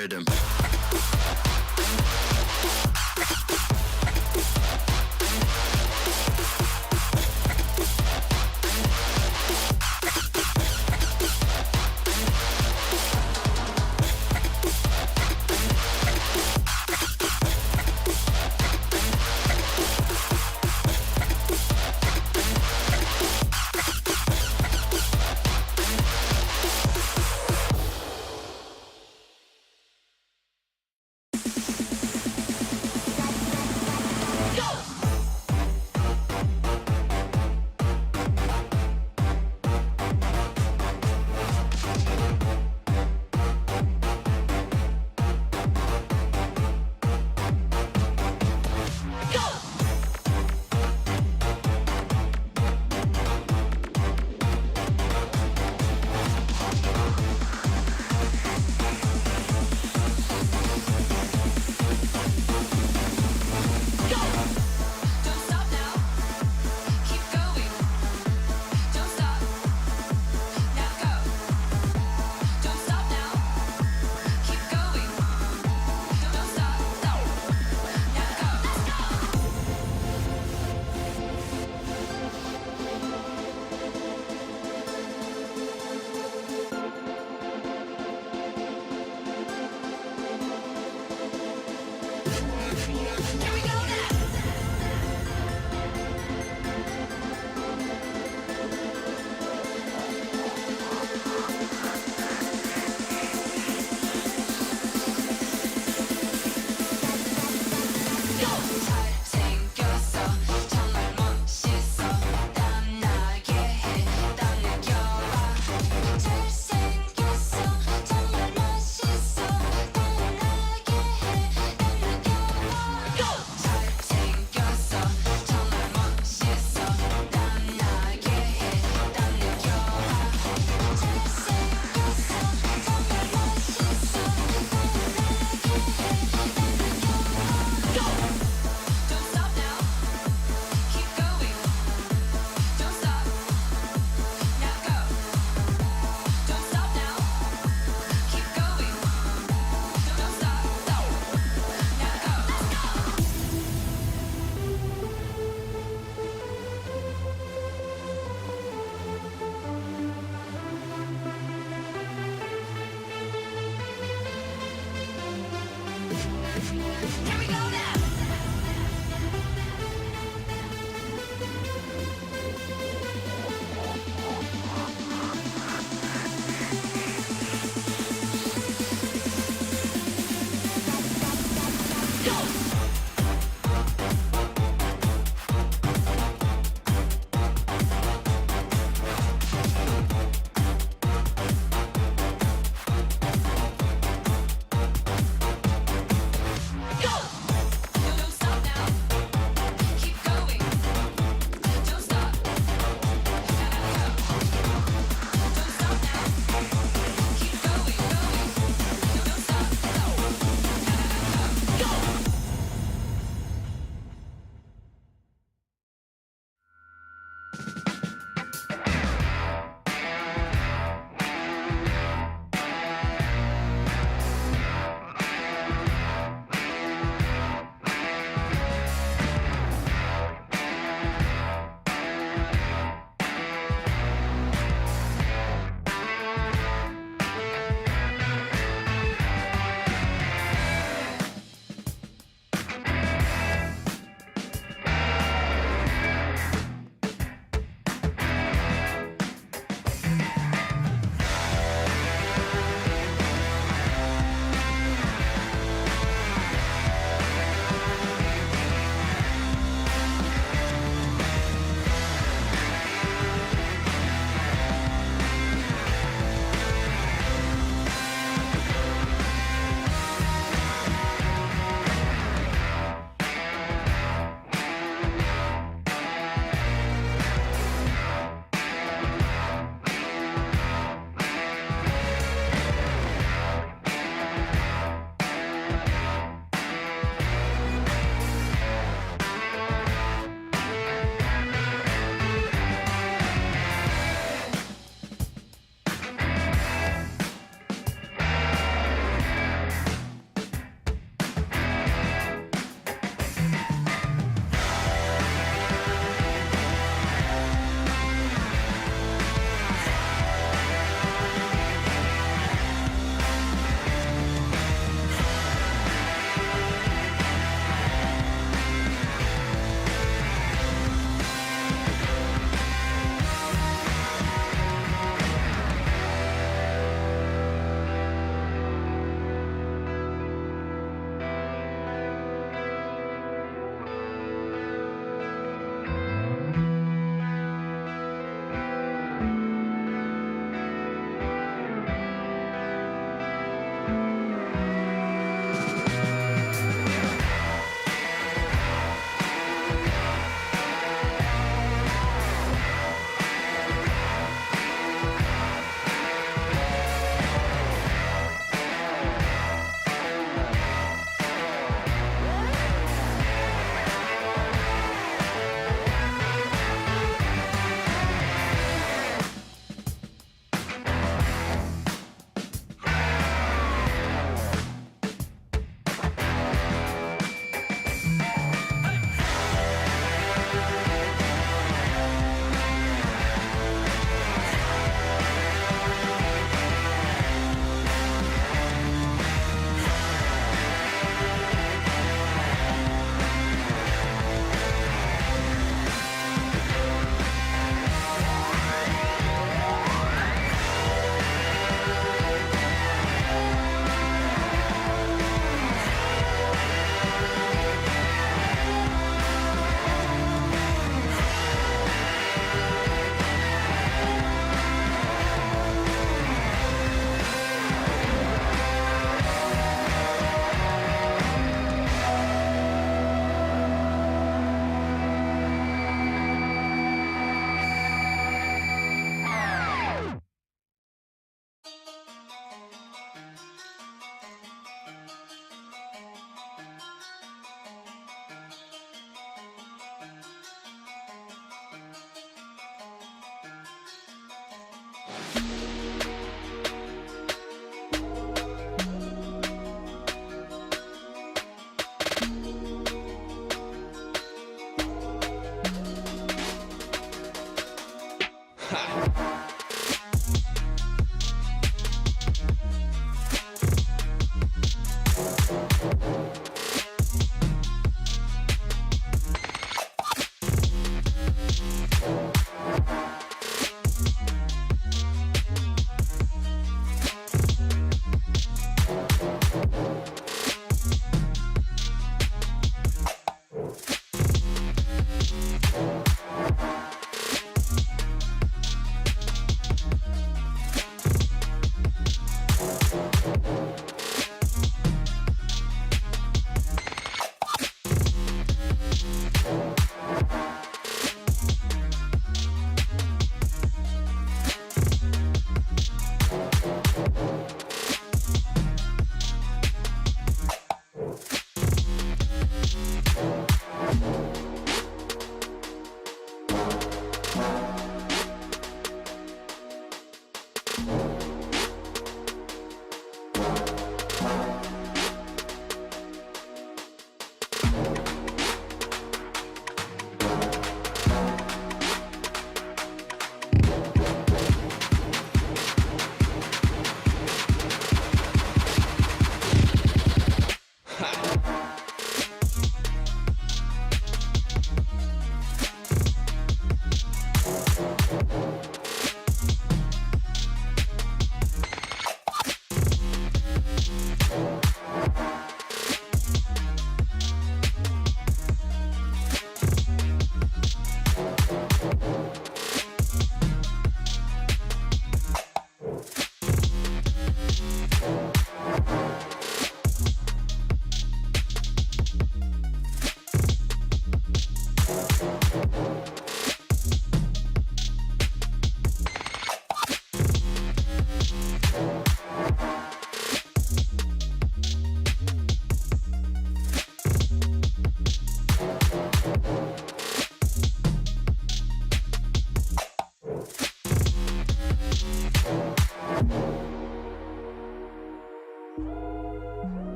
rhythm.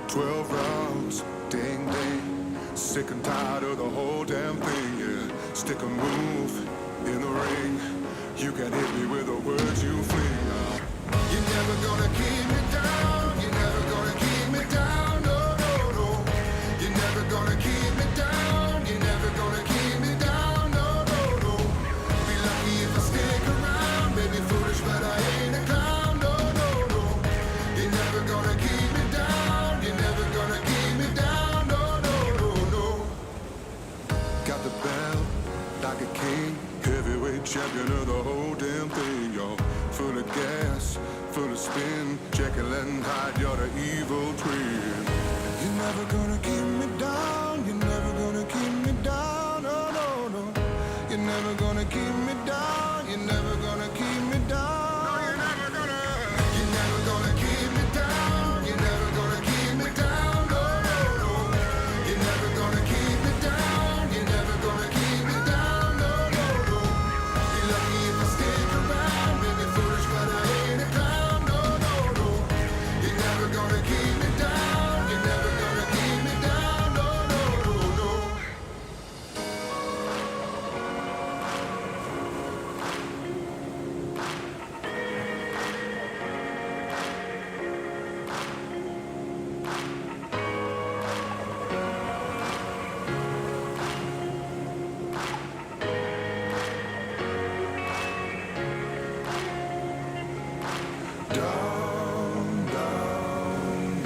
12 rounds, ding ding. Sick and tired of the whole damn thing, yeah. Stick a move in the ring. You can hit me with the words you fling. You're never gonna keep me down. You're never gonna keep me down. No, no, no. You're never gonna keep me down. You're never gonna keep me down. No, no, no. Be lucky if I stick around. Maybe foolish, but I ain't a clown. No, no, no. You're never gonna keep me down. You're never gonna keep me down. No, no, no, no. Got the belt like a king. Heavyweight champion of the whole damn thing, y'all. Full of gas, full of spin, Jekyll and Hyde. evil twin. You're never gonna keep me down. You're never gonna keep me down. Oh no, no. You're never gonna keep me down. You're never gonna keep me down. No, you're never gonna. You're never gonna keep me down. You're never gonna keep me down. No, no, no. You're never gonna keep me down. You're never gonna keep me down. No, no, no. You're lucky if I stick around. Maybe foolish, but I ain't a clown. No, no, no. You're never gonna keep me down. You're never gonna keep me down. No, no, no, no. Down, down,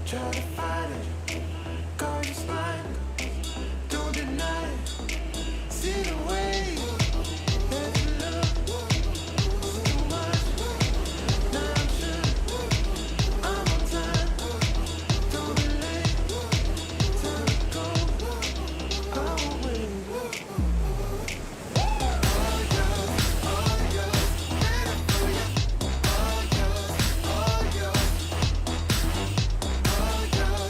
Try to fight it, call you smile, don't deny it. See the way that you look too much. Now I'm sure I'm on time. Don't be late, time to go. I will wait. All yours, all yours, all yours.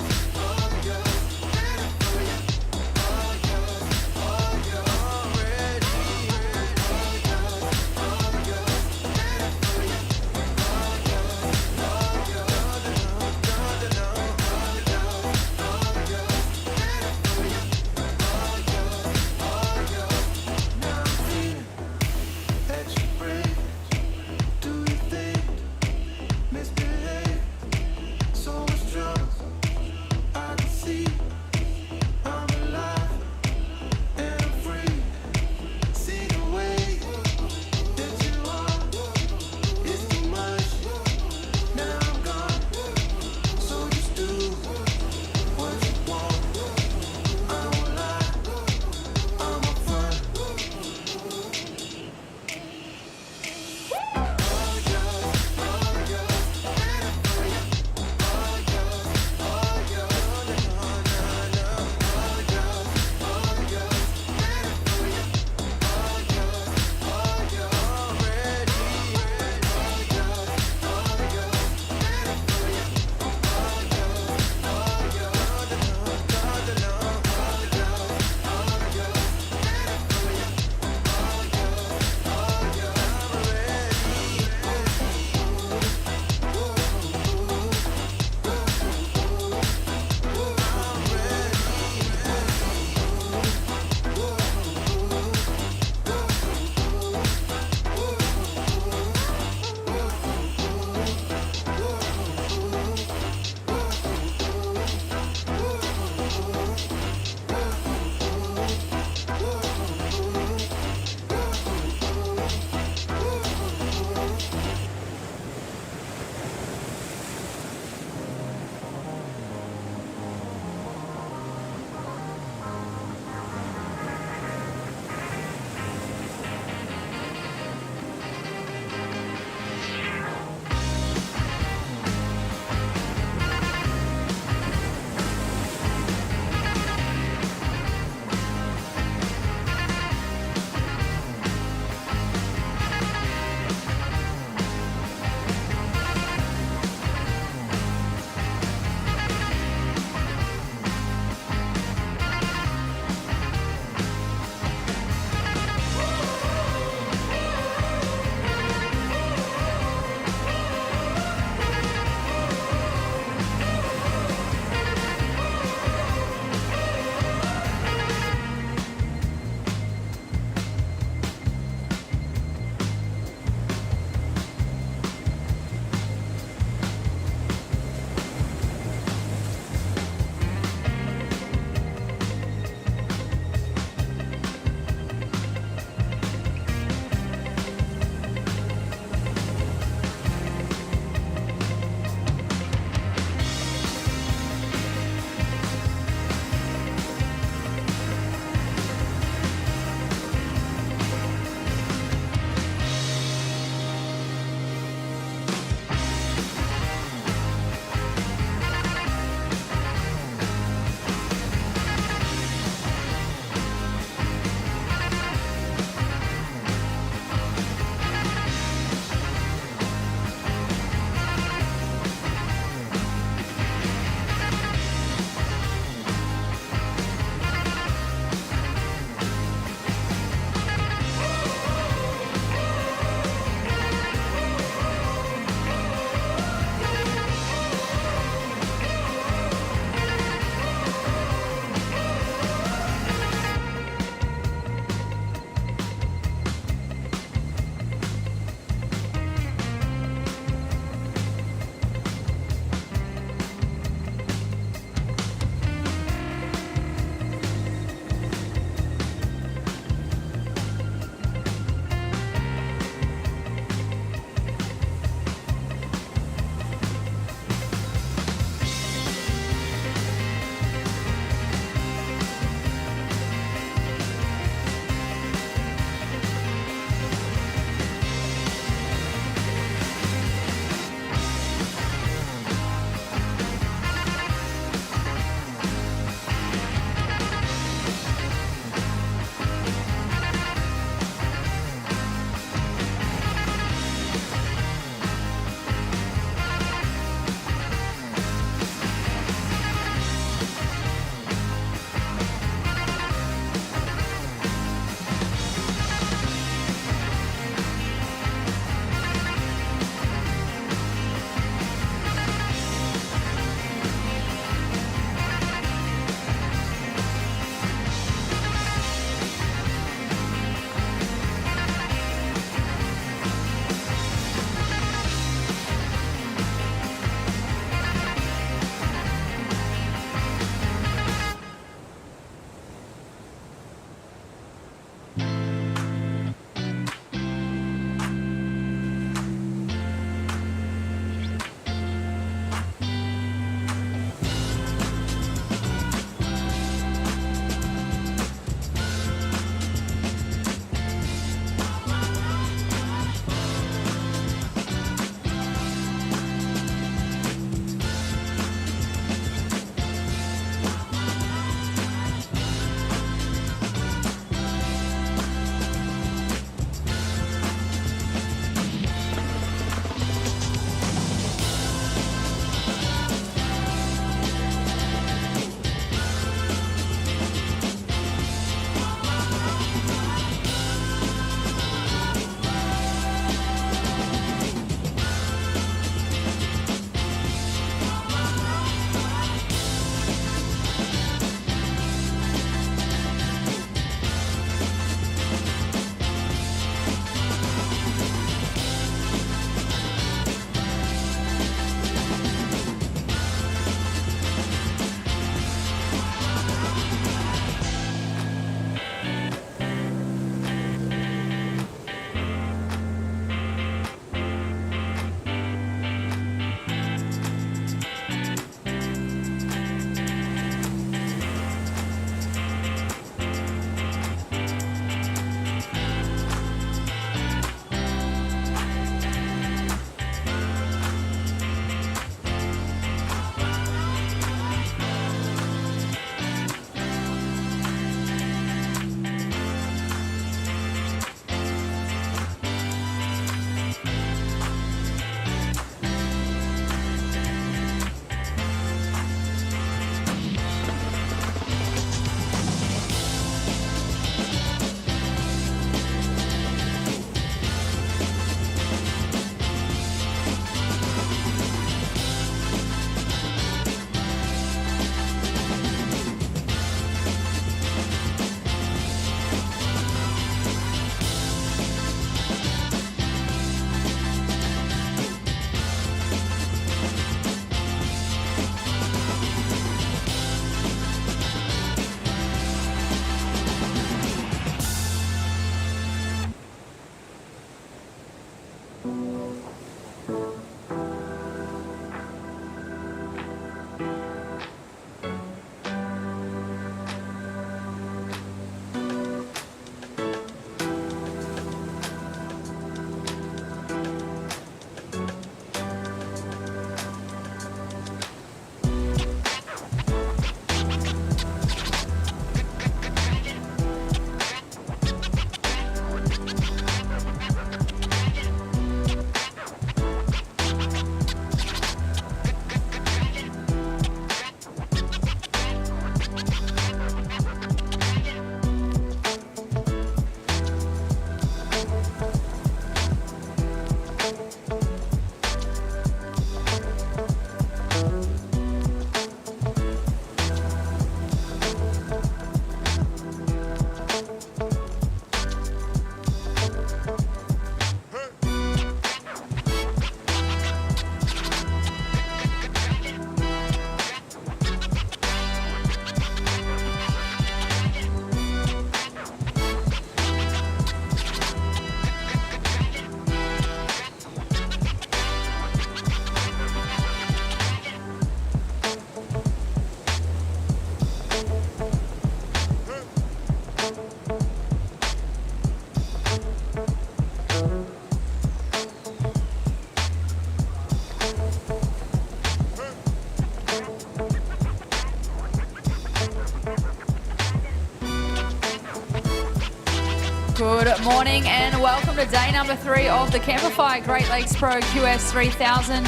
morning and welcome to day number 3 of the Camplify Great Lakes Pro QS 3000.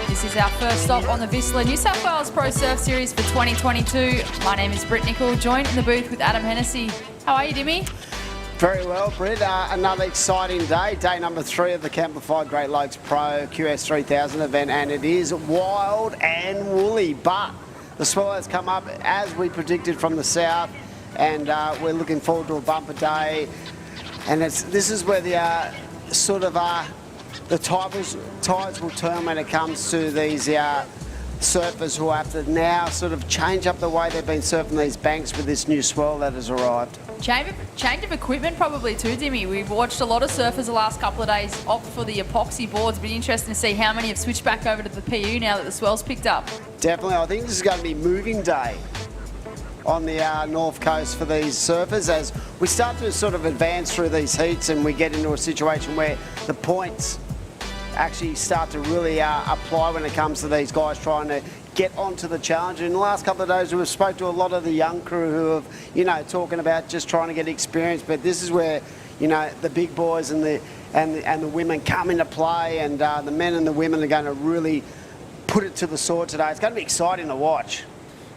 This is our first stop on the VISSLA New South Wales Pro Surf Series for 2022. My name is Britt Nicol, joined in the booth with Adam Hennessy. How are you, Dimmy? Very well, Britt. Another exciting day, day number 3 of the Camplify Great Lakes Pro QS 3000 event, and it is wild and woolly, but the swell has come up as we predicted from the south, and we're looking forward to a bumper day. And this is where the tides will turn when it comes to these surfers who have to now sort of change up the way they've been surfing these banks with this new swell that has arrived. Change of equipment probably too, Dimmy. We've watched a lot of surfers the last couple of days opt for the epoxy boards. It'll be interesting to see how many have switched back over to the PU now that the swell's picked up. Definitely. I think this is going to be moving day on the north coast for these surfers as we start to sort of advance through these heats and we get into a situation where the points actually start to really apply when it comes to these guys trying to get onto the challenge. In the last couple of days, we've spoke to a lot of the young crew who have, talking about just trying to get experience. But this is where, the big boys and the women come into play, and the men and the women are going to really put it to the sword today. It's going to be exciting to watch.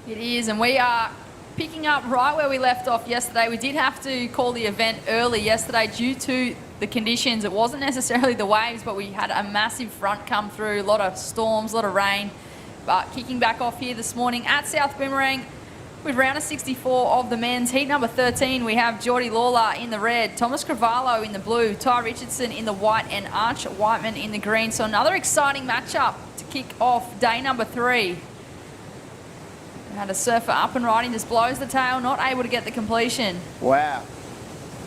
It is, and we are picking up right where we left off yesterday. We did have to call the event early yesterday due to the conditions. It wasn't necessarily the waves, but we had a massive front come through, a lot of storms, a lot of rain. But kicking back off here this morning at South Boomerang with round of 64 of the men's. Heat number 13, we have Geordie Lawler in the red, Thomas Cravallo in the blue, Ty Richardson in the white, and Arch Whiteman in the green. So another exciting matchup to kick off day number 3. We had a surfer up and riding, just blows the tail, not able to get the completion. Wow.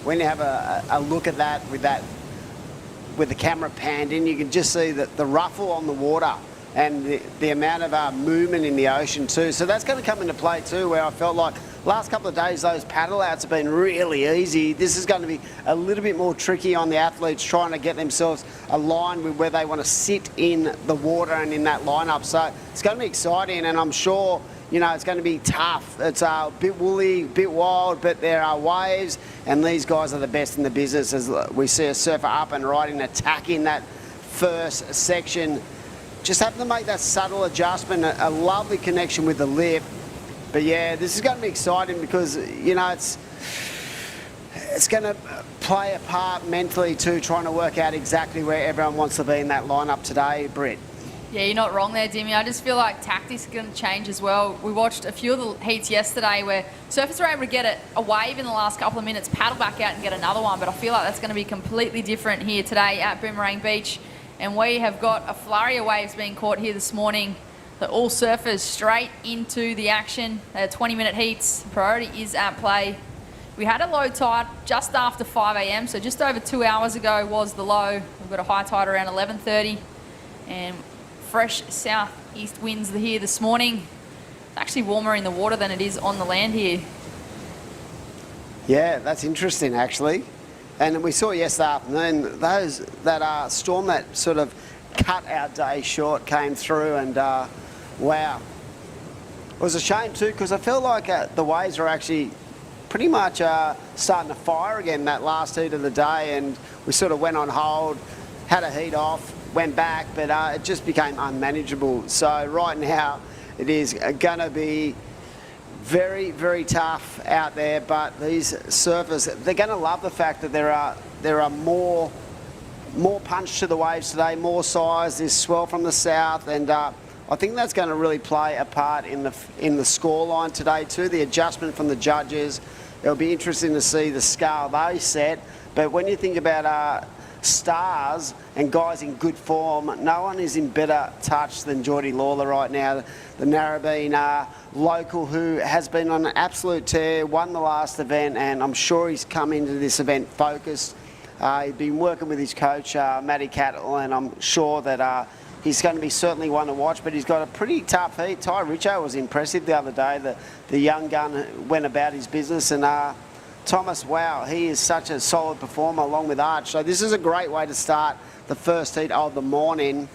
When you have a look at that with the camera panned in, you can just see the ruffle on the water and the amount of movement in the ocean too. So that's going to come into play too, where I felt like last couple of days those paddle outs have been really easy. This is going to be a little bit more tricky on the athletes trying to get themselves aligned with where they want to sit in the water and in that lineup. So it's going to be exciting, and I'm sure it's going to be tough. It's a bit woolly, a bit wild, but there are waves, and these guys are the best in the business as we see a surfer up and riding, attacking that first section. Just having to make that subtle adjustment, a lovely connection with the lip. But yeah, this is going to be exciting because, it's going to play a part mentally too, trying to work out exactly where everyone wants to be in that lineup today, Britt. Yeah, you're not wrong there, Dimmy. I just feel like tactics are going to change as well. We watched a few of the heats yesterday where surfers were able to get a wave in the last couple of minutes, paddle back out and get another one, but I feel like that's going to be completely different here today at Boomerang Beach. And we have got a flurry of waves being caught here this morning. So all surfers straight into the action. They're 20-minute heats. Priority is at play. We had a low tide just after 5 a.m, so just over 2 hours ago was the low. We've got a high tide around 11:30, and fresh southeast winds here this morning. It's actually warmer in the water than it is on the land here. Yeah, that's interesting actually. And we saw yesterday afternoon that storm that sort of cut our day short came through, and wow. It was a shame too because I felt like the waves were actually pretty much starting to fire again that last heat of the day, and we sort of went on hold, had a heat off, went back, but it just became unmanageable. So right now it is going to be very, very tough out there, but these surfers, they're going to love the fact that there are more punch to the waves today, more size, there's swell from the south, and I think that's going to really play a part in the scoreline today too, the adjustment from the judges. It'll be interesting to see the scale they set, but when you think about stars and guys in good form, no one is in better touch than Geordie Lawler right now, the Narrabeen local who has been on an absolute tear, won the last event, and I'm sure he's come into this event focused. He's been working with his coach, Matty Cattle, and I'm sure that he's going to be certainly one to watch, but he's got a pretty tough heat. Ty Richo was impressive the other day. The young gun went about his business, and Thomas, wow, he is such a solid performer along with Arch. So this is a great way to start the first heat of the morning.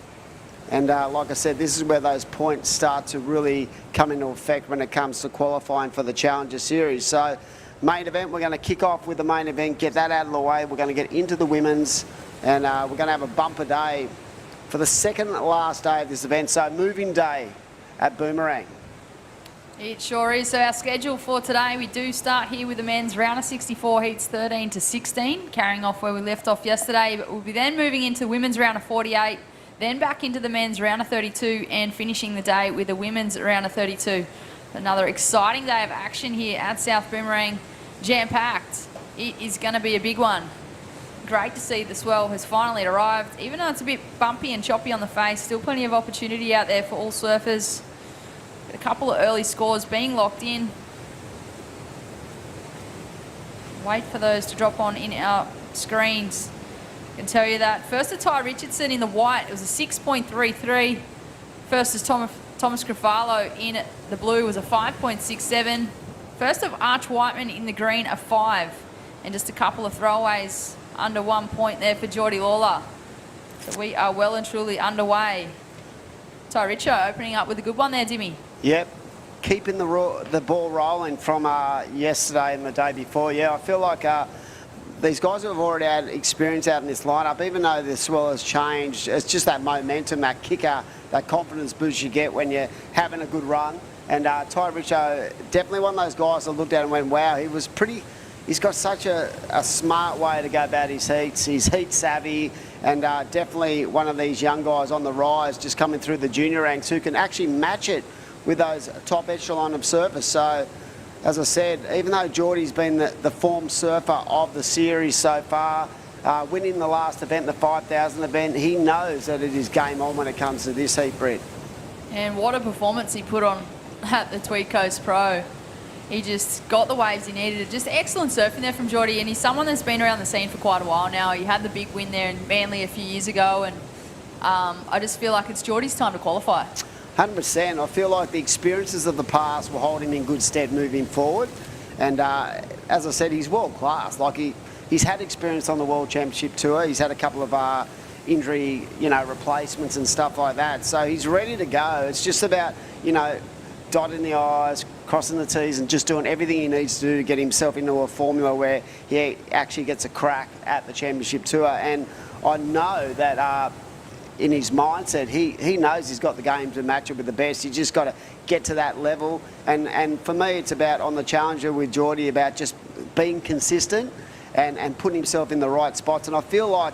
And like I said, this is where those points start to really come into effect when it comes to qualifying for the Challenger Series. So main event. We're going to kick off with the main event, get that out of the way. We're going to get into the women's, and we're going to have a bumper day for the second last day of this event. So moving day at Boomerang. It sure is. So our schedule for today, we do start here with the men's round of 64, heats 13 to 16, carrying off where we left off yesterday. But we'll be then moving into women's round of 48, then back into the men's round of 32, and finishing the day with the women's round of 32. Another exciting day of action here at South Boomerang, jam-packed. It is going to be a big one. Great to see the swell has finally arrived. Even though it's a bit bumpy and choppy on the face, still plenty of opportunity out there for all surfers. A couple of early scores being locked in. Wait for those to drop on in our screens. I can tell you that. First to Ty Richardson in the white, it was a 6.33. First is Thomas Crefalo in the blue, was a 5.67. First of Arch Whiteman in the green, a 5. And just a couple of throwaways under 1 point there for Geordie Lawler. So we are well and truly underway. Ty Richo opening up with a good one there, Dimmy. Yep, keeping the ball rolling from yesterday and the day before. Yeah, I feel like these guys have already had experience out in this lineup, even though the swell has changed. It's just that momentum, that kicker, that confidence boost you get when you're having a good run. And Ty Richo, definitely one of those guys I looked at and went, wow, he's got such a smart way to go about his heats. He's heat savvy, and definitely one of these young guys on the rise, just coming through the junior ranks, who can actually match it with those top echelon of surfers. So, as I said, even though Geordie's been the form surfer of the series so far, winning the last event, the 5,000 event, he knows that it is game on when it comes to this heat, Brett. And what a performance he put on at the Tweed Coast Pro. He just got the waves he needed. Just excellent surfing there from Geordie, and he's someone that's been around the scene for quite a while now. He had the big win there in Manly a few years ago, and I just feel like it's Geordie's time to qualify. 100%. I feel like the experiences of the past will hold him in good stead moving forward. And as I said, he's world class. Like he's had experience on the World Championship Tour. He's had a couple of injury, replacements and stuff like that. So he's ready to go. It's just about, dotting the I's, crossing the T's, and just doing everything he needs to do to get himself into a formula where he actually gets a crack at the Championship Tour. And I know that in his mindset, he knows he's got the game to match it with the best. He's just got to get to that level. And for me, it's about, on the Challenger with Geordie, about just being consistent and putting himself in the right spots. And I feel like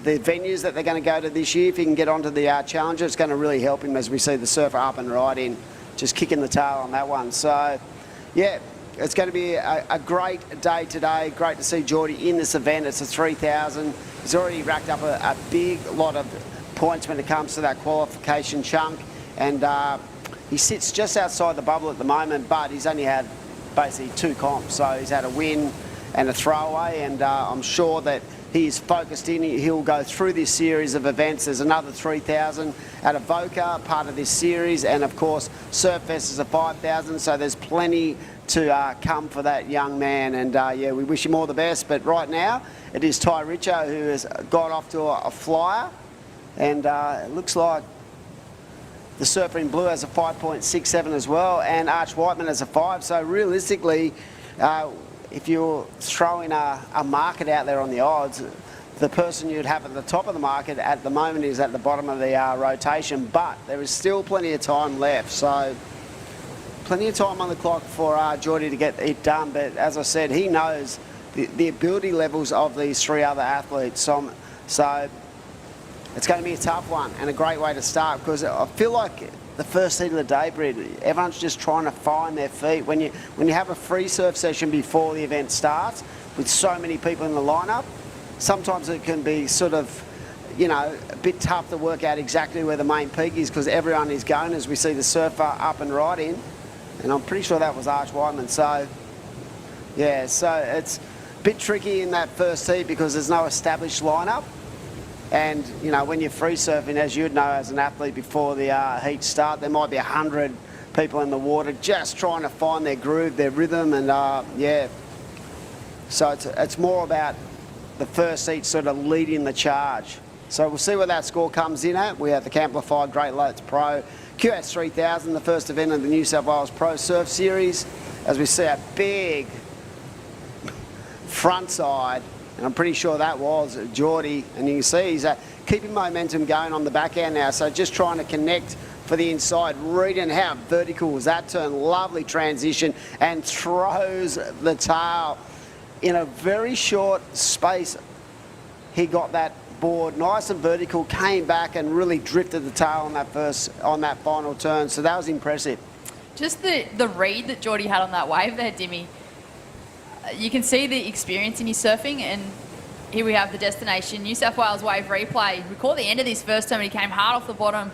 the venues that they're going to go to this year, if he can get onto the Challenger, it's going to really help him as we see the surfer up and right in, just kicking the tail on that one. So, yeah, it's going to be a great day today. Great to see Geordie in this event. It's a 3,000. He's already racked up a big lot of points when it comes to that qualification chunk, and he sits just outside the bubble at the moment, but he's only had basically 2 comps. So he's had a win and a throwaway, and I'm sure that he is focused in. He'll go through this series of events. There's another 3,000 at Avoca, part of this series, and of course Surfest is a 5,000, so there's plenty to come for that young man. And yeah, we wish him all the best. But right now it is Ty Richo who has got off to a flyer, and it looks like the surfer in blue has a 5.67 as well, and Arch Whiteman has a 5. So realistically, if you're throwing a market out there on the odds, the person you'd have at the top of the market at the moment is at the bottom of the rotation, but there is still plenty of time left. So plenty of time on the clock for Geordie to get it done. But as I said, he knows the ability levels of these 3 other athletes. So it's going to be a tough one and a great way to start, because I feel like the first heat of the day, Brett, everyone's just trying to find their feet. When you have a free surf session before the event starts with so many people in the lineup, sometimes it can be sort of, a bit tough to work out exactly where the main peak is, because everyone is going as we see the surfer up and right in. And I'm pretty sure that was Arch Whiteman. So, yeah, so it's a bit tricky in that first heat because there's no established lineup. And, when you're free surfing, as you'd know as an athlete before the heat start, there might be 100 people in the water just trying to find their groove, their rhythm, and yeah. So it's more about the first heat sort of leading the charge. So we'll see where that score comes in at. We have the Camplify Great Lakes Pro QS 3000, the first event of the New South Wales Pro Surf Series, as we see a big front side, and I'm pretty sure that was Geordie, and you can see he's keeping momentum going on the backhand now, so just trying to connect for the inside, reading how vertical was that turn, lovely transition, and throws the tail in a very short space. He got that board nice and vertical, came back and really drifted the tail on that final turn, so that was impressive. Just the read that Geordie had on that wave there, Dimmy. You can see the experience in his surfing, and here we have the destination New South Wales wave replay. We caught the end of this first time, and he came hard off the bottom.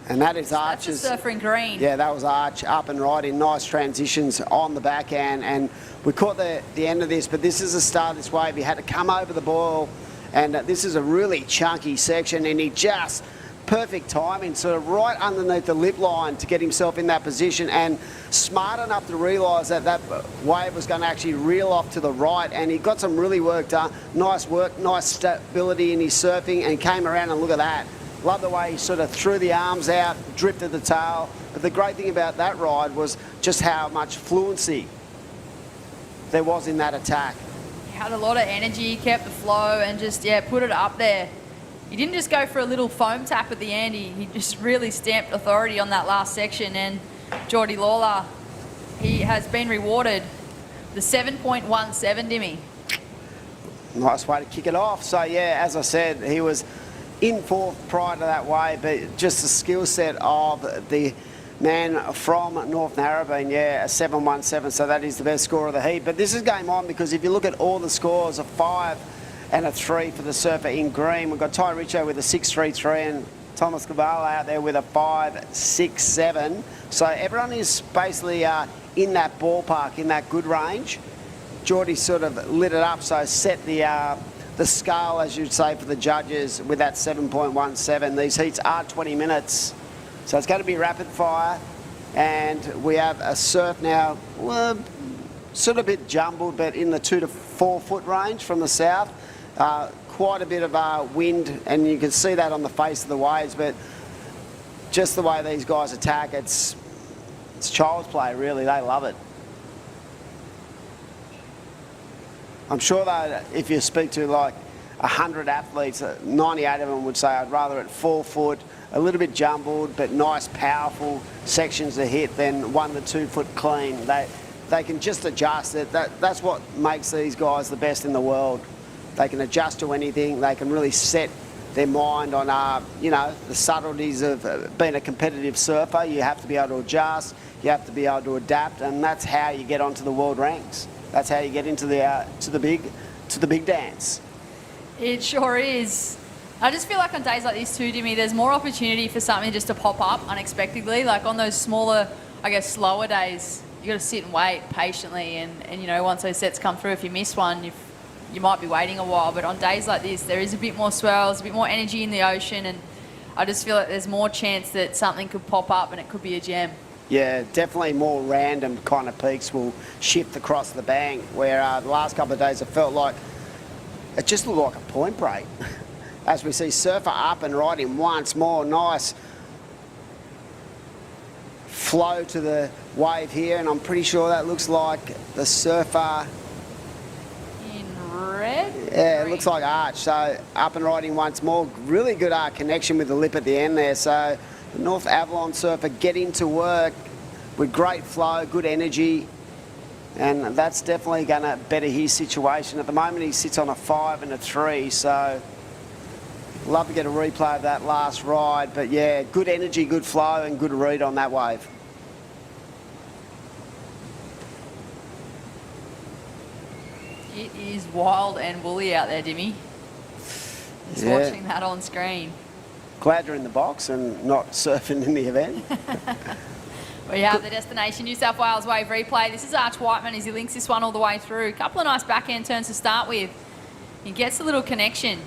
And that is Arch's. That's a surfer in green. Yeah, that was Arch up and right in nice transitions on the backhand, and we caught the end of this, but this is the start of this wave. He had to come over the ball, and this is a really chunky section, and he just perfect timing, sort of right underneath the lip line to get himself in that position, and smart enough to realise that that wave was going to actually reel off to the right, and he got some really work done. Nice work, nice stability in his surfing, and came around, and look at that. Love the way he sort of threw the arms out, drifted the tail. But the great thing about that ride was just how much fluency there was in that attack. He had a lot of energy, kept the flow, and just, yeah, put it up there. He didn't just go for a little foam tap at the end. He just really stamped authority on that last section. And Geordie Lawler, he has been rewarded the 7.17, Dimmy. Nice way to kick it off. So, yeah, as I said, he was in fourth prior to that wave, but just the skill set of the man from North Narrabeen, yeah, a 7.17, so that is the best score of the heat. But this is game on, because if you look at all the scores, a 5 and a 3 for the surfer in green. We've got Ty Richo with a 6.33 and Thomas Cavallo out there with a 5.67. So everyone is basically in that ballpark, in that good range. Geordie sort of lit it up, so set the scale, as you'd say, for the judges with that 7.17. These heats are 20 minutes, so it's going to be rapid fire. And we have a surf now, well, sort of a bit jumbled, but in the 2 to 4 foot range from the south. Quite a bit of wind, and you can see that on the face of the waves, but just the way these guys attack, it's child's play, really. They love it. I'm sure that if you speak to like 100 athletes, 98 of them would say, I'd rather at 4 foot, a little bit jumbled, but nice, powerful sections to hit than 1 to 2 foot clean. They can just adjust it. That's what makes these guys the best in the world. They can adjust to anything. They can really set their mind on, you know, the subtleties of being a competitive surfer. You have to be able to adjust. You have to be able to adapt, and that's how you get onto the world ranks. That's how you get into the big dance. It sure is. I just feel like on days like this too, Dimmy, there's more opportunity for something just to pop up unexpectedly. Like on those smaller, I guess, slower days, you got to sit and wait patiently, and you know, once those sets come through, if you miss one, you might be waiting a while. But on days like this, there is a bit more swells, a bit more energy in the ocean, and I just feel like there's more chance that something could pop up and it could be a gem. Yeah, definitely more random kind of peaks will shift across the bank, where the last couple of days it felt like it just looked like a point break. As we see surfer up and riding once more, nice flow to the wave here, and I'm pretty sure that looks like the surfer in red. Yeah, it looks like Arch. So up and riding once more, really good connection with the lip at the end there. So the North Avalon surfer getting to work with great flow, good energy, and that's definitely going to better his situation. At the moment he sits on a 5 and a 3, so love to get a replay of that last ride. But yeah, good energy, good flow, and good read on that wave. It is wild and woolly out there, Dimmy. Just watching that on screen. Glad you're in the box and not surfing in the event. We have the destination New South Wales wave replay. This is Arch Whiteman as he links this one all the way through. A couple of nice backhand turns to start with. He gets a little connection.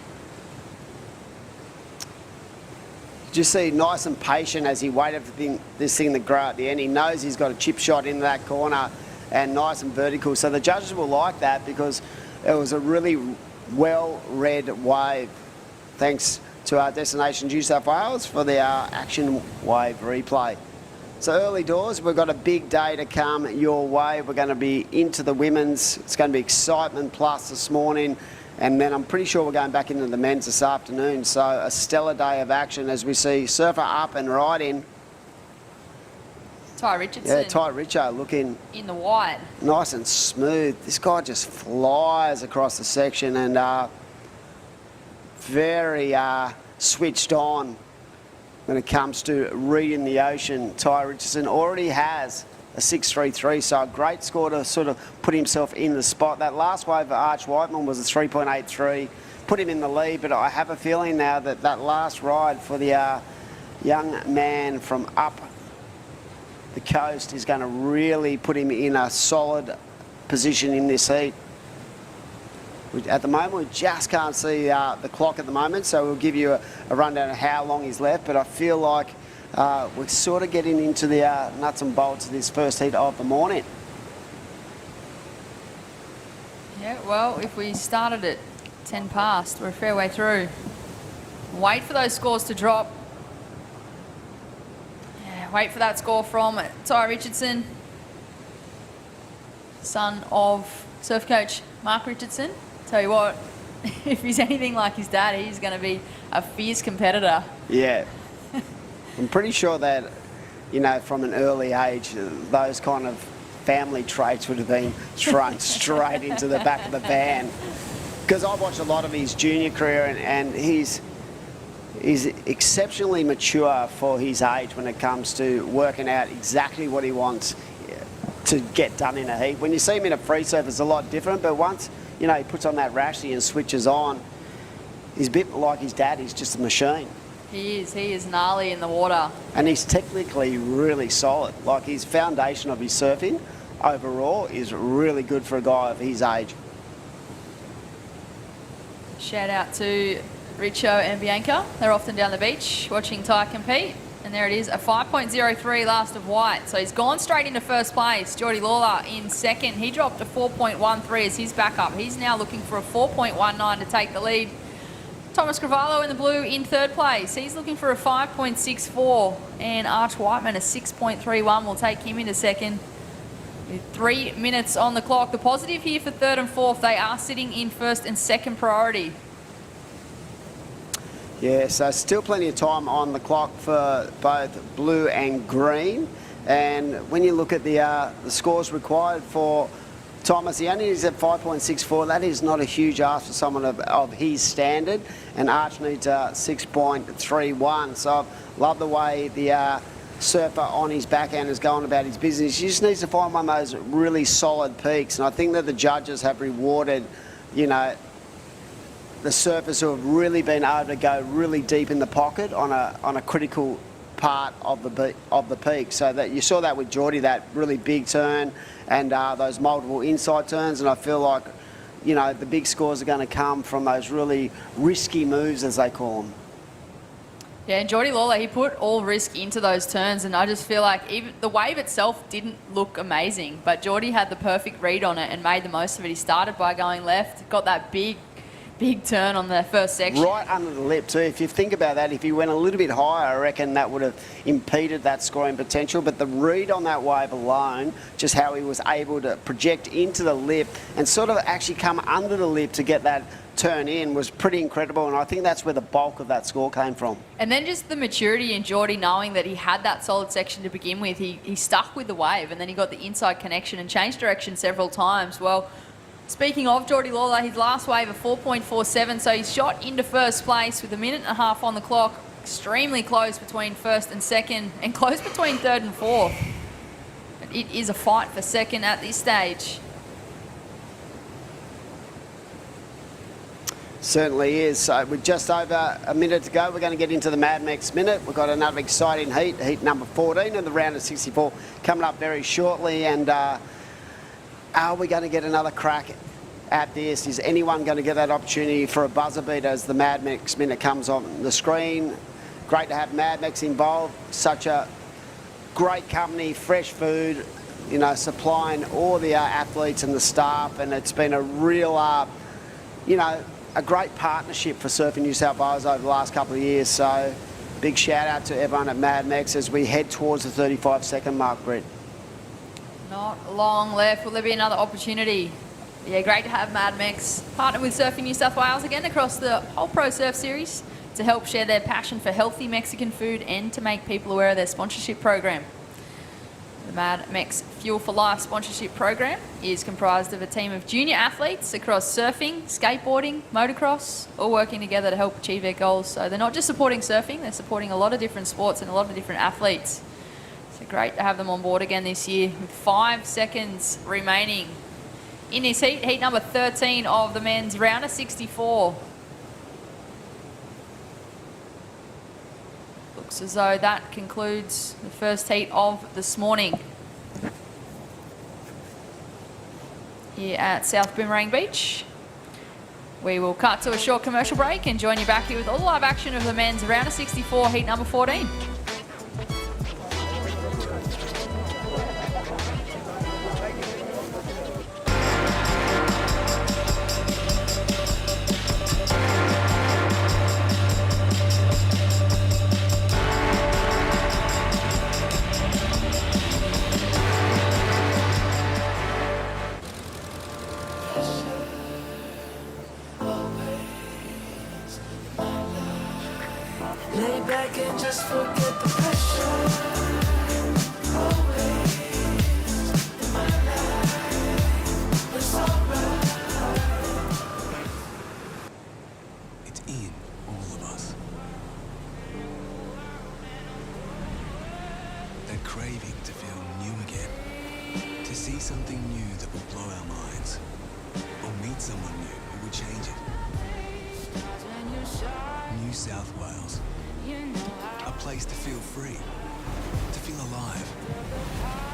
Just see nice and patient as he waited for this thing to grow at the end. He knows he's got a chip shot into that corner and nice and vertical. So the judges will like that because it was a really well-read wave. Thanks to our destination New South Wales for the action wave replay. So early doors, we've got a big day to come your way. We're going to be into the women's. It's going to be excitement plus this morning. And then I'm pretty sure we're going back into the men's this afternoon. So a stellar day of action as we see Surfer up and riding. Ty Richardson. Yeah, Ty Richo looking in the white. Nice and smooth. This guy just flies across the section and very switched on when it comes to reading the ocean. Ty Richardson already has a 6.33, so a great score to sort of put himself in the spot. That last wave for Arch Whiteman was a 3.83, put him in the lead, but I have a feeling now that that last ride for the young man from up the coast is going to really put him in a solid position in this heat. At the moment, we just can't see the clock at the moment, so we'll give you a rundown of how long he's left, but I feel like we're sort of getting into the nuts and bolts of this first heat of the morning. Yeah, well, if we started at 10 past, we're a fair way through. Wait for those scores to drop. Yeah, wait for that score from Ty Richardson, son of surf coach Mark Richardson. Tell you what, if he's anything like his dad, he's going to be a fierce competitor. Yeah. I'm pretty sure that, you know, from an early age, those kind of family traits would have been thrown straight into the back of the van. Because I've watched a lot of his junior career and he's exceptionally mature for his age when it comes to working out exactly what he wants to get done in a heat. When you see him in a free surf, it's a lot different, but once, you know, he puts on that rashy and switches on, he's a bit like his dad, he's just a machine. He is gnarly in the water. And he's technically really solid. Like his foundation of his surfing overall is really good for a guy of his age. Shout out to Richo and Bianca. They're often down the beach watching Ty compete. And there it is, a 5.03 last of white. So he's gone straight into first place. Geordie Lawler in second. He dropped a 4.13 as his backup. He's now looking for a 4.19 to take the lead. Thomas Cravallo in the blue in third place. He's looking for a 5.64. And Arch Whiteman, a 6.31, will take him into second. With 3 minutes on the clock. The positive here for third and fourth, they are sitting in first and second priority. Yeah, so still plenty of time on the clock for both blue and green. And when you look at the scores required for Thomas, he only is at 5.64. That is not a huge ask for someone of his standard. And Arch needs a 6.31. So I love the way the surfer on his backhand is going about his business. He just needs to find one of those really solid peaks. And I think that the judges have rewarded, you know, the surfers who have really been able to go really deep in the pocket on a critical part of the peak. So that you saw that with Geordie, that really big turn and those multiple inside turns. And I feel like, you know, the big scores are going to come from those really risky moves, as they call them. Yeah, and Geordie Lawler, he put all risk into those turns, and I just feel like even the wave itself didn't look amazing, but Geordie had the perfect read on it and made the most of it. He started by going left, got that big turn on the first section. Right under the lip too. If you think about that, if he went a little bit higher, I reckon that would have impeded that scoring potential. But the read on that wave alone, just how he was able to project into the lip and sort of actually come under the lip to get that turn in was pretty incredible. And I think that's where the bulk of that score came from. And then just the maturity in Geordie, knowing that he had that solid section to begin with. He stuck with the wave and then he got the inside connection and changed direction several times. Well, speaking of Geordie Lawler, his last wave of 4.47, so he's shot into first place with a minute and a half on the clock. Extremely close between first and second, and close between third and fourth. But it is a fight for second at this stage. Certainly is. So with just over a minute to go, we're going to get into the Mad Max minute. We've got another exciting heat number 14 of the round of 64 coming up very shortly. And are we going to get another crack at this? Is anyone going to get that opportunity for a buzzer beat as the Mad Max minute comes on the screen? Great to have Mad Max involved. Such a great company, fresh food, you know, supplying all the athletes and the staff. And it's been a real, you know, a great partnership for Surfing New South Wales over the last couple of years. So big shout out to everyone at Mad Mex as we head towards the 35-second mark, Britt. Not long left. Will there be another opportunity? Yeah, great to have Mad Mex partner with Surfing New South Wales again across the whole Pro Surf Series to help share their passion for healthy Mexican food and to make people aware of their sponsorship program. The Mad Mex Fuel for Life sponsorship program is comprised of a team of junior athletes across surfing, skateboarding, motocross, all working together to help achieve their goals. So they're not just supporting surfing, they're supporting a lot of different sports and a lot of different athletes. So great to have them on board again this year with 5 seconds remaining in this heat, heat number 13 of the men's round of 64. Looks as though that concludes the first heat of this morning here at South Boomerang Beach. We will cut to a short commercial break and join you back here with all the live action of the men's round of 64 heat number 14. Lay back and just forget the pressure. Always in my life, it's alright. It's in all of us. That craving to feel new again. To see something new that will blow our minds. Or meet someone new who will change it. New South Wales. A place to feel free, to feel alive,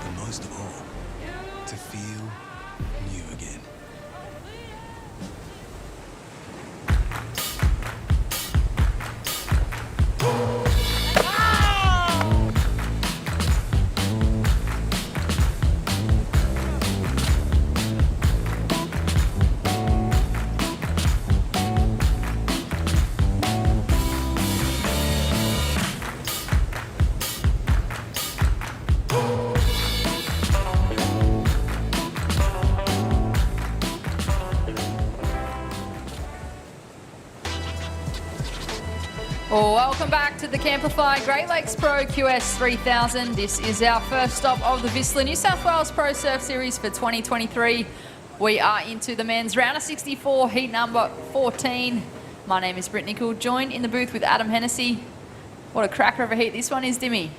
and most of all, to feel new again. Welcome back to the Camplify Great Lakes Pro QS 3000. This is our first stop of the VISSLA New South Wales Pro Surf Series for 2023. We are into the men's round of 64, heat number 14. My name is Britt Nicol, joined in the booth with Adam Hennessy. What a cracker of a heat this one is, Dimmy.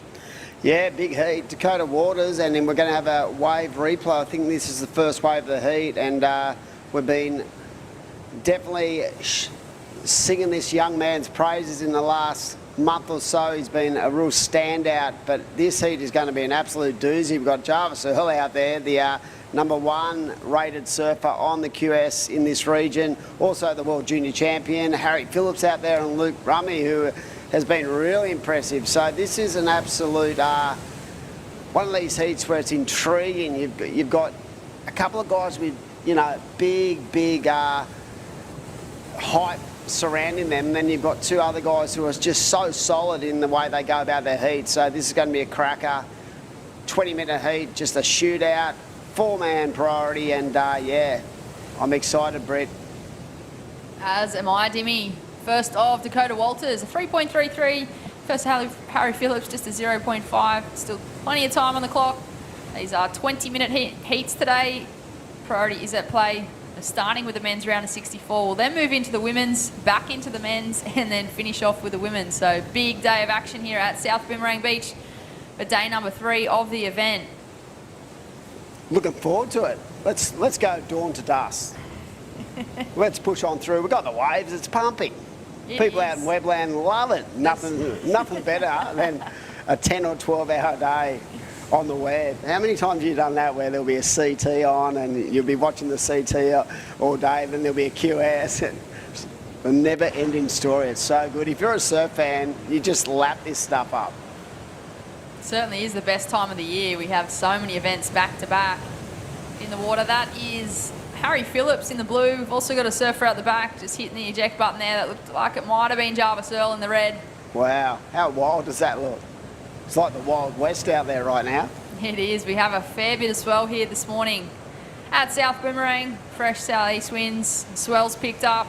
Yeah, big heat, Dakota Waters, and then we're going to have a wave replay. I think this is the first wave of the heat, and we've been definitely singing this young man's praises in the last month or so. He's been a real standout, but this heat is going to be an absolute doozy. We've got Jarvis Earl out there, the #1 rated surfer on the QS in this region. Also the World Junior Champion, Harry Phillips out there, and Luke Rummy, who has been really impressive. So this is an absolute, one of these heats where it's intriguing. You've got a couple of guys with, you know, big hype surrounding them, and then you've got two other guys who are just so solid in the way they go about their heat. So this is going to be a cracker. 20-minute heat, just a shootout, 4-man priority, and yeah, I'm excited, Brett. As am I, Dimmy. First of Dakota Walters, a 3.33. First Harry Phillips, just a 0.5. Still plenty of time on the clock. These are 20-minute heats today. Priority is at play. Starting with the men's round of 64. We'll then move into the women's, back into the men's, and then finish off with the women's. So big day of action here at South Boomerang Beach for day number 3 of the event. Looking forward to it. Let's go dawn to dusk. Let's push on through. We've got the waves. It's pumping. People out in Webland love it. Nothing better than a 10 or 12 hour day on the web. How many times have you done that where there'll be a CT on and you'll be watching the CT all day, then there'll be a QS? A never ending story. It's so good. If you're a surf fan, you just lap this stuff up. It certainly is the best time of the year. We have so many events back to back in the water. That is Harry Phillips in the blue. We've also got a surfer out the back just hitting the eject button there. That looked like it might have been Jarvis Earl in the red. Wow, how wild does that look? It's like the Wild West out there right now. It is. We have a fair bit of swell here this morning. At South Boomerang, fresh southeast winds, swells picked up.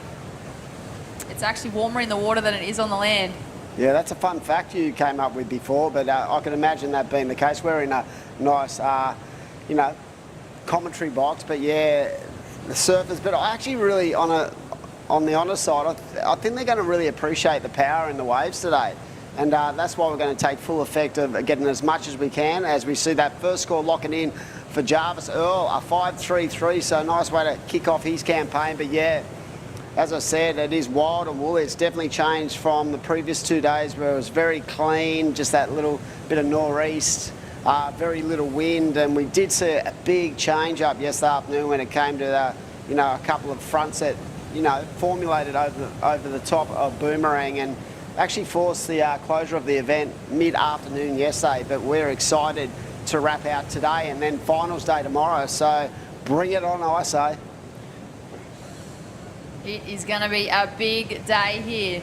It's actually warmer in the water than it is on the land. Yeah, that's a fun fact you came up with before, but I can imagine that being the case. We're in a nice, commentary box, but yeah, the surfers. But I actually really, on the honest side, I think they're going to really appreciate the power in the waves today. And that's why we're going to take full effect of getting as much as we can as we see that first score locking in for Jarvis Earl, a 5.33, so a nice way to kick off his campaign. But yeah, as I said, it is wild and woolly. It's definitely changed from the previous 2 days where it was very clean, just that little bit of nor'east, very little wind, and we did see a big change up yesterday afternoon when it came to a couple of fronts that formulated over the top of Boomerang and actually forced the closure of the event mid-afternoon yesterday. But we're excited to wrap out today and then finals day tomorrow, so bring it on, I say. It is going to be a big day here.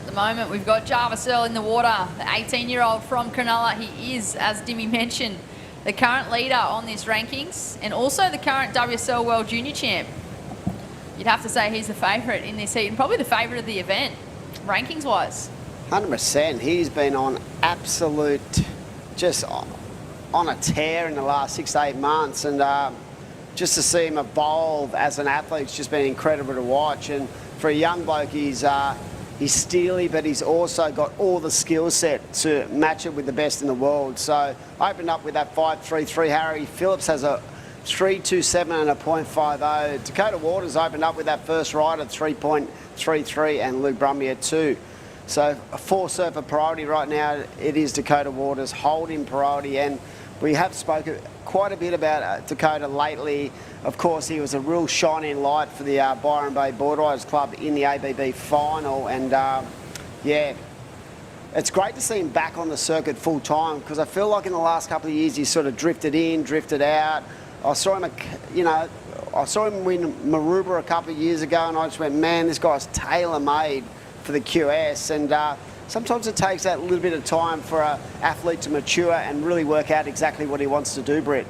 At the moment, we've got Jarvis Earl in the water, the 18-year-old from Cronulla. He is, as Dimmy mentioned, the current leader on this rankings and also the current WSL World Junior Champ. You'd have to say he's the favourite in this heat and probably the favourite of the event, rankings-wise. 100%. He's been on absolute, just on a tear in the last 6 to 8 months, and just to see him evolve as an athlete's just been incredible to watch. And for a young bloke, he's steely, but he's also got all the skill set to match it with the best in the world. So I opened up with that 5.33. Harry Phillips has a 3.27 and a 0.50. Dakota Waters opened up with that first ride at 3.33 and Luke Brumby at 2. So a 4-surfer priority right now, it is Dakota Waters holding priority, and we have spoken quite a bit about Dakota lately. Of course, he was a real shining light for the Byron Bay Borderriders Club in the ABB final, and yeah, it's great to see him back on the circuit full time, because I feel like in the last couple of years he's sort of drifted in, drifted out. I saw him, I saw him win Maroubra a couple of years ago, and I just went, man, this guy's tailor-made for the QS. And sometimes it takes that little bit of time for an athlete to mature and really work out exactly what he wants to do, Britt.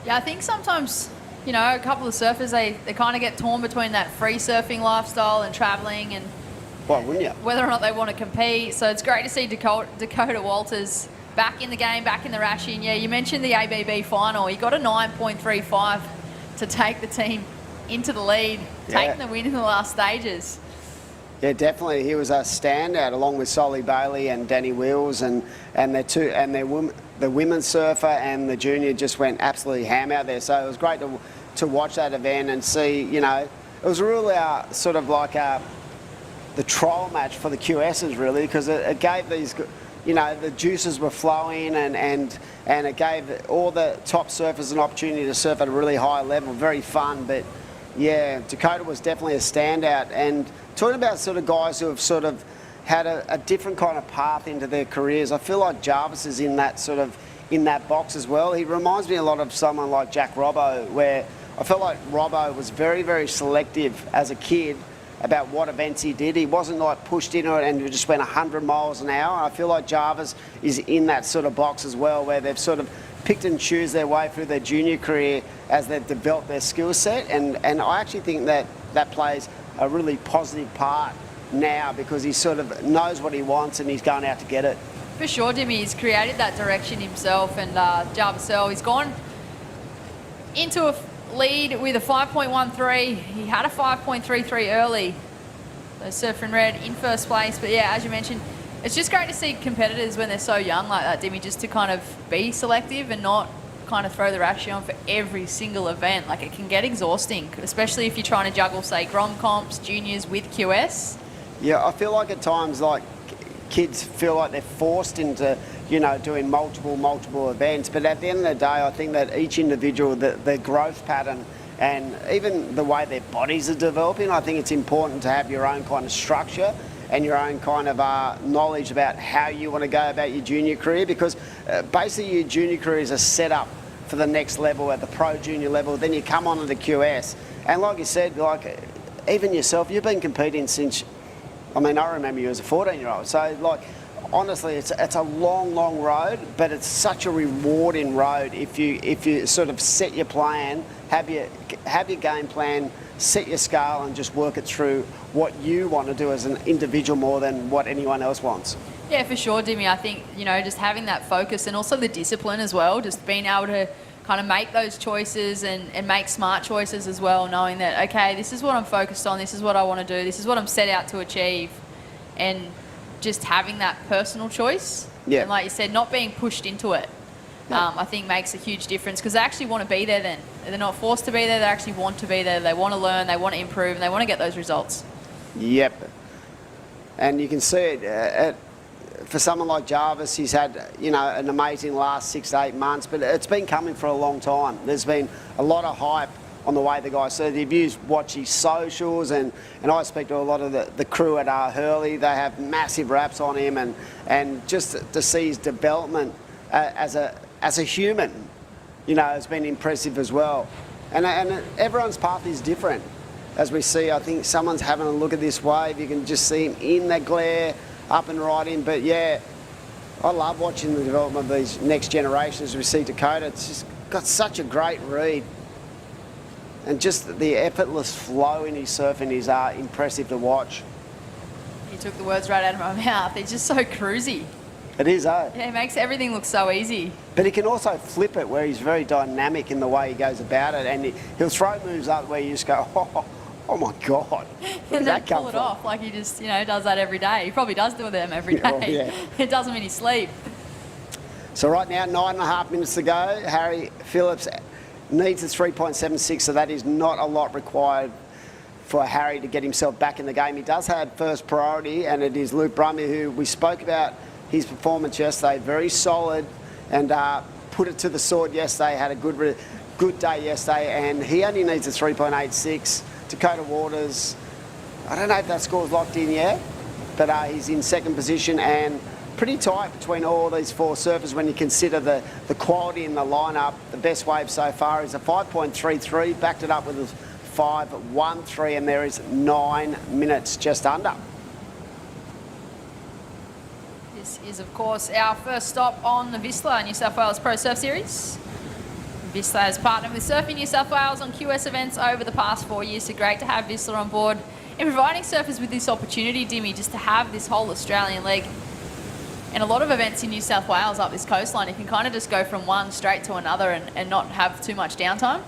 Yeah, I think sometimes, a couple of surfers, they kind of get torn between that free surfing lifestyle and travelling and Why wouldn't you? whether or not they want to compete. So it's great to see Dakota Walters back in the game, back in the Rashi. And yeah, you mentioned the ABB final. He got a 9.35 to take the team into the lead, taking the win in the last stages. Yeah, definitely. He was a standout along with Solly Bailey and Danny Wills, and the women's surfer and the junior just went absolutely ham out there. So it was great to watch that event and see, it was really sort of like the trial match for the QSs, really, because it gave these, the juices were flowing, and it gave all the top surfers an opportunity to surf at a really high level. Very fun, but yeah, Dakota was definitely a standout. And talking about sort of guys who have sort of had a different kind of path into their careers, I feel like Jarvis is in that box as well. He reminds me a lot of someone like Jack Robbo, where I felt like Robbo was very, very selective as a kid about what events he did. He wasn't like pushed into it and just went 100 miles an hour. I feel like Jarvis is in that sort of box as well, where they've sort of picked and choose their way through their junior career as they've developed their skill set. And I actually think that plays a really positive part now, because he sort of knows what he wants and he's going out to get it. For sure, Dimmy, he's created that direction himself, and Jarvis Earl, he's gone into a lead with a 5.13. He had a 5.33 early. So Surfer in Red in first place. But yeah, as you mentioned, it's just great to see competitors when they're so young like that, Dimmy, just to kind of be selective and not kind of throw the Rashi on for every single event. Like, it can get exhausting, especially if you're trying to juggle, say, Grom comps, juniors with QS. Yeah, I feel like at times, like, kids feel like they're forced into, doing multiple events. But at the end of the day, I think that each individual, their growth pattern and even the way their bodies are developing, I think it's important to have your own kind of structure and your own kind of knowledge about how you want to go about your junior career, because basically your junior career is a setup for the next level at the pro junior level. Then you come on to the QS. And like you said, like even yourself, you've been competing since I mean, I remember you as a 14-year-old. So, like, honestly, it's a long, long road, but it's such a rewarding road if you sort of set your plan, have your game plan, set your scale, and just work it through what you want to do as an individual more than what anyone else wants. Yeah, for sure, Dimmy. I think, just having that focus and also the discipline as well, just being able to kind of make those choices and make smart choices as well, knowing that, okay, this is what I'm focused on, this is what I want to do, this is what I'm set out to achieve, and just having that personal choice. Yeah. And like you said, not being pushed into it, I think makes a huge difference, because they actually want to be there then. They're not forced to be there, they actually want to be there, they want to learn, they want to improve, and they want to get those results. Yep. And you can see it for someone like Jarvis. He's had, an amazing last 6 to 8 months, but it's been coming for a long time. There's been a lot of hype on the way the guy. So if you watch his socials, and I speak to a lot of the crew at Hurley, they have massive raps on him, and just to see his development as a human, has been impressive as well. And everyone's path is different. As we see, I think someone's having a look at this wave. You can just see him in the glare, up and riding. But yeah, I love watching the development of these next generations. We see Dakota, it's just got such a great read. And just the effortless flow in his surfing is impressive to watch. You took the words right out of my mouth. He's just so cruisy. It is, eh? Yeah, it makes everything look so easy. But he can also flip it, where he's very dynamic in the way he goes about it. And he'll throw moves up where you just go, oh my God, where did And then that come pull it from? off like he just, does that every day. He probably does do them every day. Oh, yeah. It does him in his sleep. So right now, 9.5 minutes to go. Harry Phillips needs a 3.76, so that is not a lot required for Harry to get himself back in the game. He does have first priority, and it is Luke Brumby, who we spoke about his performance yesterday. Very solid, and put it to the sword yesterday. Had a good day yesterday, and he only needs a 3.86. Dakota Waters, I don't know if that score's locked in yet, but he's in second position, and pretty tight between all these four surfers when you consider the quality in the lineup. The best wave so far is a 5.33, backed it up with a 5.13, and there is 9 minutes just under. This is, of course, our first stop on the VISSLA New South Wales Pro Surf Series. VISSLA has partnered with Surfing New South Wales on QS events over the past 4 years, so great to have VISSLA on board in providing surfers with this opportunity, Dimmy, just to have this whole Australian leg. And a lot of events in New South Wales up this coastline, you can kind of just go from one straight to another and not have too much downtime.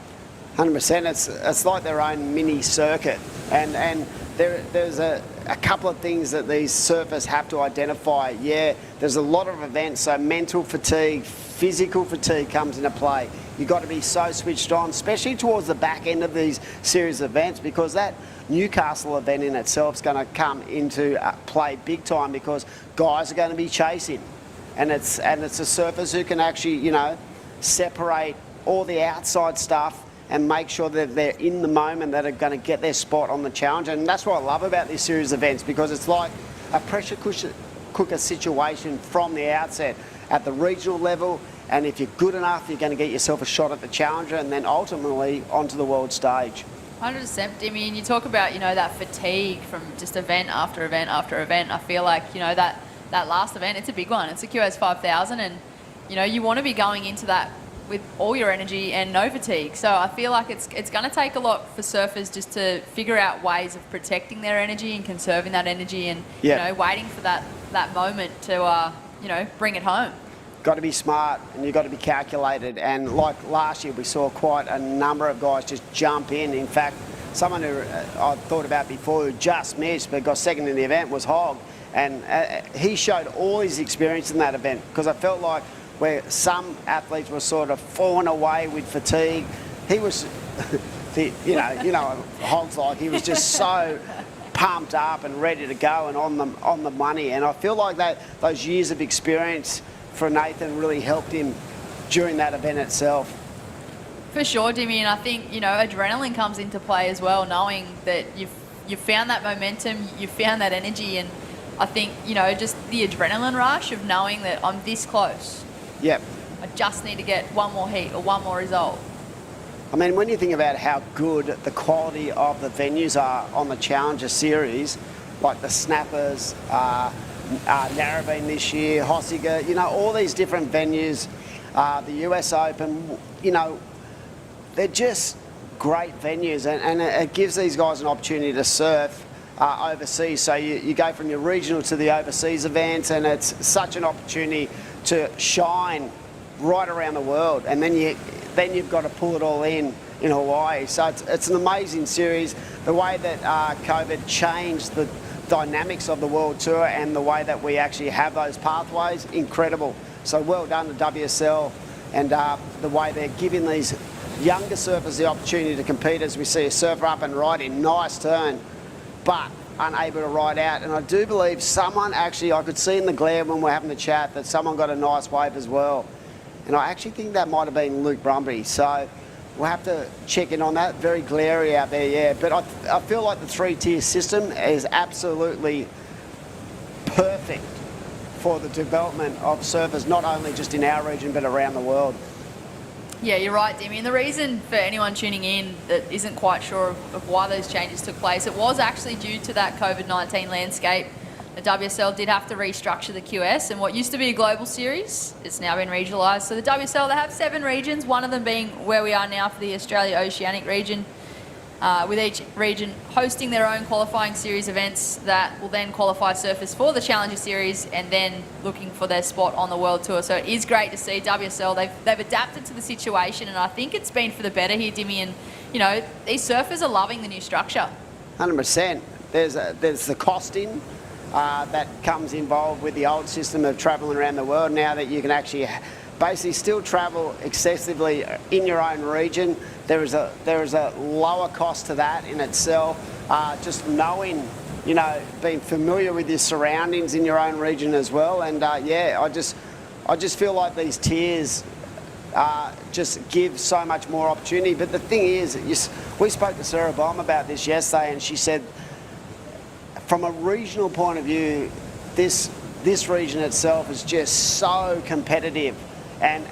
100%. It's like their own mini circuit, and there's a couple of things that these surfers have to identify. Yeah, there's a lot of events, so mental fatigue, physical fatigue comes into play. You've got to be so switched on, especially towards the back end of these series of events, because that Newcastle event in itself is going to come into play big time, because guys are going to be chasing, and it's the surfers who can actually separate all the outside stuff and make sure that they're in the moment, that are going to get their spot on the challenge. And that's what I love about this series of events, because it's like a pressure cooker situation from the outset at the regional level. And if you're good enough, you're going to get yourself a shot at the challenger, and then ultimately onto the world stage. 100%, Dimmy. And you talk about, that fatigue from just event after event after event. I feel like, that last event, it's a big one. It's a QS 5000, and, you want to be going into that with all your energy and no fatigue. So I feel like it's going to take a lot for surfers just to figure out ways of protecting their energy and conserving that energy, and waiting for that moment to bring it home. Got to be smart, and you've got to be calculated. And like last year, we saw quite a number of guys just jump in. In fact, someone who I thought about before who just missed but got second in the event was Hogg, and he showed all his experience in that event, because I felt like where some athletes were sort of falling away with fatigue, he was, Hogg's like, he was just so pumped up and ready to go and on the money. And I feel like those years of experience for Nathan really helped him during that event itself. For sure, Dimmy, and I think, adrenaline comes into play as well, knowing that you've found that momentum, you've found that energy, and I think, just the adrenaline rush of knowing that I'm this close. Yep. I just need to get one more heat or one more result. I mean, when you think about how good the quality of the venues are on the Challenger Series, like the Snappers, Narrabeen this year, Hossiger, you know, all these different venues, the US Open, you know, they're just great venues, and it gives these guys an opportunity to surf overseas. So you go from your regional to the overseas events, and it's such an opportunity to shine right around the world. And then you've got to pull it all in Hawaii. So it's an amazing series. The way that COVID changed the dynamics of the World Tour and the way that we actually have those pathways, incredible. So well done to WSL, and the way they're giving these younger surfers the opportunity to compete, as we see a surfer up and riding, nice turn, but unable to ride out. And I do believe someone actually, I could see in the glare when we're having the chat, that someone got a nice wave as well. And I actually think that might have been Luke Brumby. So we'll have to check in on that. Very glary out there, yeah. But I feel like the three-tier system is absolutely perfect for the development of surfers, not only just in our region, but around the world. Yeah, you're right, Demi. And the reason for anyone tuning in that isn't quite sure of why those changes took place, it was actually due to that COVID-19 landscape. The WSL did have to restructure the QS, and what used to be a global series, it's now been regionalised. So the WSL, they have 7 regions, one of them being where we are now for the Australia-Oceanic region, with each region hosting their own qualifying series events that will then qualify surfers for the Challenger Series and then looking for their spot on the World Tour. So it is great to see WSL. They've adapted to the situation, and I think it's been for the better here, Dimmy. And, you know, these surfers are loving the new structure. 100%. There's the costing that comes involved with the old system of travelling around the world. Now that you can actually basically still travel excessively in your own region, there is a lower cost to that in itself. Just knowing, you know, being familiar with your surroundings in your own region as well. And yeah, I just feel like these tiers just give so much more opportunity. But the thing is, we spoke to Sarah Baum about this yesterday, and she said, from a regional point of view, this region itself is just so competitive, and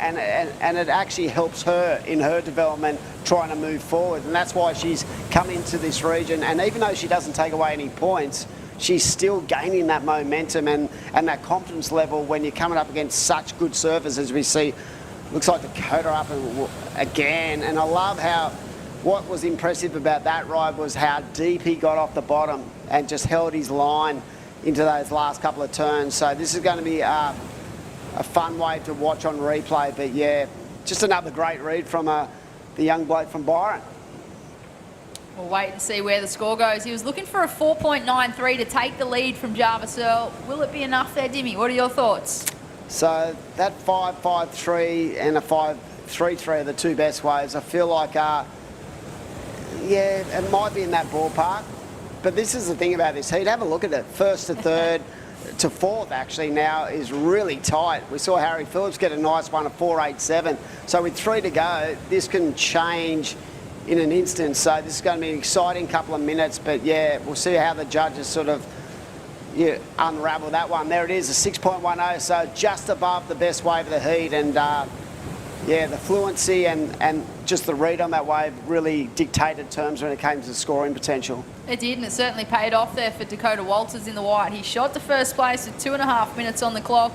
it actually helps her in her development trying to move forward, and that's why she's come into this region. And even though she doesn't take away any points, she's still gaining that momentum and that confidence level when you're coming up against such good surfers as we see. Looks like Dakota up again, and I love how, what was impressive about that ride was how deep he got off the bottom and just held his line into those last couple of turns. So this is going to be a fun wave to watch on replay. But yeah, just another great read from the young bloke from Byron. We'll wait and see where the score goes. He was looking for a 4.93 to take the lead from Jarvis Earl. Will it be enough there, Dimmy? What are your thoughts? So that 5.53 and a 5.33 are the two best waves. I feel like, yeah, it might be in that ballpark. But this is the thing about this heat. Have a look at it. First to third to fourth, actually, now is really tight. We saw Harry Phillips get a nice one, a 4.87. So with 3 to go, this can change in an instant. So this is going to be an exciting couple of minutes. But yeah, we'll see how the judges sort of unravel that one. There it is, a 6.10. So just above the best wave of the heat. And yeah, the fluency and just the read on that wave really dictated terms when it came to the scoring potential. It did, and it certainly paid off there for Dakota Walters in the white. He shot to first place with 2.5 minutes on the clock.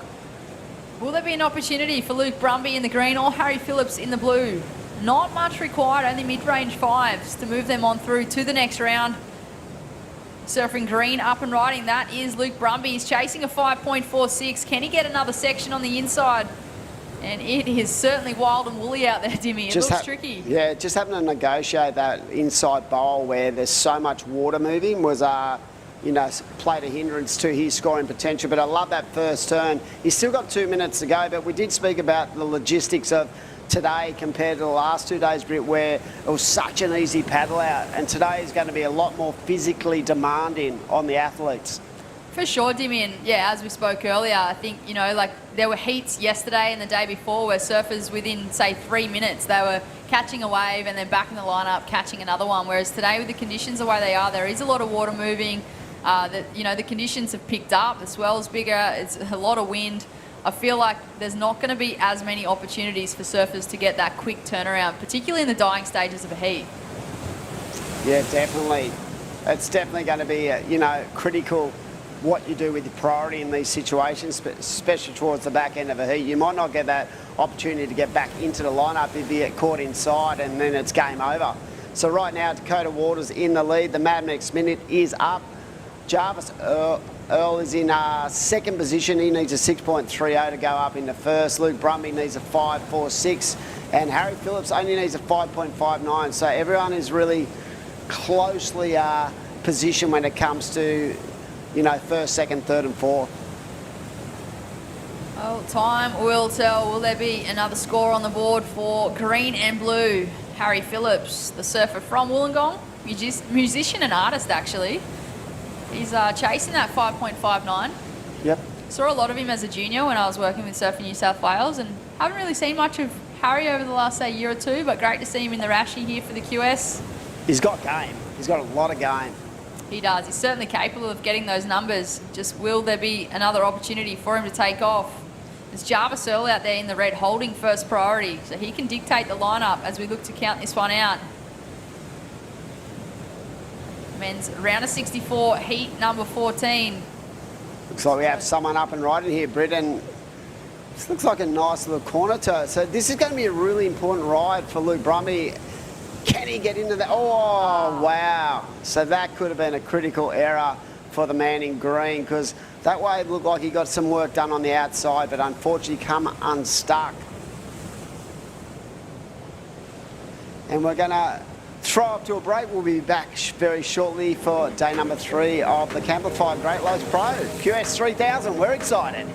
Will there be an opportunity for Luke Brumby in the green or Harry Phillips in the blue? Not much required, only mid-range 5s to move them on through to the next round. Surfing green, up and riding, that is Luke Brumby. He's chasing a 5.46. Can he get another section on the inside? And it is certainly wild and woolly out there, Dimmy. It looks tricky. Yeah, just having to negotiate that inside bowl where there's so much water moving was, you know, played a hindrance to his scoring potential. But I love that first turn. He's still got 2 minutes to go, but we did speak about the logistics of today compared to the last 2 days, Britt, where it was such an easy paddle out. And today is going to be a lot more physically demanding on the athletes. For sure, Dimmy, and yeah, as we spoke earlier, I think, you know, like there were heats yesterday and the day before where surfers within, say, 3 minutes, they were catching a wave and then back in the lineup catching another one. Whereas today, with the conditions the way they are, there is a lot of water moving. You know, the conditions have picked up. The swell's bigger. It's a lot of wind. I feel like there's not going to be as many opportunities for surfers to get that quick turnaround, particularly in the dying stages of a heat. Yeah, definitely. it's definitely going to be, critical what you do with your priority in these situations, but especially towards the back end of a heat. You might not get that opportunity to get back into the lineup if you get caught inside and then it's game over. So right now, Dakota Waters in the lead. The Mad Max minute is up. Jarvis Earl is in second position. He needs a 6.30 to go up into first. Luke Brumby needs a 5.46. And Harry Phillips only needs a 5.59. So everyone is really closely positioned when it comes to, first, second, third and fourth. Oh, time will tell. Will there be another score on the board for green and blue? Harry Phillips, the surfer from Wollongong, musician and artist actually. He's chasing that 5.59. Yep. Saw a lot of him as a junior when I was working with Surfing New South Wales, and haven't really seen much of Harry over the last, say, year or two, but great to see him in the Rashi here for the QS. He's got game. He's got a lot of game. He does. He's certainly capable of getting those numbers. Just will there be another opportunity for him to take off? There's Jarvis Earl out there in the red holding first priority, so he can dictate the lineup as we look to count this one out. Men's round of 64, heat number 14. Looks like we have someone up and riding here, Britt, and this looks like a nice little corner to it. So this is going to be a really important ride for Luke Brumby. Can he get into that? Oh, wow. So that could have been a critical error for the man in green, because that wave looked like he got some work done on the outside, but unfortunately come unstuck. And we're going to throw up to a break. We'll be back very shortly for day number 3 of the Camplify Great Lakes Pro. QS 3000, we're excited.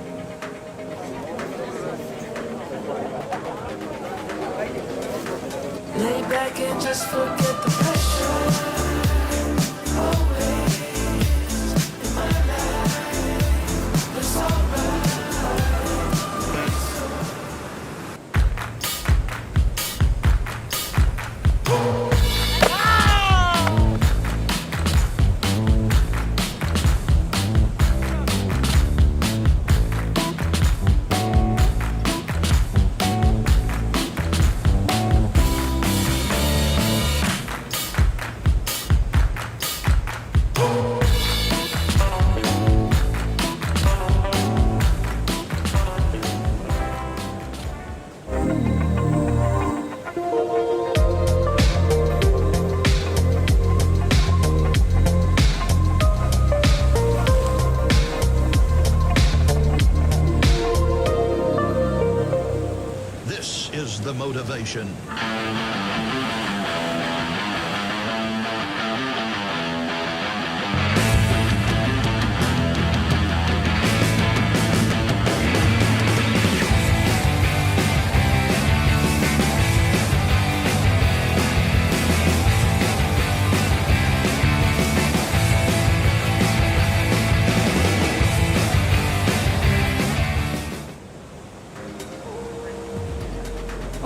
Lay back and just forget the pressure. Always in my life, it's alright. This is the motivation.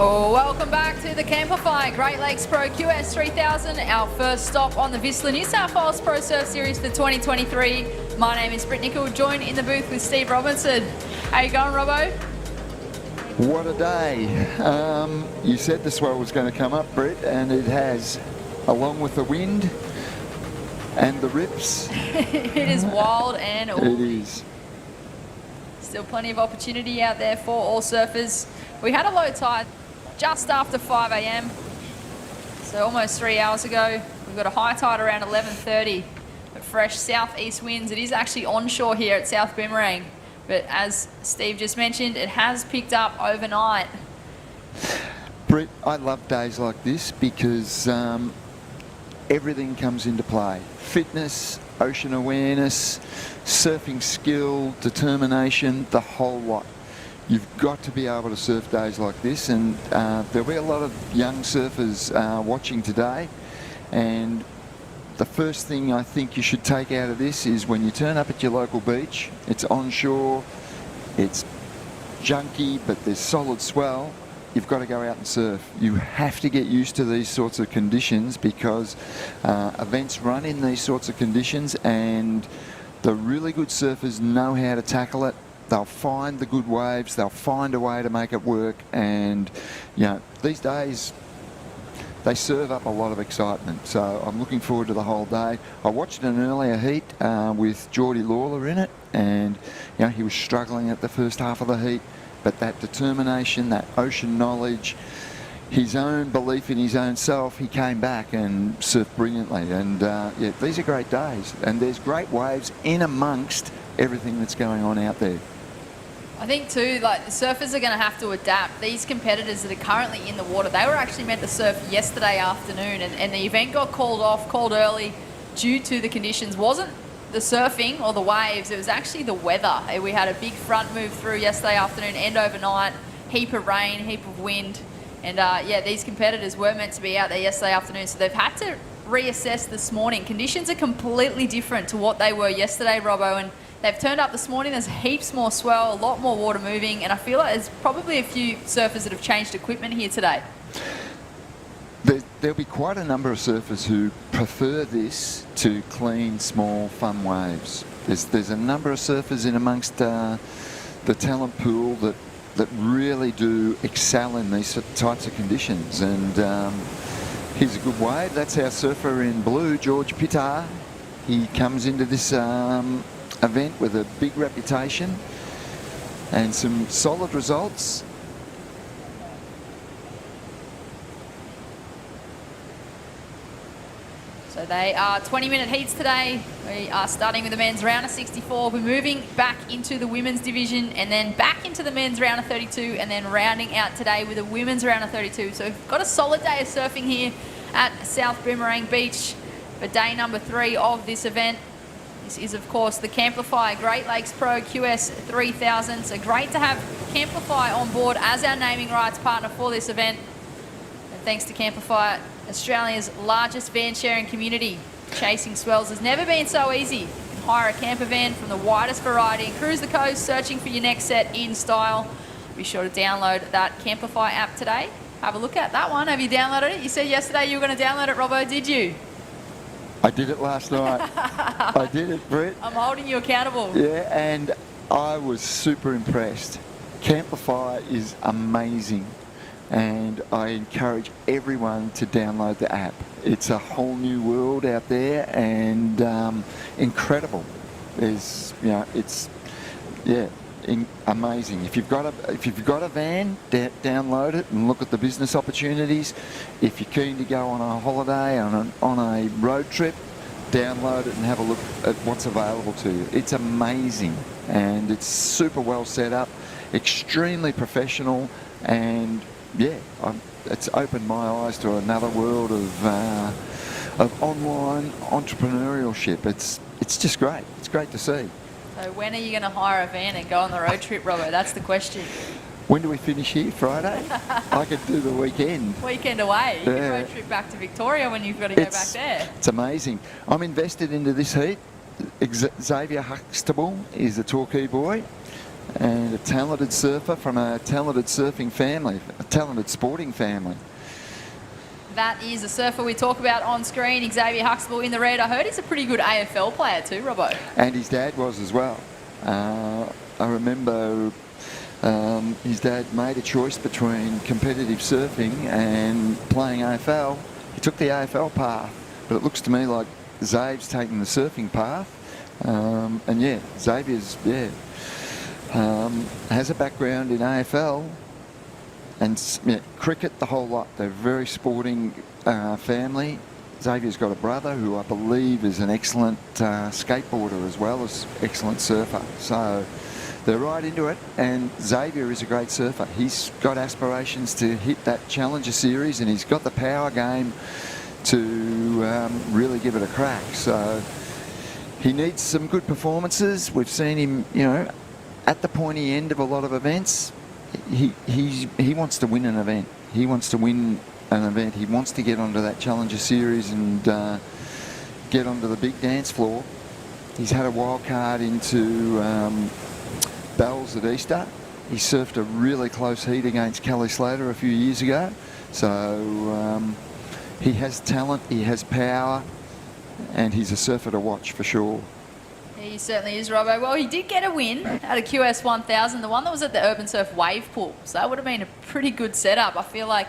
Oh, welcome back to the Camplify Great Lakes Pro QS 3000, our first stop on the VISSLA New South Wales Pro Surf Series for 2023. My name is Britt Nicol, joined in the booth with Steve Robinson. How you going, Robbo? What a day. You said the swell was going to come up, Britt, and it has, along with the wind and the rips. It is wild and It is. still plenty of opportunity out there for all surfers. We had a low tide just after 5 a.m, so almost 3 hours ago. We've got a high tide around 11:30, but fresh southeast winds. It is actually onshore here at South Boomerang, but as Steve just mentioned, it has picked up overnight. Britt, I love days like this because everything comes into play. Fitness, ocean awareness, surfing skill, determination, the whole lot. You've got to be able to surf days like this, and there'll be a lot of young surfers watching today, and the first thing I think you should take out of this is when you turn up at your local beach, it's onshore, it's junky, but there's solid swell, you've got to go out and surf. You have to get used to these sorts of conditions because events run in these sorts of conditions, and the really good surfers know how to tackle it. They'll find the good waves, they'll find a way to make it work, and these days they serve up a lot of excitement. So I'm looking forward to the whole day. I watched an earlier heat with Geordie Lawler in it, and you know, he was struggling at the first half of the heat, but that determination, that ocean knowledge, his own belief in his own self, he came back and surfed brilliantly. And yeah, these are great days, and there's great waves in amongst everything that's going on out there. I think too, like the surfers are going to have to adapt. These competitors that are currently in the water, they were actually meant to surf yesterday afternoon, and the event got called early due to the conditions. Wasn't the surfing or the waves, it was actually the weather. We had a big front move through yesterday afternoon and overnight, heap of rain, heap of wind, and yeah, these competitors were meant to be out there yesterday afternoon, so they've had to reassess this morning. Conditions are completely different to what they were yesterday, Robbo, and they've turned up this morning. There's heaps more swell, a lot more water moving, and I feel like there's probably a few surfers that have changed equipment here today. There'll be quite a number of surfers who prefer this to clean, small, fun waves. There's a number of surfers in amongst the talent pool that really do excel in these types of conditions. And here's a good wave. That's our surfer in blue, George Pittar. He comes into this event with a big reputation and some solid results. So they are 20-minute heats today. We are starting with the men's round of 64. We're moving back into the women's division and then back into the men's round of 32 and then rounding out today with a women's round of 32. So we've got a solid day of surfing here at South Boomerang Beach for day number 3 of this event. This is, of course, the Camplify Great Lakes Pro QS 3000. So great to have Camplify on board as our naming rights partner for this event. And thanks to Camplify, Australia's largest van sharing community. Chasing swells has never been so easy. You can hire a camper van from the widest variety and cruise the coast searching for your next set in style. Be sure to download that Camplify app today. Have a look at that one. Have you downloaded it? You said yesterday you were going to download it, Robbo, did you? I did it last night. I did it, Brett. I'm holding you accountable. Yeah, and I was super impressed. Camplify is amazing, and I encourage everyone to download the app. It's a whole new world out there, and incredible. There's, you know, it's, yeah, amazing. If you've got a van, download it and look at the business opportunities. If you're keen to go on a holiday, on a road trip, download it and have a look at what's available to you. It's amazing, and it's super well set up, extremely professional, and yeah, it's opened my eyes to another world of online entrepreneurship. It's just great. It's great to see. So when are you going to hire a van and go on the road trip, Robbo? That's the question. When do we finish here? Friday? I could do the weekend. Weekend away. You can road trip back to Victoria when you've got to go back there. It's amazing. I'm invested into this heat. Xavier Huxtable is a Torquay boy and a talented surfer from a talented surfing family, a talented sporting family. That is the surfer we talk about on screen, Xavier Huxtable in the red. I heard he's a pretty good AFL player too, Robbo. And his dad was as well. I remember his dad made a choice between competitive surfing and playing AFL. He took the AFL path, but it looks to me like Zave's taking the surfing path. And yeah, Xavier's, has a background in AFL. And yeah, cricket, the whole lot. They're a very sporting family. Xavier's got a brother who I believe is an excellent skateboarder as well as excellent surfer. So they're right into it, and Xavier is a great surfer. He's got aspirations to hit that Challenger Series, and he's got the power game to really give it a crack. So he needs some good performances. We've seen him, you know, at the pointy end of a lot of events. He wants to win an event. He wants to win an event. He wants to get onto that Challenger Series and get onto the big dance floor. He's had a wild card into Bells at Easter. He surfed a really close heat against Kelly Slater a few years ago. So he has talent, he has power, and he's a surfer to watch for sure. He certainly is, Robbo. Well, he did get a win at a QS 1000, the one that was at the Urban Surf Wave Pool. So that would have been a pretty good setup. I feel like,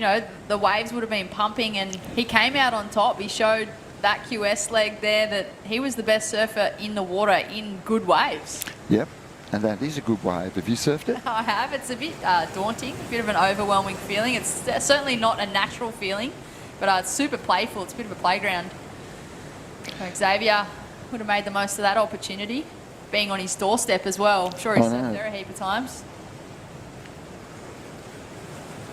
you know, the waves would have been pumping, and he came out on top. He showed that QS leg there that he was the best surfer in the water in good waves. Yep, and that is a good wave. Have you surfed it? I have. It's a bit daunting, a bit of an overwhelming feeling. It's certainly not a natural feeling, but it's super playful. It's a bit of a playground. So Xavier would have made the most of that opportunity, being on his doorstep as well. I'm sure he's surfed there a heap of times.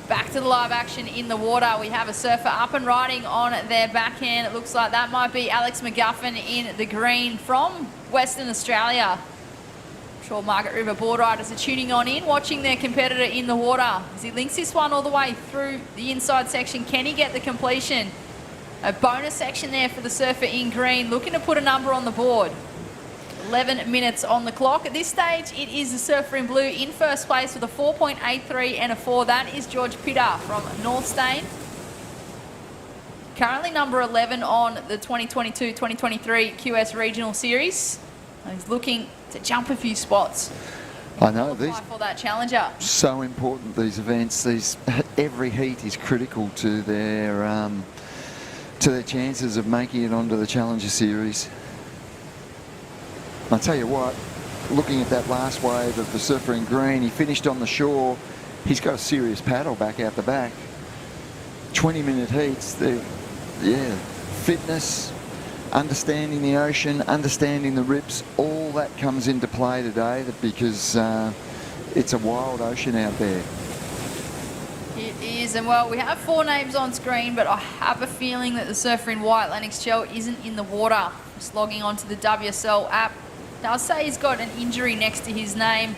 Back to the live action in the water. We have a surfer up and riding on their backhand. It looks like that might be Alex McGuffin in the green from Western Australia. I'm sure Margaret River board riders are tuning on in, watching their competitor in the water. As he links this one all the way through the inside section, can he get the completion? A bonus section there for the surfer in green, looking to put a number on the board. 11 minutes on the clock. At this stage, it is the surfer in blue in first place with a 4.83 and a 4. That is George Pitter from Northstein. Currently number 11 on the 2022-2023 QS Regional Series. He's looking to jump a few spots. I know, these For that challenger. so important, these events. Every heat is critical to their chances of making it onto the Challenger Series. I'll tell you what, looking at that last wave of the surfer in green, he finished on the shore. He's got a serious paddle back out the back. 20-minute heats. Yeah, fitness, understanding the ocean, understanding the rips, all that comes into play today because it's a wild ocean out there. It is, and well, we have 4 names on screen, but I have a feeling that the surfer in white, Lennox Chell, isn't in the water. Just logging onto the WSL app. Now, I'll say he's got an injury next to his name.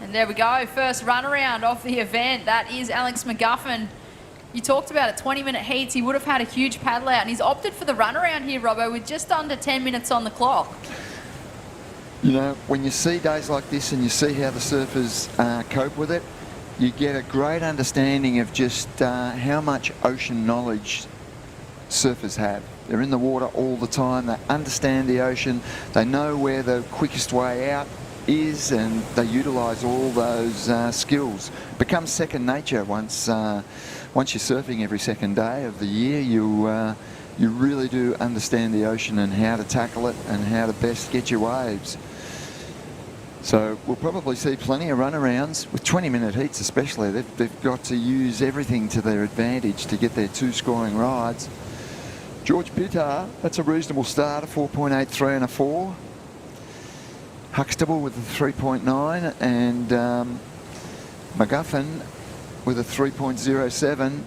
And there we go, first runaround of the event. That is Alex McGuffin. You talked about it, 20-minute heats. He would have had a huge paddle out, and he's opted for the runaround here, Robbo, with just under 10 minutes on the clock. You know, when you see days like this and you see how the surfers cope with it, you get a great understanding of just how much ocean knowledge surfers have. They're in the water all the time, they understand the ocean, they know where the quickest way out is, and they utilise all those skills. It becomes second nature once you're surfing every second day of the year. You really do understand the ocean and how to tackle it and how to best get your waves. So we'll probably see plenty of runarounds with 20-minute heats especially. They've got to use everything to their advantage to get their 2 scoring rides. George Pitter, that's a reasonable start, a 4.83 and a 4. Huxtable with a 3.9 and McGuffin with a 3.07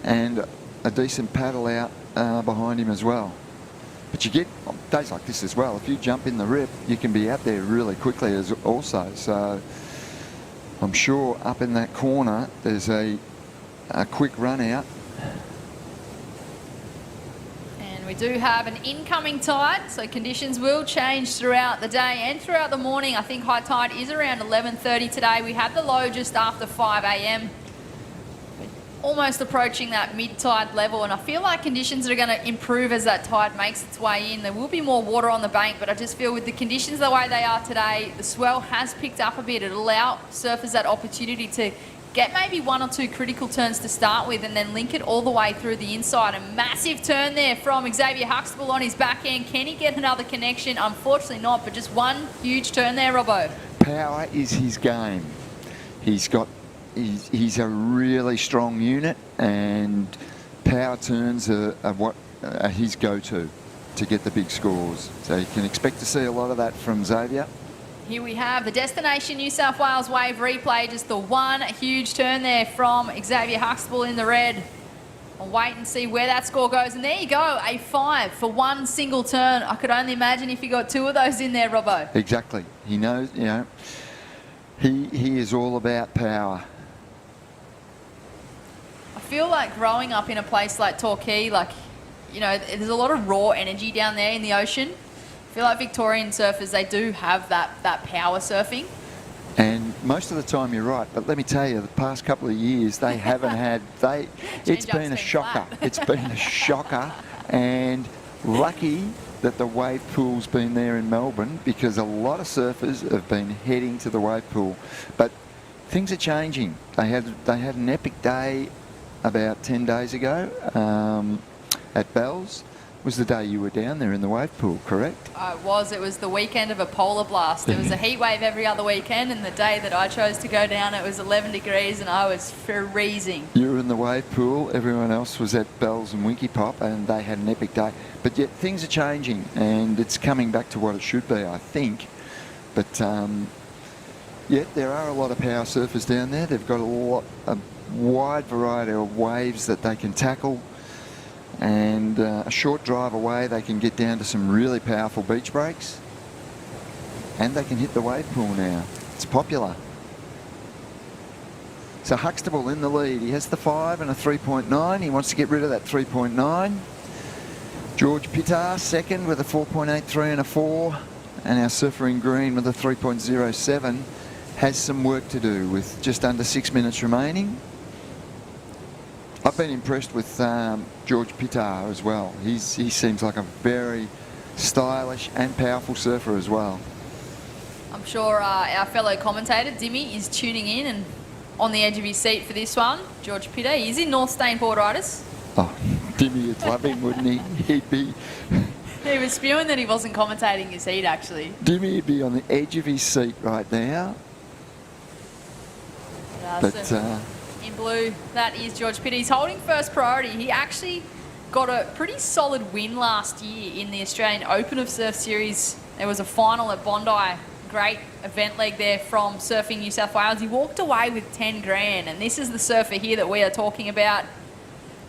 and a decent paddle out behind him as well. But you get days like this as well. If you jump in the rip, you can be out there really quickly as also. So I'm sure up in that corner there's a quick run out. And we do have an incoming tide, so conditions will change throughout the day and throughout the morning. I think high tide is around 11:30 today. We had the low just after 5 a.m. Almost approaching that mid-tide level, and I feel like conditions are going to improve as that tide makes its way in. There will be more water on the bank, but I just feel with the conditions the way they are today, the swell has picked up a bit. It'll allow surfers that opportunity to get maybe 1 or 2 critical turns to start with and then link it all the way through the inside. A massive turn there from Xavier Huxtable on his backhand. Can he get another connection? Unfortunately not, but just one huge turn there, Robbo. Power is his game. He's a really strong unit, and power turns are what are his go-to to get the big scores. So you can expect to see a lot of that from Xavier. Here we have the Destination New South Wales wave replay. Just the one huge turn there from Xavier Huxtable in the red. I'll wait and see where that score goes. And there you go, a 5 for one single turn. I could only imagine if you got 2 of those in there, Robbo. Exactly. He knows, you know, he is all about power. I feel like growing up in a place like Torquay, like, you know, there's a lot of raw energy down there in the ocean. I feel like Victorian surfers, they do have that power surfing. And most of the time you're right, but let me tell you, the past couple of years they haven't had, it's been a shocker. It's been a shocker, and lucky that the wave pool's been there in Melbourne, because a lot of surfers have been heading to the wave pool. But things are changing. They had an epic day about 10 days ago at Bells. Was the day you were down there in the wave pool, correct? It was the weekend of a polar blast. It was a heat wave every other weekend, and the day that I chose to go down, it was 11 degrees and I was freezing. You were in the wave pool, everyone else was at Bells and Winky Pop, and they had an epic day. But yet things are changing, and it's coming back to what it should be, I think. But yet there are a lot of power surfers down there. They've got a wide variety of waves that they can tackle. And a short drive away, they can get down to some really powerful beach breaks. And they can hit the wave pool now. It's popular. So Huxtable in the lead. He has the 5 and a 3.9. He wants to get rid of that 3.9. George Pittar second with a 4.83 and a 4. And our surfer in green with a 3.07 has some work to do with just under 6 minutes remaining. I've been impressed with George Pittar as well. He seems like a very stylish and powerful surfer as well. I'm sure our fellow commentator, Dimmy, is tuning in and on the edge of his seat for this one. George Pittar, he's in North Stain Portitis. Oh, Dimmy would love him, wouldn't he? He'd be... He was spewing that he wasn't commentating his heat, actually. Dimmy would be on the edge of his seat right now. In blue, that is George Pittar. He's holding first priority. He actually got a pretty solid win last year in the Australian Open of Surf Series. There was a final at Bondi. Great event leg there from Surfing New South Wales. He walked away with 10 grand, and this is the surfer here that we are talking about.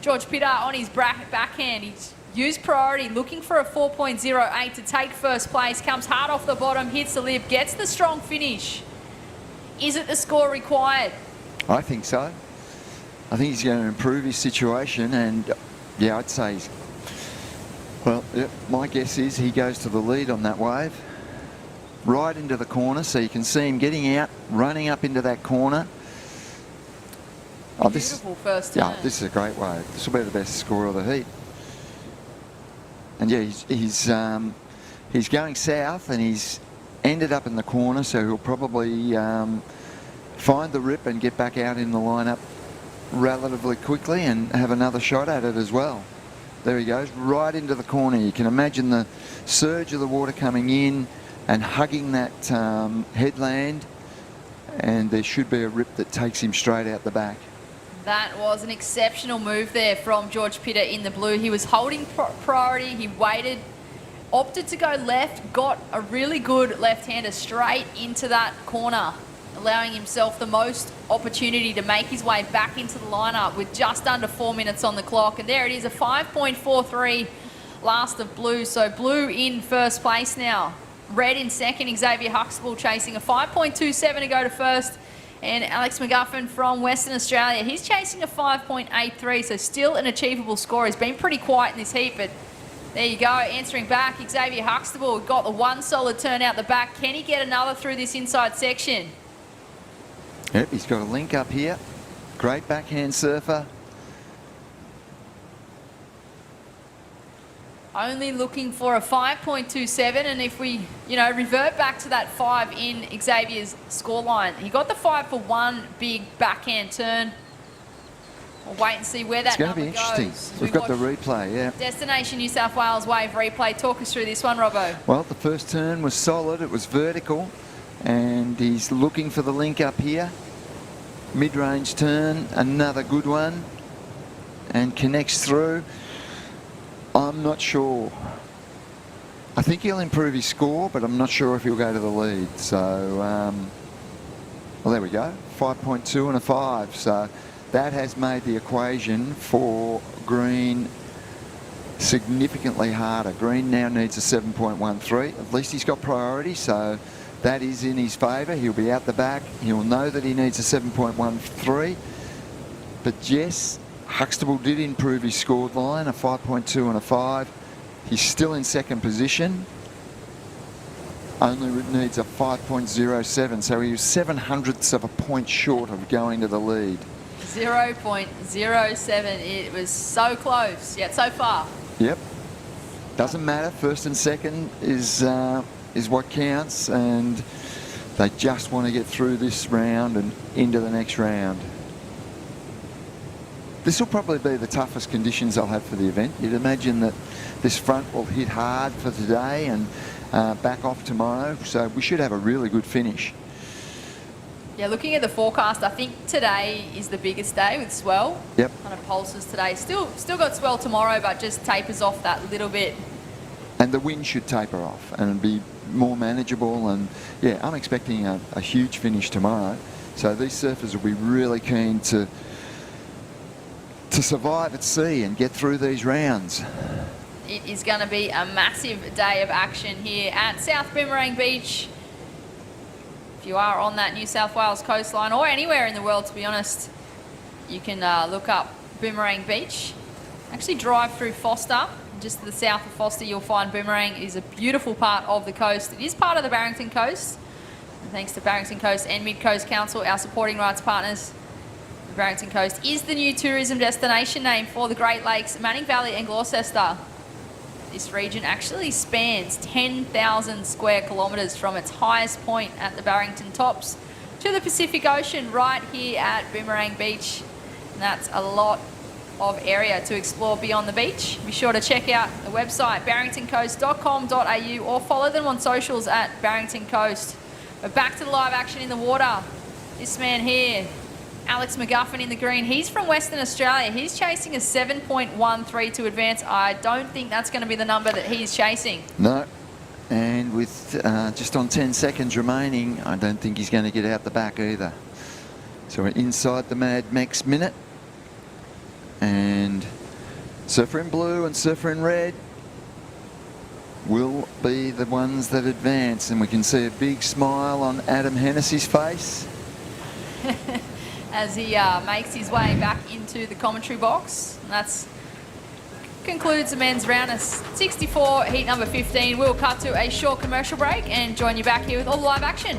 George Pittar on his backhand. He's used priority, looking for a 4.08 to take first place. Comes hard off the bottom, hits the lip, gets the strong finish. Is it the score required? I think so. I think he's going to improve his situation, and yeah, I'd say my guess is he goes to the lead on that wave, right into the corner, so you can see him getting out, running up into that corner. Beautiful first turn. Yeah, this is a great wave. This will be the best score of the heat. And yeah, he's going south, and he's ended up in the corner, so he'll probably find the rip and get back out in the lineup relatively quickly and have another shot at it as well. There he goes, right into the corner. You can imagine the surge of the water coming in and hugging that headland, and there should be a rip that takes him straight out the back. That was an exceptional move there from George Pittar in the blue. He was holding priority, he waited, opted to go left, got a really good left-hander straight into that corner, allowing himself the most opportunity to make his way back into the lineup with just under 4 minutes on the clock. And there it is, a 5.43 last of blue. So blue in first place now. Red in second, Xavier Huxtable chasing a 5.27 to go to first. And Alex McGuffin from Western Australia, he's chasing a 5.83, so still an achievable score. He's been pretty quiet in this heat, but there you go, answering back. Xavier Huxtable got the one solid turn out the back. Can he get another through this inside section? Yep, he's got a link up here. Great backhand surfer. Only looking for a 5.27, and if we, revert back to that 5 in Xavier's scoreline, he got the 5 for one big backhand turn. We'll wait and see where that number goes. It's going to be interesting. We've got the replay, yeah. Destination New South Wales wave replay. Talk us through this one, Robbo. Well, the first turn was solid. It was vertical, and he's looking for the link up here. Mid-range turn, another good one, and connects through. I'm not sure. I think he'll improve his score, but I'm not sure if he'll go to the lead. So, well, there we go. 5.2 and a 5. So that has made the equation for Green significantly harder. Green now needs a 7.13. At least he's got priority, so that is in his favour. He'll be out the back. He'll know that he needs a 7.13. But yes, Huxtable did improve his scored line, a 5.2 and a 5. He's still in second position. Only needs a 5.07, so he was 0.07 of a point short of going to the lead. 0.07. It was so close, yet so far. Yep. Doesn't matter. First and second is what counts, and They just want to get through this round and into the next round. This will probably be the toughest conditions they'll have for the event. You'd imagine that this front will hit hard for today and back off tomorrow, so we should have a really good finish. Yeah, looking at the forecast, I think today is the biggest day with swell. Yep. Kind of pulses today. Still got swell tomorrow, but just tapers off that little bit. And the wind should taper off and be more manageable. And yeah, I'm expecting a huge finish tomorrow. So these surfers will be really keen to survive at sea and get through these rounds. It is going to be a massive day of action here at South Boomerang Beach. If you are on that New South Wales coastline or anywhere in the world, to be honest, you can look up Boomerang Beach. Actually drive through Foster. Just to the south of Foster, you'll find Boomerang. It is a beautiful part of the coast. It is part of the Barrington Coast. And thanks to Barrington Coast and Mid Coast Council, our supporting rights partners, the Barrington Coast is the new tourism destination name for the Great Lakes, Manning Valley and Gloucester. This region actually spans 10,000 square kilometres from its highest point at the Barrington Tops to the Pacific Ocean right here at Boomerang Beach. And that's a lot of area to explore beyond the beach. Be sure to check out the website barringtoncoast.com.au or follow them on socials at Barrington Coast. But back to the live action in the water. This man here, Alex McGuffin in the green, he's from Western Australia. He's chasing a 7.13 to advance. I don't think that's going to be the number that he's chasing. No, and with just on 10 seconds remaining, I don't think he's going to get out the back either. So we're inside the Mad Max minute. And surfer in blue and surfer in red will be the ones that advance. And we can see a big smile on Adam Hennessy's face. As he makes his way back into the commentary box. And that's concludes the men's round of 64, heat number 15. We'll cut to a short commercial break and join you back here with all the live action.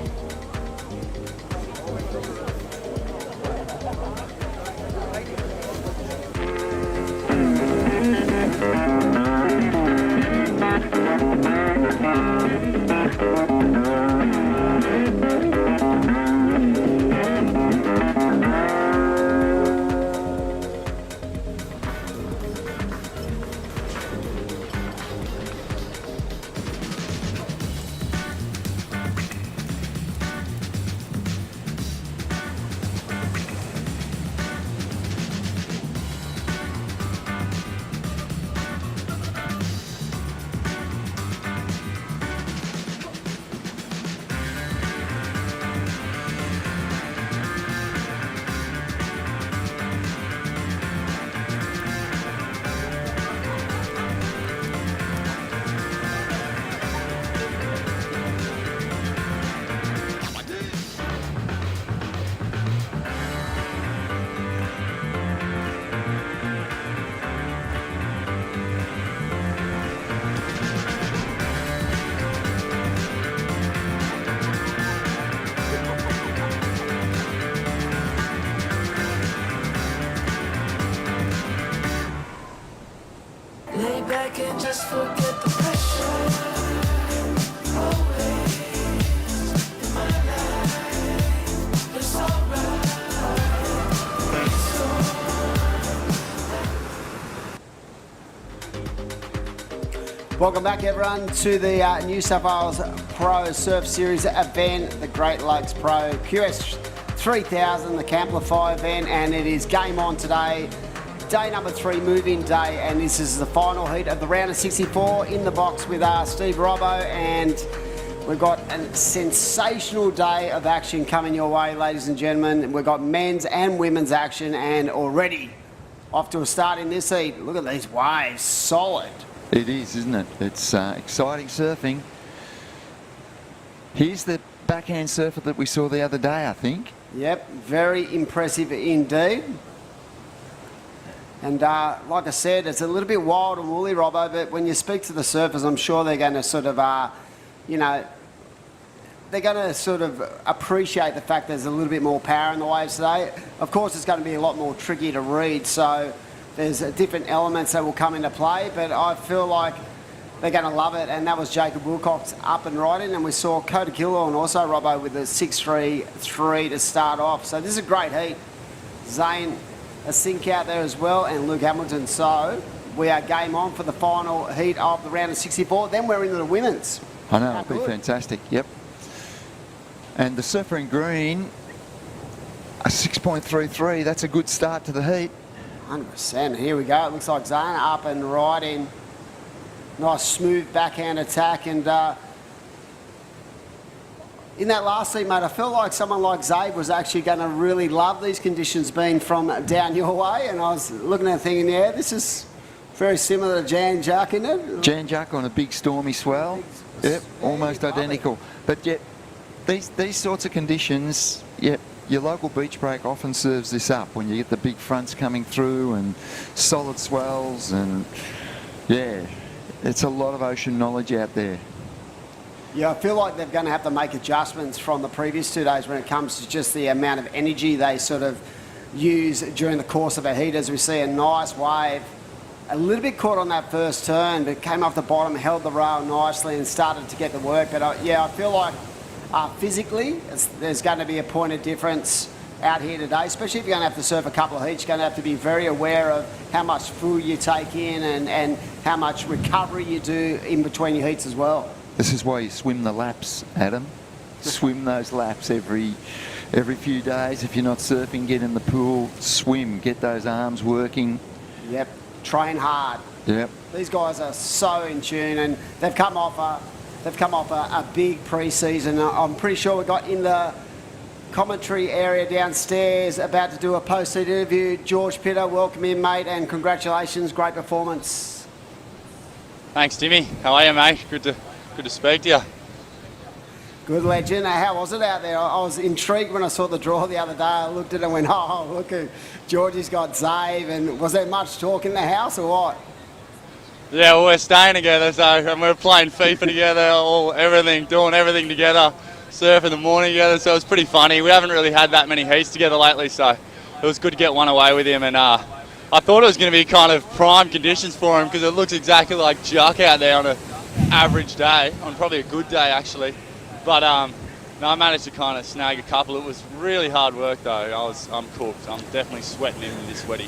Lay back and just forget the pressure. Always in my life, it's alright. Welcome back, everyone, to the New South Wales Pro Surf Series event, the Great Lakes Pro QS 3000, the Camplify event, and it is game on today. Day number 3, move-in day, and this is the final heat of the round of 64 in the box with Steve Robbo, and we've got a sensational day of action coming your way, ladies and gentlemen. We've got men's and women's action, and already off to a start in this heat. Look at these waves, solid. It is, isn't it? It's exciting surfing. Here's the backhand surfer that we saw the other day, I think. Yep, very impressive indeed. And like I said, it's a little bit wild and woolly, Robbo, but when you speak to the surfers, I'm sure they're going to sort of, you know, they're going to sort of appreciate the fact there's a little bit more power in the waves today. Of course, it's going to be a lot more tricky to read, so there's different elements that will come into play, but I feel like they're going to love it. And that was Jacob Wilcox up and riding. And we saw Kota Kilo and also Robbo with a 6.33 to start off. So this is a great heat. Zane, a sink out there as well, and Luke Hamilton. So we are game on for the final heat of the round of 64. Then we're into the women's. I know, How it'll be good. fantastic, yep. And the surfer in green, a 6.33, that's a good start to the heat. 100%. Here we go. It looks like Zane up and riding. Nice smooth backhand attack. And in that last heat, mate, I felt like someone like Zabe was actually going to really love these conditions being from down your way. And I was looking at it thinking, yeah, this is very similar to Jan Jack, isn't it? Jan Jack on a big stormy swell. Yep, almost love it. identical. But yet, these sorts of conditions, yep, your local beach break often serves this up when you get the big fronts coming through and solid swells, and yeah, it's a lot of ocean knowledge out there. Yeah, I feel like they're going to have to make adjustments from the previous 2 days when it comes to just the amount of energy they sort of use during the course of a heat. As we see a nice wave, a little bit caught on that first turn, but came off the bottom, held the rail nicely and started to get the work. But I feel like physically there's going to be a point of difference out here today, especially if you're going to have to surf a couple of heats. You're going to have to be very aware of how much food you take in and how much recovery you do in between your heats as well. This is why you swim the laps, Adam. Swim those laps every few days. If you're not surfing, get in the pool, swim, get those arms working. Yep, train hard. Yep. These guys are so in tune, and they've come off a big pre-season. I'm pretty sure we got in the commentary area downstairs about to do a post-heat interview. George Pitter, welcome in, mate, and congratulations, great performance. Thanks, Timmy. How are you, mate? Good to speak to you. Good legend. How was it out there? I was intrigued when I saw the draw the other day. I looked at it and went, oh, look who Georgie's got Zave. And was there much talk in the house or what? Yeah, well, we're staying together, and we're playing FIFA together, doing everything together, surf in the morning together, so it's pretty funny. We haven't really had that many heats together lately, so it was good to get one away with him. And I thought it was going to be kind of prime conditions for him because it looks exactly like Juck out there on an average day, on probably a good day actually. But no, I managed to kind of snag a couple. It was really hard work though. I'm cooked. I'm definitely sweating in this sweaty.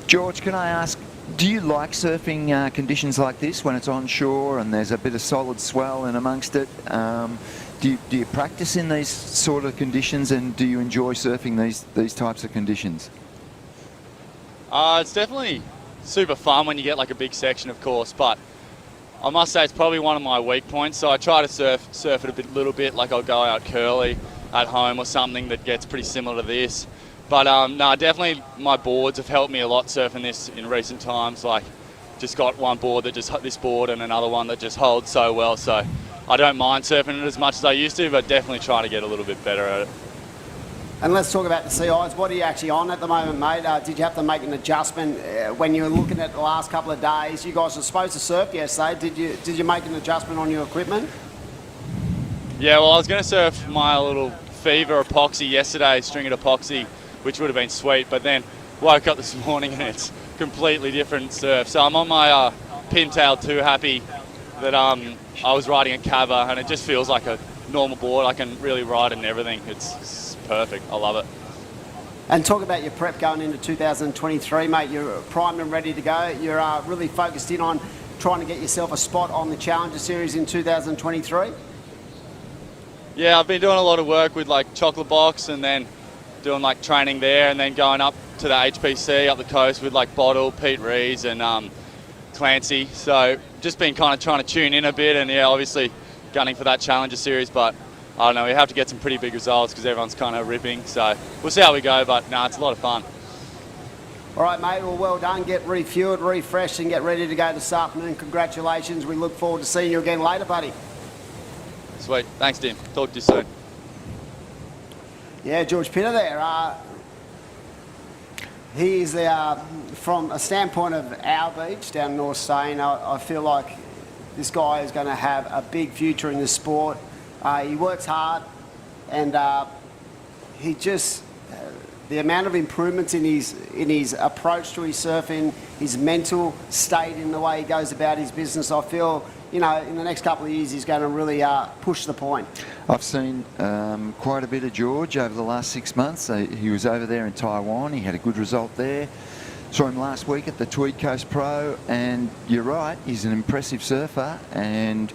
George, can I ask, do you like surfing conditions like this when it's onshore and there's a bit of solid swell in amongst it? Do you practice in these sort of conditions, and do you enjoy surfing these types of conditions? It's definitely super fun when you get like a big section, of course, but I must say it's probably one of my weak points. So I try to surf it a little bit, like I'll go out curly at home or something that gets pretty similar to this. But no, definitely my boards have helped me a lot surfing this in recent times. Like, just got one board that just this board and another one that just holds so well. So I don't mind surfing it as much as I used to, but definitely trying to get a little bit better at it. And let's talk about the sea eyes. What are you actually on at the moment, mate? Did you have to make an adjustment when you were looking at the last couple of days? You guys were supposed to surf yesterday. Did you make an adjustment on your equipment? Yeah, well, I was going to surf my little Fever epoxy yesterday, stringed epoxy, which would have been sweet, but then woke up this morning and it's completely different surf. So I'm on my Pintail 2 Happy that I was riding at Cava, and it just feels like a normal board. I can really ride it and everything. It's perfect. I love it. And talk about your prep going into 2023, mate. You're primed and ready to go. You're really focused in on trying to get yourself a spot on the Challenger Series in 2023? Yeah, I've been doing a lot of work with like Chocolate Box, and then doing like training there, and then going up to the HPC up the coast with like Bottle, Pete Rees and Clancy. So just been kind of trying to tune in a bit, and yeah, obviously gunning for that Challenger Series, but I don't know, we have to get some pretty big results because everyone's kind of ripping. So we'll see how we go, but no, it's a lot of fun. All right, mate, well done. Get refueled, refreshed and get ready to go this afternoon. Congratulations. We look forward to seeing you again later, buddy. Sweet. Thanks, Tim. Talk to you soon. Yeah, George Pitter there. He is from a standpoint of our beach down North Stain, I feel like this guy is going to have a big future in this sport. He works hard, and he just the amount of improvements in his approach to his surfing, his mental state in the way he goes about his business, I feel, you know, in the next couple of years he's going to really push the point. I've seen quite a bit of George over the last 6 months. He was over there in Taiwan. He had a good result there. Saw him last week at the Tweed Coast Pro, and you're right, he's an impressive surfer, and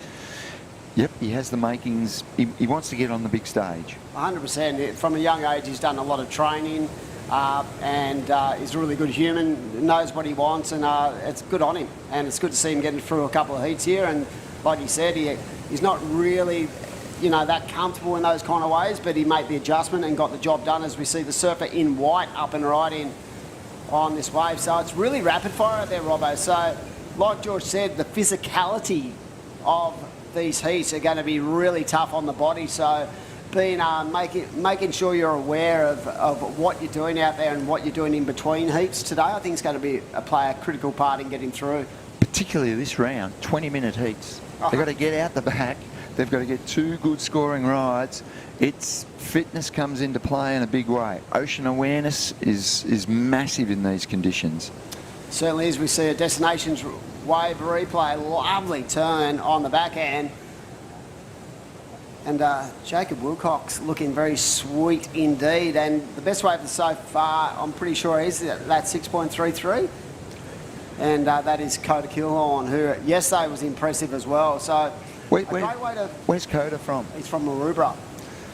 yep, he has the makings. He wants to get on the big stage. 100%. From a young age, he's done a lot of training, and he's a really good human, knows what he wants, and it's good on him. And it's good to see him getting through a couple of heats here. And like he said, he's not really, you know, that comfortable in those kind of ways, but he made the adjustment and got the job done, as we see the surfer in white up and riding on this wave. So it's really rapid fire out there, Robbo. So like George said, the physicality of these heats are going to be really tough on the body. So being making sure you're aware of what you're doing out there and what you're doing in between heats today, I think is going to play a critical part in getting through. Particularly this round, 20-minute heats. They've got to get out the back. They've got to get 2 good scoring rides. It's fitness comes into play in a big way. Ocean awareness is massive in these conditions. Certainly, as we see a Destinations wave replay, lovely turn on the backhand. And Jacob Wilcox looking very sweet indeed. And the best wave so far, I'm pretty sure, is that 6.33. And that is Coda Kilhorn, who yesterday was impressive as well. So great way to... Where's Coda from? He's from Maroubra.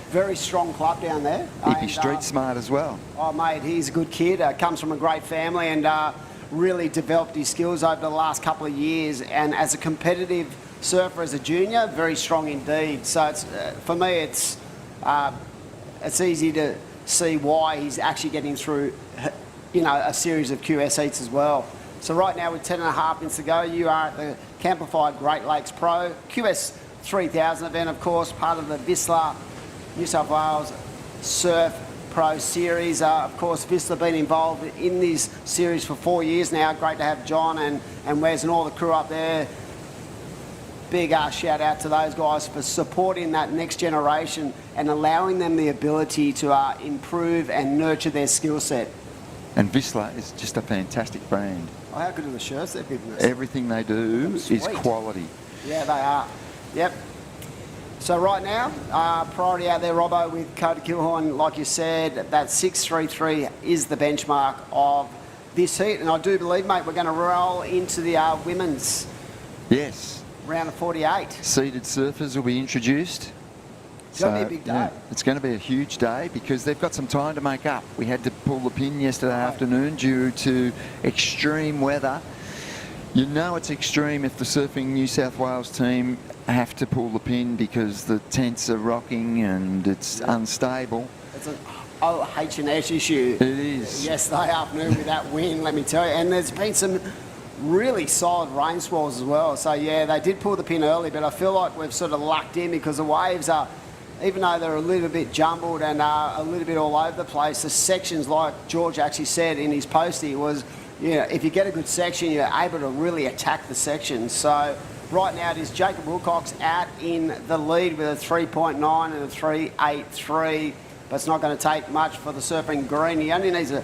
Very strong club down there. He'd be street smart as well. Oh, mate, he's a good kid. Comes from a great family and really developed his skills over the last couple of years. And as a competitive surfer as a junior, very strong indeed. So it's, for me, it's easy to see why he's actually getting through, you know, a series of QS heats as well. So right now with 10.5 minutes to go, you are at the Camplify Great Lakes Pro QS 3000 event, of course, part of the VISSLA New South Wales Surf Pro Series. Of course, VISSLA been involved in this series for 4 years now. Great to have John and Wes and all the crew up there. Big shout out to those guys for supporting that next generation and allowing them the ability to improve and nurture their skill set. And VISSLA is just a fantastic brand. Oh, how good are the shirts they've given us? Everything they do is quality. Yeah, they are. Yep. So right now, priority out there, Robbo, with Coda Kilhorn, like you said, that 6.33 is the benchmark of this heat. And I do believe, mate, we're going to roll into the women's round of 48. Seeded surfers will be introduced. It's going to be a big day. Yeah, it's going to be a huge day because they've got some time to make up. We had to pull the pin yesterday afternoon due to extreme weather. You know it's extreme if the Surfing New South Wales team have to pull the pin because the tents are rocking and it's unstable. It's an OH&S issue. It is. Yesterday afternoon with that wind, let me tell you. And there's been some really solid rain squalls as well. So yeah, they did pull the pin early, but I feel like we've sort of lucked in because the waves are, even though they're a little bit jumbled and a little bit all over the place, the sections, like George actually said in his postie, was, you know, if you get a good section, you're able to really attack the sections. So right now it is Jacob Wilcox out in the lead with a 3.9 and a 3.83, but it's not going to take much for the Surfing Green. He only needs a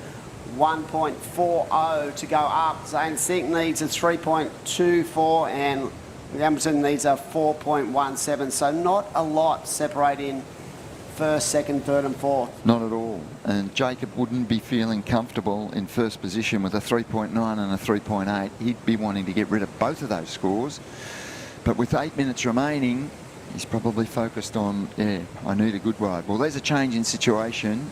1.40 to go up. Zane Sink needs a 3.24 and Amberson needs a 4.17. So not a lot separating first, second, third and fourth. Not at all. And Jacob wouldn't be feeling comfortable in first position with a 3.9 and a 3.8. He'd be wanting to get rid of both of those scores. But with 8 minutes remaining, he's probably focused on, I need a good ride. Well, there's a change in situation.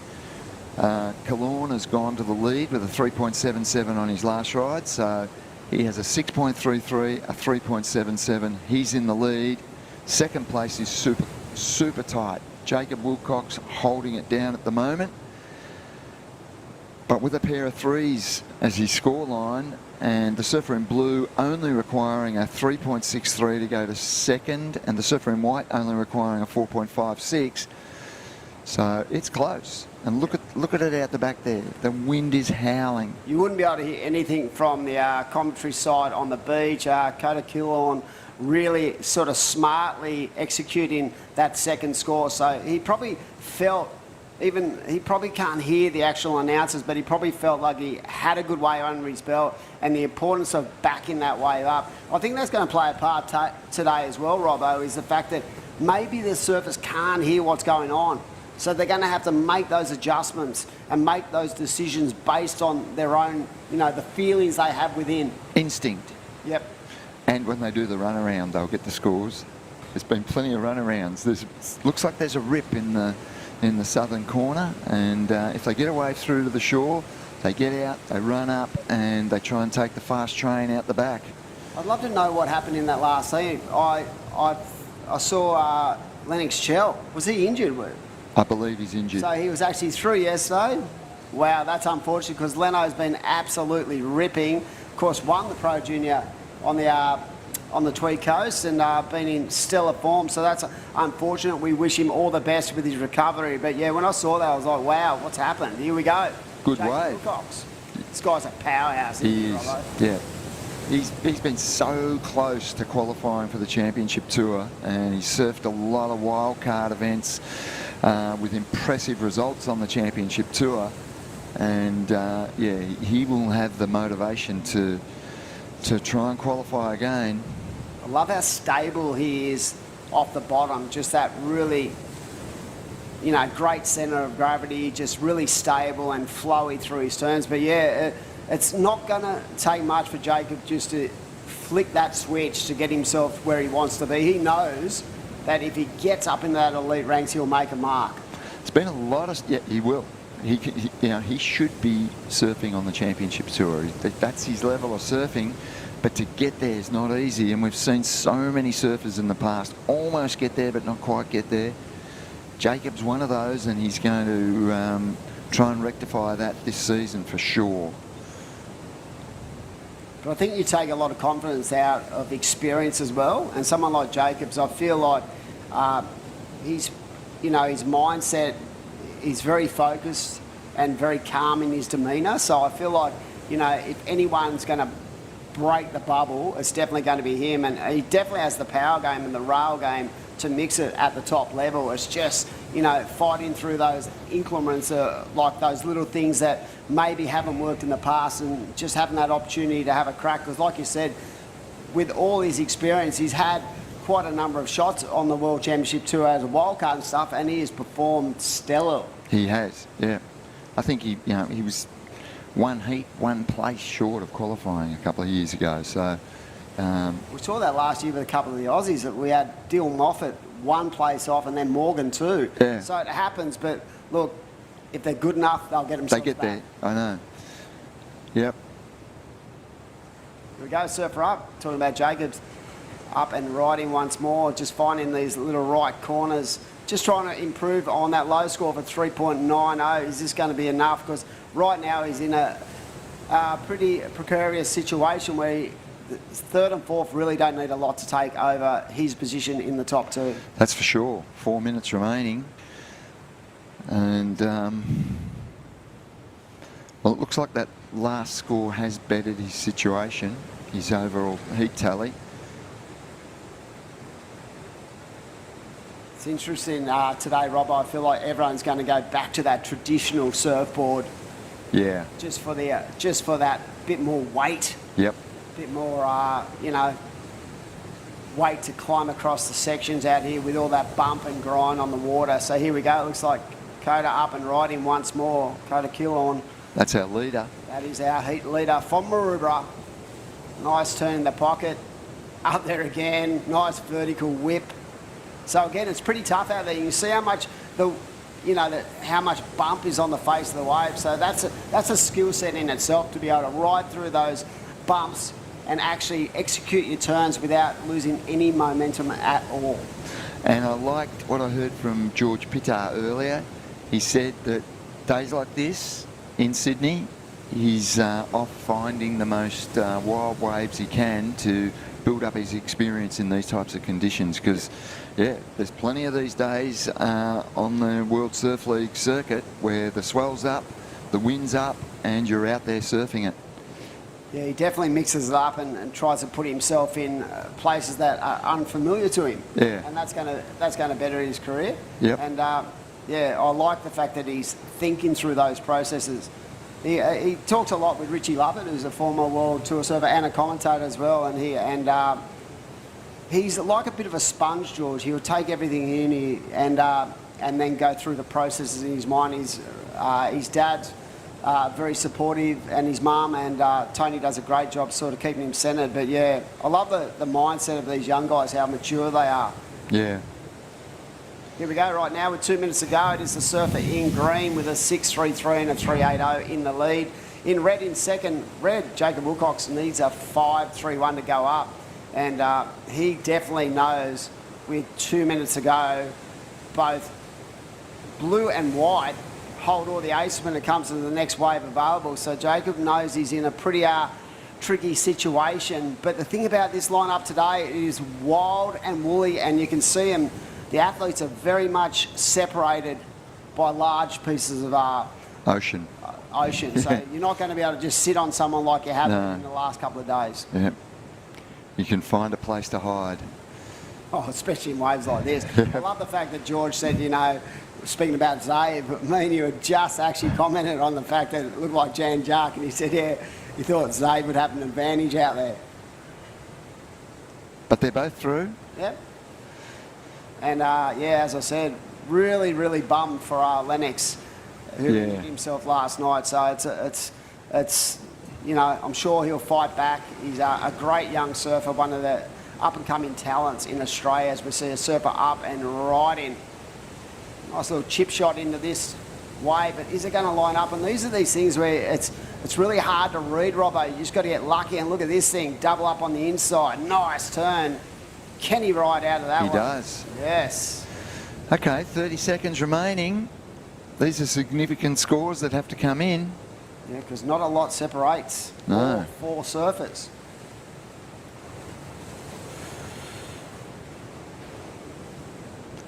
Kilhorn has gone to the lead with a 3.77 on his last ride. So he has a 6.33, a 3.77. He's in the lead. Second place is super tight. Jacob Wilcox holding it down at the moment, but with a pair of threes as his scoreline, and the surfer in blue only requiring a 3.63 to go to second, and the surfer in white only requiring a 4.56. So it's close. And look at it out the back there. The wind is howling. You wouldn't be able to hear anything from the commentary side on the beach. Coda Kilhorn really sort of smartly executing that second score. So he probably felt even he probably can't hear the actual announcers, but he probably felt like he had a good wave under his belt, and the importance of backing that wave up. I think that's going to play a part today as well, Robbo, is the fact that maybe the surfers can't hear what's going on. So they're going to have to make those adjustments and make those decisions based on their own, the feelings they have within. Instinct. Yep. And when they do the runaround, they'll get the scores. There's been plenty of runarounds. Looks like there's a rip in the southern corner, and if they get away through to the shore, they get out, they run up, and they try and take the fast train out the back. I'd love to know what happened in that last scene. I saw Lennox Chell. Was he injured? I believe he's injured. So he was actually through yesterday. Wow, that's unfortunate because Leno's been absolutely ripping. Of course, won the Pro Junior on the Tweed Coast and been in stellar form. So that's unfortunate. We wish him all the best with his recovery. But yeah, when I saw that, I was like, wow, what's happened? Here we go. Good Jacob wave. Wilcox. This guy's a powerhouse. He is, Robbo? yeah. He's been so close to qualifying for the championship tour, and he's surfed a lot of wildcard events with impressive results on the championship tour. And yeah, he will have the motivation to try and qualify again. I love how stable he is off the bottom. Just that really, great centre of gravity, just really stable and flowy through his turns. But yeah, it's not going to take much for Jacob just to flick that switch to get himself where he wants to be. He knows that if he gets up into that elite ranks, he'll make a mark. It's been a lot of, yeah, he will. He should be surfing on the championship tour. That's his level of surfing, but to get there is not easy. And we've seen so many surfers in the past almost get there, but not quite get there. Jacob's one of those, and he's going to try and rectify that this season for sure. But I think you take a lot of confidence out of experience as well. And someone like Jacobs, I feel like his mindset is very focused and very calm in his demeanour. So I feel like, if anyone's going to break the bubble, it's definitely going to be him. And he definitely has the power game and the rail game to mix it at the top level. It's just, fighting through those increments, like those little things that maybe haven't worked in the past, and just having that opportunity to have a crack. Because like you said, with all his experience, he's had quite a number of shots on the World Championship Tour as a wildcard and stuff, and he has performed stellar. He has, yeah. I think he was one heat, one place short of qualifying a couple of years ago. So we saw that last year with a couple of the Aussies, that we had Dylan Moffat one place off and then Morgan too. Yeah. So it happens, but look, if they're good enough, they'll get themselves they get back. there, I know. Yep. Here we go, surfer up. Talking about Jacobs up and riding once more, just finding these little right corners, just trying to improve on that low score for 3.90. Is this going to be enough? Because right now he's in a pretty precarious situation where third and fourth really don't need a lot to take over his position in the top two. That's for sure. 4 minutes remaining. And, well, it looks like that last score has bettered his situation, his overall heat tally. It's interesting today, Rob. I feel like everyone's going to go back to that traditional surfboard. Yeah. Just for that bit more weight. Yep. Bit more, weight to climb across the sections out here with all that bump and grind on the water. So here we go. It looks like Coda up and riding once more. Coda Killorn. That's our leader. That is our heat leader from Maroubra. Nice turn in the pocket. Up there again. Nice vertical whip. So again, it's pretty tough out there. You can see how much how much bump is on the face of the wave. So that's a skill set in itself, to be able to ride through those bumps and actually execute your turns without losing any momentum at all. And I liked what I heard from George Pittar earlier. He said that days like this in Sydney, he's off finding the most wild waves he can to build up his experience in these types of conditions, because yeah, there's plenty of these days on the World Surf League circuit where the swell's up, the wind's up, and you're out there surfing it. Yeah, he definitely mixes it up and tries to put himself in places that are unfamiliar to him. Yeah. And that's going to better his career. Yep. And Yeah, I like the fact that he's thinking through those processes. He talks a lot with Richie Lovett, who's a former World Tour surfer and a commentator as well, and he's like a bit of a sponge, George. He'll take everything in and then go through the processes in his mind. His dad's very supportive, and his mum and Tony does a great job sort of keeping him centred. But yeah, I love the mindset of these young guys, how mature they are. Yeah. Here we go right now with 2 minutes to go. It is the surfer in green with a 6.33 and a 3.80 in the lead. In red in second, Jacob Wilcox needs a 5.31 to go up. And he definitely knows with 2 minutes to go, both blue and white hold all the ace when it comes to the next wave available. So Jacob knows he's in a pretty tricky situation. But the thing about this lineup today is wild and woolly, and you can see them. The athletes are very much separated by large pieces of Ocean. So you're not going to be able to just sit on someone like you have in the last couple of days. Yeah. You can find a place to hide. Oh, especially in waves like this. I love the fact that George said, you know, speaking about Zabe, but me and you had just actually commented on the fact that it looked like Jan Jark, and he said, yeah, he thought Zabe would have an advantage out there. But they're both through? Yep. And, yeah, as I said, really, really bummed for Lennox, who hit himself last night. So it's you know, I'm sure he'll fight back. He's a great young surfer, one of the up-and-coming talents in Australia, as we see a surfer up and right in. Nice little chip shot into this wave, but is it going to line up? And these are these things where it's really hard to read, Robbo. You just got to get lucky, and look at this thing, double up on the inside. Nice turn. Can he ride out of that one? He does. Yes. Okay, 30 seconds remaining. These are significant scores that have to come in. Yeah, because not a lot separates all four surfers.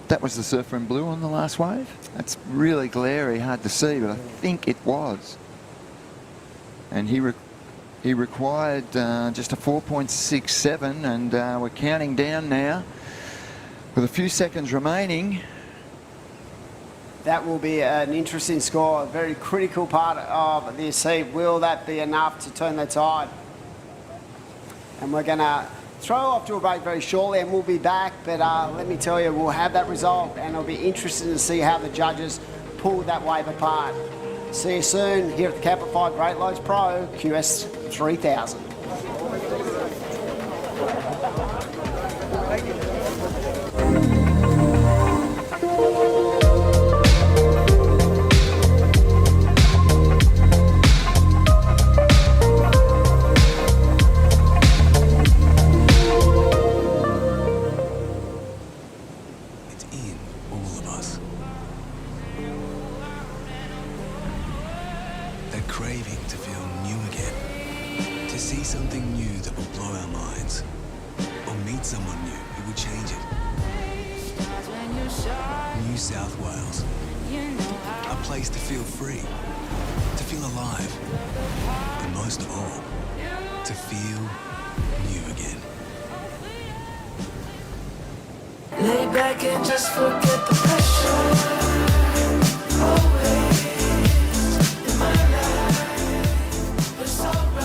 That was the surfer in blue on the last wave. That's really glary, hard to see, but I think it was. And he required just a 4.67, and we're counting down now with a few seconds remaining. That will be an interesting score, a very critical part of this heat. Will that be enough to turn the tide? And we're going to throw off to a break very shortly, and we'll be back. But let me tell you, we'll have that result, and it'll be interesting to see how the judges pull that wave apart. See you soon here at the Camplify Great Loads Pro QS 3000. Lay back and just forget the pressure. Always in my life, it's alright.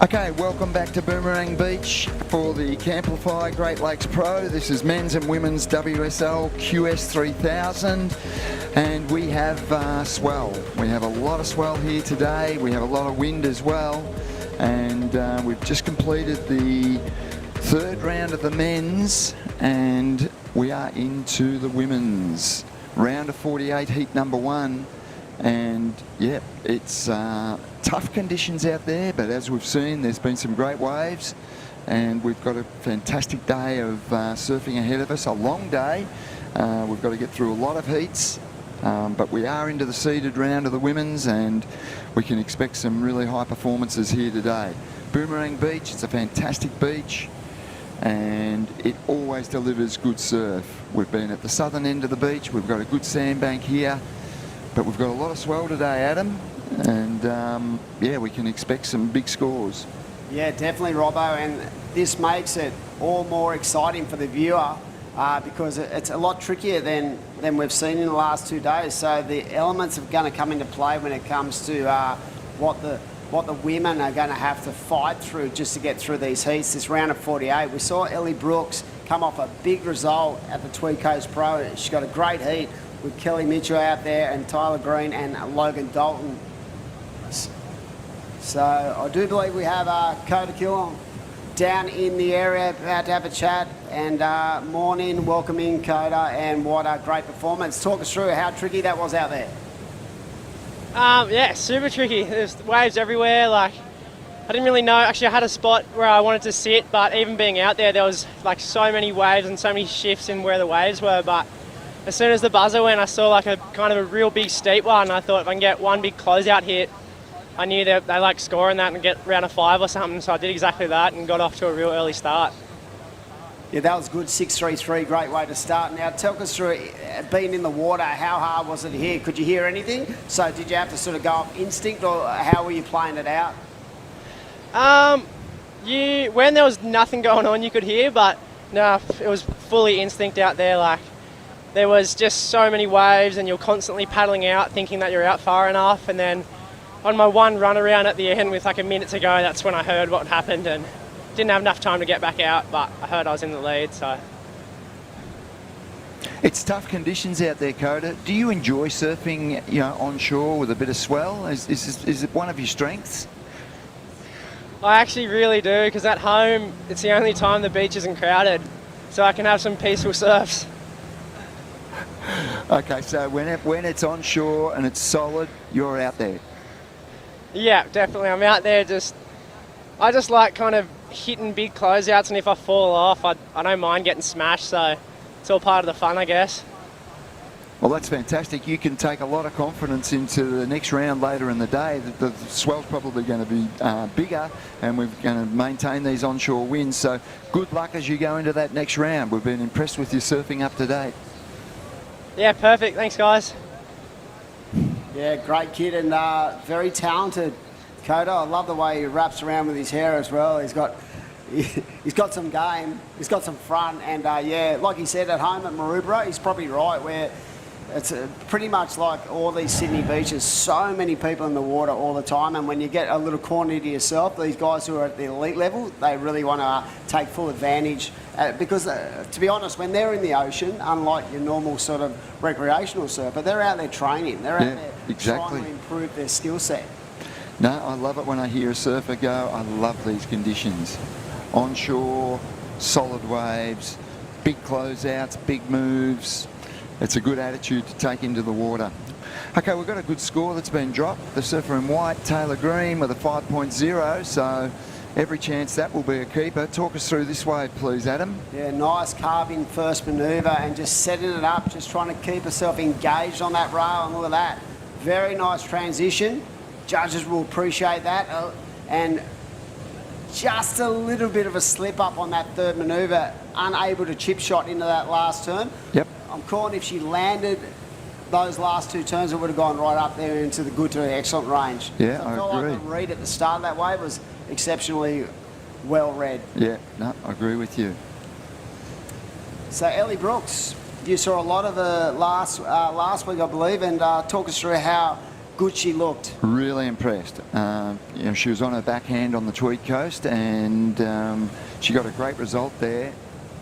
Okay, welcome back to Boomerang Beach for the Camplify Great Lakes Pro. This is men's and women's WSL QS 3000, and we have swell. We have a lot of swell here today. We have a lot of wind as well, and we've just completed the third round of the men's, and we are into the women's. Round of 48, heat number 1. And yeah, it's tough conditions out there, but as we've seen, there's been some great waves, and we've got a fantastic day of surfing ahead of us, a long day. We've got to get through a lot of heats, but we are into the seeded round of the women's, and we can expect some really high performances here today. Boomerang Beach, it's a fantastic beach, and it always delivers good surf. We've been at the southern end of the beach, we've got a good sandbank here, but we've got a lot of swell today, Adam, and yeah, we can expect some big scores. Yeah, definitely, Robbo, and this makes it all more exciting for the viewer because it's a lot trickier than we've seen in the last 2 days. So the elements are going to come into play when it comes to what the women are going to have to fight through just to get through these heats. This round of 48, we saw Ellie Brooks come off a big result at the Tweed Coast Pro. She's got a great heat with Kelly Mitchell out there and Tyler Green and Logan Dalton. So I do believe we have Coda Killong down in the area about to have a chat. And morning, welcome in, Coda, and what a great performance. Talk us through how tricky that was out there. Yeah, super tricky. There's waves everywhere. Like, I didn't really know. Actually, I had a spot where I wanted to sit, but even being out there was like so many waves and so many shifts in where the waves were. But as soon as the buzzer went, I saw like a kind of a real big steep one. I thought if I can get one big closeout hit, I knew they like scoring that and get round of 5 or something. So I did exactly that and got off to a real early start. Yeah, that was good. 6.33, great way to start. Now, talk us through being in the water. How hard was it here? Could you hear anything? So did you have to sort of go off instinct, or how were you playing it out? When there was nothing going on, you could hear, but no, it was fully instinct out there. Like, there was just so many waves, and you're constantly paddling out, thinking that you're out far enough. And then on my one run around at the end with like a minute to go, that's when I heard what happened, and didn't have enough time to get back out, but I heard I was in the lead, so. It's tough conditions out there, Coda. Do you enjoy surfing, you know, onshore with a bit of swell? Is it one of your strengths? I actually really do, because at home, it's the only time the beach isn't crowded, so I can have some peaceful surfs. Okay, so when it's onshore and it's solid, you're out there. Yeah, definitely. I'm out there I just like kind of hitting big closeouts, and if I fall off, I don't mind getting smashed, so it's all part of the fun, I guess. Well, that's fantastic. You can take a lot of confidence into the next round later in the day. The swell's probably going to be bigger, and we're going to maintain these onshore winds, so good luck as you go into that next round. We've been impressed with your surfing up to date. Yeah, perfect. Thanks, guys. Yeah, great kid and very talented, Coda. I love the way he wraps around with his hair as well. He's got some game, he's got some front, and yeah, like he said, at home at Maroubra, he's probably right, where it's pretty much like all these Sydney beaches, so many people in the water all the time, and when you get a little corner to yourself, these guys who are at the elite level, they really want to take full advantage, because to be honest, when they're in the ocean, unlike your normal sort of recreational surfer, they're out there training, they're out there trying to improve their skill set. No, I love it when I hear a surfer go, I love these conditions. Onshore, solid waves, big closeouts, big moves. It's a good attitude to take into the water. Okay, we've got a good score that's been dropped. The surfer in white, Taylor Green, with a 5.0, so every chance that will be a keeper. Talk us through this wave, please, Adam. Yeah, nice carving first manoeuvre and just setting it up, just trying to keep herself engaged on that rail, and look at that. Very nice transition. Judges will appreciate that. And just a little bit of a slip up on that third manoeuvre, unable to chip shot into that last turn. Yep. I'm calling if she landed those last 2 turns, it would have gone right up there into the good to excellent range. Yeah, so I felt agree. like the read at the start of that wave was exceptionally well read. Yeah, no, I agree with you. So Ellie Brooks, you saw a lot of her last week, I believe, and talk us through how good she looked. Really impressed. You know, she was on her backhand on the Tweed Coast, and she got a great result there,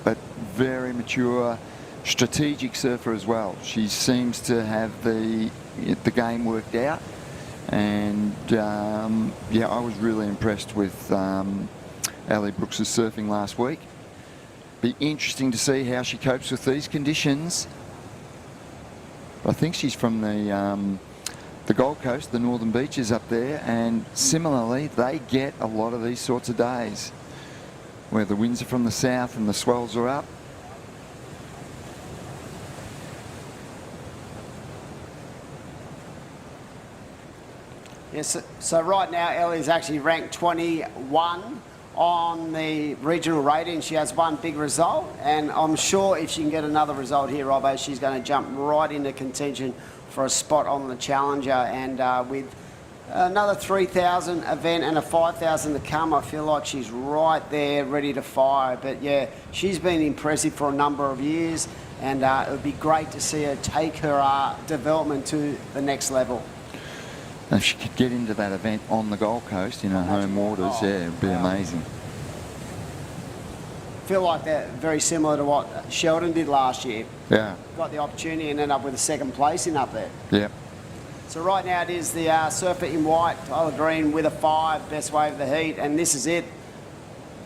but very mature, strategic surfer as well. She seems to have the game worked out, and yeah, I was really impressed with Ellie Brooks' surfing last week. Be interesting to see how she copes with these conditions. I think she's from the Gold Coast, the northern beaches up there, and similarly they get a lot of these sorts of days. where the winds are from the south and the swells are up. Yes, so right now Ellie's actually ranked 21 on the regional rating. She has one big result, and I'm sure if she can get another result here, Robbo, she's going to jump right into contention for a spot on the Challenger. And with another 3,000 event and a 5,000 to come, I feel like she's right there ready to fire. But yeah, she's been impressive for a number of years, and it would be great to see her take her development to the next level. If she could get into that event on the Gold Coast in her home waters, yeah, it would be amazing. Feel like they're very similar to what Sheldon did last year. Yeah. Got the opportunity and ended up with a second placing up there. Yeah. So right now it is the surfer in white, Tyler Green, with a 5, best wave of the heat, and this is it.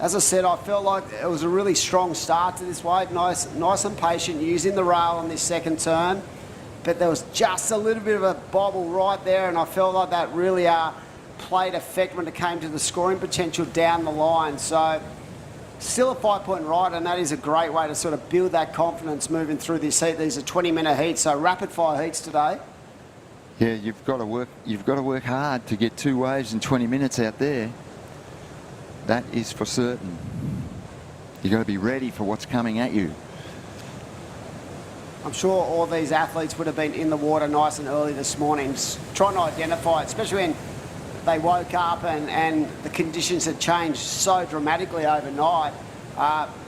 As I said, I felt like it was a really strong start to this wave, nice and patient, using the rail on this second turn. But there was just a little bit of a bobble right there, and I felt like that really played effect when it came to the scoring potential down the line. So still a 5-point ride, and that is a great way to sort of build that confidence moving through this heat. These are 20-minute heats, so rapid fire heats today. Yeah, you've got to work hard to get 2 waves in 20 minutes out there. That is for certain. You've got to be ready for what's coming at you. I'm sure all these athletes would have been in the water nice and early this morning, trying to identify it, especially when they woke up and the conditions had changed so dramatically overnight.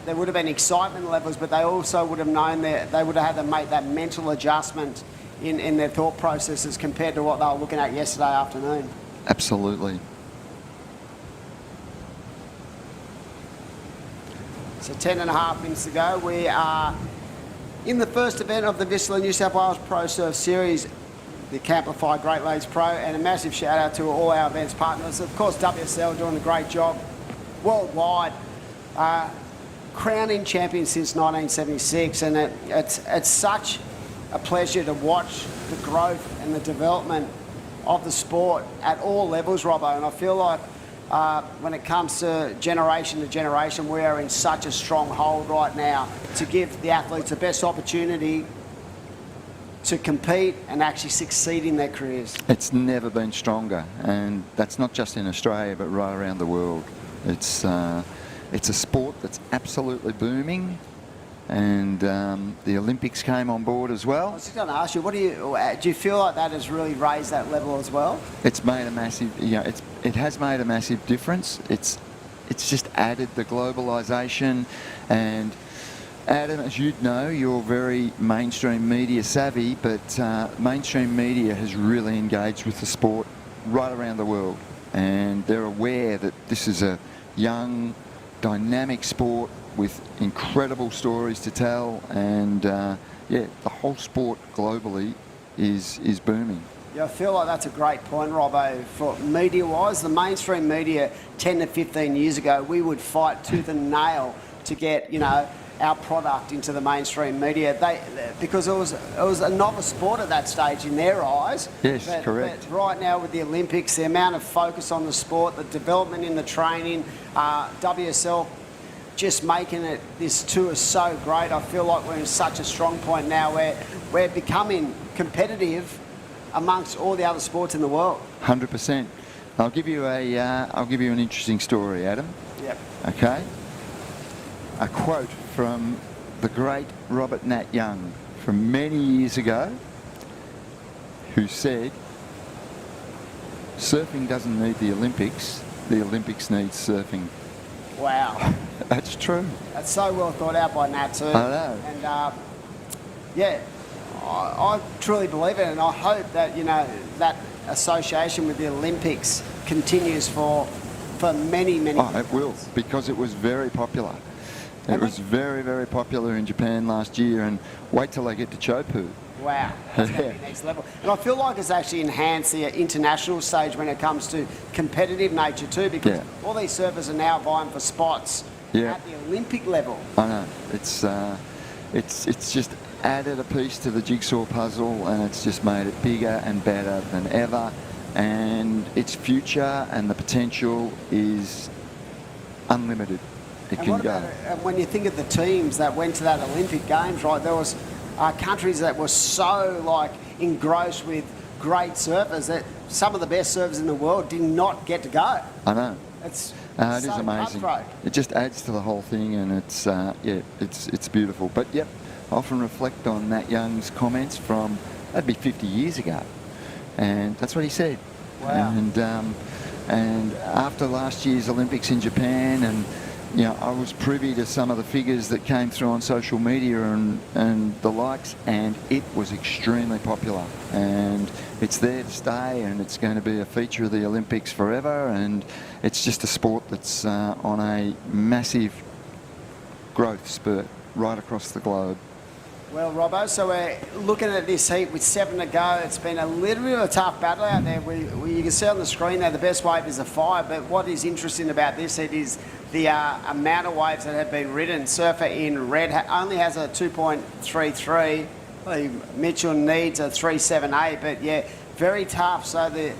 There would have been excitement levels, but they also would have known that they would have had to make that mental adjustment in their thought processes compared to what they were looking at yesterday afternoon. Absolutely. So 10.5 minutes to go. We are in the first event of the VISSLA New South Wales Pro Surf Series, the Camplify Great Lakes Pro, and a massive shout out to all our events partners. Of course, WSL doing a great job worldwide, crowning champion since 1976, and it's such a pleasure to watch the growth and the development of the sport at all levels, Robbo, and I feel like when it comes to generation, we are in such a strong hold right now to give the athletes the best opportunity to compete and actually succeed in their careers. It's never been stronger, and that's not just in Australia, but right around the world. It's a sport that's absolutely booming, and the Olympics came on board as well. I was just going to ask you, do you feel like that has really raised that level as well? It's made a massive, it has made a massive difference. It's just added the globalisation, and Adam, as you'd know, you're very mainstream media savvy, but mainstream media has really engaged with the sport right around the world, and they're aware that this is a young, dynamic sport with incredible stories to tell, and yeah, the whole sport globally is booming. Yeah, I feel like that's a great point, Robbo. For media-wise, the mainstream media 10 to 15 years ago, we would fight tooth and nail to get, our product into the mainstream media. Because it was a novice sport at that stage in their eyes. Yes, correct. But right now with the Olympics, the amount of focus on the sport, the development in the training, WSL just making it, this tour so great. I feel like we're in such a strong point now where we're becoming competitive amongst all the other sports in the world. 100%. I'll give you an interesting story, Adam. Yep. Okay. A quote from the great Robert Nat Young from many years ago, who said, "Surfing doesn't need the Olympics need surfing." Wow. That's true. That's so well thought out by Nat too. I know. And yeah, I truly believe it, and I hope that that association with the Olympics continues for many years. Oh, it will, because it was very popular. It was very, very popular in Japan last year, and wait till they get to Chopu. Wow, that's going to be next level. And I feel like it's actually enhanced the international stage when it comes to competitive nature too, because all these surfers are now vying for spots at the Olympic level. I know. It's just added a piece to the jigsaw puzzle, and it's just made it bigger and better than ever. And its future and the potential is unlimited. it And can what go. about when you think of the teams that went to that Olympic Games, right? There was countries that were so like engrossed with great surfers that some of the best surfers in the world did not get to go. I know. It's It is so amazing. cutthroat. It just adds to the whole thing, and it's it's beautiful. But yep, I often reflect on Matt Young's comments from that'd be 50 years ago, and that's what he said. Wow. And after last year's Olympics in Japan, and you know, I was privy to some of the figures that came through on social media and the likes, and it was extremely popular. And it's there to stay, and it's going to be a feature of the Olympics forever. And it's just a sport that's on a massive growth spurt right across the globe. Well, Robbo, so we're looking at this heat with 7 to go. It's been a little bit of a tough battle out there. You can see on the screen there the best wave is a 5, but what is interesting about this heat is the amount of waves that have been ridden. Surfer in red only has a 2.33. Mitchell needs a 3.78, but yeah, very tough. So the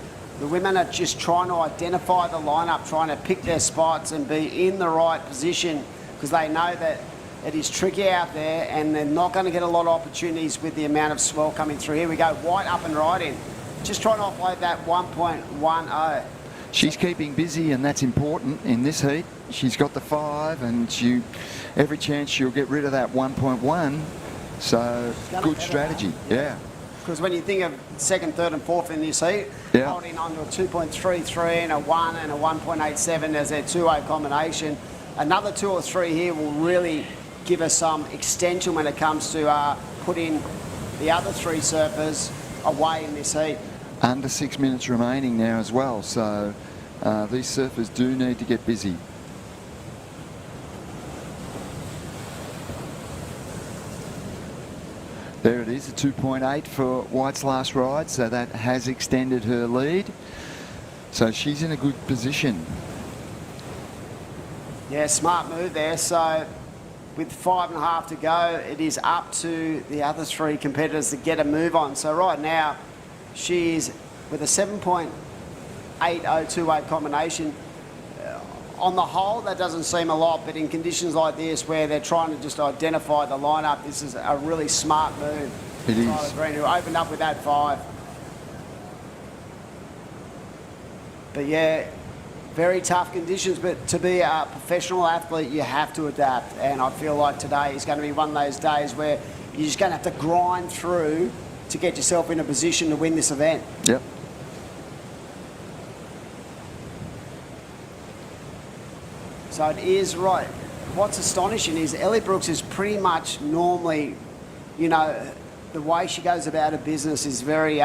women are just trying to identify the lineup, trying to pick their spots and be in the right position, because they know that it is tricky out there and they're not going to get a lot of opportunities with the amount of swell coming through. Here we go, White up and right in. Just trying to offload that 1.10. She's keeping busy, and that's important in this heat. She's got the 5, and every chance she'll get rid of that 1.1. So good strategy, yeah. Because when you think of second, third and fourth in this heat, Yeah. holding on to a 2.33 and a 1 and a 1.87 as their two-way combination, another 2 or 3 here will really give us some extension when it comes to putting the other 3 surfers away in this heat. Under 6 minutes remaining now as well, so these surfers do need to get busy. There it is, a 2.8 for White's last ride, so that has extended her lead. So she's in a good position. Yeah, smart move there. So with 5.5 to go, it is up to the other 3 competitors to get a move on. So right now, she's with a 7.80 two-way combination. On the whole, that doesn't seem a lot, but in conditions like this where they're trying to just identify the lineup, this is a really smart move. It is. Tyler Green, who opened up with that 5. But yeah, very tough conditions, but to be a professional athlete, you have to adapt. And I feel like today is going to be one of those days where you're just going to have to grind through to get yourself in a position to win this event. Yep. So it is right. What's astonishing is Ellie Brooks is pretty much normally, you know, the way she goes about her business is very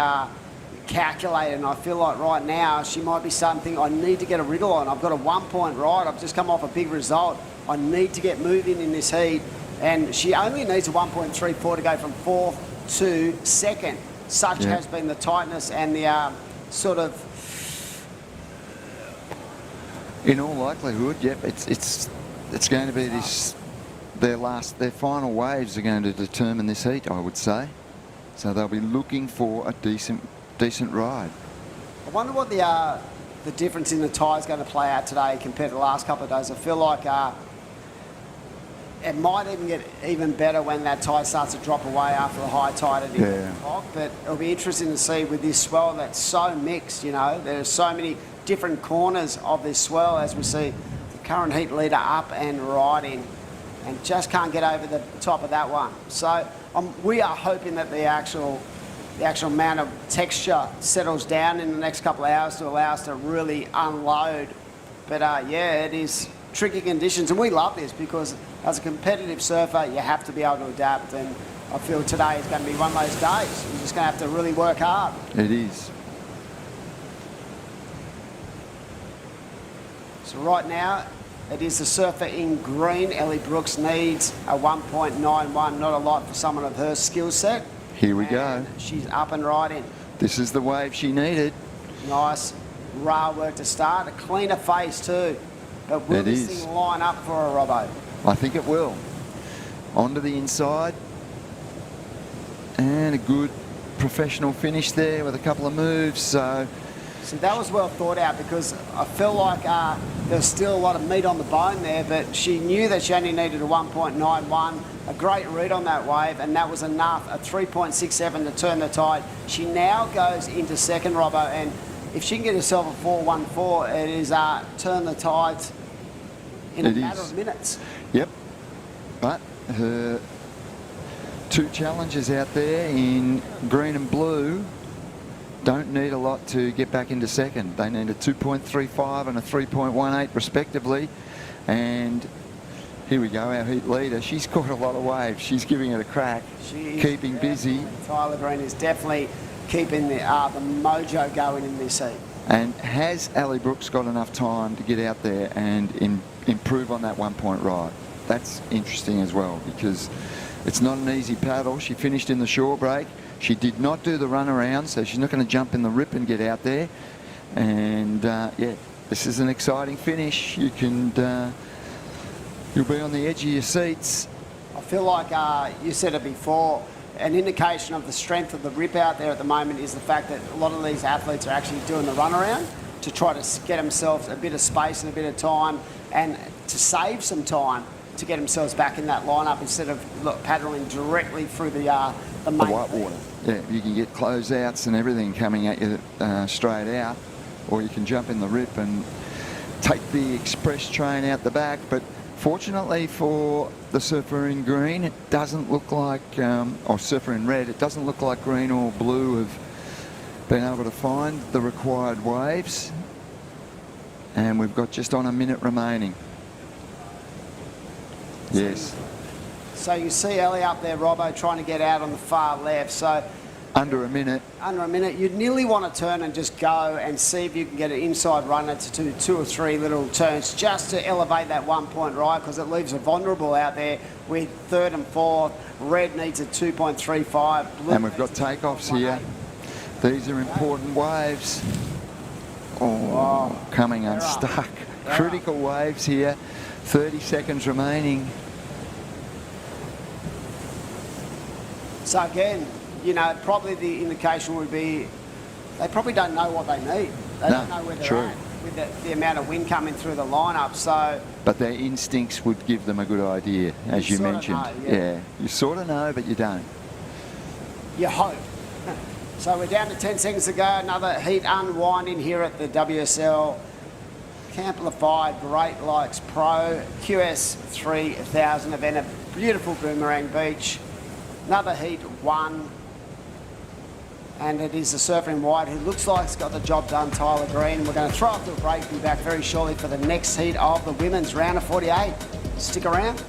calculated, and I feel like right now she might be starting to think, I need to get a wriggle on. I've got a 1-point ride. I've just come off a big result. I need to get moving in this heat. And she only needs a 1.34 to go from 4th to 2nd. Such has been the tightness and the sort of... In all likelihood, yep, it's going to be this. Their final waves are going to determine this heat, I would say. So they'll be looking for a decent ride. I wonder what the difference in the tide is going to play out today compared to the last couple of days. I feel like it might even get even better when that tide starts to drop away after the high tide at the o'clock. But it'll be interesting to see with this swell that's so mixed, you know. There's so many different corners of this swell as we see the current heat leader up and riding and just can't get over the top of that one. So we are hoping that the actual amount of texture settles down in the next couple of hours to allow us to really unload. But yeah, it is tricky conditions, and we love this because as a competitive surfer you have to be able to adapt, and I feel today is going to be one of those days. You're just going to have to really work hard. It is. So right now, it is the surfer in green. Ellie Brooks needs a 1.91, not a lot for someone of her skill set. Here we go. She's up and riding. This is the wave she needed. Nice rail work to start. A cleaner face too. But will this thing line up for a Robbo? I think it will. Onto the inside. And a good professional finish there with a couple of moves. So So that was well thought out, because I feel like there's still a lot of meat on the bone there, but she knew that she only needed a 1.91, a great read on that wave, and that was enough, a 3.67 to turn the tide. She now goes into second, Robbo, and if she can get herself a 4.14, it is turn the tides in a matter of minutes. Yep. But her two challengers out there in green and blue don't need a lot to get back into second. They need a 2.35 and a 3.18 respectively. And here we go, our heat leader. She's caught a lot of waves. She's giving it a crack, keeping busy. Tyler Green is definitely keeping the mojo going in this heat. And has Ali Brooks got enough time to get out there and improve on that 1 point ride? That's interesting as well, because it's not an easy paddle. She finished in the shore break. She did not do the run around, so she's not going to jump in the rip and get out there. And yeah, this is an exciting finish. You can, you'll be on the edge of your seats. I feel like you said it before, an indication of the strength of the rip out there at the moment is the fact that a lot of these athletes are actually doing the run around to try to get themselves a bit of space and a bit of time, and to save some time to get themselves back in that lineup instead of paddling directly through the main white water. Yeah, you can get closeouts and everything coming at you straight out, or you can jump in the rip and take the express train out the back. But fortunately for the surfer in green, it doesn't look like, or surfer in red, it doesn't look like green or blue have been able to find the required waves. And we've got just on a minute remaining. Yes. So you see Ellie up there, Robbo, trying to get out on the far left. So under a minute. Under a minute. You'd nearly want to turn and just go and see if you can get an inside runner to do 2 or 3 little turns just to elevate that 1 point ride, because it leaves a vulnerable out there with third and fourth. Red needs a 2.35. Blue and we've got takeoffs here. These are important waves. Oh, coming unstuck. Critical waves here. 30 seconds remaining. So again, you know, probably the indication would be they probably don't know what they need. They don't know where they're at with the amount of wind coming through the lineup. So, but their instincts would give them a good idea, as you mentioned. Yeah, you sort of know, but you don't. You hope. So we're down to 10 seconds to go. Another heat unwinding here at the WSL Camplify Great Lakes Pro QS 3000 event at beautiful Boomerang Beach. Another heat 1, and it is the surfer in white who looks like he's got the job done, Tyler Green. We're going to throw off to a break and be back very shortly for the next heat of the women's round of 48. Stick around.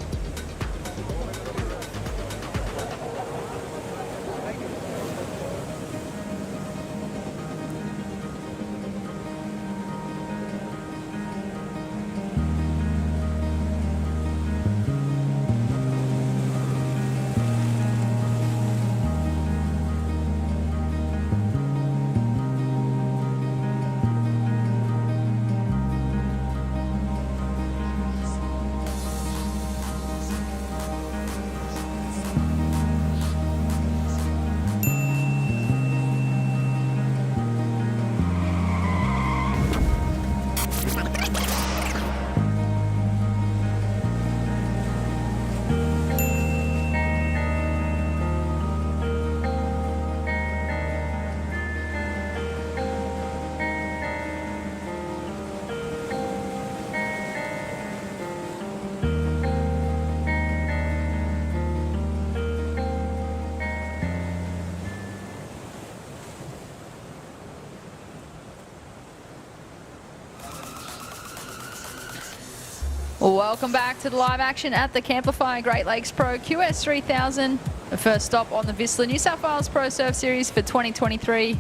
Welcome back to the live action at the Camplify Great Lakes Pro QS 3000. The first stop on the VISSLA New South Wales Pro Surf Series for 2023.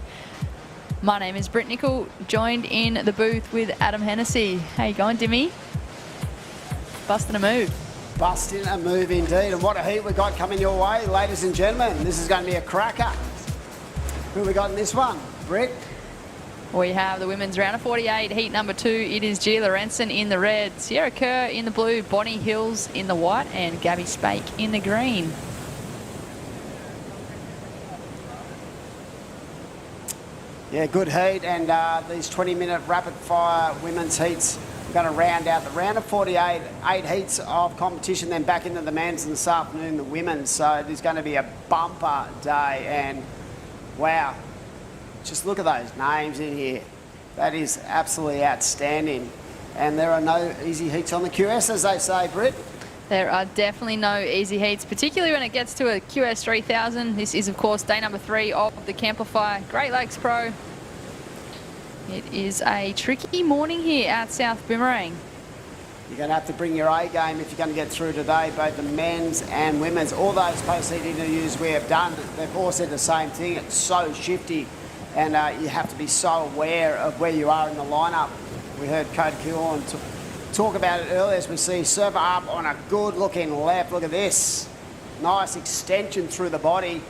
My name is Britt Nicol, joined in the booth with Adam Hennessy. How you going, Dimmy? Busting a move. Busting a move indeed. And what a heat we got coming your way, ladies and gentlemen. This is going to be a cracker. Who we got in this one, Britt? We have the women's round of 48, heat number 2. It is Gia Lorenzen in the red, Sierra Kerr in the blue, Bonnie Hills in the white, and Gabby Spake in the green. Yeah, good heat, and these 20-minute rapid-fire women's heats are going to round out the round of 48, 8 heats of competition, then back into the men's, and this afternoon the women's. So it is going to be a bumper day, and wow, just look at those names in here. That is absolutely outstanding, and there are no easy heats on the QS, as they say, Britt. There are definitely no easy heats, particularly when it gets to a QS 3000. This is, of course, day number 3 of the Camplify Great Lakes Pro. It is a tricky morning here at South Boomerang. You're going to have to bring your A game if you're going to get through today, both the men's and women's. All those post-heat interviews we have done, they've all said the same thing. It's so shifty, and you have to be so aware of where you are in the lineup. We heard Cody Kilhorn talk about it earlier as we see server up on a good looking left. Look at this. Nice extension through the body.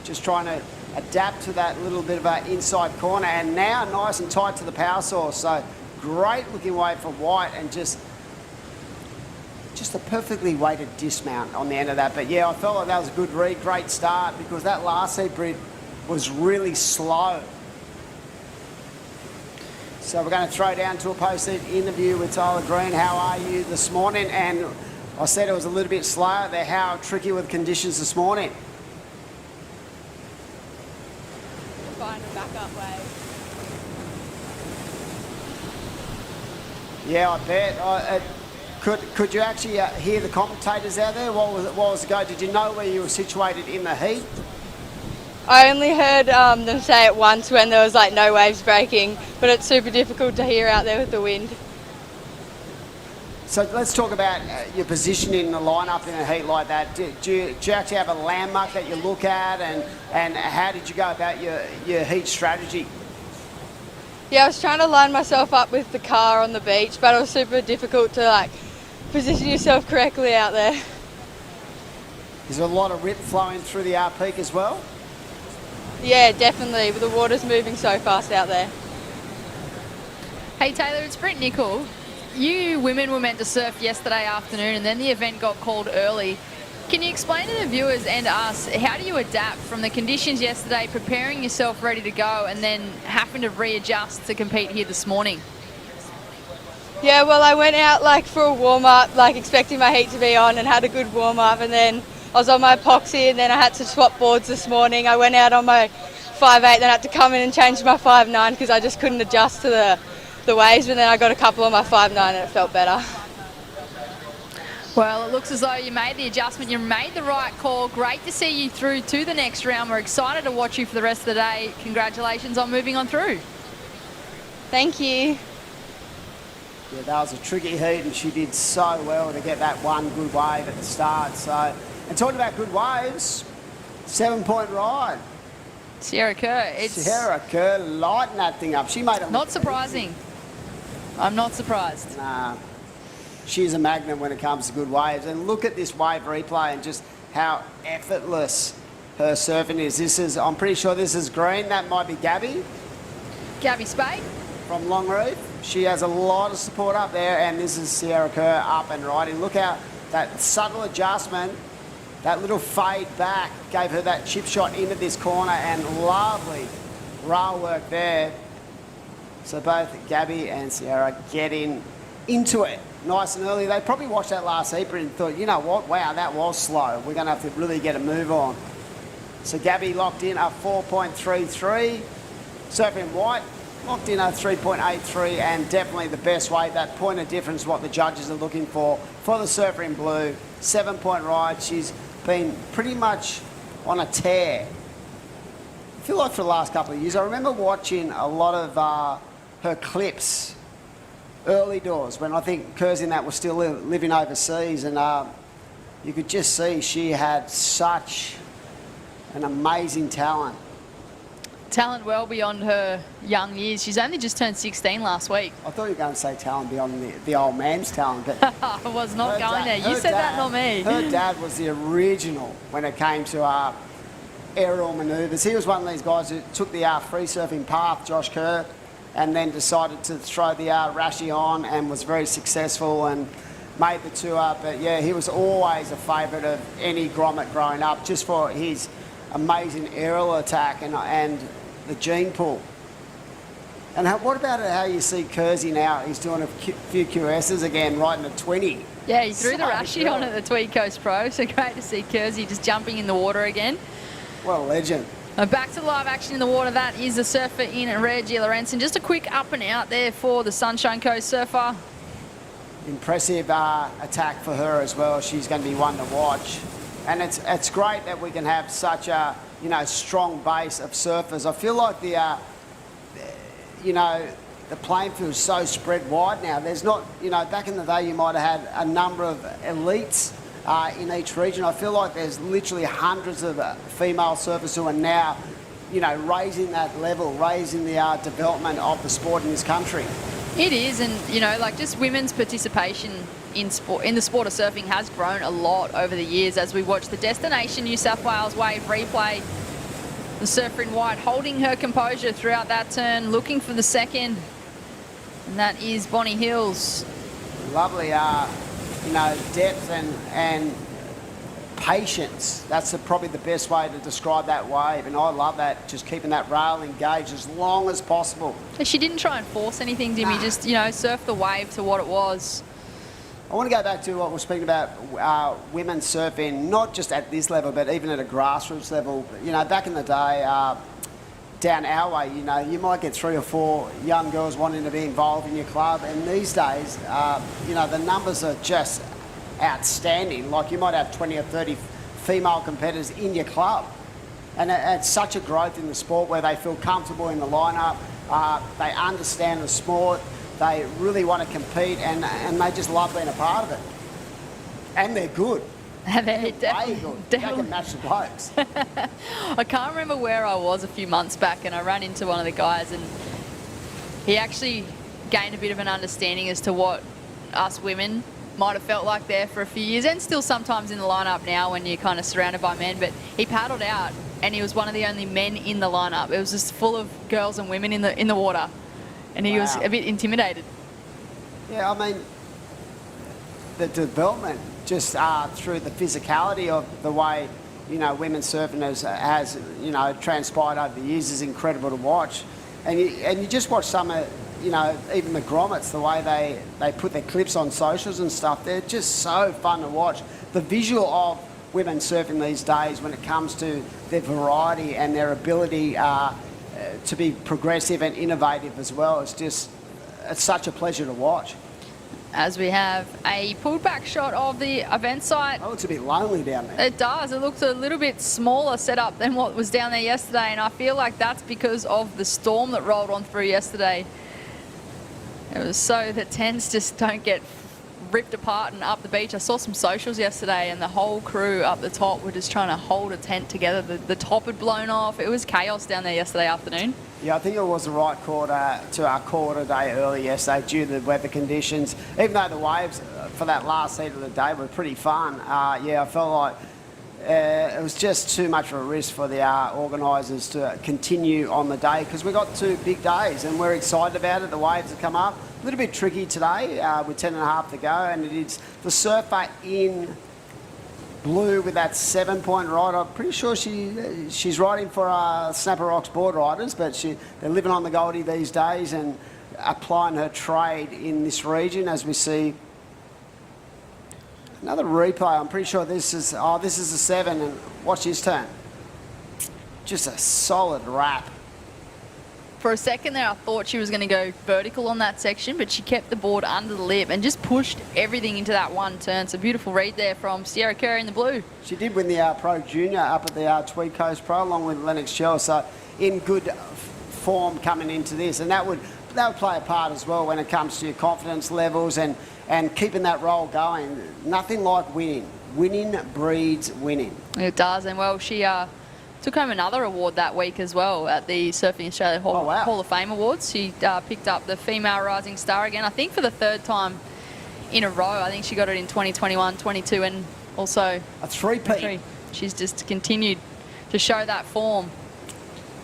Just trying to adapt to that little bit of an inside corner, and now nice and tight to the power source. So great looking wave for White, and just a perfectly weighted dismount on the end of that. But yeah, I felt like that was a good read, great start, because that last heat Brit was really slow. So we're going to throw down to a post-heat interview with Tyler Green. How are you this morning? And I said it was a little bit slower there. How tricky were the conditions this morning? Find a backup wave. Yeah, I bet. Could you actually hear the commentators out there? What was the go? Did you know where you were situated in the heat? I only heard them say it once when there was like no waves breaking, but it's super difficult to hear out there with the wind. So let's talk about your positioning in the lineup in a heat like that. Do you actually have a landmark that you look at, and how did you go about your heat strategy? Yeah, I was trying to line myself up with the car on the beach, but it was super difficult to like position yourself correctly out there. Is there a lot of rip flowing through the peak as well? Yeah, definitely. The water's moving so fast out there. Hey Taylor, it's Britt Nicol. You women were meant to surf yesterday afternoon, and then the event got called early. Can you explain to the viewers and us, how do you adapt from the conditions yesterday, preparing yourself ready to go, and then having to readjust to compete here this morning? Yeah, well, I went out like for a warm-up, like expecting my heat to be on, and had a good warm-up, and then I was on my epoxy, and then I had to swap boards this morning. I went out on my 5.8, then I had to come in and change my 5.9 because I just couldn't adjust to the waves, but then I got a couple on my 5.9 and it felt better. Well, it looks as though you made the adjustment. You made the right call. Great to see you through to the next round. We're excited to watch you for the rest of the day. Congratulations on moving on through. Thank you. Yeah, that was a tricky heat, and she did so well to get that one good wave at the start. So, and talking about good waves, 7-point ride. Sierra Kerr. Sierra Kerr lighting that thing up. She made it not surprising. I'm not surprised. Nah. She's a magnet when it comes to good waves. And look at this wave replay and just how effortless her surfing is. This is, I'm pretty sure this is Green. That might be Gabby. Gabby Spade. From Long Reef. She has a lot of support up there, and this is Sierra Kerr up and riding. Look how that subtle adjustment, that little fade back gave her that chip shot into this corner, and lovely rail work there. So both Gabby and Sierra getting into it nice and early. They probably watched that last heat and thought, you know what, wow, that was slow. We're going to have to really get a move on. So Gabby locked in a 4.33. Surfing White locked in a 3.83, and definitely the best weight. That point of difference is what the judges are looking for the surfer in blue. 7-point ride. She's been pretty much on a tear. I feel like for the last couple of years, I remember watching a lot of her clips early doors when I think Kerrs in that was still living overseas, and you could just see she had such an amazing talent. Talent well beyond her young years. She's only just turned 16 last week. I thought you were going to say talent beyond the old man's talent, but I was not going there. You said that, not me. Her dad was the original when it came to aerial manoeuvres. He was one of these guys who took the free surfing path, Josh Kerr, and then decided to throw the Rashi on, and was very successful and made the tour. But yeah, he was always a favourite of any grommet growing up, just for his amazing aerial attack and the gene pool. And what about how you see Kersey now? He's doing a few QSs again, right in the 20. Yeah, he threw the So Rashie good. on at the Tweed Coast Pro, so great to see Kersey just jumping in the water again. What a legend. Back to live action in the water. That is the surfer in Reggie Lorenzen. Just a quick up and out there for the Sunshine Coast surfer. Impressive attack for her as well. She's going to be one to watch. And it's great that we can have such a, strong base of surfers. I feel like the playing field is so spread wide now. There's not, back in the day you might have had a number of elites in each region. I feel like there's literally hundreds of female surfers who are now, raising that level, raising the development of the sport in this country. It is, and just women's participation in the sport of surfing has grown a lot over the years as we watch the Destination New South Wales wave replay. The surfer in white holding her composure throughout that turn, looking for the second, and that is Bonnie Hills. Lovely, depth and patience. That's probably the best way to describe that wave, and I love that, just keeping that rail engaged as long as possible. She didn't try and force anything, Dimmy, just, surf the wave to what it was. I want to go back to what we're speaking about, women surfing, not just at this level, but even at a grassroots level. Back in the day, down our way, you might get 3 or 4 young girls wanting to be involved in your club, and these days, the numbers are just outstanding. Like, you might have 20 or 30 female competitors in your club, and it's such a growth in the sport where they feel comfortable in the lineup, they understand the sport, they really want to compete, and they just love being a part of it. And they're good. They're way good. They can match the blokes. I can't remember where I was a few months back, and I ran into one of the guys, and he actually gained a bit of an understanding as to what us women might have felt like there for a few years, and still sometimes in the lineup now when you're kind of surrounded by men. But he paddled out, and he was one of the only men in the lineup. It was just full of girls and women in the water, and he was a bit intimidated. Yeah, I mean, the development just through the physicality of the way, women surfing has transpired over the years is incredible to watch. And you just watch some of, even the grommets, the way they put their clips on socials and stuff, they're just so fun to watch. The visual of women surfing these days when it comes to their variety and their ability to be progressive and innovative as well, it's such a pleasure to watch. As we have a pulled back shot of the event site. Oh, it's a bit lonely down there. It does. It looks a little bit smaller setup than what was down there yesterday, and I feel like that's because of the storm that rolled on through yesterday. It was so that tents just don't get ripped apart and up the beach. I saw some socials yesterday, and the whole crew up the top were just trying to hold a tent together. The top had blown off. It was chaos down there yesterday afternoon. Yeah, I think it was the right call to our call today early yesterday due to the weather conditions. Even though the waves for that last heat of the day were pretty fun, I felt like it was just too much of a risk for the organisers to continue on the day, because we've got 2 big days and we're excited about it. The waves have come up. A little bit tricky today with 10.5 to go, and it is the surfer in blue with that 7-point ride. I'm pretty sure she's riding for Snapper Rocks board riders, but they're living on the Goldie these days and applying her trade in this region. As we see another replay, I'm pretty sure this is a 7, and watch his turn. Just a solid wrap. For a second there, I thought she was going to go vertical on that section, but she kept the board under the lip and just pushed everything into that one turn. So beautiful read there from Sierra Curry in the blue. She did win the Pro Junior up at the Tweed Coast Pro along with Lennox Shell, so in good form coming into this, and that would play a part as well when it comes to your confidence levels and keeping that roll going. Nothing like winning. Winning breeds winning. It does, and well, she took home another award that week as well at the Surfing Australia Hall of Fame Awards. She picked up the Female Rising Star again, I think for the 3rd time in a row. I think she got it in 2021, 22, and also a 3-peat. She's just continued to show that form.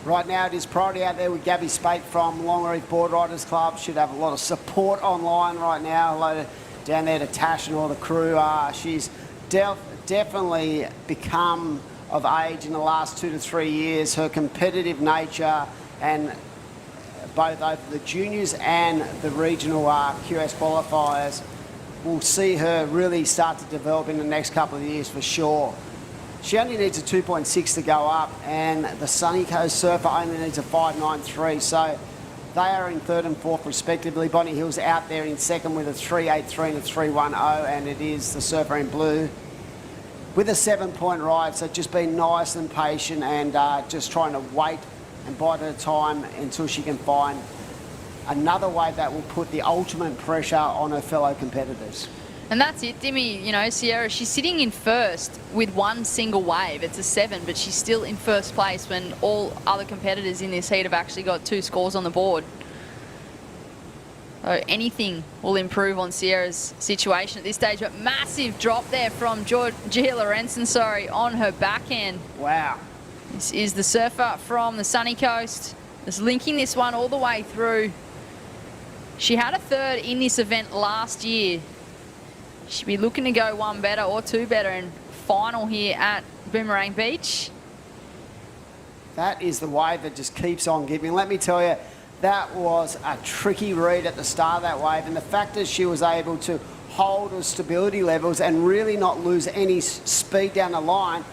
Right now it is priority out there with Gabby Spate from Longreef Board Riders Club. Should have a lot of support online right now. Hello down there to Tash and all the crew. She's definitely become of age in the last 2 to 3 years. Her competitive nature and both over the juniors and the regional QS qualifiers will see her really start to develop in the next couple of years for sure. She only needs a 2.6 to go up, and the Sunny Coast Surfer only needs a 5.93. So they are in third and fourth respectively. Bonnie Hill's out there in second with a 3.83 and a 3.10, and it is the Surfer in blue with a 7-point ride. So just being nice and patient and just trying to wait and bide her time until she can find another wave that will put the ultimate pressure on her fellow competitors. And that's it, Dimmy. You know, Sierra, she's sitting in first with one single wave. It's a 7, but she's still in first place when all other competitors in this heat have actually got 2 scores on the board. So anything will improve on Sierra's situation at this stage. But massive drop there from Gia Lorenzen, on her backhand. Wow. This is the Surfer from the Sunny Coast. Just linking this one all the way through. She had a third in this event last year. She'll be looking to go 1 better or 2 better in final here at Boomerang Beach. That is the wave that just keeps on giving. Let me tell you, that was a tricky read at the start of that wave, and the fact that she was able to hold her stability levels and really not lose any speed down the line,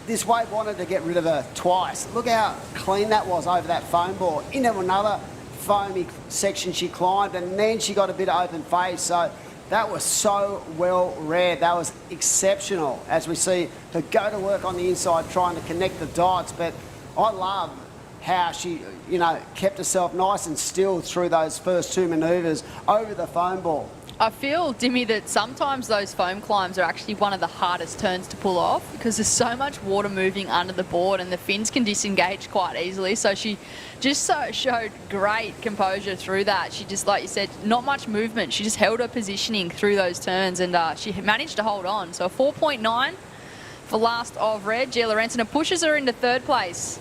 this wave wanted to get rid of her twice. Look how clean that was over that foam board. Into another foamy section she climbed, and then she got a bit of open face. So that was so well read. That was exceptional as we see her go to work on the inside trying to connect the dots. But I love how she, you know, kept herself nice and still through those first 2 manoeuvres over the foam ball. I feel, Dimmy, that sometimes those foam climbs are actually one of the hardest turns to pull off because there's so much water moving under the board and the fins can disengage quite easily. So she just showed great composure through that. She just, like you said, not much movement. She just held her positioning through those turns, and she managed to hold on. So a 4.9 for last of red. Gia Lorenzen, and pushes her into third place.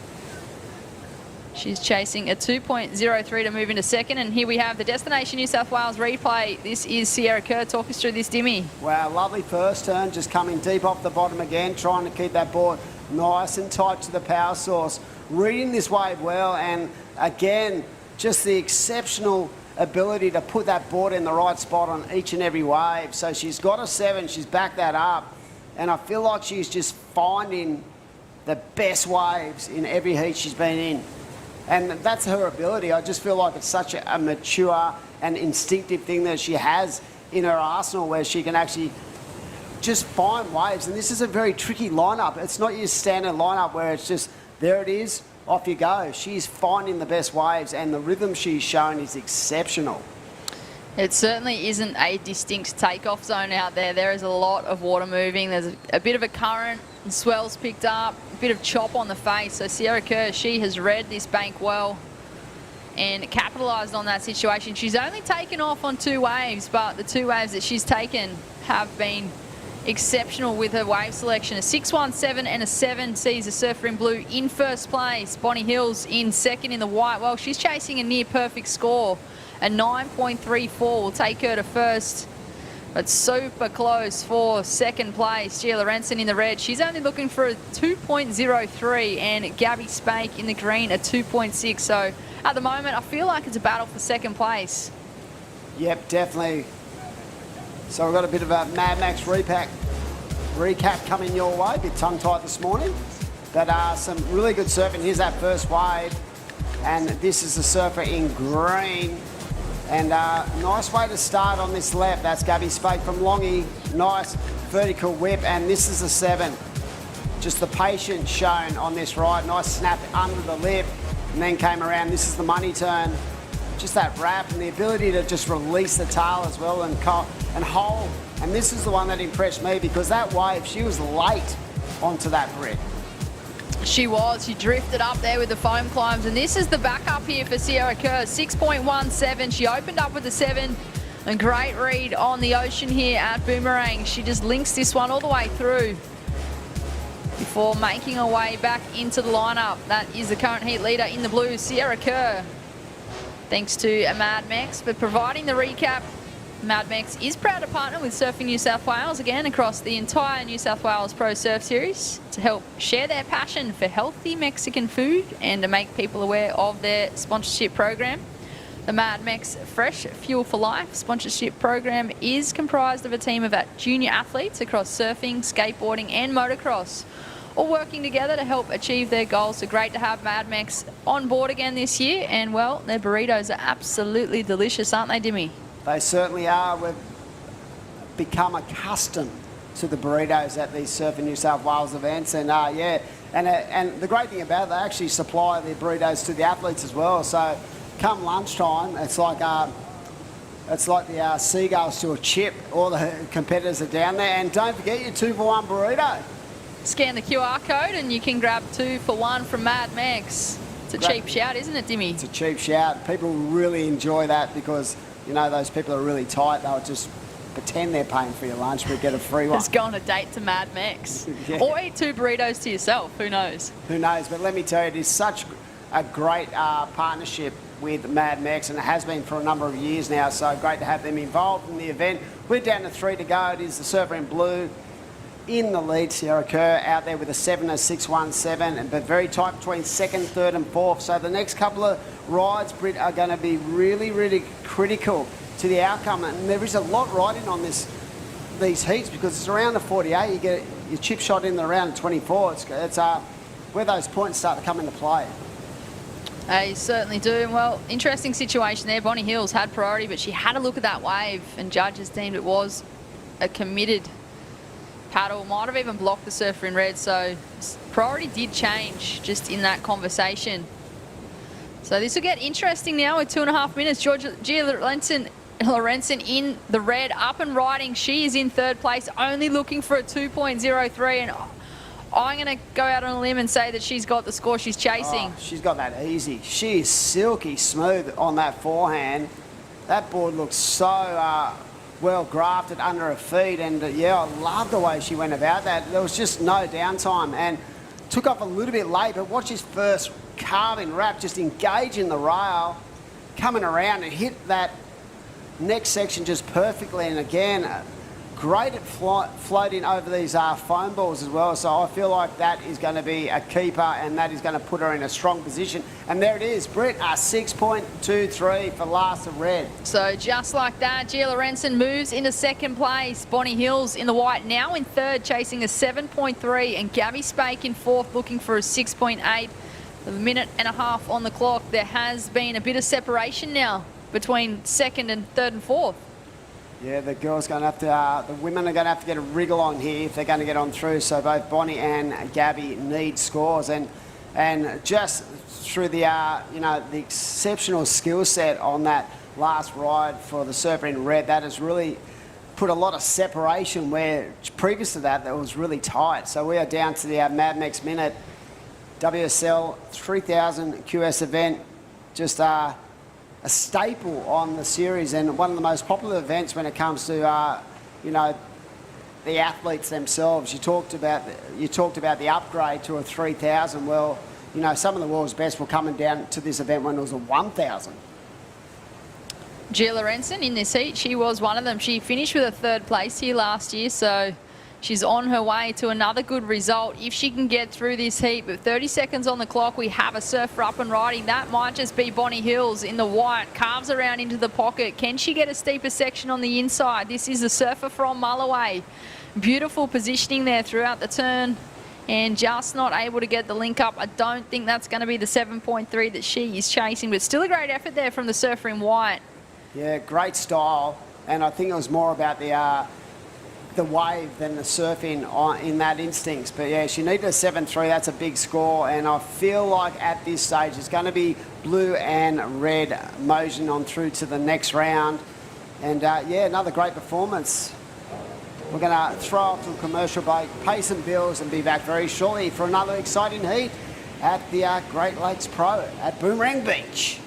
She's chasing a 2.03 to move into second. And here we have the Destination New South Wales replay. This is Sierra Kerr. Talk us through this, Dimmy. Wow, lovely first turn, just coming deep off the bottom again, trying to keep that board nice and tight to the power source. Reading this wave well, and again, just the exceptional ability to put that board in the right spot on each and every wave. So she's got a 7, she's backed that up, and I feel like she's just finding the best waves in every heat she's been in. And that's her ability. I just feel like it's such a mature and instinctive thing that she has in her arsenal, where she can actually just find waves. And this is a very tricky lineup. It's not your standard lineup where it's just, there it is, off you go. She's finding the best waves, and the rhythm she's shown is exceptional. It certainly isn't a distinct takeoff zone out there. There is a lot of water moving. There's a bit of a current, and swells picked up, a bit of chop on the face. So Sierra Kerr, she has read this bank well and capitalised on that situation. She's only taken off on 2 waves, but the 2 waves that she's taken have been exceptional with her wave selection. A 6.17 and a 7 sees the Surfer in blue in first place. Bonnie Hills in second in the white. Well, she's chasing a near perfect score. A 9.34 will take her to first, but super close for second place. Gia Lorenzen in the red. She's only looking for a 2.03, and Gabby Spake in the green a 2.6. So at the moment, I feel like it's a battle for second place. Yep, definitely. So we've got a bit of a Mad Max recap coming your way. A bit tongue-tied this morning, but some really good surfing. Here's that first wave, and this is the Surfer in green. And nice way to start on this left. That's Gabby Spake from Longy. Nice vertical whip, and this is a 7. Just the patience shown on this ride. Nice snap under the lip, and then came around. This is the money turn. Just that wrap and the ability to just release the tail as well and hold. And this is the one that impressed me, because that wave, she was late onto that grid. She was. She drifted up there with the foam climbs, and this is the backup here for Sierra Kerr. 6.17. She opened up with a 7. A great read on the ocean here at Boomerang. She just links this one all the way through before making her way back into the lineup. That is the current heat leader in the blue, Sierra Kerr. Thanks to Mad Max for providing the recap. Mad Max is proud to partner with Surfing New South Wales again across the entire New South Wales Pro Surf Series to help share their passion for healthy Mexican food and to make people aware of their sponsorship program. The Mad Mex Fresh Fuel for Life sponsorship program is comprised of a team of junior athletes across surfing, skateboarding and motocross, all working together to help achieve their goals. So great to have Mad Mex on board again this year, and well, their burritos are absolutely delicious, aren't they, Dimmy? They certainly are. We've become accustomed to the burritos at these Surfing New South Wales events, and and the great thing about it, they actually supply their burritos to the athletes as well. So come lunchtime, it's like the seagulls to a chip. All the competitors are down there, and don't forget your 2-for-1 burrito. Scan the QR code and you can grab 2 for 1 from Mad Mex. It's a cheap shout, isn't it, Dimmy? It's a cheap shout. People really enjoy that because, you know, those people are really tight. They'll just pretend they're paying for your lunch but get a free one. Just go on a date to Mad Mex. Yeah. Or eat 2 burritos to yourself. Who knows? Who knows? But let me tell you, it is such a great partnership with Mad Mex, and it has been for a number of years now, so great to have them involved in the event. We're down to 3 to go. It is the Surfer in Blue in the lead, Sierra Kerr out there with a 7:06.17, but very tight between 2nd, 3rd and 4th. So the next couple of rides, Britt, are going to be really, really critical to the outcome, and there is a lot riding on these heats because it's around the 48. You get your chip shot in the round of 24. It's where those points start to come into play. They certainly do. Well, interesting situation there. Bonnie Hills had priority, but she had a look at that wave, and judges deemed it was a committed paddle. Might have even blocked the Surfer in Red, so priority did change just in that conversation. So this will get interesting now with 2.5 minutes. Gia Lorenzen in the red, up and riding. She is in 3rd place, only looking for a 2.03, and I'm going to go out on a limb and say that she's got the score she's chasing. Oh, she's got that easy. She is silky smooth on that forehand. That board looks so well grafted under her feet, and yeah, I love the way she went about that. There was just no downtime, and took off a little bit late, but watch his first carving wrap, just engaging the rail, coming around and hit that next section just perfectly, and again, great at floating over these foam balls as well. So I feel like that is going to be a keeper, and that is going to put her in a strong position. And there it is, Britt, 6.23 for last of red. So just like that, Gia Lorenzen moves into 2nd place. Bonnie Hills in the white now in 3rd, chasing a 7.3, and Gabby Spake in 4th, looking for a 6.8. A minute and a half on the clock. There has been a bit of separation now between 2nd and 3rd and 4th. Yeah, the girls going to have to, the women are going to have to get a wriggle on here if they're going to get on through. So both Bonnie and Gabby need scores, and just through the the exceptional skill set on that last ride for the Surfer in Red, that has really put a lot of separation where previous to that was really tight. So we are down to the Mad Mex Minute WSL 3000 QS event, just a staple on the series and one of the most popular events when it comes to the athletes themselves. You talked about the upgrade to a 3000. Well, some of the world's best were coming down to this event when it was a 1000. Gia Lorenzen in this heat, she was one of them. She finished with a 3rd place here last year, so she's on her way to another good result if she can get through this heat. With 30 seconds on the clock, we have a surfer up and riding. That might just be Bonnie Hills in the white. Carves around into the pocket. Can she get a steeper section on the inside? This is the surfer from Mulloway. Beautiful positioning there throughout the turn, and just not able to get the link up. I don't think that's going to be the 7.3 that she is chasing, but still a great effort there from the surfer in white. Yeah, great style, and I think it was more about the wave than the surfing in that instincts. But yeah, she needed a 7.3. That's a big score, and I feel like at this stage it's going to be blue and red motion on through to the next round. And yeah, another great performance. We're going to throw off to a commercial break, pay some bills, and be back very shortly for another exciting heat at the Great Lakes Pro at Boomerang Beach.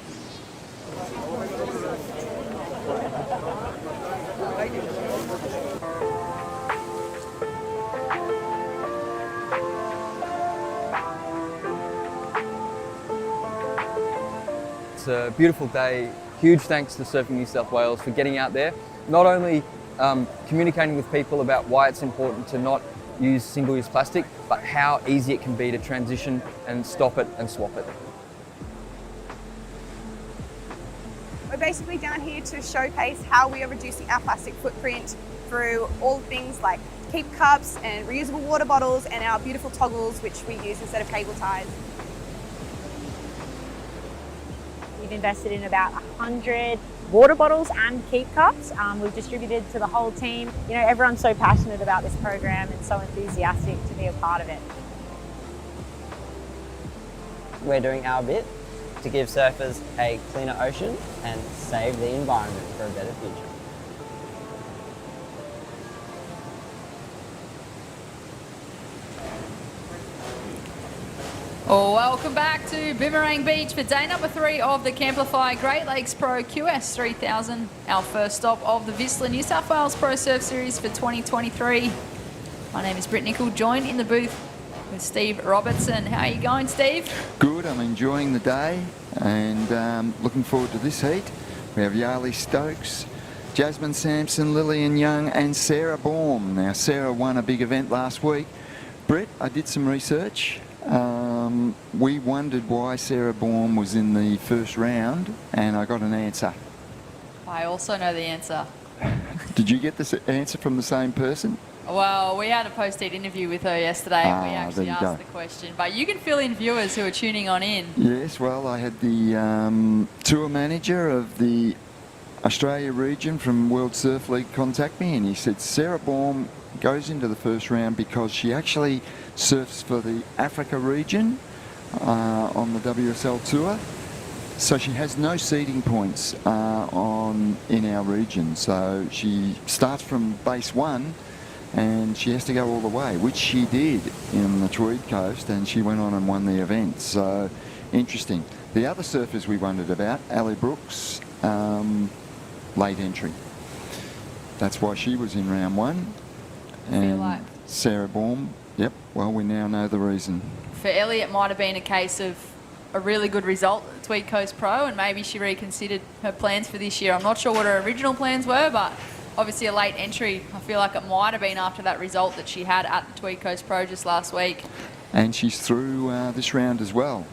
It's a beautiful day. Huge thanks to Surfing New South Wales for getting out there, not only communicating with people about why it's important to not use single-use plastic, but how easy it can be to transition and stop it and swap it. We're basically down here to showcase how we are reducing our plastic footprint through all things like keep cups and reusable water bottles and our beautiful toggles which we use instead of cable ties. We've invested in about 100 water bottles and keep cups. We've distributed to the whole team. You know, everyone's so passionate about this program and so enthusiastic to be a part of it. We're doing our bit to give surfers a cleaner ocean and save the environment for a better future. Welcome back to Boomerang Beach for day number 3 of the Camplify Great Lakes Pro QS 3000, our first stop of the VISSLA New South Wales Pro Surf Series for 2023. My name is Britt Nicol, joined in the booth with Steve Robertson. How are you going, Steve? Good, I'm enjoying the day and looking forward to this heat. We have Yarlee Stokes, Jasmine Sampson, Lillian Young and Sarah Baum. Now Sarah won a big event last week. Britt, I did some research. We wondered why Sarah Baum was in the first round and I got an answer. I also know the answer. Did you get this answer from the same person? Well, we had a post-heat interview with her yesterday and we actually asked the question. But you can fill in viewers who are tuning on in. Yes, well, I had the tour manager of the Australia region from World Surf League contact me and he said Sarah Baum goes into the first round because she actually surfs for the Africa region on the WSL tour. So she has no seeding points in our region. So she starts from base 1 and she has to go all the way, which she did in the Tweed Coast, and she went on and won the event. So interesting. The other surfers we wondered about, Ali Brooks, late entry. That's why she was in round 1. And Sarah Baum, yep, well, we now know the reason. For Ellie, it might have been a case of a really good result at the Tweed Coast Pro and maybe she reconsidered her plans for this year. I'm not sure what her original plans were, but obviously a late entry. I feel like it might have been after that result that she had at the Tweed Coast Pro just last week. And she's through this round as well.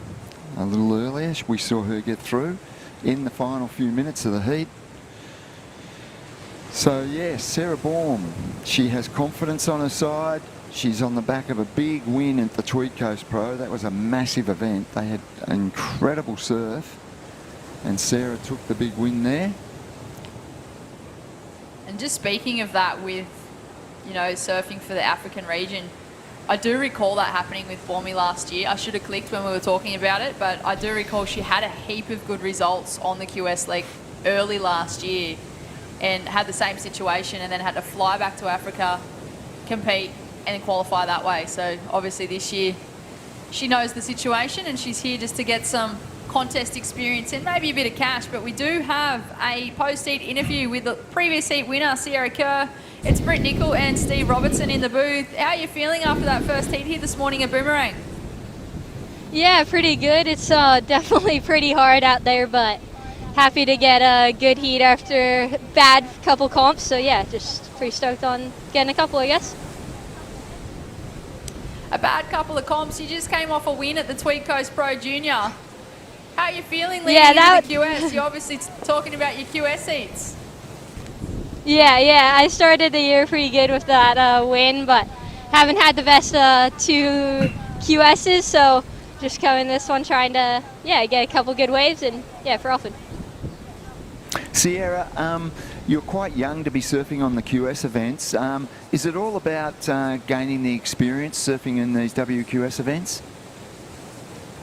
A little earlier, we saw her get through in the final few minutes of the heat. So yes, Sarah Baum, she has confidence on her side. She's on the back of a big win at the Tweed Coast Pro. That was a massive event. They had an incredible surf and Sarah took the big win there. And just speaking of that with, you know, surfing for the African region, I do recall that happening with Baumie last year. I should have clicked when we were talking about it, but I do recall she had a heap of good results on the QS League early last year and had the same situation and then had to fly back to Africa, compete and qualify that way. So obviously this year she knows the situation and she's here just to get some contest experience and maybe a bit of cash. But we do have a post-heat interview with the previous heat winner, Sierra Kerr. It's Britt Nicol and Steve Robertson in the booth. How are you feeling after that first heat here this morning at Boomerang? Yeah, pretty good. It's definitely pretty hard out there, but happy to get a good heat after a bad couple comps. So yeah, just pretty stoked on getting a couple, I guess. A bad couple of comps. You just came off a win at the Tweed Coast Pro Junior. How are you feeling leading into the QS? You're obviously talking about your QS heats. Yeah, I started the year pretty good with that win, but haven't had the best 2 QSs, so just coming this one trying to, get a couple good waves and, for often. Sierra, you're quite young to be surfing on the QS events. Is it all about gaining the experience surfing in these WQS events?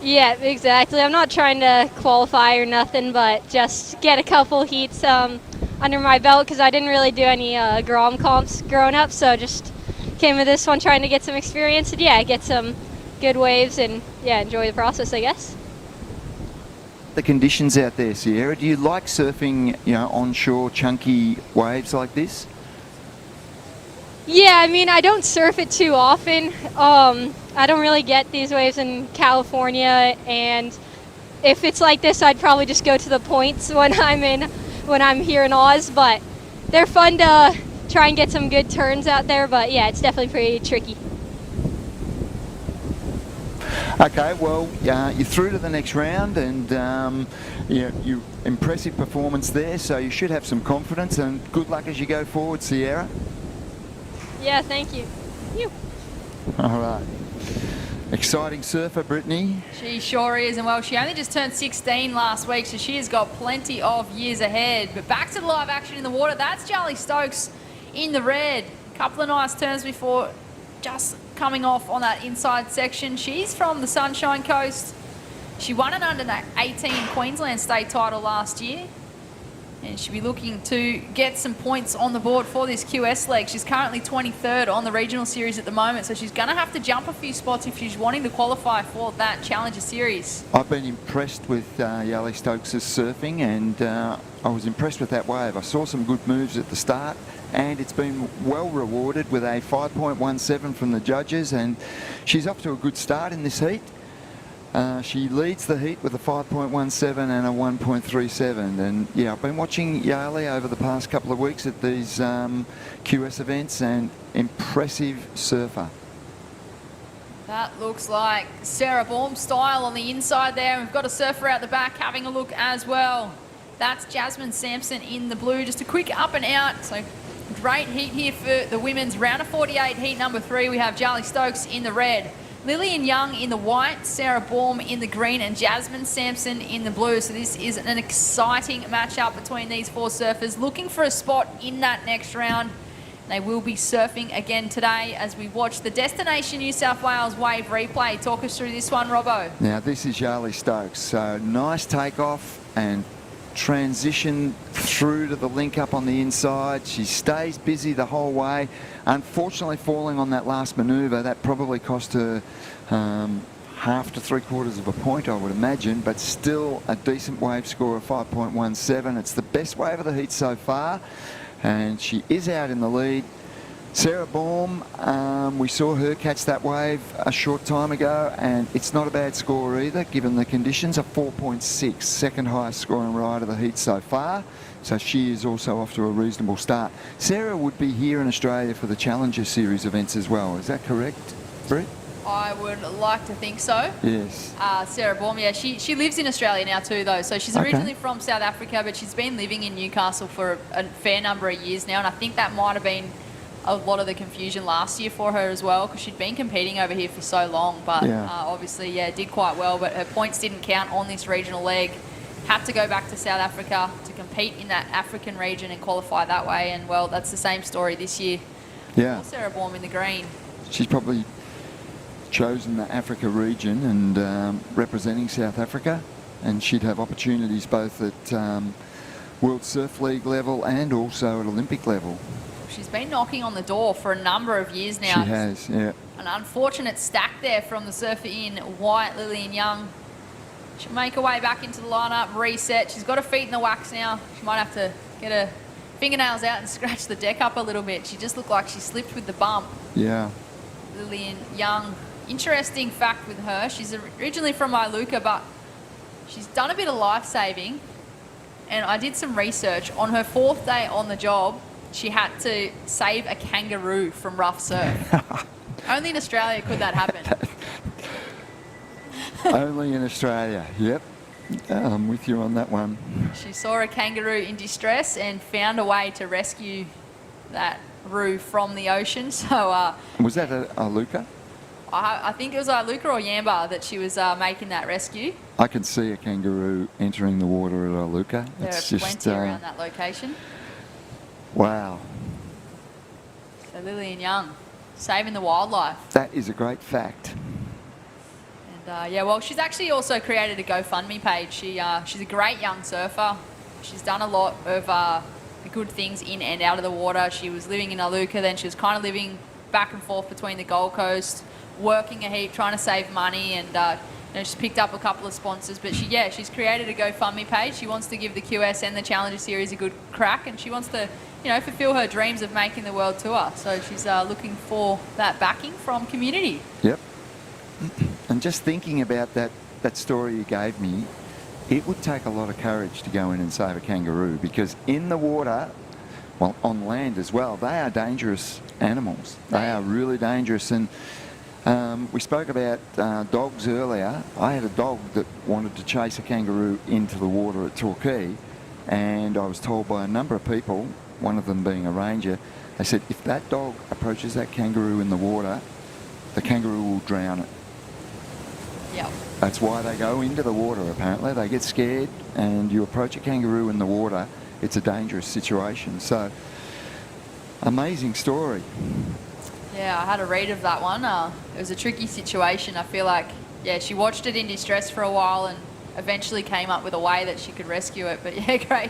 Yeah, exactly. I'm not trying to qualify or nothing, but just get a couple heats under my belt because I didn't really do any Grom comps growing up, so just came with this one trying to get some experience and get some good waves and enjoy the process, I guess. The conditions out there, Sierra, do you like surfing, onshore chunky waves like this? Yeah, I mean, I don't surf it too often. I don't really get these waves in California, and if it's like this, I'd probably just go to the points when I'm here in Oz, but they're fun to try and get some good turns out there, but yeah, it's definitely pretty tricky. Okay, well, you're through to the next round, and you impressive performance there, so you should have some confidence, and good luck as you go forward, Sierra. Yeah, thank you. All right. Exciting surfer, Brittany. She sure is, and well, she only just turned 16 last week, so she has got plenty of years ahead. But back to the live action in the water. That's Charlie Stokes in the red. A couple of nice turns before just coming off on that inside section. She's from the Sunshine Coast. She won an under 18 Queensland state title last year, and she'll be looking to get some points on the board for this QS leg. She's currently 23rd on the regional series at the moment, so she's going to have to jump a few spots if she's wanting to qualify for that Challenger Series. I've been impressed with Yali Stokes' surfing, and I was impressed with that wave. I saw some good moves at the start, and it's been well rewarded with a 5.17 from the judges, and she's off to a good start in this heat. She leads the heat with a 5.17 and a 1.37, and yeah, I've been watching Yali over the past couple of weeks at these QS events, and impressive surfer. That looks like Sarah Baum style on the inside there. We've got a surfer out the back having a look as well. That's Jasmine Sampson in the blue. Just a quick up and out. So great heat here for the women's round of 48, heat number 3. We have Charlie Stokes in the red, Lillian Young in the white, Sarah Baum in the green, and Jasmine Sampson in the blue. So this is an exciting matchup between these 4 surfers looking for a spot in that next round. They will be surfing again today as we watch the Destination New South Wales wave replay. Talk us through this one, Robbo. Now this is Yali Stokes, so nice takeoff and transition through to the link up on the inside. She stays busy the whole way. Unfortunately, falling on that last manoeuvre, that probably cost her half to 3/4 of a point, I would imagine, but still a decent wave score of 5.17. It's the best wave of the heat so far, and she is out in the lead. Sarah Baum, we saw her catch that wave a short time ago, and it's not a bad score either, given the conditions. A 4.6, second highest scoring ride of the heat so far. So she is also off to a reasonable start. Sarah would be here in Australia for the Challenger Series events as well. Is that correct, Brett? I would like to think so. Yes. Sarah Baum, yeah, she lives in Australia now too, though. So she's originally from South Africa, but she's been living in Newcastle for a fair number of years now, and I think that might have been a lot of the confusion last year for her as well, because she'd been competing over here for so long, but obviously, yeah, did quite well, but her points didn't count on this regional leg. Had to go back to South Africa to compete in that African region and qualify that way, and well, that's the same story this year. Yeah. Sarah Baum in the green. She's probably chosen the Africa region and representing South Africa, and she'd have opportunities both at World Surf League level and also at Olympic level. She's been knocking on the door for a number of years now. She has, yeah. An unfortunate stack there from the surfer in white, Lillian Young. She'll make her way back into the lineup, reset. She's got her feet in the wax now. She might have to get her fingernails out and scratch the deck up a little bit. She just looked like she slipped with the bump. Yeah. Lillian Young. Interesting fact with her, she's originally from Iluka, but she's done a bit of life-saving. And I did some research. On her 4th day on the job, she had to save a kangaroo from rough surf. Only in Australia could that happen. Only in Australia, yep. I'm with you on that one. She saw a kangaroo in distress and found a way to rescue that roo from the ocean. So was that a Luca? I think it was Iluka or Yamba that she was making that rescue. I can see a kangaroo entering the water at Iluka. There It's are just plenty around that location. Wow. So Lillian Young, saving the wildlife. That is a great fact. And yeah, well, she's actually also created a GoFundMe page. She's a great young surfer. She's done a lot of good things in and out of the water. She was living in Iluka, then she was kind of living back and forth between the Gold Coast, working a heap, trying to save money, and she's picked up a couple of sponsors. But she's created a GoFundMe page. She wants to give the QS and the Challenger Series a good crack, and she wants to, fulfill her dreams of making the world tour. So she's looking for that backing from community. Yep. And just thinking about that story you gave me, it would take a lot of courage to go in and save a kangaroo, because in the water, well, on land as well, they are dangerous animals. They are really dangerous, and We spoke about dogs earlier. I had a dog that wanted to chase a kangaroo into the water at Torquay, and I was told by a number of people, one of them being a ranger, they said if that dog approaches that kangaroo in the water, the kangaroo will drown it. Yep. That's why they go into the water, apparently. They get scared, and you approach a kangaroo in the water, it's a dangerous situation. So, amazing story. Yeah, I had a read of that one. It was a tricky situation. I feel like, yeah, she watched it in distress for a while and eventually came up with a way that she could rescue it. But yeah,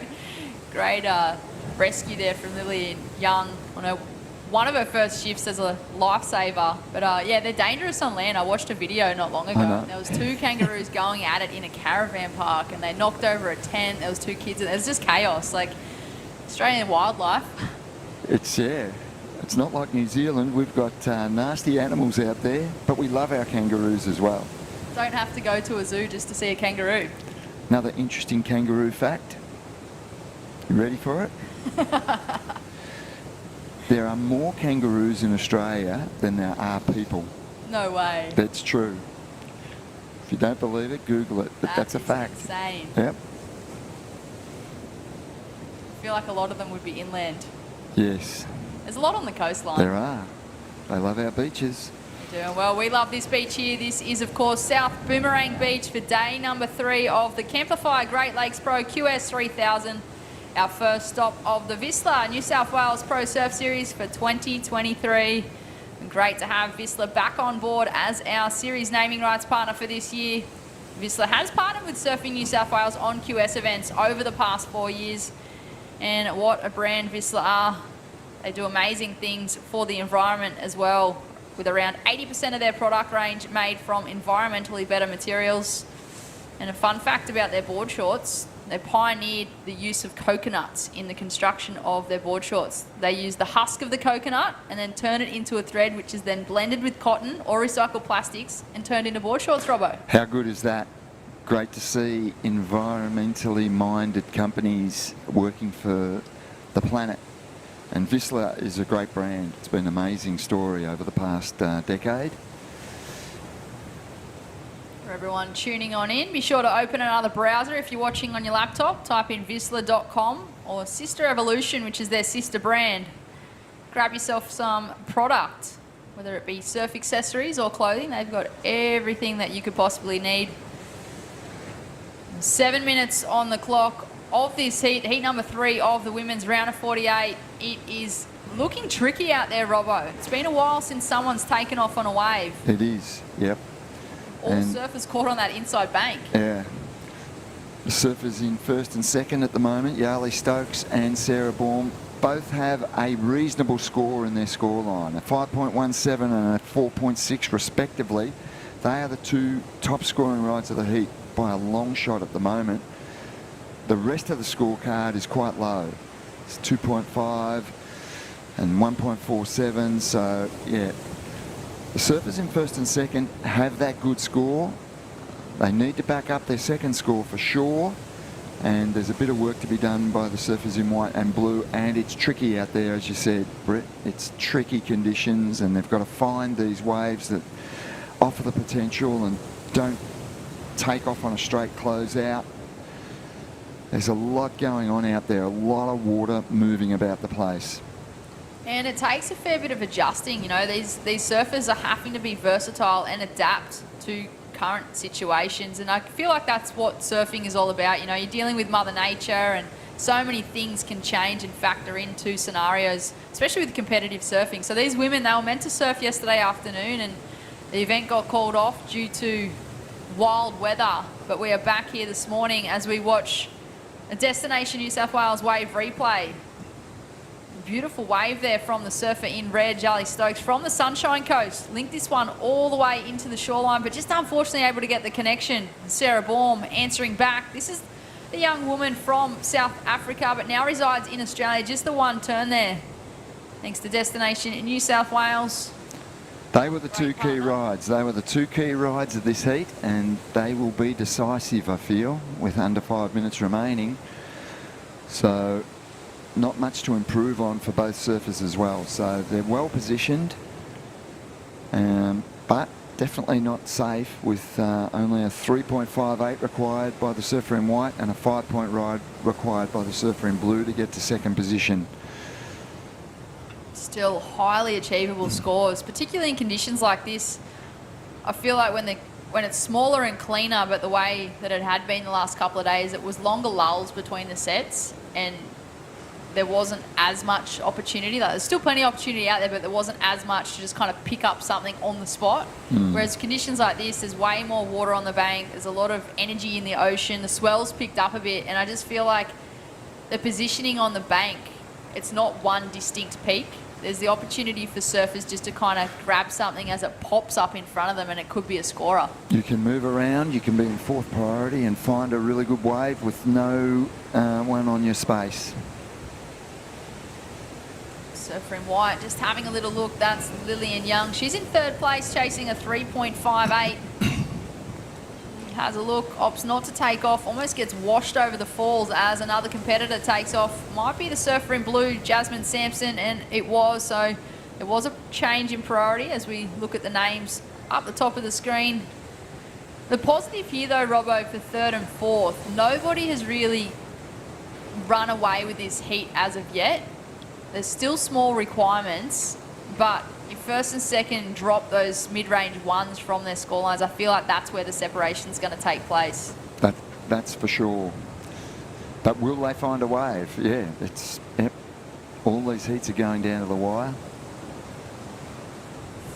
great rescue there from Lillian Young on one of her first shifts as a lifesaver. But yeah, they're dangerous on land. I watched a video not long ago. And there was 2 kangaroos going at it in a caravan park, and they knocked over a tent. There was 2 kids, and it was just chaos. Like Australian wildlife. It's not like New Zealand. We've got nasty animals out there, but we love our kangaroos as well. Don't have to go to a zoo just to see a kangaroo. Another interesting kangaroo fact. You ready for it? There are more kangaroos in Australia than there are people. No way. That's true. If you don't believe it, Google it, but that's a fact. Insane. Yep. I feel like a lot of them would be inland. Yes. There's a lot on the coastline. There are. They love our beaches. Doing well. We love this beach here. This is, of course, South Boomerang Beach for day number 3 of the Camplify Great Lakes Pro QS 3000. Our first stop of the VISSLA New South Wales Pro Surf Series for 2023. And great to have VISSLA back on board as our series naming rights partner for this year. VISSLA has partnered with Surfing New South Wales on QS events over the past 4 years. And what a brand VISSLA are. They do amazing things for the environment as well, with around 80% of their product range made from environmentally better materials. And a fun fact about their board shorts, they pioneered the use of coconuts in the construction of their board shorts. They use the husk of the coconut and then turn it into a thread, which is then blended with cotton or recycled plastics and turned into board shorts, Robbo. How good is that? Great to see environmentally minded companies working for the planet. And VISSLA is a great brand. It's been an amazing story over the past decade. For everyone tuning on in, be sure to open another browser if you're watching on your laptop. Type in VISSLA.com or Sister Evolution, which is their sister brand. Grab yourself some product, whether it be surf accessories or clothing. They've got everything that you could possibly need. 7 minutes on the clock of this heat number 3 of the women's round of 48. It is looking tricky out there, Robbo. It's been a while since someone's taken off on a wave. It is, yep. All surfers caught on that inside bank. Yeah. The surfers in first and second at the moment, Yarlee Stokes and Sarah Baum, both have a reasonable score in their scoreline, a 5.17 and a 4.6 respectively. They are the 2 top scoring rides of the heat by a long shot at the moment. The rest of the scorecard is quite low. It's 2.5 and 1.47, so yeah. The surfers in first and second have that good score. They need to back up their second score for sure, and there's a bit of work to be done by the surfers in white and blue, and it's tricky out there, as you said, Brett. It's tricky conditions, and they've got to find these waves that offer the potential and don't take off on a straight close out. There's a lot going on out there, a lot of water moving about the place. And it takes a fair bit of adjusting. You know, these surfers are having to be versatile and adapt to current situations. And I feel like that's what surfing is all about. You know, you're dealing with Mother Nature, and so many things can change and factor into scenarios, especially with competitive surfing. So these women, they were meant to surf yesterday afternoon, and the event got called off due to wild weather. But we are back here this morning as we watch a Destination New South Wales wave replay. Beautiful wave there from the surfer in red, Yarlee Stokes, from the Sunshine Coast. Linked this one all the way into the shoreline, but just unfortunately able to get the connection. Sarah Baum answering back. This is the young woman from South Africa, but now resides in Australia. Just the one turn there, thanks to Destination in New South Wales. They were the 2 key rides. They were the 2 key rides of this heat, and they will be decisive, I feel, with under 5 minutes remaining. So not much to improve on for both surfers as well. So they're well positioned. but definitely not safe with only a 3.58 required by the surfer in white and a 5-point ride required by the surfer in blue to get to second position. Still highly achievable scores, particularly in conditions like this. I feel like when it's smaller and cleaner, but the way that it had been the last couple of days, it was longer lulls between the sets and there wasn't as much opportunity. Like, there's still plenty of opportunity out there, but there wasn't as much to just kind of pick up something on the spot. Whereas conditions like this, there's way more water on the bank. There's a lot of energy in the ocean. The swell's picked up a bit. And I just feel like the positioning on the bank, it's not one distinct peak. There's the opportunity for surfers just to kind of grab something as it pops up in front of them, and it could be a scorer. You can move around, you can be in fourth priority and find a really good wave with no one on your space. Surfer in white, just having a little look, that's Lillian Young. She's in third place, chasing a 3.58. Has a look, opts not to take off, almost gets washed over the falls as another competitor takes off. Might be the surfer in blue, Jasmine Sampson, and it was. So it was a change in priority as we look at the names up the top of the screen. The positive here though, Robbo, for third and fourth, nobody has really run away with this heat as of yet. There's still small requirements, but if first and second drop those mid-range ones from their scorelines, I feel like that's where the separation's going to take place. That's for sure. But will they find a wave? Yeah, yep. All these heats are going down to the wire.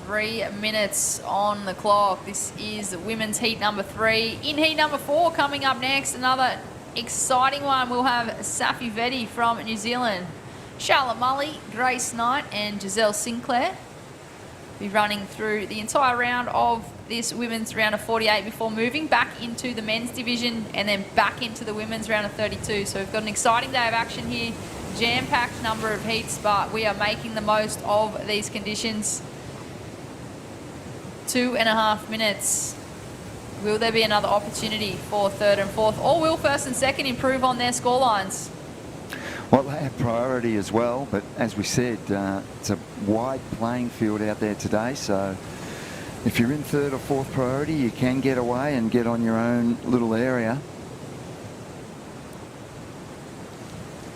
3 minutes on the clock. This is women's heat number 3. In heat number 4, coming up next, another exciting one. We'll have Safi Vetti from New Zealand, Charlotte Mully, Grace Knight and Giselle Sinclair be running through the entire round of this women's round of 48 before moving back into the men's division and then back into the women's round of 32. So we've got an exciting day of action here, jam-packed number of heats, but we are making the most of these conditions. 2.5 minutes. Will there be another opportunity for third and fourth, or will first and second improve on their scorelines? Well, they have priority as well, but as we said, it's a wide playing field out there today, so if you're in third or fourth priority, you can get away and get on your own little area.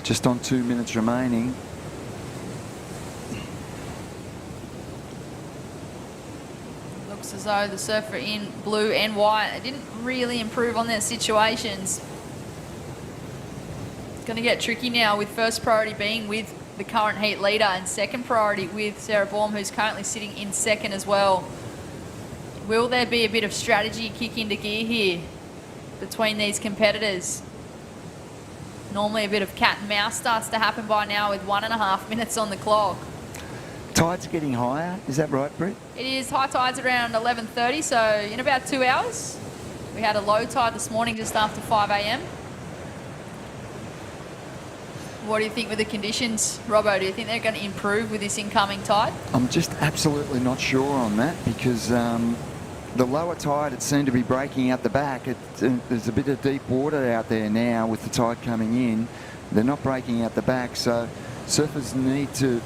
Just on 2 minutes remaining. Looks as though the surfer in blue and white, they didn't really improve on their situations. It's going to get tricky now with first priority being with the current heat leader and second priority with Sarah Baum, who's currently sitting in second as well. Will there be a bit of strategy kick into gear here between these competitors? Normally a bit of cat and mouse starts to happen by now with 1.5 minutes on the clock. Tide's getting higher, is that right, Britt? It is. High tide's around 11:30, so in about 2 hours. We had a low tide this morning just after 5 a.m. What do you think with the conditions, Robbo? Do you think they're going to improve with this incoming tide? I'm just absolutely not sure on that because the lower tide, it seemed to be breaking out the back. There's a bit of deep water out there now with the tide coming in. They're not breaking out the back, so surfers need to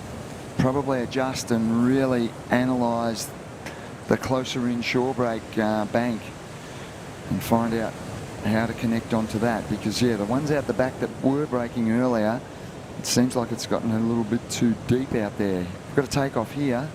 probably adjust and really analyse the closer in shore break bank and find out how to connect onto that, because yeah, the ones out the back that were breaking earlier, it seems like it's gotten a little bit too deep out there. We've got to take off here.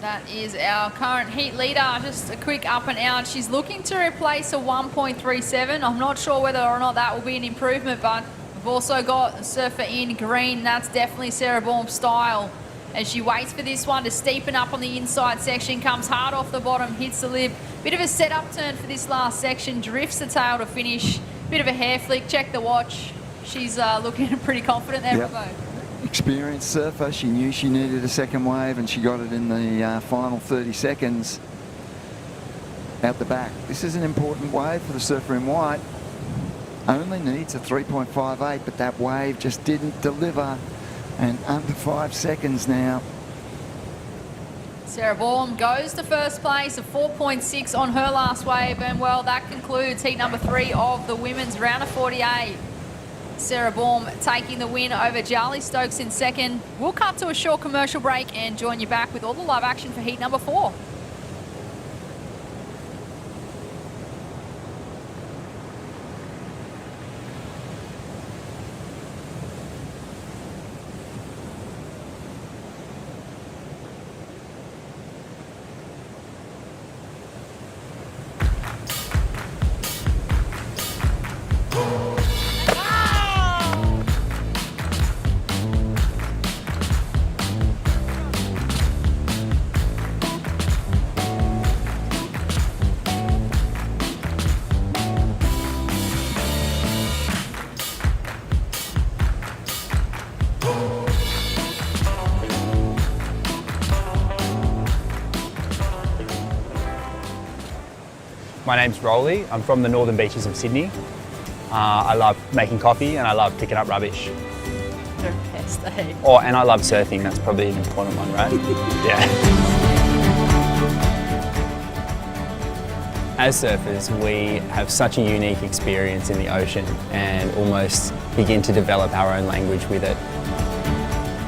That is our current heat leader. Just a quick up and out. She's looking to replace a 1.37. I'm not sure whether or not that will be an improvement, but we've also got a surfer in green. That's definitely Sarah Baum's style. As she waits for this one to steepen up on the inside section, comes hard off the bottom, hits the lip. Bit of a setup turn for this last section, drifts the tail to finish. Bit of a hair flick, check the watch. She's looking pretty confident there, Yep. Robbo. Experienced surfer, she knew she needed a second wave and she got it in the final 30 seconds out the back. This is an important wave for the surfer in white. Only needs a 3.58, but that wave just didn't deliver. And under 5 seconds now. Sarah Baum goes to first place, a 4.6 on her last wave, and well, that concludes heat number 3 of the women's round of 48. Sarah Baum taking the win over Charlie Stokes in second. We'll cut to a short commercial break and join you back with all the live action for heat number 4. My name's Rolly. I'm from the northern beaches of Sydney. I love making coffee and I love picking up rubbish. The best, eh? Oh, and I love surfing. That's probably an important one, right? Yeah. As surfers, we have such a unique experience in the ocean and almost begin to develop our own language with it.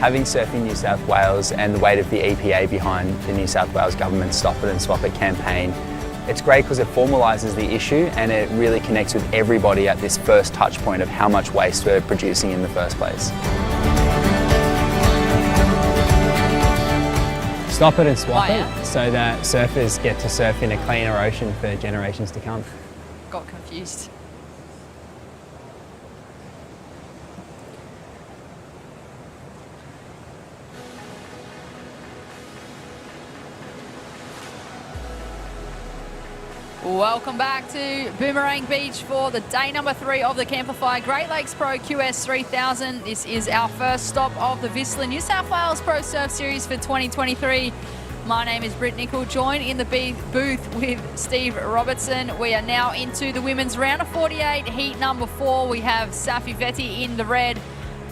Having Surfing New South Wales and the weight of the EPA behind the New South Wales government's Stop It and Swap It campaign, it's great because it formalises the issue and it really connects with everybody at this first touch point of how much waste we're producing in the first place. Stop it and swap it so that surfers get to surf in a cleaner ocean for generations to come. Got confused. Welcome back to Boomerang Beach for the day number 3 of the Camplify Great Lakes Pro QS 3000. This is our first stop of the VISSLA New South Wales Pro Surf Series for 2023. My name is Britt Nicol, joined in the booth with Steve Robertson. We are now into the women's round of 48, heat number 4. We have Safi Vetti in the red,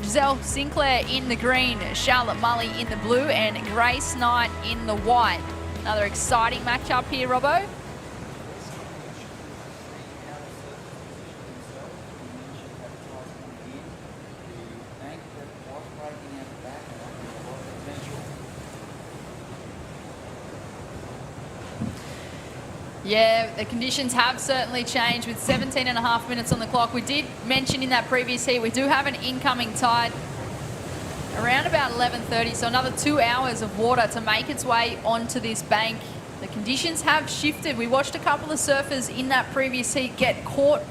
Giselle Sinclair in the green, Charlotte Mully in the blue, and Grace Knight in the white. Another exciting matchup here, Robbo. Yeah, the conditions have certainly changed with 17.5 minutes on the clock. We did mention in that previous heat, we do have an incoming tide around about 11:30, so another 2 hours of water to make its way onto this bank. The conditions have shifted. We watched a couple of surfers in that previous heat get caught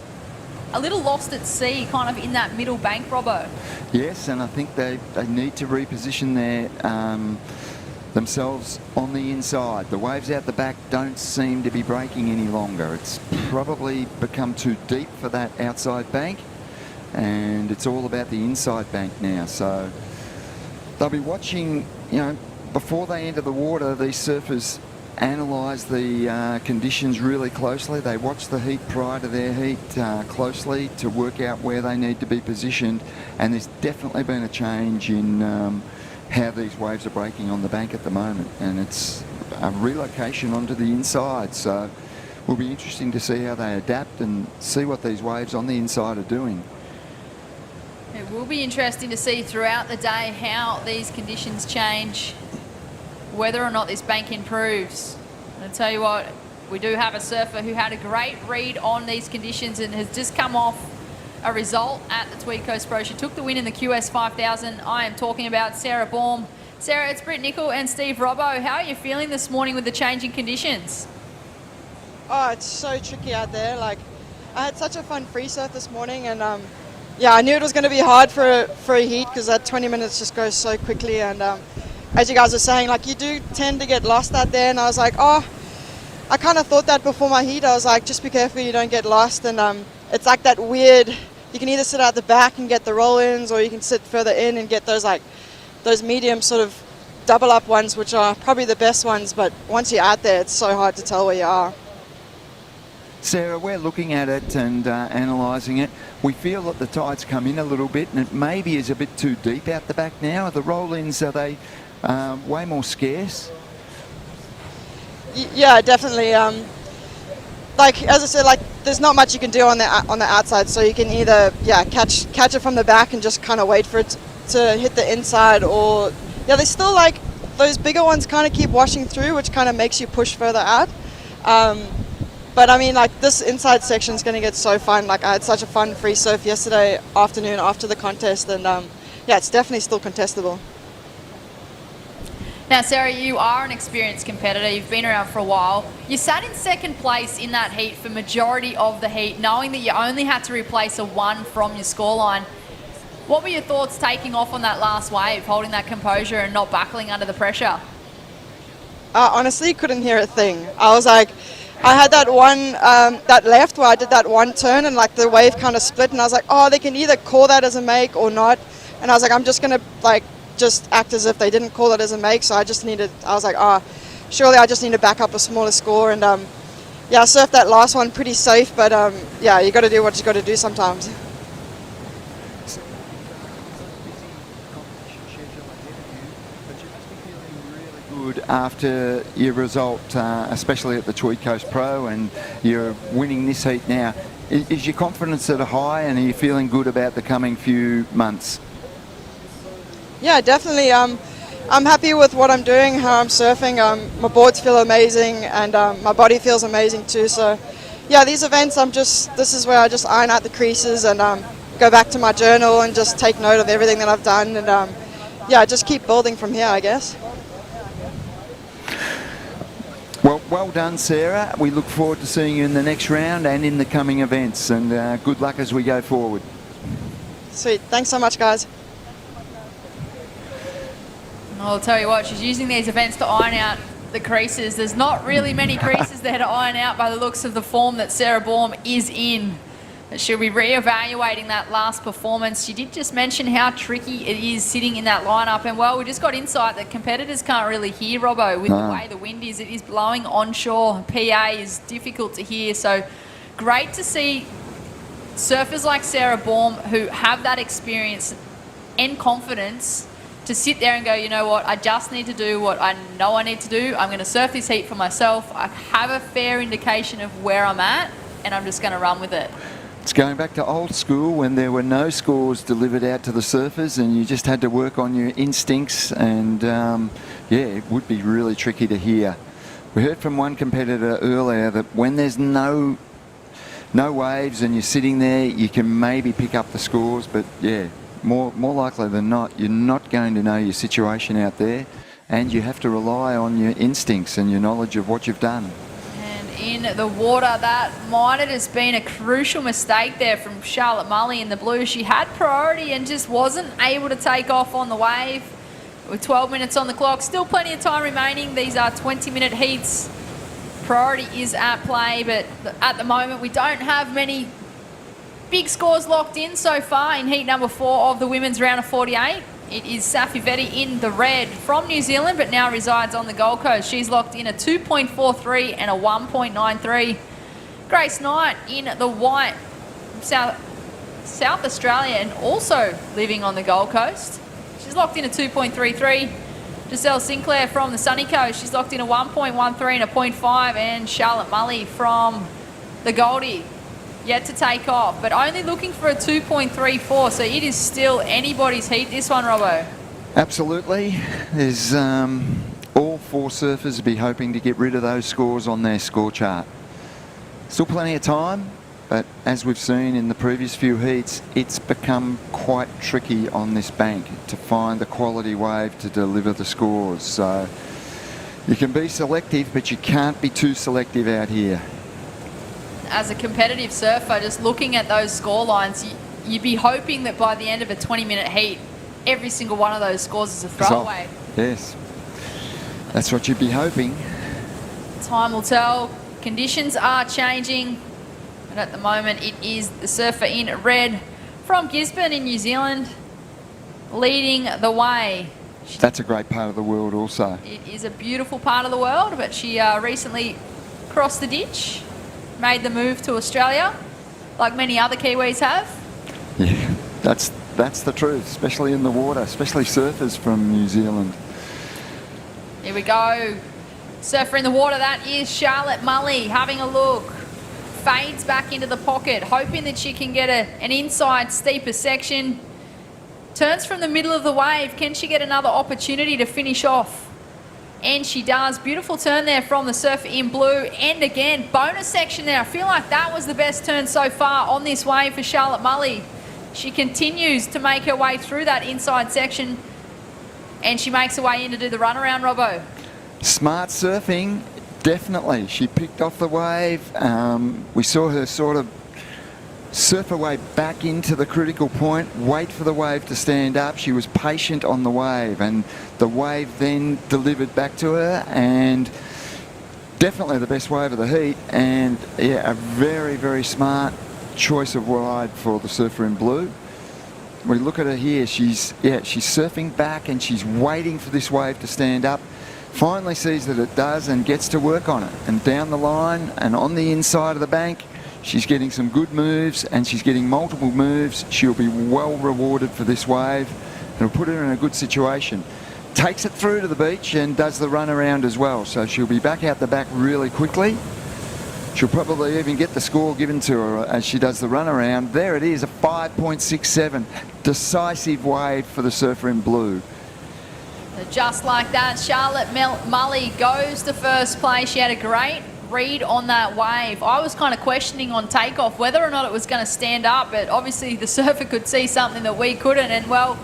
a little lost at sea, kind of in that middle bank, Robbo. Yes, and I think they need to reposition their themselves on the inside. The waves out the back don't seem to be breaking any longer. It's probably become too deep for that outside bank, and it's all about the inside bank now. So they'll be watching, you know, before they enter the water, these surfers analyse the conditions really closely. They watch the heat prior to their heat closely to work out where they need to be positioned, and there's definitely been a change in how these waves are breaking on the bank at the moment, and it's a relocation onto the inside. So it will be interesting to see how they adapt and see what these waves on the inside are doing. It will be interesting to see throughout the day how these conditions change, whether or not this bank improves. And I'll tell you what, we do have a surfer who had a great read on these conditions and has just come off a result at the Tweed Coast Pro. She took the win in the QS 5000. I am talking about Sarah Baum. Sarah, it's Britt Nicol and Steve Robbo. How are you feeling this morning with the changing conditions? Oh, it's so tricky out there. Like, I had such a fun free surf this morning, and yeah, I knew it was going to be hard for a heat because that 20 minutes just goes so quickly. And as you guys were saying, like, you do tend to get lost out there, and I was like, oh, I kind of thought that before my heat. I was like, just be careful you don't get lost. And it's like that weird, you can either sit out the back and get the roll-ins, or you can sit further in and get those medium sort of double up ones, which are probably the best ones, but once you're out there, it's so hard to tell where you are. Sarah, we're looking at it and analysing it. We feel that the tide's come in a little bit, and it maybe is a bit too deep out the back now. The roll-ins, are they way more scarce? Yeah, definitely. Like, as I said, like, there's not much you can do on the outside, so you can either catch it from the back and just kind of wait for it to hit the inside, or they still, like, those bigger ones kind of keep washing through, which kind of makes you push further out. But I mean, like, this inside section is going to get so fun. Like, I had such a fun free surf yesterday afternoon after the contest, and yeah, it's definitely still contestable. Now, Sarah, you are an experienced competitor. You've been around for a while. You sat in second place in that heat for majority of the heat, knowing that you only had to replace a 1 from your scoreline. What were your thoughts taking off on that last wave, holding that composure and not buckling under the pressure? Honestly, couldn't hear a thing. I was like, I had that one, that left where I did that one turn, and like the wave kind of split, and I was like, oh, they can either call that as a make or not. And I was like, I'm just going to like just act as if they didn't call it as a make. So I was like, surely I just need to back up a smaller score. And yeah, I surfed that last one pretty safe, but yeah, you got to do what you got to do sometimes. Good after your result, especially at the Tweed Coast Pro, and you're winning this heat now. Is your confidence at a high, and are you feeling good about the coming few months? Yeah, definitely. I'm happy with what I'm doing, how I'm surfing. My boards feel amazing, and my body feels amazing too. So, yeah, these events, this is where I just iron out the creases and go back to my journal and just take note of everything that I've done, and yeah, just keep building from here, I guess. Well done, Sarah. We look forward to seeing you in the next round and in the coming events, and good luck as we go forward. Sweet. Thanks so much, guys. I'll tell you what, she's using these events to iron out the creases. There's not really many creases there to iron out by the looks of the form that Sarah Baum is in. She'll be re-evaluating that last performance. She did just mention how tricky it is sitting in that lineup, and well, we just got insight that competitors can't really hear, Robbo, with the way the wind is. It is blowing onshore. PA is difficult to hear, so great to see surfers like Sarah Baum who have that experience and confidence to sit there and go, you know what, I just need to do what I know I need to do. I'm going to surf this heat for myself. I have a fair indication of where I'm at, and I'm just going to run with it. It's going back to old school when there were no scores delivered out to the surfers, and you just had to work on your instincts, and yeah, it would be really tricky to hear. We heard from one competitor earlier that when there's no waves and you're sitting there, you can maybe pick up the scores, but yeah, more likely than not, you're not going to know your situation out there, and you have to rely on your instincts and your knowledge of what you've done. In the water, that might have just been a crucial mistake there from Charlotte Mully in the blue. She had priority and just wasn't able to take off on the wave. With 12 minutes on the clock, still plenty of time remaining. These are 20-minute heats. Priority is at play, but at the moment we don't have many big scores locked in so far in heat number 4 of the women's round of 48. It is Safi Vetti in the red from New Zealand, but now resides on the Gold Coast. She's locked in a 2.43 and a 1.93. Grace Knight in the white, South Australia, and also living on the Gold Coast. She's locked in a 2.33. Giselle Sinclair from the sunny coast. She's locked in a 1.13 and a 0.5. And Charlotte Mully from the Goldie, yet to take off, but only looking for a 2.34, so it is still anybody's heat, this one, Robbo. Absolutely. There's all 4 surfers will be hoping to get rid of those scores on their score chart. Still plenty of time, but as we've seen in the previous few heats, it's become quite tricky on this bank to find the quality wave to deliver the scores. So you can be selective, but you can't be too selective out here. As a competitive surfer, just looking at those score lines, you'd be hoping that by the end of a 20-minute heat, every single one of those scores is a throwaway. Yes, that's what you'd be hoping. Time will tell. Conditions are changing, but at the moment it is the surfer in red from Gisborne in New Zealand leading the way. That's a great part of the world also. It is a beautiful part of the world, but she recently crossed the ditch, made the move to Australia, like many other Kiwis have. Yeah, that's the truth, especially in the water, especially surfers from New Zealand. Here we go. Surfer in the water, that is Charlotte Mully having a look. Fades back into the pocket, hoping that she can get an inside steeper section. Turns from the middle of the wave. Can she get another opportunity to finish off? And she does. Beautiful turn there from the surfer in blue. And again, bonus section there. I feel like that was the best turn so far on this wave for Charlotte Mully. She continues to make her way through that inside section, and she makes her way in to do the runaround, Robbo. Smart surfing, definitely. She picked off the wave. We saw her sort of surf her way back into the critical point, wait for the wave to stand up. She was patient on the wave, and the wave then delivered back to her, and definitely the best wave of the heat, and yeah, a very, very smart choice of ride for the surfer in blue. We look at her here, she's surfing back and she's waiting for this wave to stand up. finally sees that it does and gets to work on it. And down the line and on the inside of the bank, she's getting some good moves and she's getting multiple moves. She'll be well rewarded for this wave. It'll put her in a good situation. Takes it through to the beach and does the run around as well. So she'll be back out the back really quickly. She'll probably even get the score given to her as she does the run around. There it is, a 5.67. Decisive wave for the surfer in blue. Just like that, Charlotte Mully goes to first place. She had a great read on that wave. I was kind of questioning on takeoff whether or not it was going to stand up, but obviously the surfer could see something that we couldn't, and well,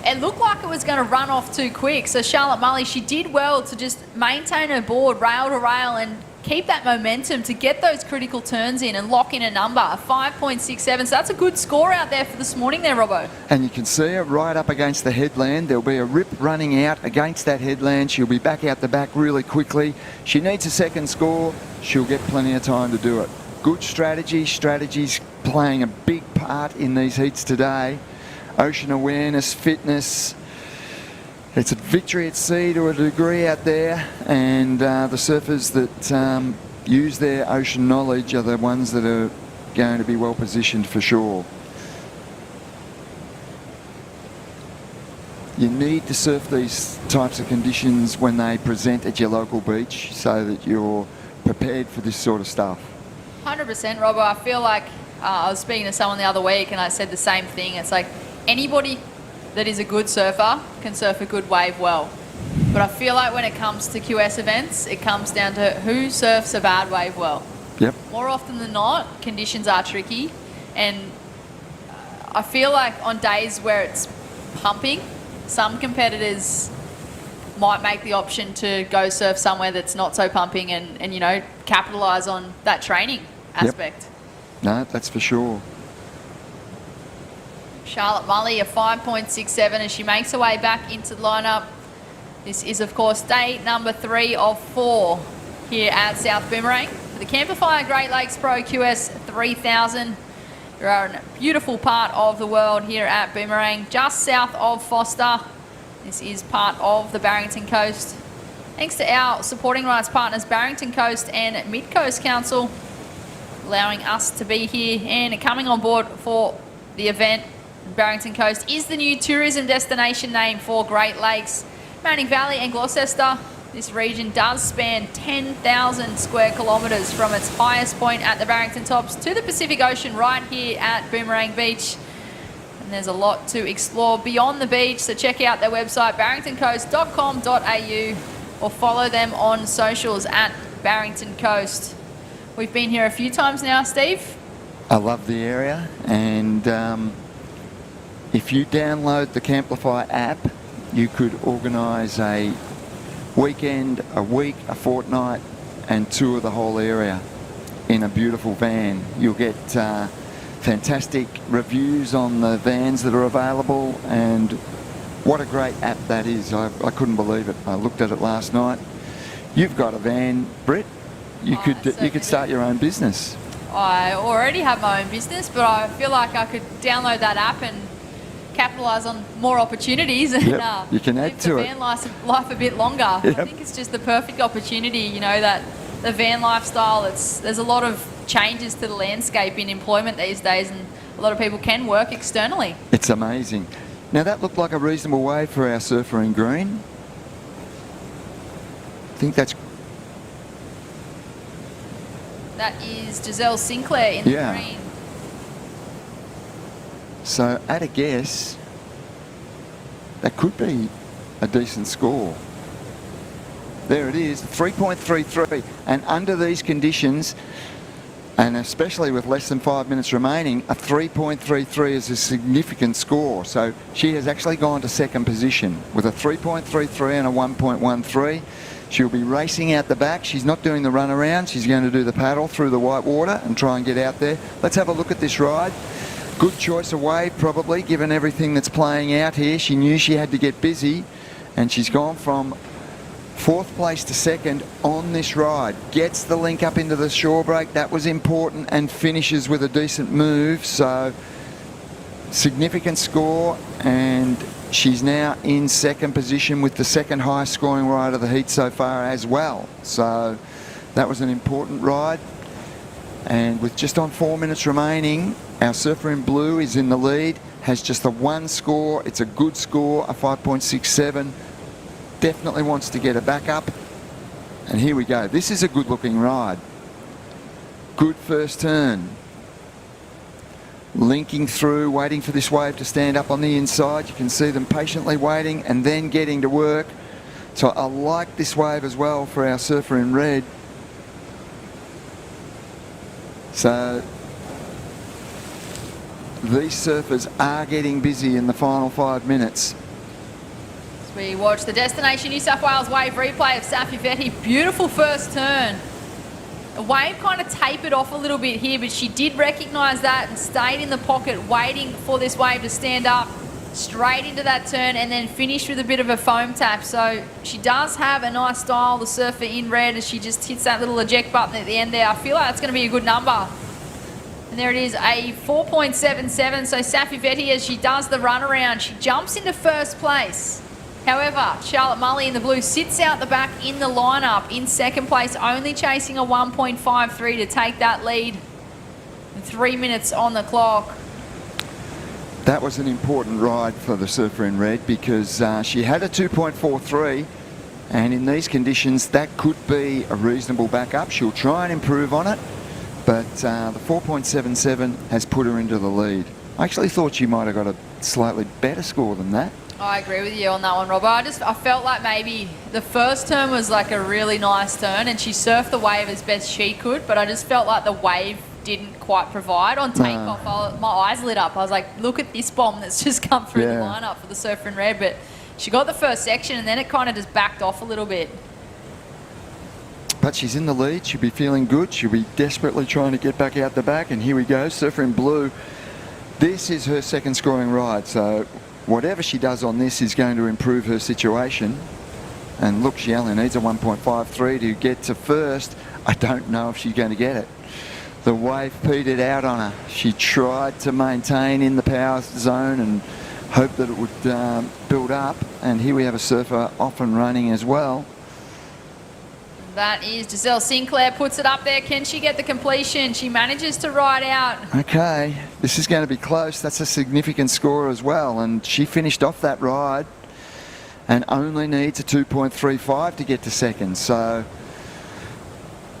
it looked like it was going to run off too quick. So Charlotte Mully, she did well to just maintain her board rail to rail and keep that momentum to get those critical turns in and lock in a number, 5.67. So that's a good score out there for this morning there, Robbo. And you can see her right up against the headland. There'll be a rip running out against that headland. She'll be back out the back really quickly. She needs a second score. She'll get plenty of time to do it. Good strategy. Strategy's playing a big part in these heats today. Ocean awareness, fitness. It's a victory at sea to a degree out there, and the surfers that use their ocean knowledge are the ones that are going to be well positioned for sure. You need to surf these types of conditions when they present at your local beach so that you're prepared for this sort of stuff. 100%, Robbo. I feel like I was speaking to someone the other week and I said the same thing. It's like anybody that is a good surfer can surf a good wave well. But I feel like when it comes to QS events, it comes down to who surfs a bad wave well. Yep. More often than not, conditions are tricky. And I feel like on days where it's pumping, some competitors might make the option to go surf somewhere that's not so pumping and you know, capitalise on that training aspect. Yep. No, that's for sure. Charlotte Mully, a 5.67 as she makes her way back into the lineup. This is, of course, day number 3 of 4 here at South Boomerang for the Camplify Great Lakes Pro QS 3000. We are in a beautiful part of the world here at Boomerang, just south of Foster. This is part of the Barrington Coast. Thanks to our supporting rights partners, Barrington Coast and Mid Coast Council, allowing us to be here and coming on board for the event. Barrington Coast is the new tourism destination name for Great Lakes, Manning Valley and Gloucester. This region does span 10,000 square kilometres from its highest point at the Barrington Tops to the Pacific Ocean right here at Boomerang Beach. And there's a lot to explore beyond the beach, so check out their website barringtoncoast.com.au or follow them on socials at Barrington Coast. We've been here a few times now, Steve. I love the area, and if you download the Camplify app, you could organise a weekend, a week, a fortnight and tour the whole area in a beautiful van. You'll get fantastic reviews on the vans that are available, and what a great app that is. I couldn't believe it. I looked at it last night. You've got a van, Britt. You could start your own business. I already have my own business, but I feel like I could download that app and capitalise on more opportunities and you can add live to the it. van life a bit longer. Yep. I think it's just the perfect opportunity, you know, that the van lifestyle, there's a lot of changes to the landscape in employment these days, and a lot of people can work externally. It's amazing. Now that looked like a reasonable wave for our surfer in green. I think that is Giselle Sinclair in the green. So at a guess, that could be a decent score. There it is, 3.33. And under these conditions, and especially with less than 5 minutes remaining, a 3.33 is a significant score. So she has actually gone to second position with a 3.33 and a 1.13. She'll be racing out the back. She's not doing the run around. She's going to do the paddle through the white water and try and get out there. Let's have a look at this ride. Good choice of wave, probably, given everything that's playing out here. She knew she had to get busy, and she's gone from 4th place to 2nd on this ride. Gets the link up into the shore break. That was important, and finishes with a decent move. So significant score, and she's now in second position with the second highest scoring ride of the heat so far as well. So that was an important ride. And with just on 4 minutes remaining, our surfer in blue is in the lead, has just the one score. It's a good score, a 5.67. Definitely wants to get it back up. And here we go. This is a good looking ride. Good first turn. Linking through, waiting for this wave to stand up on the inside. You can see them patiently waiting and then getting to work. So I like this wave as well for our surfer in red. So these surfers are getting busy in the final 5 minutes. As we watch the Destination New South Wales wave replay of Safi Vetti. Beautiful first turn. The wave kind of tapered off a little bit here, but she did recognise that and stayed in the pocket waiting for this wave to stand up straight into that turn and then finished with a bit of a foam tap. So she does have a nice style, the surfer in red, as she just hits that little eject button at the end there. I feel like that's going to be a good number. And there it is, a 4.77. So Safi Vetti, as she does the run around, she jumps into first place. However, Charlotte Mully in the blue sits out the back in the lineup in second place, only chasing a 1.53 to take that lead. 3 minutes on the clock. That was an important ride for the surfer in red because she had a 2.43, and in these conditions that could be a reasonable backup. She'll try and improve on it, but the 4.77 has put her into the lead. I actually thought she might have got a slightly better score than that. I agree with you on that one, Robbo. I felt like maybe the first turn was like a really nice turn and she surfed the wave as best she could, but I just felt like the wave didn't quite provide. On takeoff, my eyes lit up. I was like, look at this bomb that's just come through the lineup for the surfer in red. But she got the first section and then it kind of just backed off a little bit. But she's in the lead. She'll be feeling good. She'll be desperately trying to get back out the back. And here we go, surfer in blue. This is her second scoring ride. So whatever she does on this is going to improve her situation. And look, she only needs a 1.53 to get to first. I don't know if she's going to get it. The wave petered out on her. She tried to maintain in the power zone and hope that it would build up. And here we have a surfer off and running as well. That is Giselle Sinclair, puts it up there. Can she get the completion? She manages to ride out. Okay, this is going to be close. That's a significant score as well. And she finished off that ride and only needs a 2.35 to get to second. So,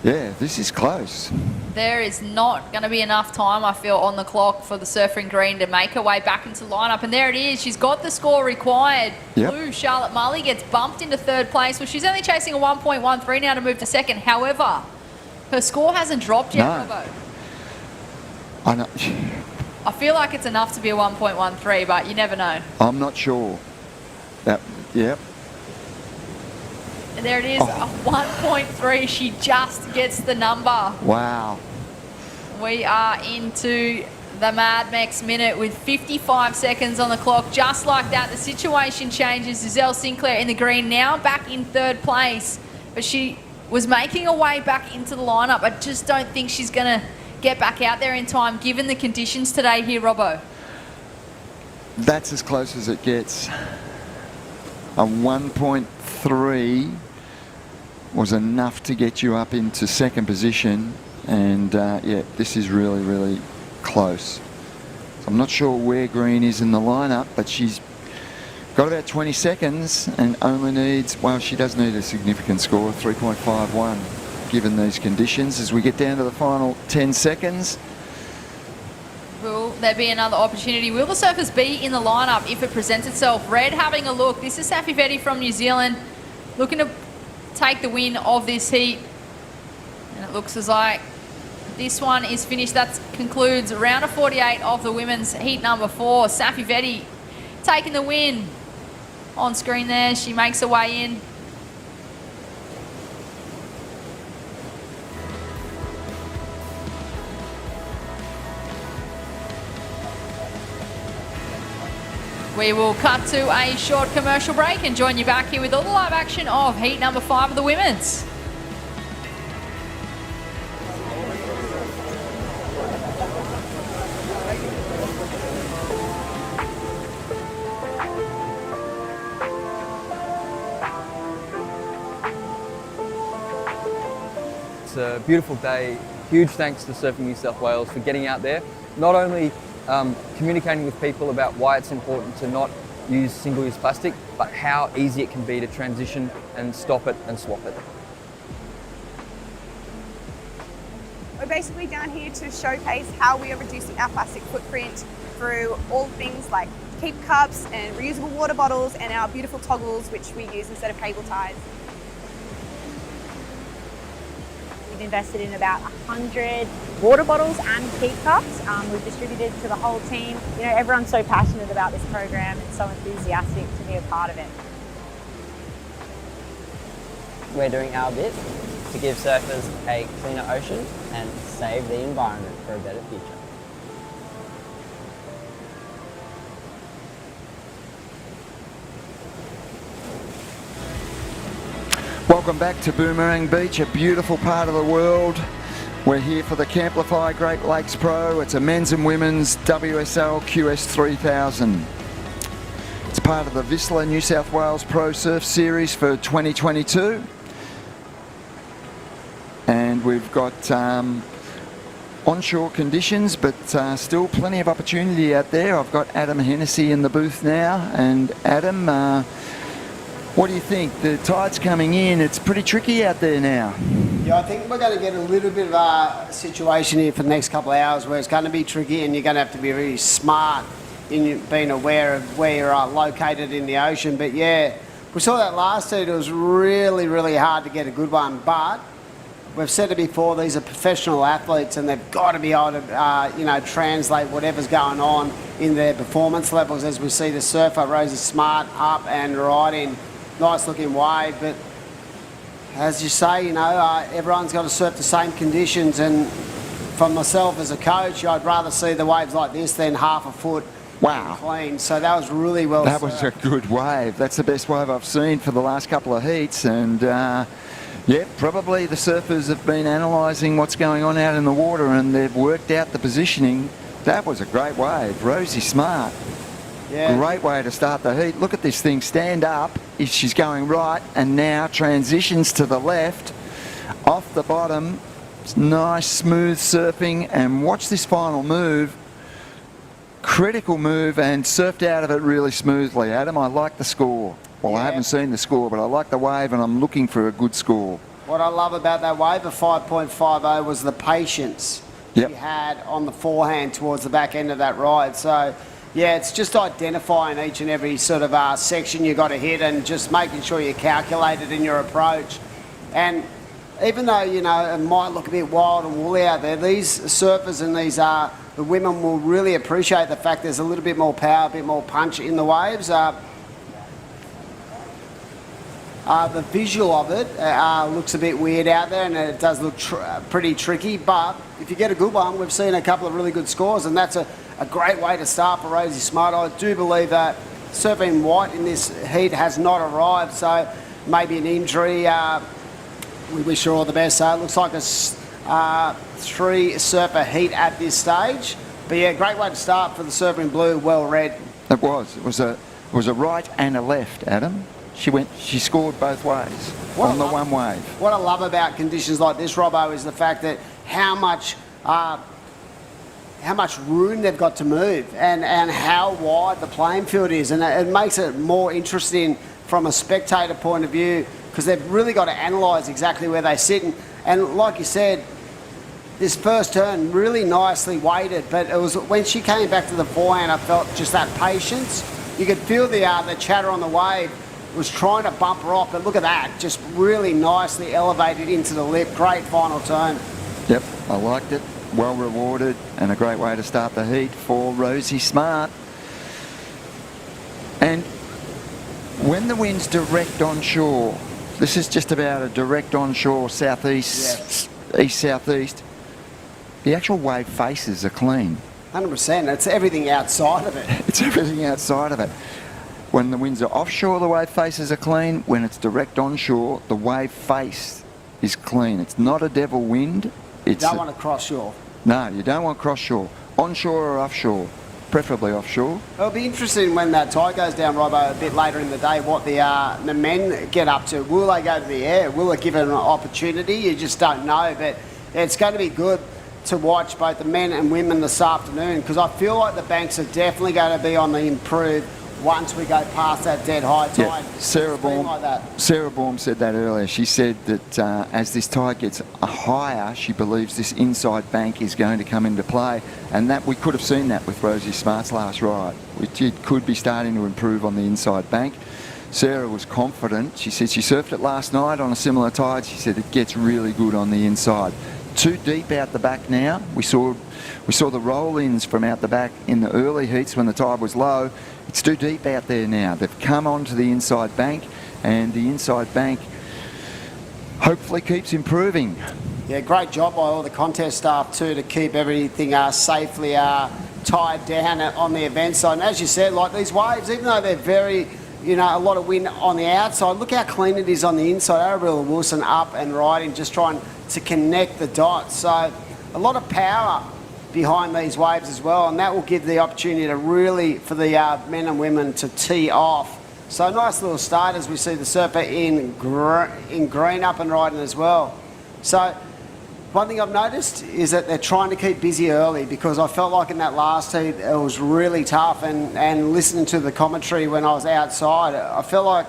yeah, this is close. There is not going to be enough time, I feel, on the clock for the surfer in green to make her way back into the lineup. And there it is. She's got the score required. Yep. Blue, Charlotte Mully, gets bumped into third place. Well, she's only chasing a 1.13 now to move to second. However, her score hasn't dropped yet, Robbo. I know. I feel like it's enough to be a 1.13, but you never know. I'm not sure. Yep. And there it is, a 1.3. She just gets the number. Wow. We are into the Mad Max minute with 55 seconds on the clock. Just like that, the situation changes. Giselle Sinclair in the green, now back in third place. But she was making her way back into the lineup. I just don't think she's going to get back out there in time, given the conditions today here, Robbo. That's as close as it gets. A 1.3 was enough to get you up into second position. And yeah, this is really, really close. So I'm not sure where green is in the lineup, but she's got about 20 seconds and only needs, well, she does need a significant score, 3.51, given these conditions. As we get down to the final 10 seconds. Will there be another opportunity? Will the surfers be in the lineup if it presents itself? Red having a look. This is Safi Vetti from New Zealand looking to take the win of this heat. And it looks as like this one is finished. That concludes round of 48 of the women's heat number 4. Safi Vetti taking the win. On screen there, she makes her way in. We will cut to a short commercial break and join you back here with all the live action of heat number 5 of the women's. a beautiful day. Huge thanks to Surfing New South Wales for getting out there, not only communicating with people about why it's important to not use single-use plastic, but how easy it can be to transition and stop it and swap it. We're basically down here to showcase how we are reducing our plastic footprint through all things like keep cups and reusable water bottles and our beautiful toggles which we use instead of cable ties. We've invested in about 100 water bottles and keep cups. We've distributed to the whole team. You know, everyone's so passionate about this program and so enthusiastic to be a part of it. We're doing our bit to give surfers a cleaner ocean and save the environment for a better future. Welcome back to Boomerang Beach, a beautiful part of the world. We're here for the Camplify Great Lakes Pro. It's a men's and women's WSL QS 3000. It's part of the VISSLA New South Wales Pro Surf Series for 2022. And we've got onshore conditions, but still plenty of opportunity out there. I've got Adam Hennessy in the booth now. And Adam, what do you think? The tide's coming in. It's pretty tricky out there now. Yeah, I think we're going to get a little bit of a situation here for the next couple of hours where it's going to be tricky and you're going to have to be really smart in being aware of where you're located in the ocean. But yeah, we saw that last heat. It was really, really hard to get a good one. But we've said it before, these are professional athletes and they've got to be able to, translate whatever's going on in their performance levels, as we see the surfer, Rosie Smart, up and riding. Nice looking wave, but as you say, everyone's got to surf the same conditions, and for myself as a coach, I'd rather see the waves like this than half a foot clean. So that was really well That surfed. was a good wave. That's the best wave I've seen for the last couple of heats, and yeah, probably the surfers have been analysing what's going on out in the water and they've worked out the positioning. That was a great wave. Rosie Smart. Yeah. Great way to start the heat. Look at this thing stand up. She's going right and now transitions to the left off the bottom. It's nice smooth surfing, and watch this final move. Critical move, and surfed out of it really smoothly. Adam, I like the score. Well, I haven't seen the score, but I like the wave and I'm looking for a good score. What I love about that wave of 5.50 was the patience he had on the forehand towards the back end of that ride. So yeah, it's just identifying each and every sort of section you got to hit and just making sure you're calculated in your approach. And even though, it might look a bit wild and woolly out there, these surfers and these the women will really appreciate the fact there's a little bit more power, a bit more punch in the waves. The visual of it looks a bit weird out there, and it does look pretty tricky, but if you get a good one, we've seen a couple of really good scores, and that's a great way to start for Rosie Smart. I do believe that surfing white in this heat has not arrived, so maybe an injury. We wish her all the best. So it looks like a 3-surfer heat at this stage. But yeah, great way to start for the surfing blue, well read. It was. It was a right and a left, Adam. She scored both ways on the one wave. What I love about conditions like this, Robbo, is the fact that how much room they've got to move and how wide the playing field is, and it makes it more interesting from a spectator point of view, because they've really got to analyse exactly where they sit. And like you said, this first turn really nicely weighted, but it was when she came back to the forehand, I felt just that patience. You could feel the chatter on the wave was trying to bump her off, but look at that, just really nicely elevated into the lip. Great final turn. Yep, I liked it. Well rewarded, and a great way to start the heat for Rosie Smart. And when the wind's direct onshore, this is just about a direct onshore southeast, east-southeast, the actual wave faces are clean. 100%, it's everything outside of it. It's everything outside of it. When the winds are offshore, the wave faces are clean. When it's direct onshore, the wave face is clean. It's not a devil wind. You don't want to cross shore. No, you don't want cross shore. Onshore or offshore, preferably offshore. It'll be interesting when that tide goes down, Robbo, a bit later in the day, what the men get up to. Will they go to the air? Will it give it an opportunity? You just don't know. But it's going to be good to watch both the men and women this afternoon, because I feel like the banks are definitely going to be on the improve once we go past that dead high tide. Yeah, Sarah Baum said that earlier. She said that as this tide gets higher, she believes this inside bank is going to come into play, and that we could have seen that with Rosie Smart's last ride, which it could be starting to improve on the inside bank. Sarah was confident. She said she surfed it last night on a similar tide. She said it gets really good on the inside. Too deep out the back now. We saw the roll-ins from out the back in the early heats when the tide was low. It's too deep out there now. They've come onto the inside bank, and the inside bank hopefully keeps improving. Yeah, great job by all the contest staff too to keep everything safely tied down on the event side. And as you said, like these waves, even though they're very, a lot of wind on the outside, look how clean it is on the inside. Arabella Wilson up and riding, just trying to connect the dots. So a lot of power behind these waves as well, and that will give the opportunity to really, for the men and women to tee off. So nice little start as we see the surfer in green up and riding as well. So one thing I've noticed is that they're trying to keep busy early, because I felt like in that last heat it was really tough, and listening to the commentary when I was outside, I felt like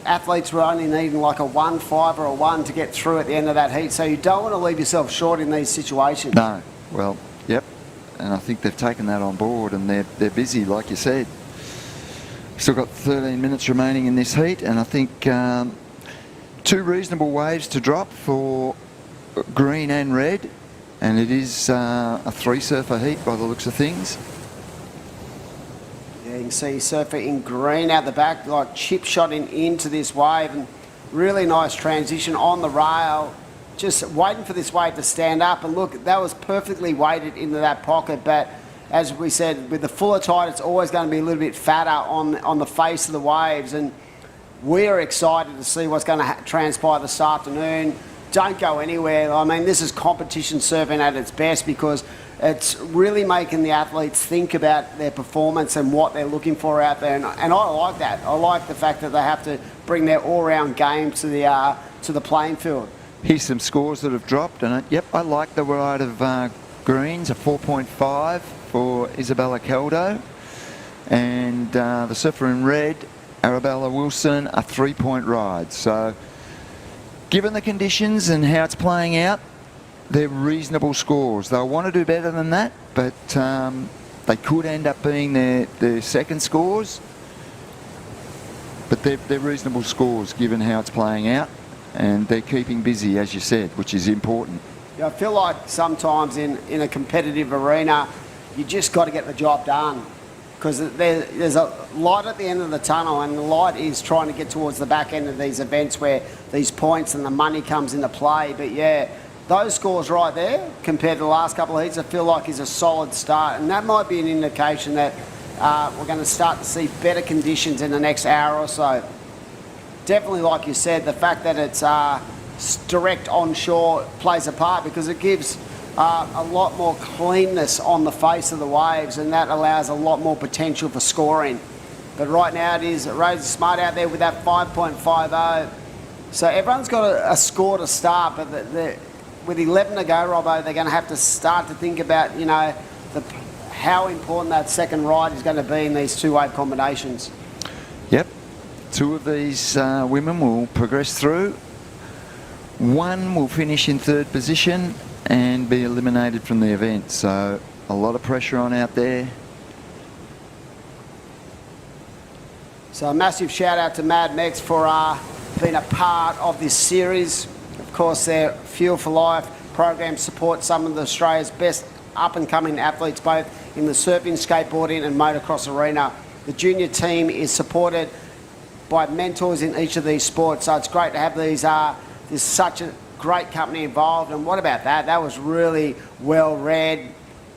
athletes were only needing like a 1.5 or a 1 to get through at the end of that heat. So you don't want to leave yourself short in these situations. No. Well, yep, and I think they've taken that on board, and they're busy, like you said. Still got 13 minutes remaining in this heat, and I think 2 reasonable waves to drop for green and red, and it is a 3-surfer heat by the looks of things. Yeah, you can see surfer in green out the back, like chip shotting into this wave, and really nice transition on the rail. Just waiting for this wave to stand up, and look, that was perfectly weighted into that pocket. But as we said, with the fuller tide, it's always going to be a little bit fatter on the face of the waves, and we're excited to see what's going to transpire this afternoon. Don't go anywhere. I mean, this is competition surfing at its best, because it's really making the athletes think about their performance and what they're looking for out there, and I like that. I like the fact that they have to bring their all-round game to the playing field. Here's some scores that have dropped, and yep, I like the ride of greens, a 4.5 for Isabella Caldo, and the surfer in red, Arabella Wilson, a 3-point ride. So given the conditions and how it's playing out, they're reasonable scores. They'll want to do better than that, but they could end up being their second scores, but they're reasonable scores given how it's playing out. And they're keeping busy, as you said, which is important. Yeah, I feel like sometimes in a competitive arena, you just got to get the job done, because there's a light at the end of the tunnel, and the light is trying to get towards the back end of these events where these points and the money comes into play. But yeah, those scores right there compared to the last couple of heats, I feel like is a solid start, and that might be an indication that we're going to start to see better conditions in the next hour or so. Definitely, like you said, the fact that it's direct onshore plays a part, because it gives a lot more cleanness on the face of the waves, and that allows a lot more potential for scoring. But right now it is Rosie Smart out there with that 5.50. So everyone's got a score to start, but with 11 to go, Robbo, they're going to have to start to think about, how important that second ride is going to be in these 2-wave combinations. Yep. 2 of these women will progress through. 1 will finish in 3rd position and be eliminated from the event. So a lot of pressure on out there. So a massive shout out to Mad Mex for being a part of this series. Of course, their Fuel for Life program supports some of Australia's best up-and-coming athletes, both in the surfing, skateboarding and motocross arena. The junior team is supported by mentors in each of these sports, so it's great to have these. There's such a great company involved, and what about that? That was really well read,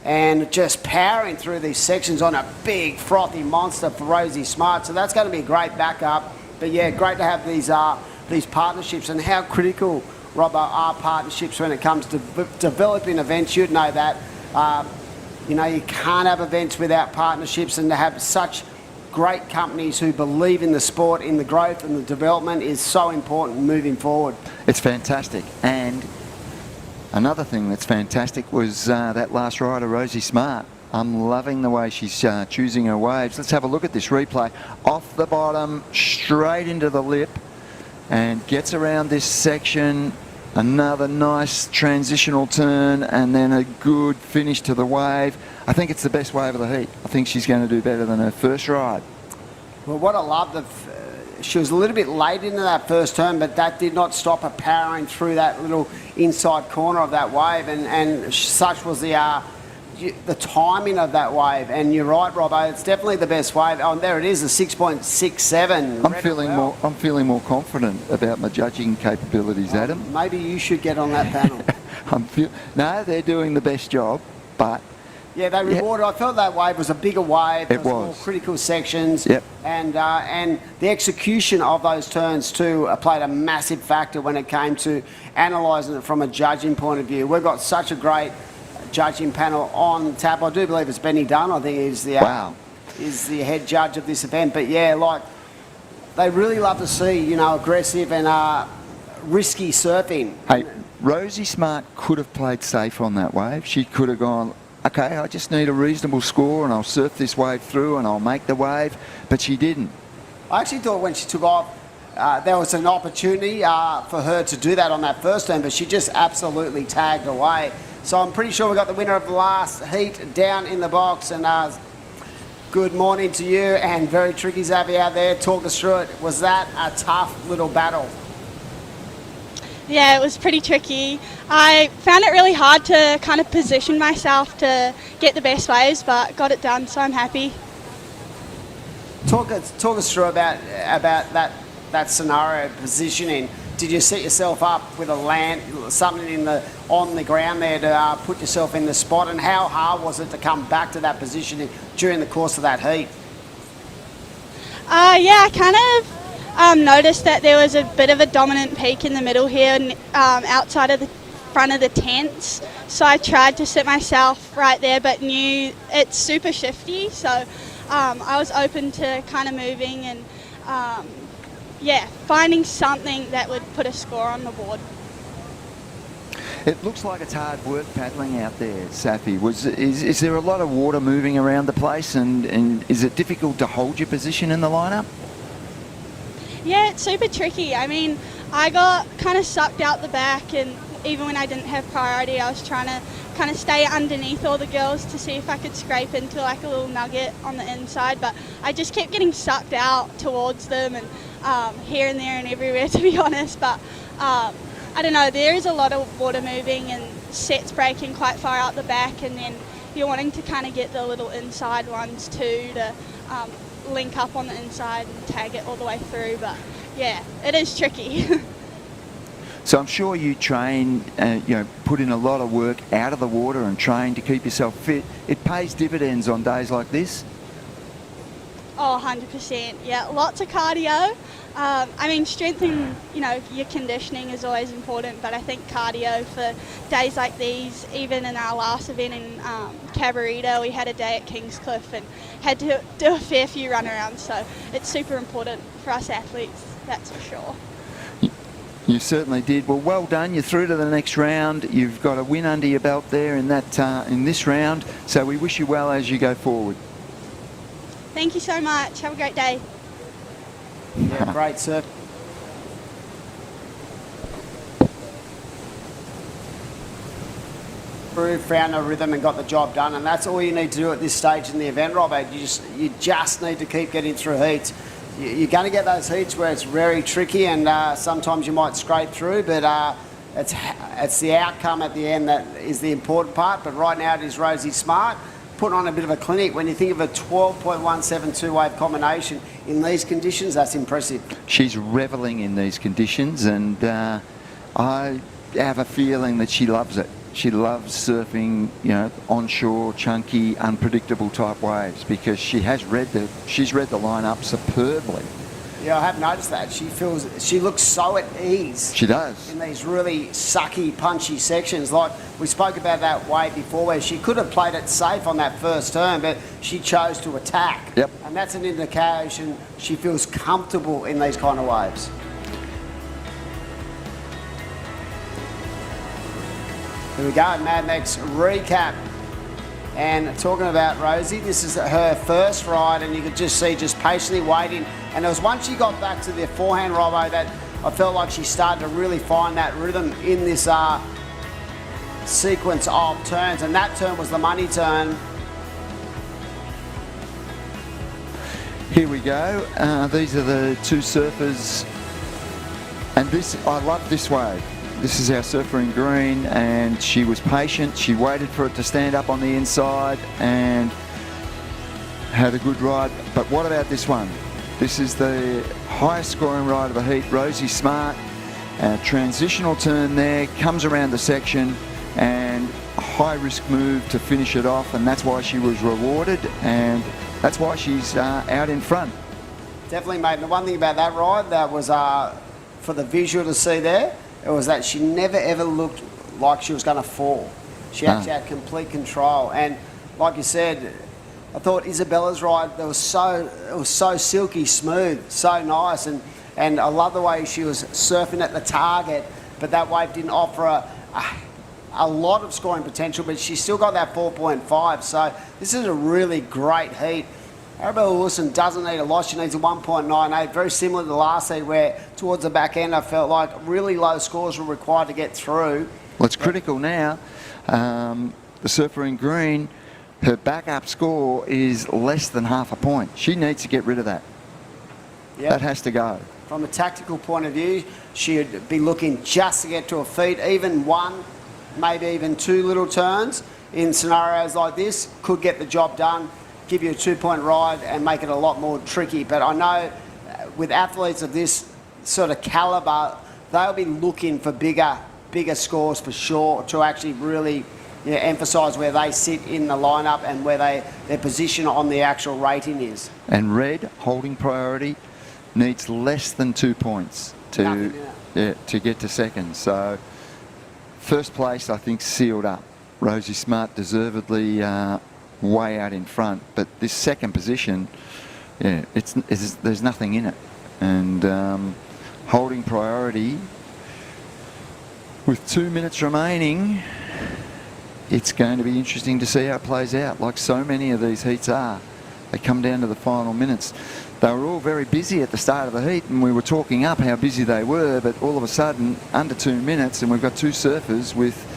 and just powering through these sections on a big frothy monster for Rosie Smart. So that's going to be a great backup. But yeah, great to have these partnerships, and how critical, Robbo, are partnerships when it comes to developing events. You'd know that. You know, you can't have events without partnerships, and to have such great companies who believe in the sport, in the growth and the development is so important moving forward. It's fantastic. And another thing that's fantastic was that last rider, Rosie Smart. I'm loving the way she's choosing her waves. Let's have a look at this replay. Off the bottom, straight into the lip, and gets around this section. Another nice transitional turn, and then a good finish to the wave. I think it's the best wave of the heat. I think she's going to do better than her first ride. Well, what I love, she was a little bit late into that first turn, but that did not stop her powering through that little inside corner of that wave, and such was the timing of that wave. And you're right, Robbo, it's definitely the best wave. Oh, there it is, a 6.67. I'm feeling more confident about my judging capabilities, Adam. Maybe you should get on that panel. No, they're doing the best job, but yeah, they rewarded. I felt that wave was a bigger wave. It was more critical sections. Yep. And the execution of those turns too played a massive factor when it came to analysing it from a judging point of view. We've got such a great judging panel on tap. I do believe it's Benny Dunn. I think is the head judge of this event. But yeah, like they really love to see aggressive and risky surfing. Hey, Rosie Smart could have played safe on that wave. She could have gone, okay, I just need a reasonable score and I'll surf this wave through and I'll make the wave, but she didn't. I actually thought when she took off, there was an opportunity for her to do that on that first turn, but she just absolutely tagged away. So I'm pretty sure we got the winner of the last heat down in the box. And good morning to you, and very tricky, Xavier, out there. Talk us through it. Was that a tough little battle? Yeah, it was pretty tricky. I found it really hard to kind of position myself to get the best waves, but got it done, so I'm happy. Talk us through about that scenario, positioning. Did you set yourself up with something on the ground there to put yourself in the spot, and how hard was it to come back to that positioning during the course of that heat? Yeah, I kind of noticed that there was a bit of a dominant peak in the middle here, outside of the front of the tents. So I tried to set myself right there, but knew it's super shifty. So I was open to kind of moving and finding something that would put a score on the board. It looks like it's hard work paddling out there, Safi. Is there a lot of water moving around the place, and is it difficult to hold your position in the lineup? Yeah, it's super tricky. I mean, I got kind of sucked out the back, and even when I didn't have priority, I was trying to kind of stay underneath all the girls to see if I could scrape into like a little nugget on the inside, but I just kept getting sucked out towards them, and here and there and everywhere, to be honest. But I don't know, there is a lot of water moving and sets breaking quite far out the back, and then you're wanting to kind of get the little inside ones too to link up on the inside and tag it all the way through. But yeah, it is tricky. So I'm sure you train, put in a lot of work out of the water and train to keep yourself fit. It pays dividends on days like this? Oh, 100%. Yeah, lots of cardio. I mean, strength and, your conditioning is always important, but I think cardio for days like these, even in our last event in Cabarita, we had a day at Kingscliff and had to do a fair few runarounds, so it's super important for us athletes, that's for sure. You certainly did. Well done. You're through to the next round. You've got a win under your belt there in this round, so we wish you well as you go forward. Thank you so much. Have a great day. Yeah, great surf. Found a rhythm and got the job done, and that's all you need to do at this stage in the event, Robert. You just need to keep getting through heats. You're going to get those heats where it's very tricky, and sometimes you might scrape through, but it's the outcome at the end that is the important part. But right now it is Rosie Smart putting on a bit of a clinic. When you think of a 12.172 wave combination in these conditions, that's impressive. She's reveling in these conditions, and I have a feeling that she loves it. She loves surfing, onshore, chunky, unpredictable type waves, because she's read the lineup superbly. Yeah, I have noticed that. She looks so at ease. She does. In these really sucky, punchy sections. Like we spoke about that wave before where she could have played it safe on that first turn, but she chose to attack. Yep. And that's an indication she feels comfortable in these kind of waves. Here we go, Mad Max recap. And talking about Rosie, this is her first ride, and you could just see just patiently waiting. And it was once she got back to the forehand, Robbo, that I felt like she started to really find that rhythm in this sequence of turns. And that turn was the money turn. Here we go. These are the two surfers. And this, I love this wave. This is our surfer in green, and she was patient. She waited for it to stand up on the inside and had a good ride. But what about this one? This is the highest scoring ride of the heat, Rosie Smart. Transitional turn there, comes around the section, and a high risk move to finish it off, and that's why she was rewarded, and that's why she's out in front. Definitely, mate. And the one thing about that ride that was for the visual to see there, it was that she never ever looked like she was going to fall. She actually had complete control. And like you said, I thought Isabella's ride, it was so silky smooth, so nice. And I love the way she was surfing at the target, but that wave didn't offer a lot of scoring potential, but she still got that 4.5. So this is a really great heat. Arabella Wilson doesn't need a lot. She needs a 1.98, very similar to the last heat where towards the back end I felt like really low scores were required to get through. Well, it's critical now. The surfer in green, her backup score is less than half a point. She needs to get rid of that. Yep. That has to go. From a tactical point of view, she'd be looking just to get to her feet. Even one, maybe even two little turns in scenarios like this could get the job done, give you a 2-point ride and make it a lot more tricky. But I know with athletes of this sort of calibre, they'll be looking for bigger scores for sure to actually really emphasise where they sit in the lineup and where their position on the actual rating is. And red, holding priority, needs less than 2 points to get to second. So first place, I think, sealed up. Rosie Smart deservedly way out in front, but this second position, there's nothing in it. And holding priority with 2 minutes remaining, it's going to be interesting to see how it plays out. Like so many of these heats are, they come down to the final minutes. They were all very busy at the start of the heat, and we were talking up how busy they were, but all of a sudden, under 2 minutes, and we've got two surfers with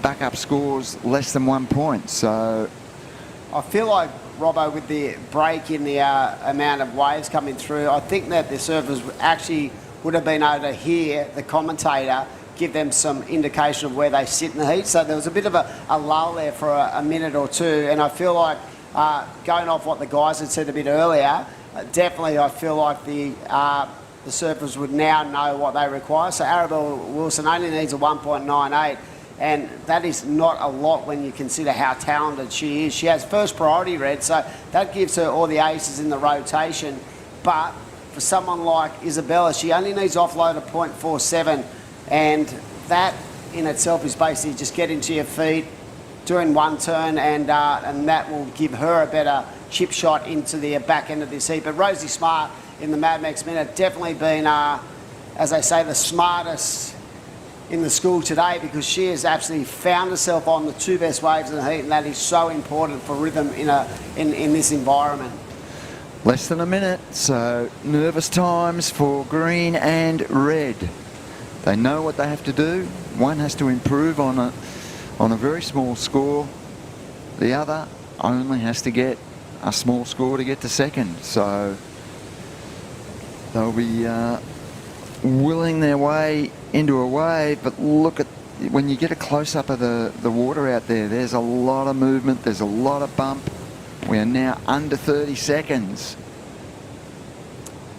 backup scores less than 1 point. So I feel like, Robbo, with the break in the amount of waves coming through, I think that the surfers actually would have been able to hear the commentator give them some indication of where they sit in the heat. So there was a bit of a lull there for a minute or two, and I feel like going off what the guys had said a bit earlier, definitely I feel like the surfers would now know what they require. So Arabella Wilson only needs a 1.98. And that is not a lot when you consider how talented she is. She has first priority, Red, so that gives her all the aces in the rotation. But for someone like Isabella, she only needs offload of 0.47, and that in itself is basically just getting to your feet, doing one turn, and that will give her a better chip shot into the back end of this heat. But Rosie Smart in the Mad Max Minute definitely been, as they say, the smartest in the school today, because she has absolutely found herself on the two best waves in the heat, and that is so important for rhythm in this environment. less than a minute, so nervous times for green and red. They know what they have to do. One has to improve on a very small score. The other only has to get a small score to get to second. So they'll be willing their way into a wave, but look at when you get a close-up of the water out there, there's a lot of movement, there's a lot of bump. We are now under 30 seconds.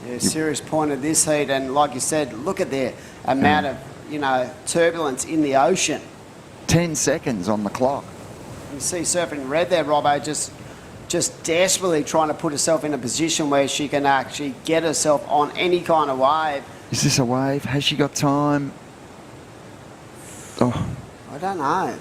Yeah, serious point of this heat, and like you said, look at the amount of turbulence in the ocean. 10 seconds on the clock. You see surfing red there, Robbo, just just desperately trying to put herself in a position where she can actually get herself on any kind of wave. Is this a wave? Has she got time? Oh. I don't know.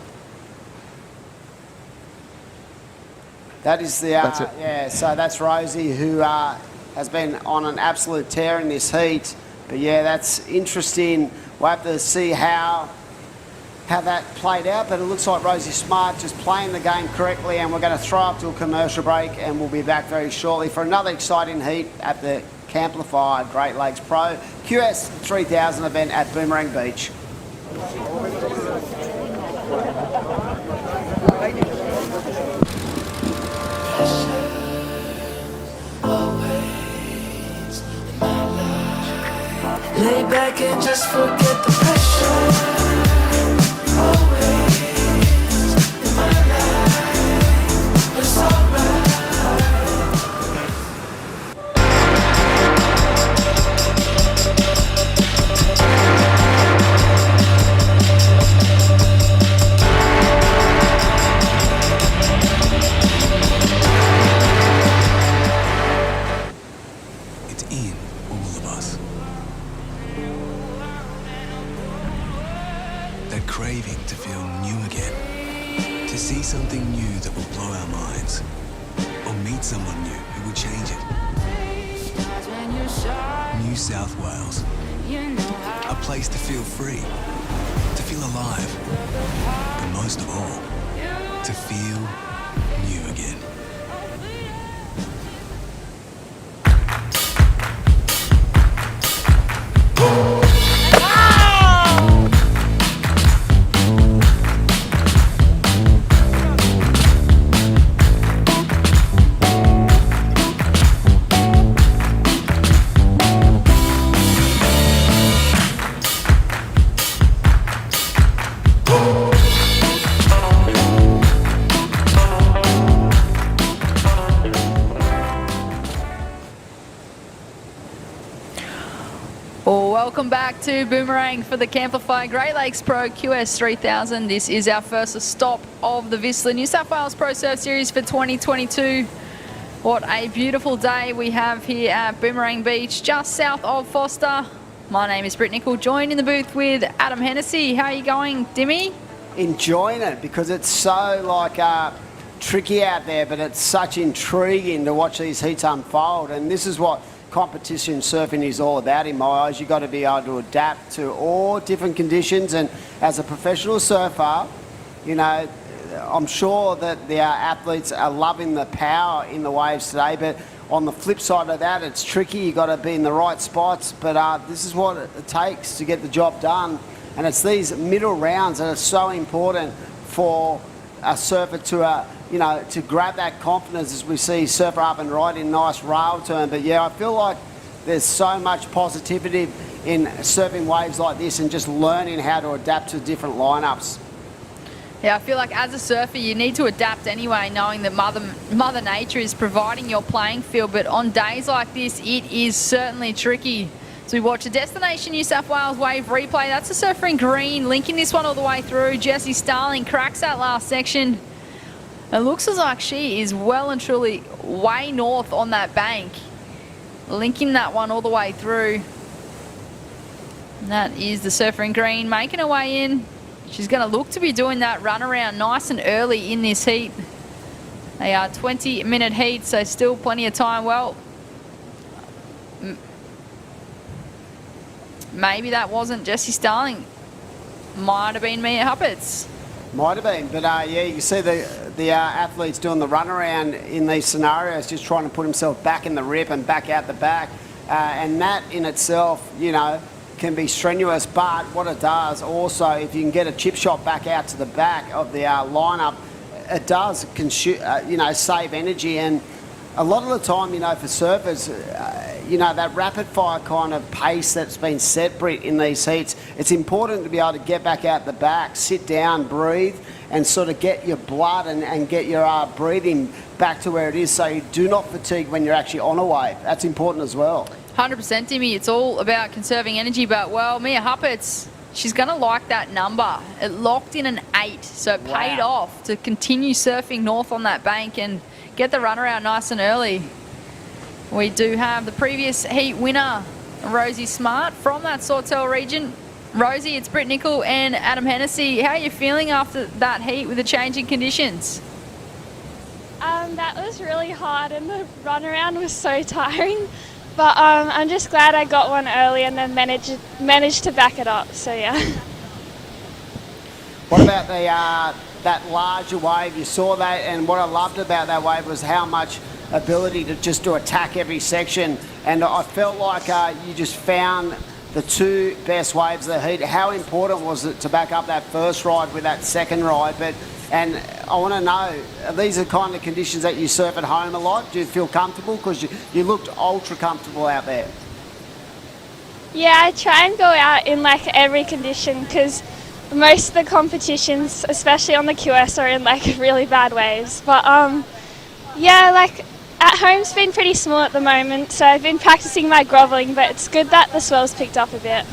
That is the, That's it. yeah, so that's Rosie, who has been on an absolute tear in this heat. But yeah, that's interesting. We'll have to see how that played out, but it looks like Rosie Smart just playing the game correctly, and we're going to throw up to a commercial break, and we'll be back very shortly for another exciting heat at the Camplify Great Lakes Pro QS 3000 event at Boomerang Beach. Lay back and just forget the pressure. Always in my life, it's alright. It's in all of us. That craving to feel new again. To see something new that will blow our minds. Or meet someone new who will change it. New South Wales. A place to feel free. To feel alive. And most of all, to feel new again. Welcome back to Boomerang for the Camplify Great Lakes Pro QS 3000. This is our first stop of the VISSLA New South Wales Pro Surf Series for 2022. What a beautiful day we have here at Boomerang Beach, just south of Foster. My name is Britt Nicol, joined in the booth with Adam Hennessy. How are you going, Dimmy? Enjoying it because it's so tricky out there, but it's such intriguing to watch these heats unfold, and this is what competition surfing is all about in my eyes. You've got to be able to adapt to all different conditions, and as a professional surfer, you know, I'm sure that the athletes are loving the power in the waves today, but on the flip side of that, it's tricky. You've got to be in the right spots, but this is what it takes to get the job done, and it's these middle rounds that are so important for a surfer to you know, to grab that confidence as we see surfer up and right in nice rail turn. But yeah, I feel like there's so much positivity in surfing waves like this and just learning how to adapt to different lineups. Yeah, I feel like as a surfer, you need to adapt anyway, knowing that Mother Nature is providing your playing field. But on days like this, it is certainly tricky. So we watch a Destination New South Wales wave replay. That's the surfer in green, linking this one all the way through. Jessie Starling cracks that last section. It looks as like she is well and truly way north on that bank, linking that one all the way through. And that is the surfer in green making her way in. She's going to look to be doing that run around nice and early in this heat. They are 20-minute heats, so still plenty of time. Well, maybe that wasn't Jessie Starling. Might have been Mia Hupperts. Might have been, but yeah, you can see the athletes doing the runaround in these scenarios, just trying to put himself back in the rip and back out the back, and that in itself, you know, can be strenuous. But what it does also, if you can get a chip shot back out to the back of the lineup, it does you know, save energy. And a lot of the time, you know, for surfers, you know, that rapid fire kind of pace that's been set, Britt, in these heats, it's important to be able to get back out the back, sit down, breathe, and sort of get your blood and get your breathing back to where it is, so you do not fatigue when you're actually on a wave. That's important as well. 100%, Timmy. It's all about conserving energy. But, well, Mia Hupperts, she's going to like that number. It locked in an 8, so it paid off to continue surfing north on that bank and get the runner out nice and early. We do have the previous heat winner, Rosie Smart, from that Sawtell region. Rosie, it's Britt Nickel and Adam Hennessy. How are you feeling after that heat with the changing conditions? That was really hard and the run around was so tiring, but I'm just glad I got one early and then managed to back it up, so yeah. What about that larger wave? You saw that, and what I loved about that wave was how much ability to attack every section, and I felt like you just found the 2 best waves of the heat. How important was it to back up that first ride with that second ride? And I want to know, are these the kind of conditions that you surf at home a lot? Do you feel comfortable? Because you looked ultra comfortable out there. Yeah, I try and go out in like every condition because most of the competitions, especially on the QS, are in like really bad waves. But yeah, like at home's been pretty small at the moment, so I've been practicing my groveling, but it's good that the swell's picked up a bit.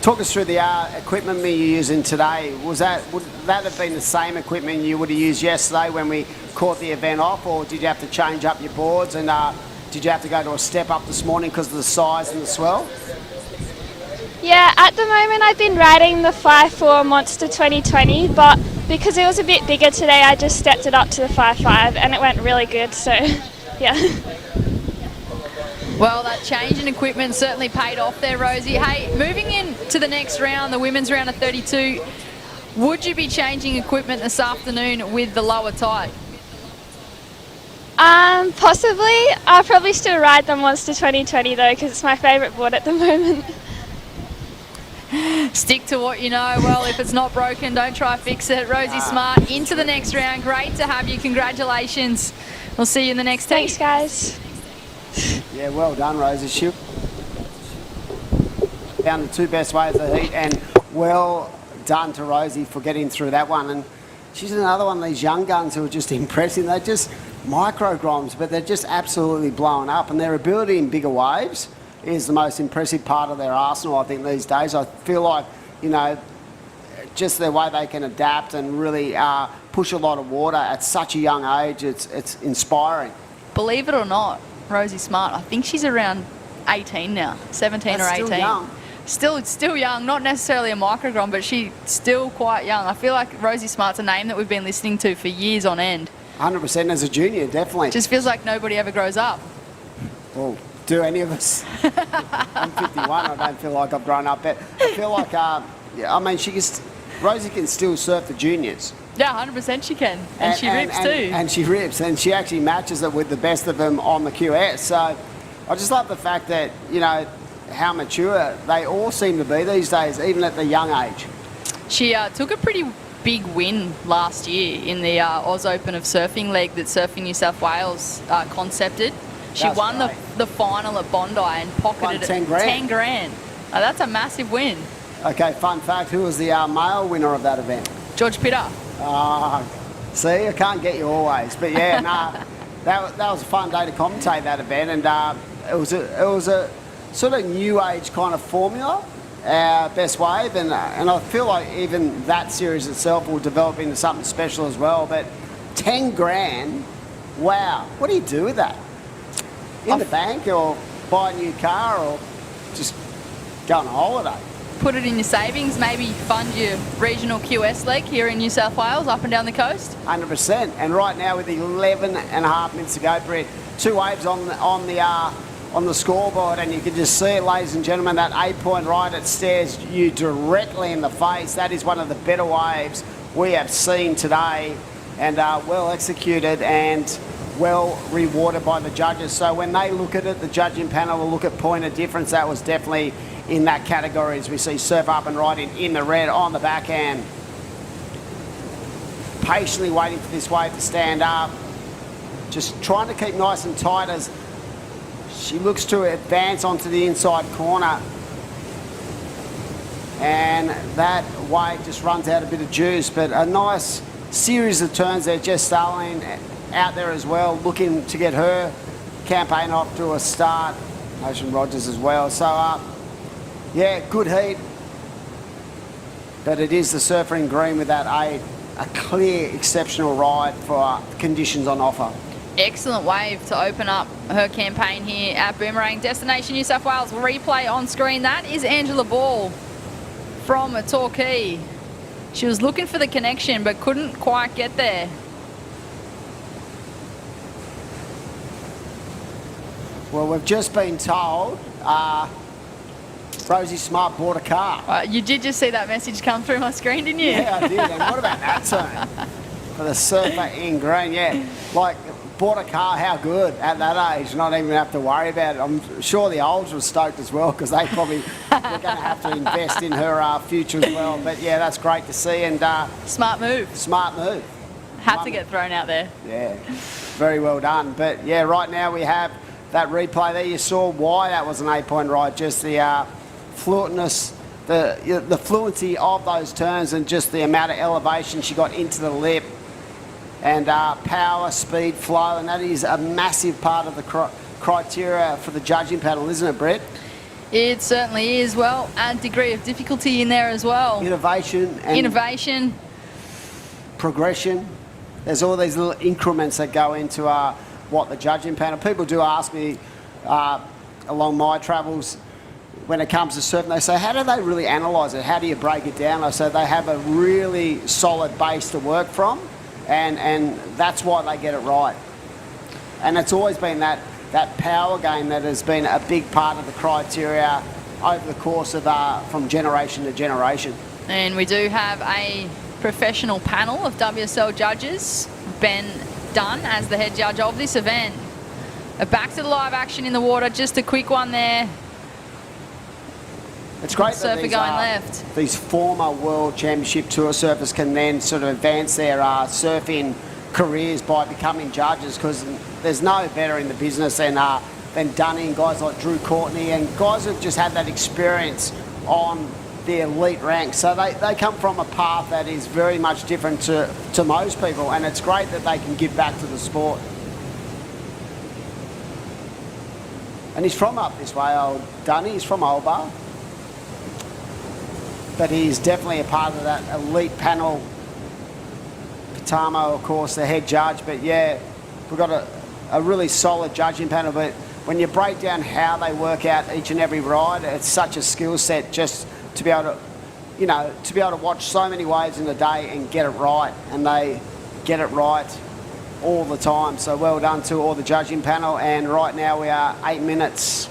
Talk us through the equipment you're using today. Would that have been the same equipment you would have used yesterday when we caught the event off, or did you have to change up your boards, and did you have to go to a step up this morning because of the size and the swell? Yeah, at the moment I've been riding the 5.4 Monster 2020, but because it was a bit bigger today, I just stepped it up to the 5.5 and it went really good, so yeah. Well, that change in equipment certainly paid off there, Rosie. Hey, moving in to the next round, the women's round of 32, would you be changing equipment this afternoon with the lower tide? Possibly. I'll probably still ride the Monster 2020 though, because it's my favourite board at the moment. Stick to what you know. Well, if it's not broken, don't try to fix it. Rosie Smart into the next round. Great to have you. Congratulations. We'll see you in the next heat. Thanks, guys. Yeah, well done, Rosie. She found the 2 best waves of the heat, and well done to Rosie for getting through that one. And she's another one of these young guns who are just impressive. They're just micro-groms, but they're just absolutely blowing up, and their ability in bigger waves is the most impressive part of their arsenal, I think, these days. I feel like, you know, just the way they can adapt and really push a lot of water at such a young age, it's inspiring. Believe it or not, Rosie Smart, I think she's around 18 now, 17 That's or 18. still young. Still young, not necessarily a microgrom, but she's still quite young. I feel like Rosie Smart's a name that we've been listening to for years on end. 100% as a junior, definitely. Just feels like nobody ever grows up. Well, do any of us? I'm 51, I don't feel like I've grown up, but I feel like, yeah, I mean, Rosie can still surf the juniors. Yeah, 100% she can. And she rips too. And she rips, and she actually matches it with the best of them on the QS. So I just love the fact that, you know, how mature they all seem to be these days, even at the young age. She took a pretty big win last year in the Oz Open of Surfing League that Surfing New South Wales concepted. She won the final at Bondi and pocketed 10 grand. 10 grand. That's a massive win. Okay, fun fact, who was the male winner of that event? George Pitter. See, I can't get you always, but yeah, nah, that was a fun day to commentate that event, and it was a sort of new age kind of formula, best wave, and I feel like even that series itself will develop into something special as well. But 10 grand, wow, what do you do with that? In the bank, or buy a new car, or just go on a holiday? Put it in your savings, maybe fund your regional QS league here in New South Wales, up and down the coast. 100%. And right now, with 11 and a half minutes to go, Brett, 2 waves on the scoreboard, and you can just see it, ladies and gentlemen. That 8-point ride, it stares you directly in the face. That is one of the better waves we have seen today, and well executed and well rewarded by the judges. So when they look at it, the judging panel will look at point of difference. That was definitely in that category, as we see Surf Up and Riding in the red on the backhand. Patiently waiting for this wave to stand up. Just trying to keep nice and tight as she looks to advance onto the inside corner. And that wave just runs out a bit of juice, but a nice series of turns there. Jess Starling out there as well, looking to get her campaign off to a start. Ocean Rogers as well. So Yeah, good heat. But it is the surfer in green with that a clear, exceptional ride for conditions on offer. Excellent wave to open up her campaign here at Boomerang. Destination New South Wales replay on screen. That is Angela Ball from Torquay. She was looking for the connection but couldn't quite get there. Well, we've just been told Rosie Smart bought a car. You did just see that message come through my screen, didn't you? Yeah, I did. And what about that turn? For the surfer in green, yeah. Like, bought a car, how good at that age, not even have to worry about it. I'm sure the olds were stoked as well because they probably were going to have to invest in her future as well. But yeah, that's great to see. And smart move. Smart move. Had to get thrown out there. Yeah, very well done. But yeah, right now we have that replay there. You saw why that was an 8-point ride, just the fluentness, the fluency of those turns and just the amount of elevation she got into the lip. And power, speed, flow, and that is a massive part of the criteria for the judging panel, isn't it, Brett? It certainly is. Well, and degree of difficulty in there as well. Innovation. And progression. There's all these little increments that go into what the judging panel. People do ask me along my travels when it comes to surfing, they say, how do they really analyse it? How do you break it down? I say they have a really solid base to work from. And that's why they get it right. And it's always been that power game that has been a big part of the criteria over the course of from generation to generation. And we do have a professional panel of WSL judges. Ben Dunn as the head judge of this event. Back to the live action in the water, just a quick one there. It's great that surfer going left. These former World Championship Tour surfers can then sort of advance their surfing careers by becoming judges, because there's no better in the business than Dunning, guys like Drew Courtney, and guys who've just had that experience on the elite ranks. So they come from a path that is very much different to most people, and it's great that they can give back to the sport. And he's from up this way, old Dunny. He's from Old Bar. But he's definitely a part of that elite panel. Patamo, of course, the head judge. But yeah, we've got a really solid judging panel. But when you break down how they work out each and every ride, it's such a skill set just to be able to, watch so many waves in a day and get it right. And they get it right all the time. So well done to all the judging panel. And right now we are 8 minutes.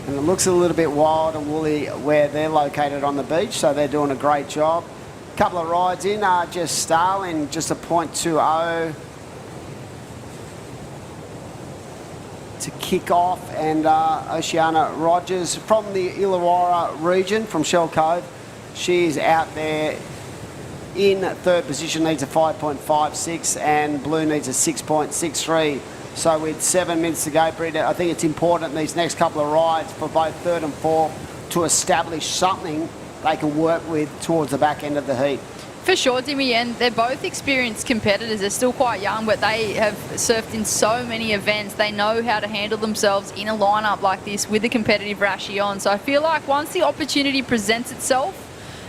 And it looks a little bit wild and woolly where they're located on the beach, so they're doing a great job. A couple of rides in, Jess Starling, just a .20 to kick off, and Oceana Rogers from the Illawarra region, from Shell Cove. She's out there in third position, needs a 5.56, and Blue needs a 6.63. So with 7 minutes to go, Britt, I think it's important in these next couple of rides for both third and fourth to establish something they can work with towards the back end of the heat. For sure, Dimmy, and they're both experienced competitors. They're still quite young, but they have surfed in so many events. They know how to handle themselves in a lineup like this with a competitive Rashi on. So I feel like once the opportunity presents itself,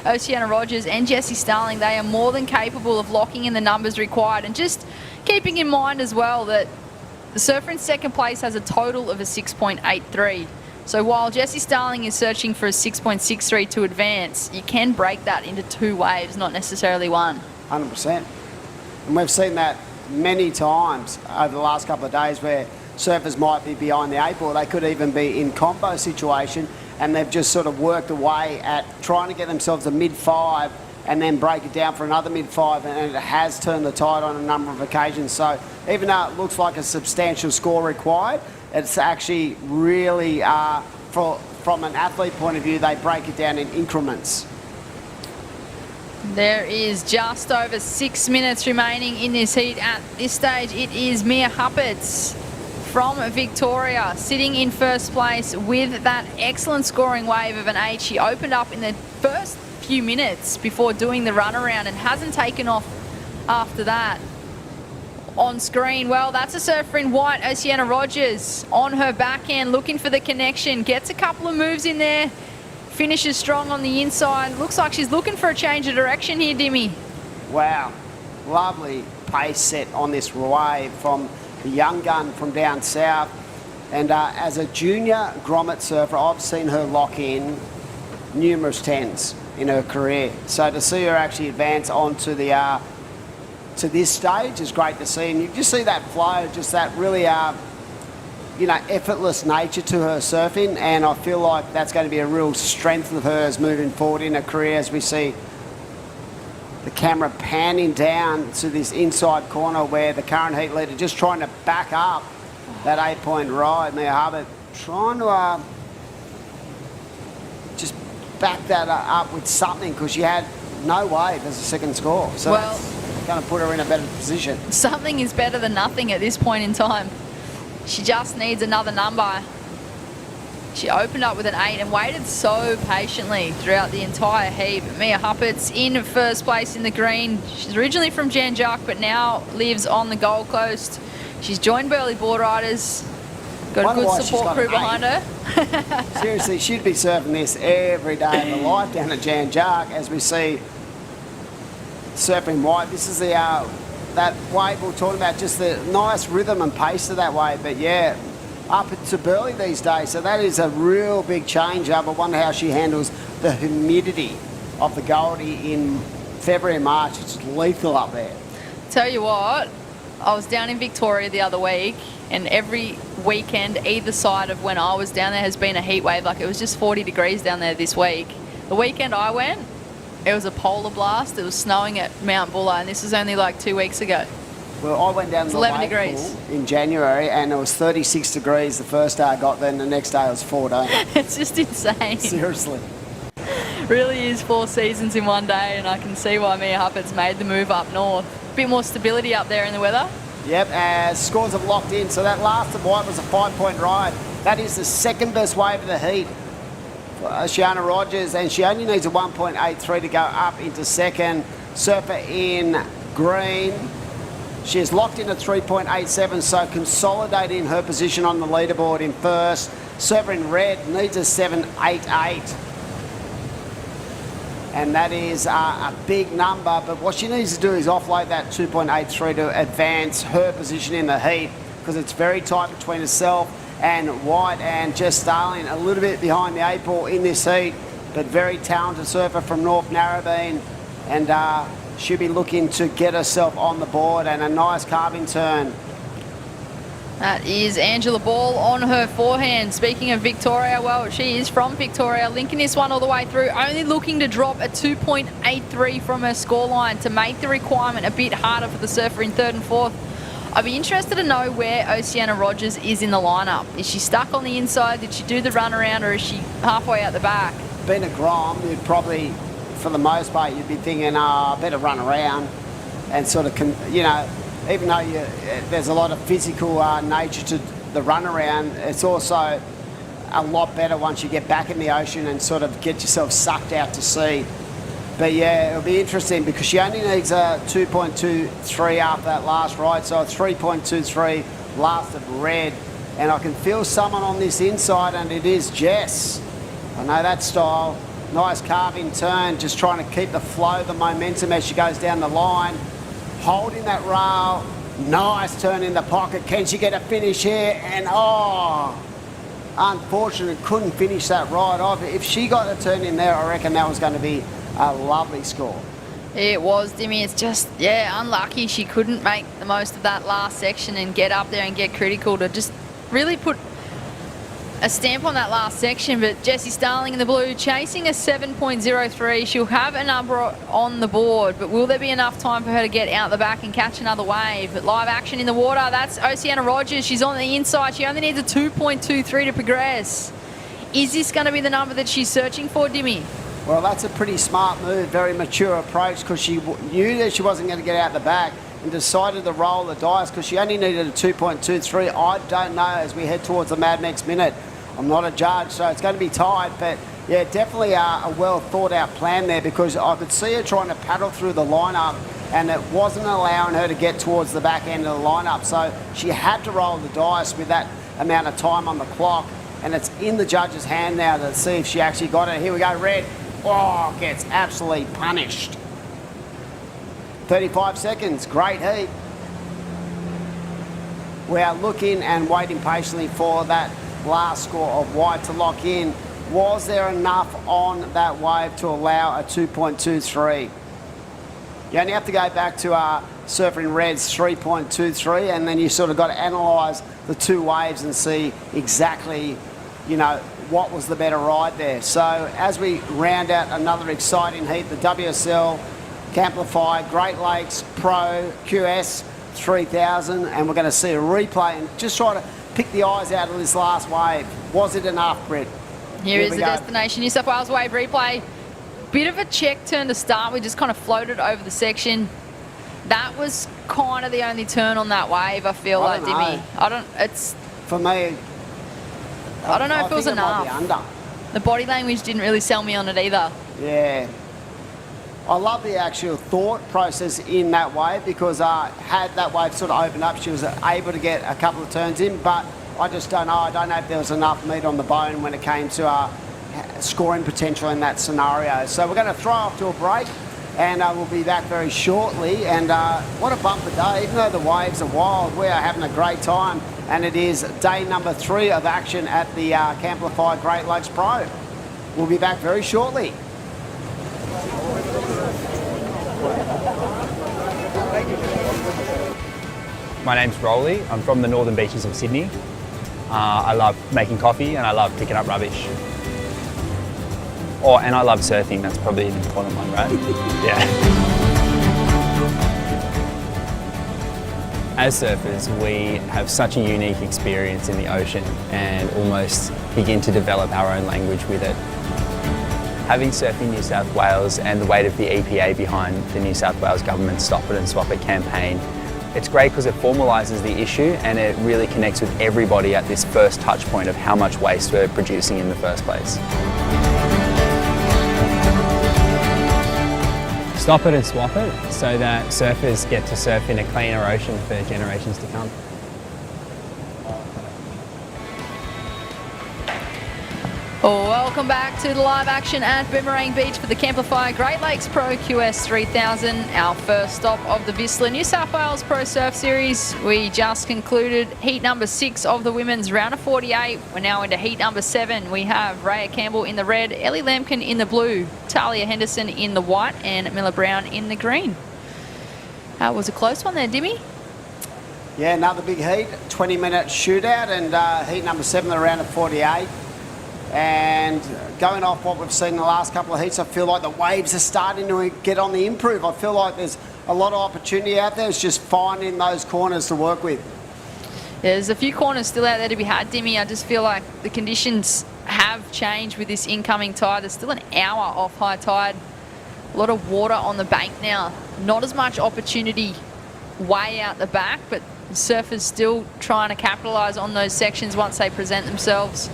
Oceana Rogers and Jessie Starling, they are more than capable of locking in the numbers required. And just keeping in mind as well that the surfer in second place has a total of a 6.83. So while Jessie Starling is searching for a 6.63 to advance, you can break that into 2 waves, not necessarily 1. 100%. And we've seen that many times over the last couple of days where surfers might be behind the 8 ball. They could even be in combo situation, and they've just sort of worked away at trying to get themselves a mid-5 and then break it down for another mid-5, and it has turned the tide on a number of occasions. So even though it looks like a substantial score required, it's actually really, from an athlete point of view, they break it down in increments. There is just over 6 minutes remaining in this heat at this stage. It is Mia Huppets from Victoria sitting in first place with that excellent scoring wave of an 8. She opened up in the first few minutes before doing the runaround and hasn't taken off after that. on screen. Well, that's a surfer in white, Oceana Rogers, on her backhand, looking for the connection. Gets a couple of moves in there. Finishes strong on the inside. Looks like she's looking for a change of direction here, Dimmy. Wow. Lovely pace set on this wave from the young gun from down south. And as a junior grommet surfer, I've seen her lock in numerous tens in her career. So to see her actually advance onto the to this stage is great to see. And you just see that flow, just that really effortless nature to her surfing, and I feel like that's going to be a real strength of hers moving forward in her career, as we see the camera panning down to this inside corner where the current heat leader just trying to back up that 8-point ride. Mia Hubbard trying to just back that up with something, because she had no wave as a second score. So well, it's going to put her in a better position. Something is better than nothing at this point in time. She just needs another number. She opened up with an 8 and waited so patiently throughout the entire heat. Mia Huppat's in first place in the green. She's originally from Jan Juk, but now lives on the Gold Coast. She's joined Burleigh Board Riders. Got a good support crew behind her. Seriously, she'd be surfing this every day of her life down at Jan Juk, as we see surfing white. This is the that wave we were talking about, just the nice rhythm and pace of that wave. But yeah, up to Burleigh these days, so that is a real big change up. I wonder how she handles the humidity of the Goldie in February and March. It's lethal up there. Tell you what, I was down in Victoria the other week, and every weekend either side of when I was down there has been a heat wave. Like, it was just 40 degrees down there this week. The weekend I went, it was a polar blast. It was snowing at Mount Buller, and this was only like 2 weeks ago. Well, I went down to the 11 wave degrees pool in January, and it was 36 degrees the first day I got there, and the next day it was 14. It's just insane. Seriously. Really is 4 seasons in one day, and I can see why Mia Huppat's made the move up north. A bit more stability up there in the weather. Yep, as scores have locked in. So that last of white was a 5-point ride. That is the second best wave of the heat for Oceana Rogers, and she only needs a 1.83 to go up into second. Surfer in green, she is locked in at 3.87, so consolidating her position on the leaderboard in first. Surfer in red needs a 7.88. And that is a big number, but what she needs to do is offload that 2.83 to advance her position in the heat, because it's very tight between herself and White, and Jess Starling a little bit behind the 8 ball in this heat, but very talented surfer from North Narrabeen, and she'll be looking to get herself on the board, and a nice carving turn. That is Angela Ball on her forehand. Speaking of Victoria, well, she is from Victoria, linking this one all the way through, only looking to drop a 2.83 from her scoreline to make the requirement a bit harder for the surfer in third and fourth. I'd be interested to know where Oceana Rogers is in the lineup. Is she stuck on the inside? Did she do the run around, or is she halfway out the back? Being a Grom, you'd probably, for the most part, you'd be thinking, better run around and sort of, even though there's a lot of physical nature to the run around, it's also a lot better once you get back in the ocean and sort of get yourself sucked out to sea. But yeah, it'll be interesting, because she only needs a 2.23 after that last ride, so a 3.23 last of red. And I can feel someone on this inside, and it is Jess. I know that style. Nice carving turn, just trying to keep the flow, the momentum as she goes down the line. Holding that rail, nice turn in the pocket. Can she get a finish here? And unfortunately couldn't finish that ride off. If she got a turn in there, I reckon that was going to be a lovely score. It was, Dimmy. It's just, unlucky she couldn't make the most of that last section and get up there and get critical to just really put a stamp on that last section. But Jessie Starling in the blue chasing a 7.03. She'll have a number on the board, but will there be enough time for her to get out the back and catch another wave? But live action in the water, that's Oceana Rogers. She's on the inside. She only needs a 2.23 to progress. Is this going to be the number that she's searching for, Dimmy? Well, that's a pretty smart move, very mature approach, because she knew that she wasn't going to get out the back and decided to roll the dice, because she only needed a 2.23. I don't know as we head towards the mad next minute. I'm not a judge, so it's going to be tight, but yeah, definitely a well thought out plan there, because I could see her trying to paddle through the lineup and it wasn't allowing her to get towards the back end of the lineup. So she had to roll the dice with that amount of time on the clock, and it's in the judge's hand now to see if she actually got it. Here we go, red. Oh, gets absolutely punished. 35 seconds, great heat. We are looking and waiting patiently for that last score of white to lock in. Was there enough on that wave to allow a 2.23? You only have to go back to Surfing Red's 3.23, and then you sort of got to analyse the two waves and see exactly, you know, what was the better ride there. So as we round out another exciting heat, the WSL Camplify Great Lakes Pro QS 3000, and we're going to see a replay and just try to pick the eyes out of this last wave. Was it enough, Britt? Here is the Destination New South Wales wave replay. Bit of a check turn to start. We just kind of floated over the section. That was kind of the only turn on that wave, I feel like, Dimmy. For me, I don't know if it was enough. Might be under. The body language didn't really sell me on it either. Yeah. I love the actual thought process in that wave, because had that wave sort of opened up, she was able to get a couple of turns in, but I just don't know. I don't know if there was enough meat on the bone when it came to scoring potential in that scenario. So we're going to throw off to a break, and we'll be back very shortly. And what a bumper day. Even though the waves are wild, we are having a great time, and it is day number 3 of action at the Camplify Great Lakes Pro. We'll be back very shortly. My name's Rolly. I'm from the northern beaches of Sydney. I love making coffee and I love picking up rubbish. And I love surfing. That's probably an important one, right? Yeah. As surfers, we have such a unique experience in the ocean and almost begin to develop our own language with it. Having Surfing New South Wales and the weight of the EPA behind the New South Wales government's Stop It and Swap It campaign, it's great because it formalises the issue and it really connects with everybody at this first touch point of how much waste we're producing in the first place. Stop it and swap it so that surfers get to surf in a cleaner ocean for generations to come. Welcome back to the live action at Boomerang Beach for the Camplify Great Lakes Pro QS 3000, our first stop of the VISSLA New South Wales Pro Surf Series. We just concluded heat number 6 of the women's round of 48. We're now into heat number 7. We have Raya Campbell in the red, Ellie Lampkin in the blue, Talia Henderson in the white, and Miller Brown in the green. That was a close one there, Dimmy. Yeah, another big heat, 20-minute shootout, and heat number 7, the round of 48. And going off what we've seen in the last couple of heats, I feel like the waves are starting to get on the improve. I feel like there's a lot of opportunity out there. It's just finding those corners to work with. Yeah, there's a few corners still out there to be had, Dimmy. I just feel like the conditions have changed with this incoming tide. There's still an hour off high tide. A lot of water on the bank now. Not as much opportunity way out the back, but the surfers still trying to capitalise on those sections once they present themselves.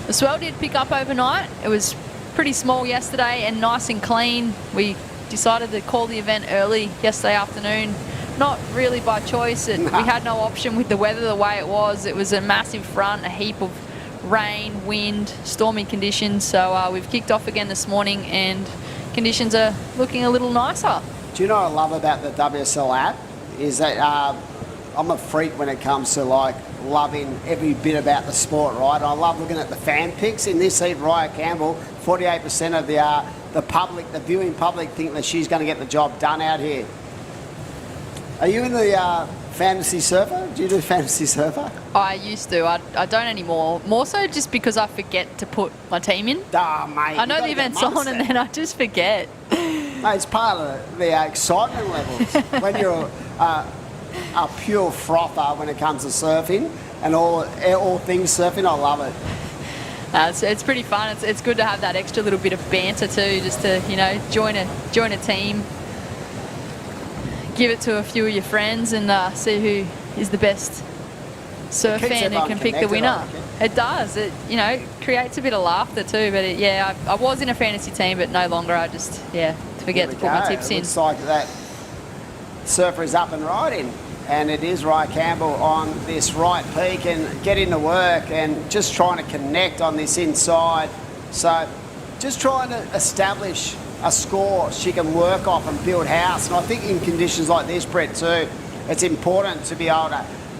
The swell did pick up overnight. It was pretty small yesterday and nice and clean. We decided to call the event early yesterday afternoon. Not really by choice. We had no option with the weather the way it was. It was a massive front, a heap of rain, wind, stormy conditions. So we've kicked off again this morning and conditions are looking a little nicer. Do you know what I love about the WSL app? Is that I'm a freak when it comes to like loving every bit about the sport, right? I love looking at the fan picks. In this heat, Raya Campbell, 48% of the public, the viewing public, think that she's going to get the job done out here. Are you in the fantasy surfer? Do you do fantasy surfer? I used to. I don't anymore. More so just because I forget to put my team in. Mate, I know the event's on and then I just forget. Mate, it's part of the excitement levels. When you're a pure frother when it comes to surfing and all things surfing, I love it. It's pretty fun. It's good to have that extra little bit of banter too, just to join a team, give it to a few of your friends, and see who is the best surf fan who can pick the winner. It does. It creates a bit of laughter too. But I was in a fantasy team, but no longer. I just forget to put my tips in. Looks like that surfer is up and riding. And it is Ryan Campbell on this right peak and getting to work and just trying to connect on this inside. So just trying to establish a score she can work off and build house. And I think in conditions like this, Brett, too, it's important to be able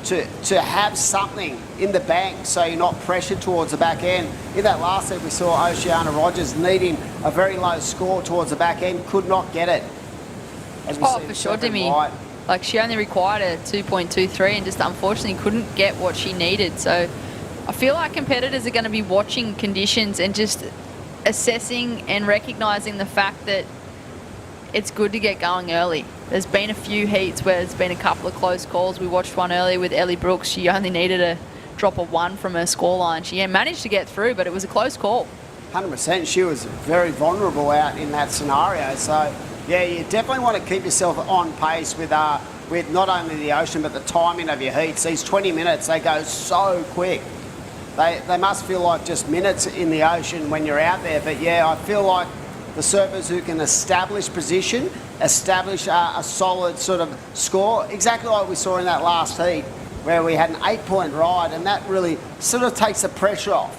to have something in the bank so you're not pressured towards the back end. In that last set we saw Oceana Rogers needing a very low score towards the back end, could not get it. Oh, for sure, Demi. Like, she only required a 2.23 and just unfortunately couldn't get what she needed. So I feel like competitors are going to be watching conditions and just assessing and recognising the fact that it's good to get going early. There's been a few heats where there's been a couple of close calls. We watched one earlier with Ellie Brooks. She only needed a drop of 1 from her scoreline. She managed to get through, but it was a close call. 100%. She was very vulnerable out in that scenario. So, yeah, you definitely want to keep yourself on pace with not only the ocean, but the timing of your heats. These 20 minutes, they go so quick. They must feel like just minutes in the ocean when you're out there. But, yeah, I feel like the surfers who can establish position, establish a solid sort of score, exactly like we saw in that last heat where we had an 8-point ride, and that really sort of takes the pressure off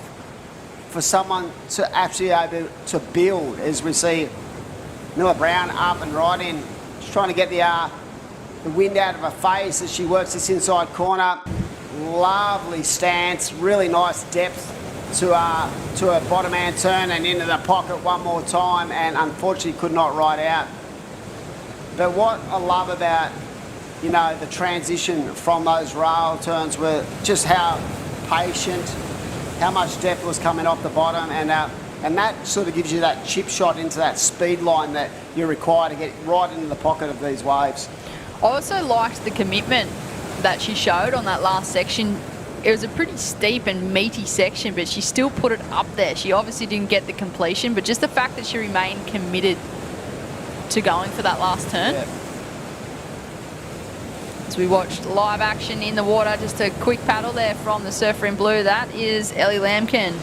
for someone to actually be able to build, as we see Noah Brown up and riding. She's trying to get the wind out of her face as she works this inside corner. Lovely stance, really nice depth to a bottom hand turn and into the pocket one more time, and unfortunately could not ride out. But what I love about, you know, the transition from those rail turns were just how patient, how much depth was coming off the bottom, and that sort of gives you that chip shot into that speed line that you require to get right into the pocket of these waves. I also liked the commitment that she showed on that last section. It was a pretty steep and meaty section, but she still put it up there. She obviously didn't get the completion, but just the fact that she remained committed to going for that last turn. Yeah. As we watched live action in the water, just a quick paddle there from the surfer in blue. That is Ellie Lambkin.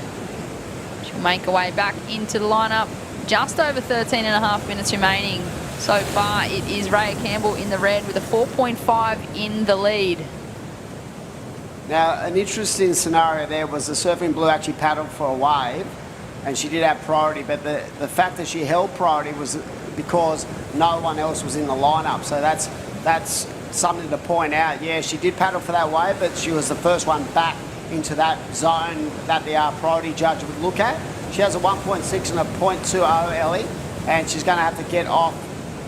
She'll make her way back into the lineup. Just over 13.5 minutes remaining. So far, it is Raya Campbell in the red with a 4.5 in the lead. Now, an interesting scenario there was the surfing blue actually paddled for a wave, and she did have priority, but the fact that she held priority was because no one else was in the lineup. So that's something to point out. Yeah, she did paddle for that wave, but she was the first one back into that zone that the priority judge would look at. She has a 1.6 and a 0.20, Ellie, and she's going to have to get off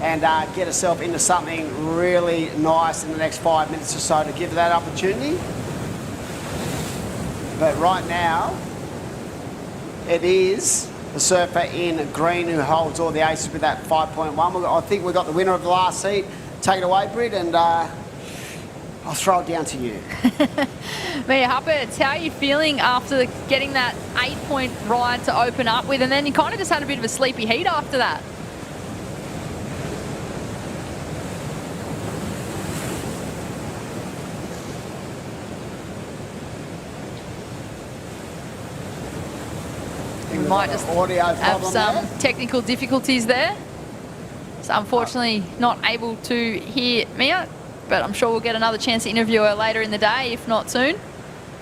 and get herself into something really nice in the next 5 minutes or so to give her that opportunity. But right now, it is the surfer in green who holds all the aces with that 5.1. I think we got the winner of the last heat. Take it away, Britt, and I'll throw it down to you. Mia Huppert, how are you feeling after getting that 8-point ride to open up with, and then you kind of just had a bit of a sleepy heat after that? We might just have some technical difficulties there. So unfortunately not able to hear Mia, but I'm sure we'll get another chance to interview her later in the day, if not soon.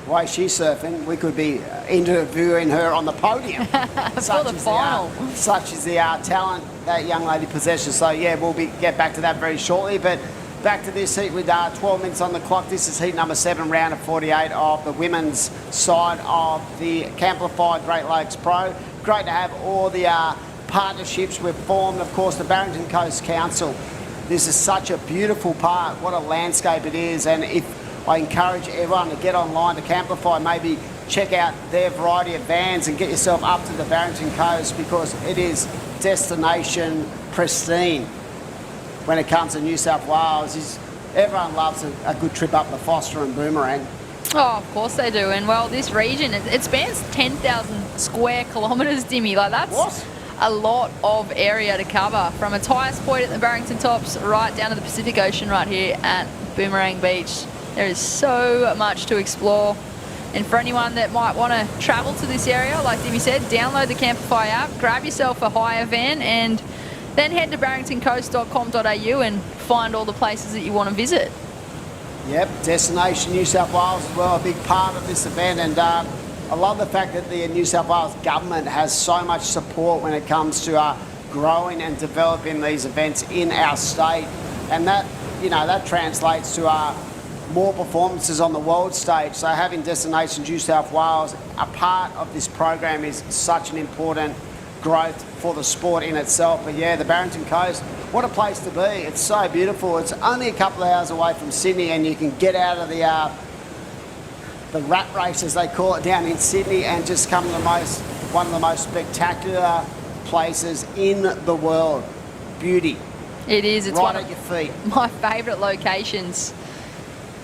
The way she's surfing, we could be interviewing her on the podium. For the final. Such is the talent that young lady possesses. So yeah, we'll get back to that very shortly. But back to this heat with 12 minutes on the clock. This is heat number 7, round of 48 of the women's side of the Camplify Great Lakes Pro. Great to have all the partnerships we've formed. Of course, the Barrington Coast Council. This is such a beautiful park. What a landscape it is. And if I encourage everyone to get online to Camplify, maybe check out their variety of vans and get yourself up to the Barrington Coast, because it is destination pristine. When it comes to New South Wales, everyone loves a good trip up the Foster and Boomerang. Oh, of course they do. And well, this region, it spans 10,000 square kilometres, Dimmy. Like, that's a lot of area to cover, from its highest point at the Barrington Tops right down to the Pacific Ocean right here at Boomerang Beach. There is so much to explore. And for anyone that might want to travel to this area, like Dimmy said, download the Camplify app, grab yourself a hire van, and then head to barringtoncoast.com.au and find all the places that you want to visit. Yep, Destination New South Wales as well, a big part of this event, and I love the fact that the New South Wales government has so much support when it comes to growing and developing these events in our state, and that, you know, that translates to more performances on the world stage. So having Destination New South Wales a part of this program is such an important growth for the sport in itself. But yeah, the Barrington Coast, what a place to be. It's so beautiful. It's only a couple of hours away from Sydney, and you can get out of the rat race, as they call it, down in Sydney, and just come to one of the most spectacular places in the world. Beauty. It is. It's right one at of your feet. my favourite locations,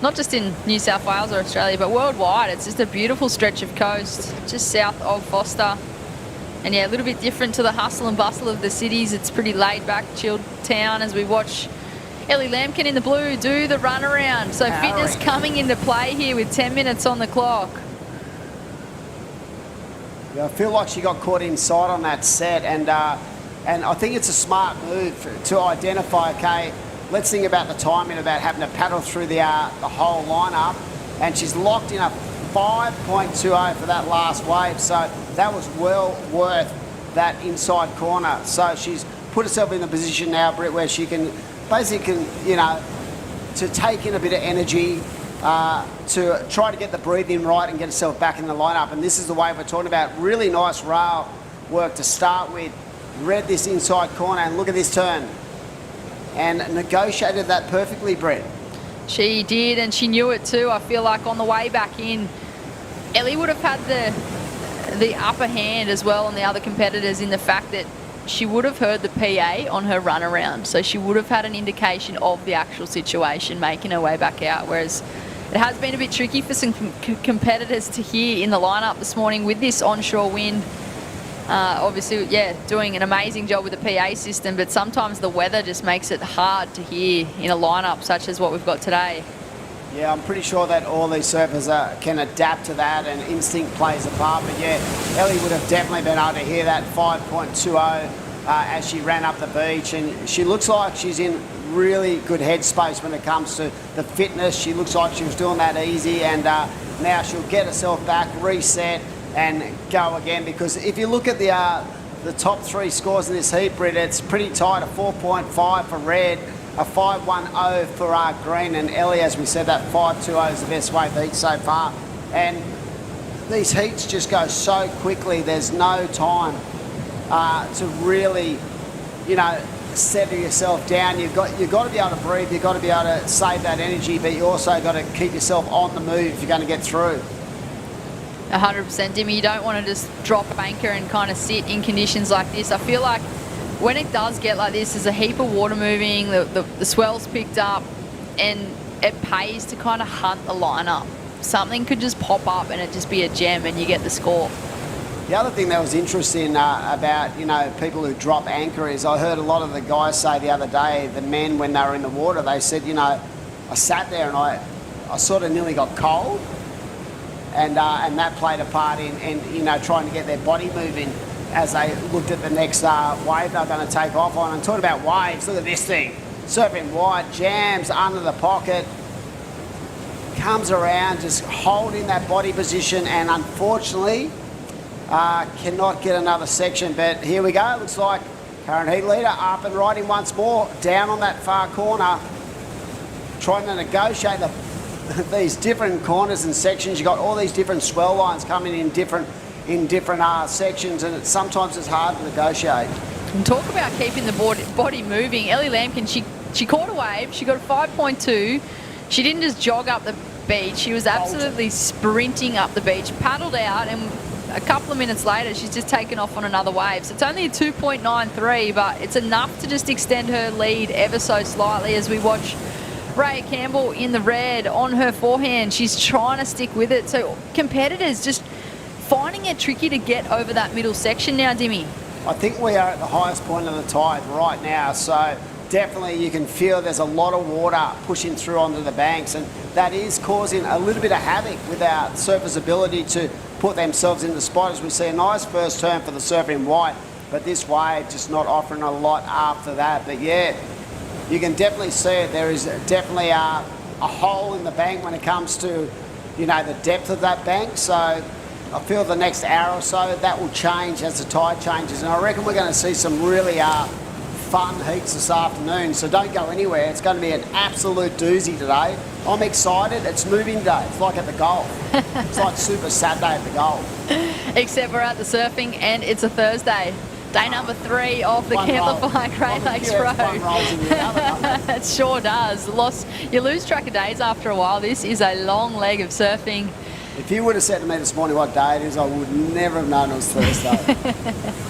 not just in New South Wales or Australia, but worldwide. It's just a beautiful stretch of coast just south of Foster. And yeah, a little bit different to the hustle and bustle of the cities. It's pretty laid back, chilled town as we watch Ellie Lampkin in the blue do the run around. So fitness coming into play here with 10 minutes on the clock. Yeah, I feel like she got caught inside on that set, and I think it's a smart move to identify, okay, let's think about the timing, about having to paddle through the whole lineup, and she's locked in a 5.20 for that last wave, so that was well worth that inside corner. So she's put herself in the position now, Britt, where she can basically, you know, to take in a bit of energy, to try to get the breathing right and get herself back in the lineup. And this is the wave we're talking about. Really nice rail work to start with. Read this inside corner, and look at this turn. And negotiated that perfectly, Brett. She did, and she knew it too. I feel like on the way back in, Ellie would have had the upper hand as well on the other competitors, in the fact that she would have heard the PA on her run around. So she would have had an indication of the actual situation making her way back out. Whereas it has been a bit tricky for some competitors to hear in the lineup this morning with this onshore wind. Obviously, yeah, doing an amazing job with the PA system, but sometimes the weather just makes it hard to hear in a lineup such as what we've got today. Yeah, I'm pretty sure that all these surfers can adapt to that, and instinct plays a part. But yeah, Ellie would have definitely been able to hear that 5.20 as she ran up the beach, and she looks like she's in really good headspace when it comes to the fitness. She looks like she was doing that easy, and now she'll get herself back, reset, and go again. Because if you look at the top three scores in this heat, Britt, it's pretty tight. A 4.5 for red, a 5.10 for green, and Ellie, as we said, that 5.20 is the best wave heat so far. And these heats just go so quickly. There's no time to really, you know, settle yourself down. You've got to be able to breathe. You've got to be able to save that energy, but you also got to keep yourself on the move if you're going to get through. 100%, Dimmy. You don't want to just drop anchor and kind of sit in conditions like this. I feel like when it does get like this, there's a heap of water moving, the swell's picked up, and it pays to kind of hunt the lineup. Something could just pop up and it just be a gem and you get the score. The other thing that was interesting about, you know, people who drop anchor is I heard a lot of the guys say the other day, the men, when they were in the water, they said, you know, I sat there and I sort of nearly got cold, and that played a part in you know, trying to get their body moving as they looked at the next wave they're going to take off on. And talking about waves, look at this thing. Surfing wide, jams under the pocket, comes around, just holding that body position, and unfortunately cannot get another section. But here we go. Looks like current heat leader up and riding once more, down on that far corner, trying to negotiate these different corners and sections. You've got all these different swell lines coming in different sections, and sometimes it's hard to negotiate. And talk about keeping the body moving. Ellie Lampkin, she caught a wave. She got a 5.2. She didn't just jog up the beach. She was absolutely sprinting up the beach, paddled out, and a couple of minutes later, she's just taken off on another wave. So it's only a 2.93, but it's enough to just extend her lead ever so slightly as we watch Raya Campbell in the red on her forehand. She's trying to stick with it. So competitors just finding it tricky to get over that middle section now, Dimmy. I think we are at the highest point of the tide right now, so definitely you can feel there's a lot of water pushing through onto the banks, and that is causing a little bit of havoc with our surfers' ability to put themselves in the spot, as we see a nice first turn for the surfing white. but this wave just not offering a lot after that. But yeah, you can definitely see it. There is definitely a hole in the bank when it comes to, you know, the depth of that bank. So I feel the next hour or so that will change as the tide changes, and I reckon we're going to see some really fun heats this afternoon. So don't go anywhere. It's going to be an absolute doozy today. I'm excited. It's moving day. It's like at the golf. It's like Super Saturday at the golf. Except we're at the surfing and it's a Thursday. Day number 3 of the Camplify Great Lakes Road. It sure does. You lose track of days after a while. This is a long leg of surfing. If you would have said to me this morning what day it is, I would never have known it was Thursday.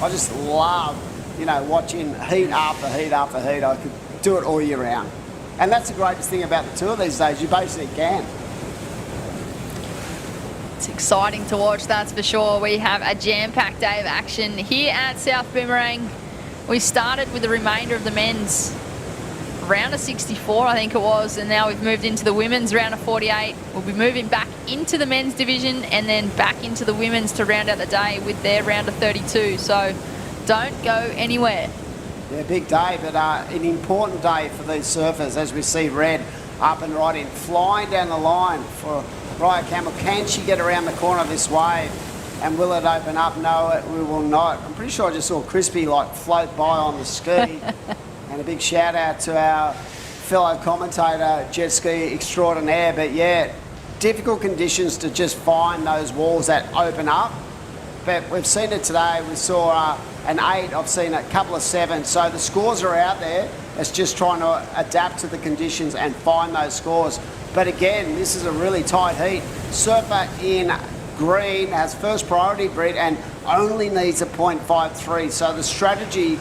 I just love, you know, watching heat after heat after heat. I could do it all year round. And that's the greatest thing about the tour these days. You basically can. It's exciting to watch, that's for sure. We have a jam-packed day of action here at South Boomerang. We started with the remainder of the men's round of 64, I think it was, and now we've moved into the women's round of 48. We'll be moving back into the men's division and then back into the women's to round out the day with their round of 32. So don't go anywhere. Yeah, big day, but an important day for these surfers as we see Red up and right in, flying down the line for Raya Campbell. Can she get around the corner of this wave? And will it open up? No, we will not. I'm pretty sure I just saw Crispy like float by on the ski. And a big shout out to our fellow commentator, jet ski extraordinaire. But yeah, difficult conditions to just find those walls that open up. But we've seen it today. We saw an 8. I've seen a couple of 7. So the scores are out there. It's just trying to adapt to the conditions and find those scores. But again, this is a really tight heat. Surfer in green has first priority, Britt, and only needs a 0.53. So the strategy,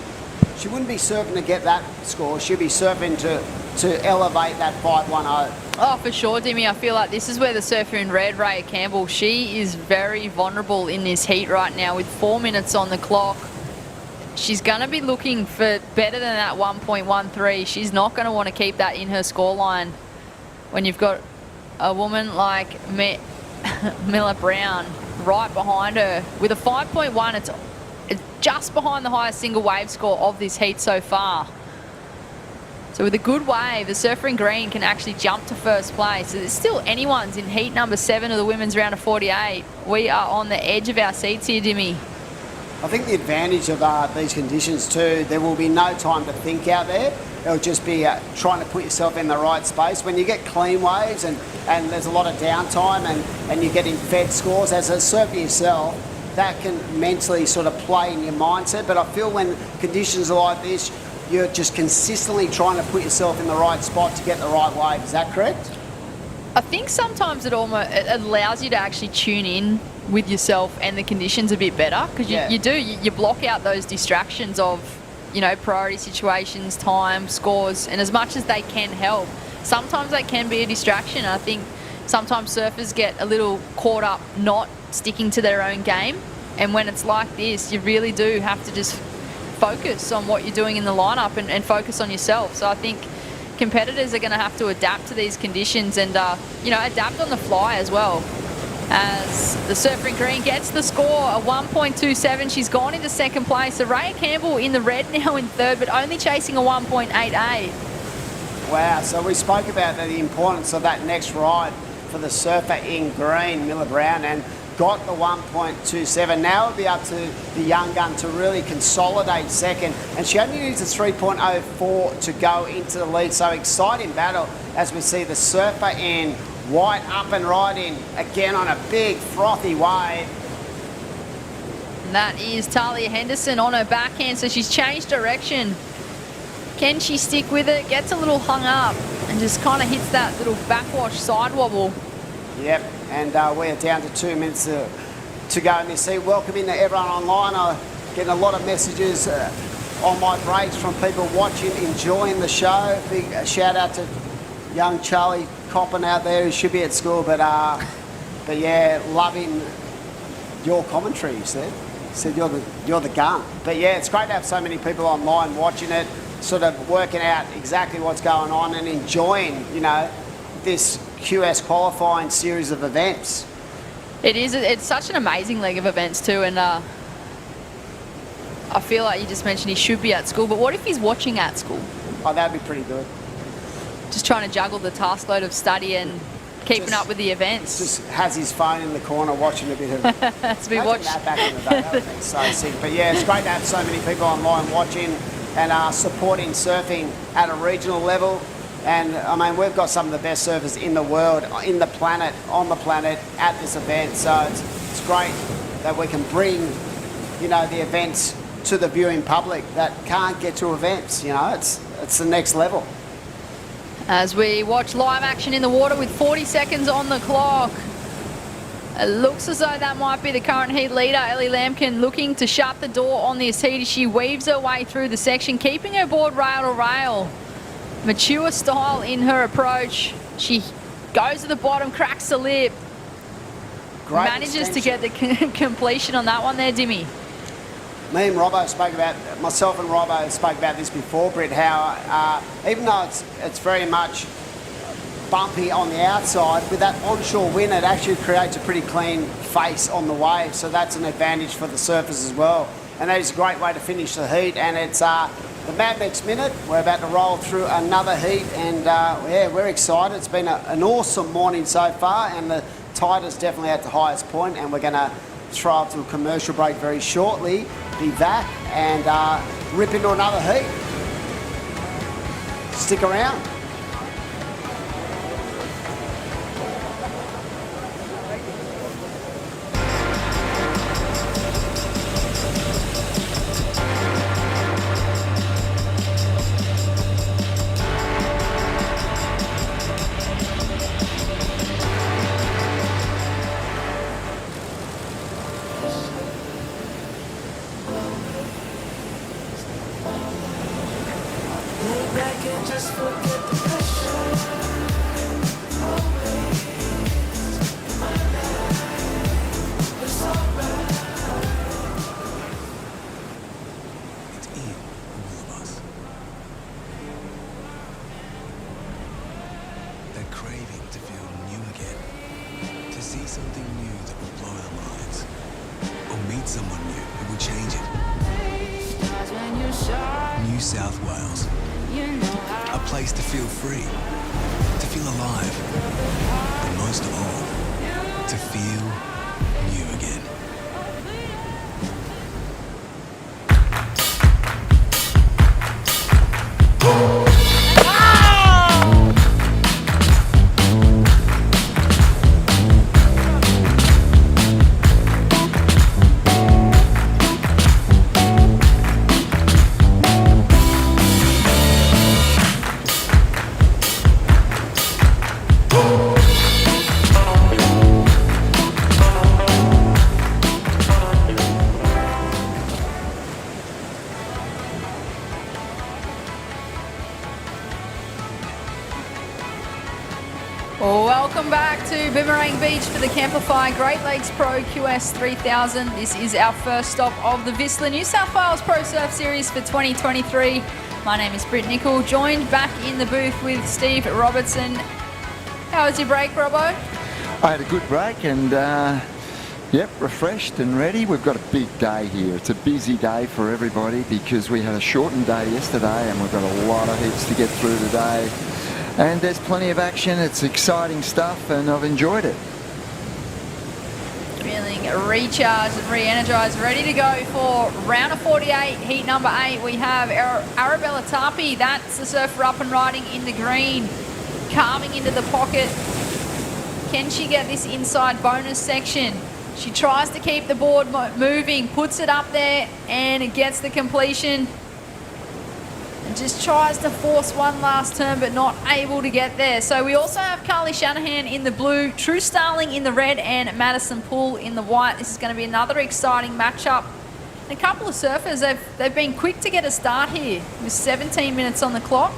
she wouldn't be surfing to get that score. She'd be surfing to elevate that 510. Oh, for sure, Dimmy. I feel like this is where the surfer in red, Raya Campbell, she is very vulnerable in this heat right now with 4 minutes on the clock. She's going to be looking for better than that 1.13. She's not going to want to keep that in her scoreline when you've got a woman like Miller Brown right behind her with a 5.1. It's just behind the highest single wave score of this heat so far. So with a good wave, the surfer in green can actually jump to first place. It's still anyone's in heat number 7 of the women's round of 48. We are on the edge of our seats here, Dimmy. I think the advantage of these conditions too, there will be no time to think out there. It'll just be trying to put yourself in the right space. When you get clean waves and there's a lot of downtime and you're getting fed scores, as a surfer yourself, that can mentally sort of play in your mindset. But I feel when conditions are like this, you're just consistently trying to put yourself in the right spot to get the right wave. Is that correct? I think sometimes it allows you to actually tune in with yourself and the conditions a bit better, because you block out those distractions of, you know, priority situations, time, scores, and as much as they can help, sometimes they can be a distraction. I think sometimes surfers get a little caught up not sticking to their own game, and when it's like this, you really do have to just focus on what you're doing in the lineup and focus on yourself. So I think competitors are going to have to adapt to these conditions and adapt on the fly as well. As the surfer in green gets the score, a 1.27. She's gone into second place. So Raya Campbell in the red now in third, but only chasing a 1.88. Wow, so we spoke about the importance of that next ride for the surfer in green, Miller Brown, and got the 1.27. Now it'll be up to the young gun to really consolidate second, and she only needs a 3.04 to go into the lead. So exciting battle as we see the surfer in white up and riding again on a big frothy wave. And that is Talia Henderson on her backhand, so she's changed direction. Can she stick with it? Gets a little hung up and just kind of hits that little backwash side wobble. Yep, and we're down to 2 minutes to go in this heat. Welcoming to everyone online. I'm getting a lot of messages on my breaks from people watching, enjoying the show. Big shout out to young Charlie Coppin out there who should be at school, but yeah, loving your commentary. You said you're the gun. But yeah, it's great to have so many people online watching it, sort of working out exactly what's going on and enjoying, you know, this QS qualifying series of events. It is. It's such an amazing leg of events too, and I feel like you just mentioned he should be at school, but what if he's watching at school? Oh, that'd be pretty good. Just trying to juggle the task load of study and keeping up with the events. Just has his phone in the corner watching a bit of... That's be watched. That back in the day, that would be so sick. But yeah, it's great to have so many people online watching and supporting surfing at a regional level. And I mean, we've got some of the best surfers in the world, on the planet, at this event. So it's great that we can bring, you know, the events to the viewing public that can't get to events. You know, it's the next level. As we watch live action in the water with 40 seconds on the clock. It looks as though that might be the current heat leader, Ellie Lampkin, looking to shut the door on this heat as she weaves her way through the section, keeping her board rail to rail. Mature style in her approach. She goes to the bottom, cracks the lip. Great manages extension. to get the completion on that one there, Dimmy. Me and Robbo spoke about, myself and Robbo spoke about this before, Britt, how even though it's very much bumpy on the outside, with that onshore wind it actually creates a pretty clean face on the wave, so that's an advantage for the surfers as well. And that is a great way to finish the heat, and it's the Mad Max Minute. We're about to roll through another heat, and yeah, we're excited. It's been an awesome morning so far, and the tide is definitely at the highest point, and we're going to throw up to a commercial break very shortly, be back and rip into another heat. Stick around. Lay back and just forget the pressure. Always my life. It's alright. It's in all of us. That craving to feel new again. To see something new that will blow our minds. Or meet someone new who will change it. New South Wales. A place to feel free, to feel alive, and most of all, to feel new again. Welcome back to Boomerang Beach for the Camplify Great Lakes Pro QS 3000. This is our first stop of the VISSLA New South Wales Pro Surf Series for 2023. My name is Britt Nicol, joined back in the booth with Steve Robertson. How was your break, Robbo? I had a good break and yep, refreshed and ready. We've got a big day here. It's a busy day for everybody because we had a shortened day yesterday and we've got a lot of heats to get through today. And there's plenty of action. It's exciting stuff and I've enjoyed it. Feeling recharged and re-energized, ready to go for round of 48, heat number 8. We have Arabella Tapi, that's the surfer up and riding in the green, carving into the pocket. Can she get this inside bonus section? She tries to keep the board moving, puts it up there, and it gets the completion. And just tries to force one last turn, but not able to get there. So we also have Carly Shanahan in the blue, True Starling in the red, and Madison Poole in the white. This is going to be another exciting matchup. And a couple of surfers, they've been quick to get a start here with 17 minutes on the clock.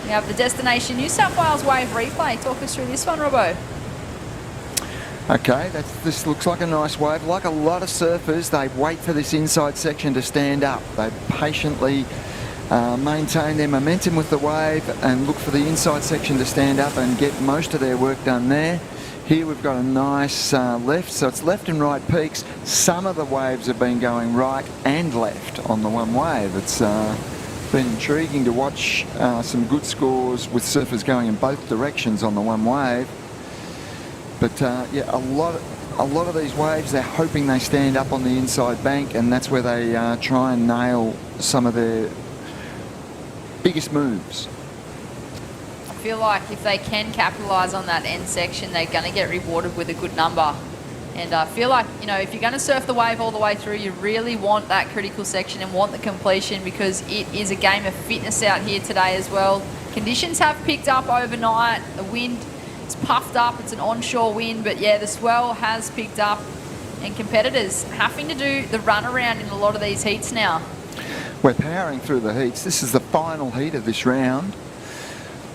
We have the Destination New South Wales Wave replay. Talk us through this one, Robbo. Okay, this looks like a nice wave. Like a lot of surfers, they wait for this inside section to stand up. They patiently maintain their momentum with the wave and look for the inside section to stand up and get most of their work done there. Here we've got a nice left, so it's left and right peaks. Some of the waves have been going right and left on the one wave. It's been intriguing to watch some good scores with surfers going in both directions on the one wave. But yeah, a lot of these waves, they're hoping they stand up on the inside bank, and that's where they try and nail some of their biggest moves. I feel like if they can capitalise on that end section, they're going to get rewarded with a good number. And I feel like, you know, if you're going to surf the wave all the way through, you really want that critical section and want the completion, because it is a game of fitness out here today as well. Conditions have picked up overnight. The wind is puffed up. It's an onshore wind, but yeah, the swell has picked up, and competitors having to do the run around in a lot of these heats now. We're powering through the heats. This is the final heat of this round.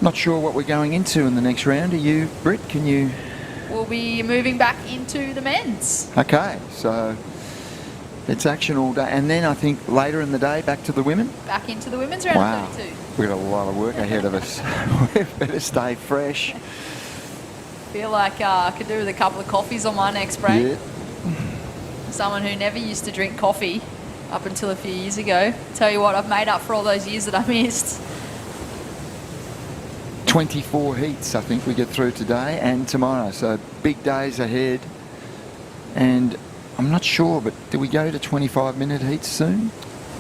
Not sure what we're going into in the next round. Are you, Britt? Can you? We'll be moving back into the men's. Okay, so it's action all day, and then I think later in the day back to the women. Back into the women's round Wow, 32. we've got a lot of work ahead of us. We better stay fresh. Feel like I could do with a couple of coffees on my next break. Yeah. Someone who never used to drink coffee up until a few years ago. Tell you what, I've made up for all those years that I missed. 24 heats I think we get through today and tomorrow, so big days ahead. And I'm not sure, but do we go to 25-minute heats soon?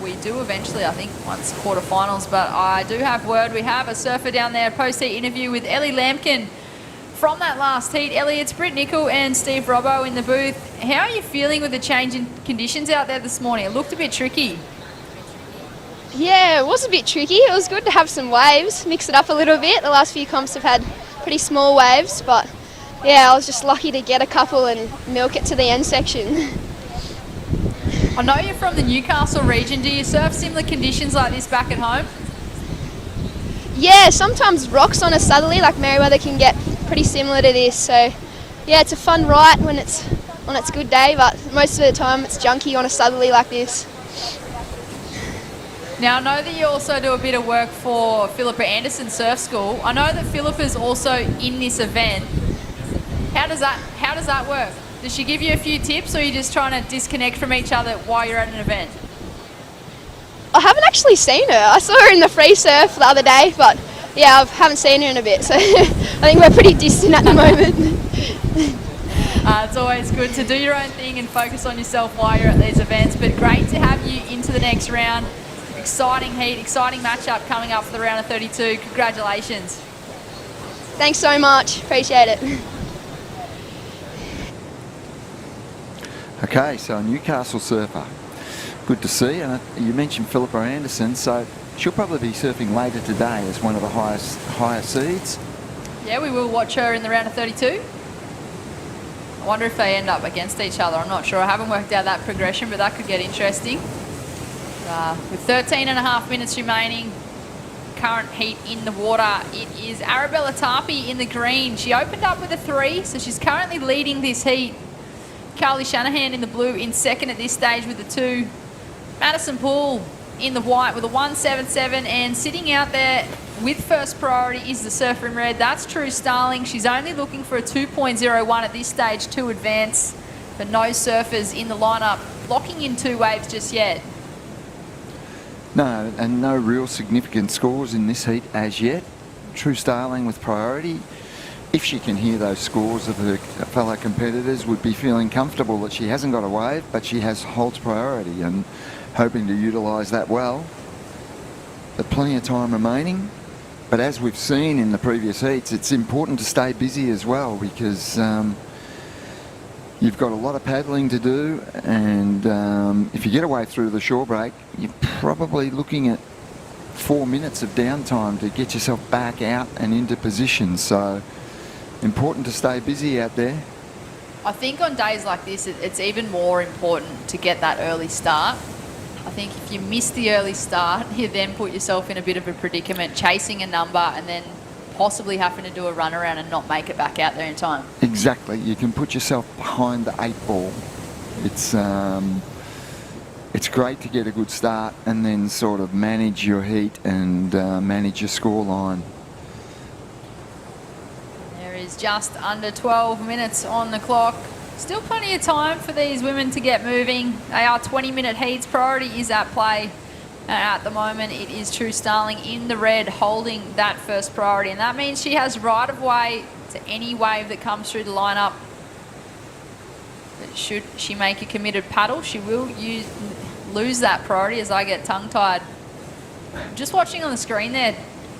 We do eventually, I think, once quarterfinals, but I do have word. We have a surfer down there, post-heat interview with Ellie Lampkin from that last heat. Ellie, it's Britt Nicol and Steve Robbo in the booth. How are you feeling with the change in conditions out there this morning? It looked a bit tricky. Yeah, it was a bit tricky. It was good to have some waves, mix it up a little bit. The last few comps have had pretty small waves, but yeah, I was just lucky to get a couple and milk it to the end section. I know you're from the Newcastle region. Do you surf similar conditions like this back at home? Yeah, sometimes rocks on a southerly like Merriweather can get pretty similar to this, so yeah, it's a fun ride when it's on its good day, but most of the time it's junky on a southerly like this. Now, I know that you also do a bit of work for Philippa Anderson Surf School. I know that Philippa's also in this event. How does that work? Does she give you a few tips, or are you just trying to disconnect from each other while you're at an event? I haven't actually seen her. I saw her in the free surf the other day, but yeah, I haven't seen her in a bit, so I think we're pretty distant at the moment. It's always good to do your own thing and focus on yourself while you're at these events, but great to have you into the next round. Exciting heat, exciting matchup coming up for the round of 32. Congratulations. Thanks so much. Appreciate it. Okay, so a Newcastle surfer. Good to see. You mentioned Philippa Anderson, so she'll probably be surfing later today as one of the higher seeds. Yeah, we will watch her in the round of 32. I wonder if they end up against each other. I'm not sure. I haven't worked out that progression, but that could get interesting. With 13 and a half minutes remaining, current heat in the water, it is Arabella Tarpey in the green. She opened up with a 3, so she's currently leading this heat. Carly Shanahan in the blue in second at this stage with a 2. Madison Poole in the white with a 177, and sitting out there with first priority is the surfer in red. That's True Starling. She's only looking for a 2.01 at this stage to advance, but no surfers in the lineup locking in 2 waves just yet. No, and no real significant scores in this heat as yet. True Starling with priority. If she can hear those scores of her fellow competitors, would be feeling comfortable that she hasn't got a wave, but she holds priority and hoping to utilise that well. But plenty of time remaining. But as we've seen in the previous heats, it's important to stay busy as well, because you've got a lot of paddling to do, and if you get away through the shore break, you're probably looking at 4 minutes of downtime to get yourself back out and into position. So important to stay busy out there. I think on days like this, it's even more important to get that early start. I think if you miss the early start, you then put yourself in a bit of a predicament, chasing a number and then possibly having to do a run around and not make it back out there in time. Exactly. You can put yourself behind the 8 ball. It's great to get a good start and then sort of manage your heat and manage your score line. is just under 12 minutes on the clock. Still plenty of time for these women to get moving. They are 20-minute heats. Priority is at play. And at the moment, it is True Starling in the red holding that first priority. And that means she has right of way to any wave that comes through the lineup. But should she make a committed paddle, she will lose that priority as I get tongue-tied. Just watching on the screen there,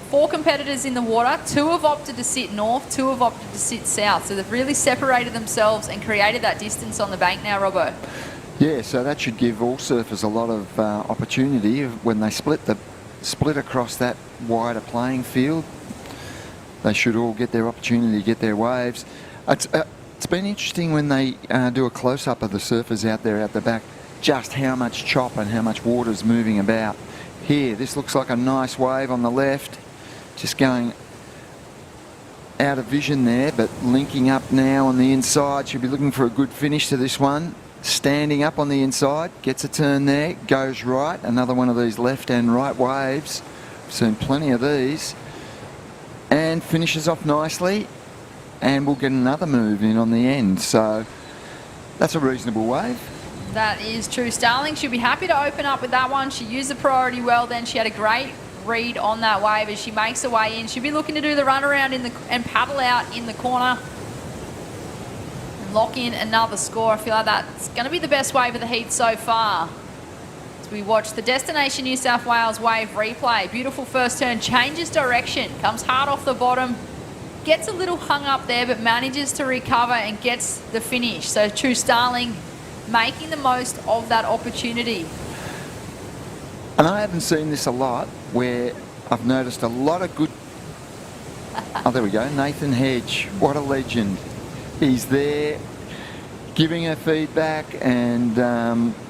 4 competitors in the water. 2 have opted to sit north, 2 have opted to sit south. So they've really separated themselves and created that distance on the bank now, Robbo. Yeah, so that should give all surfers a lot of opportunity when they split across that wider playing field. They should all get their opportunity to get their waves. It's been interesting when they do a close-up of the surfers out there at the back, just how much chop and how much water's moving about. Here, this looks like a nice wave on the left, just going out of vision there, but linking up now on the inside. Should be looking for a good finish to this one. Standing up on the inside, gets a turn there, goes right. Another one of these left and right waves. I've seen plenty of these. And finishes off nicely. And we'll get another move in on the end. So that's a reasonable wave. That is True Starling. She'll be happy to open up with that one. She used the priority well then. She had a great read on that wave as she makes her way in. She'll be looking to do the run around and paddle out in the corner. Lock in another score. I feel like that's going to be the best wave of the heat so far. As we watch the Destination New South Wales wave replay. Beautiful first turn, changes direction, comes hard off the bottom, gets a little hung up there, but manages to recover and gets the finish. So True Starling making the most of that opportunity. And I haven't seen this a lot, where I've noticed a lot of good... Oh, there we go, Nathan Hedge, what a legend. He's there giving her feedback and,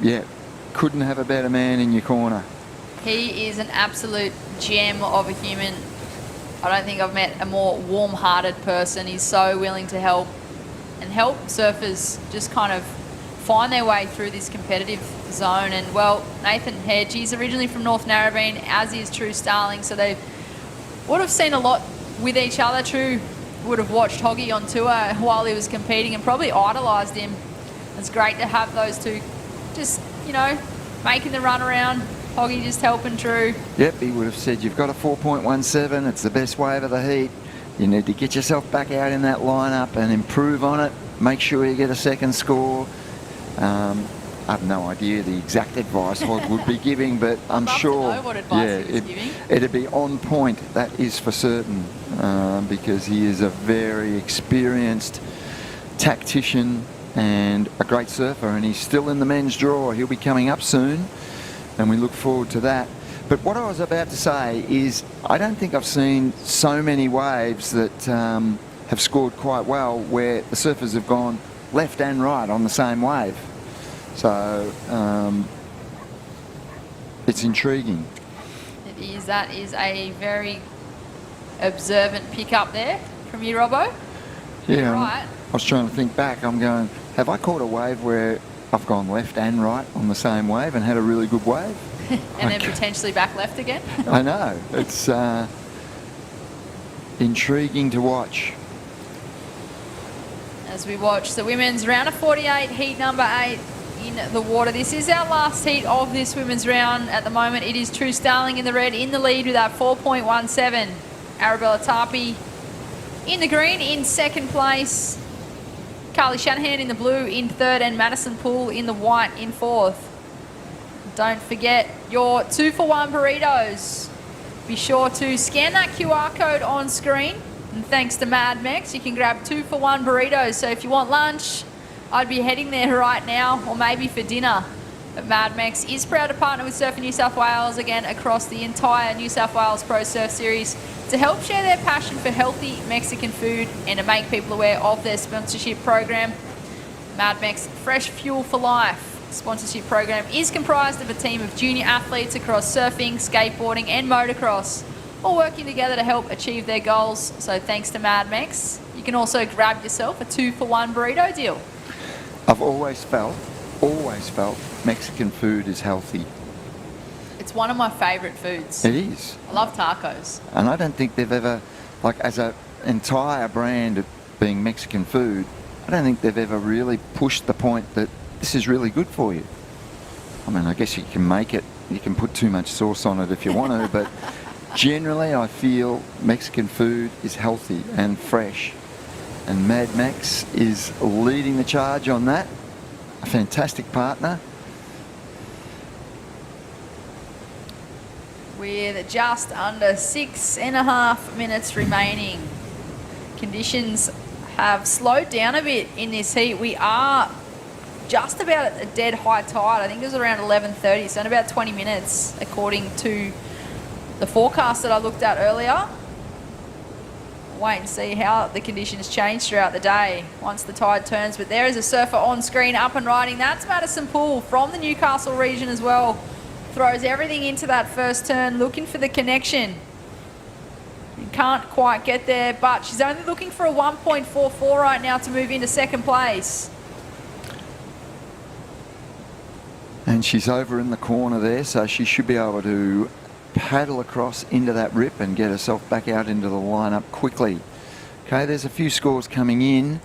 yeah, couldn't have a better man in your corner. He is an absolute gem of a human. I don't think I've met a more warm-hearted person. He's so willing to help and help surfers just kind of find their way through this competitive zone. And, well, Nathan Hedge, he's originally from North Narrabeen, as is True Starling, so they would have seen a lot with each other. True would have watched Hoggy on tour while he was competing and probably idolised him. It's great to have those two just, you know, making the run around. Hoggy just helping True. Yep, he would have said, you've got a 4.17, it's the best wave of the heat. You need to get yourself back out in that lineup and improve on it. Make sure you get a second score. I have no idea the exact advice Hog would be giving, but I'm sure, know what advice he was giving. It'd be on point, that is for certain, because he is a very experienced tactician and a great surfer, and he's still in the men's draw. He'll be coming up soon, and we look forward to that. But what I was about to say is, I don't think I've seen so many waves that have scored quite well where the surfers have gone left and right on the same wave. So it's intriguing. It is. That is a very observant pick up there from you, Robbo. Yeah, right. I was trying to think back. I'm going, have I caught a wave where I've gone left and right on the same wave and had a really good wave? And then potentially back left again? I know. It's intriguing to watch. As we watch the women's round of 48, heat number 8 in the water. This is our last heat of this women's round. At the moment, it is True Starling in the red in the lead with that 4.17. Arabella Tarpey in the green in second place. Carly Shanahan in the blue in third, and Madison Poole in the white in fourth. Don't forget your 2-for-1 burritos. Be sure to scan that QR code on screen. And thanks to Mad Mex, you can grab 2-for-1 burritos. So if you want lunch, I'd be heading there right now, or maybe for dinner. But Mad Mex is proud to partner with Surfing New South Wales again across the entire New South Wales Pro Surf Series to help share their passion for healthy Mexican food and to make people aware of their sponsorship program. Mad Mex Fresh Fuel for Life sponsorship program is comprised of a team of junior athletes across surfing, skateboarding and motocross, all working together to help achieve their goals. So thanks to Mad Mex, you can also grab yourself a 2-for-1 burrito deal. I've always felt Mexican food is healthy. It's one of my favourite foods. It is. I love tacos. And I don't think they've ever, like as an entire brand, being Mexican food, I don't think they've ever really pushed the point that this is really good for you. I mean, I guess you can make it, you can put too much sauce on it if you want to, but generally I feel Mexican food is healthy and fresh. And Mad Max is leading the charge on that. A fantastic partner. With just under 6.5 minutes remaining. Conditions have slowed down a bit in this heat. We are just about at a dead high tide. I think it was around 11:30, so in about 20 minutes, according to the forecast that I looked at earlier. Wait and see how the conditions change throughout the day once the tide turns. But there is a surfer on screen up and riding. That's Madison Poole from the Newcastle region as well. Throws everything into that first turn, looking for the connection. Can't quite get there, but she's only looking for a 1.44 right now to move into second place. And she's over in the corner there, so she should be able to paddle across into that rip and get herself back out into the lineup quickly. Okay, there's a few scores coming in.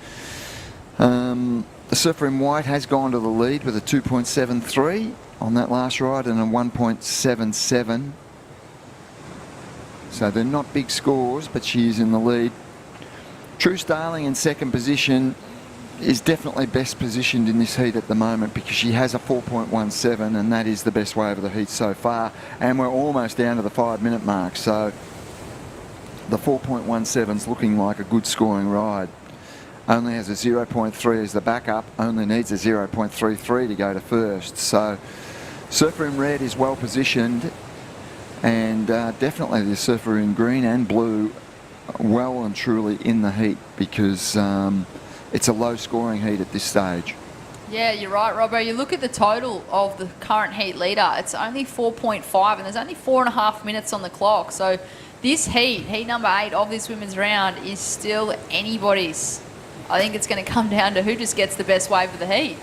The surfer in white has gone to the lead with a 2.73 on that last ride and a 1.77. So they're not big scores, but she is in the lead. True Starling in second position is definitely best positioned in this heat at the moment because she has a 4.17, and that is the best way of the heat so far. And we're almost down to the 5-minute mark, so the 4.17 is looking like a good scoring ride. Only has a 0.3 as the backup, only needs a 0.33 to go to first. So surfer in red is well positioned, and definitely the surfer in green and blue well and truly in the heat because it's a low scoring heat at this stage. Yeah, you're right, Robbo. You look at the total of the current heat leader, it's only 4.5 and there's only 4.5 minutes on the clock. So this heat number 8 of this women's round, is still anybody's. I think it's going to come down to who just gets the best wave of the heat.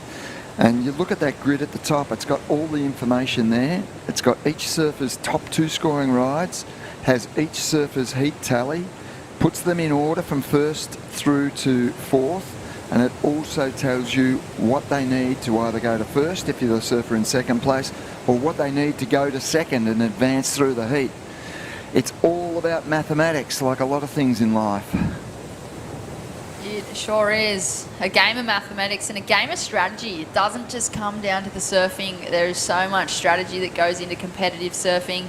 And you look at that grid at the top, it's got all the information there. It's got each surfer's top 2 scoring rides, has each surfer's heat tally, puts them in order from first through to fourth, and it also tells you what they need to either go to first if you're the surfer in second place, or what they need to go to second and advance through the heat. It's all about mathematics, like a lot of things in life. It sure is. A game of mathematics and a game of strategy. It doesn't just come down to the surfing. There is so much strategy that goes into competitive surfing.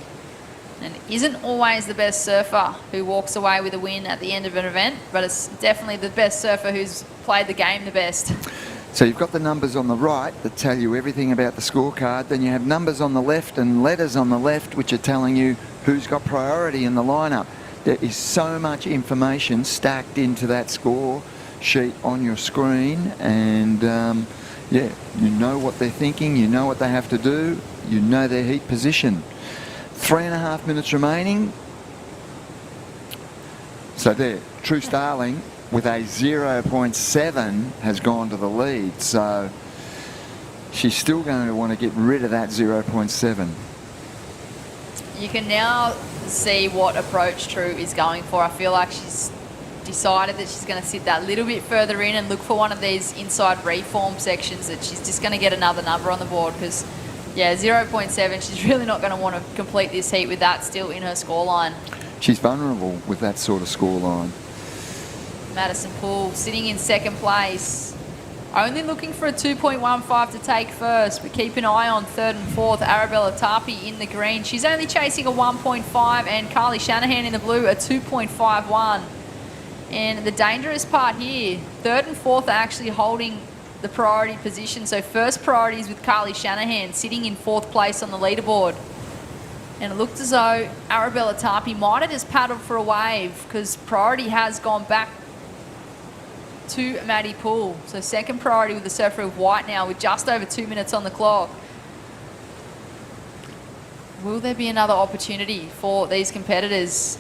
And it isn't always the best surfer who walks away with a win at the end of an event, but it's definitely the best surfer who's played the game the best. So you've got the numbers on the right that tell you everything about the scorecard. Then you have numbers on the left and letters on the left which are telling you who's got priority in the lineup. There is so much information stacked into that score sheet on your screen, and yeah, you know what they're thinking, you know what they have to do, you know their heat position. 3.5 minutes remaining. So there, True Starling with a 0.7 has gone to the lead, so she's still going to want to get rid of that 0.7. You can now see what approach True is going for. I feel like she's decided that she's going to sit that little bit further in and look for one of these inside reform sections, that she's just going to get another number on the board because, yeah, 0.7, she's really not going to want to complete this heat with that still in her scoreline. She's vulnerable with that sort of scoreline. Madison Poole sitting in second place, only looking for a 2.15 to take first. We keep an eye on third and fourth. Arabella Tapi in the green. She's only chasing a 1.5, and Carly Shanahan in the blue a 2.51. And the dangerous part here, third and fourth are actually holding the priority position. So first priority is with Carly Shanahan sitting in fourth place on the leaderboard. And it looked as though Arabella Tapi might have just paddled for a wave because priority has gone back to Maddie Poole. So second priority with the surfer of white now with just over 2 minutes on the clock. Will there be another opportunity for these competitors?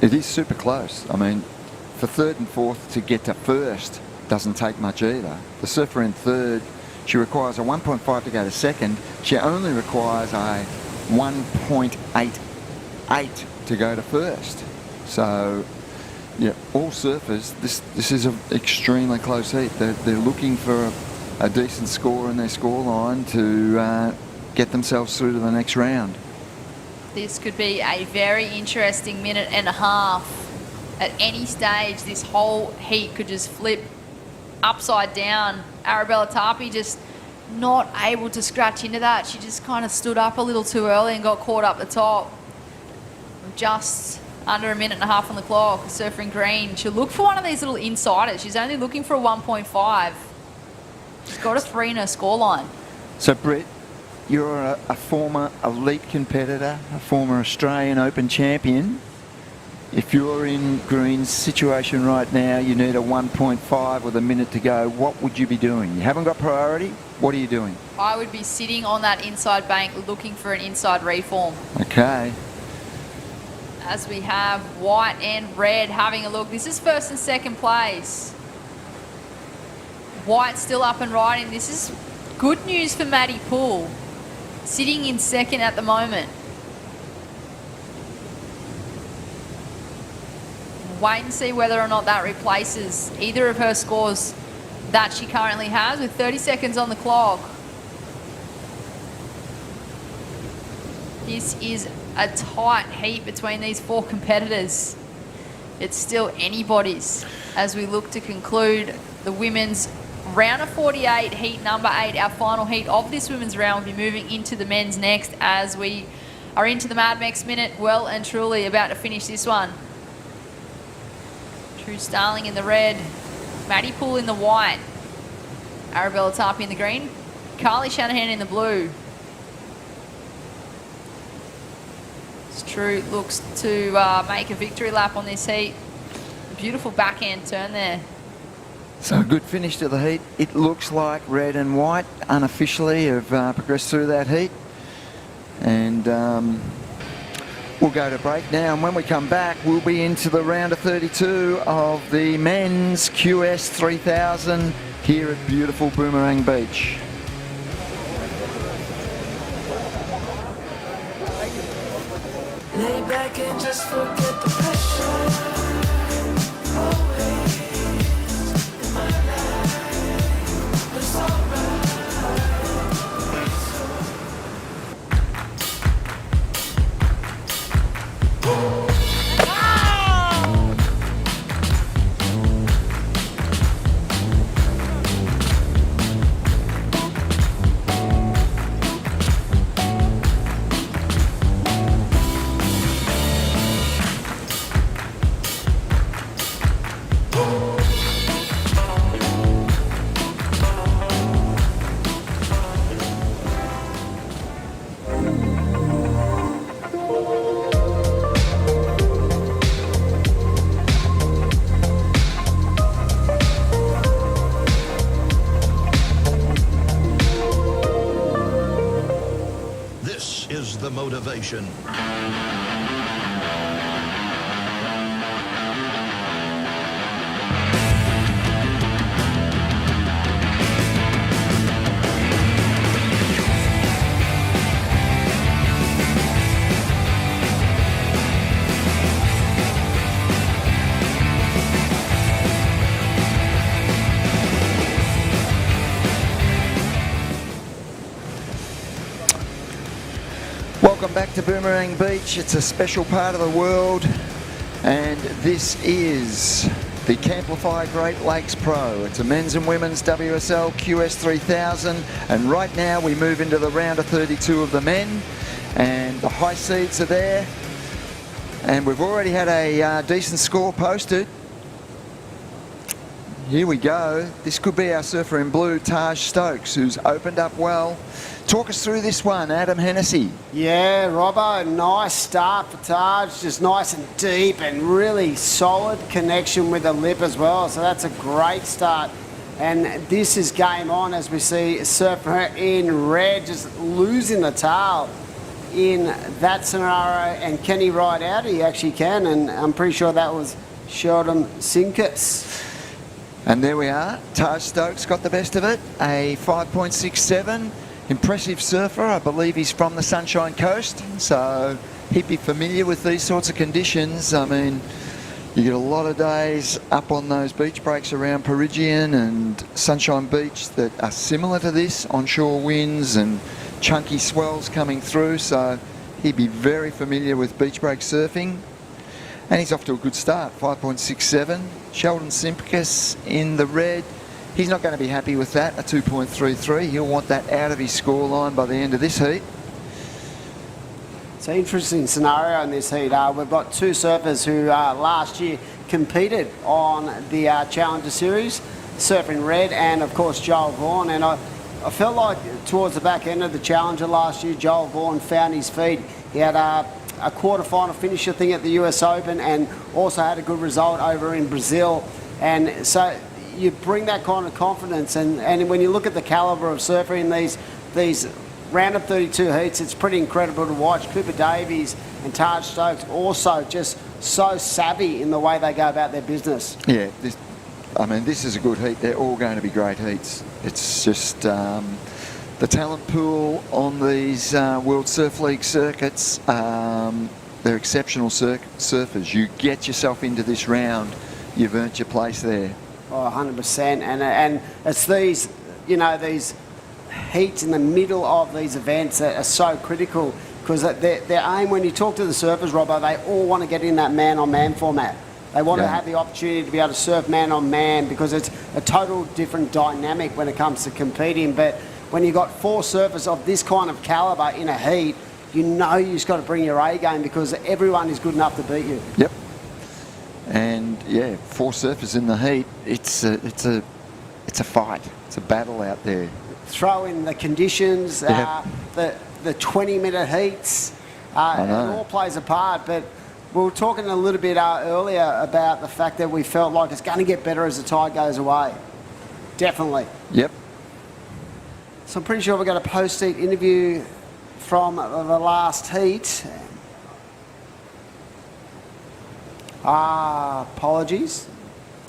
It is super close. I mean, for third and fourth to get to first doesn't take much either. The surfer in third, she requires a 1.5 to go to second. She only requires a 1.88 to go to first. So Yeah, all surfers, this is an extremely close heat. They're looking for a decent score in their scoreline to get themselves through to the next round. This could be a very interesting minute and a half. At any stage, this whole heat could just flip upside down. Arabella Tapi just not able to scratch into that. She just kind of stood up a little too early and got caught up the top. Just under a minute and a half on the clock. Surfer in green. She'll look for one of these little insiders. She's only looking for a 1.5. She's got a 3 in her scoreline. So, Britt, you're a former elite competitor, a former Australian Open champion. If you're in Green's situation right now, you need a 1.5 with a minute to go, what would you be doing? You haven't got priority, what are you doing? I would be sitting on that inside bank looking for an inside reform. Okay. As we have white and red having a look. This is first and second place. White still up and riding. This is good news for Maddie Poole. Sitting in second at the moment. Wait and see whether or not that replaces either of her scores that she currently has with 30 seconds on the clock. This is a tight heat between these 4 competitors. It's still anybody's as we look to conclude the women's round of 48, heat number 8. Our final heat of this women's round will be moving into the men's next as we are into the Mad Max minute, well and truly about to finish this one. True Starling in the red, Maddie Poole in the white, Arabella Tapi in the green, Carly Shanahan in the blue. True looks to make a victory lap on this heat. Beautiful backhand turn there. So a good finish to the heat. It looks like red and white unofficially have progressed through that heat. And we'll go to break now. And when we come back, we'll be into the round of 32 of the men's QS 3000 here at beautiful Boomerang Beach. Lay back and just forget the pressure. Always in my life, it's alright. The motivation. Welcome back to Boomerang Beach. It's a special part of the world, and this is the Camplify Great Lakes Pro. It's a men's and women's WSL QS 3000, and right now we move into the round of 32 of the men, and the high seeds are there, and we've already had a decent score posted. Here we go. This could be our surfer in blue, Taj Stokes, who's opened up well. Talk us through this one, Adam Hennessy. Yeah, Robbo, nice start for Taj, just nice and deep and really solid connection with the lip as well. So that's a great start. And this is game on as we see surfer in red just losing the tail in that scenario. And can he ride out? He actually can, and I'm pretty sure that was Sheldon Sinkus. And there we are. Taj Stokes got the best of it, a 5.67. Impressive surfer. I believe he's from the Sunshine Coast, so he'd be familiar with these sorts of conditions. I mean, You get a lot of days up on those beach breaks around Perigian and Sunshine Beach that are similar to this, onshore winds and chunky swells coming through, so he'd be very familiar with beach break surfing. And he's off to a good start, 5.67. Sheldon Simpkins in the red. He's not going to be happy with that, a 2.33. He'll want that out of his scoreline by the end of this heat. It's an interesting scenario in this heat. We've got two surfers who last year competed on the Challenger Series, surfing red, and of course Joel Vaughan. And I felt like towards the back end of the Challenger last year, Joel Vaughan found his feet. He had a quarter-final finish, I think, at the US Open, and also had a good result over in Brazil. And so you bring that kind of confidence, and when you look at the calibre of surfer in these round of 32 heats, it's pretty incredible to watch. Cooper Davies and Taj Stokes also just so savvy in the way they go about their business. Yeah, this is a good heat. They're all going to be great heats. It's just the talent pool on these World Surf League circuits, they're exceptional surfers. You get yourself into this round, you've earned your place there. Oh, 100%. And it's these, these heats in the middle of these events that are so critical, because their aim, when you talk to the surfers, Robbo, they all want to get in that man-on-man format. They want to have the opportunity to be able to surf man-on-man, because it's a total different dynamic when it comes to competing. But when you've got four surfers of this kind of calibre in a heat, you just got to bring your A game, because everyone is good enough to beat you. Yep. And yeah, four surfers in the heat. It's a fight. It's a battle out there. Throw in the conditions, the 20-minute heats. It all plays a part. But we were talking a little bit earlier about the fact that we felt like it's going to get better as the tide goes away. Definitely. Yep. So I'm pretty sure we've got a post-heat interview from the last heat. Apologies.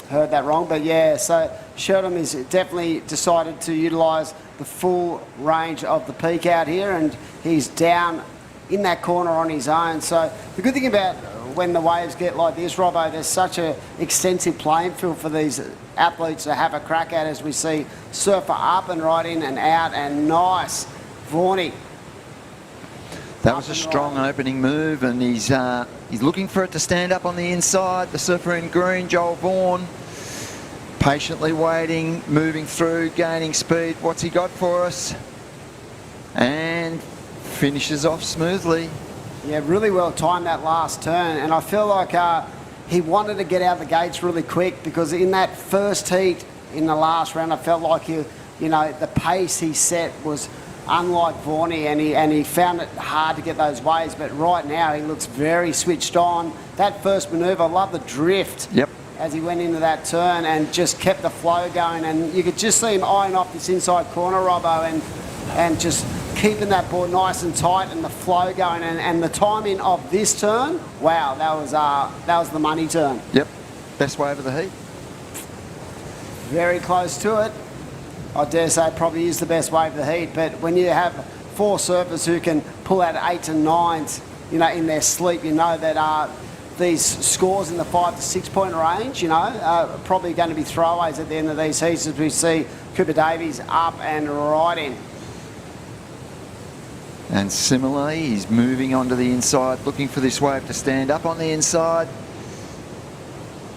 Heard that wrong. But yeah, so Sheldon has definitely decided to utilise the full range of the peak out here, and he's down in that corner on his own. So the good thing about when the waves get like this, Robbo, there's such an extensive playing field for these athletes to have a crack at, as we see surfer up and right in and out, and nice Vaughnie. That was a strong opening move, and he's looking for it to stand up on the inside. The surfer in green, Joel Vaughan, patiently waiting, moving through, gaining speed. What's he got for us? And finishes off smoothly. Yeah, really well timed that last turn, and I feel like he wanted to get out the gates really quick, because in that first heat in the last round, I felt like the pace he set was unlike Vaughnie, and he found it hard to get those waves. But right now he looks very switched on. That first manoeuvre, I love the drift. Yep. As he went into that turn and just kept the flow going, and you could just see him eyeing off this inside corner, Robbo, and just keeping that board nice and tight and the flow going, and the timing of this turn, wow, that was the money turn. Yep, best wave of the heat. Very close to it. I dare say probably is the best wave of the heat, but when you have four surfers who can pull out 8s and 9s, in their sleep, that these scores in the 5 to 6 point range, are probably going to be throwaways at the end of these heats, as we see Cooper Davies up and right in. And similarly, he's moving onto the inside, looking for this wave to stand up on the inside,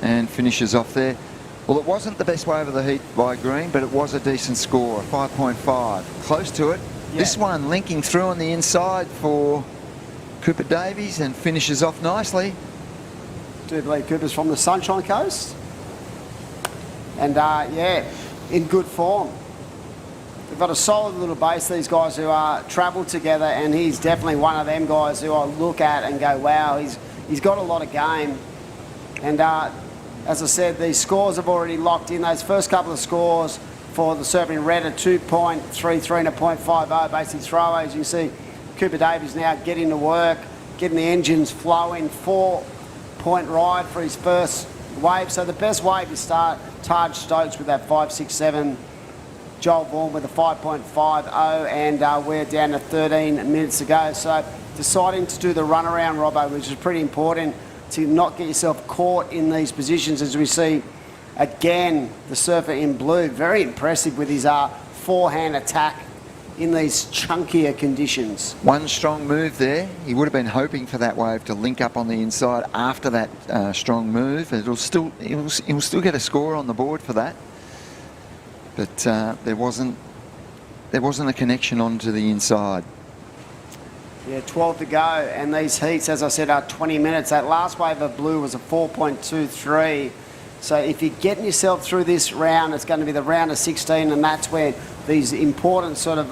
and finishes off there. Well, it wasn't the best wave of the heat by Green, but it was a decent score, 5.5. Close to it. Yeah. This one linking through on the inside for Cooper Davies and finishes off nicely. I do believe Cooper's from the Sunshine Coast. And in good form. They've got a solid little base, these guys who travel together, and he's definitely one of them guys who I look at and go, wow, he's got a lot of game. And as I said, these scores have already locked in. Those first couple of scores for the surfing red are 2.33 and a 0.50, basically throwaways. You can see Cooper Davies now getting to work, getting the engines flowing, 4-point ride for his first wave. So the best wave is Taj Stokes with that 5.67, Joel Vaughan with a 5.50, and we're down to 13 minutes to go. So deciding to do the runaround, Robbo, which is pretty important to not get yourself caught in these positions, as we see again the surfer in blue, very impressive with his forehand attack in these chunkier conditions. One strong move there. He would have been hoping for that wave to link up on the inside after that strong move. He'll still get a score on the board for that. But there wasn't a connection onto the inside. Yeah, 12 to go, and these heats, as I said, are 20 minutes. That last wave of blue was a 4.23. So if you're getting yourself through this round, it's going to be the round of 16, and that's where these important sort of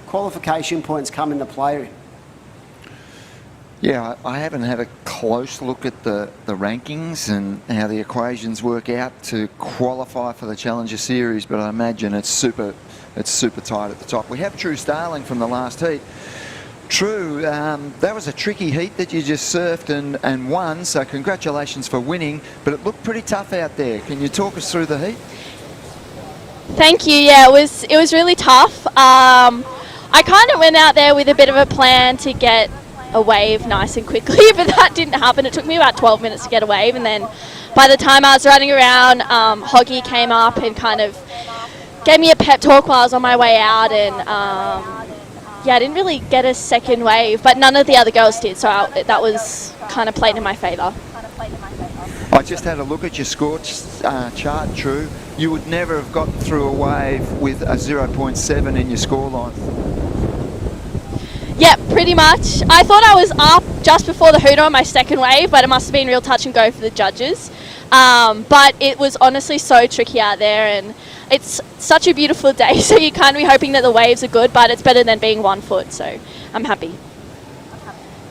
qualification points come into play. Yeah, I haven't had a close look at the rankings and how the equations work out to qualify for the Challenger Series, but I imagine it's super tight at the top. We have True Starling from the last heat. True, that was a tricky heat that you just surfed and won, so congratulations for winning, but it looked pretty tough out there. Can you talk us through the heat? Thank you. Yeah, it was really tough. I kind of went out there with a bit of a plan to get a wave nice and quickly, but that didn't happen. It took me about 12 minutes to get a wave, and then by the time I was running around, Hoggy came up and kind of gave me a pep talk while I was on my way out, and yeah, I didn't really get a second wave, but none of the other girls did, so that was kind of played in my favour. I just had a look at your score chart, True. You would never have gotten through a wave with a 0.7 in your scoreline. Yep, pretty much. I thought I was up just before the hooter on my second wave, but it must have been real touch and go for the judges. But it was honestly so tricky out there, and it's such a beautiful day, so you can't be hoping that the waves are good, but it's better than being 1 foot, so I'm happy.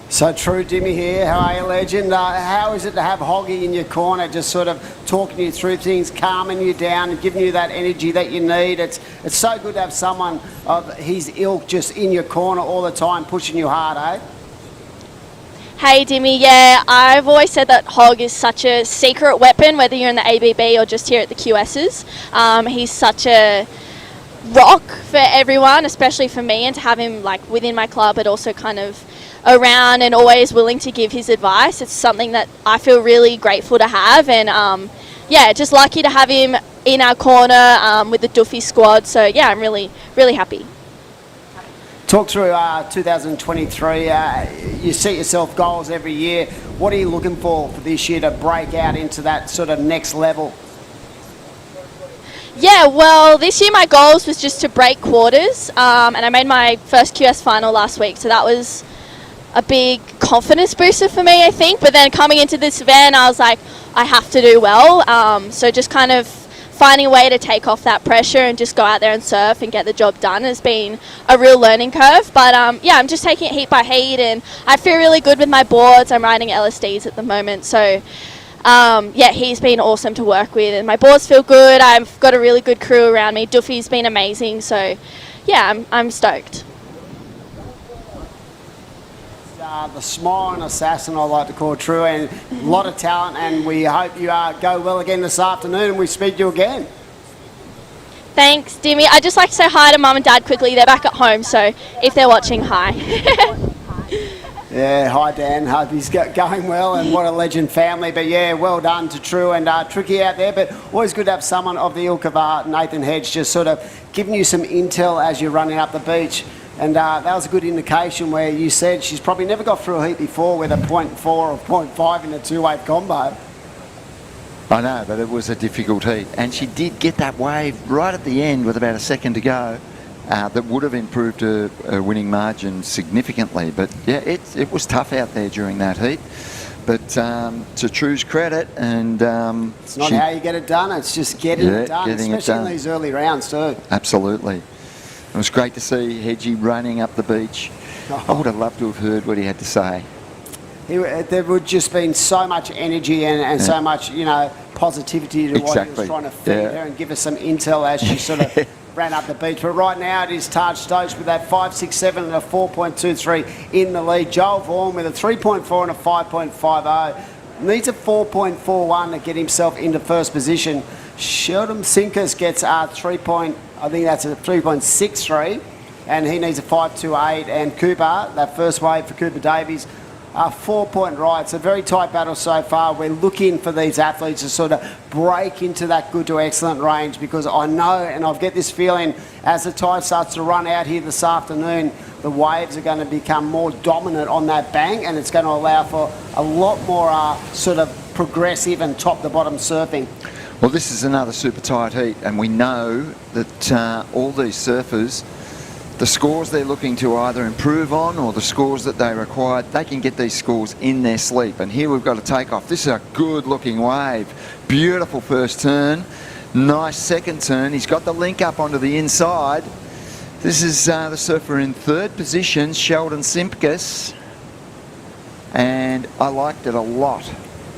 So True, Dimmy here. How are you, legend? How is it to have Hoggy in your corner, just sort of talking you through things, calming you down and giving you that energy that you need? It's so good to have someone of his ilk just in your corner all the time, pushing you hard, eh? Hey Dimmy, yeah, I've always said that Hog is such a secret weapon, whether you're in the ABB or just here at the QSs. He's such a rock for everyone, especially for me, and to have him like within my club, but also kind of around and always willing to give his advice. It's something that I feel really grateful to have, and yeah, just lucky to have him in our corner with the Duffy squad. So yeah, I'm really, really happy. Talk through 2023. You set yourself goals every year. What are you looking for this year to break out into that sort of next level? Yeah, well, this year my goals was just to break quarters, and I made my first QS final last week, so that was a big confidence booster for me, I think. But then coming into this event, I was like, I have to do well. So just kind of finding a way to take off that pressure and just go out there and surf and get the job done has been a real learning curve. But yeah, I'm just taking it heat by heat, and I feel really good with my boards. I'm riding LSDs at the moment, so yeah, he's been awesome to work with, and my boards feel good. I've got a really good crew around me. Duffy's been amazing, so yeah, I'm stoked. The smiling assassin, I like to call True, and a lot of talent, and we hope you go well again this afternoon, and we speak to you again. Thanks, Dimmy. I'd just like to say hi to Mum and Dad quickly. They're back at home, so if they're watching, hi. Yeah, hi Dan. Hope he's going well, and what a legend family. But yeah, well done to True, and tricky out there, but always good to have someone of the ilk of Nathan Hedge just sort of giving you some intel as you're running up the beach. And that was a good indication where you said she's probably never got through a heat before with a 0.4 or 0.5 in a two-wave combo. I know, but it was a difficult heat. And she did get that wave right at the end with about a second to go that would have improved her winning margin significantly. But yeah, it was tough out there during that heat. But to True's credit, and it's not how you get it done, it's just getting it done, especially in these early rounds too. Absolutely. It was great to see Hedgie running up the beach. I would have loved to have heard what he had to say. There would just been so much energy and so much, you know, positivity to what he was trying to feed her and give us some intel as she sort of ran up the beach. But right now it is Taj Stokes with that 5.67 and a 4.23 in the lead. Joel Vaughan with a 3.4 and a 5.50. Needs a 4.41 to get himself into first position. Sheldon Sinkers gets a 3.63, and he needs a 5.28. And Cooper, that first wave for Cooper Davies, a 4-point ride. It's a very tight battle so far. We're looking for these athletes to sort of break into that good to excellent range, because I know, and I've get this feeling, as the tide starts to run out here this afternoon, the waves are going to become more dominant on that bank, and it's going to allow for a lot more sort of progressive and top-to-bottom surfing. Well, this is another super tight heat, and we know that all these surfers, the scores they're looking to either improve on or the scores that they require, they can get these scores in their sleep. And here we've got a takeoff. This is a good looking wave. Beautiful first turn. Nice second turn. He's got the link up onto the inside. This is the surfer in third position, Sheldon Simpkis. And I liked it a lot.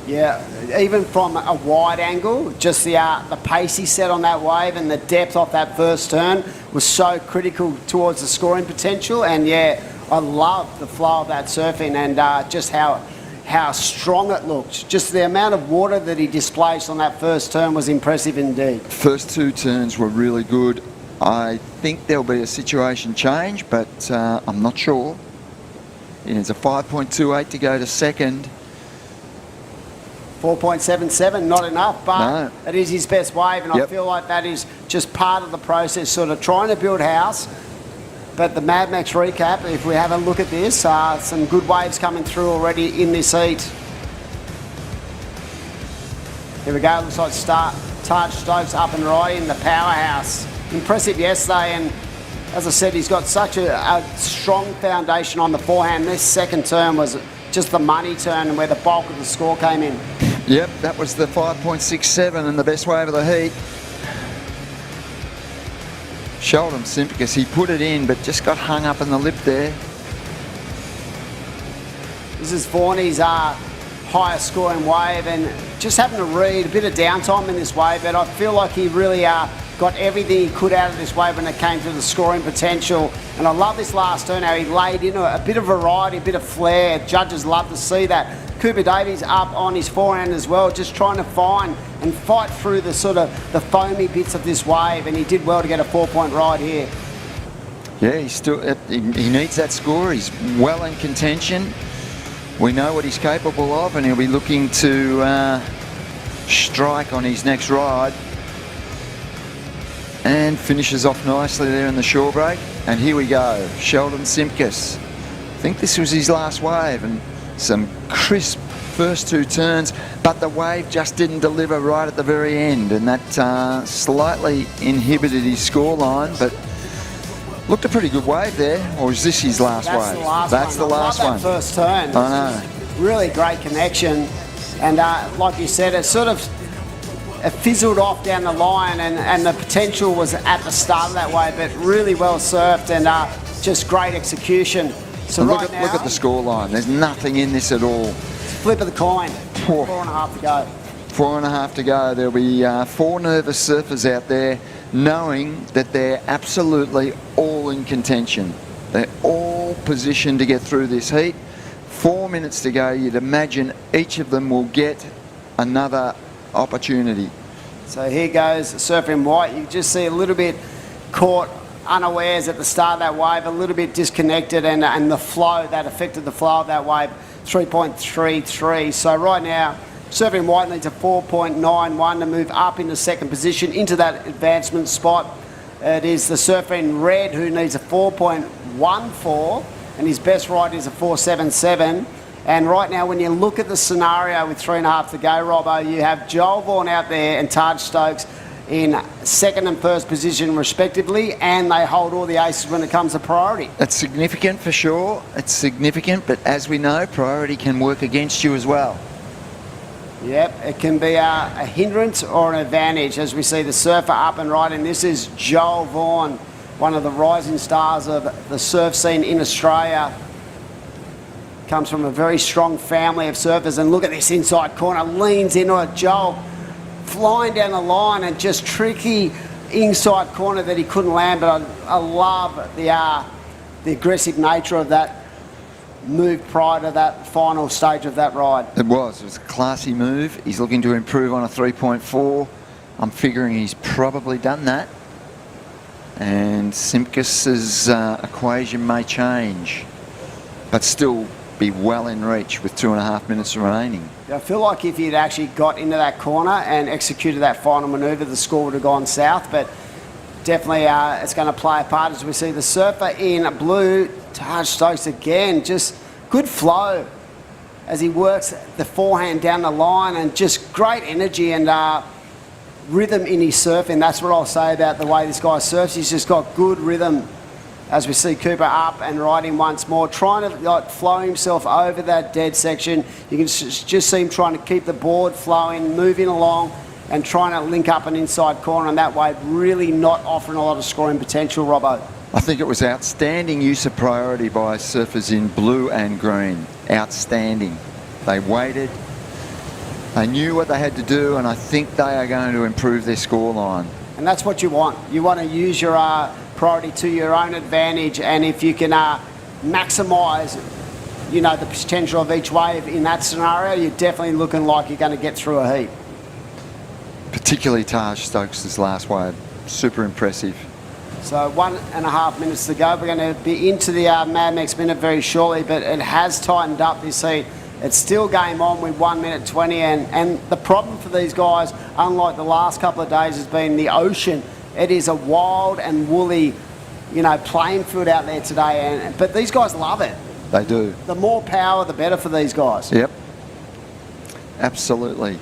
Yeah, even from a wide angle, just the pace he set on that wave and the depth off that first turn was so critical towards the scoring potential. And yeah, I love the flow of that surfing and just how strong it looked. Just the amount of water that he displaced on that first turn was impressive indeed. First two turns were really good. I think there'll be a situation change, but I'm not sure. It's a 5.28 to go to second. 4.77, not enough, but no. It is his best wave, and I feel like that is just part of the process, sort of trying to build house. But the Mad Max recap, if we have a look at this, some good waves coming through already in this heat. Here we go, looks like Taj Stokes up and riding, the powerhouse. Impressive yesterday, and as I said, he's got such a strong foundation on the forehand. This second turn was just the money turn and where the bulk of the score came in. Yep, that was the 5.67 and the best wave of the heat. Sheldon Simpkis, he put it in, but just got hung up in the lip there. This is Vorney's highest scoring wave, and just having to read a bit of downtime in this wave, but I feel like he really got everything he could out of this wave when it came to the scoring potential. And I love this last turn, how he laid in a bit of variety, a bit of flair. Judges love to see that. Cooper Davies up on his forehand as well, just trying to find and fight through the sort of the foamy bits of this wave, and he did well to get a 4-point ride here. Yeah, he needs that score. He's well in contention. We know what he's capable of, and he'll be looking to strike on his next ride. And finishes off nicely there in the shore break. And here we go, Sheldon Simpkis. I think this was his last wave, and some crisp first two turns, but the wave just didn't deliver right at the very end, and that slightly inhibited his scoreline, but looked a pretty good wave there. Or is this his last wave? That's the last one. That first turn. I know. Really great connection, and like you said, it sort of fizzled off down the line, and the potential was at the start of that wave, but really well surfed and just great execution. So look right now, at the scoreline. There's nothing in this at all. Flip of the coin. 4.5 to go. 4.5 to go. There'll be 4 nervous surfers out there knowing that they're absolutely all in contention. They're all positioned to get through this heat. 4 minutes to go. You'd imagine each of them will get another opportunity. So here goes the surfer in white. You just see a little bit caught unawares at the start of that wave, a little bit disconnected, and the flow that affected the flow of that wave, 3.33. So right now, surfer in white needs a 4.91 to move up into second position into that advancement spot. It is the surfer in red who needs a 4.14, and his best ride is a 4.77. And right now, when you look at the scenario with 3.5 to go, Robbo, you have Joel Vaughan out there and Taj Stokes in second and first position respectively, and they hold all the aces when it comes to priority. It's significant for sure. It's significant, but as we know, priority can work against you as well. Yep, it can be a hindrance or an advantage, as we see the surfer up and riding. This is Joel Vaughan, one of the rising stars of the surf scene in Australia. Comes from a very strong family of surfers, and look at this inside corner, leans into it. Joel flying down the line, and just tricky inside corner that he couldn't land, but I love the aggressive nature of that move prior to that final stage of that ride. It was a classy move. He's looking to improve on a 3.4. I'm figuring he's probably done that, and Simpkis's equation may change, but still be well in reach with 2.5 minutes remaining. I feel like if he'd actually got into that corner and executed that final manoeuvre, the score would have gone south, but definitely it's going to play a part as we see the surfer in blue, Taj Stokes again, just good flow as he works the forehand down the line and just great energy and rhythm in his surfing. That's what I'll say about the way this guy surfs. He's just got good rhythm as we see Cooper up and riding once more, trying to like flow himself over that dead section. You can just see him trying to keep the board flowing, moving along and trying to link up an inside corner, and that way really not offering a lot of scoring potential, Robbo. I think it was outstanding use of priority by surfers in blue and green. Outstanding. They waited. They knew what they had to do, and I think they are going to improve their scoreline. And that's what you want. You want to use your priority to your own advantage, and if you can maximise, you know, the potential of each wave in that scenario, you're definitely looking like you're going to get through a heat. Particularly Taj Stokes' last wave. Super impressive. So 1.5 minutes to go. We're going to be into the Mad Max minute very shortly, but it has tightened up this heat. It's still game on with 1 minute 20, and the problem for these guys, unlike the last couple of days, has been the ocean. It is a wild and woolly, you know, playing field out there today, but these guys love it. They do. The more power, the better for these guys. Yep. Absolutely.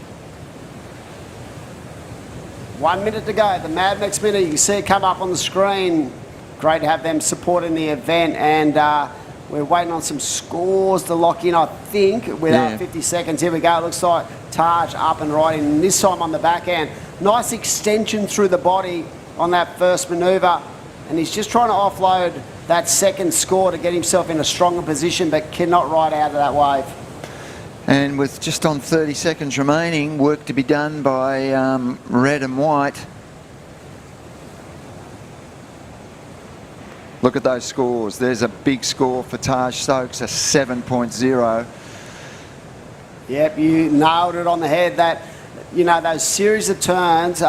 1 minute to go. The Mad Max minute, you can see it come up on the screen. Great to have them supporting the event, and we're waiting on some scores to lock in, I think, with 50 seconds. Here we go. It looks like Taj up and riding, and this time on the back end. Nice extension through the body on that first manoeuvre, and he's just trying to offload that second score to get himself in a stronger position, but cannot ride out of that wave. And with just on 30 seconds remaining, work to be done by red and white. Look at those scores. There's a big score for Taj Stokes, a 7.0. Yep, you nailed it on the head. That, you know, those series of turns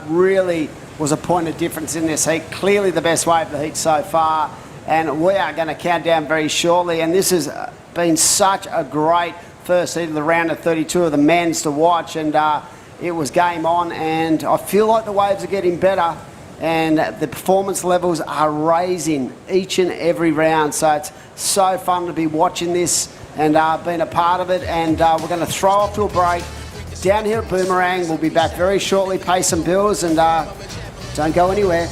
really was a point of difference in this heat. Clearly the best wave of the heat so far, and we are going to count down very shortly. And this has been such a great first heat of the round of 32 of the men's to watch, and it was game on, and I feel like the waves are getting better and the performance levels are raising each and every round, so it's so fun to be watching this and being a part of it. And we're going to throw off to a break down here at Boomerang. We'll be back very shortly, pay some bills, and don't go anywhere.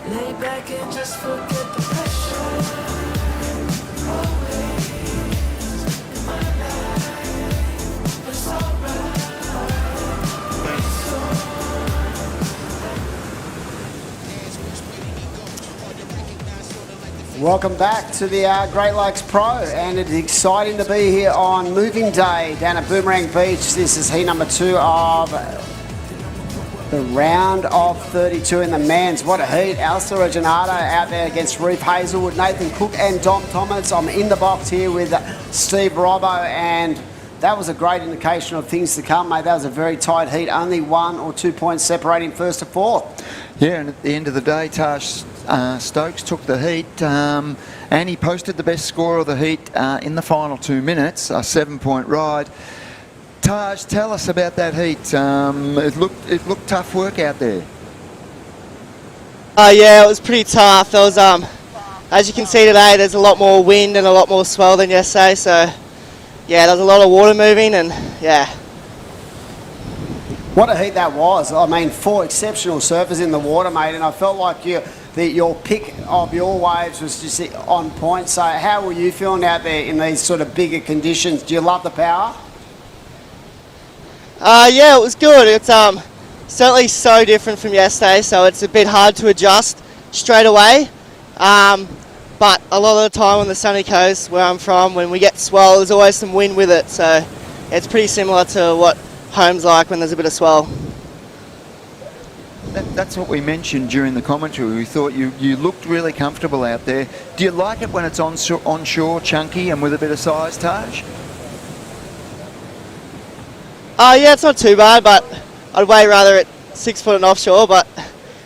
Lay back and just forget the pressure. Always in my life, it's alright. Welcome back to the Great Lakes Pro, and it's exciting to be here on Moving Day down at Boomerang Beach. This is heat number 2 of the round of 32 in the men's. What a heat. Alistair Reginado out there against Reef Hazelwood, Nathan Cook and Dom Thomas. I'm in the box here with Steve Robbo, and that was a great indication of things to come, mate. That was a very tight heat. Only 1 or 2 points separating first to fourth. Yeah, and at the end of the day, Taj Stokes took the heat, and he posted the best score of the heat in the final 2 minutes, a 7-point ride. Taj, tell us about that heat. It looked tough work out there. Yeah, it was pretty tough. There was, as you can see today, there's a lot more wind and a lot more swell than yesterday. So, yeah, there's a lot of water moving, and yeah. What a heat that was. I mean, 4 exceptional surfers in the water, mate, and I felt like your pick of your waves was just on point. So how were you feeling out there in these sort of bigger conditions? Do you love the power? Yeah, it was good. It's certainly so different from yesterday, so it's a bit hard to adjust straight away. But a lot of the time on the sunny coast where I'm from, when we get swell, there's always some wind with it. So it's pretty similar to what home's like when there's a bit of swell. That's what we mentioned during the commentary. We thought you looked really comfortable out there. Do you like it when it's onshore, chunky, and with a bit of size, Taj? Yeah, it's not too bad, but I'd way rather it 6 foot and offshore, but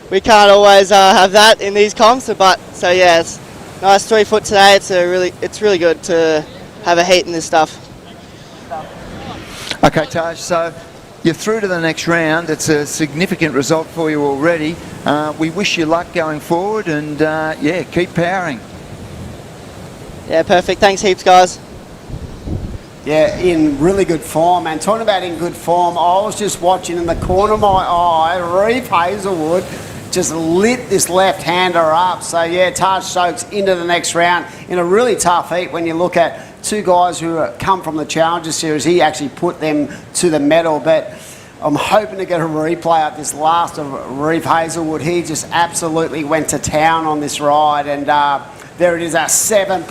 we can't always have that in these comps. But so yeah, it's nice 3 foot today. It's really good to have a heat in this stuff. Okay, Taj, so you're through to the next round. It's a significant result for you already. We wish you luck going forward, and yeah, keep powering. Yeah, perfect. Thanks heaps, guys. Yeah, in really good form. And talking about in good form, I was just watching in the corner of my eye, Reeve Hazelwood just lit this left-hander up. So yeah, Taj Stokes into the next round in a really tough heat. When you look at 2 guys who come from the Challenger Series, he actually put them to the medal. But I'm hoping to get a replay of this last of Reeve Hazelwood. He just absolutely went to town on this ride, and there it is, a 7.83,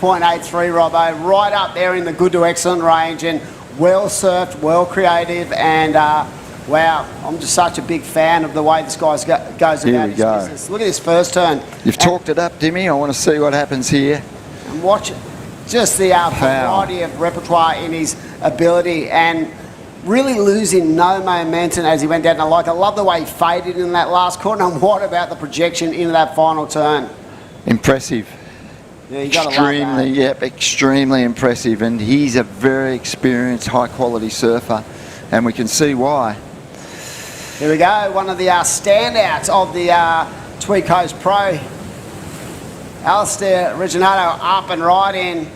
Robbo, right up there in the good to excellent range, and well surfed, well creative, and wow, I'm just such a big fan of the way this guy goes about his business. Look at this first turn. You've talked it up, Dimmy. I want to see what happens here. And watch it. Just the variety of repertoire in his ability, and really losing no momentum as he went down. I love the way he faded in that last corner, and what about the projection into that final turn? Impressive. Yeah, you gotta love that. Yep, extremely impressive, and he's a very experienced, high-quality surfer, and we can see why. Here we go, one of the standouts of the Tweed Coast Pro. Alistair Reginato up and right in.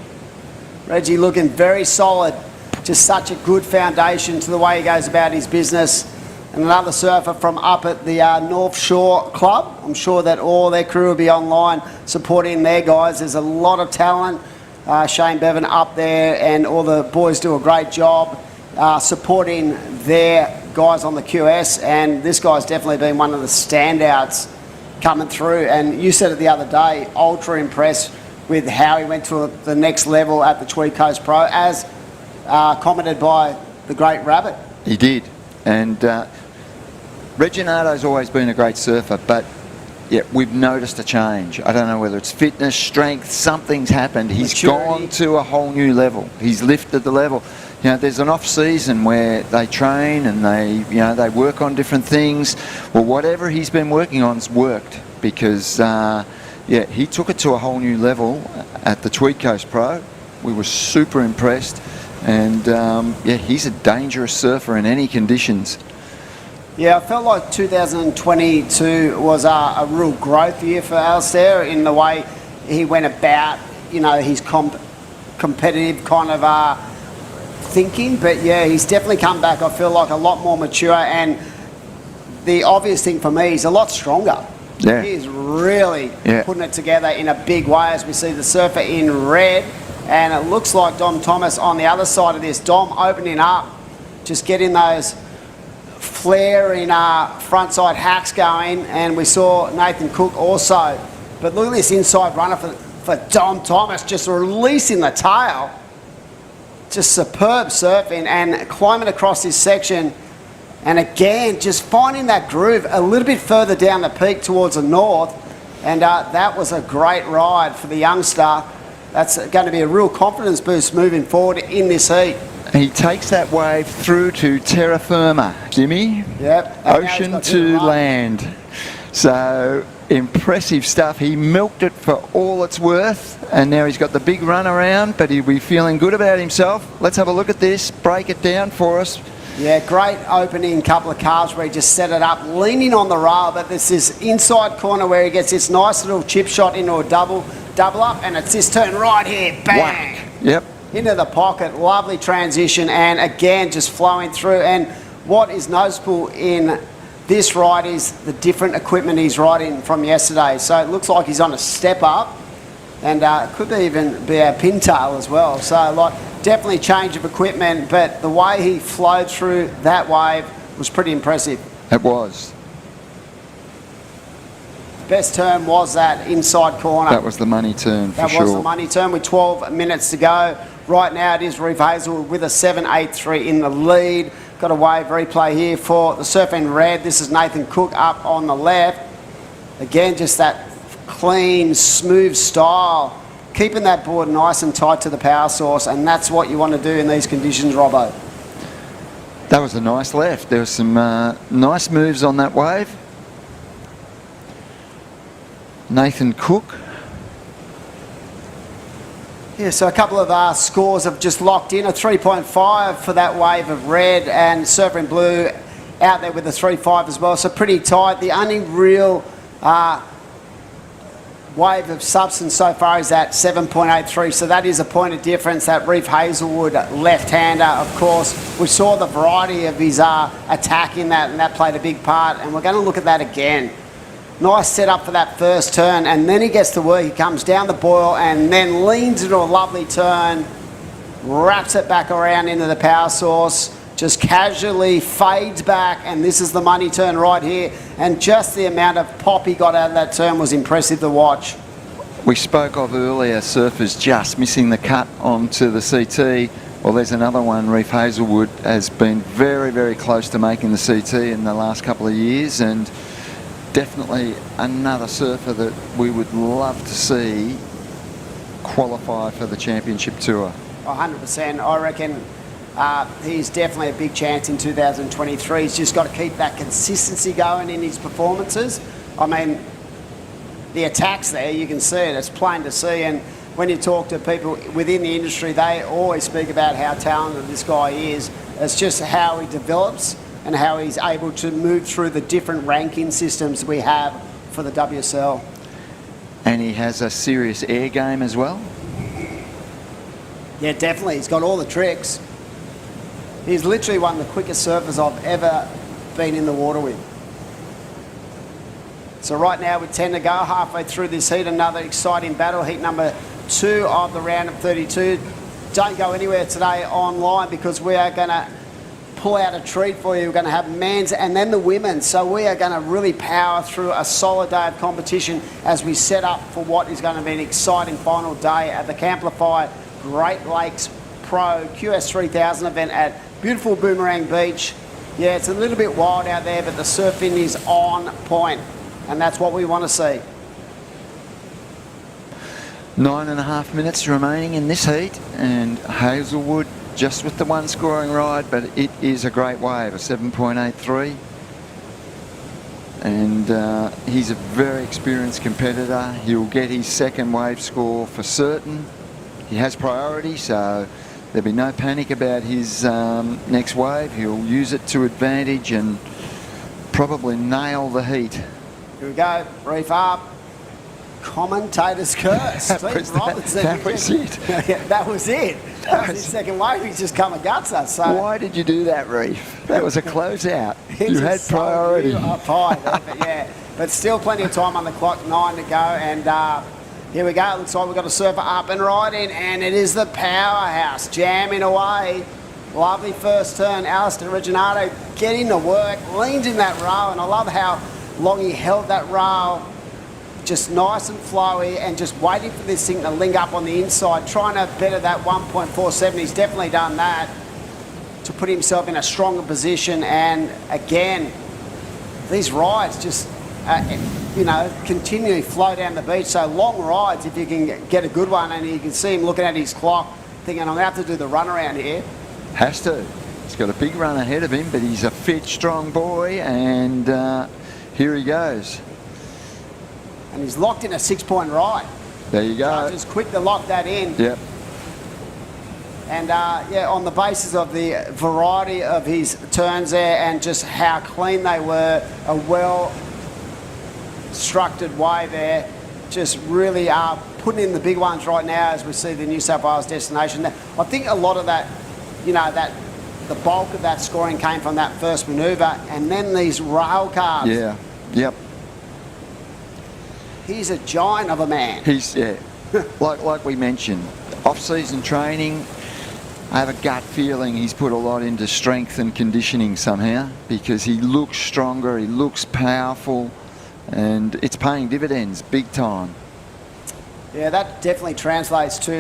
Reggie looking very solid. Just such a good foundation to the way he goes about his business. And another surfer from up at the North Shore Club. I'm sure that all their crew will be online supporting their guys. There's a lot of talent. Shane Bevan up there, and all the boys do a great job supporting their guys on the QS. And this guy's definitely been one of the standouts coming through. And you said it the other day, ultra impressed with how he went to the next level at the Tweed Coast Pro, as commented by the great Rabbit. He did. And Reginato's always been a great surfer, but yeah, we've noticed a change. I don't know whether it's fitness, strength, something's happened. He's gone to a whole new level. He's lifted the level. You know, there's an off season where they train and they work on different things. Well, whatever he's been working on's worked, because yeah, he took it to a whole new level at the Tweed Coast Pro. We were super impressed, and yeah, he's a dangerous surfer in any conditions. Yeah, I felt like 2022 was a real growth year for Alistair in the way he went about, his competitive kind of thinking. But yeah, he's definitely come back, I feel like, a lot more mature, and the obvious thing for me, he's a lot stronger. Yeah. He's really putting it together in a big way, as we see the surfer in red, and it looks like Dom Thomas on the other side of this. Dom opening up, just getting those flaring frontside hacks going, and we saw Nathan Cook also. But look at this inside runner for Dom Thomas, just releasing the tail. Just superb surfing and climbing across this section, and again just finding that groove a little bit further down the peak towards the north, and that was a great ride for the youngster. That's going to be a real confidence boost moving forward in this heat. He takes that wave through to terra firma, Jimmy. Yep. And now he's Ocean got to run. land. So impressive stuff. He milked it for all it's worth, and now he's got the big run around, but he'll be feeling good about himself. Let's have a look at this. Break it down for us. Yeah, great opening couple of carbs where he just set it up, leaning on the rail, but there's this inside corner where he gets this nice little chip shot into a double up, and it's this turn right here, bang! Whack. Yep. Into the pocket, lovely transition, and again, just flowing through. And what is noticeable in this ride is the different equipment he's riding from yesterday. So it looks like he's on a step up, and could even be a pintail as well. So like definitely change of equipment, but the way he flowed through that wave was pretty impressive. It was. Best turn was that inside corner. That was the money turn for sure. That was the money turn with 12 minutes to go. Right now it is Reeve Hazelwood with a 7.83 in the lead. Got a wave replay here for the surfing red. This is Nathan Cook up on the left. Again, just that clean, smooth style. Keeping that board nice and tight to the power source, and that's what you want to do in these conditions, Robbo. That was a nice left. There were some nice moves on that wave. Nathan Cook. Yeah, so a couple of scores have just locked in. A 3.5 for that wave of red, and Surfing Blue out there with a 3.5 as well. So pretty tight. The only real wave of substance so far is that 7.83. So that is a point of difference. That Reeve Hazelwood left-hander, of course. We saw the variety of his attack in that, and that played a big part. And we're going to look at that again. Nice setup for that first turn, and then he gets to work. He comes down the boil and then leans into a lovely turn, wraps it back around into the power source, just casually fades back, and this is the money turn right here. And just the amount of pop he got out of that turn was impressive to watch. We spoke of earlier surfers just missing the cut onto the CT. Well, there's another one. Reeve Hazelwood has been very, very close to making the CT in the last couple of years, and definitely another surfer that we would love to see qualify for the championship tour. 100%. I reckon he's definitely a big chance in 2023. He's just got to keep that consistency going in his performances. I mean, the attack's there, you can see it, it's plain to see. And when you talk to people within the industry, they always speak about how talented this guy is. It's just how he develops and how he's able to move through the different ranking systems we have for the WSL. And he has a serious air game as well. Yeah, definitely. He's got all the tricks. He's literally one of the quickest surfers I've ever been in the water with. So right now with 10 to go, halfway through this heat, another exciting battle. Heat number 2 of the round of 32. Don't go anywhere today online, because we are going to pull out a treat for you. We're going to have men's and then the women's. So we are going to really power through a solid day of competition as we set up for what is going to be an exciting final day at the Camplify Great Lakes Pro QS 3000 event at beautiful Boomerang Beach. Yeah, it's a little bit wild out there, but the surfing is on point, and that's what we want to see. 9.5 minutes remaining in this heat, and Hazelwood just with the one scoring ride, but it is a great wave, a 7.83. And he's a very experienced competitor. He'll get his second wave score for certain. He has priority, so there'll be no panic about his next wave. He'll use it to advantage and probably nail the heat. Here we go, reef up. Commentator's curse. Steve Robinson. That was it. Yeah, that was it. That was his second wave. He's just come and guts us. So. Why did you do that, Reef? That was a closeout. You had priority. Yeah, but still plenty of time on the clock, 9 to go, and here we go. It looks like we've got a surfer up and riding, and it is the powerhouse jamming away. Lovely first turn. Alistair Reginato getting to work, leans in that rail, and I love how long he held that rail. Just nice and flowy, and just waiting for this thing to link up on the inside, trying to better that 1.47. He's definitely done that to put himself in a stronger position. And again, these rides just, continually flow down the beach. So long rides, if you can get a good one, and you can see him looking at his clock, thinking, I'm going to have to do the run around here. Has to. He's got a big run ahead of him, but he's a fit, strong boy, and here he goes. And he's locked in a 6-point right. There you go. Just quick to lock that in. Yep. And yeah, on the basis of the variety of his turns there and just how clean they were, a well-structured way there, just really putting in the big ones right now as we see the New South Wales destination. I think a lot of that, you know, the bulk of that scoring came from that first manoeuvre and then these rail cars. Yeah, yep. He's a giant of a man. He's, yeah, like we mentioned, off-season training, I have a gut feeling he's put a lot into strength and conditioning somehow because he looks stronger, he looks powerful, and it's paying dividends big time. Yeah, that definitely translates to,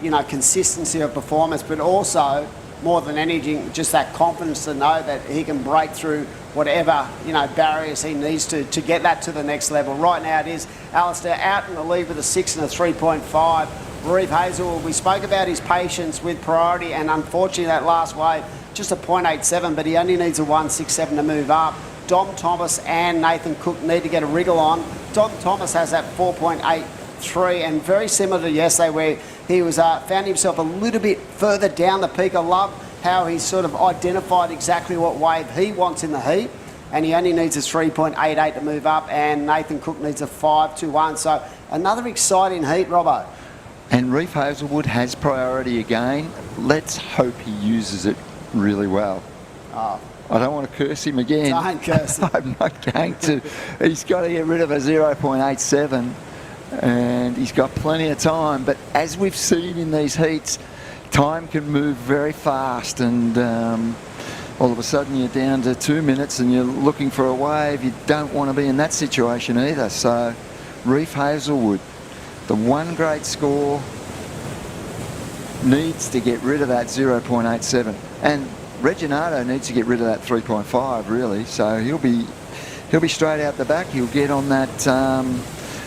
you know, consistency of performance, but also, more than anything, just that confidence to know that he can break through whatever, you know, barriers he needs to get that to the next level. Right now it is Alistair out in the lead with a 6 and a 3.5. Reeve Hazel, we spoke about his patience with priority, and unfortunately that last wave, just a 0.87, but he only needs a 1.67 to move up. Dom Thomas and Nathan Cook need to get a wriggle on. Dom Thomas has that 4.83, and very similar to yesterday where he was found himself a little bit further down the peak. I love how he sort of identified exactly what wave he wants in the heat, and he only needs a 3.88 to move up, and Nathan Cook needs a 5.21. So another exciting heat, Robbo. And Reeve Hazelwood has priority again. Let's hope he uses it really well. Oh. I don't want to curse him again. Don't curse him. I'm not going to. He's got to get rid of a 0.87 and he's got plenty of time. But as we've seen in these heats, time can move very fast, and all of a sudden you're down to 2 minutes and you're looking for a wave. You don't want to be in that situation either. So Reeve Hazelwood, the one great score, needs to get rid of that 0.87, and Reginardo needs to get rid of that 3.5 really. So he'll be straight out the back. He'll get on that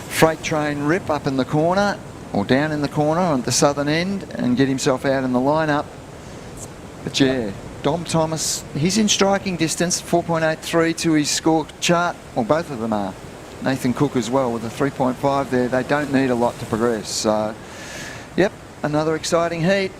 freight train rip up in the corner or down in the corner on the southern end and get himself out in the lineup. But yeah, Dom Thomas, he's in striking distance, 4.83 to his score chart. Well, both of them are. Nathan Cook as well with a 3.5 there. They don't need a lot to progress. So, yep, another exciting heat.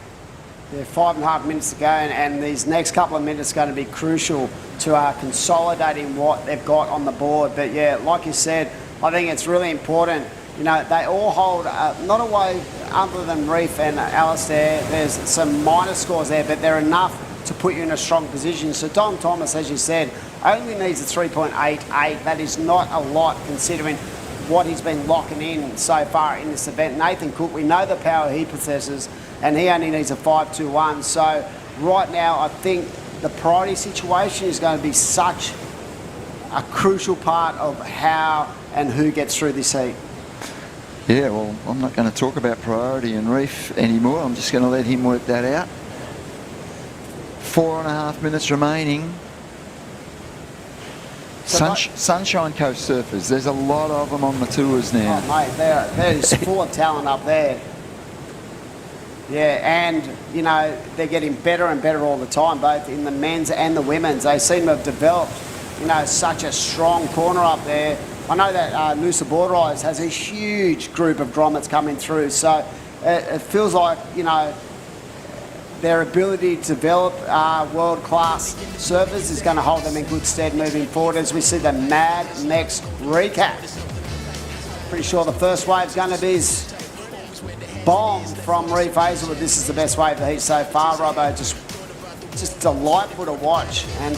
Yeah, 5.5 minutes to go, and these next couple of minutes are going to be crucial to consolidating what they've got on the board. But yeah, like you said, I think it's really important. You know, they all hold, not a wave other than Reef and Alistair. There's some minor scores there, but they're enough to put you in a strong position. So Dom Thomas, as you said, only needs a 3.88. That is not a lot considering what he's been locking in so far in this event. Nathan Cook, we know the power he possesses, and he only needs a 5.21. So right now, I think the priority situation is going to be such a crucial part of how and who gets through this heat. Yeah, well, I'm not going to talk about priority and Reef anymore. I'm just going to let him work that out. 4.5 minutes remaining. Sunshine Coast surfers, there's a lot of them on the tours now. Oh mate, they're just full of talent up there. Yeah, and you know, they're getting better and better all the time, both in the men's and the women's. They seem to have developed, you know, such a strong corner up there. I know that Noosa Borderise has a huge group of grommets coming through, so it feels like, you know, their ability to develop world-class surfers is going to hold them in good stead moving forward as we see the Mad next recap. Pretty sure the first wave's going to be bomb from Reeve Hazelwood. This is the best wave of the heat so far, Robbo. Just delightful to watch, and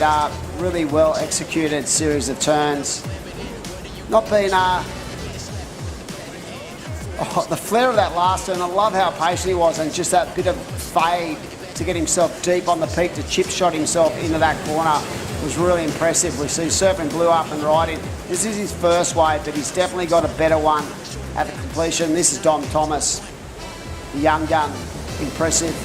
really well executed series of turns. Not been the flare of that last turn, I love how patient he was, and just that bit of fade to get himself deep on the peak to chip shot himself into that corner was really impressive. We see Surfing Blue up and riding. This is his first wave, but he's definitely got a better one at the completion. This is Dom Thomas, the young gun, impressive.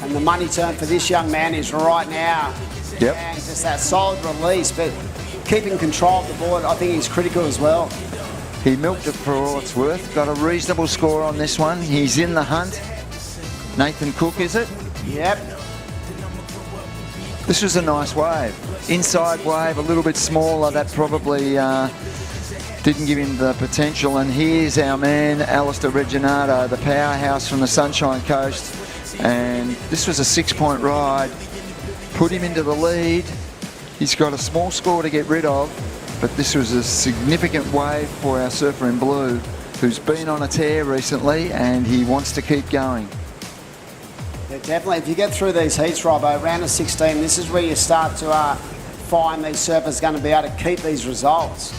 And the money turn for this young man is right now. Yep. And just that solid release, but keeping control of the board, I think, is critical as well. He milked it for all it's worth. Got a reasonable score on this one. He's in the hunt. Nathan Cook, is it? Yep. This was a nice wave. Inside wave, a little bit smaller. That probably didn't give him the potential. And here's our man, Alistair Reginato, the powerhouse from the Sunshine Coast. And this was a 6-point ride. Put him into the lead. He's got a small score to get rid of, but this was a significant wave for our surfer in blue, who's been on a tear recently, and he wants to keep going. Yeah, definitely. If you get through these heats, Robbo, round of 16, this is where you start to find these surfers going to be able to keep these results.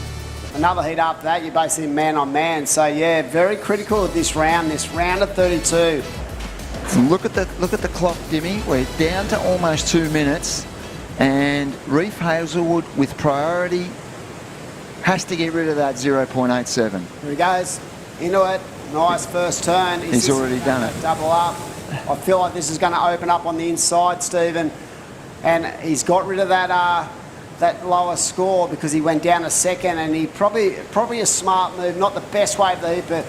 Another heat after that, you're basically man on man. So yeah, very critical of this round of 32. So look at the clock, Dimmy. We're down to almost 2 minutes, and Reef Hazelwood with priority has to get rid of that 0.87. Here he goes, into it. Nice first turn. He's already done it. Double up. I feel like this is going to open up on the inside, Stephen, and he's got rid of that lower score because he went down a second, and he probably a smart move, not the best way of the heat, but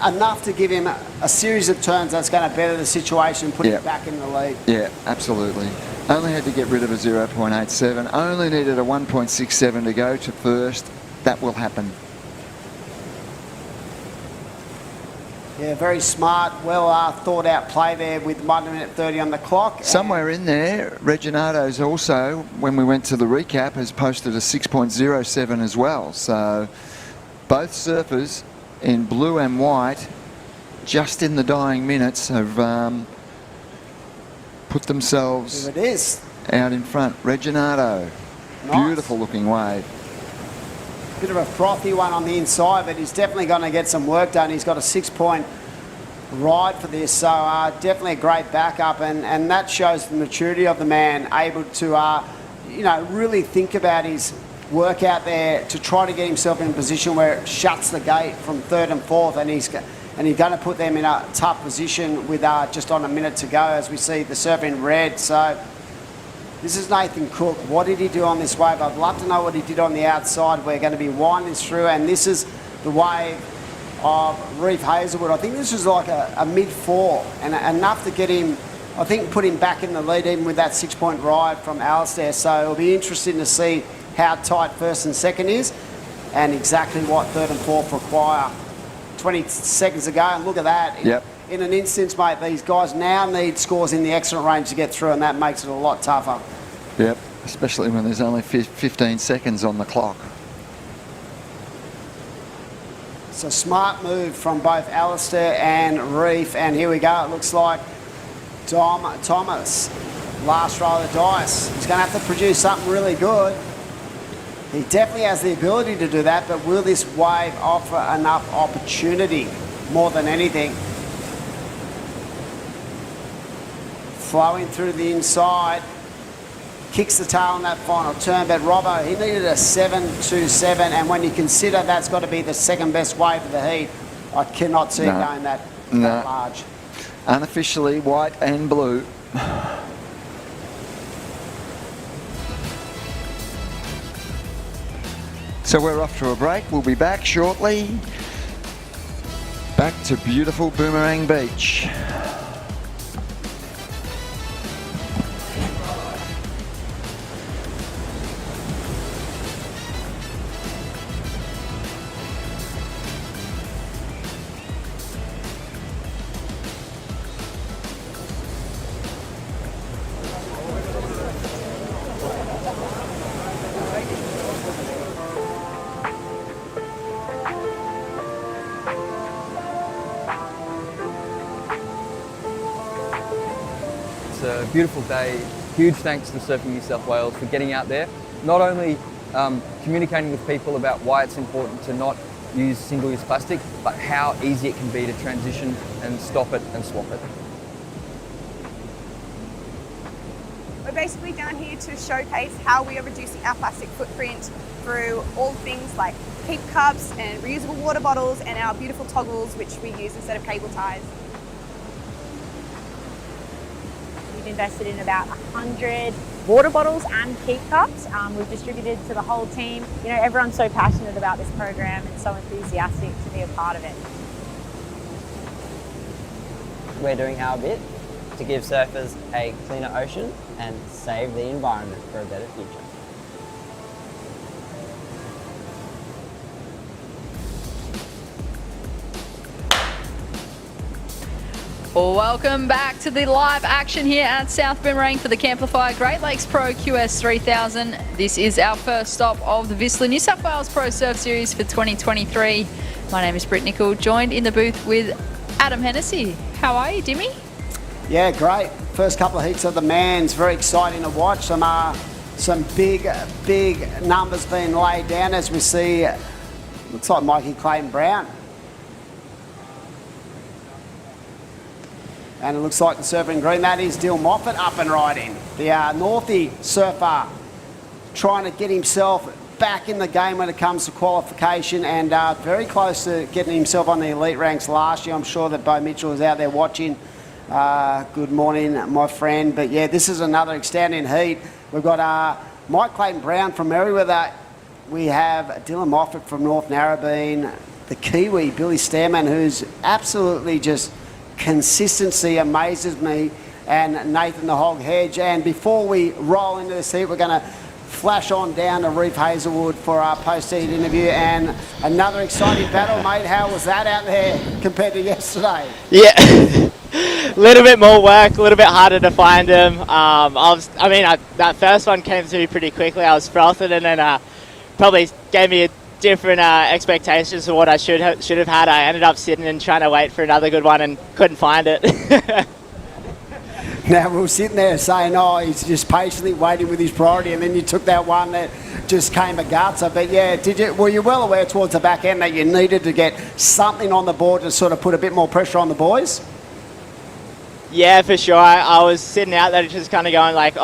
enough to give him a series of turns that's going to better the situation and put him back in the lead. Yeah, absolutely. Only had to get rid of a 0.87. Only needed a 1.67 to go to first. That will happen. Yeah, very smart, well thought out play there with 1 minute 30 on the clock. Somewhere in there, Reginato's also, when we went to the recap, has posted a 6.07 as well. So both surfers in blue and white, just in the dying minutes, have put themselves out in front. Reginato, beautiful looking wave. Bit of a frothy one on the inside, but he's definitely going to get some work done. He's got a 6-point ride for this, so definitely a great backup, and that shows the maturity of the man, able to really think about his work out there to try to get himself in a position where it shuts the gate from third and fourth, and he's going to put them in a tough position with just on a minute to go, as we see the surf in red. So this is Nathan Cook. What did he do on this wave? I'd love to know what he did on the outside. We're going to be winding through, and this is the wave of Reef Hazelwood. I think this was like a mid-4, and enough to get him, I think, put him back in the lead, even with that 6-point ride from Alistair. So it'll be interesting to see how tight first and second is, and exactly what third and fourth require. 20 seconds ago, and look at that. Yep. In an instance, mate, these guys now need scores in the excellent range to get through, and that makes it a lot tougher. Yep, especially when there's only 15 seconds on the clock. It's a smart move from both Alistair and Reef, and here we go. It looks like Dom Thomas, last roll of the dice. He's going to have to produce something really good. He definitely has the ability to do that, but will this wave offer enough opportunity more than anything? Flowing through the inside, kicks the tail on that final turn, but Robbo, he needed a 7.27, and when you consider that's got to be the second best wave of the heat, I cannot see it going that large. Unofficially white and blue. So we're off to a break. We'll be back shortly. Back to beautiful Boomerang Beach. It's a beautiful day. Huge thanks to Surfing New South Wales for getting out there, not only communicating with people about why it's important to not use single-use plastic, but how easy it can be to transition and stop it and swap it. We're basically down here to showcase how we are reducing our plastic footprint through all things like keep cups and reusable water bottles and our beautiful toggles, which we use instead of cable ties. We've invested in about 100 water bottles and keep cups. We've distributed to the whole team. You know, everyone's so passionate about this program and so enthusiastic to be a part of it. We're doing our bit to give surfers a cleaner ocean and save the environment for a better future. Welcome back to the live action here at South Boomerang for the Camplify Great Lakes Pro QS 3000. This is our first stop of the VISSLA New South Wales Pro Surf Series for 2023. My name is Britt Nicol, joined in the booth with Adam Hennessy. How are you, Dimmy? Yeah, great. First couple of heats of the Mans, very exciting to watch. Some big numbers being laid down as we see, looks like Mikey Clayton Brown. And it looks like the surfer in green, that is Dill Moffat up and riding. The Northie surfer trying to get himself back in the game when it comes to qualification, and very close to getting himself on the elite ranks last year. I'm sure that Bo Mitchell was out there watching. Good morning, my friend. But yeah, this is another outstanding heat. We've got Mike Clayton Brown from Merriweather. We have Dylan Moffat from North Narrabeen. The Kiwi, Billy Stairman, who's absolutely just consistency amazes me, and Nathan the Hog Hedge. And before we roll into this heat, we're going to flash on down to Reef Hazelwood for our post-heat interview, and another exciting battle, mate. How was that out there compared to yesterday? Yeah, a little bit more work, a little bit harder to find them. That first one came through pretty quickly. I was frothing, and then probably gave me a different expectations of what I should have had. I ended up sitting and trying to wait for another good one and couldn't find it. Now, we were sitting there saying, oh, he's just patiently waiting with his priority, and then you took that one that just came a gutser. But yeah, were you well aware towards the back end that you needed to get something on the board to sort of put a bit more pressure on the boys? Yeah, for sure. I was sitting out there just kind of going like,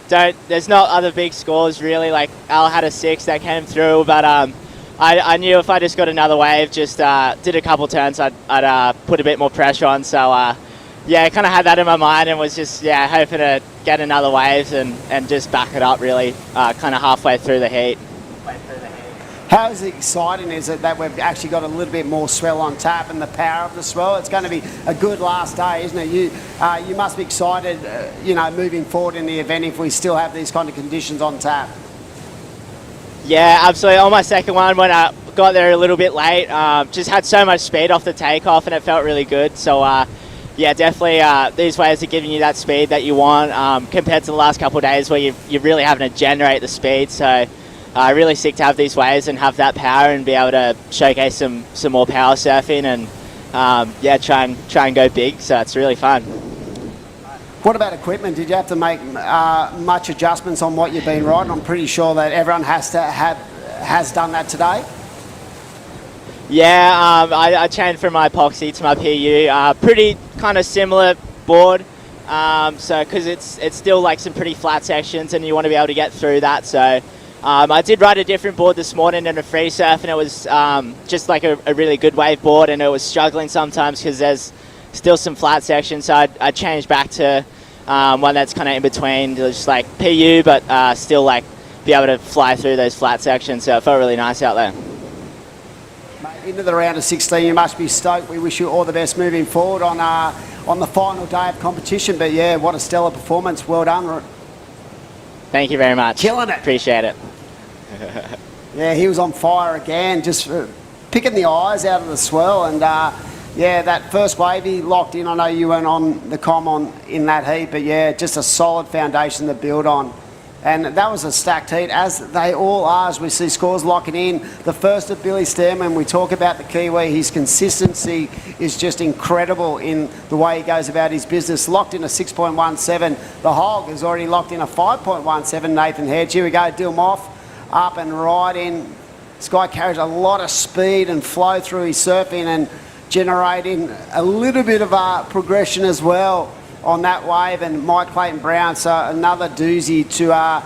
there's not other big scores really. Like Al had a 6 that came through, but I knew if I just got another wave, just did a couple turns, I'd put a bit more pressure on. So I kind of had that in my mind and was just hoping to get another wave and just back it up really, kind of halfway through the heat. How exciting is it that we've actually got a little bit more swell on tap and the power of the swell? It's going to be a good last day, isn't it? You must be excited, moving forward in the event if we still have these kind of conditions on tap. Yeah, absolutely. On my second one, when I got there a little bit late, just had so much speed off the takeoff and it felt really good. So, definitely these waves are giving you that speed that you want compared to the last couple of days where you're really having to generate the speed. So, really sick to have these waves and have that power and be able to showcase some more power surfing and try and go big. So it's really fun. What about equipment? Did you have to make much adjustments on what you've been riding? I'm pretty sure that everyone has done that today. Yeah, I changed from my epoxy to my PU. Pretty kind of similar board. Because it's still like some pretty flat sections and you want to be able to get through that. So I did ride a different board this morning in a free surf, and it was just like a really good wave board, and it was struggling sometimes because there's still some flat sections. So I changed back to one that's kind of in between, just like PU, but still like be able to fly through those flat sections. So it felt really nice out there. Mate, into the round of 16, you must be stoked. We wish you all the best moving forward on the final day of competition. But yeah, what a stellar performance. Well done. Thank you very much. Killing it. Appreciate it. Yeah, he was on fire again, just picking the eyes out of the swell. And that first wave he locked in. I know you weren't on the comm in that heat, but yeah, just a solid foundation to build on. And that was a stacked heat, as they all are, as we see scores locking in. The first of Billy Stairman, we talk about the Kiwi. His consistency is just incredible in the way he goes about his business. Locked in a 6.17. The Hog has already locked in a 5.17, Nathan Hedge. Here we go, Dilmoff up and riding. This guy carries a lot of speed and flow through his surfing and generating a little bit of progression as well on that wave. And Mike Clayton Brown, so another doozy to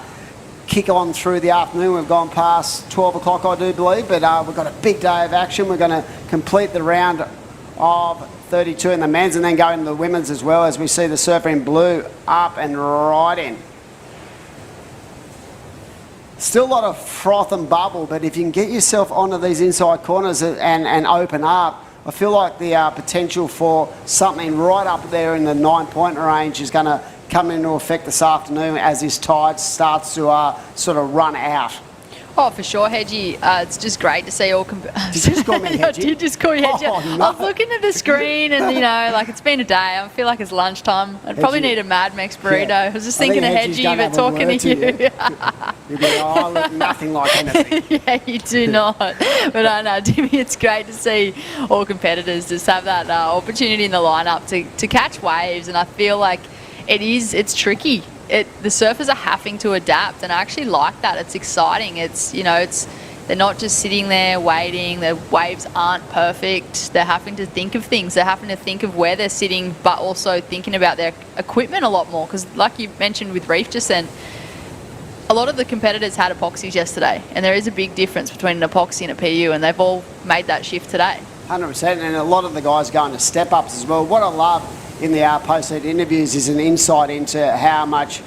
kick on through the afternoon. We've gone past 12 o'clock, I do believe, but we've got a big day of action. We're going to complete the round of 32 in the men's and then go into the women's as well, as we see the surfer in blue up and riding. Still a lot of froth and bubble, but if you can get yourself onto these inside corners and open up, I feel like the potential for something right up there in the 9-point range is going to come into effect this afternoon as this tide starts to sort of run out. Oh, for sure, Hedgie. It's just great to see all... Did you just call me Hedgie? I did just call you Hedgie. Oh, no. I was looking at the screen and, you know, like it's been a day. I feel like it's lunchtime. I'd probably need a Mad Max burrito. Yeah. I was just thinking of Hedgie, but talking to you. You'd be like, oh, I look nothing like anything. Yeah, you do not. But I know, Timmy, it's great to see all competitors just have that opportunity in the lineup to catch waves. And I feel like it's tricky. The surfers are having to adapt, and I actually like that. It's exciting. They're not just sitting there waiting. The waves aren't perfect. They're having to think of things. They're having to think of where they're sitting, but also thinking about their equipment a lot more. Because like you mentioned with Reef just then, a lot of the competitors had epoxies yesterday, and there is a big difference between an epoxy and a PU, and they've all made that shift today. 100%, and a lot of the guys going to step-ups as well. What I love in the post-heat interviews is an insight into how much,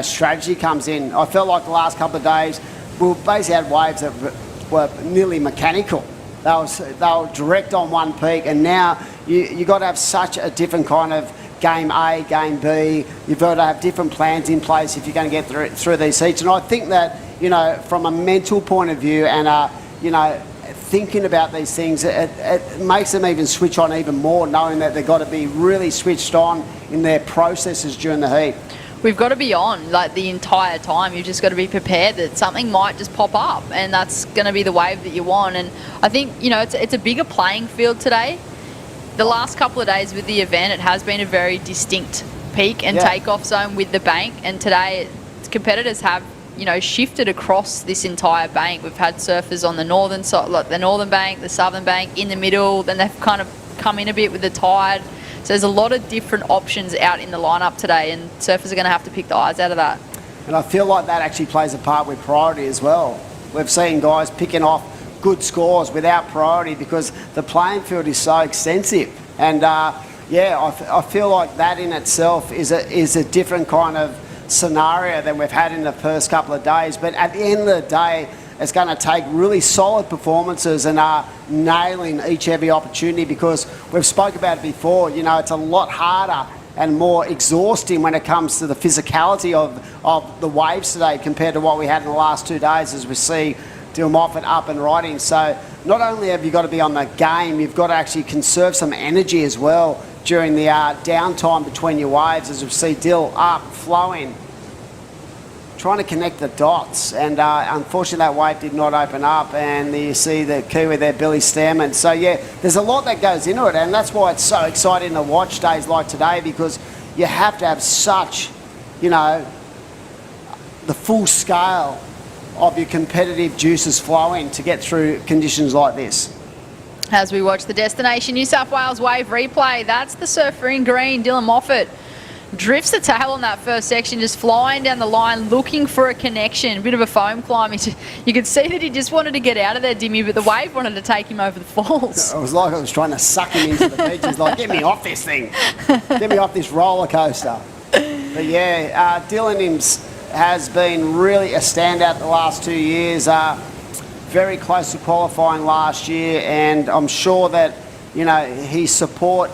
strategy comes in. I felt like the last couple of days, we basically had waves that were nearly mechanical. They were direct on one peak, and now you got to have such a different kind of game A, game B. You've got to have different plans in place if you're going to get through these heats. And I think that, from a mental point of view and, thinking about these things, it makes them even switch on even more, knowing that they've got to be really switched on in their processes during the heat. We've got to be on like the entire time. You've just got to be prepared that something might just pop up, and that's going to be the wave that you want. And I think, it's a bigger playing field today. The last couple of days with the event, it has been a very distinct peak and takeoff zone with the bank, and today competitors have shifted across this entire bank. We've had surfers on the northern side, like the northern bank, the southern bank, in the middle, then they've kind of come in a bit with the tide. So there's a lot of different options out in the lineup today, and surfers are going to have to pick the eyes out of that. And I feel like that actually plays a part with priority as well. We've seen guys picking off good scores without priority because the playing field is so extensive. And I feel like that in itself is a different kind of scenario than we've had in the first couple of days. But at the end of the day, it's going to take really solid performances and nailing every opportunity, because we've spoke about it before. It's a lot harder and more exhausting when it comes to the physicality of the waves today compared to what we had in the last 2 days, as we see Dill Moffat up and riding. So not only have you got to be on the game, you've got to actually conserve some energy as well during the downtime between your waves, as we see Dill up, flowing, trying to connect the dots. And unfortunately that wave did not open up, and you see the Kiwi there, Billy Stairman. So yeah, there's a lot that goes into it, and that's why it's so exciting to watch days like today, because you have to have such, the full scale of your competitive juices flowing to get through conditions like this. As we watch the Destination New South Wales wave replay, that's the surfer in green, Dylan Moffat. Drifts the tail on that first section, just flying down the line, looking for a connection. A bit of a foam climb. You could see that he just wanted to get out of there, Dimmy, but the wave wanted to take him over the falls. It was like I was trying to suck him into the beach. He's like, get me off this thing. Get me off this roller coaster. But yeah, Dylan has been really a standout the last 2 years. Very close to qualifying last year, and I'm sure that his support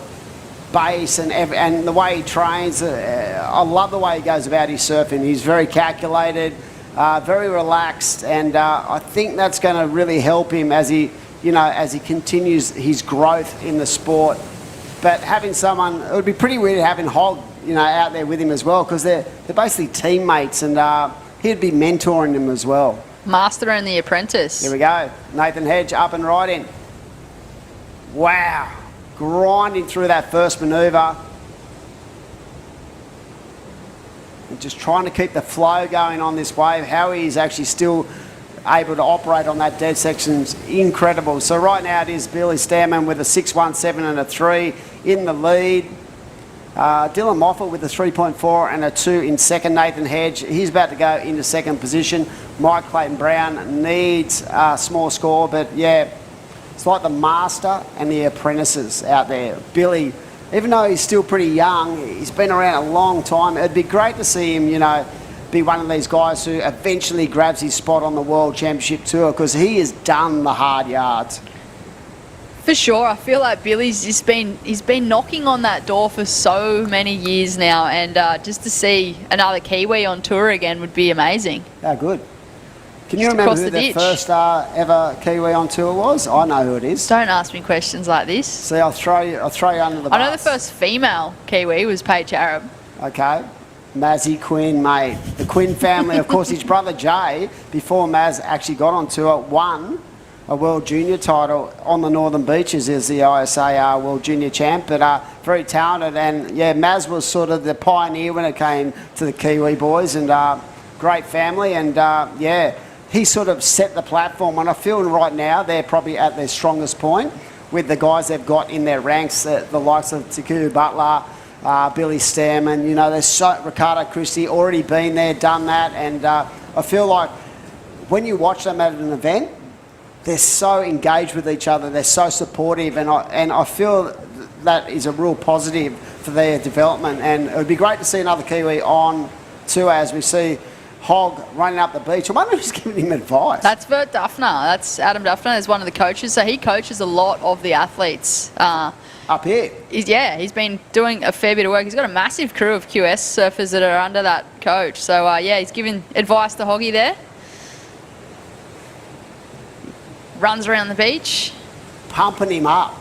base and the way he trains, I love the way he goes about his surfing. He's very calculated, very relaxed, and I think that's going to really help him as he continues his growth in the sport. But having someone, it would be pretty weird having Hog out there with him as well, because they're basically teammates, and he'd be mentoring him as well. Master and the apprentice. Here we go. Nathan Hedge up and riding. Wow. Grinding through that first manoeuvre. And just trying to keep the flow going on this wave. How he is actually still able to operate on that dead section is incredible. So right now it is Billy Stairman with a 6.17 and a 3 in the lead. Dylan Moffat with a 3.4 and a 2 in second. Nathan Hedge, he's about to go into second position. Mike Clayton Brown needs a small score, but yeah, it's like the master and the apprentices out there. Billy, even though he's still pretty young, he's been around a long time. It'd be great to see him, be one of these guys who eventually grabs his spot on the World Championship Tour, because he has done the hard yards. For sure, I feel like Billy's he's been knocking on that door for so many years now, and just to see another Kiwi on tour again would be amazing. How good. Can you Just remember across who the the ditch. first Ever Kiwi on tour was? I know who it is. Don't ask me questions like this. See, I'll throw you under the bus. I know the first female Kiwi was Paige Arab. Okay. Mazzy Quinn, mate. The Quinn family, of course, his brother Jay, before Maz actually got on tour, won a World Junior title on the Northern Beaches as the ISA World Junior champ, but very talented. And yeah, Maz was sort of the pioneer when it came to the Kiwi boys, and great family. And yeah, he sort of set the platform. And I feel right now they're probably at their strongest point with the guys they've got in their ranks, the likes of Taku Butler, Billy Stairman, you know, there's Ricardo Christie already been there, done that, and I feel like when you watch them at an event, they're so engaged with each other, they're so supportive, and I feel that is a real positive for their development. And it would be great to see another Kiwi on tour as we see Hogg running up the beach. I wonder who's giving him advice. That's Bert Duffner. That's Adam Duffner is one of the coaches. So he coaches a lot of the athletes. Up here? He's been doing a fair bit of work. He's got a massive crew of QS surfers that are under that coach. So yeah, he's giving advice to Hoggy there. Runs around the beach. Pumping him up.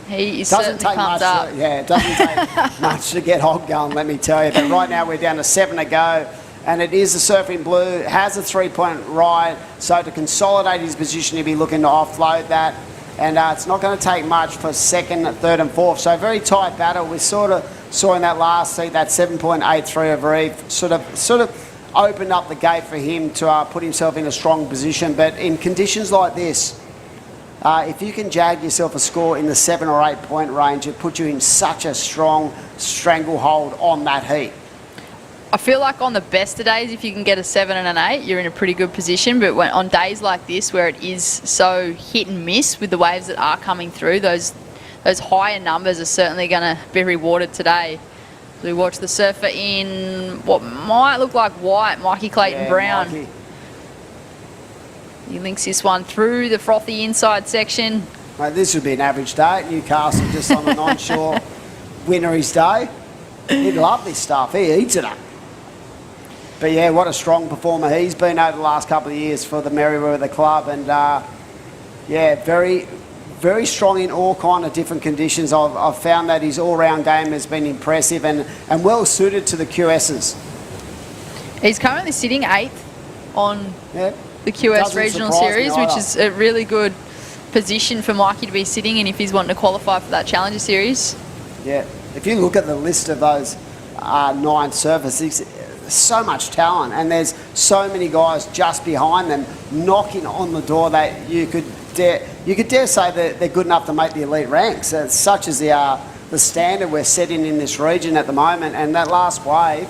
He is certainly pumped up. It doesn't take much to get Hogg going, let me tell you. But right now we're down to 7 to go. And it is the Surfing Blue, has a 3-point ride, so to consolidate his position, he'll be looking to offload that. And it's not going to take much for second, third and fourth. So very tight battle. We sort of saw in that last seat, that 7.83 of Reef, sort of opened up the gate for him to put himself in a strong position. But in conditions like this, if you can jag yourself a score in the 7 or 8 point range, it puts you in such a strong stranglehold on that heat. I feel like on the best of days, if you can get a 7 and an 8, you're in a pretty good position. But on days like this, where it is so hit and miss with the waves that are coming through, those higher numbers are certainly going to be rewarded today. We watch the surfer in what might look like white, Mikey Clayton Brown. Mikey. He links this one through the frothy inside section. Mate, this would be an average day at Newcastle, just on an onshore wintery's day. He'd love this stuff. He eats it up. But yeah, what a strong performer he's been over the last couple of years for the Merriweather Club. And yeah, very, very strong in all kind of different conditions. I've found that his all-round game has been impressive and well suited to the QSs. He's currently sitting 8th on the QS Doesn't Regional surprise me Series, either. which is a really good position for Mikey to be sitting in if he's wanting to qualify for that Challenger Series. Yeah, if you look at the list of those 9 surfers, so much talent, and there's so many guys just behind them knocking on the door that you could dare say that they're good enough to make the elite ranks. Such as the standard we're setting in this region at the moment. And that last wave,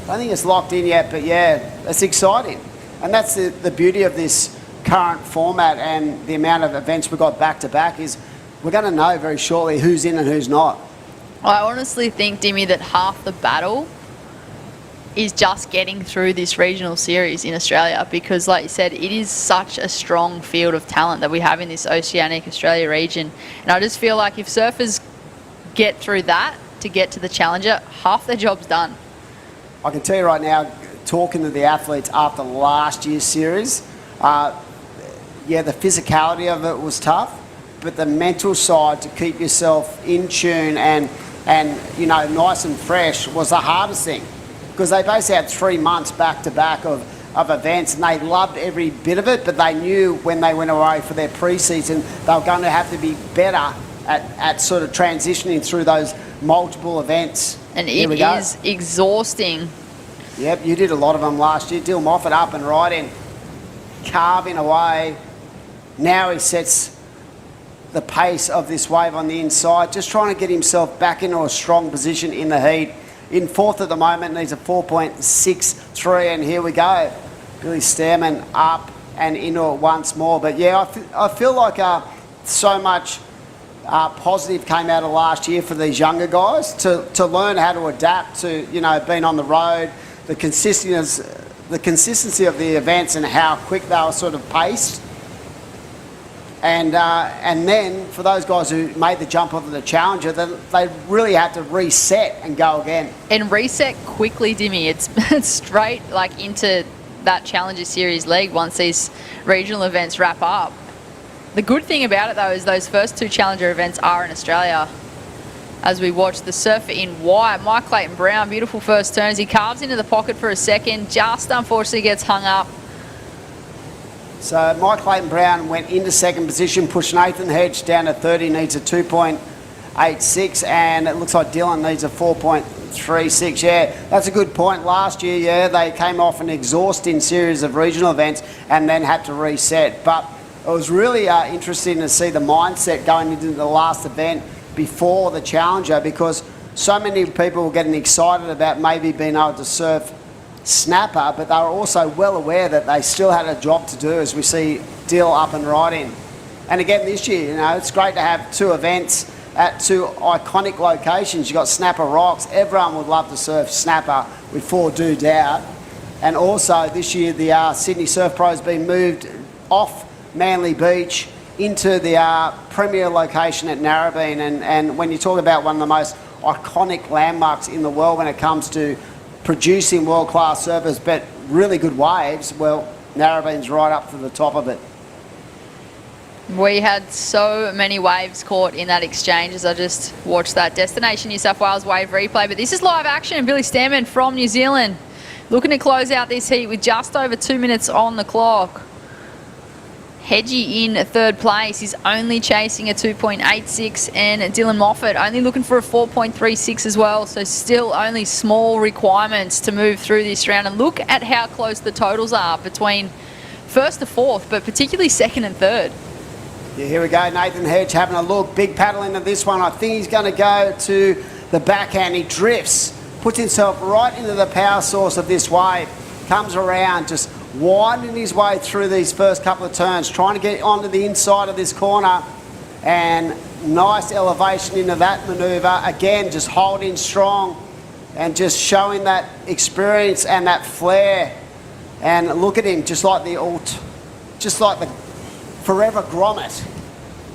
I don't think it's locked in yet, but yeah, it's exciting. And that's the beauty of this current format and the amount of events we've got back to back is we're going to know very shortly who's in and who's not. I honestly think, Dimmy, that half the battle is just getting through this regional series in Australia, because like you said, it is such a strong field of talent that we have in this Oceanic Australia region. And I just feel like if surfers get through that to get to the Challenger, half their job's done. I can tell you right now, talking to the athletes after last year's series, yeah, the physicality of it was tough, but the mental side to keep yourself in tune and you know, nice and fresh was the hardest thing. Because they basically had 3 months back to back of events, and they loved every bit of it, but they knew when they went away for their pre-season they were going to have to be better at sort of transitioning through those multiple events. And it is exhausting. Yep, you did a lot of them last year. Dill Moffat up and riding, carving away. Now he sets the pace of this wave on the inside, just trying to get himself back into a strong position in the heat. In 4th at the moment, needs a 4.63, and here we go. Billy Stairman up and into it once more. But yeah, I feel like so much positive came out of last year for these younger guys to learn how to adapt to, you know, being on the road, the consistency of the events and how quick they were sort of paced. And then for those guys who made the jump onto the Challenger, they really had to reset and go again. And reset quickly, Dimmy. It's straight like into that Challenger Series league once these regional events wrap up. The good thing about it though is those first 2 Challenger events are in Australia. As we watch the surfer in white, Mike Clayton Brown, beautiful first turns. He carves into the pocket for a second, just unfortunately gets hung up. So Mike Clayton Brown went into second position, pushed Nathan Hedge down to 30, needs a 2.86, and it looks like Dylan needs a 4.36. Yeah, that's a good point. Last year, yeah, they came off an exhausting series of regional events and then had to reset. But it was really interesting to see the mindset going into the last event before the Challenger, because so many people were getting excited about maybe being able to surf snapper, but they were also well aware that they still had a job to do, as we see Dill up and riding. And again this year, you know, it's great to have 2 events at 2 iconic locations. You've got Snapper Rocks. Everyone would love to surf snapper with 4 Do Doubt. And also this year the Sydney Surf Pro has been moved off Manly Beach into the premier location at Narrabeen. And when you talk about one of the most iconic landmarks in the world when it comes to producing world-class surfers but really good waves, well, Narrabeen's right up to the top of it. We had so many waves caught in that exchange as I just watched that Destination New South Wales wave replay. But this is live action. Billy Stammen from New Zealand looking to close out this heat with just over 2 minutes on the clock. Hedgie in 3rd place. He's only chasing a 2.86, and Dylan Moffat only looking for a 4.36 as well. So still only small requirements to move through this round. And look at how close the totals are between 1st to 4th, but particularly 2nd and 3rd. Yeah, here we go. Nathan Hedge having a look. Big paddle into this one. I think he's going to go to the backhand. He drifts, puts himself right into the power source of this wave. Comes around, just winding his way through these first couple of turns, trying to get onto the inside of this corner, and nice elevation into that manoeuvre. Again, just holding strong and just showing that experience and that flair. And look at him, just like the forever grommet.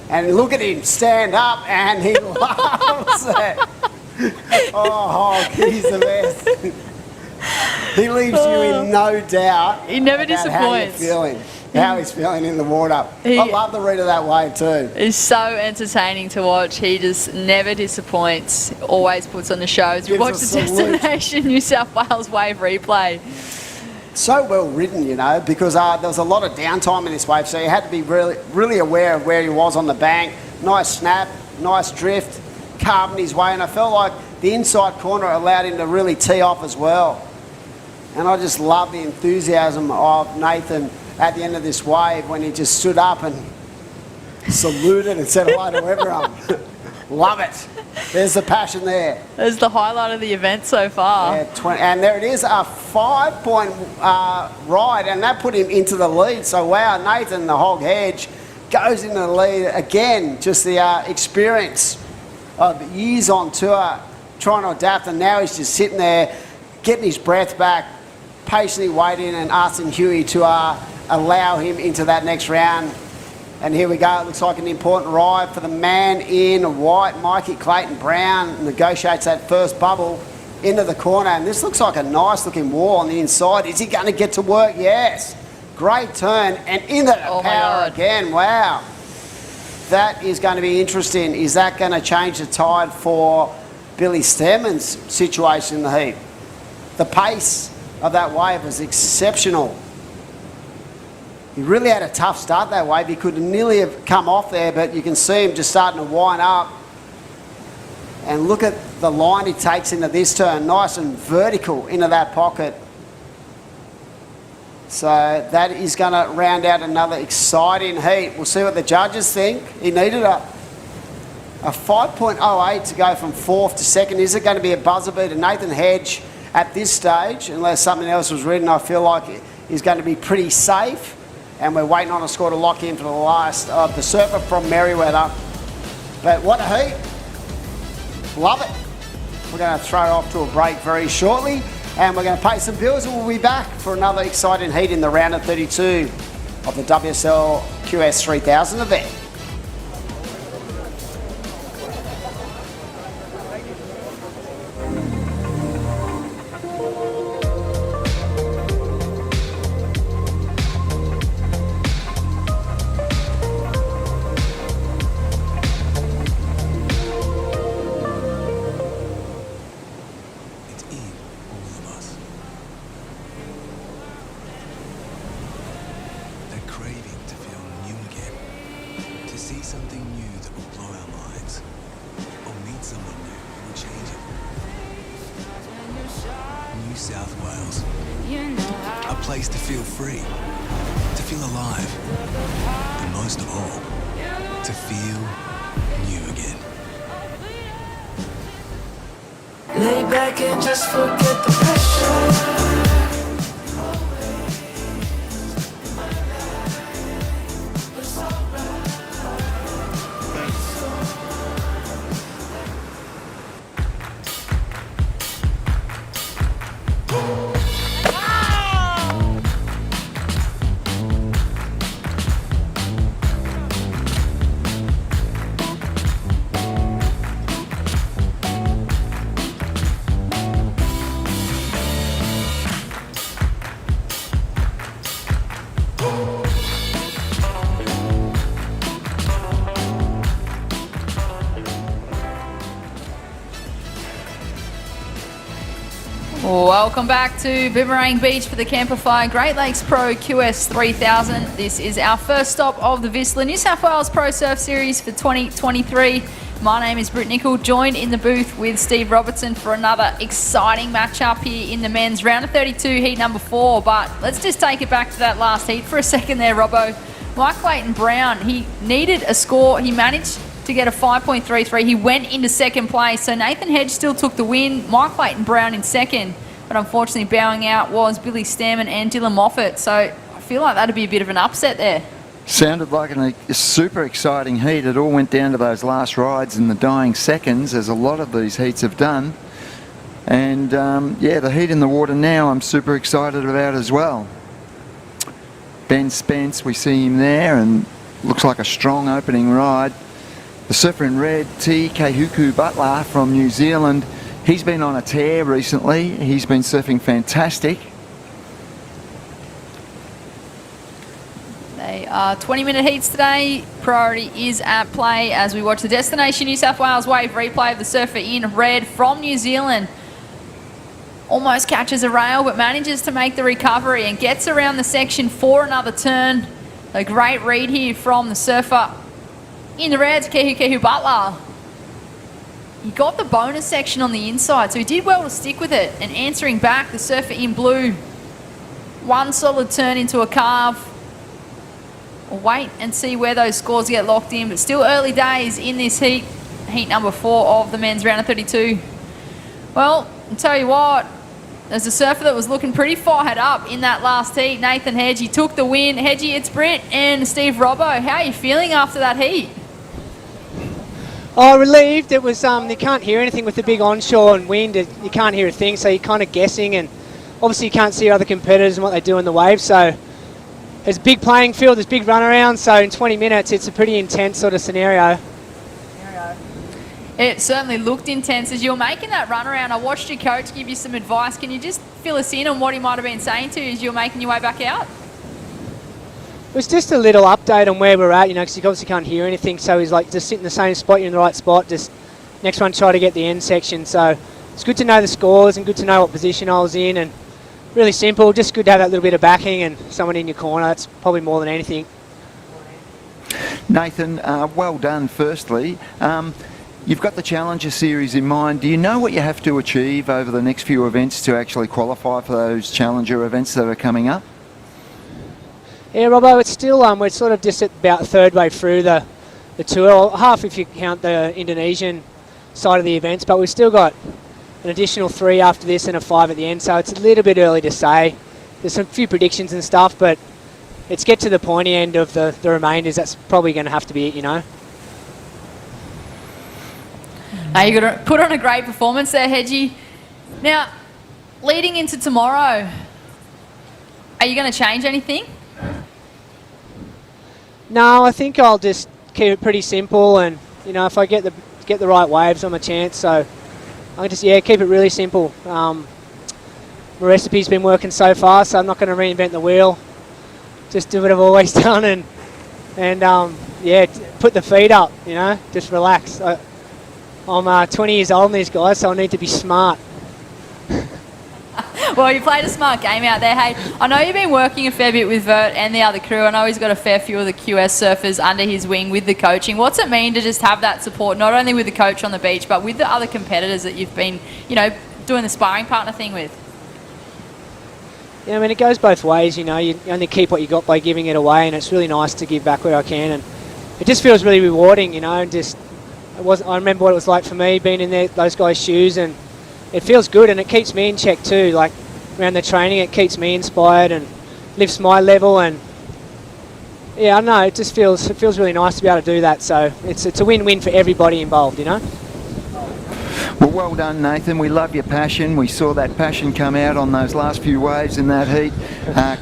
And look at him stand up, and he loves it. Oh, he's the best. He leaves you in no doubt. He never disappoints. How he's feeling in the water. I love the read of that wave too. It's so entertaining to watch. He just never disappoints. Always puts on the shows. We watch the Destination New South Wales wave replay. So well ridden, you know, because there was a lot of downtime in this wave, so you had to be really aware of where he was on the bank. Nice snap, nice drift, carving his way, and I felt like the inside corner allowed him to really tee off as well. And I just love the enthusiasm of Nathan at the end of this wave when he just stood up and saluted and said hello to everyone. Love it. There's the passion there. There's the highlight of the event so far. Yeah, and there it is, a 5-point ride, and that put him into the lead. So wow, Nathan, the hog hedge, goes into the lead again. Just the experience of years on tour, trying to adapt, and now he's just sitting there, getting his breath back, patiently waiting and asking Huey to allow him into that next round. And here we go. It looks like an important ride for the man in white. Mikey Clayton Brown negotiates that first bubble into the corner. And this looks like a nice looking wall on the inside. Is he going to get to work? Yes. Great turn. And into the power again. Wow. That is going to be interesting. Is that going to change the tide for Billy Stammen's situation in the heat? The pace of that wave was exceptional. He really had a tough start that wave. He could nearly have come off there, but you can see him just starting to wind up. And look at the line he takes into this turn, nice and vertical into that pocket. So that is going to round out another exciting heat. We'll see what the judges think. He needed a 5.08 to go from 4th to 2nd. Is it going to be a buzzer beater? Nathan Hedge at this stage, unless something else was written, I feel like he's going to be pretty safe. And we're waiting on a score to lock in for the last of the surfer from Merriweather. But what a heat. Love it. We're going to throw off to a break very shortly. And we're going to pay some bills and we'll be back for another exciting heat in the round of 32 of the WSL QS 3000 event. Lay back and just forget the pressure. Welcome back to Boomerang Beach for the Camplify Great Lakes Pro QS 3000. This is our first stop of the VISSLA New South Wales Pro Surf Series for 2023. My name is Britt Nicol, joined in the booth with Steve Robertson for another exciting matchup here in the men's round of 32, heat number 4. But let's just take it back to that last heat for a second there, Robbo. Mike Clayton Brown, he needed a score. He managed to get a 5.33. He went into second place. So Nathan Hedge still took the win. Mike Clayton Brown in second. But unfortunately bowing out was Billy Stammen and Dylan Moffat. So I feel like that'd be a bit of an upset there. Sounded like a super exciting heat. It all went down to those last rides in the dying seconds, as a lot of these heats have done. And yeah, the heat in the water now I'm super excited about as well. Ben Spence, we see him there, and looks like a strong opening ride. The surfer in red, T. Kehuku Butler from New Zealand. He's been on a tear recently. He's been surfing fantastic. They are 20-minute heats today. Priority is at play as we watch the Destination New South Wales wave replay of the surfer in red from New Zealand. Almost catches a rail but manages to make the recovery and gets around the section for another turn. A great read here from the surfer in the red, Kehu Butler. He got the bonus section on the inside, so he did well to stick with it. And answering back, the surfer in blue. One solid turn into a carve. We'll wait and see where those scores get locked in, but still early days in this heat. Heat number 4 of the men's round of 32. Well, I'll tell you what, there's a surfer that was looking pretty fired up in that last heat, Nathan Hedge. He took the win. Hedgie, it's Britt and Steve Robbo. How are you feeling after that heat? Oh, relieved. It was, you can't hear anything with the big onshore and wind. You can't hear a thing, so you're kind of guessing, and obviously you can't see other competitors and what they do in the wave, so there's a big playing field, there's big runaround, so in 20 minutes it's a pretty intense sort of scenario. It certainly looked intense. As you were making that runaround, I watched your coach give you some advice. Can you just fill us in on what he might have been saying to you as you were making your way back out? It was just a little update on where we're at, you know, because you obviously can't hear anything, so he's like, just sit in the same spot, you're in the right spot, just next one try to get the end section. So it's good to know the scores and good to know what position I was in, and really simple, just good to have that little bit of backing and someone in your corner. That's probably more than anything. Nathan, well done firstly. You've got the Challenger Series in mind. Do you know what you have to achieve over the next few events to actually qualify for those Challenger events that are coming up? Yeah, Robbo, it's still, we're sort of just at about third way through the tour, half if you count the Indonesian side of the events, but we've still got an additional 3 after this and a 5 at the end, so it's a little bit early to say. There's some few predictions and stuff, but it's get to the pointy end of the remainders. That's probably going to have to be it, you know. You're going to put on a great performance there, Hedgie. Now, leading into tomorrow, are you going to change anything? No, I think I'll just keep it pretty simple, and you know, if I get the right waves, I'm a chance. So I'll just keep it really simple. My recipe's been working so far, so I'm not going to reinvent the wheel. Just do what I've always done, and put the feet up. You know, just relax. I'm 20 years old in these guys, so I need to be smart. Well, you played a smart game out there. Hey, I know you've been working a fair bit with Vert and the other crew. I know he's got a fair few of the QS surfers under his wing with the coaching. What's it mean to just have that support, not only with the coach on the beach, but with the other competitors that you've been, you know, doing the sparring partner thing with? Yeah, I mean, it goes both ways. You know, you only keep what you got by giving it away, and it's really nice to give back where I can, and it just feels really rewarding. You know, and I remember what it was like for me being in those guys' shoes, and it feels good, and it keeps me in check too. Like around the training, it keeps me inspired and lifts my level, and yeah, I know it just feels really nice to be able to do that. So it's a win-win for everybody involved, you know. Well done, Nathan. We love your passion. We saw that passion come out on those last few waves in that heat.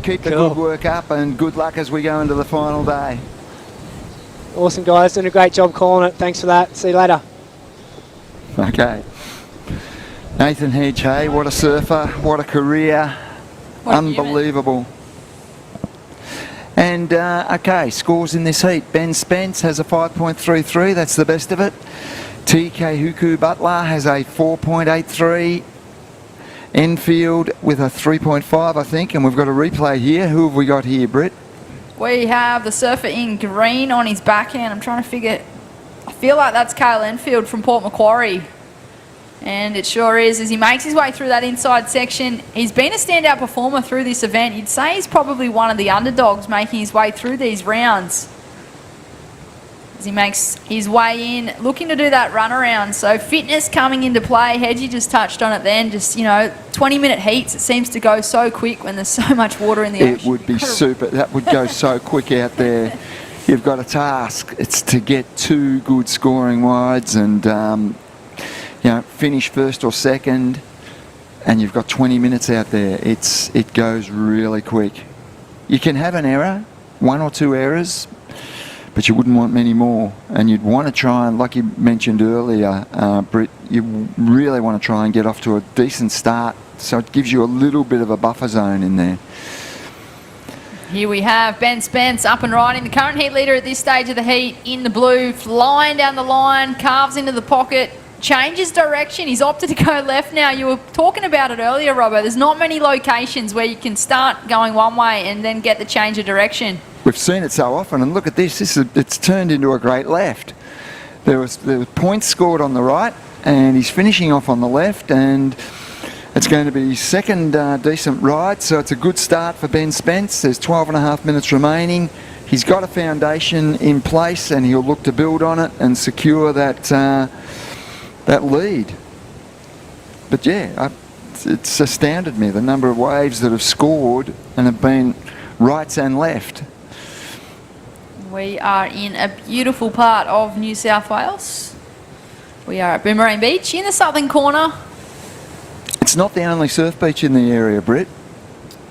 Keep the good work up, and good luck as we go into the final day. Awesome, guys. Doing a great job calling it. Thanks for that. See you later. Okay. Nathan Hedge, hey, what a surfer, what a career, unbelievable. And okay, scores in this heat. Ben Spence has a 5.33, that's the best of it. TK Huku Butler has a 4.83. Enfield with a 3.5, I think, and we've got a replay here. Who have we got here, Britt? We have the surfer in green on his backhand. I'm trying to figure, I feel like that's Cale Enfield from Port Macquarie. And it sure is, as he makes his way through that inside section. He's been a standout performer through this event. You'd say he's probably one of the underdogs making his way through these rounds. As he makes his way in, looking to do that run around. So fitness coming into play. Hedgie just touched on it then. Just, you know, 20-minute heats. It seems to go so quick when there's so much water in the ocean. It would be super. That would go so quick out there. You've got a task. It's to get 2 good scoring wides and you know, finish first or second, and you've got 20 minutes out there. It goes really quick. You can have an error, 1 or 2 errors, but you wouldn't want many more. And you'd want to try and, like you mentioned earlier, Britt, you really want to try and get off to a decent start, so it gives you a little bit of a buffer zone in there. Here we have Ben Spence up and riding, the current heat leader at this stage of the heat, in the blue, flying down the line, carves into the pocket, changes direction. He's opted to go left now. You were talking about it earlier, Robbo. There's not many locations where you can start going one way and then get the change of direction. We've seen it so often, and look at this. It's turned into a great left. There was points scored on the right, and he's finishing off on the left, and it's going to be his second decent ride, so it's a good start for Ben Spence. There's 12.5 minutes remaining. He's got a foundation in place, and he'll look to build on it and secure that lead. But yeah, it's astounded me, the number of waves that have scored and have been rights and left. We are in a beautiful part of New South Wales. We are at Boomerang Beach in the southern corner. It's not the only surf beach in the area, Britt.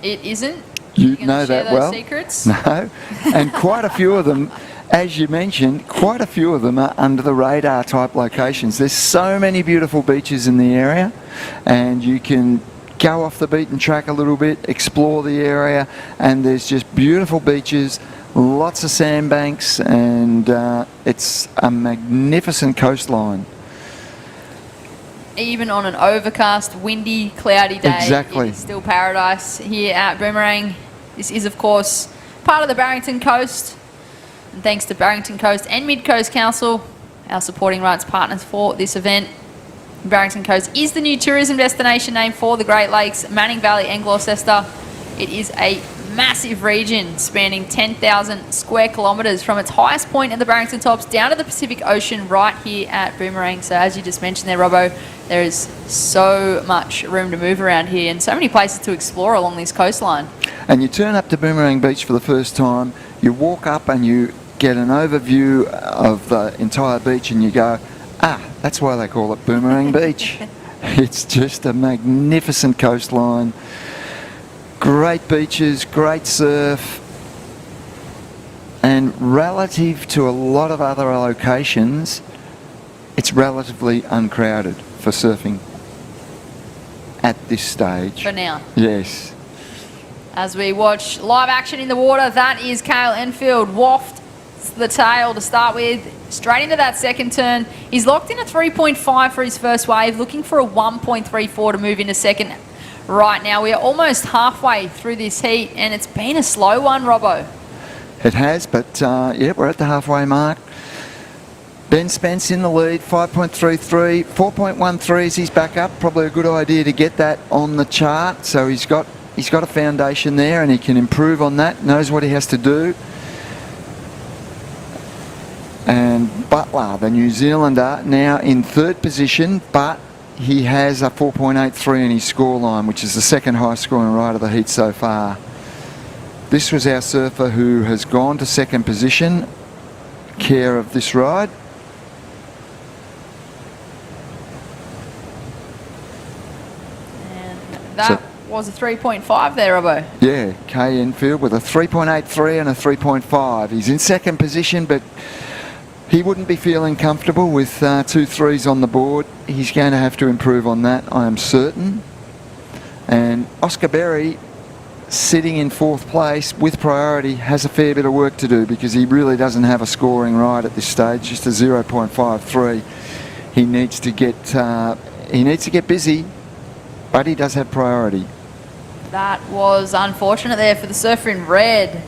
It isn't. You know that well. Secrets? No, and quite a few of them, as you mentioned, quite a few of them are under the radar type locations. There's so many beautiful beaches in the area, and you can go off the beaten track a little bit, explore the area, and there's just beautiful beaches, lots of sandbanks, and it's a magnificent coastline. Even on an overcast, windy, cloudy day, Exactly. it's still paradise here at Boomerang. This is, of course, part of the Barrington Coast. And thanks to Barrington Coast and Mid-Coast Council, our supporting rights partners for this event. Barrington Coast is the new tourism destination name for the Great Lakes, Manning Valley and Gloucester. It is a massive region spanning 10,000 square kilometres from its highest point at the Barrington Tops down to the Pacific Ocean right here at Boomerang. So as you just mentioned there, Robbo, there is so much room to move around here and so many places to explore along this coastline. And you turn up to Boomerang Beach for the first time, you walk up and you get an overview of the entire beach and you go, ah, that's why they call it Boomerang Beach. It's just a magnificent coastline. Great beaches, great surf. And relative to a lot of other locations, it's relatively uncrowded for surfing at this stage. For now. Yes. As we watch live action in the water, that is Cale Enfield. Wafts the tail to start with, straight into that second turn. He's locked in a 3.5 for his first wave, looking for a 1.34 to move into second right now. We are almost halfway through this heat, and it's been a slow one, Robbo. It has, but yeah, we're at the halfway mark. Ben Spence in the lead, 5.33. 4.13 is his backup. Probably a good idea to get that on the chart. So he's got a foundation there, and he can improve on that. Knows what he has to do. And Butler, the New Zealander, now in third position, but he has a 4.83 in his scoreline, which is the second highest scoring ride of the heat so far. This was our surfer who has gone to second position, care of this ride. That was a 3.5 there, Robbo. Yeah, Kay Enfield with a 3.83 and a 3.5. He's in second position, but he wouldn't be feeling comfortable with 2 threes on the board. He's going to have to improve on that, I am certain. And Oscar Berry, sitting in fourth place with priority, has a fair bit of work to do because he really doesn't have a scoring ride at this stage, just a 0.53. He needs to get busy, but he does have priority. That was unfortunate there for the surfer in red.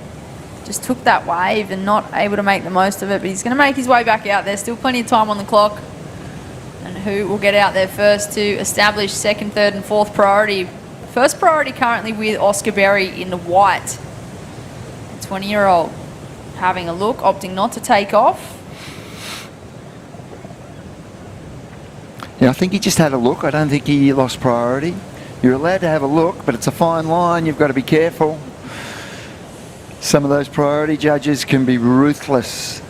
Just took that wave and not able to make the most of it, but he's going to make his way back out there. Still plenty of time on the clock. And who will get out there first to establish second, third and fourth priority? First priority currently with Oscar Berry in the white. A 20-year-old having a look, opting not to take off. Yeah, I think he just had a look. I don't think he lost priority. You're allowed to have a look, but it's a fine line. You've got to be careful. Some of those priority judges can be ruthless.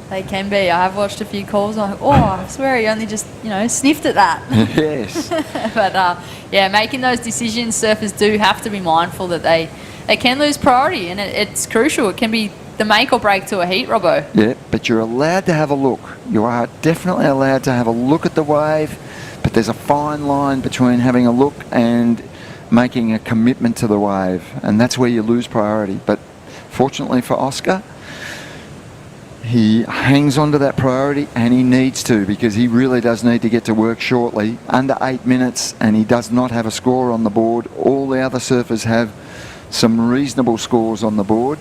They can be. I have watched a few calls and I'm like, oh, I swear he only just, sniffed at that. Yes. But yeah, making those decisions, surfers do have to be mindful that they can lose priority, and it's crucial. It can be the make or break to a heat, Robbo. Yeah, but you're allowed to have a look. You are definitely allowed to have a look at the wave, but there's a fine line between having a look and making a commitment to the wave, and that's where you lose priority. But fortunately for Oscar, he hangs on to that priority, and he needs to, because he really does need to get to work shortly. Under 8 minutes, and he does not have a score on the board. All the other surfers have some reasonable scores on the board.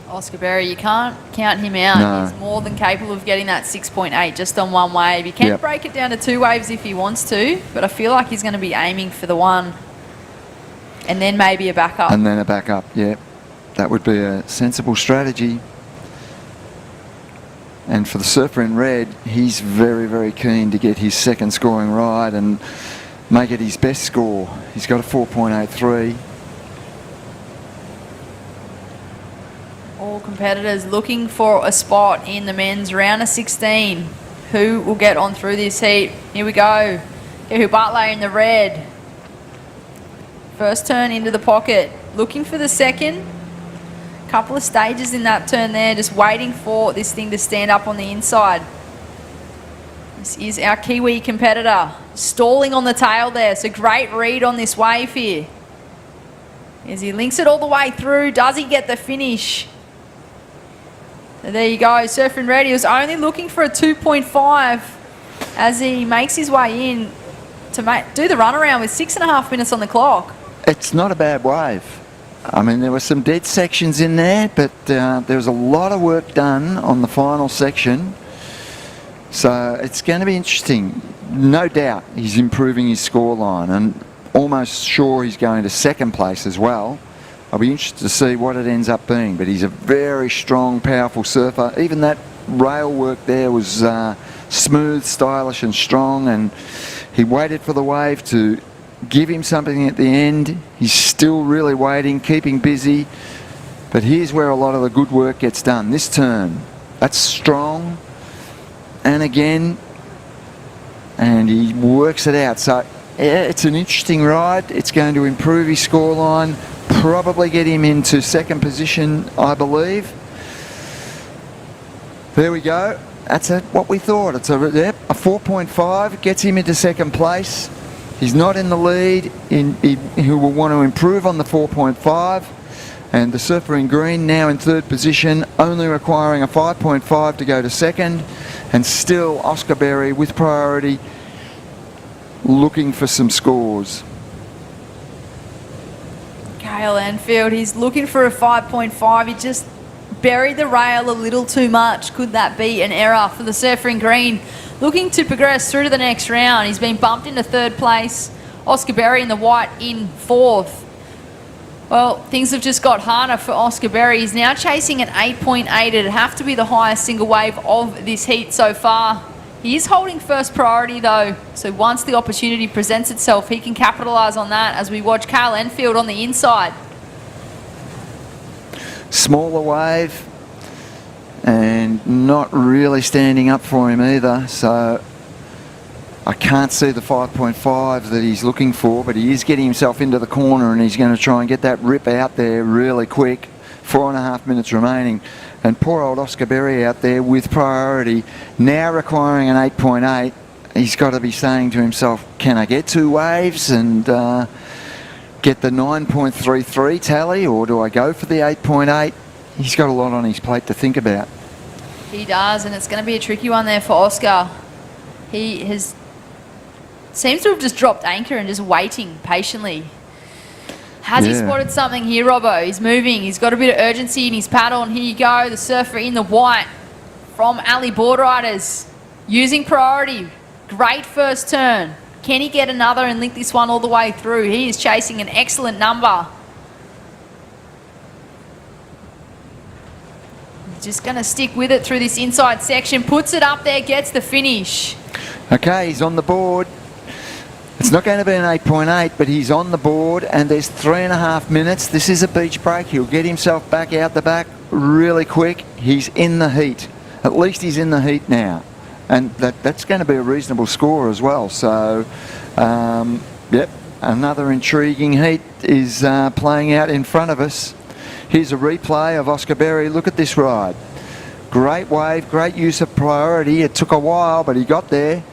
Oscar Berry, you can't count him out. No. He's more than capable of getting that 6.8 just on one wave. He can break it down to 2 waves if he wants to, but I feel like he's going to be aiming for the one and then maybe a backup. And then a backup, yeah. That would be a sensible strategy. And for the surfer in red, he's very, very keen to get his second scoring ride and make it his best score. He's got a 4.83. All competitors looking for a spot in the men's round of 16. Who will get on through this heat? Here we go. Kehu Butler in the red. First turn into the pocket. Looking for the second. Couple of stages in that turn there, just waiting for this thing to stand up on the inside. This is our Kiwi competitor, stalling on the tail there, so great read on this wave here. As he links it all the way through, does he get the finish? So there you go, surfing red. He was only looking for a 2.5 as he makes his way in to do the runaround with 6.5 minutes on the clock. It's not a bad wave. I mean, there were some dead sections in there, but there was a lot of work done on the final section. So it's going to be interesting. No doubt he's improving his scoreline, and almost sure he's going to second place as well. I'll be interested to see what it ends up being, but he's a very strong, powerful surfer. Even that rail work there was smooth, stylish and strong, and he waited for the wave to give him something at the end. He's still really waiting, keeping busy. But here's where a lot of the good work gets done. This turn, that's strong. And again, and he works it out. So yeah, it's an interesting ride. It's going to improve his scoreline, probably get him into second position, I believe. There we go. That's what we thought. It's a 4.5, gets him into second place. He's not in the lead. He will want to improve on the 4.5. And the surfer in green now in third position, only requiring a 5.5 to go to second. And still Oscar Berry with priority, looking for some scores. Kyle Enfield, he's looking for a 5.5. He just buried the rail a little too much. Could that be an error for the surfer in green? Looking to progress through to the next round. He's been bumped into third place. Oscar Berry in the white in fourth. Well, things have just got harder for Oscar Berry. He's now chasing an 8.8. It'd have to be the highest single wave of this heat so far. He is holding first priority though, so once the opportunity presents itself, he can capitalise on that as we watch Kyle Enfield on the inside. Smaller wave, and not really standing up for him either, so I can't see the 5.5 that he's looking for, but he is getting himself into the corner and he's going to try and get that rip out there really quick. 4.5 minutes remaining, and poor old Oscar Berry out there with priority, now requiring an 8.8. He's got to be saying to himself, can I get 2 waves and get the 9.33 tally, or do I go for the 8.8? He's got a lot on his plate to think about. He does, and it's going to be a tricky one there for Oscar. He seems to have just dropped anchor and just waiting patiently. Has he spotted something here, Robbo? He's moving. He's got a bit of urgency in his paddle, and here you go. The surfer in the white from Ali Board Riders. Using priority. Great first turn. Can he get another and link this one all the way through? He is chasing an excellent number. Just going to stick with it through this inside section. Puts it up there, gets the finish. Okay, he's on the board. It's not going to be an 8.8, but he's on the board, and there's 3.5 minutes. This is a beach break. He'll get himself back out the back really quick. He's in the heat. At least he's in the heat now. And that's going to be a reasonable score as well. So, yep, another intriguing heat is playing out in front of us. Here's a replay of Oscar Berry. Look at this ride. Great wave, great use of priority. It took a while, but he got there.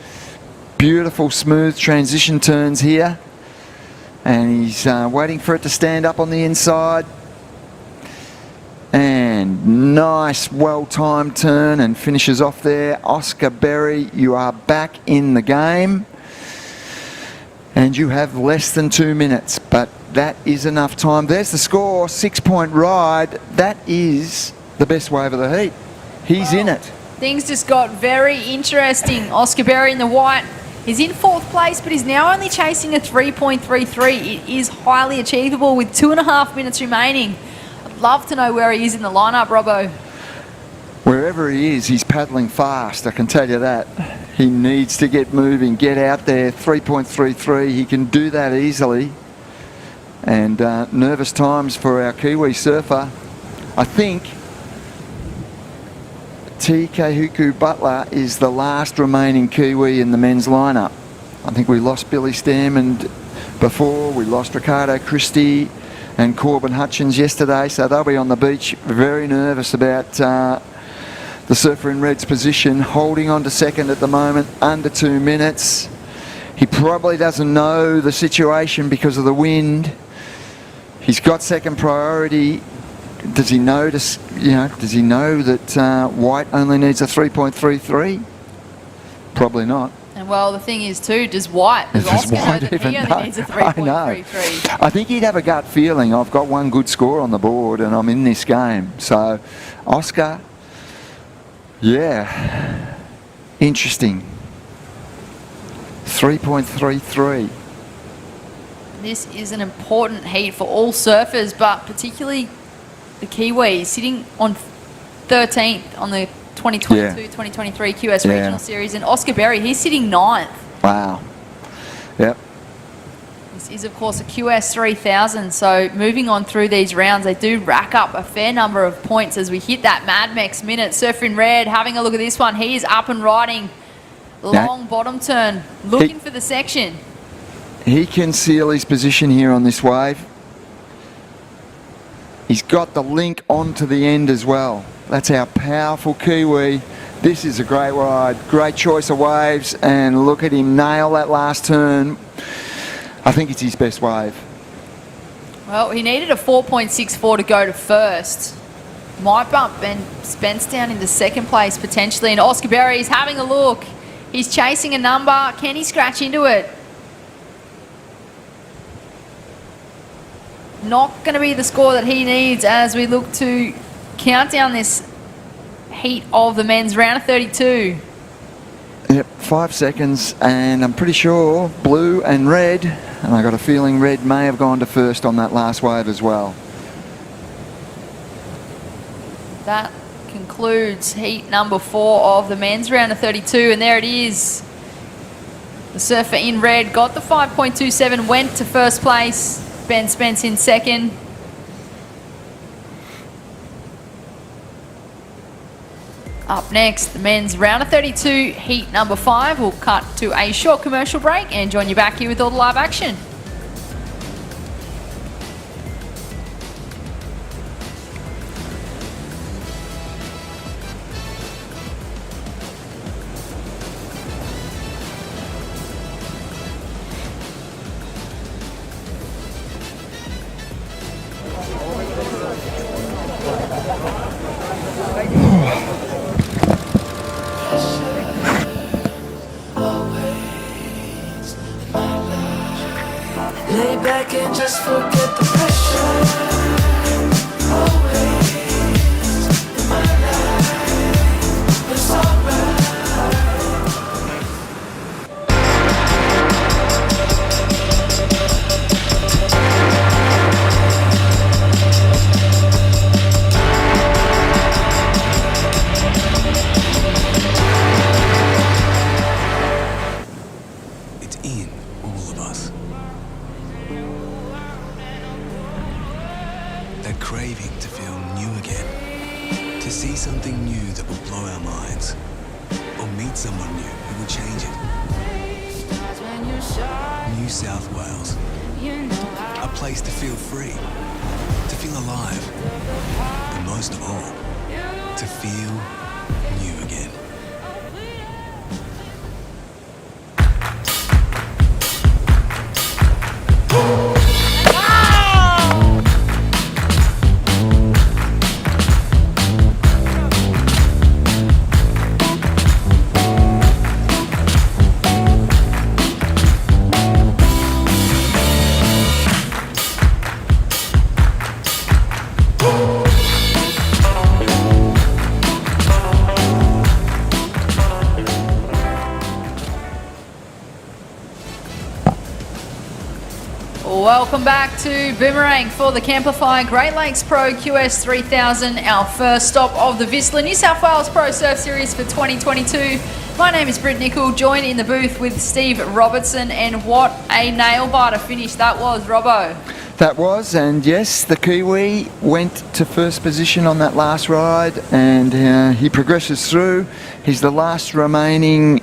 Beautiful, smooth transition turns here. And he's waiting for it to stand up on the inside. And nice, well-timed turn, and finishes off there. Oscar Berry, you are back in the game. And you have less than 2 minutes, but that is enough time. There's the score, 6-point ride. That is the best wave of the heat. He's in it. Things just got very interesting. Oscar Berry in the white. He's in fourth place, but he's now only chasing a 3.33. It is highly achievable with 2.5 minutes remaining. I'd love to know where he is in the lineup, Robbo. Wherever he is, he's paddling fast, I can tell you that. He needs to get moving, get out there. 3.33, he can do that easily. And nervous times for our Kiwi surfer. I think Te Kehuku Butler is the last remaining Kiwi in the men's lineup. I think we lost Billy Stamond before, we lost Ricardo Christie and Corbin Hutchins yesterday, so they'll be on the beach very nervous about the surfer in red's position, holding on to second at the moment, under 2 minutes. He probably doesn't know the situation because of the wind. He's got second priority. Does he know does he know that White only needs a 3.33? Probably not. And well, the thing is too, does Oscar know that he only needs a 3.33? I think he'd have a gut feeling, I've got one good score on the board and I'm in this game. So, Oscar, yeah, interesting. 3.33. This is an important heat for all surfers, but particularly the Kiwis, sitting on 13th on the 2022-2023 QS Regional Series, and Oscar Berry, he's sitting 9th. Wow. Yep. This is, of course, a QS 3000, so moving on through these rounds, they do rack up a fair number of points as we hit that Mad Mex minute. Surfer in red, having a look at this one. He is up and riding. long bottom turn, looking for the section. He can seal his position here on this wave. He's got the link onto the end as well. That's our powerful Kiwi. This is a great ride, great choice of waves, and look at him nail that last turn. I think it's his best wave. Well, he needed a 4.64 to go to first. Might bump Ben Spence down into second place potentially, and Oscar Berry's having a look. He's chasing a number. Can he scratch into it? Not going to be the score that he needs as we look to count down this heat of the men's round of 32. Yep, 5 seconds, and I'm pretty sure blue and red, and I got a feeling red may have gone to first on that last wave as well. That concludes heat number 4 of the men's round of 32, and there it is. The surfer in red got the 5.27, went to first place. Ben Spence in second. Up next, the men's round of 32, heat number 5. We'll cut to a short commercial break and join you back here with all the live action. Lay back and just forget the pressure. Always in my life, it's alright. It's in all of us. That craving to feel new again. To see something new that will blow our minds. Or meet someone new who will change it. New South Wales. A place to feel free. To feel alive. And most of all, to feel new again. Welcome back to Boomerang for the Camplify Great Lakes Pro QS 3000, our first stop of the VISSLA New South Wales Pro Surf Series for 2022. My name is Britt Nicol, joined in the booth with Steve Robertson, and what a nail-biter finish that was, Robbo. That was, and yes, the Kiwi went to first position on that last ride, and he progresses through. He's the last remaining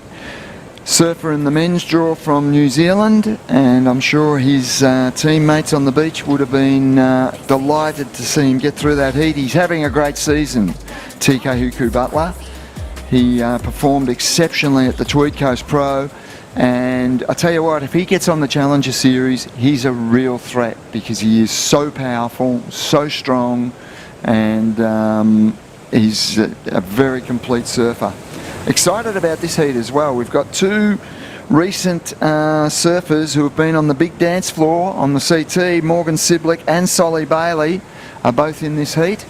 surfer in the men's draw from New Zealand, and I'm sure his teammates on the beach would have been delighted to see him get through that heat. He's having a great season, TK Huku Butler. He performed exceptionally at the Tweed Coast Pro, and I tell you what, if he gets on the Challenger Series, he's a real threat because he is so powerful, so strong, and he's a very complete surfer. Excited about this heat as well. We've got two recent surfers who have been on the big dance floor on the CT. Morgan Siblick and Solly Bailey are both in this heat.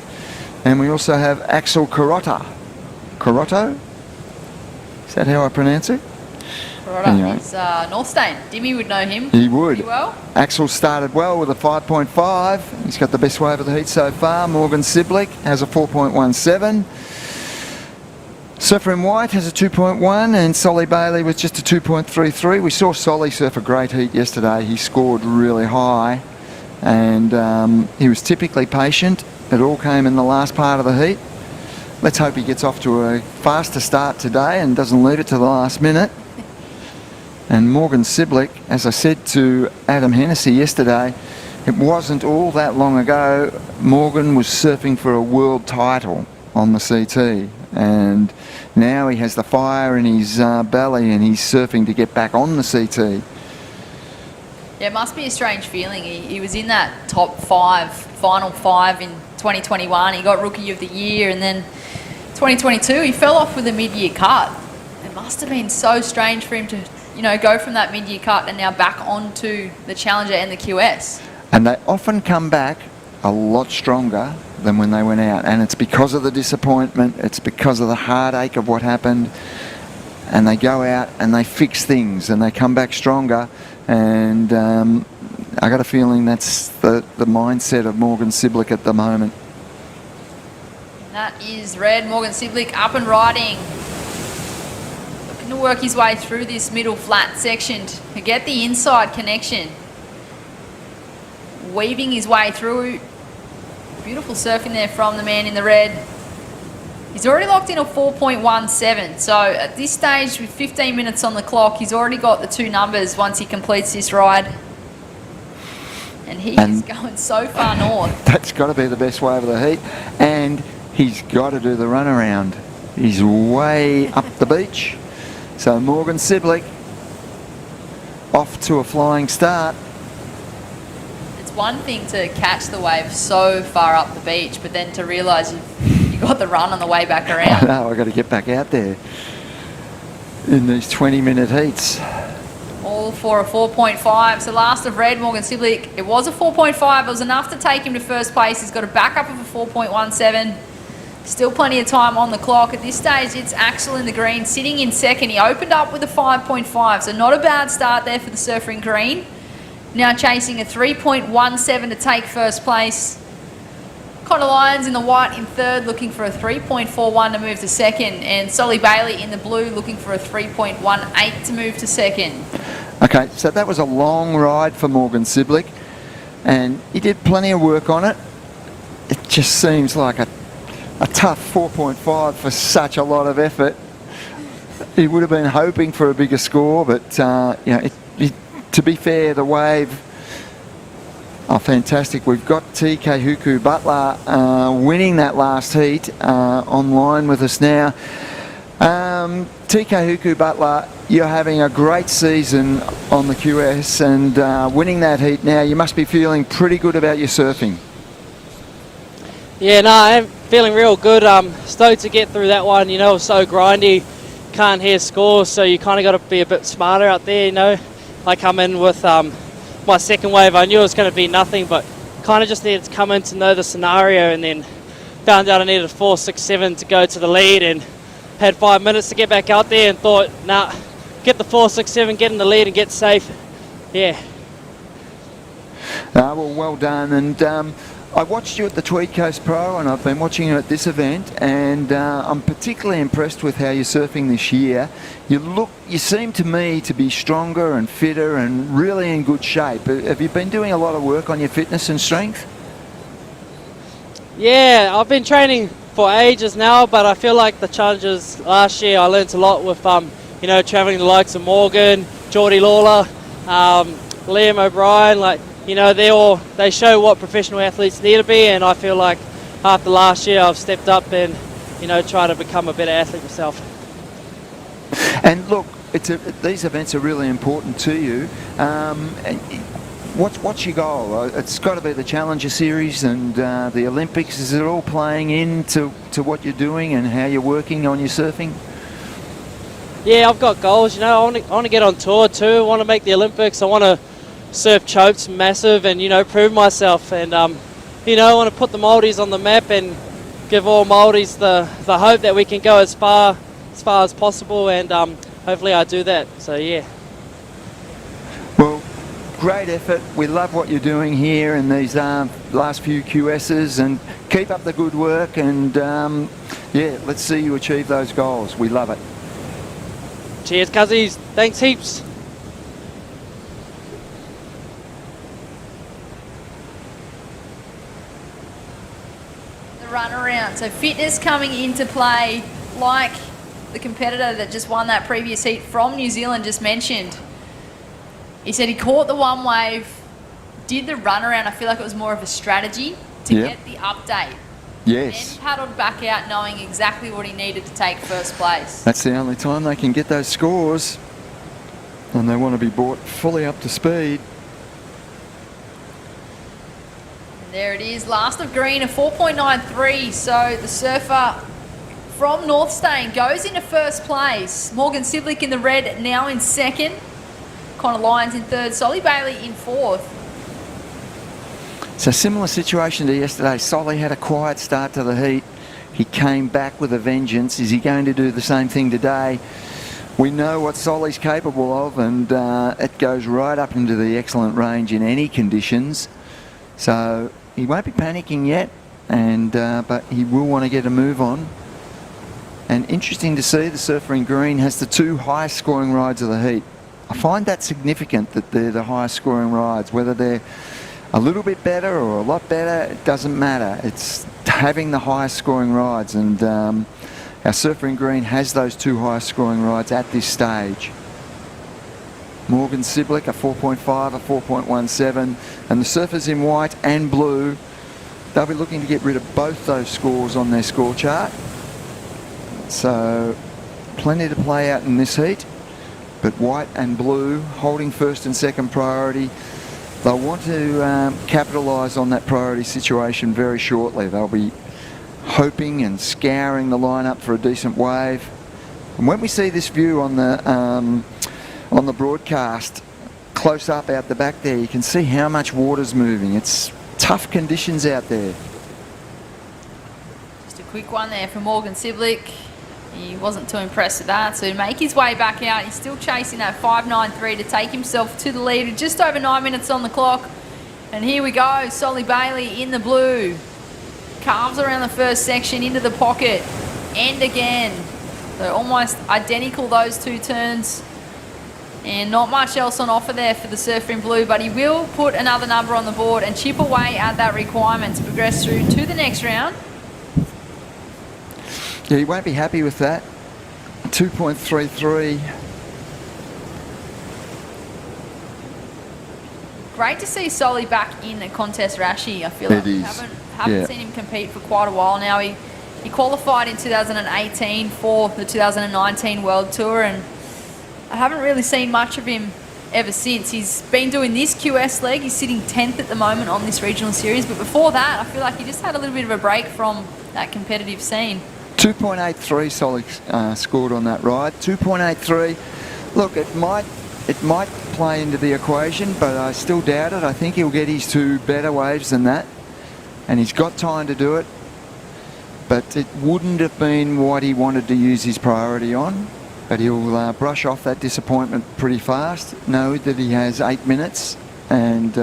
And we also have Axel Carotto. Carotto? Is that how I pronounce it? Carotto, anyway. He's North Stain. Dimmy would know him. He would. Pretty well. Axel started well with a 5.5. He's got the best wave of the heat so far. Morgan Siblick has a 4.17. Surfer in white has a 2.1, and Solly Bailey with just a 2.33. We saw Solly surf a great heat yesterday. He scored really high, and he was typically patient. It all came in the last part of the heat. Let's hope he gets off to a faster start today and doesn't leave it to the last minute. And Morgan Siblick, as I said to Adam Hennessy yesterday, it wasn't all that long ago Morgan was surfing for a world title on the CT, and now he has the fire in his belly and he's surfing to get back on the CT. Yeah, it must be a strange feeling. He was in that top five, final five in 2021. He got Rookie of the Year, and then 2022 he fell off with a mid-year cut. It must have been so strange for him to, you know, go from that mid-year cut and now back onto the Challenger and the QS. And they often come back a lot stronger than when they went out, and it's because of the disappointment, it's because of the heartache of what happened, and they go out and they fix things and they come back stronger. And I got a feeling that's the mindset of Morgan Siblick at the moment. That is red. Morgan Siblick up and riding. Looking to work his way through this middle flat section to get the inside connection. Weaving his way through. Beautiful surfing there from the man in the red. He's already locked in a 4.17. So at this stage, with 15 minutes on the clock, he's already got the two numbers once he completes this ride. And he is going so far north. That's got to be the best wave of the heat. And he's got to do the runaround. He's way up the beach. So Morgan Siblick off to a flying start. It's one thing to catch the wave so far up the beach, but then to realise you've got the run on the way back around. I know, I've got to get back out there in these 20-minute heats. All for a 4.5. So last of red, Morgan Siblick. It was a 4.5. It was enough to take him to first place. He's got a backup of a 4.17. Still plenty of time on the clock. At this stage, it's Axel in the green, sitting in second. He opened up with a 5.5, so not a bad start there for the surfer in green. Now chasing a 3.17 to take first place. Connor Lyons in the white in third, looking for a 3.41 to move to second. And Solly Bailey in the blue, looking for a 3.18 to move to second. Okay, so that was a long ride for Morgan Siblick, and he did plenty of work on it. It just seems like a tough 4.5 for such a lot of effort. He would have been hoping for a bigger score, but you know, to be fair, the wave, oh, fantastic. We've got TK Huku Butler winning that last heat online with us now. TK Huku Butler, you're having a great season on the QS and winning that heat now. You must be feeling pretty good about your surfing. Yeah, no, I'm feeling real good. Stoked to get through that one. You know, it's so grindy, can't hear scores, so you kind of got to be a bit smarter out there, you know. I come in with my second wave. I knew it was going to be nothing, but kind of just needed to come in to know the scenario, and then found out I needed a 4.67 to go to the lead, and had 5 minutes to get back out there and thought, nah, get the 4.67, get in the lead and get safe. Yeah. Well done. And I watched you at the Tweed Coast Pro, and I've been watching you at this event, and I'm particularly impressed with how you're surfing this year. You seem to me to be stronger and fitter and really in good shape. Have you been doing a lot of work on your fitness and strength? Yeah, I've been training for ages now, but I feel like the challenges last year I learnt a lot with you know, travelling the likes of Morgan, Geordie Lawler, Liam O'Brien. Like, you know, they show what professional athletes need to be, and I feel like after last year I've stepped up and, you know, try to become a better athlete myself. And look, these events are really important to you. What's your goal? It's got to be the Challenger Series and the Olympics. Is it all playing into what you're doing and how you're working on your surfing? Yeah, I've got goals. You know, I want to get on tour too. I want to make the Olympics. I want to surf chokes massive and, you know, prove myself. And you know, I want to put the Maldives on the map and give all Maldives the hope that we can go as far as possible. And hopefully I do that. So yeah. Well, great effort. We love what you're doing here in these last few QSs, and keep up the good work, and yeah, let's see you achieve those goals. We love it. Cheers, Cuzzies. Thanks heaps. The run around. So fitness coming into play, like the competitor that just won that previous heat from New Zealand just mentioned. He said he caught the one wave, did the runaround. I feel like it was more of a strategy to Yep. get the update. Yes. Then paddled back out knowing exactly what he needed to take first place. That's the only time they can get those scores. And they want to be brought fully up to speed. And there it is, last of green, a 4.93. So the surfer from North Stain goes into first place. Morgan Siblick in the red, now in second. Connor Lyons in third, Solly Bailey in fourth. So similar situation to yesterday. Solly had a quiet start to the heat. He came back with a vengeance. Is he going to do the same thing today? We know what Solly's capable of, and it goes right up into the excellent range in any conditions. So he won't be panicking yet, and but he will want to get a move on. And interesting to see, the surfer in green has the two highest scoring rides of the heat. I find that significant that they're the highest scoring rides. Whether they're a little bit better or a lot better, it doesn't matter. It's having the highest scoring rides, and our surfer in green has those two highest scoring rides at this stage. Morgan Siblick, a 4.5, a 4.17, and the surfers in white and blue, they'll be looking to get rid of both those scores on their score chart. So plenty to play out in this heat, but white and blue holding first and second priority. They'll want to capitalise on that priority situation very shortly. They'll be hoping and scouring the lineup for a decent wave. And when we see this view on the broadcast, close up out the back there, you can see how much water's moving. It's tough conditions out there. Just a quick one there for Morgan Siblick. He wasn't too impressed with that, so to make his way back out, he's still chasing that 5.93 to take himself to the lead with just over 9 minutes on the clock. And here we go, Solly Bailey in the blue. Carves around the first section into the pocket, and again. So almost identical those two turns. And not much else on offer there for the surfer in blue, but he will put another number on the board and chip away at that requirement to progress through to the next round. Yeah, he won't be happy with that. 2.33. Great to see Solly back in the contest Rashi. I feel like we haven't seen him compete for quite a while now. He qualified in 2018 for the 2019 World Tour, and I haven't really seen much of him ever since. He's been doing this QS leg. He's sitting 10th at the moment on this regional series, but before that, I feel like he just had a little bit of a break from that competitive scene. 2.83 Solly scored on that ride. 2.83. Look, it might play into the equation, but I still doubt it. I think he'll get his two better waves than that, and he's got time to do it. But it wouldn't have been what he wanted to use his priority on. But he'll brush off that disappointment pretty fast. Know that he has 8 minutes and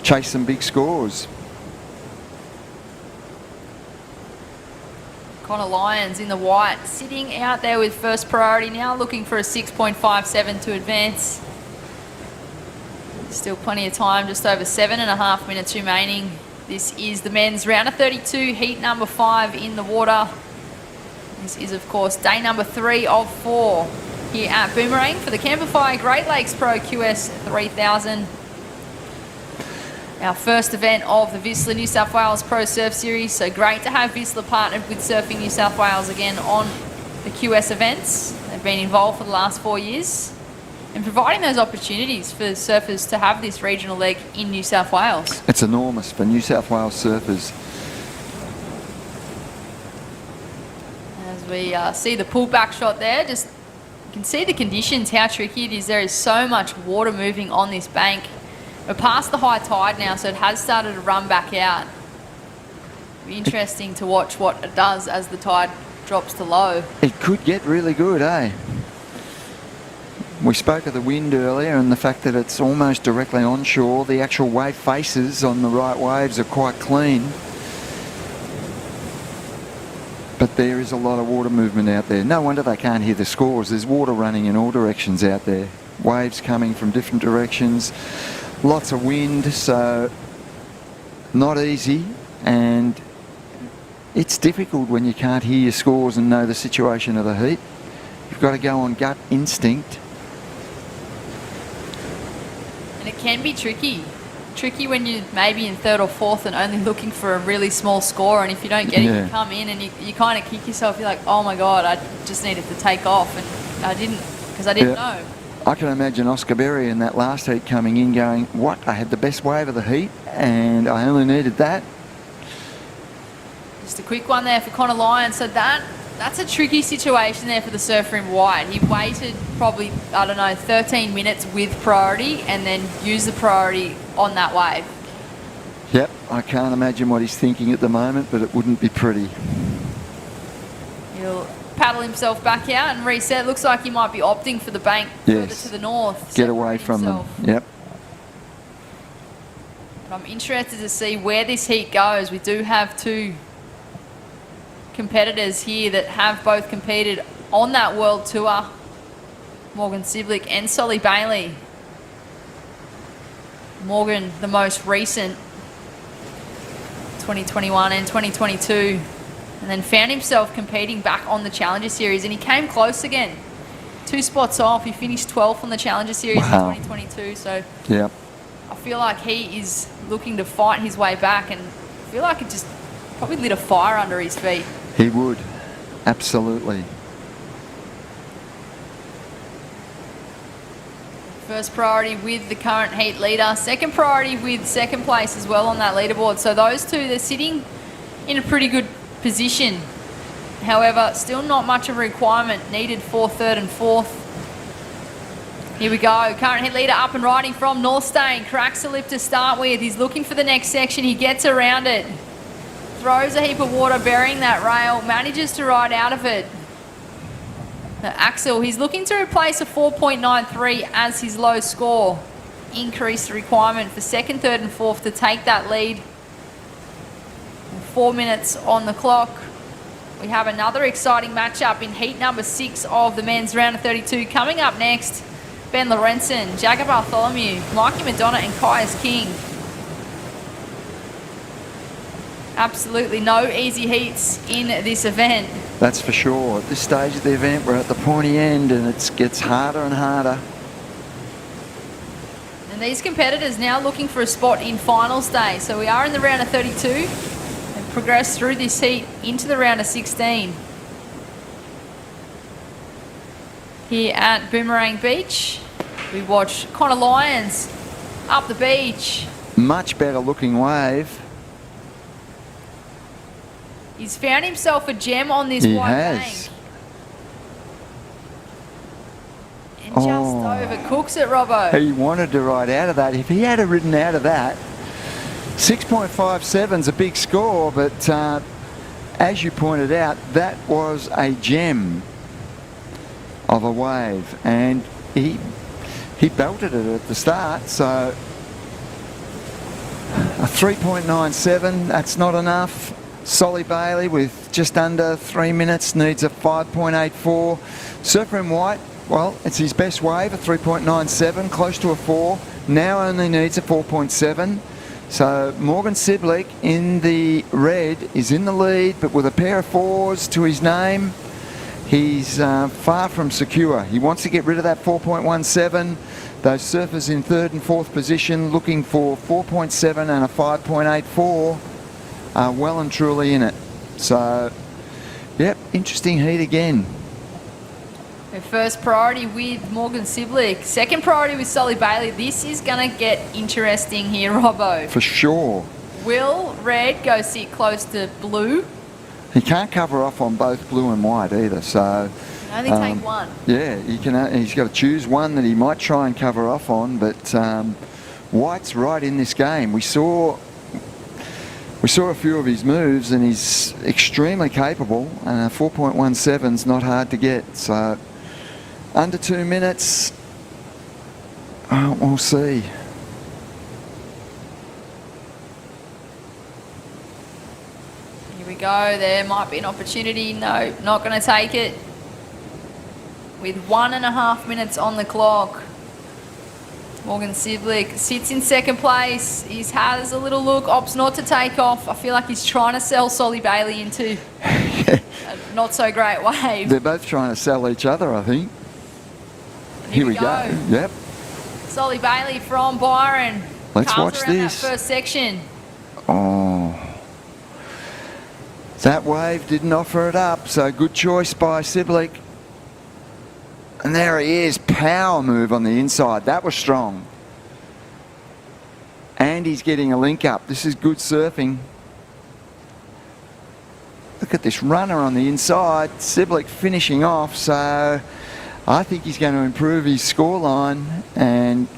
chase some big scores. Connor Lyons in the white, sitting out there with first priority now, looking for a 6.57 to advance. Still plenty of time, just over 7.5 minutes remaining. This is the men's round of 32, heat number 5 in the water. This is, of course, day number 3 of 4 here at Boomerang for the Camplify Great Lakes Pro QS 3000. Our first event of the VISSLA New South Wales Pro Surf Series, so great to have VISSLA partnered with Surfing New South Wales again on the QS events. They've been involved for the last 4 years and providing those opportunities for surfers to have this regional leg in New South Wales. It's enormous for New South Wales surfers. As we see the pullback shot there, just you can see the conditions, how tricky it is. There is so much water moving on this bank. We're past the high tide now, so it has started to run back out. It'll be interesting to watch what it does as the tide drops to low. It could get really good, eh? We spoke of the wind earlier and the fact that it's almost directly onshore. The actual wave faces on the right waves are quite clean. But there is a lot of water movement out there. No wonder they can't hear the scores. There's water running in all directions out there. Waves coming from different directions. Lots of wind, so not easy, and it's difficult when you can't hear your scores and know the situation of the heat. You've got to go on gut instinct. And it can be tricky. Tricky when you're maybe in third or fourth and only looking for a really small score, and if you don't get it, you come in and you kind of kick yourself. You're like, oh my God, I just needed to take off, and I didn't, because I didn't know. I can imagine Oscar Berry in that last heat coming in going, what, I had the best wave of the heat and I only needed that. Just a quick one there for Connor Lyons. So that's a tricky situation there for the surfer in white. He waited probably, I don't know, 13 minutes with priority and then used the priority on that wave. Yep, I can't imagine what he's thinking at the moment, but it wouldn't be pretty. He'll paddle himself back out and reset. Looks like he might be opting for the bank further to the north. Get away from them. Yep. But I'm interested to see where this heat goes. We do have two competitors here that have both competed on that world tour, Morgan Siblick and Solly Bailey. Morgan, the most recent, 2021 and 2022, and then found himself competing back on the Challenger Series, and he came close again. 2 spots off. He finished 12th on the Challenger Series in 2022, so yep. I feel like he is looking to fight his way back, and I feel like it just probably lit a fire under his feet. He would, absolutely. First priority with the current heat leader. Second priority with second place as well on that leaderboard. So those two, they're sitting in a pretty good position. However, still not much of a requirement needed for third and fourth. Here we go. Current heat leader up and riding from North Stain. Cracks a lip to start with. He's looking for the next section. He gets around it. Throws a heap of water, burying that rail. Manages to ride out of it. Axel, he's looking to replace a 4.93 as his low score. Increase the requirement for second, third and fourth to take that lead. 4 minutes on the clock. We have another exciting matchup in heat number 6 of the men's round of 32. Coming up next, Ben Lorenzen, Jagger Bartholomew, Mikey Madonna and Caius King. Absolutely no easy heats in this event. That's for sure. At this stage of the event, we're at the pointy end and it gets harder and harder. And these competitors now looking for a spot in finals day. So we are in the round of 32 and progress through this heat into the round of 16. Here at Boomerang Beach, we watch Connor Lyons up the beach. Much better looking wave. He's found himself a gem on this white bank. And just overcooks it, Robbo. He wanted to ride out of that. If he had ridden out of that, 6.57 is a big score, but as you pointed out, that was a gem of a wave, and he belted it at the start. So a 3.97, that's not enough. Solly Bailey with just under 3 minutes needs a 5.84. Surfer in white, well, it's his best wave, a 3.97, close to a 4. Now only needs a 4.7. So Morgan Siblick in the red is in the lead, but with a pair of 4s to his name, he's far from secure. He wants to get rid of that 4.17. Those surfers in third and fourth position looking for 4.7 and a 5.84. Are well and truly in it. So, yep, interesting heat again. First priority with Morgan Siblick. Second priority with Solly Bailey. This is going to get interesting here, Robbo. For sure. Will red go sit close to blue? He can't cover off on both blue and white either, so... He can only take one. Yeah, he's got to choose one that he might try and cover off on, but white's right in this game. We saw a few of his moves and he's extremely capable, and a 4.17 is not hard to get. So under 2 minutes, we'll see. Here we go. There might be an opportunity. No, not going to take it. With 1.5 minutes on the clock. Morgan Siblick sits in second place. He has a little look, opts not to take off. I feel like he's trying to sell Solly Bailey into a not so great wave. They're both trying to sell each other, I think. Here we go. Yep. Solly Bailey from Byron. Let's Carves watch around this. That first section. Oh. That wave didn't offer it up, so good choice by Siblick. And there he is, power move on the inside. That was strong. And he's getting a link up. This is good surfing. Look at this runner on the inside. Siblick finishing off, so I think he's going to improve his scoreline. And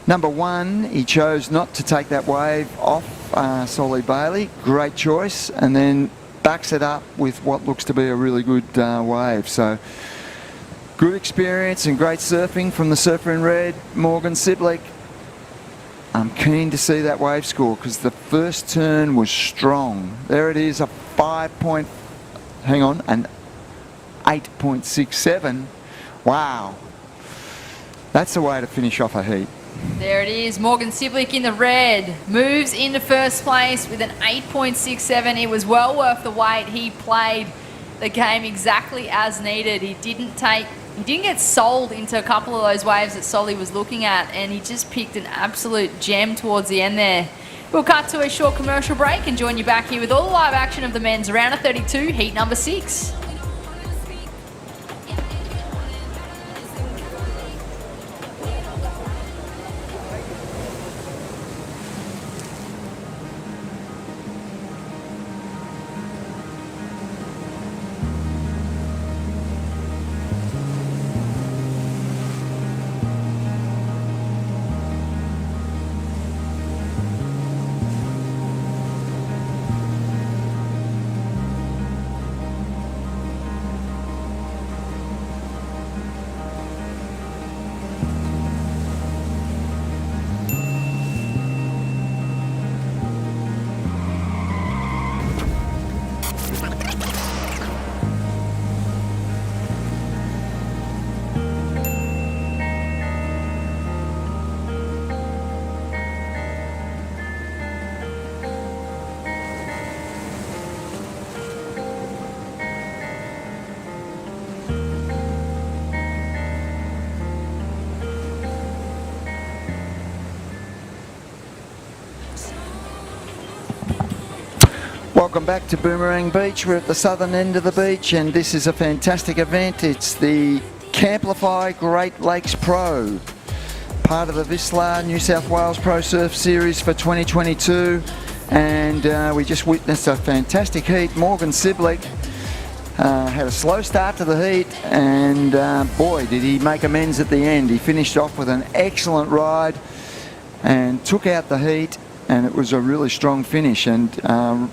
number one, he chose not to take that wave off Solly Bailey. Great choice. And then backs it up with what looks to be a really good wave. So good experience and great surfing from the surfer in red, Morgan Siblick. I'm keen to see that wave score because the first turn was strong. There it is, an 8.67. Wow. That's the way to finish off a heat. There it is, Morgan Siblick in the red. Moves into first place with an 8.67. It was well worth the wait. He played the game exactly as needed. He didn't get sold into a couple of those waves that Solly was looking at, and he just picked an absolute gem towards the end there. We'll cut to a short commercial break and join you back here with all the live action of the men's round of 32, heat number 6. Welcome back to Boomerang Beach. We're at the southern end of the beach and this is a fantastic event. It's the Camplify Great Lakes Pro, part of the VISSLA New South Wales Pro Surf Series for 2022, and we just witnessed a fantastic heat. Morgan Siblick had a slow start to the heat and boy did he make amends at the end. He finished off with an excellent ride and took out the heat, and it was a really strong finish. And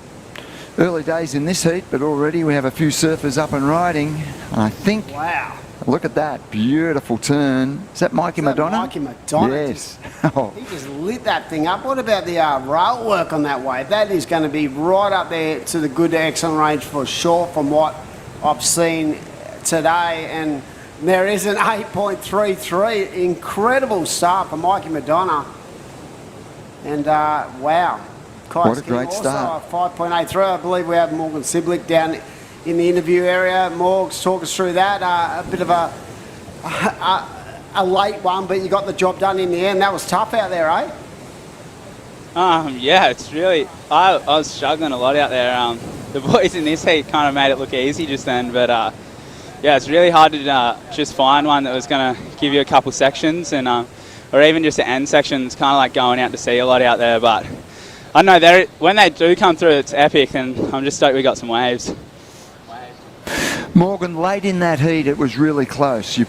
early days in this heat, but already we have a few surfers up and riding. And I think, wow, look at that beautiful turn. Is that Mikey Madonna? Mikey Madonna. Yes. He just lit that thing up. What about the rail work on that wave? That is going to be right up there to the good to excellent range for sure from what I've seen today. And there is an 8.33. Incredible start for Mikey Madonna. And wow. What a great start. 5.83. I believe we have Morgan Siblick down in the interview area. Morgs, talk us through that. A bit of a late one, but you got the job done in the end. That was tough out there, eh? Yeah, it's really... I was struggling a lot out there. The boys in this heat kind of made it look easy just then, but yeah, it's really hard to just find one that was going to give you a couple sections, and or even just the end sections, kind of like going out to sea a lot out there, but... I know when they do come through, it's epic, and I'm just stoked we got some waves. Morgan, late in that heat, it was really close. You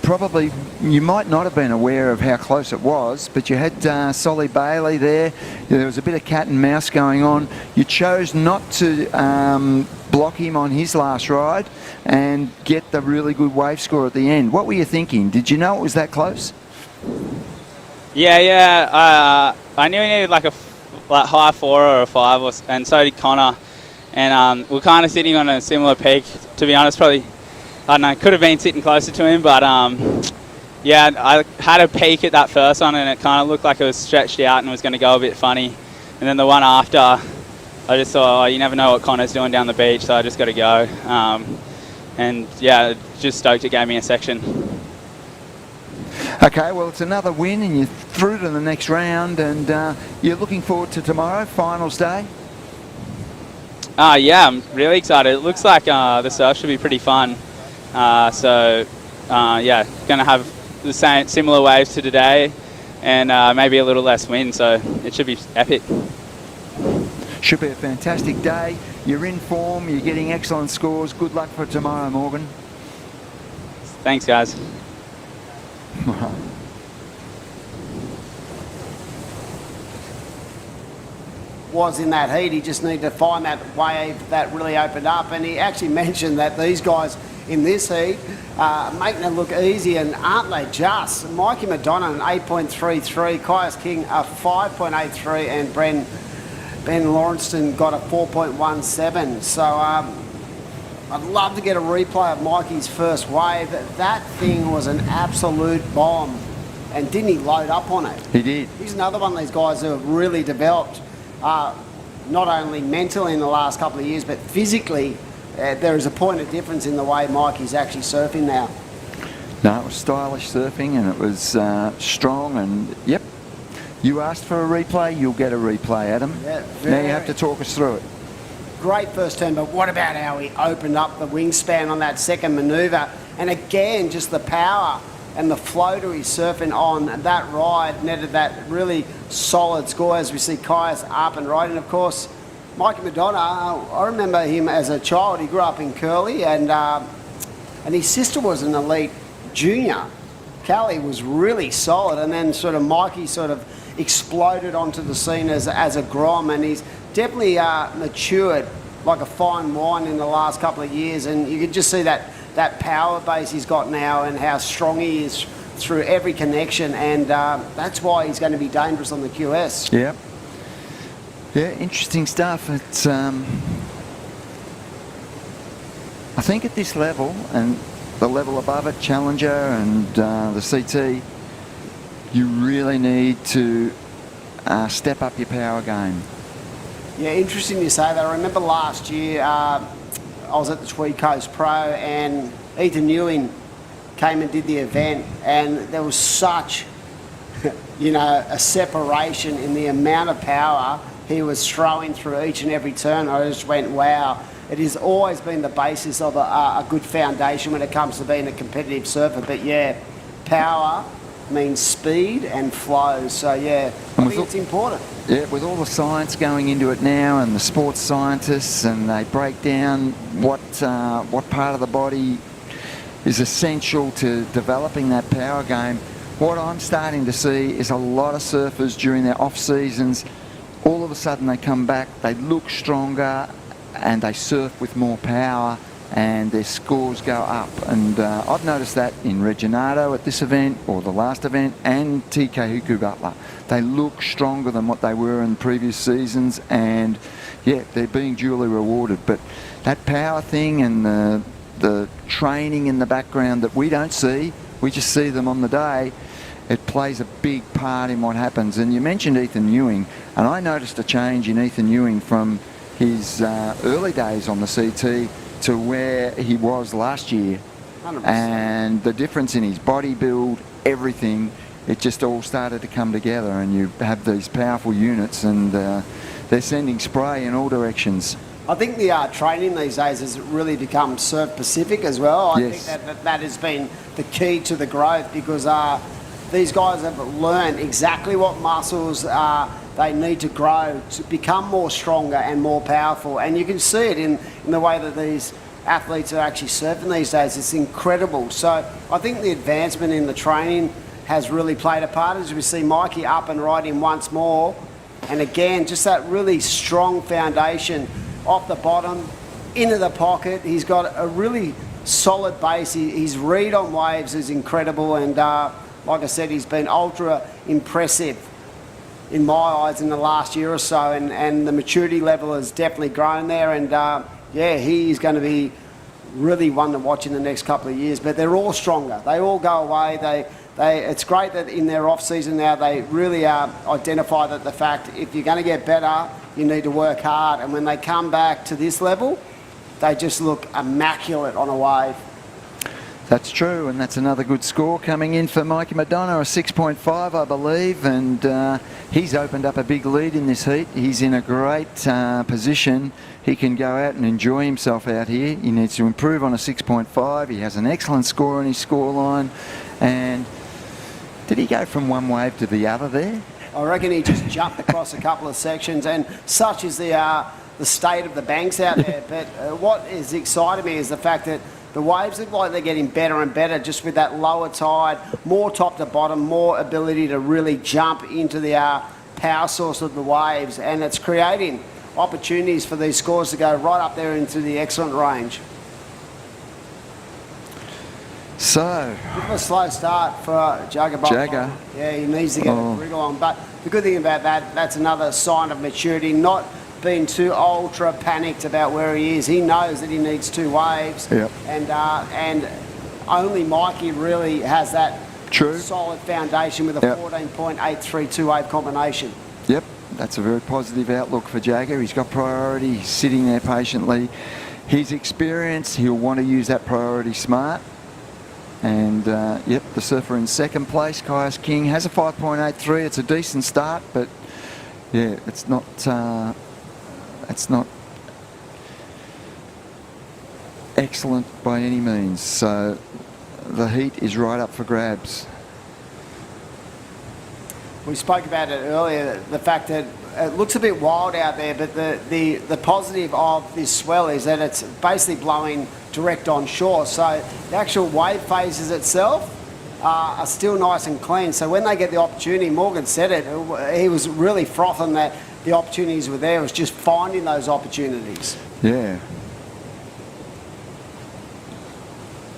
might not have been aware of how close it was, but you had Solly Bailey there. There was a bit of cat and mouse going on. You chose not to block him on his last ride and get the really good wave score at the end. What were you thinking? Did you know it was that close? Yeah. I knew he needed like a high 4 or a 5, and so did Connor. And we're kind of sitting on a similar peak. To be honest, probably, I don't know, could have been sitting closer to him, but yeah, I had a peak at that first one, and it kind of looked like it was stretched out and was going to go a bit funny. And then the one after, I just thought, oh, you never know what Connor's doing down the beach, so I just got to go. And yeah, just stoked it gave me a section. Okay, well, it's another win and you're through to the next round, and you're looking forward to tomorrow, finals day? Yeah, I'm really excited. It looks like the surf should be pretty fun. Yeah, going to have the similar waves to today, and maybe a little less wind, so it should be epic. Should be a fantastic day. You're in form, you're getting excellent scores. Good luck for tomorrow, Morgan. Thanks, guys. Was in that heat, he just needed to find that wave that really opened up, and he actually mentioned that these guys in this heat making it look easy, and aren't they just? Mikey Madonna an 8.33, Caius King a 5.83, and Ben Lawrenston got a 4.17. So I'd love to get a replay of Mikey's first wave. That thing was an absolute bomb, and didn't he load up on it? He did. He's another one of these guys who have really developed, not only mentally in the last couple of years, but physically. There is a point of difference in the way Mikey's actually surfing now. No, it was stylish surfing, and it was strong, and yep. You asked for a replay, you'll get a replay, Adam. Yeah, now you have to talk us through it. Great first turn, but what about how he opened up the wingspan on that second manoeuvre? And again, just the power and the floater he's surfing on that ride netted that really solid score, as we see Caius up and right. And of course, Mikey Madonna, I remember him as a child. He grew up in Curly, and his sister was an elite junior. Callie was really solid, and then sort of Mikey sort of exploded onto the scene as a Grom, and he's definitely matured like a fine wine in the last couple of years, and you can just see that power base he's got now and how strong he is through every connection, and that's why he's going to be dangerous on the QS. Yep. Yeah, interesting stuff. It's I think at this level and the level above it, Challenger and the CT, you really need to step up your power game. Yeah, interesting you say that. I remember last year I was at the Tweed Coast Pro, and Ethan Ewing came and did the event, and there was such a separation in the amount of power he was throwing through each and every turn. I just went, wow. It has always been the basis of a good foundation when it comes to being a competitive surfer. But yeah, power means speed and flow. So yeah, I think it's important. Yeah, with all the science going into it now, and the sports scientists, and they break down what part of the body is essential to developing that power game. What I'm starting to see is a lot of surfers during their off seasons, all of a sudden they come back, they look stronger, and they surf with more power, and their scores go up. And I've noticed that in Reginato at this event, or the last event, and TK Hukubutler. They look stronger than what they were in previous seasons, and yeah, they're being duly rewarded. But that power thing and the training in the background that we don't see, we just see them on the day, it plays a big part in what happens. And you mentioned Ethan Ewing, and I noticed a change in Ethan Ewing from his early days on the CT to where he was last year. 100%. And the difference in his body build, everything, it just all started to come together, and you have these powerful units, and they're sending spray in all directions. I think the training these days has really become surf specific as well. I Yes. think that has been the key to the growth, because these guys have learned exactly what muscles they need to grow to become more stronger and more powerful. And you can see it in the way that these athletes are actually surfing these days. It's incredible. So I think the advancement in the training has really played a part, as we see Mikey up and riding once more. And again, just that really strong foundation off the bottom, into the pocket. He's got a really solid base. His read on waves is incredible, and like I said, he's been ultra impressive in my eyes in the last year or so, and the maturity level has definitely grown there, and yeah, he is going to be really one to watch in the next couple of years. But they're all stronger. They all go away. It's great that in their off season now they really identify that the fact if you're going to get better, you need to work hard, and when they come back to this level, they just look immaculate on a wave. That's true, and that's another good score coming in for Mikey Madonna, a 6.5, I believe, and he's opened up a big lead in this heat. He's in a great position. He can go out and enjoy himself out here. He needs to improve on a 6.5. He has an excellent score on his scoreline, and did he go from one wave to the other there? I reckon he just jumped across a couple of sections, and such is the state of the banks out there. But what is exciting me is the fact that the waves look like they're getting better and better just with that lower tide, more top to bottom, more ability to really jump into the power source of the waves, and it's creating opportunities for these scores to go right up there into the excellent range. So, bit of a slow start for Jagger. Jagger. Yeah, he needs to get a wriggle on, but the good thing about that, that's another sign of maturity, not being too ultra panicked about where he is. He knows that he needs 2 waves, yep. and only Mikey really has that True. solid foundation with a 14.832 wave combination. Yep, that's a very positive outlook for Jagger. He's got priority, he's sitting there patiently. He's experienced, he'll want to use that priority smart. And yep, the surfer in second place, Caius King, has a 5.83. It's a decent start, but yeah, it's not excellent by any means. So the heat is right up for grabs. We spoke about it earlier, the fact that it looks a bit wild out there, but the positive of this swell is that it's basically blowing direct on shore. So the actual wave phases itself are still nice and clean. So when they get the opportunity, Morgan said it, he was really frothing that the opportunities were there. It was just finding those opportunities. Yeah.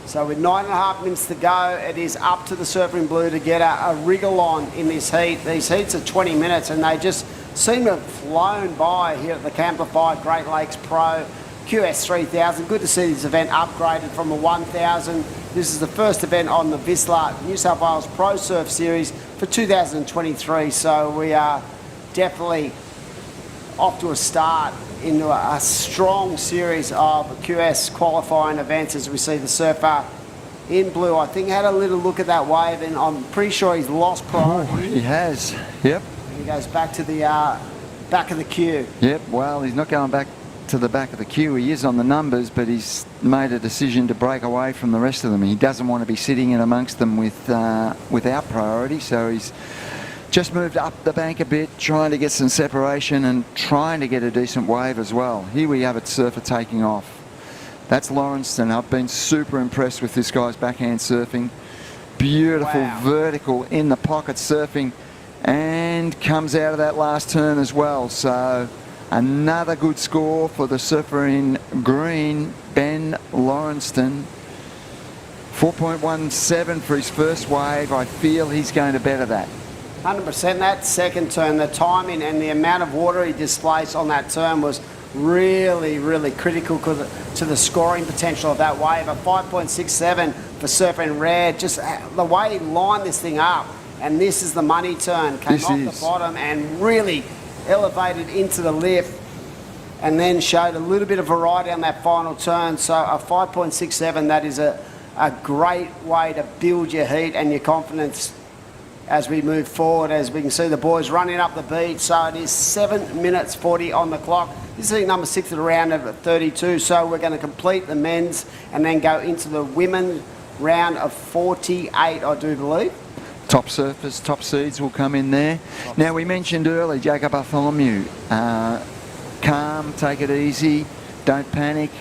So with 9.5 minutes to go, it is up to the surfer in blue to get a wriggle on in this heat. These heats are 20 minutes and they just seem to have flown by here at the Camplify Great Lakes Pro QS 3000. Good to see this event upgraded from a 1000. This is the first event on the VISSLA New South Wales Pro Surf Series for 2023. So we are definitely off to a start into a strong series of QS qualifying events as we see the surfer in blue. I think had a little look at that wave and I'm pretty sure he's lost priority. Oh, he has, yep. He goes back to the back of the queue. Yep, well, he's not going back to the back of the queue. He is on the numbers, but he's made a decision to break away from the rest of them. He doesn't want to be sitting in amongst them without priority, so he's just moved up the bank a bit, trying to get some separation and trying to get a decent wave as well. Here we have it, surfer taking off. That's Lawrenston. I've been super impressed with this guy's backhand surfing. Beautiful vertical in the pocket surfing, and comes out of that last turn as well. So another good score for the surfer in green, Ben Lawrenston. 4.17 for his first wave. I feel he's going to better that. 100%. That second turn, the timing and the amount of water he displaced on that turn was really, really critical to the scoring potential of that wave. A 5.67 for surfer in red. Just the way he lined this thing up, and this is the money turn. Came off the bottom and really elevated into the lift, and then showed a little bit of variety on that final turn. So a 5.67, that is a great way to build your heat and your confidence as we move forward. As we can see the boys running up the beach. So it is 7 minutes 40 on the clock. This is number 6 of the round of 32. So we're going to complete the men's and then go into the women's round of 48, I do believe. Top surfers, top seeds will come in there. Now, we mentioned earlier, Jacob Bartholomew. Calm, take it easy, don't panic.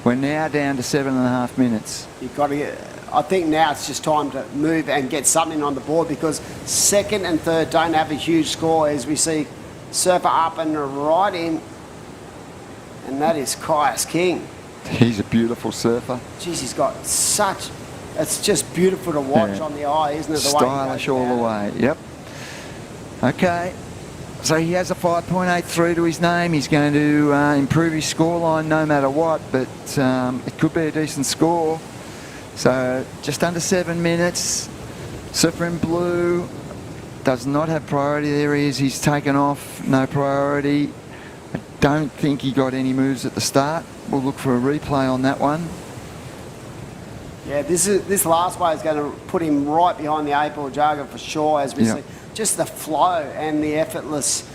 We're now down to 7.5 minutes. You've got to get, I think now it's just time to move and get something on the board, because second and third don't have a huge score, as we see surfer up and right in, and that is Caius King. He's a beautiful surfer. Jeez, he's got such, it's just beautiful to watch on the eye, isn't it? The Stylish all the way, yep. Okay, so he has a 5.83 to his name. He's going to improve his scoreline no matter what, but it could be a decent score. So just under 7 minutes. Surfer in blue does not have priority. There he is. He's taken off. No priority. I don't think he got any moves at the start. We'll look for a replay on that one. Yeah, this last wave is going to put him right behind the 8 ball jugger for sure, as we see. Just the flow and the effortless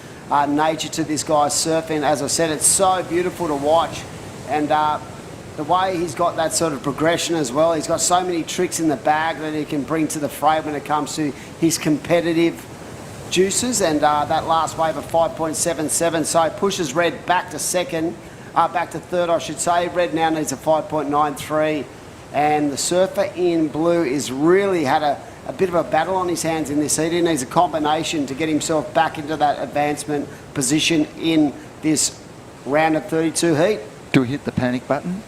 nature to this guy's surfing. As I said, it's so beautiful to watch. And the way he's got that sort of progression as well, he's got so many tricks in the bag that he can bring to the fray when it comes to his competitive juices. And that last wave of 5.77, so pushes Red back to second, back to third, I should say. Red now needs a 5.93. And the surfer in blue is really had a bit of a battle on his hands in this heat. He needs a combination to get himself back into that advancement position in this round of 32 heat. Do we hit the panic button?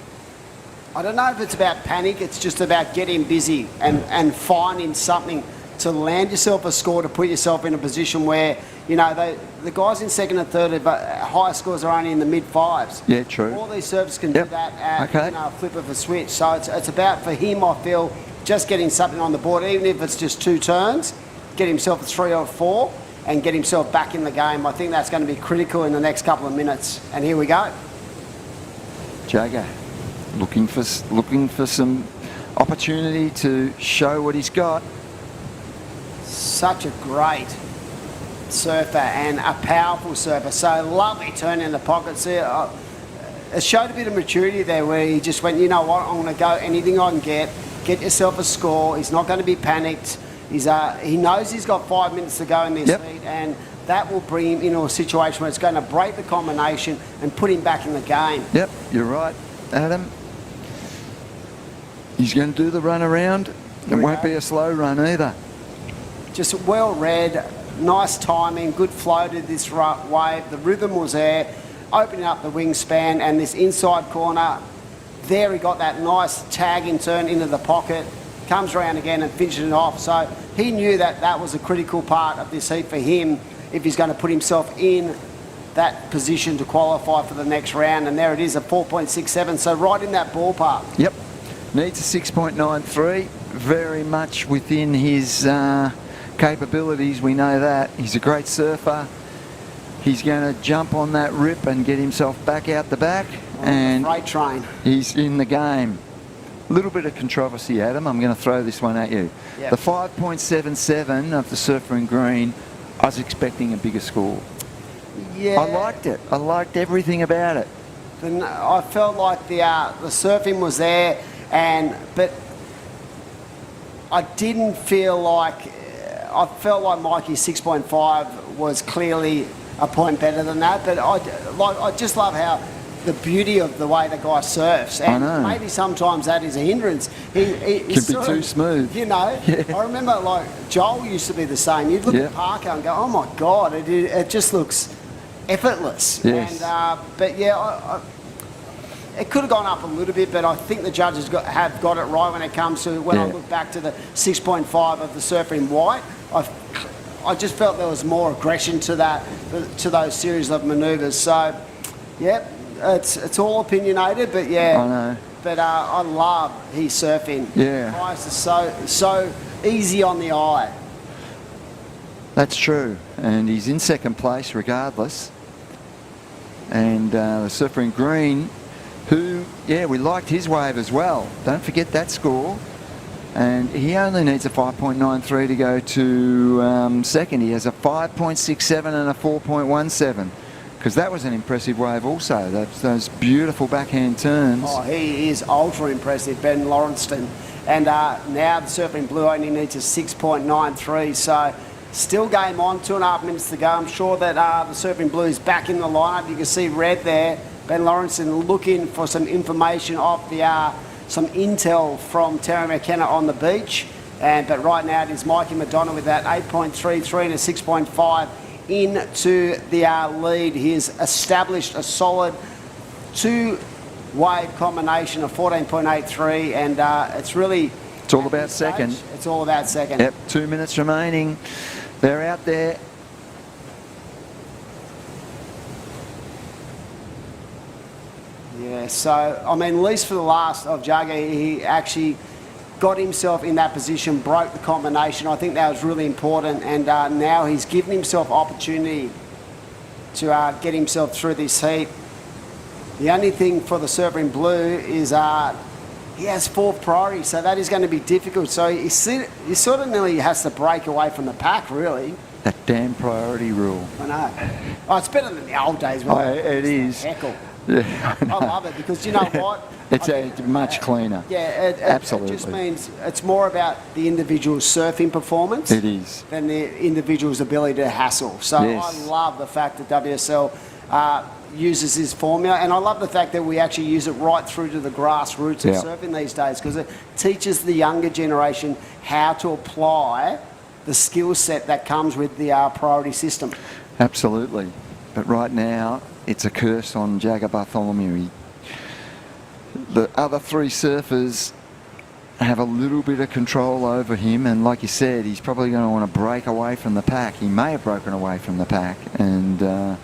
I don't know if it's about panic. It's just about getting busy and finding something to land yourself a score, to put yourself in a position where, you know, the guys in second and third, high scores are only in the mid-5s. Yeah, true. All these surfers can do that at a flip of a switch. So it's about, for him, I feel, just getting something on the board, even if it's just 2 turns, get himself a 3 or 4 and get himself back in the game. I think that's going to be critical in the next couple of minutes. And here we go. Jagger looking for some opportunity to show what he's got. Such a great surfer and a powerful surfer. So lovely turn in the pockets there. It showed a bit of maturity there, where he just went, you know what, I'm going to go anything I can get yourself a score. He's not going to be panicked. He knows he's got 5 minutes to go in this heat, and that will bring him into a situation where it's going to break the combination and put him back in the game. Yep, you're right, Adam. He's going to do the run around. It won't be a slow run either. Just well read, nice timing, good flow to this wave. The rhythm was there, opening up the wingspan, and this inside corner. There he got that nice tagging turn into the pocket, comes around again and finishes it off. So he knew that that was a critical part of this heat for him if he's going to put himself in that position to qualify for the next round. And there it is, a 4.67, so right in that ballpark. Yep, needs a 6.93, very much within his capabilities, we know that. He's a great surfer. He's going to jump on that rip and get himself back out the back. And freight train. He's in the game. A little bit of controversy, Adam. I'm going to throw this one at you. Yep. The 5.77 of the surfer in green, I was expecting a bigger score. Yeah. I liked it. I liked everything about it. I felt like the surfing was there, but I didn't feel like, I felt like Mikey's 6.5 was clearly a point better than that. But I just love how the beauty of the way the guy surfs, and maybe sometimes that is a hindrance. He can be too smooth. You know, I remember like Joel used to be the same. You'd look at Parker and go, "Oh my God, it just looks effortless." Yes. And but yeah, it could have gone up a little bit, but I think the judges have got it right when it comes to when I look back to the 6.5 of the surfer in white. I just felt there was more aggression to those series of manoeuvres. So, yeah, it's all opinionated, but yeah. I know. But I love his surfing. Yeah. Price is so easy on the eye. That's true, and he's in second place regardless. And the surfer in green, who, we liked his wave as well. Don't forget that score. And he only needs a 5.93 to go to second. He has a 5.67 and a 4.17, because that was an impressive wave also. Those beautiful backhand turns. Oh, he is ultra impressive, Ben Lawrenston. And now the surfer in blue only needs a 6.93, so still game on, 2.5 minutes to go. I'm sure that the surfer in blue is back in the lineup. You can see red there. Ben Lawrenston looking for some information off the some intel from Terry McKenna on the beach. But right now it is Mikey Madonna with that 8.33 and a 6.5 into the lead. He has established a solid 2-wave combination of 14.83, and it's all about second. It's all about second. Yep, 2 minutes remaining. They're out there. Yeah, so, I mean, at least for the last of Jagger, he actually got himself in that position, broke the combination. I think that was really important, and now he's given himself opportunity to get himself through this heat. The only thing for the surfer in blue is he has fourth priority, so that is going to be difficult. So he sort of nearly has to break away from the pack, really. That damn priority rule. I know. Oh, it's better than the old days. It is. Heckle. Yeah, I love it because you know what? It's much cleaner. Yeah, Absolutely. It just means it's more about the individual's surfing performance. It is. Than the individual's ability to hassle. So Yes. I love the fact that WSL uses this formula, and I love the fact that we actually use it right through to the grassroots of Yeah. surfing these days, because it teaches the younger generation how to apply the skill set that comes with the priority system. Absolutely. But right now, it's a curse on Jagger Bartholomew. The other three surfers have a little bit of control over him, and like you said, he's probably going to want to break away from the pack. He may have broken away from the pack, and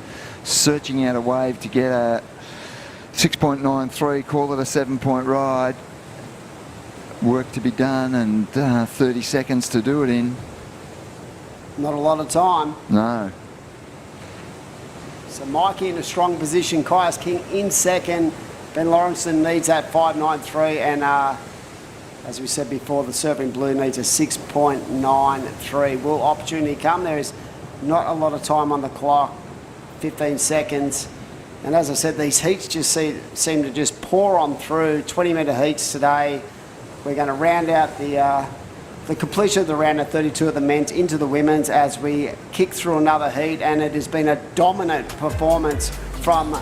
searching out a wave to get a 6.93, call it a 7-point ride. Work to be done, and 30 seconds to do it in. Not a lot of time. No. So Mikey in a strong position, Kaius King in second. Ben Lawrenson needs that 5.93, and as we said before, the Surfing Blue needs a 6.93. Will opportunity come? There is not a lot of time on the clock, 15 seconds. And as I said, these heats just seem to just pour on through. 20-metre heats today. We're going to round out the completion of the round of 32 of the men's into the women's as we kick through another heat, and it has been a dominant performance from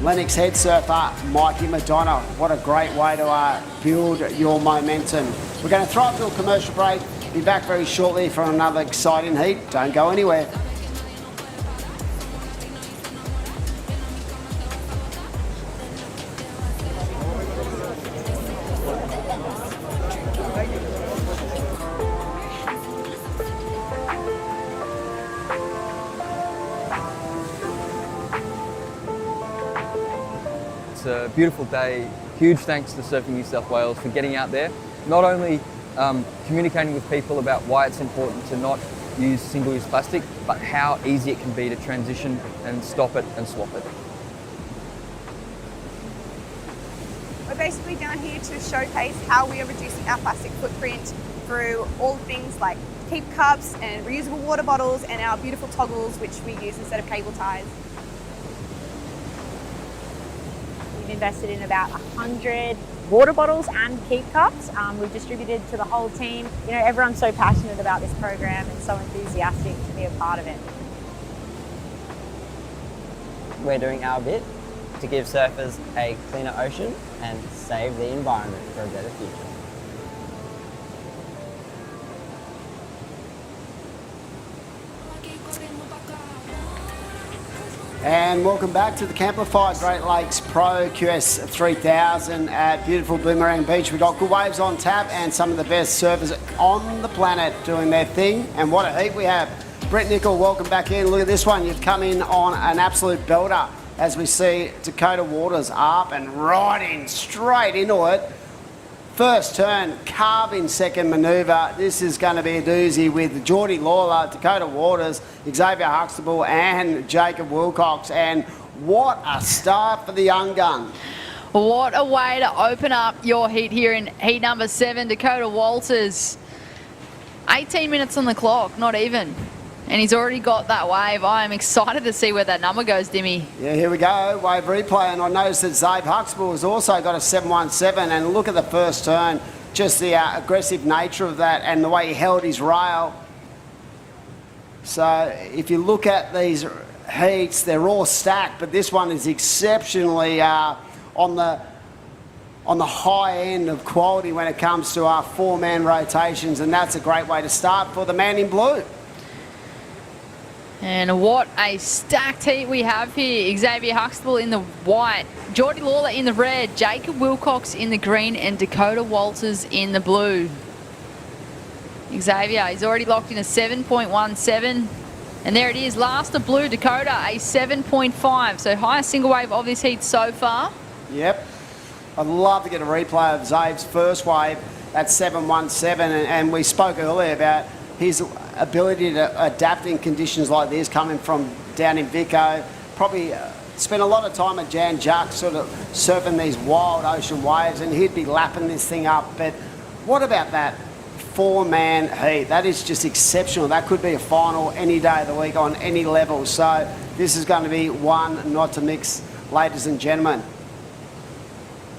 Lennox head surfer Mikey Madonna. What a great way to build your momentum. We're going to throw up to a commercial break. Be back very shortly for another exciting heat. Don't go anywhere. It's a beautiful day. Huge thanks to Surfing New South Wales for getting out there, not only communicating with people about why it's important to not use single-use plastic, but how easy it can be to transition and stop it and swap it. We're basically down here to showcase how we are reducing our plastic footprint through all things like keep cups and reusable water bottles and our beautiful toggles, which we use instead of cable ties. We've invested in about 100 water bottles and keep cups. We've distributed to the whole team. You know, everyone's so passionate about this program and so enthusiastic to be a part of it. We're doing our bit to give surfers a cleaner ocean and save the environment for a better future. And welcome back to the Camplify Great Lakes Pro QS 3000 at beautiful Boomerang Beach. We've got good waves on tap and some of the best surfers on the planet doing their thing. And what a heat we have. Brett Nicol, welcome back in. Look at this one. You've come in on an absolute belter as we see Dakota Waters up and riding straight into it. First turn, carving second manoeuvre. This is going to be a doozy with Geordie Lawler, Dakota Waters, Xavier Huxtable and Jacob Wilcox. And what a start for the young gun. What a way to open up your heat here in heat number 7. Dakota Walters, 18 minutes on the clock, not even. And he's already got that wave. I am excited to see where that number goes, Dimmy. Yeah, here we go, wave replay. And I noticed that Zabe Huxtable has also got a 717. And look at the first turn, just the aggressive nature of that and the way he held his rail. So if you look at these heats, they're all stacked, but this one is exceptionally on the high end of quality when it comes to our 4-man rotations, and that's a great way to start for the man in blue. And what a stacked heat we have here. Xavier Huxtable in the white, Geordie Lawler in the red, Jacob Wilcox in the green, and Dakota Walters in the blue. Xavier, he's already locked in a 7.17. And there it is, last of blue, Dakota, a 7.5. So highest single wave of this heat so far. Yep. I'd love to get a replay of Zabe's first wave at 7.17. And we spoke earlier about his ability to adapt in conditions like this, coming from down in Vico, probably spent a lot of time at Jan Jack sort of surfing these wild ocean waves, and he'd be lapping this thing up. But what about that 4-man heat? That is just exceptional. That could be a final any day of the week on any level. So this is going to be one not to mix, ladies and gentlemen.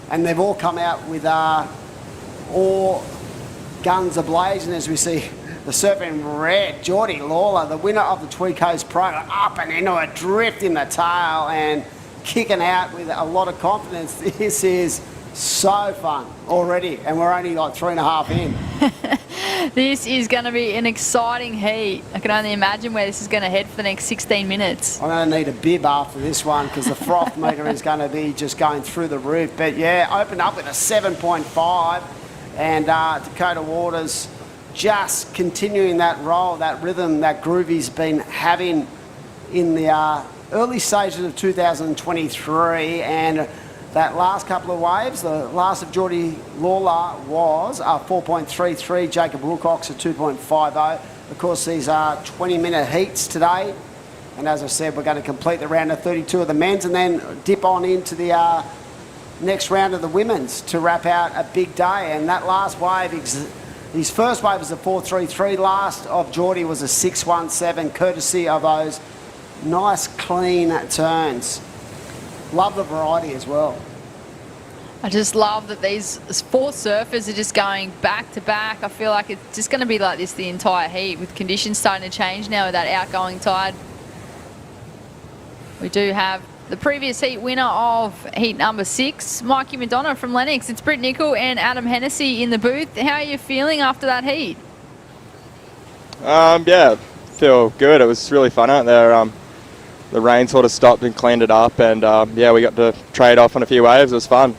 And they've all come out with all guns ablazing, as we see the surfing red. Geordie Lawler, the winner of the Tweed Coast Pro, up and into a drift in the tail and kicking out with a lot of confidence. This is so fun already, and we're only like 3.5 in. This is going to be an exciting heat. I can only imagine where this is going to head for the next 16 minutes. I'm going to need a bib after this one because the froth meter is going to be just going through the roof. But yeah, opened up with a 7.5, and Dakota Waters just continuing that roll, that rhythm, that groove he's been having in the early stages of 2023. And that last couple of waves, the last of Geordie Lawler was 4.33, Jacob Wilcox at 2.50. Of course, these are 20-minute heats today. And as I said, we're going to complete the round of 32 of the men's and then dip on into the next round of the women's to wrap out a big day. And that last wave, his first wave was a 4.33. Last of Geordie was a 6.17, courtesy of those nice, clean turns. Love the variety as well. I just love that these 4 surfers are just going back to back. I feel like it's just going to be like this the entire heat, with conditions starting to change now with that outgoing tide. We do have the previous heat winner of heat number 6, Mikey Madonna from Lennox. It's Britt Nicol and Adam Hennessy in the booth. How are you feeling after that heat? Yeah, feel good. It was really fun out there. The rain sort of stopped and cleaned it up, and yeah, we got to trade off on a few waves. It was fun.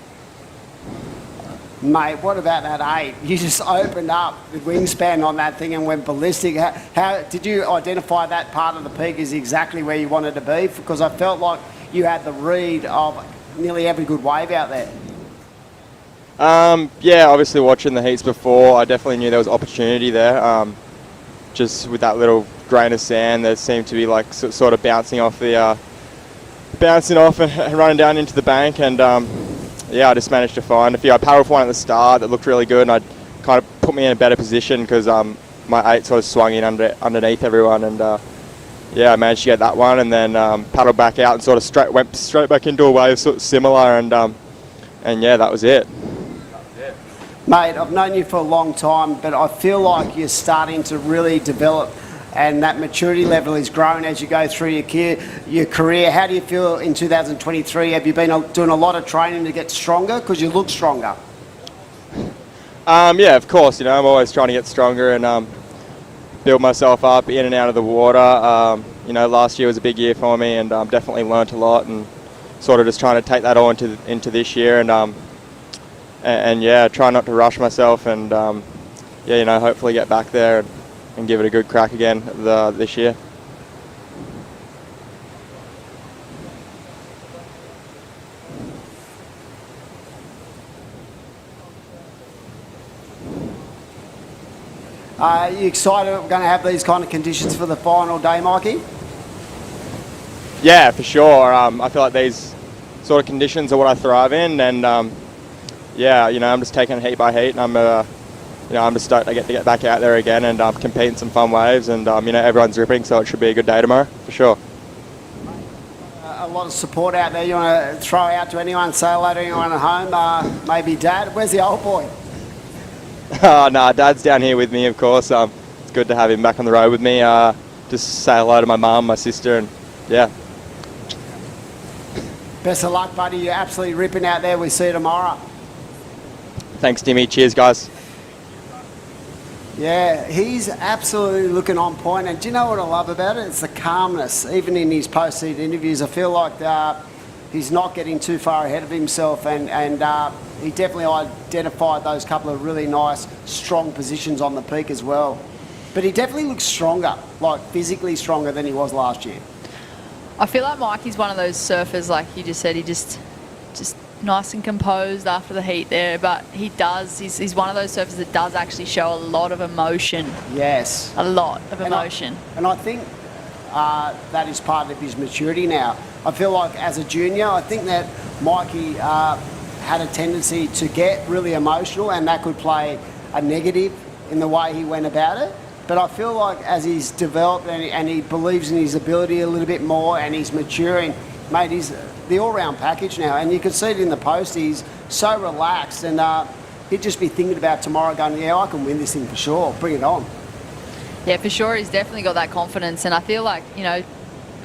Mate, what about that 8? You just opened up the wingspan on that thing and went ballistic. How did you identify that part of the peak as exactly where you wanted to be? Because I felt like you had the read of nearly every good wave out there. Yeah, obviously watching the heats before, I definitely knew there was opportunity there. Just with that little grain of sand that seemed to be like sort of bouncing off and running down into the bank, and yeah, I just managed to find a few. I paddled for one at the start that looked really good, and I kind of put me in a better position because my 8 sort of swung in underneath everyone, and yeah, I managed to get that one, and then paddled back out and sort of went straight back into a wave sort of similar, and yeah, that was it. Mate, I've known you for a long time, but I feel like you're starting to really develop, and that maturity level is growing as you go through your career. How do you feel in 2023? Have you been doing a lot of training to get stronger? Because you look stronger. Yeah, of course. You know, I'm always trying to get stronger and build myself up in and out of the water. You know, last year was a big year for me, and definitely learnt a lot, and sort of just trying to take that on into this year, and yeah, try not to rush myself, and yeah, you know, hopefully get back there and give it a good crack again this year. Are you excited we're going to have these kind of conditions for the final day, Mikey? Yeah, for sure. I feel like these sort of conditions are what I thrive in, and yeah, you know, I'm just taking it heat by heat, and I'm just stoked I get to get back out there again and compete in some fun waves, and you know, everyone's ripping, so it should be a good day tomorrow for sure. A lot of support out there. You want to throw out to anyone, say hello to anyone at home? Maybe Dad. Where's the old boy? Oh, no, Dad's down here with me, of course. It's good to have him back on the road with me. Just say hello to my mum, my sister, and yeah. Best of luck, buddy. You're absolutely ripping out there. We see you tomorrow. Thanks, Timmy. Cheers, guys. Yeah, he's absolutely looking on point. And do you know what I love about it? It's the calmness. Even in his post-heat interviews, I feel like he's not getting too far ahead of himself, and he definitely identified those couple of really nice, strong positions on the peak as well. But he definitely looks stronger, like physically stronger than he was last year. I feel like Mikey's one of those surfers, like you just said, he just nice and composed after the heat there, but he's one of those surfers that does actually show a lot of emotion. Yes. A lot of emotion. And I think that is part of his maturity now. I feel like as a junior, I think that Mikey had a tendency to get really emotional, and that could play a negative in the way he went about it. But I feel like as he's developed and he believes in his ability a little bit more and he's maturing, mate, he's the all-round package now. And you can see it in the post. He's so relaxed, and he'd just be thinking about tomorrow going, yeah, I can win this thing for sure. Bring it on. Yeah, for sure. He's definitely got that confidence. And I feel like, you know,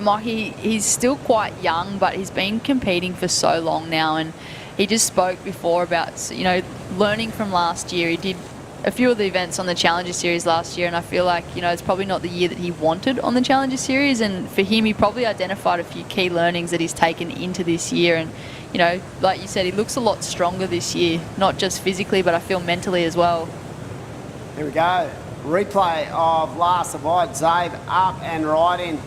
Mikey, he's still quite young, but he's been competing for so long now. And he just spoke before about, you know, learning from last year. He did a few of the events on the Challenger Series last year, and I feel like, you know, it's probably not the year that he wanted on the Challenger Series, and for him, he probably identified a few key learnings that he's taken into this year. And, you know, like you said, he looks a lot stronger this year, not just physically, but I feel mentally as well. Here we go. Replay of last divide. Zabe up and riding,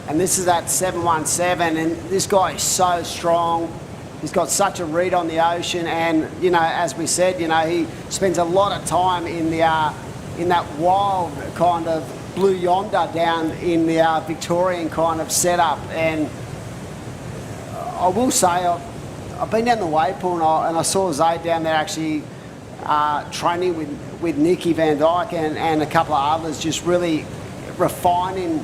and this is at 717, and this guy is so strong. He's got such a read on the ocean, and, you know, as we said, you know, he spends a lot of time in the in that wild kind of blue yonder down in the Victorian kind of setup. And I will say, I've been down the wave pool and I saw Zabe down there actually training with Nicky Van Dyke and a couple of others, just really refining,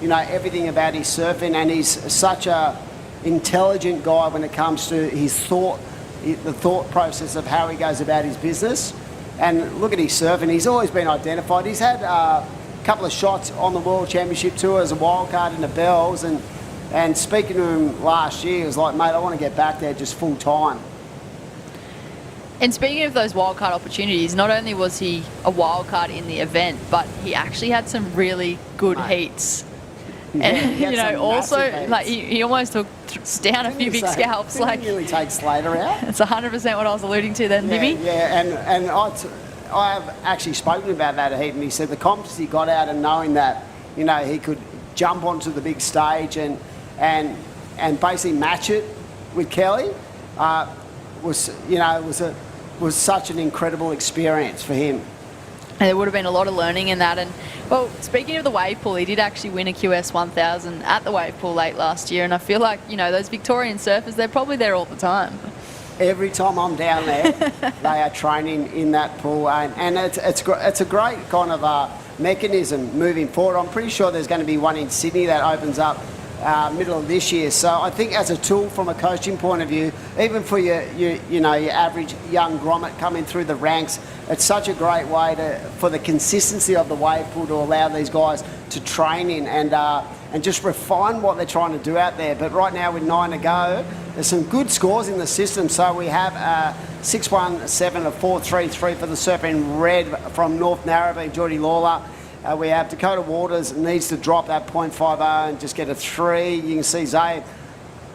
you know, everything about his surfing. And he's such a intelligent guy when it comes to his the thought process of how he goes about his business. And look at his surfing. He's always been identified. He's had a couple of shots on the World Championship Tour as a wild card in the Bells. And speaking to him last year, he was like, mate, I want to get back there just full time. And speaking of those wildcard opportunities, not only was he a wildcard in the event, but he actually had some really good heats. Yeah, and, he had you know, some also, massive heats. like, he almost took down a few big scalps. Didn't Like, he nearly take Slater out? it's 100% what I was alluding to then, Yeah, Dimmy. yeah, and I have actually spoken about that a heap, and he said the confidence he got out of knowing that, you know, he could jump onto the big stage and basically match it with Kelly was, you know, was such an incredible experience for him. And there would have been a lot of learning in that. And, well, speaking of the wave pool, he did actually win a QS 1000 at the wave pool late last year. And I feel like, you know, those Victorian surfers, they're probably there all the time. Every time I'm down there, they are training in that pool. And it's a great kind of mechanism moving forward. I'm pretty sure there's going to be one in Sydney that opens up middle of this year. So I think as a tool from a coaching point of view, even for your average young grommet coming through the ranks, it's such a great way for the consistency of the wave pool to allow these guys to train in and just refine what they're trying to do out there. But right now with 9 to go, there's some good scores in the system. So we have 617, a 433 for the surfing red from North Narrabeen, Geordie Lawler. We have Dakota Waters needs to drop that 0.50 and just get a 3. You can see Zabe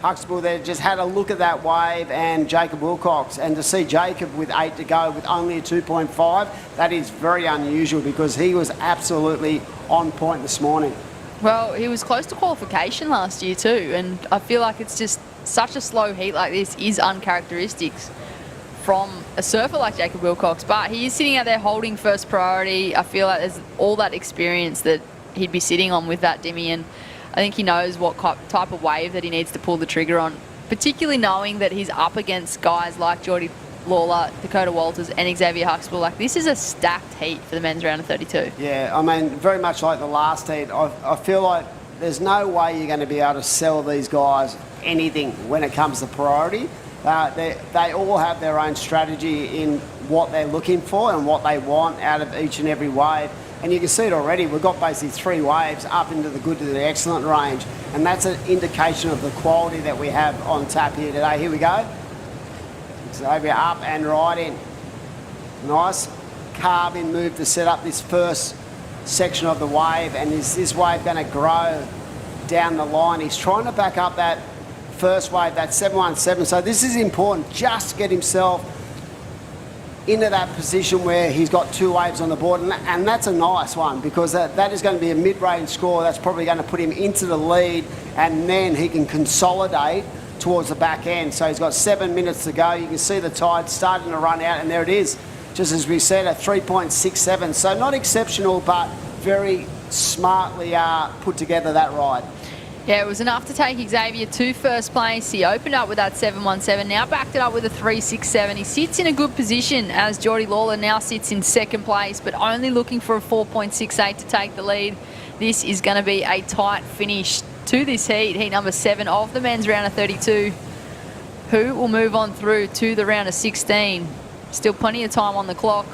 Huxtable there just had a look at that wave, and Jacob Wilcox. And to see Jacob with 8 to go with only a 2.5, that is very unusual because he was absolutely on point this morning. Well, he was close to qualification last year too, and I feel like it's just such a slow heat like this is uncharacteristic from a surfer like Jacob Wilcox, but he is sitting out there holding first priority. I feel like there's all that experience that he'd be sitting on with that, Dimmy, and I think he knows what type of wave that he needs to pull the trigger on, particularly knowing that he's up against guys like Geordie Lawler, Dakota Walters and Xavier Huxtable. Like, this is a stacked heat for the men's round of 32. Yeah, I mean, very much like the last heat, I feel like there's no way you're going to be able to sell these guys anything when it comes to priority. They all have their own strategy in what they're looking for and what they want out of each and every wave. And you can see it already. We've got basically 3 waves up into the good to the excellent range. And that's an indication of the quality that we have on tap here today. Here we go. Xavier up and right in. Nice carving move to set up this first section of the wave. And is this wave going to grow down the line? He's trying to back up that first wave, that 717. So this is important, just to get himself into that position where he's got 2 waves on the board, and that's a nice one because that is going to be a mid-range score. That's probably going to put him into the lead, and then he can consolidate towards the back end. So he's got 7 minutes to go. You can see the tide starting to run out, and there it is, just as we said, a 3.67. So not exceptional, but very smartly put together, that ride. Yeah, it was enough to take Xavier to first place. He opened up with that 7.17, now backed it up with a 3.67. He sits in a good position as Geordie Lawler now sits in second place, but only looking for a 4.68 to take the lead. This is going to be a tight finish to this heat number 7 of the men's round of 32, who will move on through to the round of 16. Still plenty of time on the clock.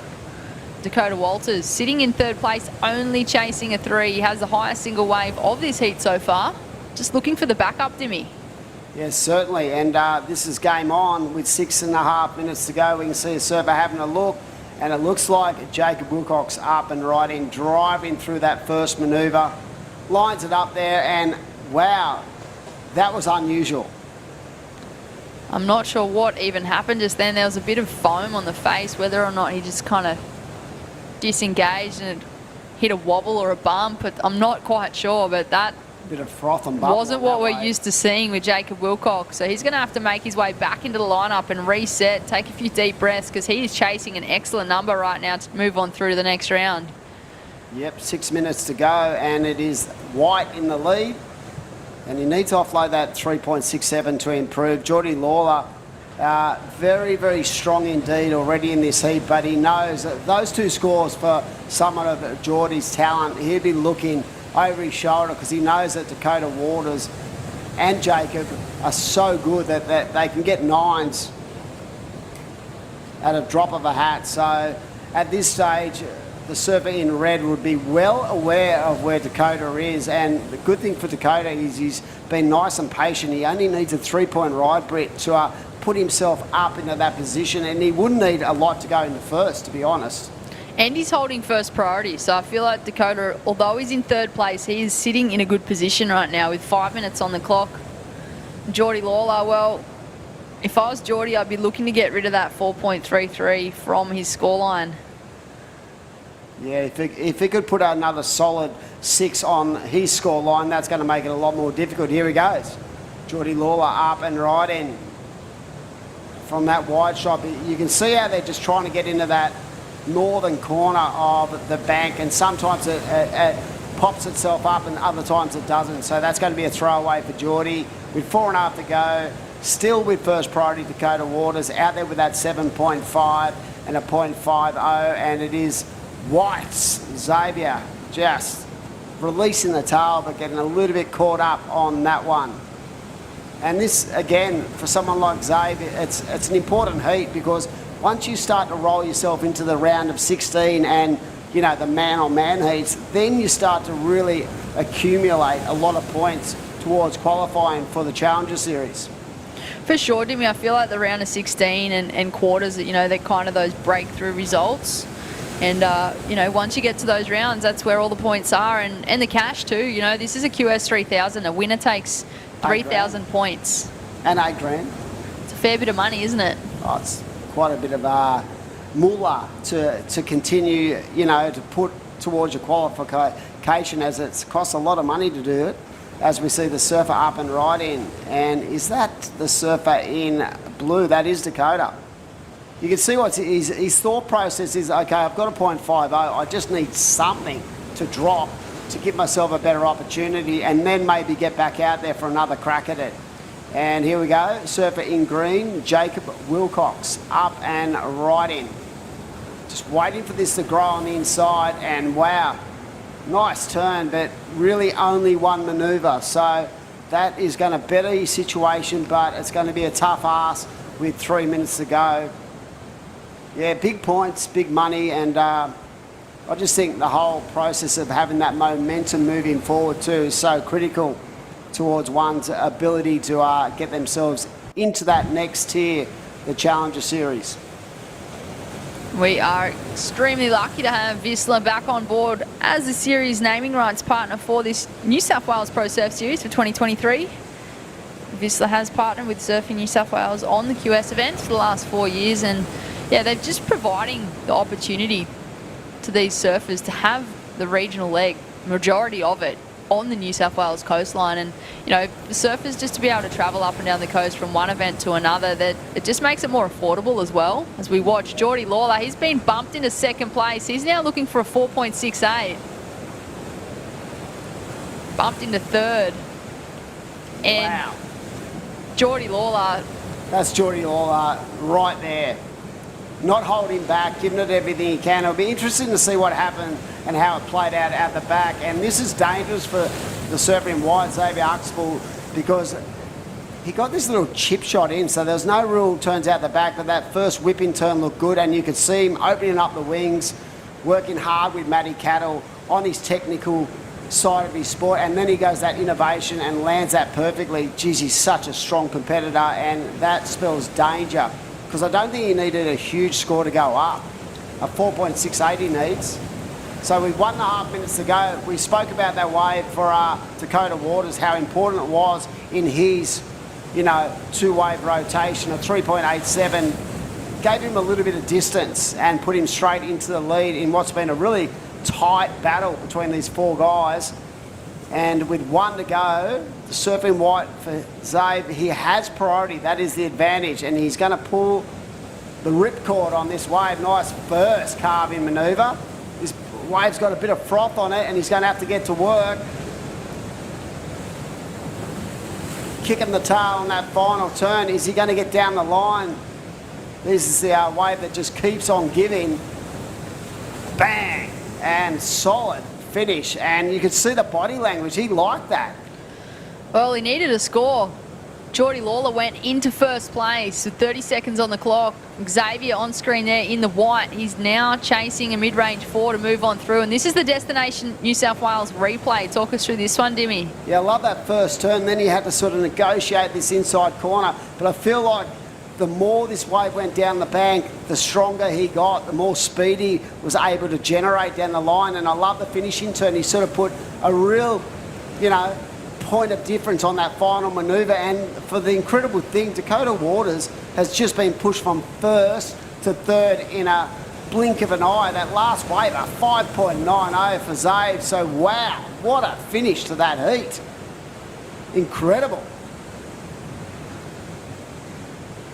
Dakota Walters sitting in third place, only chasing a 3. He has the highest single wave of this heat so far. Just looking for the backup, Dimmy. Yes, certainly. And this is game on with 6.5 minutes to go. We can see a surfer having a look. And it looks like Jacob Wilcox up and right in, driving through that first manoeuvre. Lines it up there and wow, that was unusual. I'm not sure what even happened just then. There was a bit of foam on the face, whether or not he just kind of disengaged and hit a wobble or a bump. But I'm not quite sure, but that bit of froth and bubble wasn't what we're used to seeing with Jacob Wilcox. So he's going to have to make his way back into the lineup and reset, take a few deep breaths, because he is chasing an excellent number right now to move on through to the next round. Yep, 6 minutes to go, and it is White in the lead. And he needs to offload that 3.67 to improve. Geordie Lawler, very, very strong indeed already in this heat, but he knows that those 2 scores for someone of Geordie's talent, he'll be looking over his shoulder because he knows that Dakota Waters and Jacob are so good that they can get 9s at a drop of a hat. So at this stage, the surfer in red would be well aware of where Dakota is, and the good thing for Dakota is he's been nice and patient. He only needs a 3-point ride, Brett, to put himself up into that position, and he wouldn't need a lot to go into first, to be honest. And he's holding first priority, so I feel like Dakota, although he's in third place, he is sitting in a good position right now with 5 minutes on the clock. Geordie Lawler, well, if I was Geordie, I'd be looking to get rid of that 4.33 from his scoreline. Yeah, if he could put another solid 6 on his scoreline, that's going to make it a lot more difficult. Here he goes. Geordie Lawler up and right in from that wide shot. You can see how they're just trying to get into that northern corner of the bank, and sometimes it pops itself up and other times it doesn't. So that's going to be a throwaway for Geordie with 4.5 to go. Still with first priority Dakota Waters out there with that 7.5 and a 0.50, and it is White's Xavier just releasing the tail but getting a little bit caught up on that one. And this, again, for someone like Xavier, it's an important heat because once you start to roll yourself into the round of 16 and, you know, the man-on-man heats, then you start to really accumulate a lot of points towards qualifying for the Challenger Series. For sure, Dimmy, I feel like the round of 16 and quarters, you know, they're kind of those breakthrough results. And, you know, once you get to those rounds, that's where all the points are and the cash too. You know, this is a QS 3000. A winner takes 3,000 points. And $8,000. It's a fair bit of money, isn't it? Oh, it's quite a bit of moolah to continue, you know, to put towards your qualification, as it costs a lot of money to do it, as we see the surfer up and right in. And is that the surfer in blue? That is Dakota. You can see what his thought process is. Okay, I've got a 0.50. I just need something to drop to give myself a better opportunity and then maybe get back out there for another crack at it. And here we go, surfer in green, Jacob Wilcox, up and right in. Just waiting for this to grow on the inside, and wow, nice turn, but really only one manoeuvre. So that is going to better his situation, but it's going to be a tough ask with 3 minutes to go. Yeah, big points, big money, and I just think the whole process of having that momentum moving forward too is so critical towards one's ability to get themselves into that next tier, the Challenger Series. We are extremely lucky to have VISSLA back on board as the series naming rights partner for this New South Wales Pro Surf Series for 2023. VISSLA has partnered with Surfing New South Wales on the QS events for the last 4 years, and yeah, they're just providing the opportunity to these surfers to have the regional leg, majority of it, on the New South Wales coastline. And you know, the surfers just to be able to travel up and down the coast from one event to another, that it just makes it more affordable as well. As we watch Geordie Lawler, he's been bumped into second place. He's now looking for a 4.68. Bumped into third. And wow. Geordie Lawler. That's Geordie Lawler right there. Not holding back, giving it everything he can. It'll be interesting to see what happened and how it played out at the back. And this is dangerous for the surfer in white, Xavier Huxtable, because he got this little chip shot in, so there was no real turns out the back, but that first whipping turn looked good, and you could see him opening up the wings, working hard with Matty Cattle on his technical side of his sport, and then he goes that innovation and lands that perfectly. Geez, he's such a strong competitor, and that spells danger, because I don't think he needed a huge score to go up. A 4.68 he needs. So with 1.5 minutes to go, we spoke about that wave for Dakota Waters, how important it was in his, you know, two-wave rotation. A 3.87 gave him a little bit of distance and put him straight into the lead in what's been a really tight battle between these four guys. And with 1 to go, the surfing white for Zabe, he has priority. That is the advantage, and he's going to pull the ripcord on this wave. Nice first carving manoeuvre. This wave's got a bit of froth on it, and he's going to have to get to work. Kicking the tail on that final turn. Is he going to get down the line? This is the wave that just keeps on giving. Bang! And solid finish. And you could see the body language. He liked that. Well, he needed a score. Geordie Lawler went into first place with 30 seconds on the clock. Xavier on screen there in the white. He's now chasing a mid-range 4 to move on through. And this is the Destination New South Wales replay. Talk us through this one, Dimmy. Yeah, I love that first turn. Then he had to sort of negotiate this inside corner. But I feel like the more this wave went down the bank, the stronger he got, the more speed he was able to generate down the line. And I love the finishing turn. He sort of put a real, you know, point of difference on that final manoeuvre. And for the incredible thing, Dakota Waters has just been pushed from first to third in a blink of an eye. That last wave, a 5.90 for Zabe. So wow, what a finish to that heat. Incredible.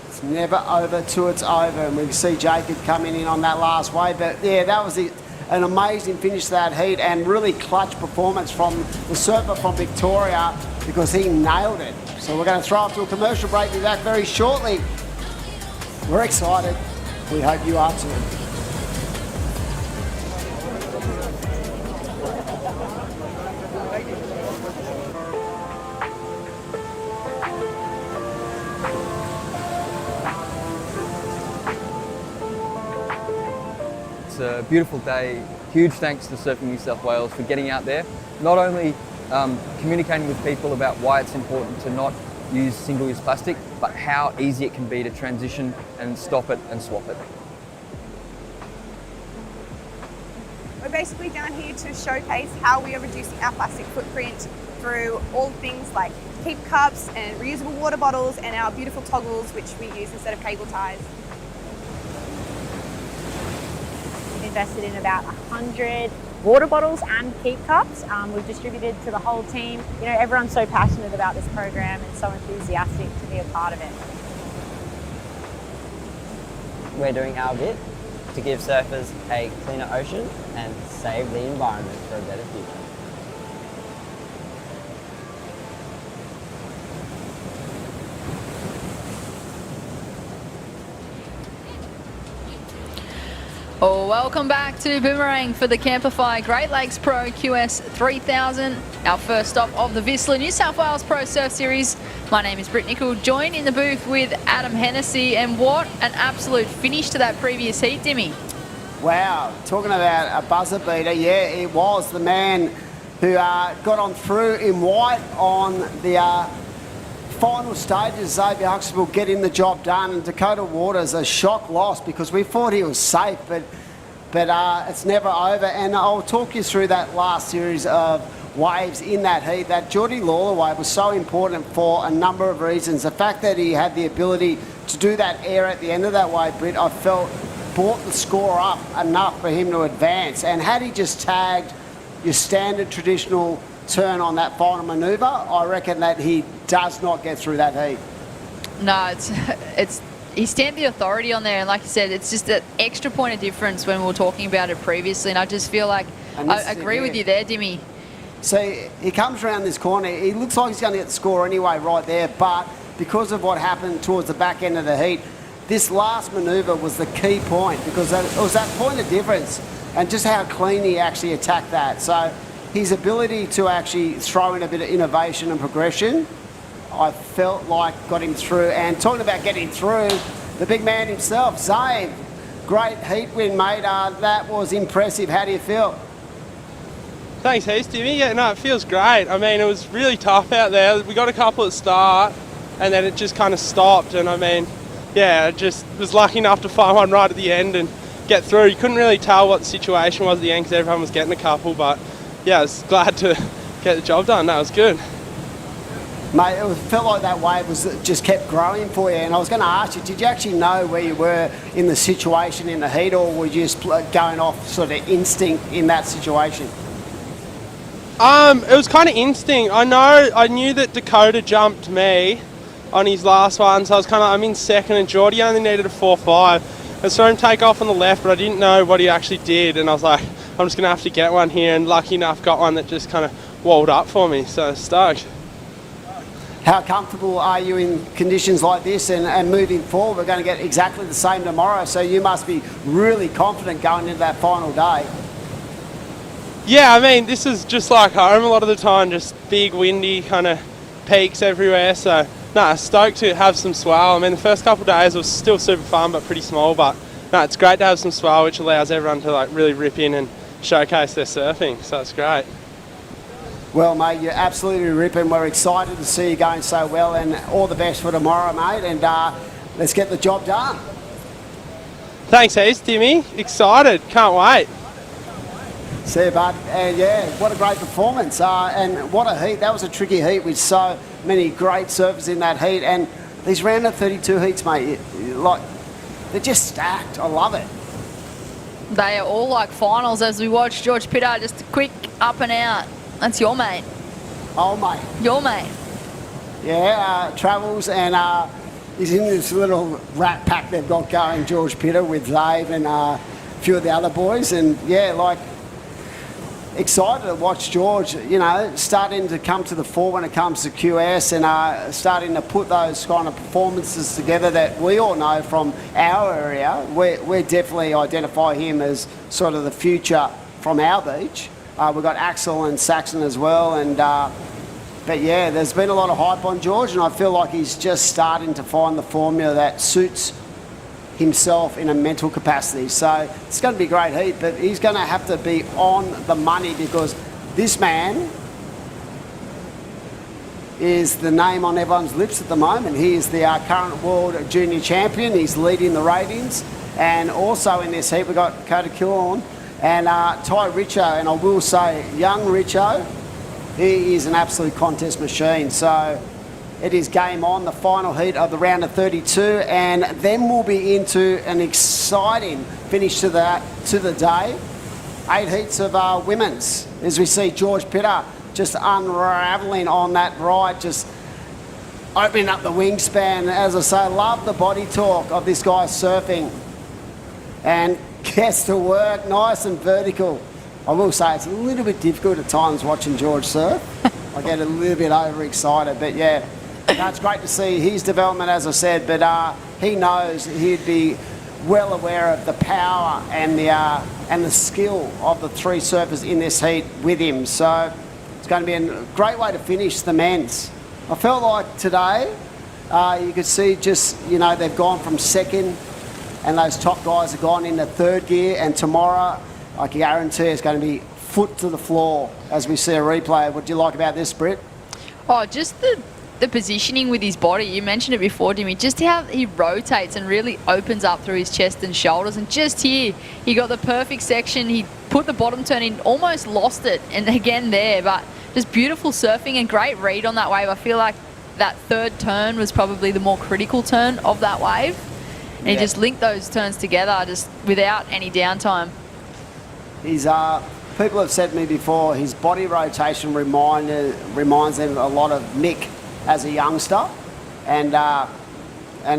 It's never over till it's over, and we can see Jacob coming in on that last wave. But yeah, that was an amazing finish to that heat, and really clutch performance from the surfer from Victoria, because he nailed it. So we're going to throw up to a commercial break. Be back very shortly. We're excited. We hope you are too. It's a beautiful day. Huge thanks to Surfing New South Wales for getting out there, not only communicating with people about why it's important to not use single-use plastic, but how easy it can be to transition and stop it and swap it. We're basically down here to showcase how we are reducing our plastic footprint through all things like keep cups and reusable water bottles and our beautiful toggles, which we use instead of cable ties. We've invested in about 100 water bottles and keep cups. We've distributed to the whole team. You know, everyone's so passionate about this program and so enthusiastic to be a part of it. We're doing our bit to give surfers a cleaner ocean and save the environment for a better future. Oh, welcome back to Boomerang for the Camplify Great Lakes Pro QS 3000, our first stop of the VISSLA New South Wales Pro Surf Series. My name is Britt Nicol, joined in the booth with Adam Hennessy, and what an absolute finish to that previous heat, Dimmy. Wow, talking about a buzzer beater, yeah, it was the man who got on through in white on the final stages. Xavier Huxtable getting the job done, and Dakota Waters a shock loss, because we thought he was safe, but it's never over. And I'll talk you through that last series of waves in that heat. That Geordie Lawler wave was so important for a number of reasons. The fact that he had the ability to do that air at the end of that wave, Britt, I felt brought the score up enough for him to advance. And had he just tagged your standard traditional turn on that final manoeuvre, I reckon that he does not get through that heat. No, it's he stamped the authority on there, and like you said, it's just that extra point of difference when we were talking about it previously, and I just feel like I agree with you there, Dimmy. See, he comes around this corner. He looks like he's going to get the score anyway right there, but because of what happened towards the back end of the heat, this last manoeuvre was the key point because it was that point of difference and just how clean he actually attacked that. So his ability to actually throw in a bit of innovation and progression, I felt like got him through. And talking about getting through, the big man himself, Zave, great heat win, mate. That was impressive. How do you feel? Thanks, heaps, Timmy. Yeah, no, it feels great. I mean, it was really tough out there. We got a couple at start, and then it just kind of stopped. And I mean, yeah, I just was lucky enough to find one right at the end and get through. You couldn't really tell what the situation was at the end because everyone was getting a couple, but yeah, I was glad to get the job done. That was good. Mate, it felt like that wave was just kept growing for you. And I was going to ask you, did you actually know where you were in the situation in the heat, or were you just going off sort of instinct in that situation? It was kind of instinct. I knew that Dakota jumped me on his last one, so I'm in second, and Geordie only needed a 4.5. I saw him take off on the left, but I didn't know what he actually did, and I was like, I'm just going to have to get one here, and lucky enough got one that just kind of walled up for me, so stoked. How comfortable are you in conditions like this and moving forward? We're going to get exactly the same tomorrow, so you must be really confident going into that final day. Yeah, I mean, this is just like home a lot of the time, just big, windy, kind of peaks everywhere. So, stoked to have some swell. I mean, the first couple of days was still super fun, but pretty small. But, it's great to have some swell, which allows everyone to, like, really rip in and showcase their surfing. So, it's great. Well, mate, you're absolutely ripping. We're excited to see you going so well, and all the best for tomorrow, mate. And let's get the job done. Thanks, heaps, Timmy. Excited. Can't wait. See you, bud. And yeah, what a great performance. And what a heat. That was a tricky heat with so many great surfers in that heat. And these round of 32 heats, mate, like, they're just stacked. I love it. They are all like finals as we watch George Pitter just a quick up and out. That's your mate. Oh, mate. Your mate. Yeah, travels and he's in this little rat pack they've got going, George Pitter, with Dave and a few of the other boys. And yeah, like, excited to watch George, starting to come to the fore when it comes to QS and starting to put those kind of performances together that we all know from our area. We definitely identify him as sort of the future from our beach. We've got Axel and Saxon as well, and but yeah, there's been a lot of hype on George, and I feel like he's just starting to find the formula that suits himself in a mental capacity. So it's going to be a great heat, but he's going to have to be on the money because this man is the name on everyone's lips at the moment. He is the current world junior champion. He's leading the ratings, and also in this heat we've got Dakota Killorn and Ty Richo, and I will say young Richo, he is an absolute contest machine. So it is game on, the final heat of the round of 32, and then we'll be into an exciting finish to the day. 8 heats of women's, as we see George Pitter just unravelling on that ride, just opening up the wingspan. As I say, love the body talk of this guy surfing, and gets to work nice and vertical. I will say it's a little bit difficult at times watching George surf. I get a little bit overexcited, but yeah, it's great to see his development, as I said, but he knows he'd be well aware of the power and the skill of the 3 surfers in this heat with him. So it's going to be a great way to finish the men's. I felt like today, you could see just, they've gone from second, and those top guys have gone into 3rd gear, and tomorrow, I can guarantee it's going to be foot to the floor as we see a replay. What do you like about this, Britt? Oh, just the positioning with his body. You mentioned it before, Jimmy, just how he rotates and really opens up through his chest and shoulders. And just here, he got the perfect section. He put the bottom turn in, almost lost it, and again there, but just beautiful surfing and great read on that wave. I feel like that 3rd turn was probably the more critical turn of that wave. And he just linked those turns together just without any downtime. He's people have said to me before, his body rotation reminds them a lot of Mick as a youngster, and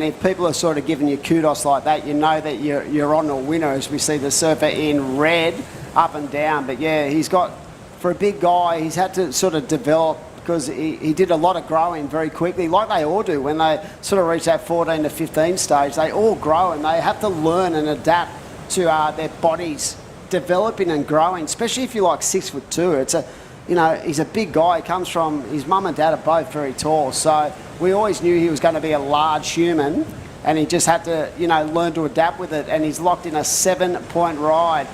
if people are sort of giving you kudos like that, you know that you're on a winner, as we see the surfer in red up and down. But yeah, he's got for a big guy, he's had to sort of develop, because he did a lot of growing very quickly, like they all do when they sort of reach that 14 to 15 stage. They all grow and they have to learn and adapt to their bodies developing and growing, especially if you're like 6'2". It's he's a big guy. He comes from, his mum and dad are both very tall, so we always knew he was going to be a large human, and he just had to, learn to adapt with it, and he's locked in a 7-point ride.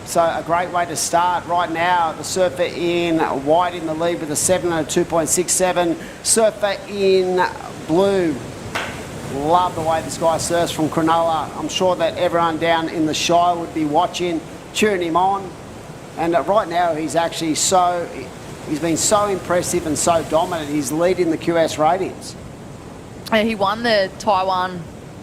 So a great way to start. Right now, the surfer in white in the lead with a 7 and a 2.67. Surfer in blue. Love the way this guy surfs from Cronulla. I'm sure that everyone down in the Shire would be watching, cheering him on. And right now, he's been so impressive and so dominant. He's leading the QS ratings. He won the Taiwan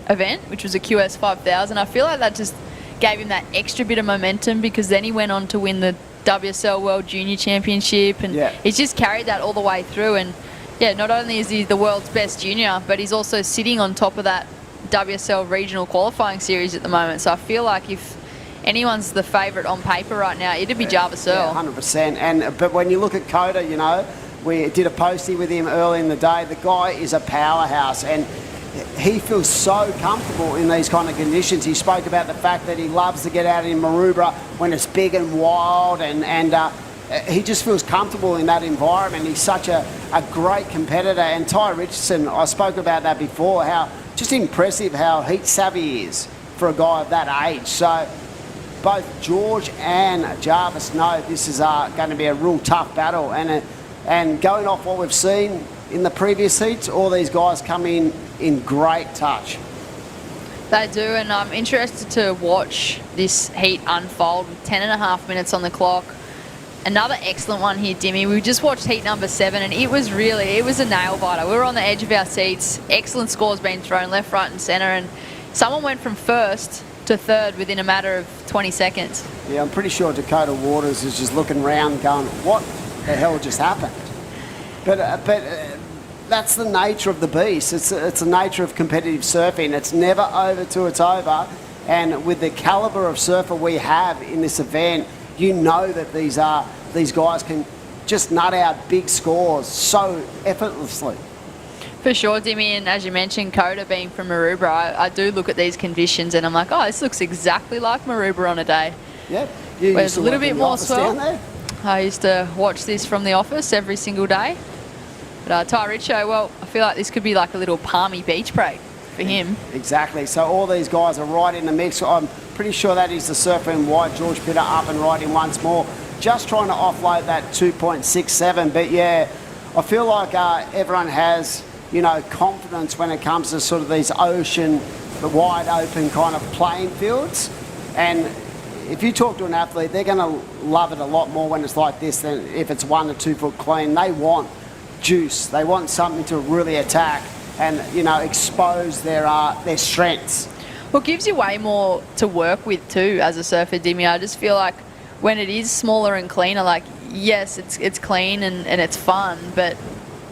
event, which was a QS 5000. I feel like that just gave him that extra bit of momentum, because then he went on to win the WSL World Junior Championship, and he's just carried that all the way through. And yeah, not only is he the world's best junior, but he's also sitting on top of that WSL regional qualifying series at the moment. So I feel like if anyone's the favourite on paper right now, it'd be Jarvis Earl. Yeah, 100%. But when you look at Coda, we did a postie with him early in the day. The guy is a powerhouse, and he feels so comfortable in these kind of conditions. He spoke about the fact that he loves to get out in Maroubra when it's big and wild, and he just feels comfortable in that environment. He's such a great competitor. And Ty Richardson, I spoke about that before, how just impressive how heat savvy he is for a guy of that age. So both George and Jarvis know this is going to be a real tough battle. And going off what we've seen in the previous heats, all these guys come in great touch. They do, and I'm interested to watch this heat unfold with 10.5 minutes on the clock. Another excellent one here, Dimmy. We just watched heat number 7, and it was a nail biter. We were on the edge of our seats. Excellent scores being thrown left, right and centre, and someone went from first to third within a matter of 20 seconds. Yeah, I'm pretty sure Dakota Waters is just looking around going, what the hell just happened? But that's the nature of the beast. It's the nature of competitive surfing. It's never over till it's over. And with the calibre of surfer we have in this event, you know that these guys can just nut out big scores so effortlessly. For sure, Dimmy, and as you mentioned, Coda being from Maroubra, I do look at these conditions and I'm like, oh, this looks exactly like Maroubra on a day. Yep. Where it's a little bit more swell. I used to watch this from the office every single day. But Ty Richo, well, I feel like this could be like a little palmy beach break for him. Exactly. So all these guys are right in the mix. I'm pretty sure that is the surfer in white, George Pitter, up and riding once more. Just trying to offload that 2.67. But yeah, I feel like everyone has, confidence when it comes to sort of these the wide open kind of playing fields. And if you talk to an athlete, they're going to love it a lot more when it's like this than if it's 1 to 2 foot clean. They want juice. They want something to really attack and, expose their strengths. Well, it gives you way more to work with too as a surfer, Dimmy. I just feel like when it is smaller and cleaner, like, yes, it's clean and it's fun, but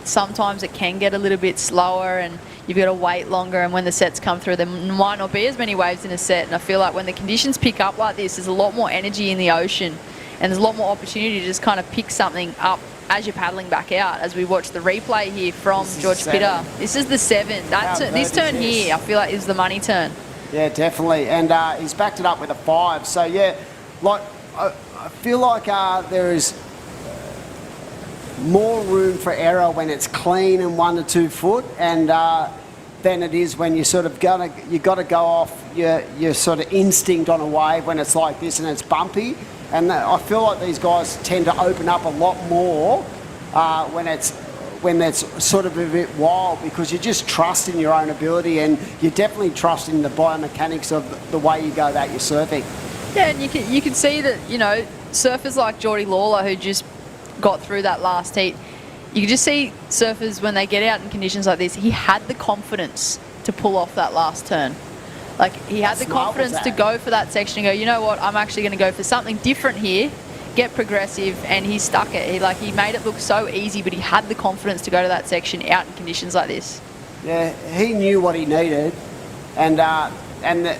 sometimes it can get a little bit slower and you've got to wait longer, and when the sets come through, there might not be as many waves in a set. And I feel like when the conditions pick up like this, there's a lot more energy in the ocean and there's a lot more opportunity to just kind of pick something up as you're paddling back out. As we watch the replay here from George Pitter. This is the 7. This turn here, I feel like, is the money turn. Yeah, definitely. And he's backed it up with a 5. So, yeah, like I feel like there is more room for error when it's clean and 1 to 2 foot, and than it is when you sort of you got to go off your sort of instinct on a wave when it's like this and it's bumpy. And I feel like these guys tend to open up a lot more when it's sort of a bit wild, because you just trust in your own ability and you definitely trust in the biomechanics of the way you go about your surfing. Yeah, and you can see that, surfers like Geordie Lawler, who just got through that last heat, you can just see surfers when they get out in conditions like this, he had the confidence to pull off that last turn. Like, he had the confidence to go for that section and go, you know what, I'm actually going to go for something different here, get progressive, and he stuck it. He made it look so easy, but he had the confidence to go to that section out in conditions like this. Yeah, he knew what he needed, and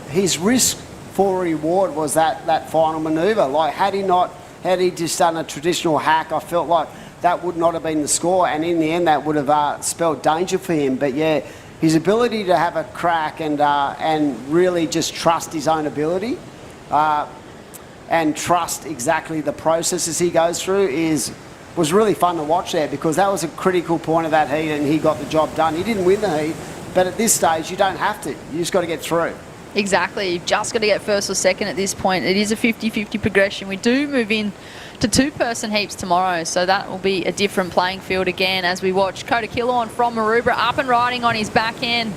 his risk for reward was that final manoeuvre. Like, had he not had he just done a traditional hack, I felt like that would not have been the score, and in the end that would have spelled danger for him. But yeah, his ability to have a crack and really just trust his own ability and trust exactly the processes he goes through was really fun to watch there, because that was a critical point of that heat and he got the job done. He didn't win the heat, but at this stage you don't have to. You just got to get through. Exactly. You've just got to get first or second at this point. It is a 50-50 progression. We do move in to two-person heaps tomorrow, so that will be a different playing field again as we watch Kota Killorn from Maroubra up and riding on his backhand.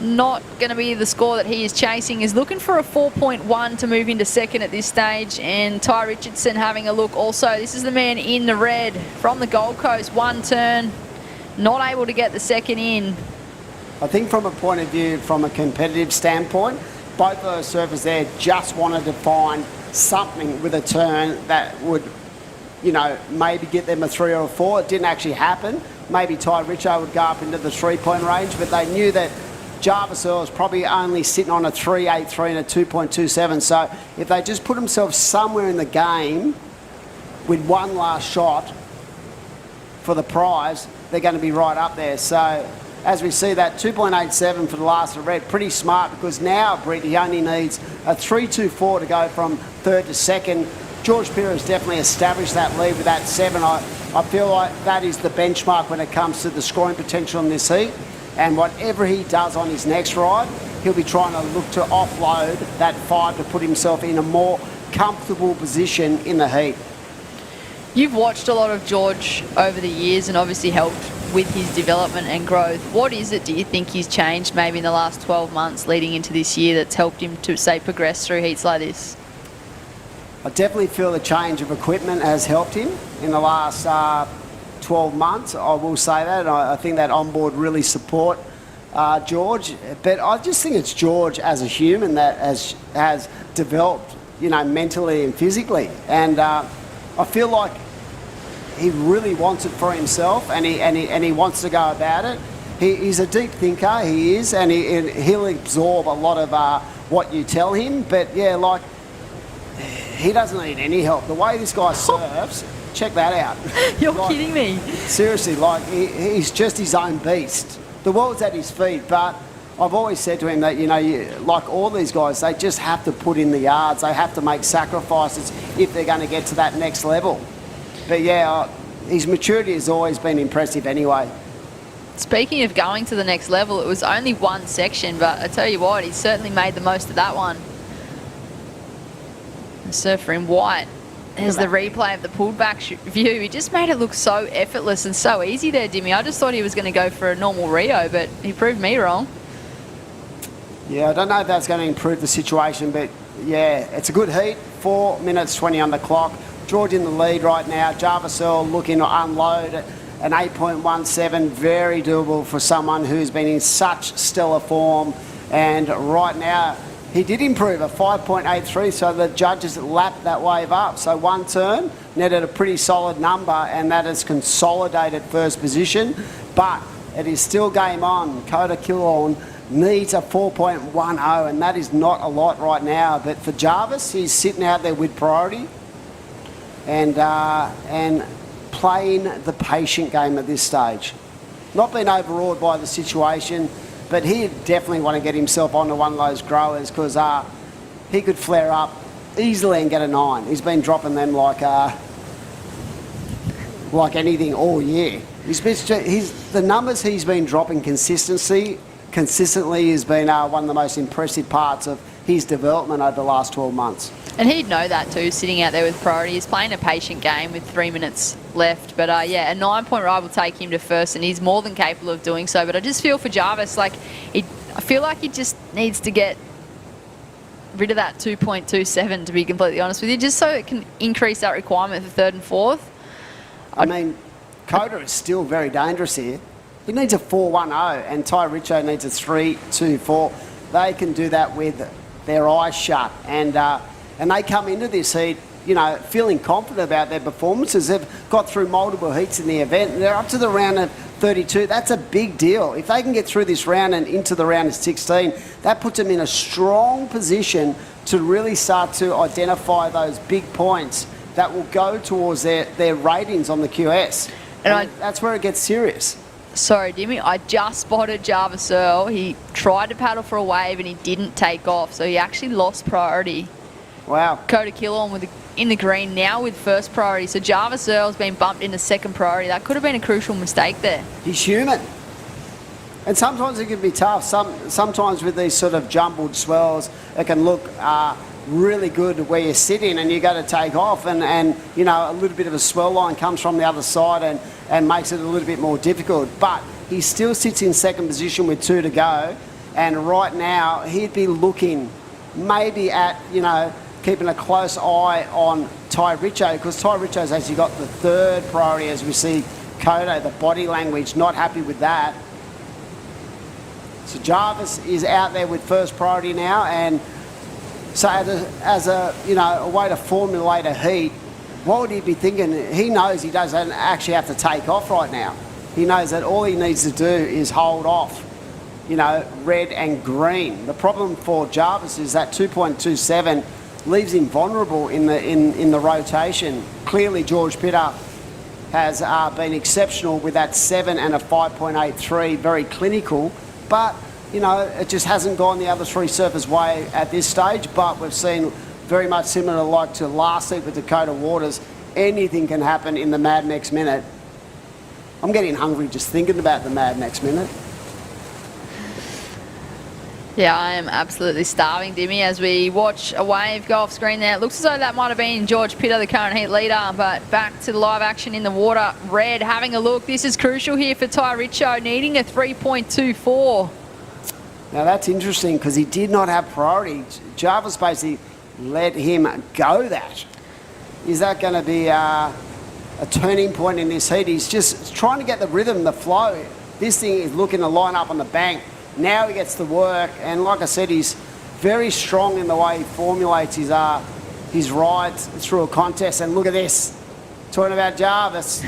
Not going to be the score that he is chasing. He's looking for a 4.1 to move into second at this stage, and Ty Richardson having a look also. This is the man in the red from the Gold Coast. One turn, not able to get the second in. I think from a point of view, from a competitive standpoint, both of those surfers there just wanted to find something with a turn that would, you know, maybe get them a 3 or a 4. It didn't actually happen. Maybe Ty Richo would go up into the 3-point range, but they knew that Jarvis Earl is probably only sitting on a 3.83 and a 2.27. So if they just put themselves somewhere in the game with one last shot for the prize, they're going to be right up there. So as we see that 2.87 for the last of red, pretty smart, because now Brett, he only needs a 3.24 to go from third to second. George Pira has definitely established that lead with that 7. I feel like that is the benchmark when it comes to the scoring potential in this heat. And whatever he does on his next ride, he'll be trying to look to offload that 5 to put himself in a more comfortable position in the heat. You've watched a lot of George over the years and obviously helped with his development and growth. What is it, do you think, he's changed maybe in the last 12 months leading into this year that's helped him to, say, progress through heats like this? I definitely feel the change of equipment has helped him in the last 12 months. I will say that. I think that onboard really support George. But I just think it's George as a human that has developed, you know, mentally and physically. And I feel like he really wants it for himself, and he wants to go about it. He's a deep thinker, he is, and he'll absorb a lot of what you tell him. But yeah, like, he doesn't need any help. The way this guy surfs, check that out. You're kidding me. Seriously, like, he's just his own beast. The world's at his feet, but I've always said to him that, you know, like all these guys, they just have to put in the yards. They have to make sacrifices if they're going to get to that next level. But yeah, his maturity has always been impressive anyway. Speaking of going to the next level, it was only one section, but I tell you what, he certainly made the most of that one. The surfer in white. There's the replay of the pulled back view. He just made it look so effortless and so easy there, Dimmy. I just thought he was going to go for a normal Rio, but he proved me wrong. Yeah, I don't know if that's going to improve the situation, but yeah, it's a good heat. 4 minutes 20 on the clock. George in the lead right now. Jarvis Earl looking to unload an 8.17. Very doable for someone who's been in such stellar form. And right now, he did improve a 5.83, so the judges lapped that wave up. So one turn, netted a pretty solid number, and that has consolidated first position. But it is still game on. Kota Killorn needs a 4.10, and that is not a lot right now. But for Jarvis, he's sitting out there with priority and playing the patient game at this stage. Not being overawed by the situation, but he'd definitely want to get himself onto one of those growers, because he could flare up easily and get a 9. He's been dropping them like anything all year. The numbers he's been dropping consistently has been one of the most impressive parts of his development over the last 12 months. And he'd know that too, sitting out there with priority. He's playing a patient game with 3 minutes left. But yeah, a 9-point ride will take him to first, and he's more than capable of doing so. But I just feel for Jarvis, like, I feel like he just needs to get rid of that 2.27, to be completely honest with you, just so it can increase that requirement for third and fourth. I mean, Kota is still very dangerous here. He needs a 4.10, and Ty Richo needs a 3.24. They can do that with their eyes shut, and they come into this heat, you know, feeling confident about their performances. They've got through multiple heats in the event, and they're up to the round of 32. That's a big deal. If they can get through this round and into the round of 16, that puts them in a strong position to really start to identify those big points that will go towards their ratings on the QS. And that's where it gets serious. Sorry, Dimmy, I just spotted Jarvis Earl. He tried to paddle for a wave and he didn't take off, so he actually lost priority. Wow. Coda Killorn in the green now with first priority, so Jarvis Earl's been bumped into second priority. That could have been a crucial mistake there. He's human. And sometimes it can be tough. Sometimes with these sort of jumbled swells, it can look really good where you're sitting and you go to take off and you know, a little bit of a swell line comes from the other side and makes it a little bit more difficult. But he still sits in second position with 2 to go, and right now he'd be looking maybe at, you know, keeping a close eye on Ty Richo, because Ty Richo's actually got the third priority as we see Kodo, the body language, not happy with that. So Jarvis is out there with first priority now, and so as a you know, a way to formulate a heat, what would he be thinking? He knows he doesn't actually have to take off right now. He knows that all he needs to do is hold off, you know, red and green. The problem for Jarvis is that 2.27 leaves him vulnerable in the rotation. Clearly George Pitter has been exceptional with that 7 and a 5.83, very clinical, but you know, it just hasn't gone the other 3 surfers' way at this stage. But we've seen very much similar like to last week with Dakota Waters. Anything can happen in the mad next minute. I'm getting hungry just thinking about the mad next minute. Yeah, I am absolutely starving, Dimmy, as we watch a wave go off screen there. It looks as though that might have been George Pitter, the current heat leader, but back to the live action in the water. Red having a look. This is crucial here for Ty Richo, needing a 3.24. Now that's interesting because he did not have priority. Jarvis basically let him go that. Is that going to be a turning point in this heat? He's just trying to get the rhythm, the flow. This thing is looking to line up on the bank. Now he gets to work, and like I said, he's very strong in the way he formulates his rides through a contest. And look at this, talking about Jarvis.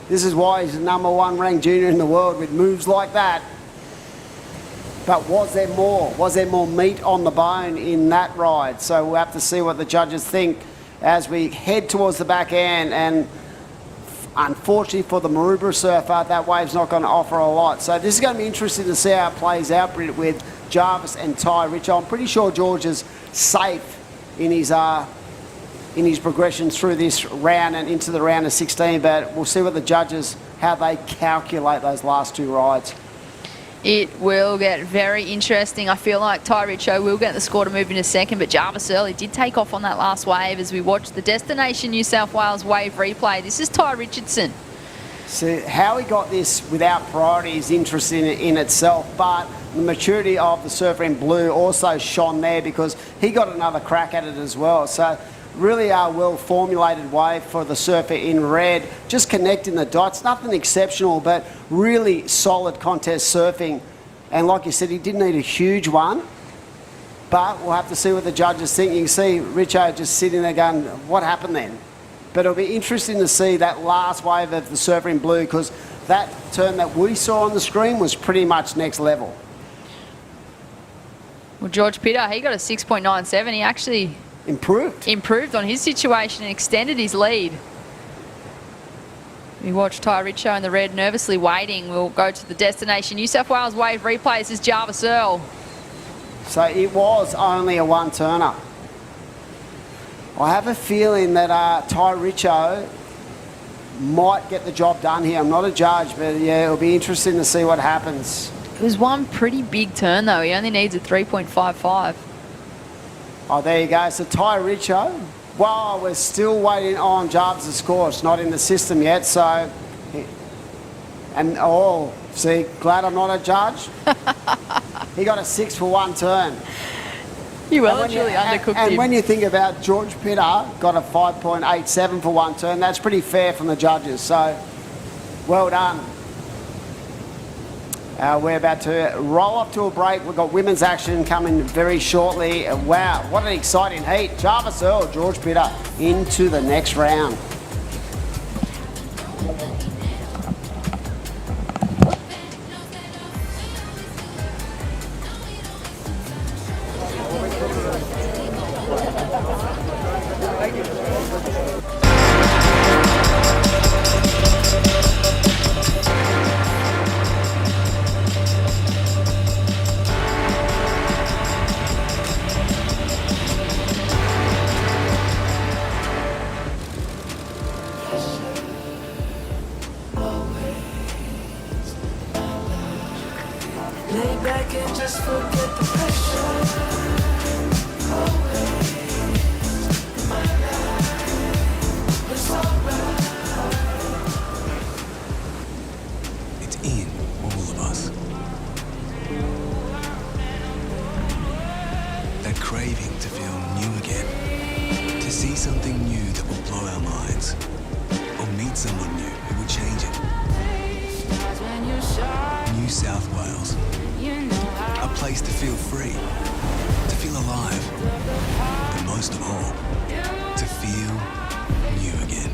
This is why he's the #1 ranked junior in the world with moves like that. But was there more? Was there more meat on the bone in that ride? So we'll have to see what the judges think as we head towards the back end. And unfortunately for the Maroubra surfer, that wave's not going to offer a lot. So this is going to be interesting to see how it plays out with Jarvis and Ty Richo. I'm pretty sure George is safe in his progression through this round and into the round of 16. But we'll see what the judges, how they calculate those last 2 rides. It will get very interesting. I feel like Ty Richo will get the score to move into second, but Jarvis Earl did take off on that last wave as we watch the Destination New South Wales wave replay. This is Ty Richardson. So how he got this without priority is interesting in itself, but the maturity of the surfer in blue also shone there because he got another crack at it as well. So really a well formulated wave for the surfer in red, just connecting the dots, nothing exceptional, but really solid contest surfing. And like you said, he didn't need a huge one, but we'll have to see what the judges think. You can see Richo just sitting there going, what happened then? But it'll be interesting to see that last wave of the surfer in blue, because that turn that we saw on the screen was pretty much next level. Well, George Pitter, he got a 6.97. He actually improved on his situation and extended his lead. We watch Ty Richo in the red nervously waiting. We'll go to the Destination New South Wales wave replay. This is Jarvis Earl. So it was only a 1-turner. I have a feeling that Ty Richo might get the job done here. I'm not a judge, but yeah, it'll be interesting to see what happens. It was one pretty big turn though. He only needs a 3.55. Oh, there you go. So Ty Richo. Well, we're still waiting on Jarvis' score. It's not in the system yet, so... And, oh, see, glad I'm not a judge. He got a 6 for 1 turn. You well and truly undercooked him. And when you think about George Pitter got a 5.87 for 1 turn, that's pretty fair from the judges. So, well done. We're about to roll off to a break. We've got women's action coming very shortly. Wow, what an exciting heat. Jarvis Earl, George Pitter into the next round. just forget the pressure. Always in my life, it's alright. It's in all of us. That craving to feel new again. To see something new that will blow our minds. Or meet someone new who will change it. New South Wales. A place to feel free. To feel alive. But most of all, to feel new again.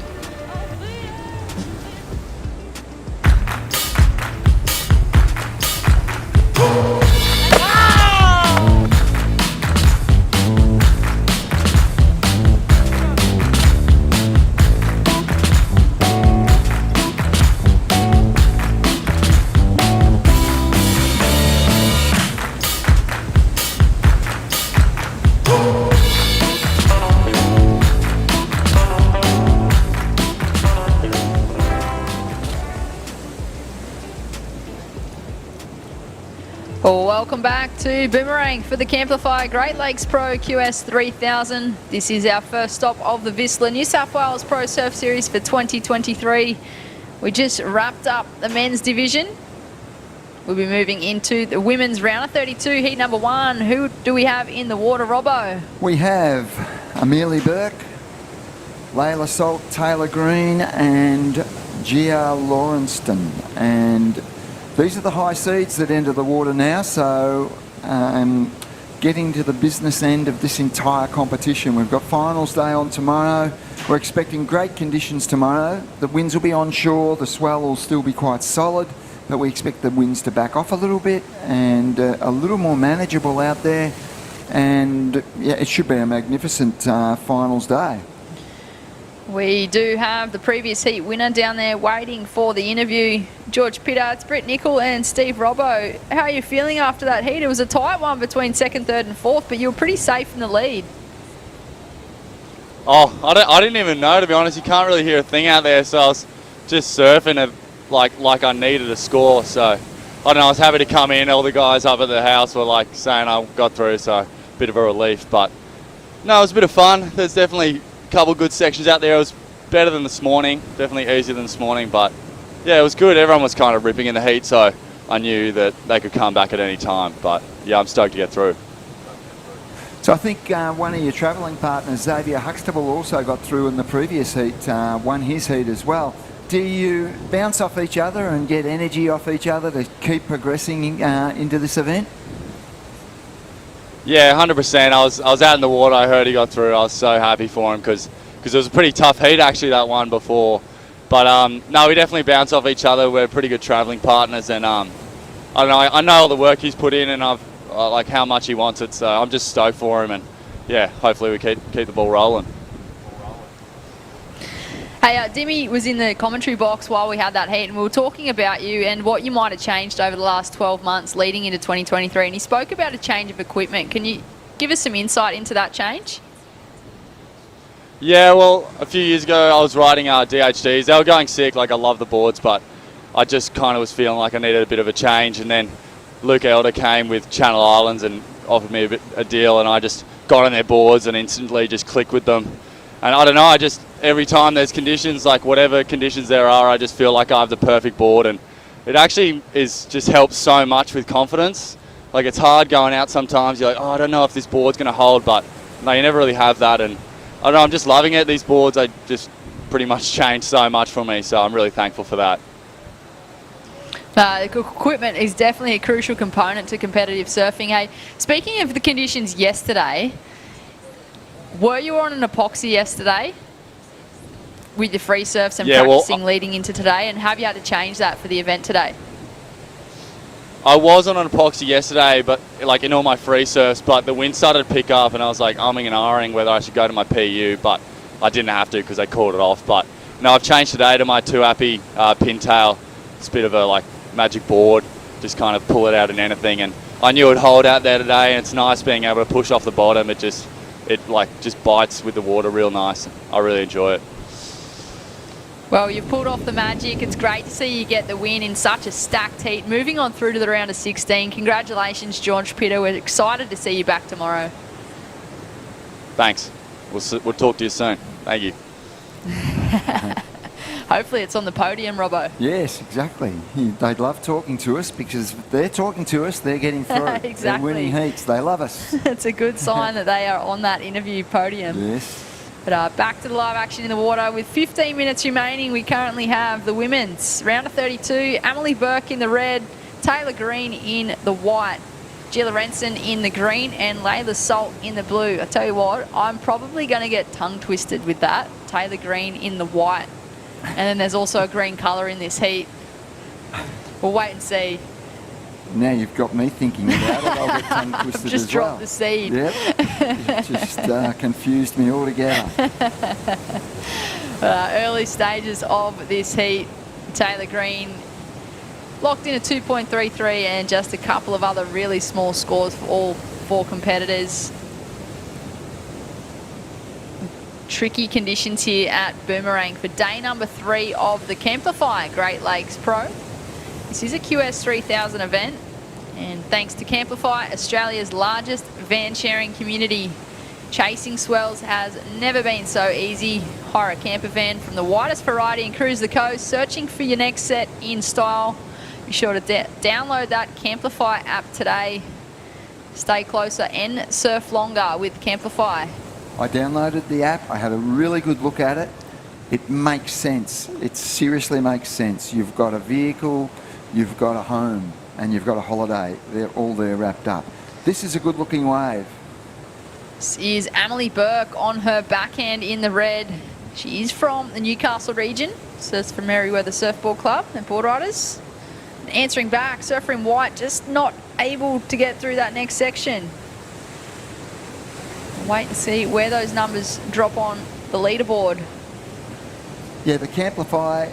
Welcome back to Boomerang for the Camplify Great Lakes Pro QS 3000. This is our first stop of the VISSLA New South Wales Pro Surf Series for 2023. We just wrapped up the men's division. We'll be moving into the women's round of 32, heat number 1. Who do we have in the water, Robbo? We have Amelia Burke, Layla Salt, Taylor Green and Gia Laurenston. And these are the high seeds that enter the water now, so getting to the business end of this entire competition. We've got finals day on tomorrow. We're expecting great conditions tomorrow. The winds will be onshore, the swell will still be quite solid, but we expect the winds to back off a little bit and a little more manageable out there. And yeah, it should be a magnificent finals day. We do have the previous heat winner down there waiting for the interview. George Pittards, Britt Nicol and Steve Robbo. How are you feeling after that heat? It was a tight one between second, third and fourth, but you were pretty safe in the lead. Oh, I didn't even know, to be honest. You can't really hear a thing out there, so I was just surfing it like I needed a score. So, I don't know, I was happy to come in. All the guys up at the house were like saying I got through, so a bit of a relief. But no, it was a bit of fun. There's definitely couple good sections out there. It was better than this morning, definitely easier than this morning, but yeah, it was good. Everyone was kind of ripping in the heat, so I knew that they could come back at any time, but yeah, I'm stoked to get through. So I think one of your travelling partners, Xavier Huxtable, also got through in the previous heat, won his heat as well. Do you bounce off each other and get energy off each other to keep progressing into this event? Yeah, 100%. I was out in the water. I heard he got through. I was so happy for him because it was a pretty tough heat, actually, that one before. But no, we definitely bounce off each other. We're pretty good travelling partners, and I don't know. I know all the work he's put in, and I've like how much he wants it. So I'm just stoked for him, and yeah, hopefully we keep the ball rolling. Hey, Dimmy was in the commentary box while we had that heat, and we were talking about you and what you might have changed over the last 12 months leading into 2023, and he spoke about a change of equipment. Can you give us some insight into that change? Yeah, well, a few years ago I was riding DHDs. They were going sick, like I love the boards, but I just kind of was feeling like I needed a bit of a change, and then Luke Elder came with Channel Islands and offered me a deal, and I just got on their boards and instantly just clicked with them. And I don't know, every time there's conditions, like whatever conditions there are, I just feel like I have the perfect board, and it actually just helps so much with confidence. Like it's hard going out sometimes, you're like, oh, I don't know if this board's going to hold, but no, you never really have that, and I don't know, I'm just loving it. These boards, I just pretty much changed so much for me, so I'm really thankful for that. The equipment is definitely a crucial component to competitive surfing. Hey, speaking of the conditions yesterday, were you on an epoxy yesterday with your free surfs and practicing leading into today, and have you had to change that for the event today? I was on an epoxy yesterday, but like in all my free surfs, but the wind started to pick up and I was like umming and ahhing whether I should go to my PU, but I didn't have to because they called it off. But no, I've changed today to my 2-appy pintail. It's a bit of a like magic board, just kind of pull it out in anything, and I knew it would hold out there today, and it's nice being able to push off the bottom. It just bites with the water real nice. I really enjoy it. Well, you've pulled off the magic. It's great to see you get the win in such a stacked heat. Moving on through to the round of 16. Congratulations, George Pitter. We're excited to see you back tomorrow. Thanks. We'll talk to you soon. Thank you. Hopefully it's on the podium, Robbo. Yes, exactly. They love talking to us because they're talking to us, they're getting through. Exactly. They're winning heats. They love us. It's a good sign that they are on that interview podium. Yes. But back to the live action in the water. With 15 minutes remaining, we currently have the women's round of 32. Emily Burke in the red, Taylor Green in the white, Gila Renson in the green, and Layla Salt in the blue. I tell you what, I'm probably going to get tongue twisted with that. Taylor Green in the white. And then there's also a green colour in this heat. We'll wait and see. Now you've got me thinking about it. I'll get tongue twisted as well. Just dropped the seed. Yep. It just confused me altogether. Early stages of this heat. Taylor Green locked in a 2.33 and just a couple of other really small scores for all four competitors. Tricky conditions here at Boomerang for day number 3 of the Camplify Great Lakes Pro. This is a QS 3000 event, and thanks to Camplify, Australia's largest van sharing community, chasing swells has never been so easy. Hire a camper van from the widest variety and cruise the coast, searching for your next set in style. Be sure to download that Camplify app today. Stay closer and surf longer with Camplify. I downloaded the app. I had a really good look at it. It makes sense. It seriously makes sense. You've got a vehicle, you've got a home, and you've got a holiday. They're all there wrapped up. This is a good looking wave. This is Emily Burke on her backhand in the red. She is from the Newcastle region, so it's from Merriweather Surfboard Club and board riders. And answering back, surfer in white, just not able to get through that next section. Wait and see where those numbers drop on the leaderboard. Yeah, the Camplify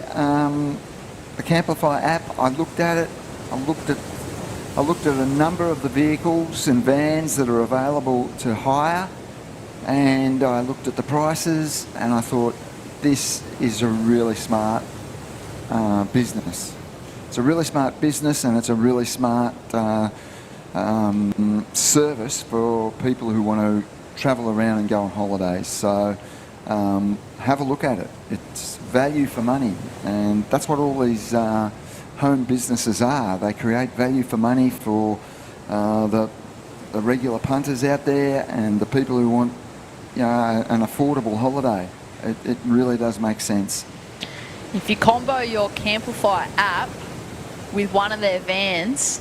app. I looked at it. I looked at a number of the vehicles and vans that are available to hire, and I looked at the prices, and I thought this is a really smart business. It's a really smart business, and it's a really smart service for people who want to travel around and go on holidays. So have a look at it. It's value for money, and that's what all these home businesses are. They create value for money for the regular punters out there and the people who want, you know, an affordable holiday. It really does make sense. If you combo your Camplify app with one of their vans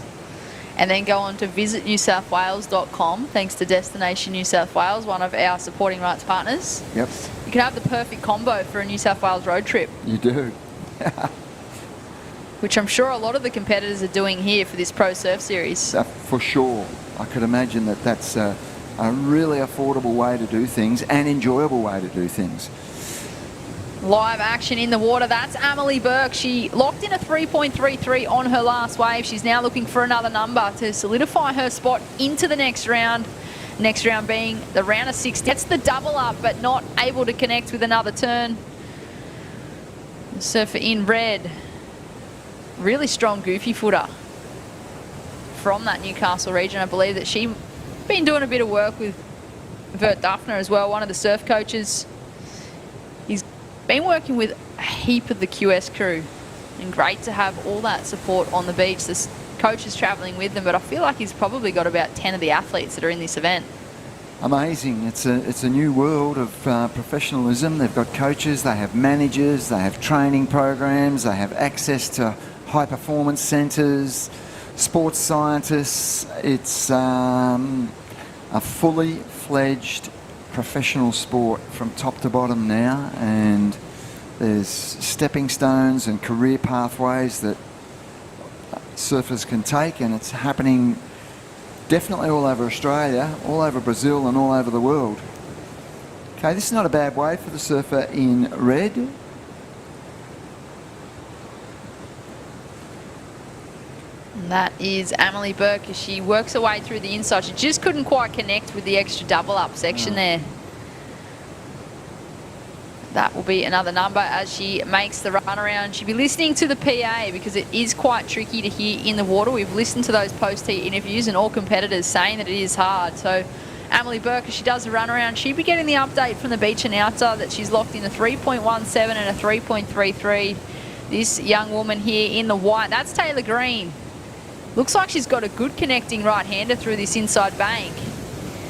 and then go on to visitnewsouthwales.com, thanks to Destination New South Wales, one of our supporting rights partners. Yep. You can have the perfect combo for a New South Wales road trip. You do. Which I'm sure a lot of the competitors are doing here for this Pro Surf Series. For sure. I could imagine that that's a really affordable way to do things and enjoyable way to do things. Live action in the water. That's Emily Burke. She locked in a 3.33 on her last wave. She's now looking for another number to solidify her spot into the next round. Next round being the round of 6. Gets the double up, but not able to connect with another turn. The surfer in red. Really strong goofy footer from that Newcastle region. I believe that she's been doing a bit of work with Vert Duffner as well, one of the surf coaches. He's been working with a heap of the QS crew, and great to have all that support on the beach. This coach is travelling with them, but I feel like he's probably got about 10 of the athletes that are in this event. Amazing. It's a new world of professionalism. They've got coaches, they have managers, they have training programs, they have access to high performance centres, sports scientists. It's a fully fledged professional sport from top to bottom now, and there's stepping stones and career pathways that surfers can take, and it's happening definitely all over Australia, all over Brazil and all over the world. Okay, this is not a bad wave for the surfer in red. And that is Emily Burke as she works her way through the inside. She just couldn't quite connect with the extra double up section there. that will be another number as she makes the run around. She'll be listening to the PA because it is quite tricky to hear in the water. We've listened to those post-heat interviews and all competitors saying that it is hard. So Emily Burke, as she does the run around, she'll be getting the update from the beach announcer that she's locked in a 3.17 and a 3.33. This young woman here in the white, that's Taylor Green. Looks like she's got a good connecting right-hander through this inside bank.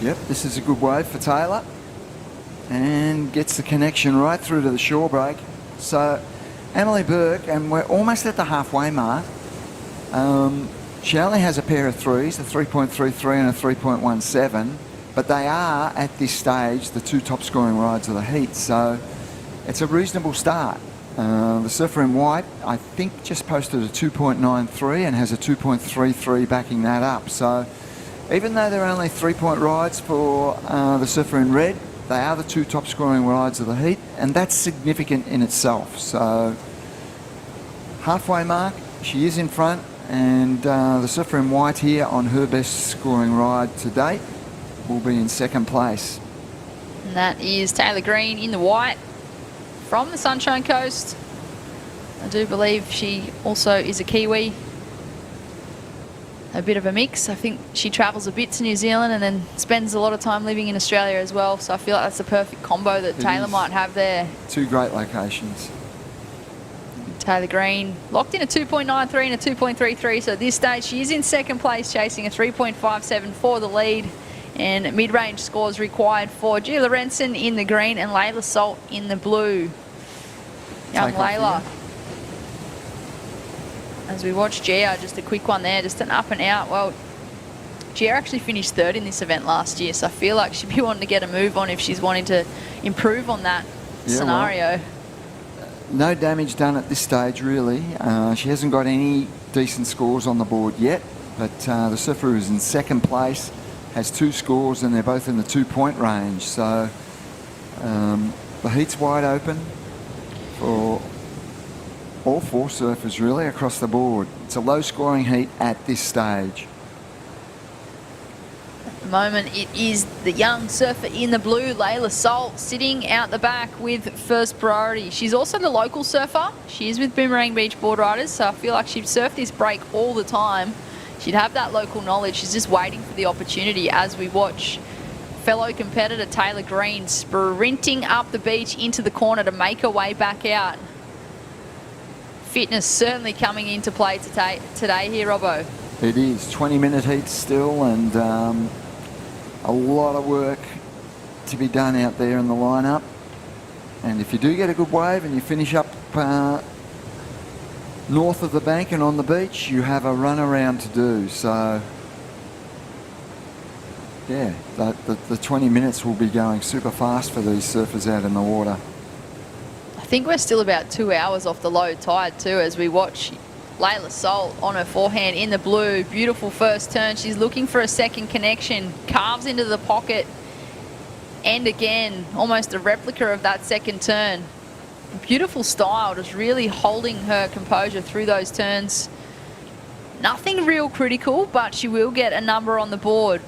Yep, this is a good wave for Taylor. And gets the connection right through to the shore break. So Emily Burke, and we're almost at the halfway mark. She only has a pair of threes, a 3.33 and a 3.17, but they are at this stage the two top scoring rides of the heat, so it's a reasonable start. The surfer in white, I think, just posted a 2.93 and has a 2.33 backing that up. So even though they're only 3-point rides for the surfer in red, they are the two top scoring rides of the heat, and that's significant in itself. So halfway mark, she is in front, and the surfer in white here on her best scoring ride to date will be in second place. And that is Taylor Green in the white from the Sunshine Coast. I do believe she also is a Kiwi. A bit of a mix. I think she travels a bit to New Zealand and then spends a lot of time living in Australia as well. So I feel like that's the perfect combo that Taylor might have there. Two great locations. Taylor Green locked in a 2.93 and a 2.33. So at this stage she is in second place, chasing a 3.57 for the lead. And mid-range scores required for Gia Lorenzen in the green and Layla Salt in the blue. Young Layla. As we watch Gia, just a quick one there, just an up and out. Well, Gia actually finished third in this event last year, so I feel like she'd be wanting to get a move on if she's wanting to improve on that scenario. Well, no damage done at this stage, really. She hasn't got any decent scores on the board yet, but the surfer is in second place, has 2 scores, and they're both in the 2-point range. So the heat's wide open for all 4 surfers really across the board. It's a low scoring heat at this stage. At the moment it is the young surfer in the blue, Layla Salt, sitting out the back with first priority. She's also the local surfer. She is with Boomerang Beach board riders, so I feel like she'd surf this break all the time. She'd have that local knowledge. She's just waiting for the opportunity as we watch fellow competitor Taylor Green sprinting up the beach into the corner to make her way back out. Fitness certainly coming into play today here, Robbo. It is 20-minute heat still, and a lot of work to be done out there in the lineup. And if you do get a good wave and you finish up north of the bank and on the beach, you have a run around to do. So yeah, the 20 minutes will be going super fast for these surfers out in the water. I think we're still about 2 hours off the low tide too as we watch Layla Salt on her forehand in the blue. Beautiful first turn. She's looking for a second connection. Carves into the pocket. And again, almost a replica of that second turn. Beautiful style, just really holding her composure through those turns. Nothing real critical, but she will get a number on the board.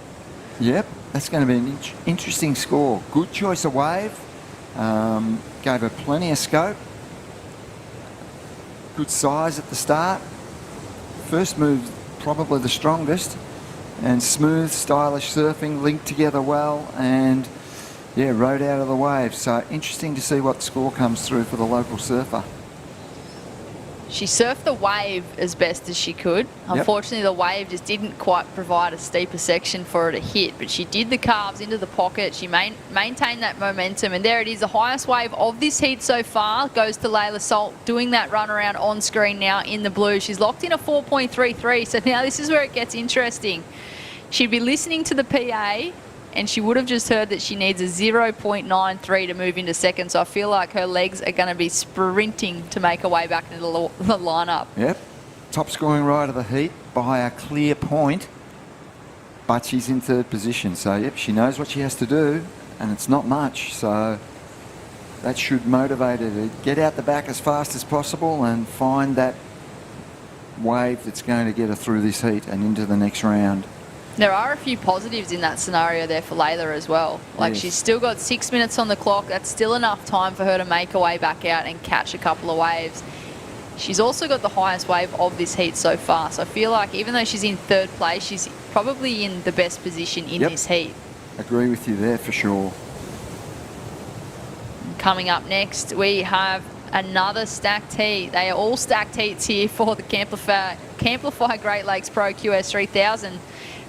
Yep, that's going to be an interesting score. Good choice of wave. Gave her plenty of scope. Good size at the start. First move probably the strongest. And smooth, stylish surfing linked together well, and yeah, rode out of the wave. So interesting to see what score comes through for the local surfer. She surfed the wave as best as she could. Unfortunately, the wave just didn't quite provide a steeper section for her to hit, but she did the carves into the pocket. She maintained that momentum, and there it is. The highest wave of this heat so far goes to Layla Salt, doing that run around on screen now in the blue. She's locked in a 4.33, so now this is where it gets interesting. She'd be listening to the PA, and she would have just heard that she needs a 0.93 to move into second. So I feel like her legs are going to be sprinting to make her way back into the lineup. Yep. Top scoring ride of the heat by a clear point. But she's in third position. So, yep, she knows what she has to do. And it's not much. So that should motivate her to get out the back as fast as possible and find that wave that's going to get her through this heat and into the next round. There are a few positives in that scenario there for Layla as well. Like, Yes. she's still got 6 minutes on the clock. That's still enough time for her to make her way back out and catch a couple of waves. She's also got the highest wave of this heat so far. So I feel like even though she's in third place, she's probably in the best position in Yep. this heat. Agree with you there for sure. Coming up next, we have another stacked heat. They are all stacked heats here for the Camplify Great Lakes Pro QS 3000.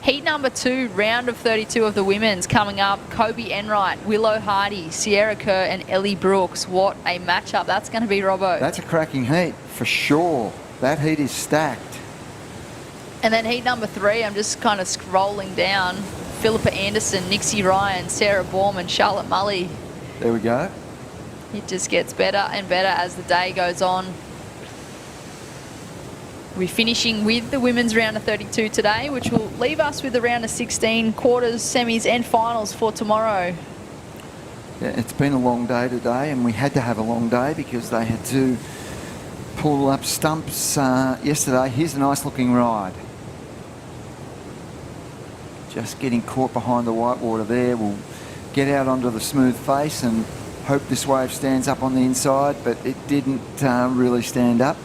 Heat number 2, round of 32 of the women's coming up. Kobe Enright, Willow Hardy, Sierra Kerr and Ellie Brooks. What a matchup that's going to be, Robbo. That's a cracking heat for sure. That heat is stacked. And then heat number 3, I'm just kind of scrolling down. Philippa Anderson, Nixie Ryan, Sarah Baum and Charlotte Mully. There we go. It just gets better and better as the day goes on. We're finishing with the women's round of 32 today, which will leave us with the round of 16, quarters, semis and finals for tomorrow. Yeah, it's been a long day today, and we had to have a long day because they had to pull up stumps yesterday. Here's a nice looking ride. Just getting caught behind the whitewater there. We'll get out onto the smooth face and hope this wave stands up on the inside, but it didn't really stand up.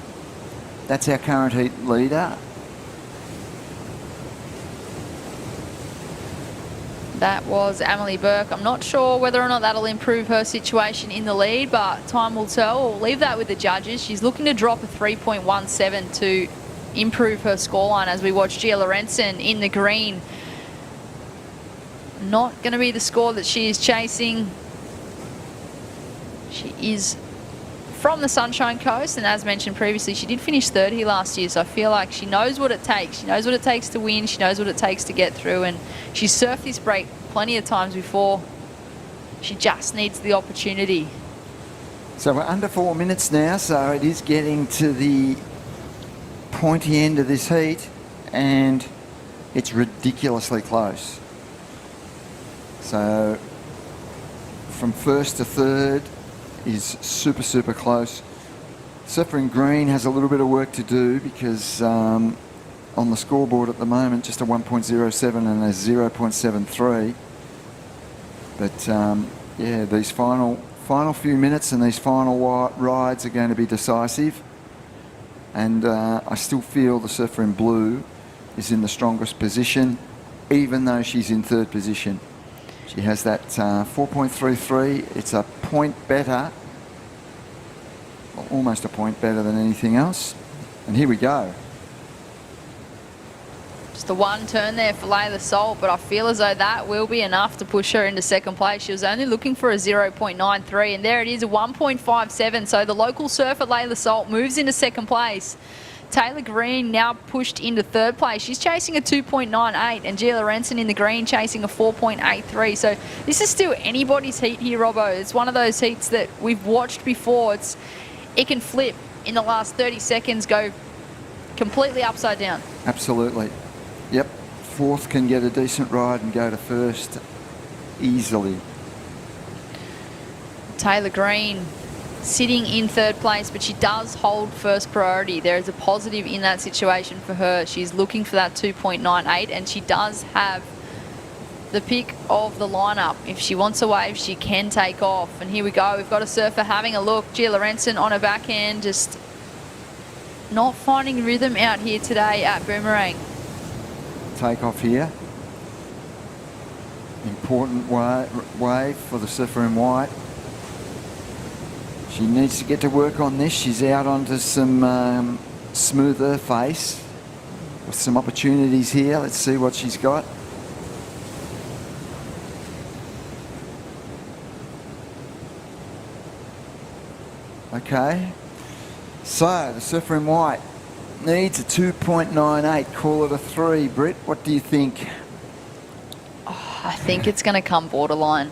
That's our current heat leader. That was Amelie Burke. I'm not sure whether or not that'll improve her situation in the lead, but time will tell. We'll leave that with the judges. She's looking to drop a 3.17 to improve her scoreline as we watch Gia Lorenzen in the green. Not going to be the score that she is chasing. She is from the Sunshine Coast, and as mentioned previously, she did finish third here last year, so I feel like she knows what it takes. She knows what it takes to win. She knows what it takes to get through, and she's surfed this break plenty of times before. She just needs the opportunity. So we're under 4 minutes now, so it is getting to the pointy end of this heat, and it's ridiculously close. So from first to third is super, super close. Surfer in green has a little bit of work to do because on the scoreboard at the moment, just a 1.07 and a 0.73. But yeah, these final few minutes and these final rides are going to be decisive. And I still feel the surfer in blue is in the strongest position, even though she's in third position. She has that 4.33. It's a point better, almost a point better than anything else. And here we go. Just the one turn there for Layla Salt, but I feel as though that will be enough to push her into second place. She was only looking for a 0.93, and there it is, a 1.57. So the local surfer, Layla Salt, moves into second place. Taylor Green now pushed into third place. She's chasing a 2.98, and Gia Lorenzen in the green chasing a 4.83. So this is still anybody's heat here, Robbo. It's one of those heats that we've watched before. It can flip in the last 30 seconds, go completely upside down. Absolutely. Yep. Fourth can get a decent ride and go to first easily. Taylor Green sitting in third place, but she does hold first priority. There is a positive in that situation for her. She's looking for that 2.98, and she does have the pick of the lineup. If she wants a wave, she can take off. And here we go. We've got a surfer having a look. Gia Lorenzen on her backhand, just not finding rhythm out here today at Boomerang. Take off here. Important wave for the surfer in white. She needs to get to work on this. She's out onto some smoother face with some opportunities here. Let's see what she's got. Okay. So the surfer in white needs a 2.98. Call it a 3. Britt, what do you think? Oh, I think it's going to come borderline.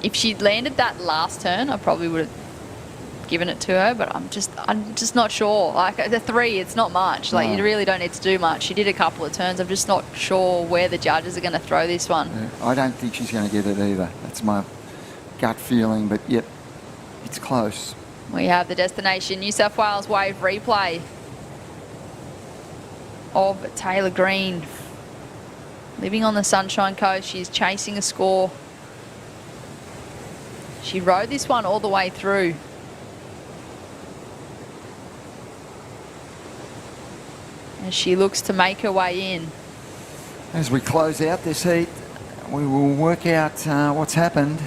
If she'd landed that last turn, I probably would have given it to her, but I'm just not sure. Like the 3, it's not much. Like you really don't need to do much. She did a couple of turns. I'm just not sure where the judges are going to throw this one. Yeah, I don't think she's going to get it either. That's my gut feeling, but yep, it's close. We have the Destination New South Wales wave replay of Taylor Green Living on the Sunshine Coast, she's chasing a score. She rode this one all the way through. As she looks to make her way in. As we close out this heat, we will work out what's happened.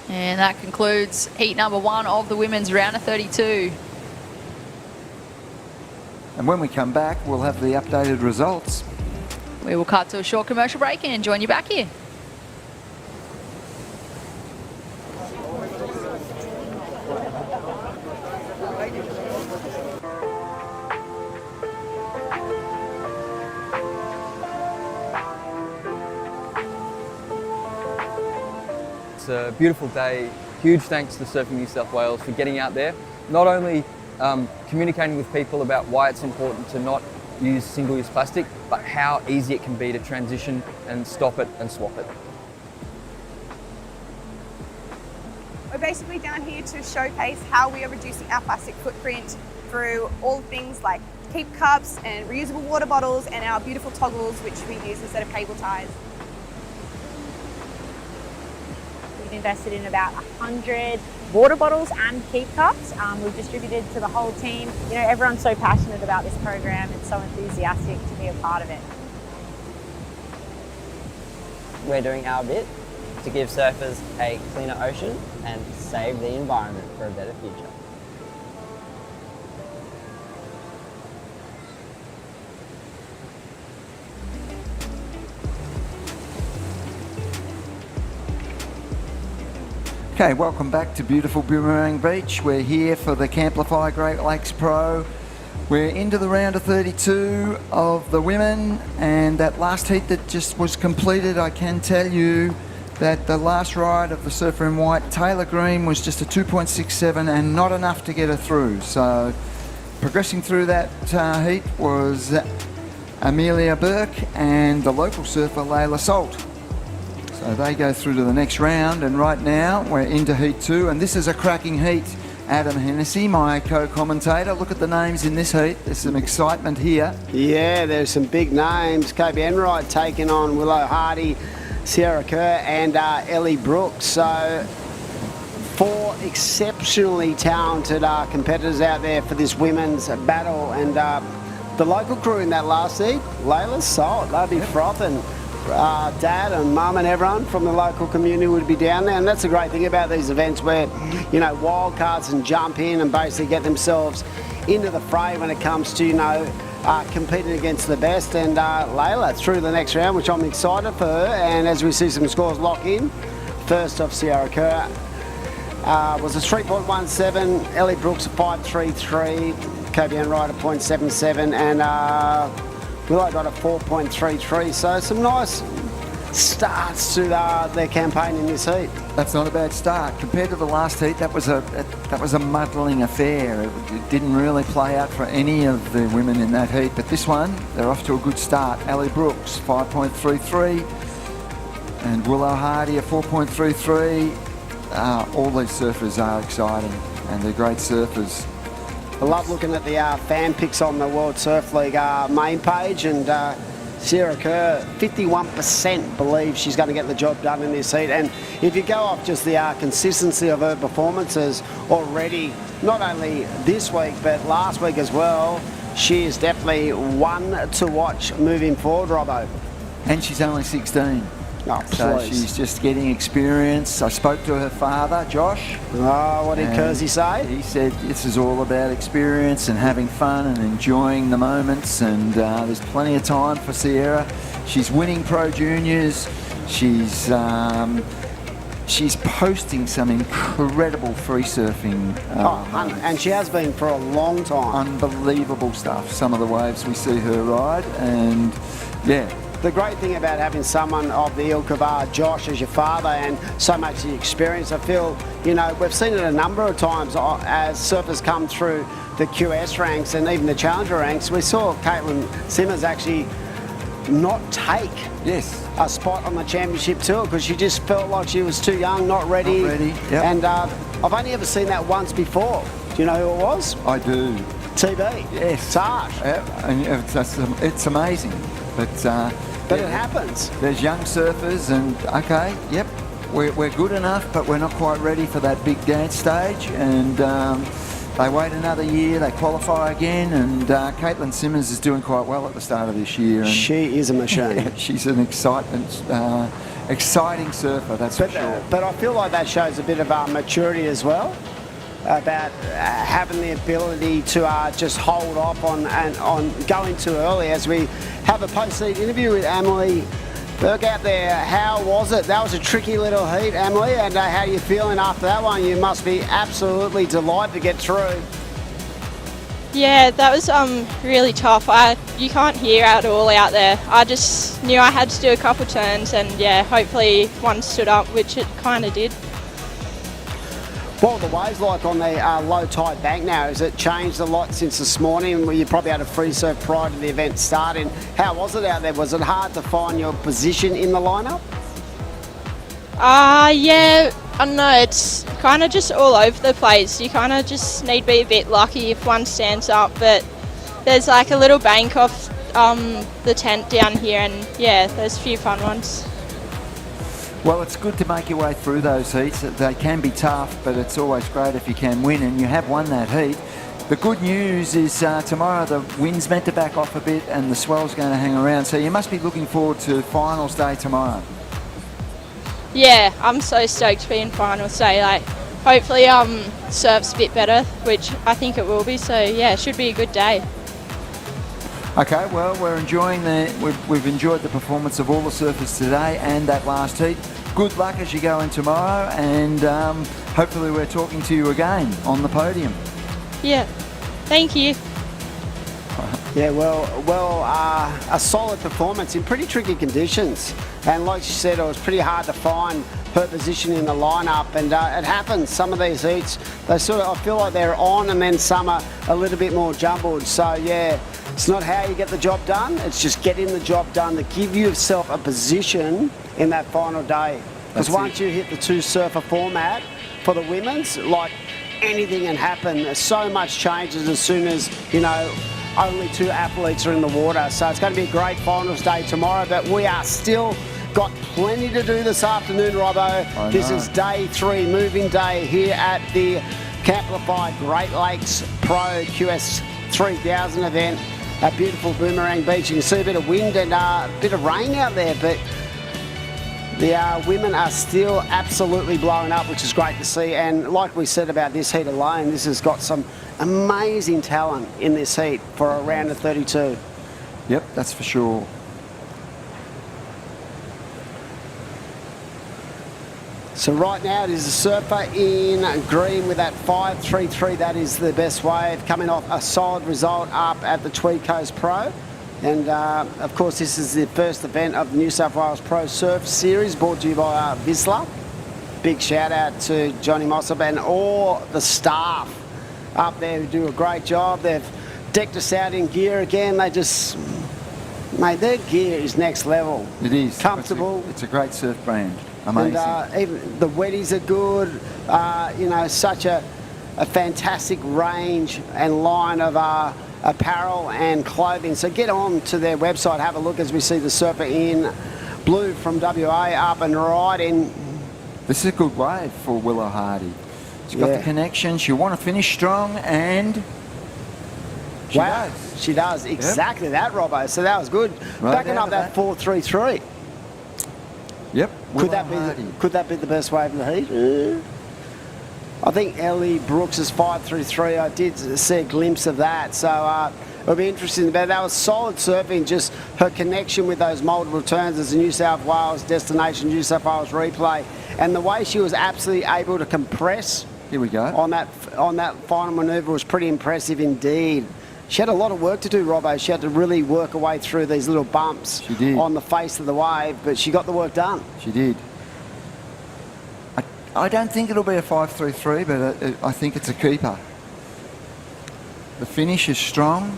And that concludes heat number 1 of the women's round of 32. And when we come back, we'll have the updated results. We will cut to a short commercial break and join you back here. It's a beautiful day. Huge thanks to Surfing New South Wales for getting out there, not only communicating with people about why it's important to not use single-use plastic, but how easy it can be to transition and stop it and swap it. We're basically down here to showcase how we are reducing our plastic footprint through all things like keep cups and reusable water bottles and our beautiful toggles which we use instead of cable ties. We've invested in about 100 water bottles and keep cups. We've distributed to the whole team. You know, everyone's so passionate about this program and so enthusiastic to be a part of it. We're doing our bit to give surfers a cleaner ocean and save the environment for a better future. Okay, welcome back to beautiful Boomerang Beach. We're here for the Camplify Great Lakes Pro. We're into the round of 32 of the women, and that last heat that just was completed, I can tell you that the last ride of the surfer in white, Taylor Green, was just a 2.67 and not enough to get her through. So progressing through that heat was Amelia Burke and the local surfer Layla Salt. So they go through to the next round, and right now we're into heat 2, and this is a cracking heat. Adam Hennessy, my co-commentator, look at the names in this heat. There's some excitement here. Yeah, there's some big names. Kobe Enright taking on Willow Hardy, Sierra Kerr and Ellie Brooks. So 4 exceptionally talented competitors out there for this women's battle, and the local crew in that last heat, Layla Salt, they'll be frothing. Dad and Mum and everyone from the local community would be down there, and that's the great thing about these events where, you know, wildcards can jump in and basically get themselves into the fray when it comes to, you know, competing against the best. And Layla through the next round, which I'm excited for her, and as we see some scores lock in, first off Sierra Kerr was a 3.17, Ellie Brooks a 5.33, Kobe Enright a 0.77, and Willow got a 4.33, so some nice starts to their campaign in this heat. That's not a bad start. Compared to the last heat, that was a muddling affair. It didn't really play out for any of the women in that heat, but this one, they're off to a good start. Ellie Brooks, 5.33, and Willow Hardy, a 4.33. All these surfers are exciting, and they're great surfers. I love looking at the fan picks on the World Surf League main page, and Sierra Kerr, 51% believe she's going to get the job done in this heat. And if you go off just the consistency of her performances already, not only this week but last week as well, she is definitely one to watch moving forward, Robbo. And she's only 16. Oh, so please. she's just getting experience. I spoke to her father, Josh. Oh, what did Kersey say? He said this is all about experience and having fun and enjoying the moments, and there's plenty of time for Sierra. She's winning Pro Juniors. She's posting some incredible free surfing. And she has been for a long time. Unbelievable stuff. Some of the waves we see her ride, and yeah. The great thing about having someone of the ilk of Josh as your father and so much of the experience, I feel, you know, we've seen it a number of times as surfers come through the QS ranks and even the Challenger ranks. We saw Caitlin Simmons actually not take a spot on the championship tour because she just felt like she was too young, not ready. Yep. And I've only ever seen that once before. Do you know who it was? I do. TB. Yes. Sarge. It's amazing. But it happens. There's young surfers and, okay, yep, we're good enough, but we're not quite ready for that big dance stage. And they wait another year, they qualify again, and Caitlin Simmons is doing quite well at the start of this year. And she is a machine. Yeah, she's an exciting surfer, that's for sure. But I feel like that shows a bit of maturity as well, about having the ability to just hold off on going too early. As we have a post-heat interview with Emily Burke out there. How was it? That was a tricky little heat, Emily, and how are you feeling after that one? You must be absolutely delighted to get through. Yeah, that was really tough. You can't hear at all out there. I just knew I had to do a couple turns, and yeah, hopefully one stood up, which it kind of did. What were the waves like on the low tide bank now? Has it changed a lot since this morning? You probably had a free surf prior to the event starting. How was it out there? Was it hard to find your position in the lineup? Yeah, I don't know, it's kind of just all over the place. You kind of just need to be a bit lucky if one stands up, but there's like a little bank off the tent down here, and yeah, there's a few fun ones. Well, it's good to make your way through those heats. They can be tough, but it's always great if you can win, and you have won that heat. The good news is tomorrow the wind's meant to back off a bit and the swell's going to hang around, so you must be looking forward to finals day tomorrow. Yeah, I'm so stoked to be in finals day. Like, hopefully surf's a bit better, which I think it will be, so yeah, it should be a good day. Okay, well, we're enjoying we've enjoyed the performance of all the surfers today and that last heat. Good luck as you go in tomorrow, and hopefully we're talking to you again on the podium. Yeah, thank you. Yeah, well, a solid performance in pretty tricky conditions, and like she said, it was pretty hard to find her position in the lineup, and it happens. Some of these heats, they sort of, I feel like they're on, and then some are a little bit more jumbled. So yeah, it's not how you get the job done, it's just getting the job done to give yourself a position in that final day. Because once you hit the two surfer format for the women's, like, anything can happen. So much changes as soon as, you know, only two athletes are in the water. So it's going to be a great finals day tomorrow, but we are still got plenty to do this afternoon, Robbo. This is day 3, moving day here at the Camplify Great Lakes Pro QS 3000 event at beautiful Boomerang Beach. You can see a bit of wind and a bit of rain out there, but the women are still absolutely blowing up, which is great to see. And like we said about this heat alone, this has got some amazing talent in this heat for a round of 32. Yep, that's for sure. So right now it is a surfer in green with that 5.33. That is the best wave, coming off a solid result up at the Tweed Coast Pro. And of course this is the first event of the New South Wales Pro Surf Series, brought to you by VISSLA. Big shout out to Johnny Mossop and all the staff up there who do a great job. They've decked us out in gear again. They just, mate, their gear is next level. It is. Comfortable. It's a great surf brand. Amazing. And even the wetties are good. You know, such a fantastic range and line of apparel and clothing. So get on to their website, have a look as we see the surfer in blue from WA up and right in. This is a good wave for Willow Hardy. She's got the connection. She'll want to finish strong, and she does. She does. Exactly that, Robbo. So that was good. Right Backing up that 4.33. Yep. Could that be the best wave in the heat? I think Ellie Brooks' 5.33. I did see a glimpse of that. So it'll be interesting. But that was solid surfing. Just her connection with those multiple turns as a New South Wales destination, New South Wales replay, and the way she was absolutely able to compress. Here we go. On that final manoeuvre was pretty impressive indeed. She had a lot of work to do, Robbo. She had to really work her way through these little bumps on the face of the wave, but she got the work done. She did. I don't think it'll be a 5.33, but I think it's a keeper. The finish is strong.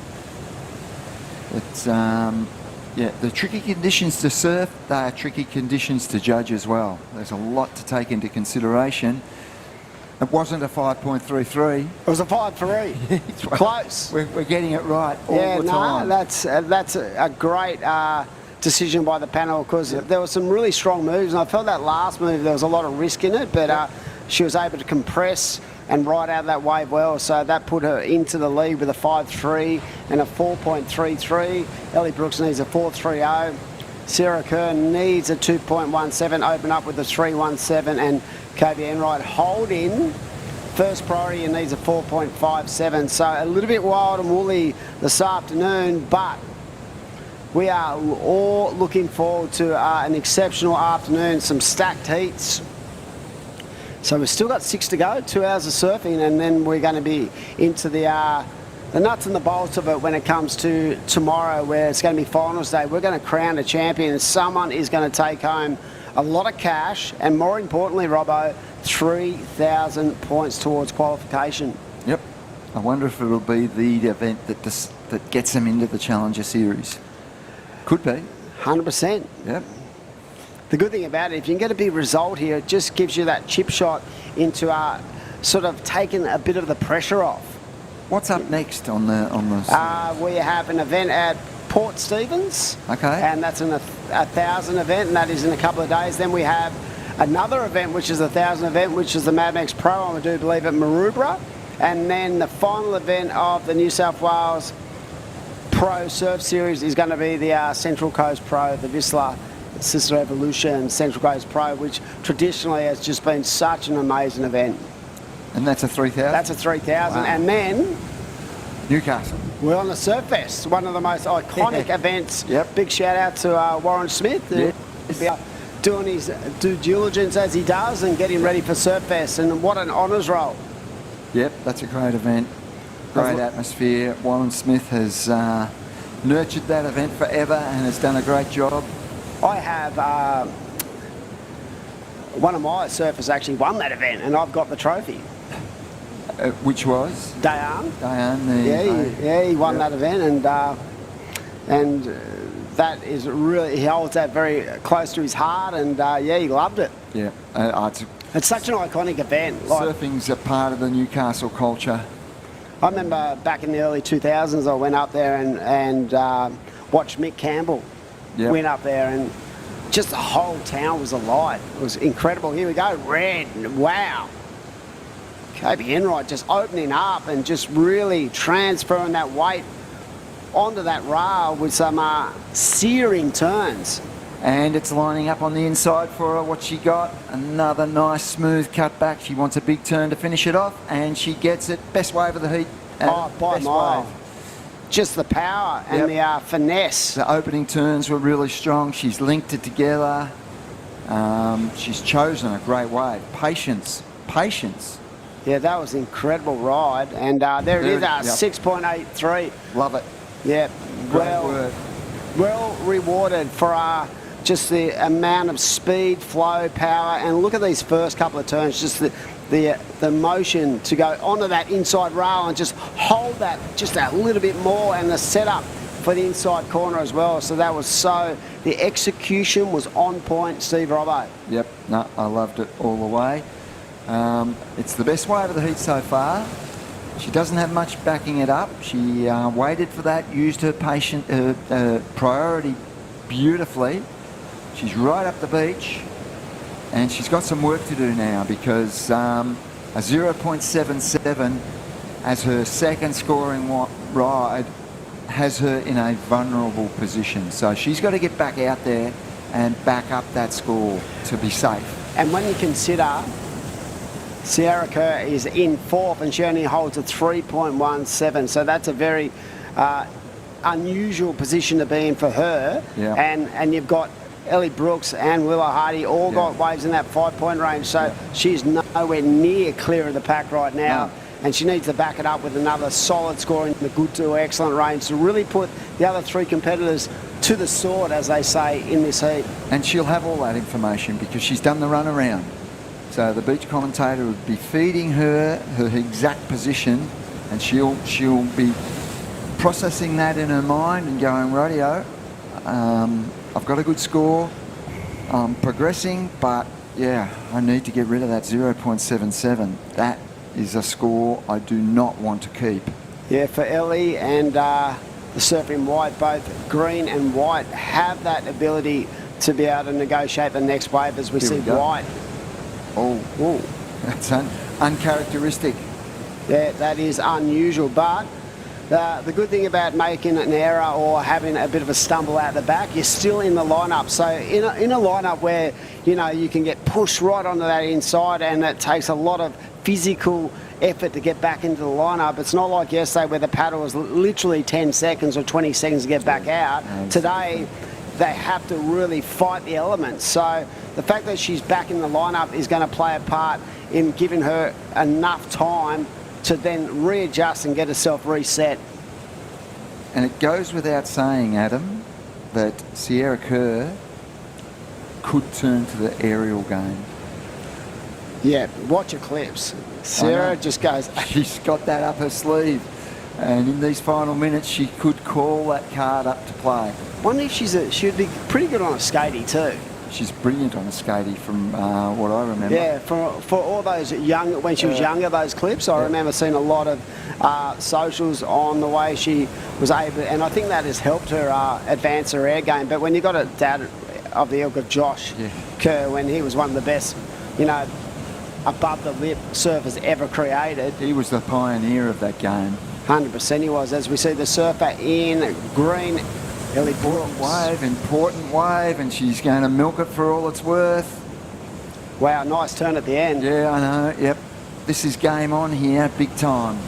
It's yeah, the tricky conditions to surf, they are tricky conditions to judge as well. There's a lot to take into consideration. It wasn't a 5.33. It was a 5.3. Close. We're getting it right all the time. That's a great decision by the panel, because there were some really strong moves, and I felt that last move there was a lot of risk in it, but she was able to compress and ride out that wave well, so that put her into the lead with a 5.3 and a 4.33. Ellie Brooks needs a 4.30. Sarah Kerr needs a 2.17, open up with a 3.17, and Kobe Enright holding first priority and needs a 4.57. So a little bit wild and woolly this afternoon, but we are all looking forward to an exceptional afternoon, some stacked heats. So we've still got 6 to go, 2 hours of surfing, and then we're going to be into the nuts and the bolts of it when it comes to tomorrow, where it's going to be finals day. We're going to crown a champion. Someone is going to take home a lot of cash, and more importantly, Robbo, 3,000 points towards qualification. Yep. I wonder if it'll be the event that gets them into the Challenger Series. Could be. 100%. Yep. The good thing about it, if you can get a big result here, it just gives you that chip shot into sort of taking a bit of the pressure off. What's up next on the? We have an event at Port Stephens. Okay. And that's a 1,000 event, and that is in a couple of days. Then we have another event, which is a 1,000 event, which is the Mad Max Pro, I do believe, at Maroubra. And then the final event of the New South Wales Pro Surf Series is going to be the Central Coast Pro, the VISSLA Sister Evolution Central Coast Pro, which traditionally has just been such an amazing event. And that's a 3,000? That's a 3,000. Wow. And then Newcastle. We're on the Surf Fest, one of the most iconic events. Yep. Big shout out to Warren Smith, who is doing his due diligence as he does and getting ready for Surf Fest. And what an honours roll. Yep, that's a great event. Great atmosphere. Warren Smith has nurtured that event forever and has done a great job. I have one of my surfers actually won that event, and I've got the trophy. Which was? Dayan. Dayan. He won that event, and that is really, he holds that very close to his heart, and he loved it. Yeah, it's such an iconic event. Surfing's a part of the Newcastle culture. I remember back in the early 2000s, I went up there and watched Mick Campbell went up there, and just the whole town was alive. It was incredible. Here we go, red, wow. Kobe Enright just opening up and just really transferring that weight onto that rail with some searing turns. And it's lining up on the inside for her. What she got? Another nice smooth cut back. She wants a big turn to finish it off, and she gets it. Best wave of the heat. By a mile. Just the power and the finesse. The opening turns were really strong. She's linked it together. She's chosen a great wave. Patience. Yeah, that was an incredible ride. And there it is, 6.83. Love it. Yeah, well rewarded for just the amount of speed, flow, power. And look at these first couple of turns, just the motion to go onto that inside rail and just hold that just a little bit more, and the setup for the inside corner as well. So that was the execution was on point, Steve Robbo. Yep, no, I loved it all the way. It's the best wave of the heat so far. She doesn't have much backing it up. She waited for that, used her priority beautifully. She's right up the beach, and she's got some work to do now, because a 0.77 as her second scoring ride has her in a vulnerable position. So she's got to get back out there and back up that score to be safe. And when you consider Sierra Kerr is in fourth and she only holds a 3.17, so that's a very unusual position to be in for her. Yeah. And you've got Ellie Brooks and Willow Hardy all got waves in that 5-point range, so she's nowhere near clear of the pack right now. No. And she needs to back it up with another solid score in the good to excellent range to really put the other three competitors to the sword, as they say, in this heat. And she'll have all that information because she's done the run around. So the beach commentator would be feeding her exact position, and she'll be processing that in her mind and going, radio, I've got a good score, I'm progressing, but yeah, I need to get rid of that 0.77. That is a score I do not want to keep. Yeah, for Ellie and the surf in white, both green and white have that ability to be able to negotiate the next wave as we Here see we go. white. Oh, that's uncharacteristic. Yeah, that is unusual, but the good thing about making an error or having a bit of a stumble out the back, you're still in the lineup. So in a lineup where, you know, you can get pushed right onto that inside and it takes a lot of physical effort to get back into the lineup. It's not like yesterday where the paddle was literally 10 seconds or 20 seconds to get back out. Today, they have to really fight the elements. So the fact that she's back in the lineup is going to play a part in giving her enough time to then readjust and get herself reset. And it goes without saying, Adam, that Sierra Kerr could turn to the aerial game. Yeah, watch her clips. Sarah just goes... She's got that up her sleeve. And in these final minutes, she could call that card up to play. Wonder if she'd be pretty good on a skatey too. She's brilliant on a skatey from what I remember. Yeah, for all those young, when she was younger, those clips, I remember seeing a lot of socials on the way she was able, and I think that has helped her advance her air game. But when you got a dad of the ilk of Josh Kerr, when he was one of the best, you know, above the lip surfers ever created. He was the pioneer of that game. 100% he was. As we see the surfer in green, Ellie Brooks. Important wave, and she's going to milk it for all it's worth. Wow, nice turn at the end. Yeah, I know, yep. This is game on here, big time.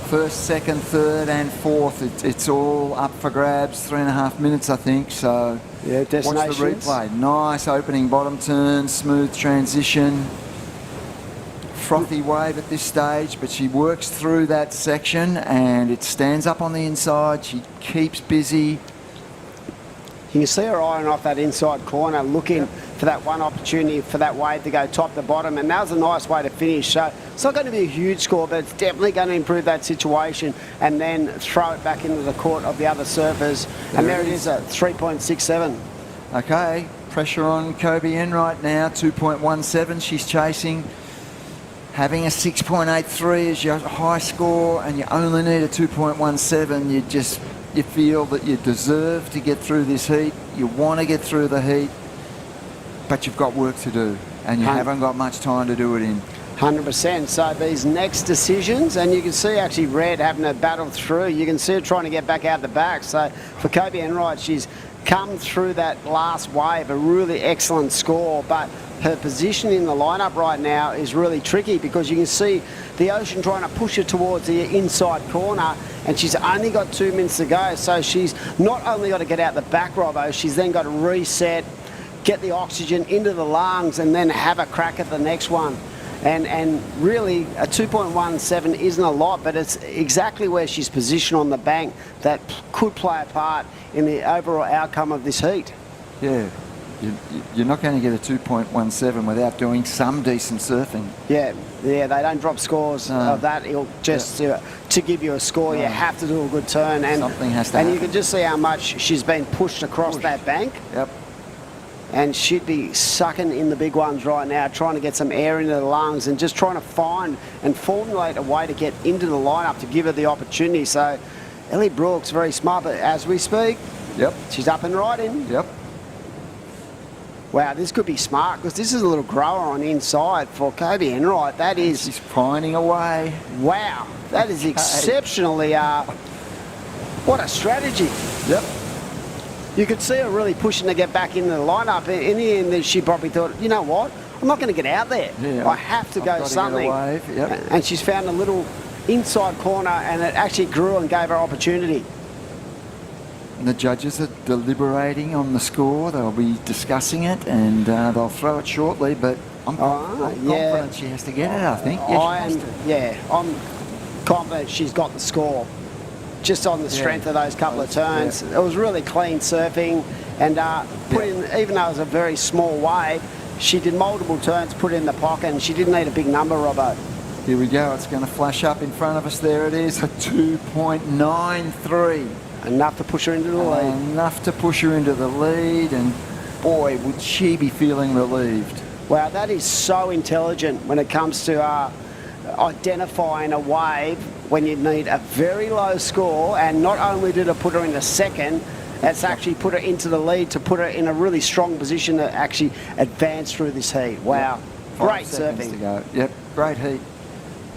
First, second, third and fourth, it's all up for grabs. 3.5 minutes, I think, so yeah, watch the replay. Nice opening bottom turn, smooth transition. Frothy wave at this stage, but she works through that section and it stands up on the inside. She keeps busy. You can see her eyeing off that inside corner, looking for that one opportunity for that wave to go top to bottom, and that was a nice way to finish. So it's not going to be a huge score, but it's definitely going to improve that situation and then throw it back into the court of the other surfers. And there it is, a 3.67. Okay, pressure on Kobe Enright now, 2.17 she's chasing. Having a 6.83 is your high score and you only need a 2.17, you feel that you deserve to get through this heat. You want to get through the heat, but you've got work to do and you haven't got much time to do it in. 100%. So these next decisions, and you can see actually Red having to battle through. You can see her trying to get back out the back. So for Kobe Enright, she's come through that last wave, a really excellent score, but her position in the lineup right now is really tricky because you can see the ocean trying to push her towards the inside corner, and she's only got 2 minutes to go. So she's not only got to get out the back, Robbo, she's then got to reset, get the oxygen into the lungs, and then have a crack at the next one. And really, a 2.17 isn't a lot, but it's exactly where she's positioned on the bank that could play a part in the overall outcome of this heat. Yeah. You're not going to get a 2.17 without doing some decent surfing. Yeah, they don't drop scores of that ilk just to give you a score. You have to do a good turn, and something has to and happen. you can just see how much she's been pushed across that bank. Yep. And she'd be sucking in the big ones right now, trying to get some air into the lungs and just trying to find and formulate a way to get into the lineup to give her the opportunity. So Ellie Brooks, very smart, but as we speak, she's up and riding. Yep. Wow, this could be smart because this is a little grower on the inside for Kobe Enright. That is... She's finding a way. Wow, that is exceptionally... what a strategy. Yep. You could see her really pushing to get back into the lineup. In the end, she probably thought, you know what? I'm not going to get out there. Yeah, I have to go something. Get a wave. Yep. And she's found a little inside corner and it actually grew and gave her opportunity. And the judges are deliberating on the score. They'll be discussing it and they'll throw it shortly, but I'm confident she has to get it, I think. I'm confident she's got the score. Just on the strength of those couple of turns. It was really clean surfing and even though it was a very small wave, she did multiple turns, put it in the pocket, and she didn't need a big number, Robbo. Here we go. It's going to flash up in front of us. There it is, a 2.93. Enough to push her into the lead. Enough to push her into the lead, and boy, would she be feeling relieved. Wow, that is so intelligent when it comes to identifying a wave when you need a very low score, and not only did it put her in the second, it's actually put her into the lead to put her in a really strong position to actually advance through this heat. Wow, Yep. great 5 seconds surfing. to go. Yep, great heat.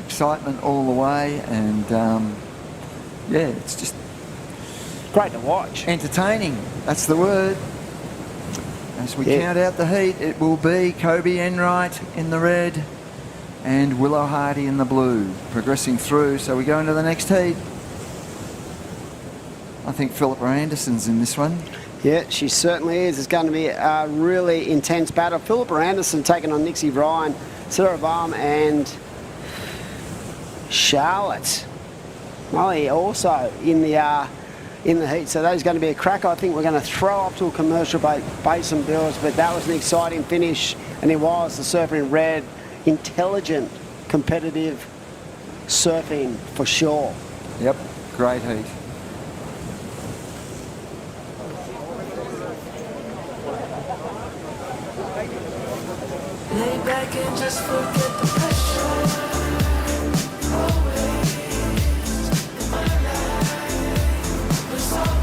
Excitement all the way, and yeah, it's just great to watch. Entertaining, that's the word. As we count out the heat, it will be Kobe Enright in the red and Willow Hardy in the blue, progressing through. So we go into the next heat. I think Philippa Anderson's in this one. Yeah, she certainly is. It's going to be a really intense battle. Philippa Anderson taking on Nixie Ryan, Sarah Baum and Charlotte. Molly also in the heat, so that is going to be a cracker. I think we're going to throw up to a commercial break, pay some bills, but that was an exciting finish, and it was the surfer in red. Intelligent, competitive surfing for sure. Yep, great heat. Lay back and just forget the pressure. Always in my life, it's alright.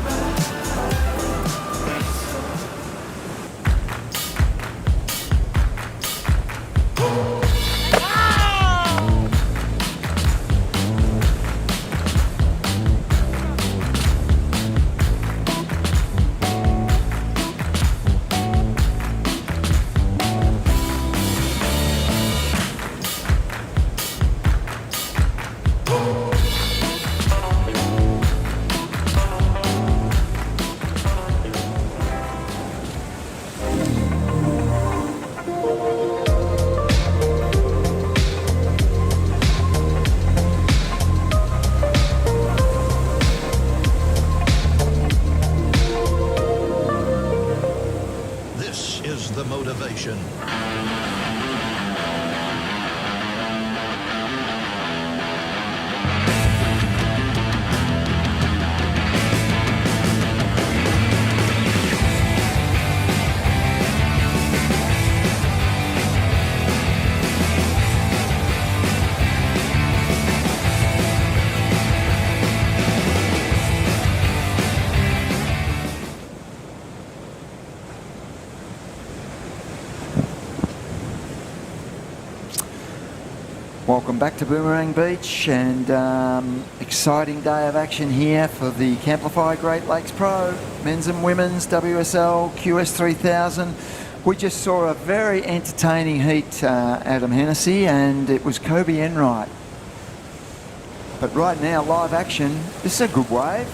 This is the motivation. Welcome back to Boomerang Beach, and exciting day of action here for the Camplify Great Lakes Pro, men's and women's WSL QS 3000. We just saw a very entertaining heat, Adam Hennessy, and it was Kobe Enright. But right now, live action, this is a good wave.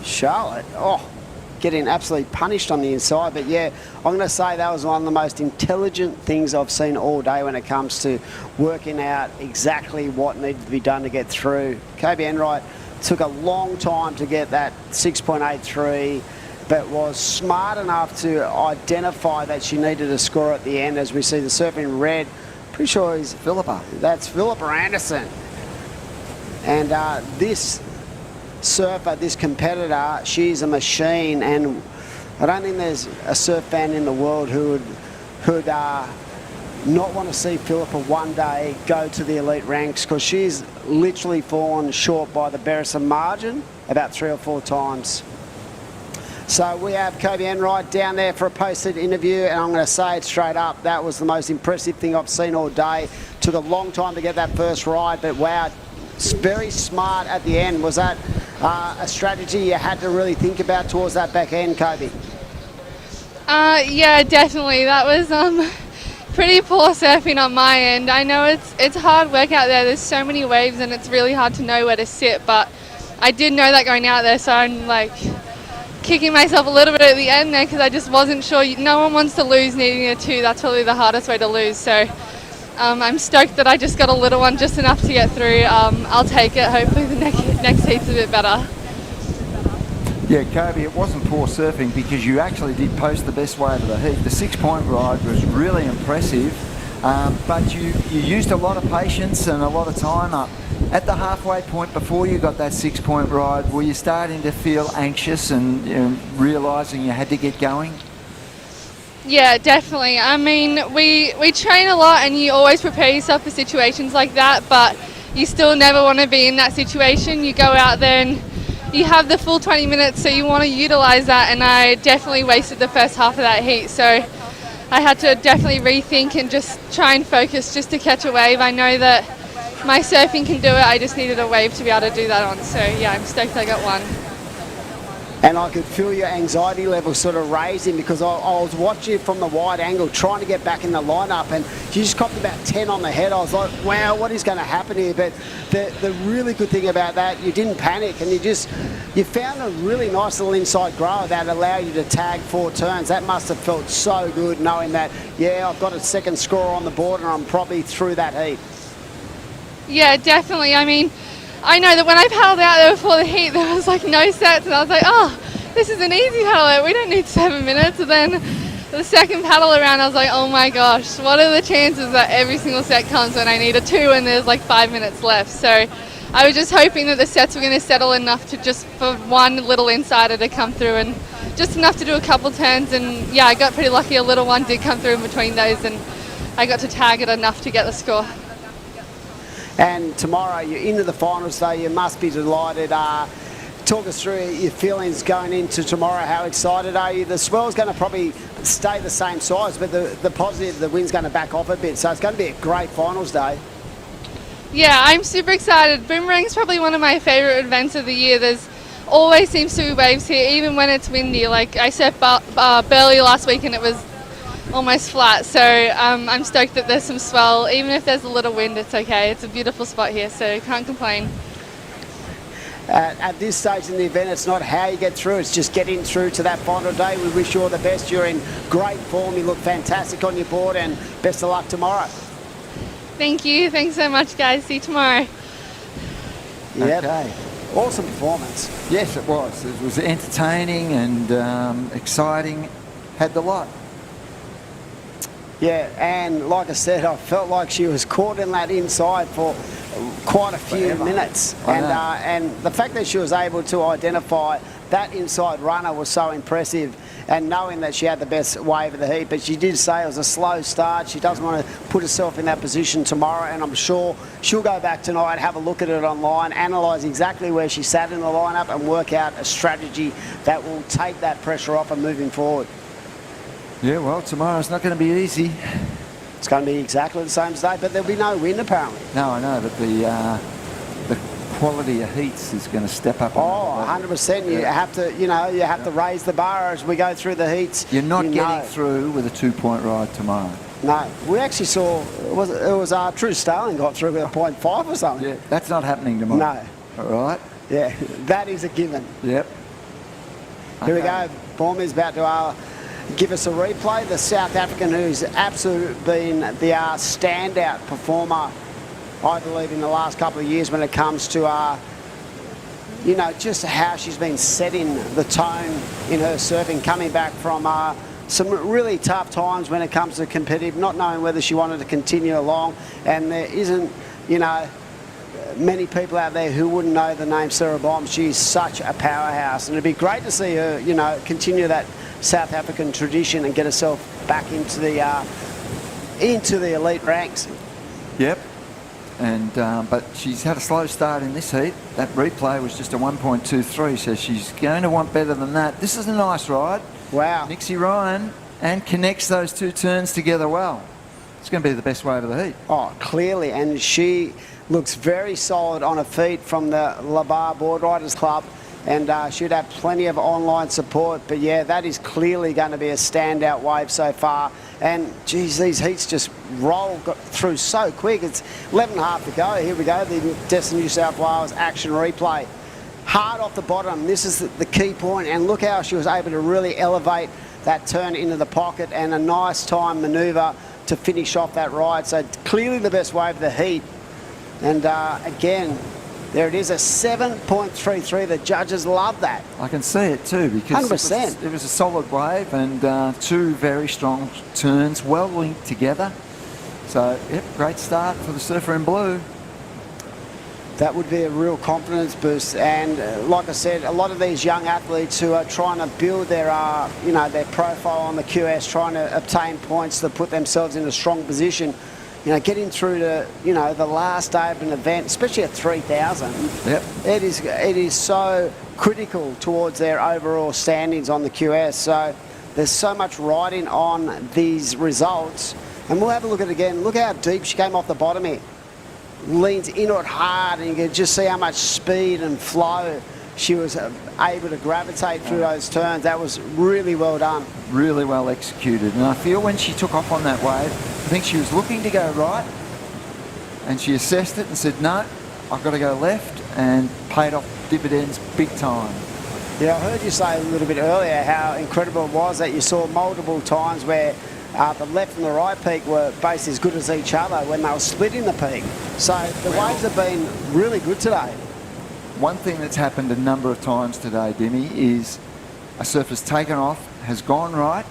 Charlotte, getting absolutely punished on the inside, but yeah, I'm going to say that was one of the most intelligent things I've seen all day when it comes to working out exactly what needed to be done to get through. Kobe Enright took a long time to get that 6.83, but was smart enough to identify that she needed a score at the end. As we see the surf in red, pretty sure he's Philippa. That's Philippa Anderson. And this surfer, this competitor, she's a machine, and I don't think there's a surf fan in the world who would not want to see Philippa one day go to the elite ranks, because she's literally fallen short by the barest margin about 3 or 4 times. So we have Kobe Enright down there for a post-heat interview, and I'm going to say it straight up, that was the most impressive thing I've seen all day. Took a long time to get that first ride, but wow, very smart at the end. Was that a strategy you had to really think about towards that back end, Kobe? Yeah, definitely. That was pretty poor surfing on my end. I know it's hard work out there. There's so many waves and it's really hard to know where to sit, but I did know that going out there, so I'm like kicking myself a little bit at the end there because I just wasn't sure. No one wants to lose needing a 2. That's probably the hardest way to lose. So I'm stoked that I just got a little one, just enough to get through. I'll take it. Hopefully the next heat's a bit better. Yeah, Kobe, it wasn't poor surfing because you actually did post the best wave of the heat. The 6-point ride was really impressive, but you used a lot of patience and a lot of time up. At the halfway point before you got that 6-point ride, were you starting to feel anxious and realising you had to get going? Yeah, definitely. I mean, we train a lot and you always prepare yourself for situations like that, but you still never want to be in that situation. You go out there and you have the full 20 minutes, so you want to utilise that, and I definitely wasted the first half of that heat. So I had to definitely rethink and just try and focus just to catch a wave. I know that my surfing can do it, I just needed a wave to be able to do that on. So yeah, I'm stoked I got one. And I could feel your anxiety level sort of raising because I was watching you from the wide angle trying to get back in the lineup, and you just copped about 10 on the head. I was like, wow, what is going to happen here? But the really good thing about that, you didn't panic, and you found a really nice little inside grower that allowed you to tag 4 turns. That must have felt so good knowing that, yeah, I've got a second score on the board and I'm probably through that heat. Yeah, definitely. I mean, I know that when I paddled out there before the heat, there was like no sets, and I was like, oh, this is an easy paddle out. We don't need 7 minutes. And then the second paddle around, I was like, oh my gosh, what are the chances that every single set comes when I need a 2 and there's like 5 minutes left? So I was just hoping that the sets were going to settle enough to just for one little insider to come through, and just enough to do a couple turns. And yeah, I got pretty lucky. A little one did come through in between those, and I got to tag it enough to get the score. And tomorrow you're into the finals, though. You must be delighted. Talk us through your feelings going into tomorrow. How excited are you? The swell's going to probably stay the same size, but the positive, the wind's going to back off a bit. So it's going to be a great finals day. Yeah, I'm super excited. Boomerang's probably one of my favourite events of the year. There's always seems to be waves here, even when it's windy. Like I surfed Burley last week and it was almost flat, so I'm stoked that there's some swell. Even if there's a little wind, it's okay. It's a beautiful spot here, so can't complain. At this stage in the event, it's not how you get through, it's just getting through to that final day. We wish you all the best. You're in great form, you look fantastic on your board, and best of luck tomorrow. Thank you. Thanks so much, guys. See you tomorrow. Yep. Okay. Awesome performance. Yes, it was. It was entertaining and exciting. Had the lot. Yeah, and like I said, I felt like she was caught in that inside for quite a few minutes. And the fact that she was able to identify that inside runner was so impressive, and knowing that she had the best wave of the heat. But she did say it was a slow start. She doesn't want to put herself in that position tomorrow, and I'm sure she'll go back tonight, have a look at it online, analyse exactly where she sat in the lineup and work out a strategy that will take that pressure off and moving forward. Yeah, well, tomorrow's not going to be easy. It's going to be exactly the same today, but there'll be no wind apparently. No, I know, but the quality of heats is going to step up. Oh, 100%. You have to, you have to raise the bar as we go through the heats. You're not getting through with a 2-point ride tomorrow. No, we actually saw it was True Starling got through with a 0.5 or something. Yeah, that's not happening tomorrow. No. All right. Yeah, that is a given. Yep. Here we go. Boomer's about to give us a replay. The South African who's absolutely been the standout performer, I believe, in the last couple of years when it comes to, just how she's been setting the tone in her surfing, coming back from some really tough times when it comes to competitive, not knowing whether she wanted to continue along. And there isn't, many people out there who wouldn't know the name Sarah Bomb. She's such a powerhouse, and it'd be great to see her, continue that South African tradition and get herself back into the elite ranks. Yep. And but she's had a slow start in this heat. That replay was just a 1.23, so she's going to want better than that. This is a nice ride. Wow. Nixie Ryan, and connects those 2 turns together well. It's going to be the best wave of the heat. Oh, clearly, and she looks very solid on her feet from the Labar Board Riders Club. And should have plenty of online support. But yeah, that is clearly going to be a standout wave so far. And geez, these heats just roll through so quick. It's 11.5 to go. Here we go, the Destin New South Wales action replay. Hard off the bottom. This is the key point. And look how she was able to really elevate that turn into the pocket, and a nice time manoeuvre to finish off that ride. So clearly the best wave of the heat. And again, there it is, a 7.33. The judges love that. I can see it too, because 100%. It was a solid wave and 2 very strong turns, well linked together. So, yep, great start for the surfer in blue. That would be a real confidence boost, and like I said, a lot of these young athletes who are trying to build their, their profile on the QS, trying to obtain points to put themselves in a strong position. Getting through to, the last day of an event, especially at 3,000, yep. it is so critical towards their overall standings on the QS. So there's so much riding on these results, and we'll have a look at it again. Look how deep she came off the bottom here. Leans into it hard, and you can just see how much speed and flow she was able to gravitate through those turns. That was really well done. Really well executed. And I feel when she took off on that wave, I think she was looking to go right, and she assessed it and said, no, I've got to go left, and paid off dividends big time. Yeah, I heard you say a little bit earlier how incredible it was that you saw multiple times where the left and the right peak were basically as good as each other when they were splitting the peak. So the waves have been really good today. One thing that's happened a number of times today, Demi, is a surfer's taken off, has gone right.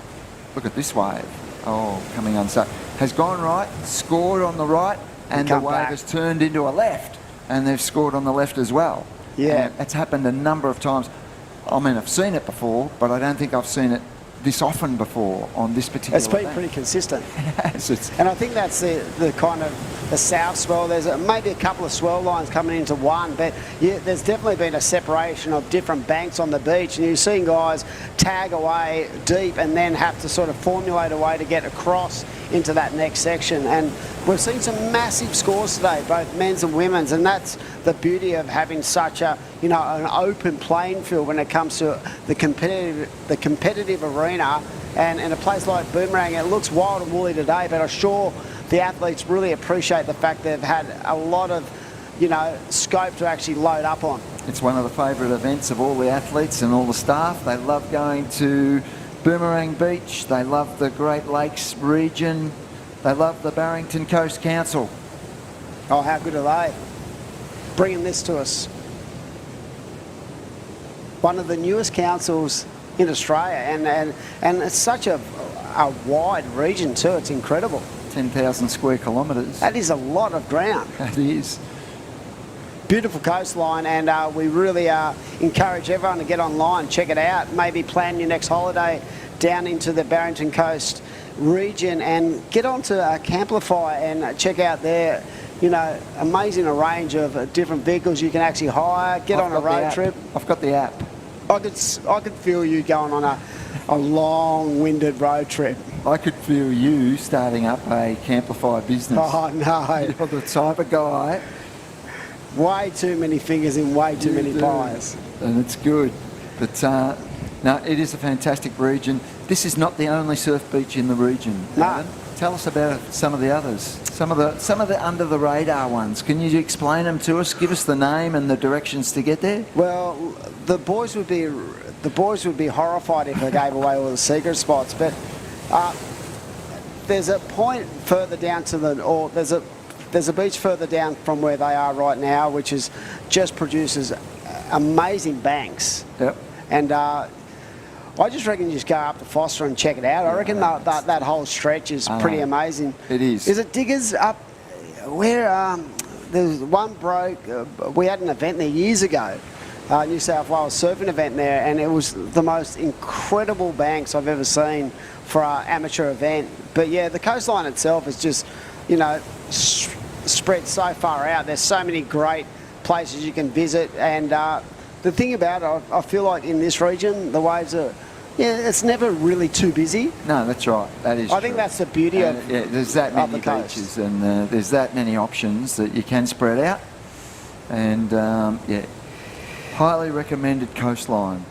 Look at this wave. Oh, coming unstuck. Has gone right, scored on the right, and the wave has turned into a left, and they've scored on the left as well. Yeah. And it's happened a number of times. I mean, I've seen it before, but I don't think I've seen it this often before on this particular It's been event. pretty consistent. Yes, and I think that's the kind of the south swell. There's maybe a couple of swell lines coming into one, but yeah, there's definitely been a separation of different banks on the beach, and you've seen guys tag away deep and then have to sort of formulate a way to get across into that next section. And we've seen some massive scores today, both men's and women's, and that's the beauty of having such a an open playing field when it comes to the competitive arena. And in a place like Boomerang, it looks wild and woolly today, but I'm sure the athletes really appreciate the fact they've had a lot of scope to actually load up on. It's one of the favourite events of all the athletes and all the staff. They love going to Boomerang Beach. They love the Great Lakes region. They love the Barrington Coast Council. Oh, how good are they? Bringing this to us. One of the newest councils in Australia, and it's such a wide region too. It's incredible. 10,000 square kilometres. That is a lot of ground. That is. Beautiful coastline, and we really encourage everyone to get online, check it out, maybe plan your next holiday down into the Barrington Coast region, and get onto Camplify and check out their amazing range of different vehicles you can actually hire, get on a road trip. I've got the app. I could feel you going on a long-winded road trip. I could feel you starting up a Camplify business. Oh, no. You're the type of guy. Way too many fingers in way too many pies. And it's good. But no, it is a fantastic region. This is not the only surf beach in the region. No. Tell us about some of the others. Some of the under the radar ones. Can you explain them to us? Give us the name and the directions to get there. Well, the boys would be horrified if I gave away all the secret spots. But there's a point further down to there's a beach further down from where they are right now, which just produces amazing banks. Yep. And I just reckon you just go up to Foster and check it out. I reckon that whole stretch is pretty amazing. It is. Is it Diggers up where there's one broke? We had an event there years ago, New South Wales surfing event there, and it was the most incredible banks I've ever seen for our amateur event. But yeah, the coastline itself is just, spread so far out. There's so many great places you can visit, and the thing about it, I feel like in this region, the waves are, it's never really too busy. No, that's right. That is I think that's the beauty of there's that many the coast. beaches, and there's that many options that you can spread out. And highly recommended coastline.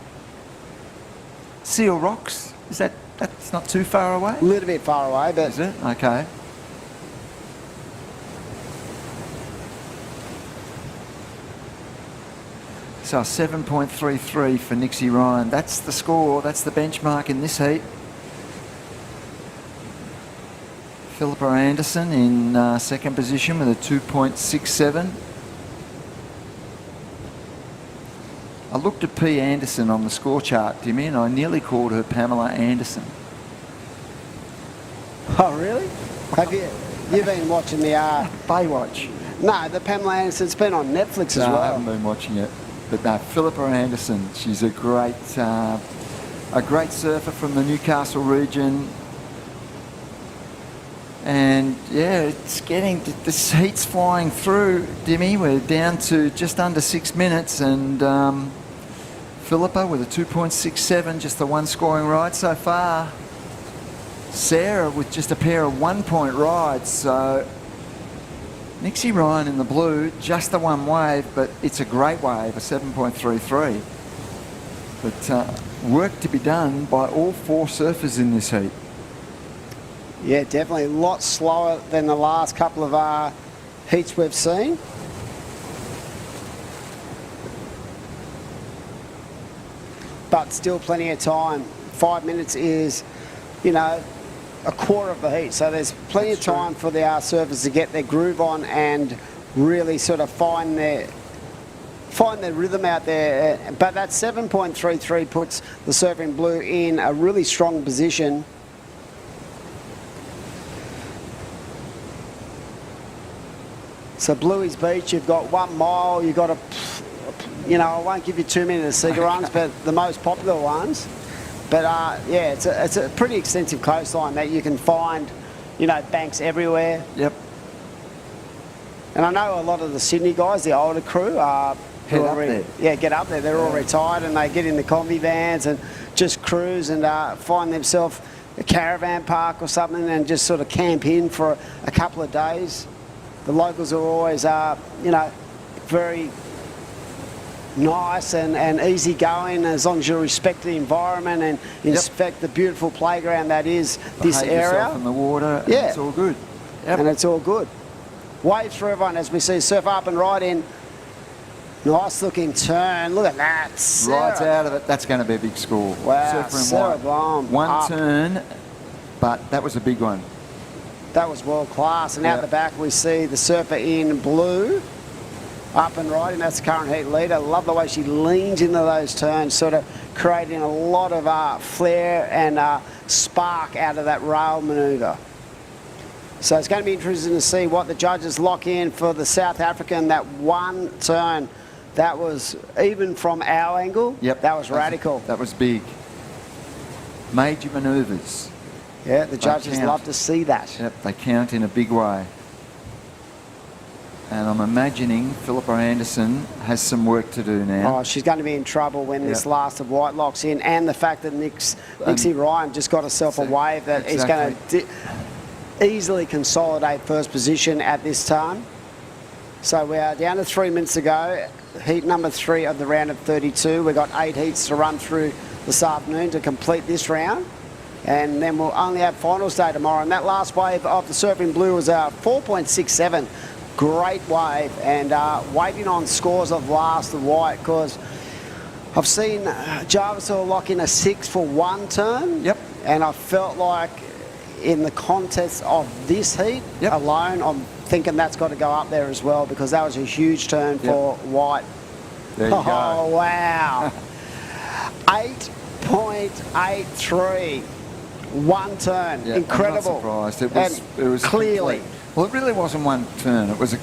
Seal Rocks, that's not too far away? A little bit far away, but... Is it? Okay. So 7.33 for Nixie Ryan. That's the score. That's the benchmark in this heat. Philippa Anderson in second position with a 2.67. I looked at P. Anderson on the score chart, Timmy, and I nearly called her Pamela Anderson. Oh, really? Have you been watching the... Baywatch. No, the Pamela Anderson's been on Netflix as No, I well. haven't been watching it. But no, Philippa Anderson, she's a great surfer from the Newcastle region. And yeah, it's getting, this heat's flying through, Dimmy. We're down to just under 6 minutes, and Philippa with a 2.67, just the one scoring ride so far. Sarah with just a pair of 1 point rides, so Nixie Ryan in the blue, just the one wave, but it's a great wave, a 7.33. But work to be done by all 4 surfers in this heat. Yeah, definitely a lot slower than the last couple of heats we've seen. But still plenty of time. 5 minutes is, you know, a quarter of the heat. So there's plenty of time for the surfers to get their groove on and really sort of find their rhythm out there. But that 7.33 puts the surfing blue in a really strong position. So Bluey's Beach, you've got 1 mile, you've got you know, I won't give you too many of the secret runs, but the most popular ones. But yeah, it's a pretty extensive coastline that you can find, you know, banks everywhere. Yep. And I know a lot of the Sydney guys, the older crew, Head up there. Yeah, get up there. They're all retired and they get in the combi vans and just cruise and find themselves a caravan park or something and just sort of camp in for a couple of days. The locals are always, you know, very nice and easy going as long as you respect the environment and inspect the beautiful playground that is this Behave area. yourself in the water, Yeah. and it's all good. Yep. And it's all good. Waves for everyone as we see surf up and right in. Nice looking turn. Look at that. Rides out of it. That's going to be a big score. Wow, Surfer in Sarah white. Blom One up. turn, but that was a big one. That was world class. And out the back we see the surfer in blue. Up and riding, that's the current heat leader. Love the way she leans into those turns, sort of creating a lot of flair and spark out of that rail manoeuvre. So it's going to be interesting to see what the judges lock in for the South African. That one turn, that was, even from our angle, that was radical. That was big. Major manoeuvres. Yeah, the judges love to see that. Yep, they count in a big way. And I'm imagining Philippa Anderson has some work to do now. Oh, she's going to be in trouble when this last of white locks in, and the fact that Nixie Ryan just got herself a wave that is going to easily consolidate first position at this time. So we are down to 3 minutes to go. Heat number 3 of the round of 32. We've got 8 heats to run through this afternoon to complete this round. And then we'll only have finals day tomorrow. And that last wave of the surfing blue was 4.67. Great wave, and waiting on scores of last of white, because I've seen Jarvis will lock in a 6 for one turn. Yep. And I felt like in the context of this heat alone, I'm thinking that's got to go up there as well, because that was a huge turn for white. There you go. Oh, wow. 8.83. One turn. Yeah, incredible. I'm not surprised. It was clearly. Complete. Well, it really wasn't one turn. It was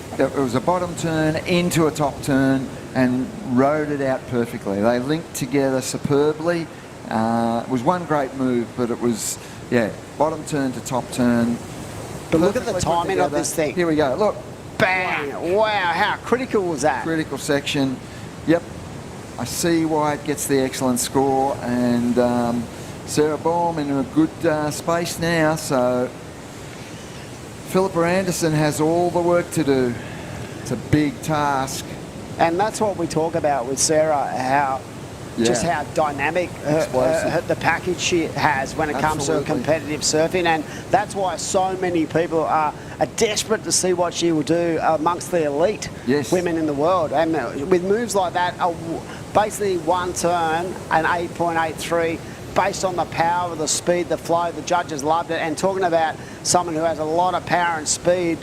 a bottom turn into a top turn and rode it out perfectly. They linked together superbly. It was one great move, but it was, bottom turn to top turn. But look at the timing of this thing. Here we go. Look. Bang. Wow, how critical was that? Critical section. Yep. I see why it gets the excellent score, and Sarah Baum in a good space now, so Philippa Anderson has all the work to do. It's a big task. And that's what we talk about with Sarah, how just how dynamic the package she has when it comes to competitive surfing. And that's why so many people are desperate to see what she will do amongst the elite women in the world. And with moves like that, basically one turn, an 8.83, based on the power, the speed, the flow, the judges loved it. And talking about someone who has a lot of power and speed,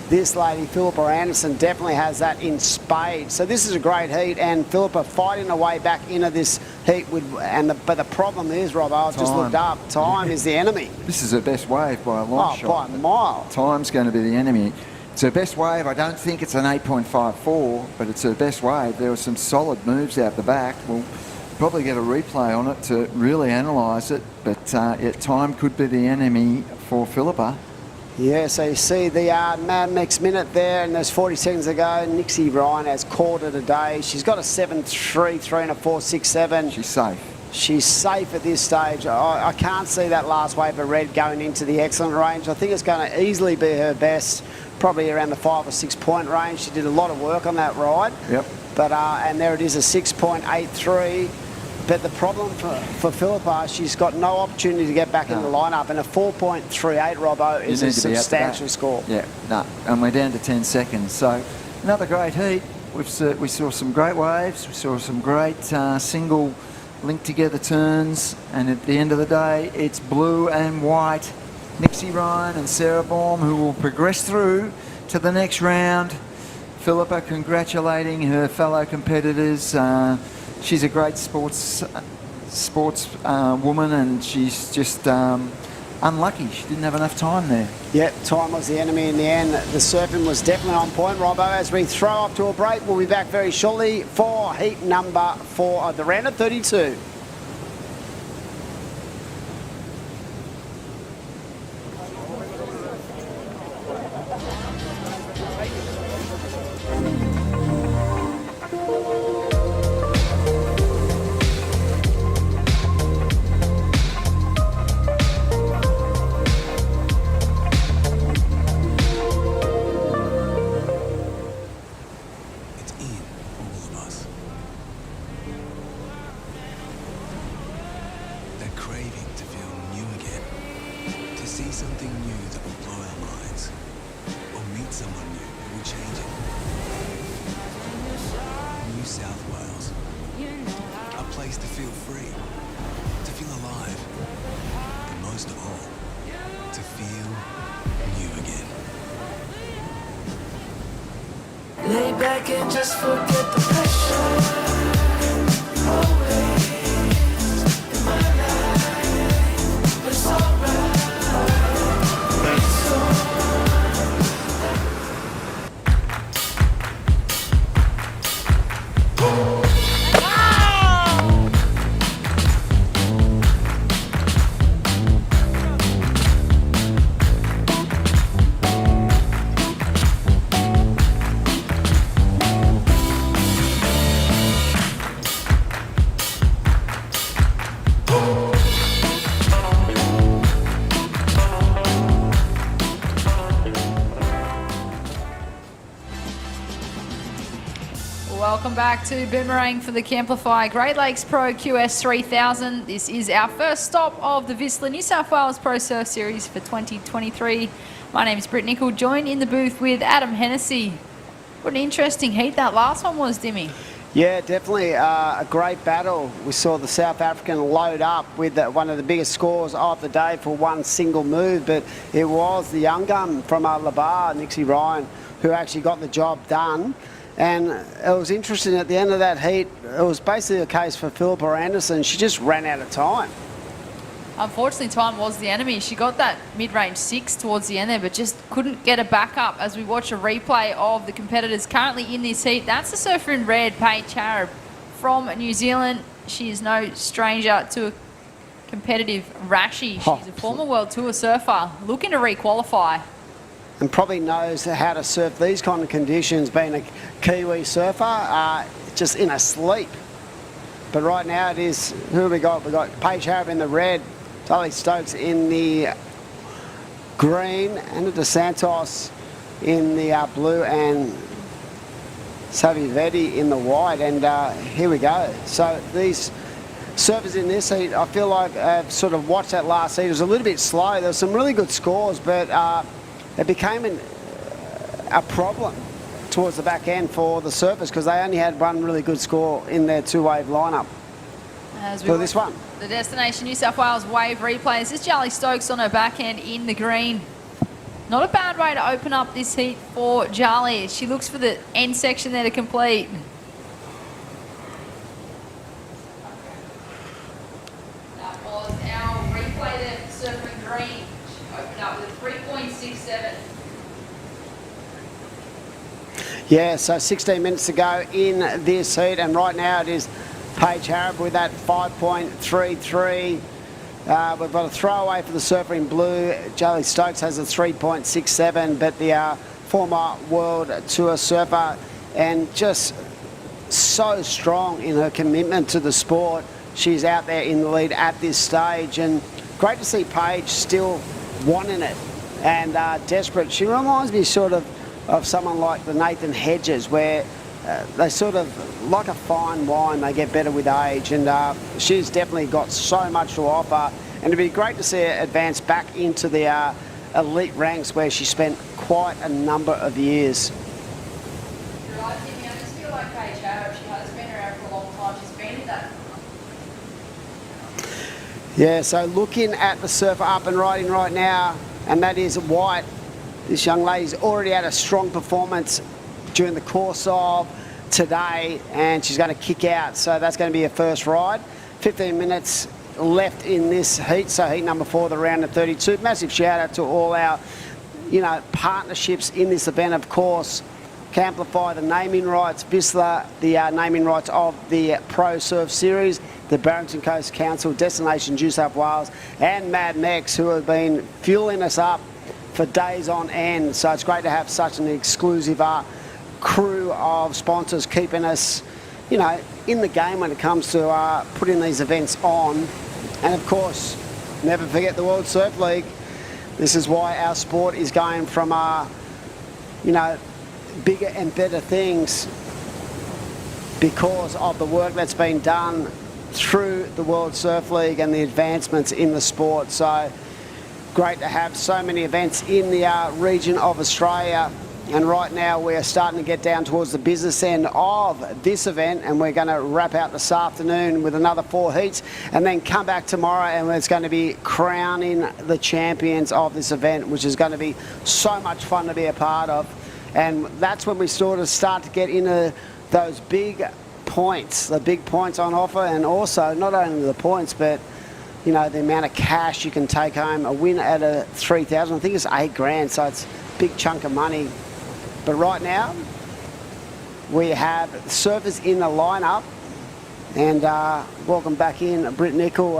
this lady, Philippa Anderson, definitely has that in spades. So this is a great heat, and Philippa fighting her way back into this heat. But the problem is, Rob, I've just looked up, time is the enemy. This is her best wave by a long shot. By a mile. Time's going to be the enemy. It's her best wave. I don't think it's an 8.54, but it's her best wave. There were some solid moves out the back. We'll probably get a replay on it to really analyse it, but time could be the enemy for Philippa. Yeah, so you see the next minute there, and there's 40 seconds to go. Nixie Ryan has called it a day. She's got a 7.33 and a 4.67. She's safe. She's safe at this stage. I can't see that last wave of red going into the excellent range. I think it's going to easily be her best, probably around the 5 or 6 point range. She did a lot of work on that ride. Yep. But and there it is, a 6.83. But the problem for Philippa, she's got no opportunity to get back in the lineup, and a 4.38, Robbo, is a substantial score. Yeah, no, and we're down to 10 seconds. So another great heat. We saw some great waves. We saw some great single linked together turns, and at the end of the day, it's blue and white. Nixie Ryan and Sarah Baum, who will progress through to the next round. Philippa congratulating her fellow competitors. She's a great sports woman, and she's just unlucky. She didn't have enough time there. Yeah, time was the enemy in the end. The surfing was definitely on point, Robbo. As we throw up to a break, we'll be back very shortly for heat number 4 of the round of 32. Lay back and just forget the pressure. Always in my life, it's alright. It's Welcome back to Boomerang for the Camplify Great Lakes Pro QS 3000. This is our first stop of the VISSLA New South Wales Pro Surf Series for 2023. My name is Britt Nicol, joined in the booth with Adam Hennessy. What an interesting heat that last one was, Dimmy. Yeah, definitely a great battle. We saw the South African load up with one of the biggest scores of the day for one single move, but it was the young gun from Labar, Nixie Ryan, who actually got the job done. And it was interesting, at the end of that heat, it was basically a case for Philippa Anderson. She just ran out of time. Unfortunately, time was the enemy. She got that mid-range 6 towards the end there, but just couldn't get it back up as we watch a replay of the competitors currently in this heat. That's the surfer in red, Paige Harrop from New Zealand. She is no stranger to a competitive Rashi. She's a former World Tour surfer looking to re-qualify. And probably knows how to surf these kind of conditions, being a Kiwi surfer, just in a sleep. But right now it is, who have we got? We've got Paige Harrop in the red, Tully Stokes in the green, and the DeSantos in the blue, and Savi Vetti in the white. And here we go. So these surfers in this heat, I feel like I've sort of watched that last heat. It was a little bit slow. There were some really good scores, but it became a problem towards the back end for the surfers because they only had one really good score in their two-wave lineup for this one. The Destination New South Wales wave replays. This is Charlie Stokes on her backhand in the green. Not a bad way to open up this heat for Charlie. She looks for the end section there to complete. That was our replay there for surfer in green. She opened up with a 3.67. Yeah, so 16 minutes to go in this heat, and right now it is Paige Harrop with that 5.33. We've got a throwaway for the surfer in blue. Jolly Stokes has a 3.67, but the former World Tour surfer, and just so strong in her commitment to the sport. She's out there in the lead at this stage, and great to see Paige still wanting it and desperate. She reminds me sort of someone like the Nathan Hedges, where they sort of, like a fine wine, they get better with age, and she's definitely got so much to offer, and it'd be great to see her advance back into the elite ranks where she spent quite a number of years. You're right, Timmy. I just feel like Paige Harrop, she has been around for a long time. She's been in that. Yeah, so looking at the surfer up and riding right now, and that is White. This young lady's already had a strong performance during the course of today, and she's going to kick out, so that's going to be her first ride. 15 minutes left in this heat, so heat number 4, the round of 32. Massive shout out to all our, partnerships in this event, of course. Camplify, the naming rights, VISSLA, the naming rights of the Pro Surf Series, the Barrington Coast Council, Destination New South Wales, and Mad Mex, who have been fueling us up for days on end. So it's great to have such an exclusive crew of sponsors keeping us, in the game when it comes to putting these events on. And of course, never forget the World Surf League. This is why our sport is going from, bigger and better things, because of the work that's been done through the World Surf League and the advancements in the sport. So great to have so many events in the region of Australia. And right now we're starting to get down towards the business end of this event, and we're going to wrap out this afternoon with another 4 heats, and then come back tomorrow, and it's going to be crowning the champions of this event, which is going to be so much fun to be a part of. And that's when we sort of start to get into those big points, the big points on offer, and also not only the points, but the amount of cash you can take home. A win at a 3,000, I think it's $8,000, so it's a big chunk of money. But right now, we have surfers in the lineup, and welcome back in, Britt Nickel.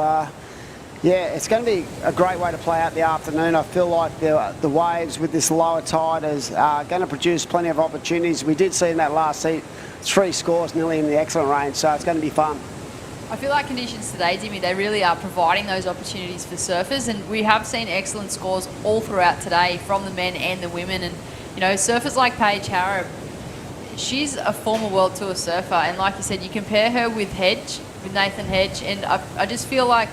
Yeah, it's going to be a great way to play out the afternoon. I feel like the waves with this lower tide is going to produce plenty of opportunities. We did see in that last heat 3 scores nearly in the excellent range, so it's going to be fun. I feel like conditions today, Jimmy, they really are providing those opportunities for surfers, and we have seen excellent scores all throughout today from the men and the women. And surfers like Paige Harrop, she's a former World Tour surfer, and like you said, you compare her with Nathan Hedge, and I just feel like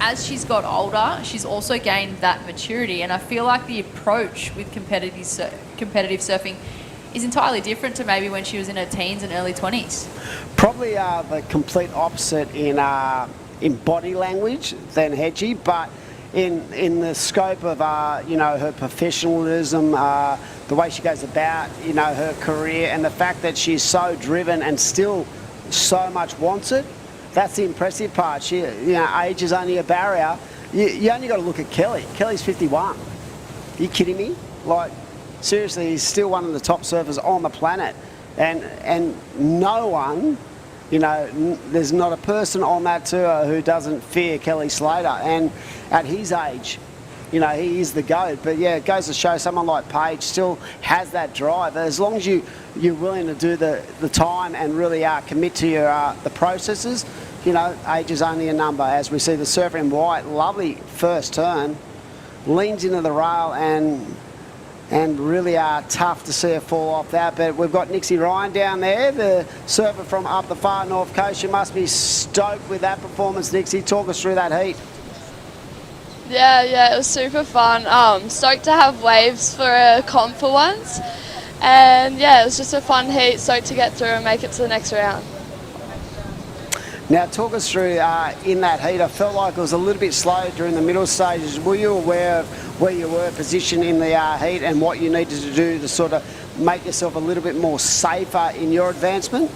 as she's got older, she's also gained that maturity, and I feel like the approach with competitive surfing is entirely different to maybe when she was in her teens and early 20s. Probably the complete opposite in body language than Hedgie, but in the scope of her professionalism, the way she goes about her career, and the fact that she's so driven and still so much wants it. That's the impressive part. She, age is only a barrier. You only got to look at Kelly. Kelly's 51. Are you kidding me? Like, seriously, he's still one of the top surfers on the planet, and no one, there's not a person on that tour who doesn't fear Kelly Slater. And at his age, he is the GOAT. But yeah, it goes to show someone like Paige still has that drive. As long as you're willing to do the time and really commit to your the processes, age is only a number. As we see the surfer in white, lovely first turn, leans into the rail, and really tough to see her fall off that. But we've got Nixie Ryan down there, the surfer from up the far north coast. You must be stoked with that performance, Nixie. Talk us through that heat. Yeah, it was super fun. Stoked to have waves for a comp for once. And yeah, it was just a fun heat, stoked to get through and make it to the next round. Now talk us through in that heat. I felt like it was a little bit slow during the middle stages. Were you aware of where you were positioned in the heat and what you needed to do to sort of make yourself a little bit more safer in your advancement?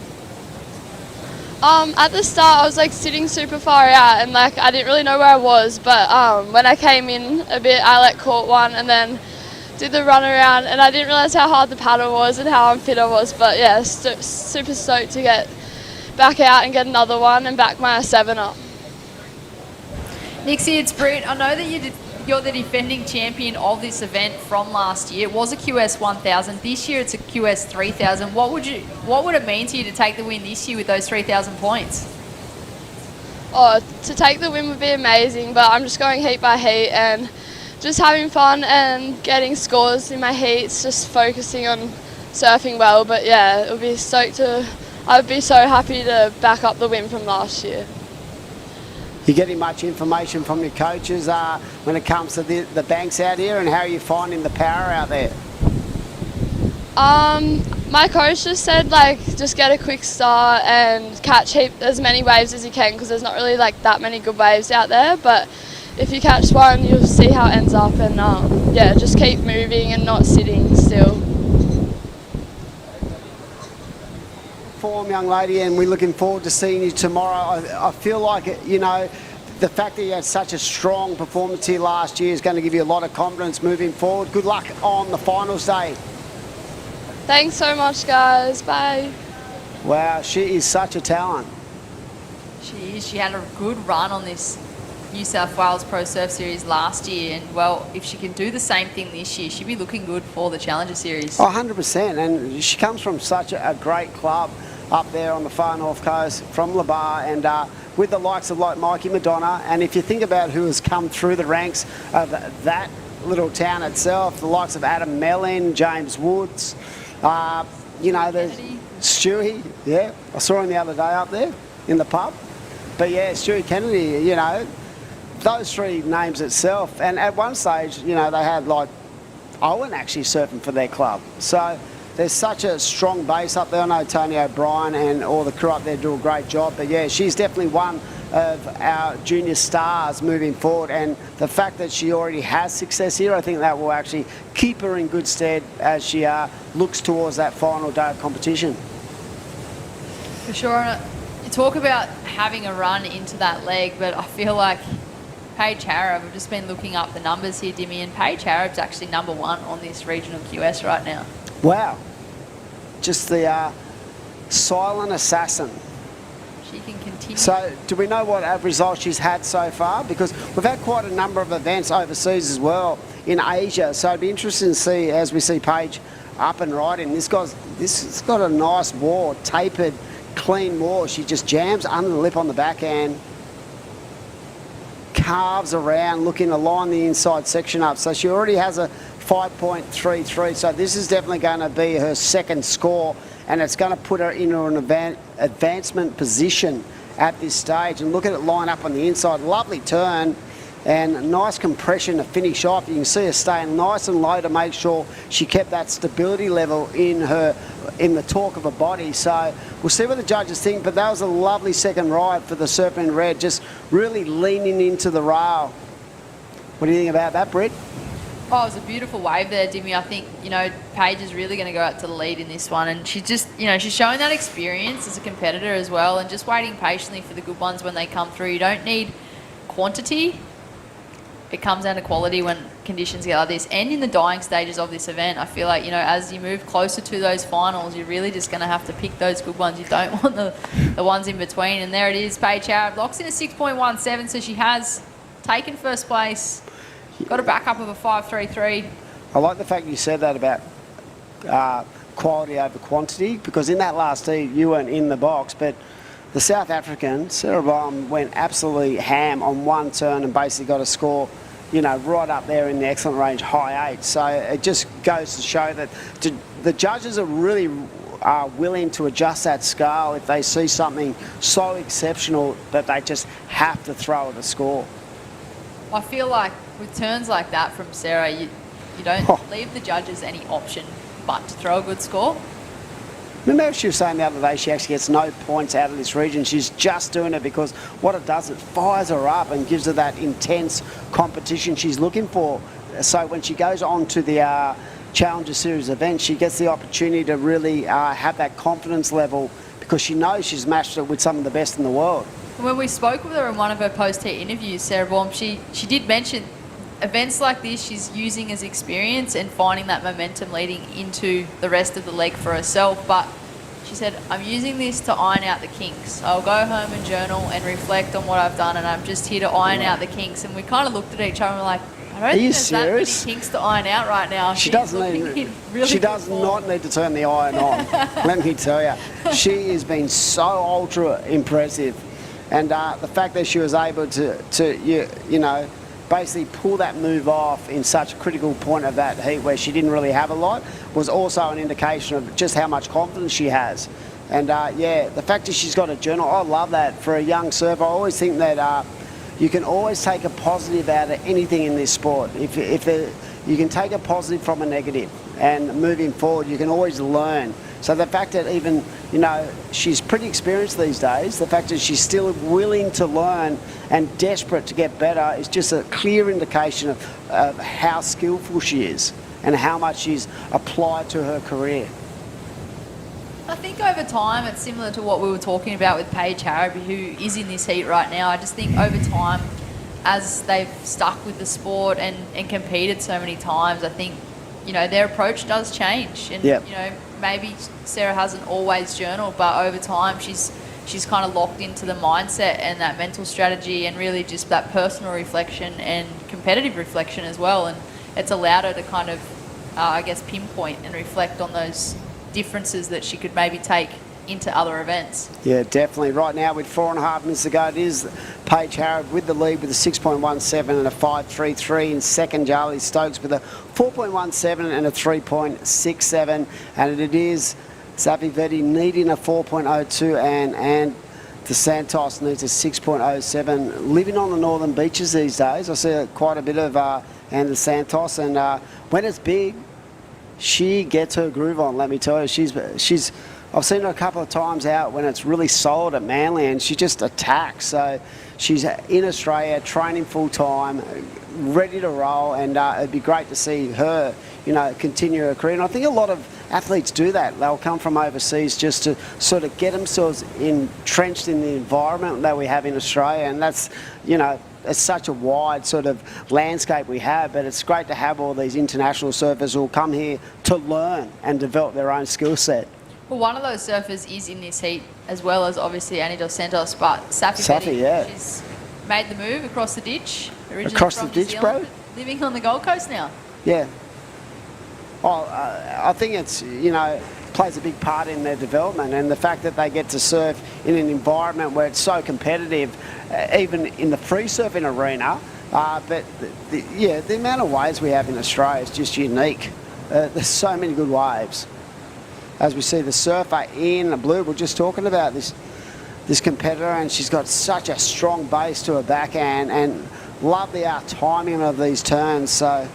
At the start I was sitting super far out, and I didn't really know where I was, but when I came in a bit I caught one and then did the run around, and I didn't realise how hard the paddle was and how unfit I was. But yeah, super stoked to get back out and get another one and back my 7 up. Nixie, it's Britt. I know that you're the defending champion of this event from last year. It was a QS 1000. This year it's a QS 3000. What would it mean to you to take the win this year with those 3,000 points? Oh, to take the win would be amazing, but I'm just going heat by heat and just having fun and getting scores in my heats, just focusing on surfing well. But yeah, it would be I'd be so happy to back up the win from last year. You getting much information from your coaches when it comes to the banks out here, and how are you finding the power out there? My coach just said just get a quick start and catch as many waves as you can, because there's not really that many good waves out there, but if you catch one you'll see how it ends up, and yeah, just keep moving and not sitting still. Form, young lady, and we're looking forward to seeing you tomorrow. I feel like, the fact that you had such a strong performance here last year is going to give you a lot of confidence moving forward. Good luck on the finals day. Thanks so much, guys. Bye. Wow, she is such a talent. She is. She had a good run on this New South Wales Pro Surf Series last year, and well, if she can do the same thing this year, she'd be looking good for the Challenger Series. 100%, and she comes from such a great club up there on the far north coast, from La Barre, and with the likes of Mikey Madonna. And if you think about who has come through the ranks of that little town itself, the likes of Adam Mellin, James Woods, there's Stewie, yeah, I saw him the other day up there in the pub. But yeah, Stewie Kennedy, those three names itself. And at one stage, they had Owen actually surfing for their club. So there's such a strong base up there. I know Tony O'Brien and all the crew up there do a great job. But yeah, she's definitely one of our junior stars moving forward. And the fact that she already has success here, I think that will actually keep her in good stead as she looks towards that final day of competition. For sure. You talk about having a run into that leg, but I feel like Paige Harab, I've just been looking up the numbers here, Dimmy, and Paige Harab's actually #1 on this regional QS right now. Wow. Just the silent assassin. She can continue. So do we know what results she's had so far? Because we've had quite a number of events overseas as well in Asia. So it'd be interesting to see, as we see Paige up and riding. This has got a nice wall, tapered, clean wall. She just jams under the lip on the backhand, carves around, looking to line the inside section up. So she already has a 5.33. So this is definitely going to be her second score, and it's going to put her into an advancement position at this stage. And look at it line up on the inside. Lovely turn and nice compression to finish off. You can see her staying nice and low to make sure she kept that stability level in the torque of her body. So we'll see what the judges think, but that was a lovely second ride for the Surfer in Red, just really leaning into the rail. What do you think about that, Britt? Oh, it was a beautiful wave there, Dimmy. I think, Paige is really going to go out to the lead in this one. And she's just, she's showing that experience as a competitor as well, and just waiting patiently for the good ones when they come through. You don't need quantity. It comes down to quality when conditions get like this. And in the dying stages of this event, I feel like, as you move closer to those finals, you're really just going to have to pick those good ones. You don't want the ones in between. And there it is. Paige Harab locks in a 6.17, so she has taken first place. Got a backup of a 5.33. I like the fact you said that about quality over quantity, because in that last heat, you weren't in the box, but the South African, Sarah Baum, went absolutely ham on one turn and basically got a score, right up there in the excellent range, high 8. So it just goes to show that the judges are really willing to adjust that scale if they see something so exceptional that they just have to throw it a score. I feel like with turns like that from Sarah, you don't leave the judges any option but to throw a good score. Remember she was saying the other day she actually gets no points out of this region. She's just doing it because what it does, it fires her up and gives her that intense competition she's looking for. So when she goes on to the Challenger Series event, she gets the opportunity to really have that confidence level, because she knows she's matched it with some of the best in the world. When we spoke with her in one of her post-heat interviews, Sarah Baum, she did mention events like this, she's using as experience and finding that momentum leading into the rest of the leg for herself. But she said, I'm using this to iron out the kinks. I'll go home and journal and reflect on what I've done, and I'm just here to iron out the kinks. And we kind of looked at each other and were like, I don't think there's that many kinks to iron out right now. She does not need to turn the iron on. Let me tell you, she has been so ultra impressive, and the fact that she was able to you know, basically pull that move off in such a critical point of that heat where she didn't really have a lot was also an indication of just how much confidence she has. And yeah, the fact that she's got a journal, I love that for a young surfer. I always think that you can always take a positive out of anything in this sport. If you can take a positive from a negative, and moving forward, you can always learn. So the fact that even, you know, she's pretty experienced these days, the fact that she's still willing to learn and desperate to get better is just a clear indication of how skillful she is and how much she's applied to her career. I think over time it's similar to what we were talking about with Paige Harraby, who is in this heat right now. I just think over time, as they've stuck with the sport and competed so many times, I think, you know, their approach does change. And, you know, maybe Sarah hasn't always journaled, but over time she's kind of locked into the mindset and that mental strategy and really just that personal reflection and competitive reflection as well. And it's allowed her to kind of, I guess, pinpoint and reflect on those differences that she could maybe take into other events. Yeah, definitely. Right now, with 4.5 minutes to go, it is Paige Harraby with the lead with a 6.17 and a 5.33. In second, Charlie Stokes with a 4.17 and a 3.67. And it is Zavi Verdi needing a 4.02 and De Santos needs a 6.07. Living on the northern beaches these days, I see quite a bit of and De Santos. And when it's big, she gets her groove on, let me tell you. She's I've seen her a couple of times out when it's really solid at Manly, and she just attacks. So she's in Australia, training full time, ready to roll, and it'd be great to see her, you know, continue her career. And I think a lot of athletes do that. They'll come from overseas just to sort of get themselves entrenched in the environment that we have in Australia, and that's, you know, it's such a wide sort of landscape we have, but it's great to have all these international surfers who will come here to learn and develop their own skill set. Well, one of those surfers is in this heat, as well as obviously Annie Dos Santos, but Safi, yeah. She's made the move across the ditch. Originally across from the New ditch, Zealand, bro? living on the Gold Coast now. Yeah. Well, I think it's, you know, plays a big part in their development, and the fact that they get to surf in an environment where it's so competitive, even in the free surfing arena, but the amount of waves we have in Australia is just unique. There's so many good waves. As we see the surfer in blue, we're just talking about this competitor, and she's got such a strong base to her backhand, and love the timing of these turns. So,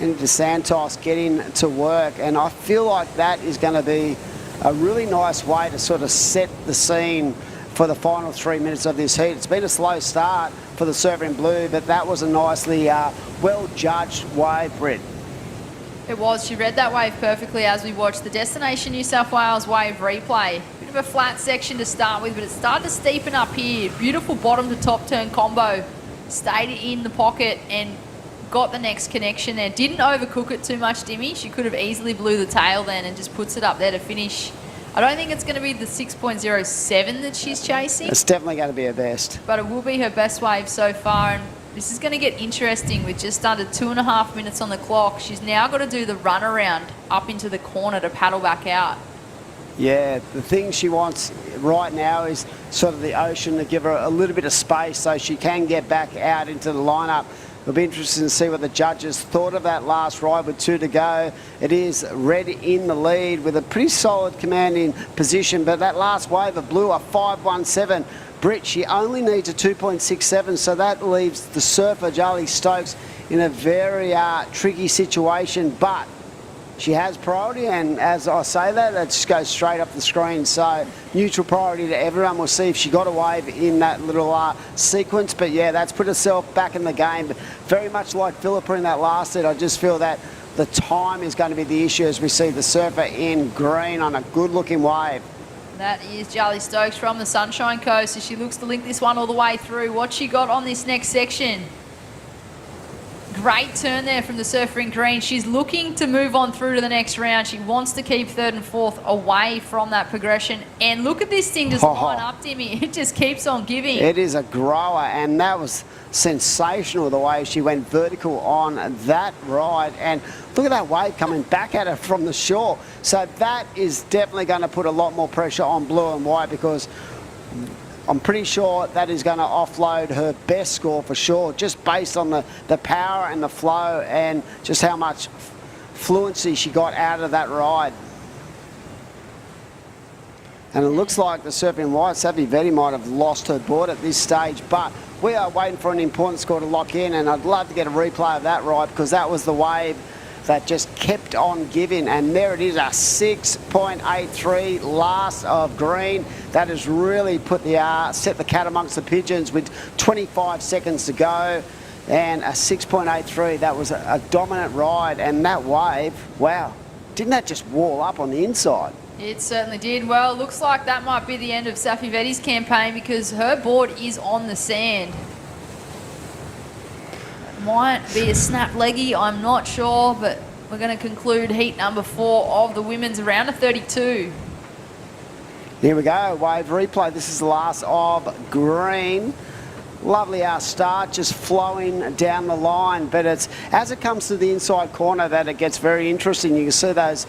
and De Santos getting to work, and I feel like that is going to be a really nice way to sort of set the scene for the final 3 minutes of this heat. It's been a slow start for the surfer in blue, but that was a nicely well-judged wave, Britt. It was. She read that wave perfectly as we watched the Destination New South Wales wave replay. Bit of a flat section to start with, but it started to steepen up here. Beautiful bottom to top turn combo. Stayed in the pocket and got the next connection there. Didn't overcook it too much, Dimmy. She could have easily blew the tail then and just puts it up there to finish. I don't think it's going to be the 6.07 that she's chasing. It's definitely going to be her best. But it will be her best wave so far. And this is going to get interesting with just under 2.5 minutes on the clock. She's now got to do the run around up into the corner to paddle back out. Yeah, the thing she wants right now is sort of the ocean to give her a little bit of space so she can get back out into the lineup. It'll be interesting to see what the judges thought of that last ride with 2 to go. It is Red in the lead with a pretty solid commanding position, but that last wave of blue, a 5.17. Britt, she only needs a 2.67, so that leaves the surfer, Charlie Stokes, in a very tricky situation, but she has priority, and as I say that just goes straight up the screen. So neutral priority to everyone. We'll see if she got a wave in that little sequence, but yeah, that's put herself back in the game. But very much like Philippa in that last set, I just feel that the time is going to be the issue as we see the surfer in green on a good-looking wave. That is Charlie Stokes from the Sunshine Coast, as she looks to link this one all the way through. What she got on this next section? great turn there from the surfer in green. She's looking to move on through to the next round. She wants to keep third and fourth away from that progression. And look at this thing just line up, Timmy. It just keeps on giving. It is a grower, and that was sensational the way she went vertical on that ride. And look at that wave coming back at her from the shore. So that is definitely going to put a lot more pressure on blue and white, because I'm pretty sure that is going to offload her best score for sure, just based on the power and the flow and just how much fluency she got out of that ride. And it looks like the surfing white, Savvy Vetti, might have lost her board at this stage, but we are waiting for an important score to lock in, and I'd love to get a replay of that ride, because that was the wave that just kept on giving. And there it is, a 6.83 last of green. That has really put set the cat amongst the pigeons with 25 seconds to go, and a 6.83. That was a dominant ride, and that wave, wow, didn't that just wall up on the inside? It certainly did. Well, looks like that might be the end of Safi Vetti's campaign, because her board is on the sand. Might be a snap leggy, I'm not sure, but we're going to conclude heat number 4 of the women's round of 32. Here we go, wave replay. This is the last of green. Lovely start, just flowing down the line, but it's as it comes to the inside corner that it gets very interesting. You can see those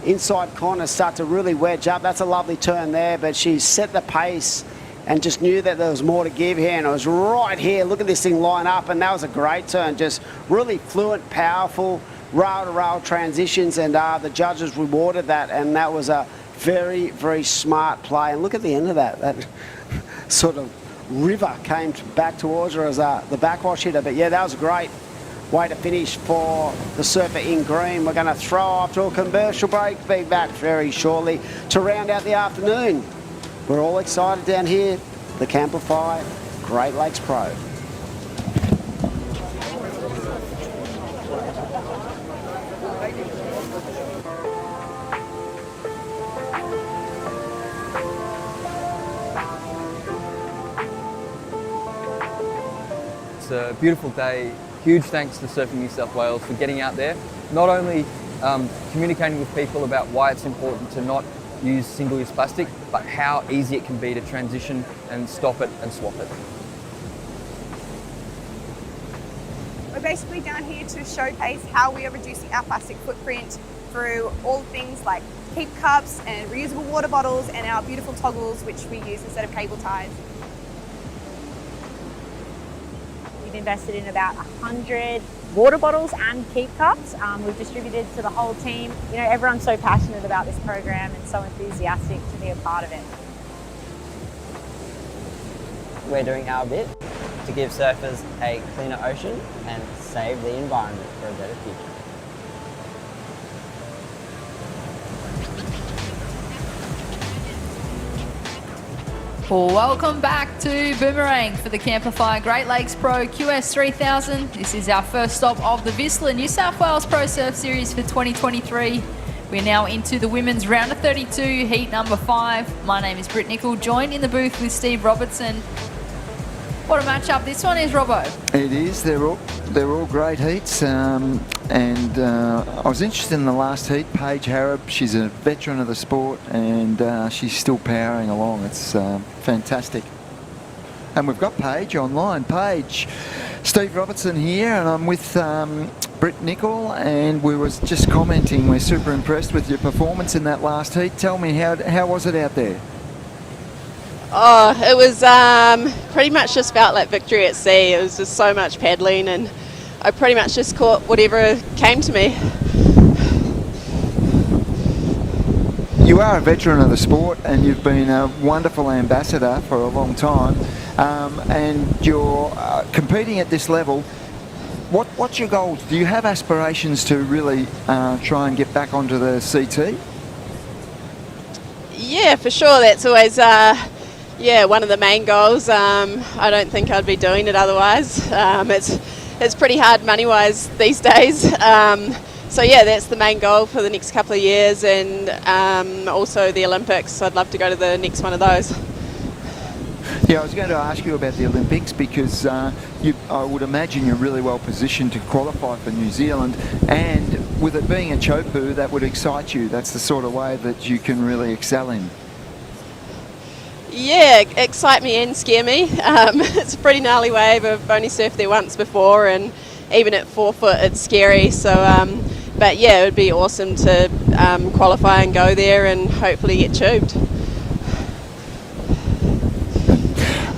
inside corners start to really wedge up. That's a lovely turn there, but she set the pace and just knew that there was more to give here, and it was right here. Look at this thing line up, and that was a great turn. Just really fluent, powerful, rail-to-rail transitions, and the judges rewarded that, and that was a very, very smart play. And look at the end of that. That sort of river came back towards her as the backwash hitter. But yeah, that was a great way to finish for the surfer in green. We're going to throw off to a commercial break. Be back very shortly to round out the afternoon. We're all excited down here, the Camplify Great Lakes Pro. It's a beautiful day. Huge thanks to Surfing New South Wales for getting out there, not only communicating with people about why it's important to not use single-use plastic, but how easy it can be to transition and stop it and swap it. We're basically down here to showcase how we are reducing our plastic footprint through all things like keep cups and reusable water bottles and our beautiful toggles, which we use instead of cable ties. We've invested in about 100 water bottles and keep cups. We've distributed to the whole team. You know, everyone's so passionate about this program and so enthusiastic to be a part of it. We're doing our bit to give surfers a cleaner ocean and save the environment for a better future. Welcome back to Boomerang for the Camplify Great Lakes Pro QS 3000. This is our first stop of the VISSLA New South Wales Pro Surf Series for 2023. We're now into the women's round of 32, heat number 5. My name is Britt Nicol, joined in the booth with Steve Robertson. What a matchup this one is, Robbo. It is. They're all great heats. I was interested in the last heat. Paige Harrop, she's a veteran of the sport, and she's still powering along. It's fantastic. And we've got Paige online. Paige, Steve Robertson here, and I'm with Britt Nicol, and we was just commenting. We're super impressed with your performance in that last heat. Tell me, how was it out there? Oh, it was pretty much just felt like victory at sea. It was just so much paddling, and I pretty much just caught whatever came to me. You are a veteran of the sport, and you've been a wonderful ambassador for a long time, and you're competing at this level. What's your goals? Do you have aspirations to really try and get back onto the CT? Yeah, for sure. That's always one of the main goals. I don't think I'd be doing it otherwise. It's pretty hard money-wise these days. So yeah, that's the main goal for the next couple of years, and also the Olympics. I'd love to go to the next one of those. Yeah, I was going to ask you about the Olympics because I would imagine you're really well positioned to qualify for New Zealand, and with it being a chopu, that would excite you. That's the sort of way that you can really excel in. Yeah, excite me and scare me. It's a pretty gnarly wave. I've only surfed there once before, and even at 4 foot, it's scary. So, but yeah, it would be awesome to qualify and go there and hopefully get tubed.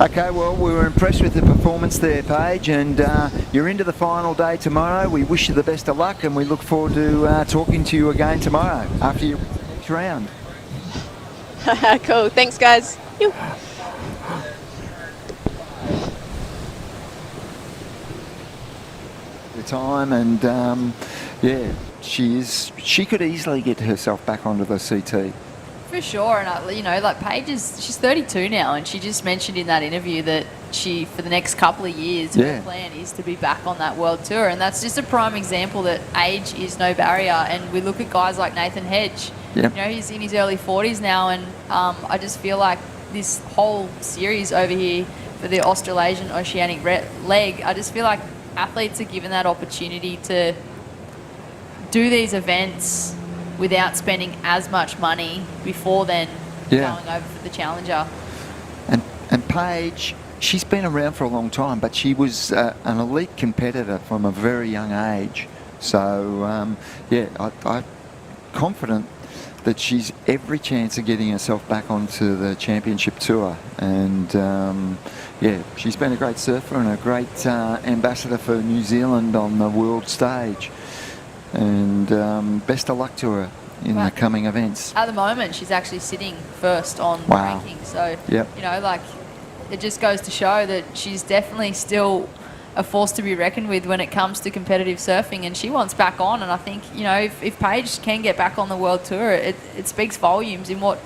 Okay, well, we were impressed with the performance there, Paige, and you're into the final day tomorrow. We wish you the best of luck, and we look forward to talking to you again tomorrow after your next round. Cool. Thanks, guys. Ew. The time, and yeah, she could easily get herself back onto the CT. For sure, and you know, like Paige she's 32 now, and she just mentioned in that interview that she, for the next couple of years, her plan is to be back on that world tour, and that's just a prime example that age is no barrier. And we look at guys like Nathan Hedge. Yep. You know, he's in his early 40s now, and I just feel like this whole series over here for the Australasian Oceanic leg, I just feel like athletes are given that opportunity to do these events without spending as much money before then going over for the Challenger. And Paige, she's been around for a long time, but she was an elite competitor from a very young age. So, yeah, I'm confident that she's every chance of getting herself back onto the championship tour. And, yeah, she's been a great surfer and a great ambassador for New Zealand on the world stage. And best of luck to her in the coming events. At the moment, she's actually sitting first on the ranking. So, you know, like, it just goes to show that she's definitely still a force to be reckoned with when it comes to competitive surfing, and she wants back on. And I think, you know, if Paige can get back on the world tour, it speaks volumes in what,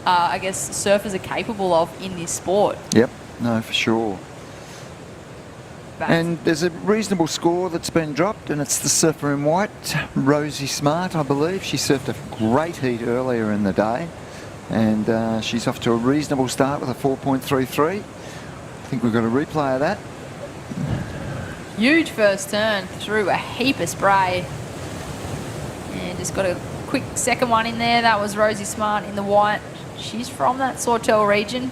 I guess, surfers are capable of in this sport. Yep, no, for sure. And there's a reasonable score that's been dropped, and it's the surfer in white, Rosie Smart, I believe. She surfed a great heat earlier in the day, and she's off to a reasonable start with a 4.33. I think we've got a replay of that. Huge first turn through a heap of spray. And just got a quick second one in there. That was Rosie Smart in the white. She's from that Sawtell region.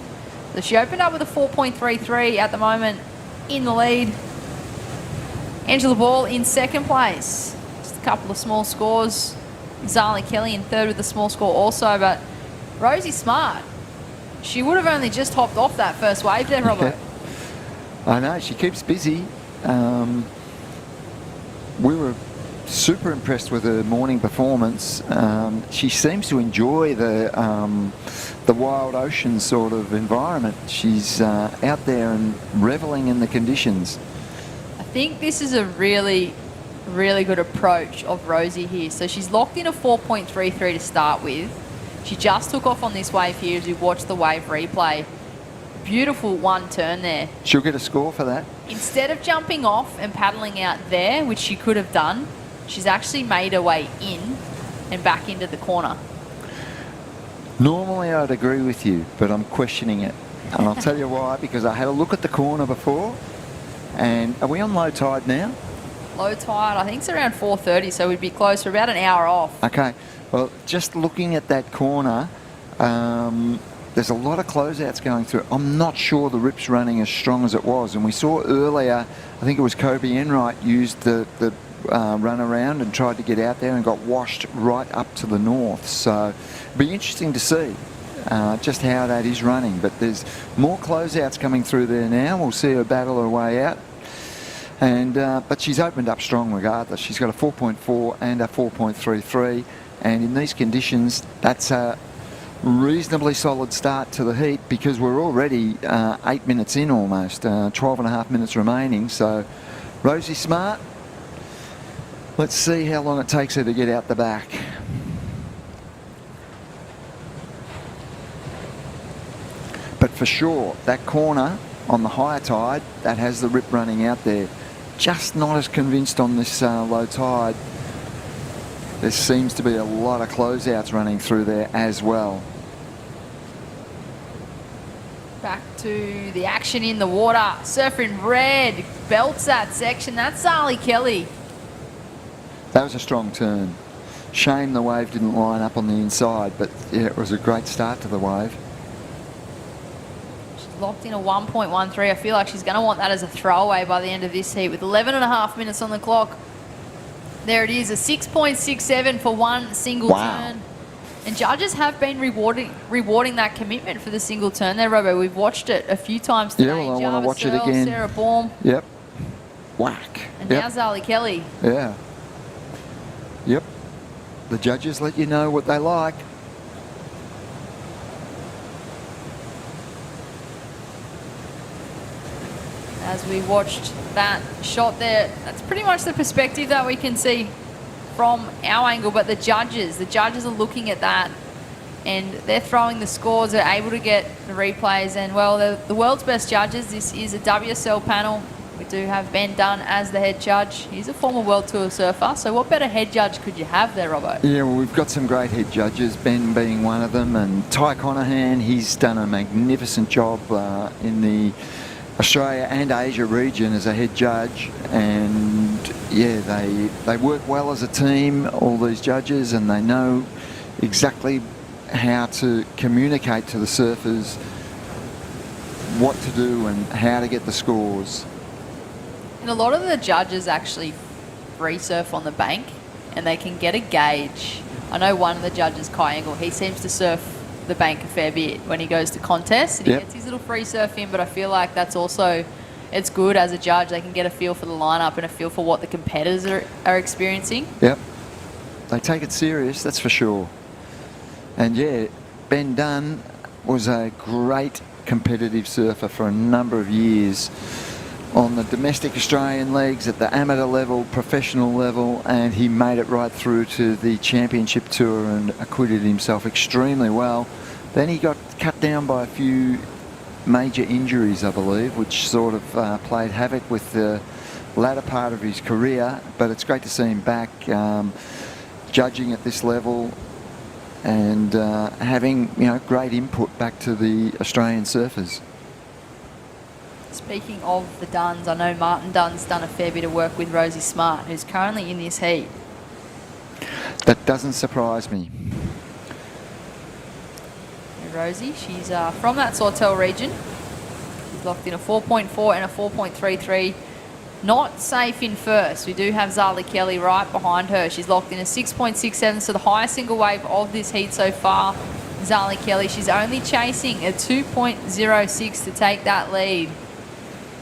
So she opened up with a 4.33 at the moment. In the lead. Angela Ball in second place. Just a couple of small scores. Zali Kelly in third with a small score also, but Rosie Smart, she would have only just hopped off that first wave there, Robbo. I know, she keeps busy. We were super impressed with her morning performance. She seems to enjoy the wild ocean sort of environment. She's out there and reveling in the conditions. I think this is a really, really good approach of Rosie here. So she's locked in a 4.33 to start with. She just took off on this wave here as we watch the wave replay. Beautiful one turn there. She'll get a score for that. Instead of jumping off and paddling out there, which she could have done, she's actually made her way in and back into the corner. Normally I'd agree with you, but I'm questioning it. And I'll tell you why, because I had a look at the corner before, and are we on low tide now? Low tide, I think it's around 4:30, so we'd be close. We're about an hour off. Okay, well, just looking at that corner, there's a lot of closeouts going through. I'm not sure the rip's running as strong as it was. And we saw earlier, I think it was Kobe Enright used the run around and tried to get out there and got washed right up to the north. So it'll be interesting to see just how that is running. But there's more closeouts coming through there now. We'll see her battle her way out. And but she's opened up strong regardless. She's got a 4.4 and a 4.33. And in these conditions, that's a reasonably solid start to the heat, because we're already 8 minutes in almost, 12 and a half minutes remaining. So Rosie Smart, let's see how long it takes her to get out the back. But for sure, that corner on the higher tide, that has the rip running out there. Just not as convinced on this low tide. There seems to be a lot of closeouts running through there as well. Back to the action in the water. Surfer in red belts that section. That's Zali Kelly. That was a strong turn. Shame the wave didn't line up on the inside, but yeah, it was a great start to the wave. She's locked in a 1.13. I feel like she's going to want that as a throwaway by the end of this heat with 11.5 minutes on the clock. There it is, a 6.67 for one single turn. And judges have been rewarding that commitment for the single turn there, Robbo. We've watched it a few times today. Yeah, well, I want to watch it again. Sarah Baum. Yep. Whack. And now Zali Kelly. Yeah. Yep. The judges let you know what they like. As we watched that shot there, that's pretty much the perspective that we can see from our angle, but the judges are looking at that and they're throwing the scores, they're able to get the replays, and well, they're the world's best judges. This is a WSL panel. We do have Ben Dunn as the head judge. He's a former World Tour surfer, so what better head judge could you have there, Robbo? Yeah, well, we've got some great head judges, Ben being one of them, and Ty Conahan, he's done a magnificent job in the Australia and Asia region as a head judge, and yeah, they work well as a team, all these judges, and they know exactly how to communicate to the surfers what to do and how to get the scores. And a lot of the judges actually free surf on the bank and they can get a gauge. I know one of the judges, Kai Engel, he seems to surf the bank a fair bit when he goes to contests and he gets his little free surf in, but I feel like that's also, it's good as a judge. They can get a feel for the lineup and a feel for what the competitors are experiencing. Yep. They take it serious, that's for sure. And yeah, Ben Dunn was a great competitive surfer for a number of years on the domestic Australian leagues, at the amateur level, professional level, and he made it right through to the championship tour and acquitted himself extremely well. Then he got cut down by a few major injuries, I believe, which sort of played havoc with the latter part of his career, but it's great to see him back judging at this level and having, you know, great input back to the Australian surfers. Speaking of the Dunns, I know Martin Dunn's done a fair bit of work with Rosie Smart, who's currently in this heat. That doesn't surprise me. Rosie, she's from that Sawtell region. She's locked in a 4.4 and a 4.33. Not safe in first. We do have Zali Kelly right behind her. She's locked in a 6.67, so the highest single wave of this heat so far. Zali Kelly, she's only chasing a 2.06 to take that lead.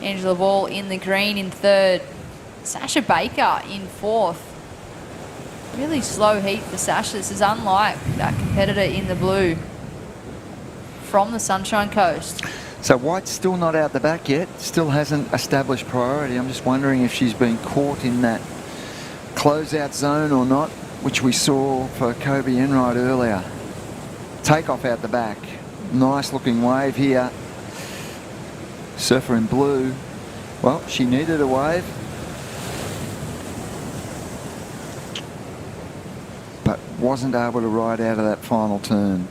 Angela Ball in the green in third. Sasha Baker in fourth. Really slow heat for Sasha. This is unlike that competitor in the blue from the Sunshine Coast. So White's still not out the back yet, still hasn't established priority. I'm just wondering if she's been caught in that closeout zone or not, which we saw for Kobe Enright earlier. Takeoff out the back. Nice looking wave here. Surfer in blue. Well, she needed a wave, but wasn't able to ride out of that final turn.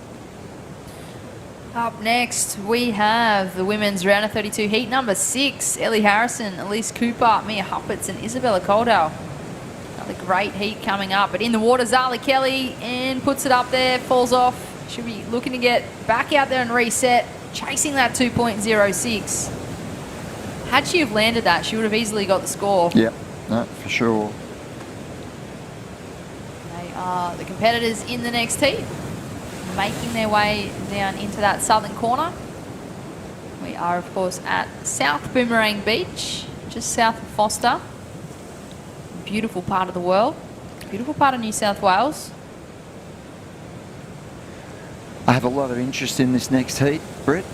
Up next, we have the women's round of 32 heat number 6. Ellie Harrison, Elise Cooper, Mia Huppatz and Isabella Coldell. Another great heat coming up, but in the water, Zali Kelly, and puts it up there, falls off. Should be looking to get back out there and reset, chasing that 2.06. Had she have landed that, she would have easily got the score. Yep, no, for sure. They are the competitors in the next heat, making their way down into that southern corner. We are, of course, at South Boomerang Beach, just south of Foster. Beautiful part of the world, beautiful part of New South Wales. I have a lot of interest in this next heat, Brett.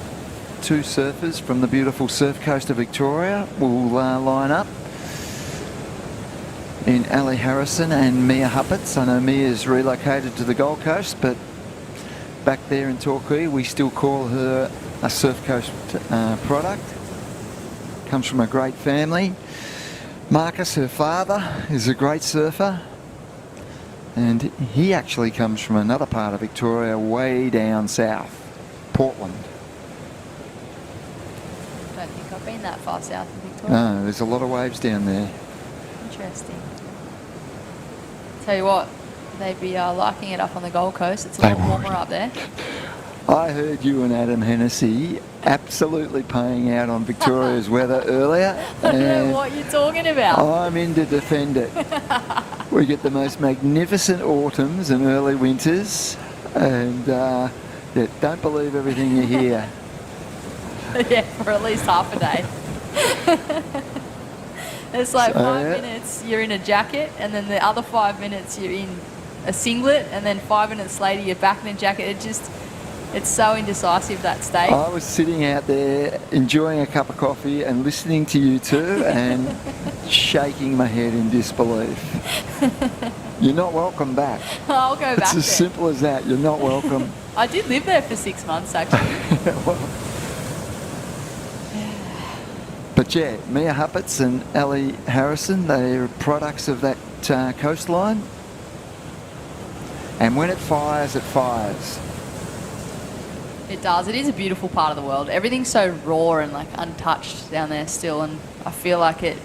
2 surfers from the beautiful surf coast of Victoria will line up in Ellie Harrison and Mia Huppatz. I know Mia's relocated to the Gold Coast, but back there in Torquay we still call her a surf coast product. Comes from a great family. Marcus, her father, is a great surfer, and he actually comes from another part of Victoria way down south, Portland. been that far south in Victoria. No, there's a lot of waves down there. Interesting. Tell you what, they'd be liking it up on the Gold Coast. It's a They lot warmer up there. I heard you and Adam Hennessy absolutely paying out on Victoria's weather earlier. I don't know and what you're talking about. I'm in to defend it. We get the most magnificent autumns and early winters, and yeah, don't believe everything you hear. Yeah, for at least half a day. It's like So, 5 yeah. minutes you're in a jacket, and then the other 5 minutes you're in a singlet, and then 5 minutes later you're back in a jacket. It's so indecisive, that state. I was sitting out there enjoying a cup of coffee and listening to you two and shaking my head in disbelief. You're not welcome back. I'll go back It's there. as simple as that. You're not welcome. I did live there for 6 months, actually. But yeah, Mia Huppets and Ellie Harrison, they're products of that coastline. And when it fires, it fires. It does. It is a beautiful part of the world. Everything's so raw and like untouched down there still, and I feel like it,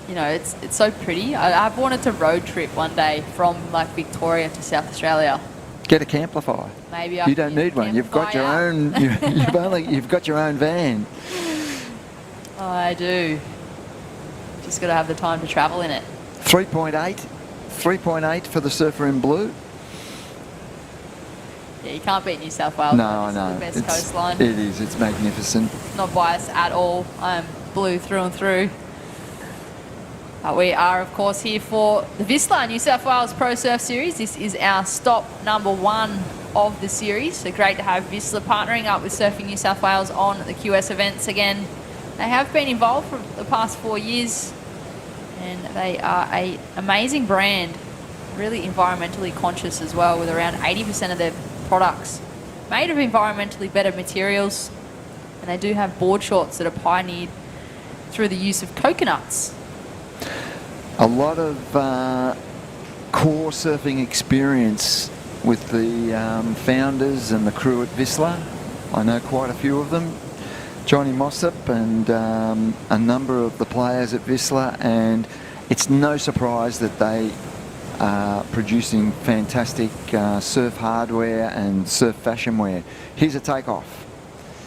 you know, it's so pretty. I've wanted to road trip one day from like Victoria to South Australia. Get a Camplify. Maybe I You don't need one. You've got your own. You've got your own van. I do. Just got to have the time to travel in it. 3.8 for the Surfer in Blue. Yeah, you can't beat New South Wales. No, It's no, the best it's, coastline. it is. It's magnificent. Not biased at all. I'm blue through and through. We are, of course, here for the VISSLA New South Wales Pro Surf Series. This is our stop number 1 of the series. So great to have VISSLA partnering up with Surfing New South Wales on the QS events again. They have been involved for the past 4 years, and they are an amazing brand, really environmentally conscious as well, with around 80% of their products made of environmentally better materials. And they do have board shorts that are pioneered through the use of coconuts. A lot of core surfing experience with the founders and the crew at VISSLA. I know quite a few of them. Johnny Mossop and a number of the players at VISSLA, and it's no surprise that they are producing fantastic surf hardware and surf fashion wear. Here's a takeoff.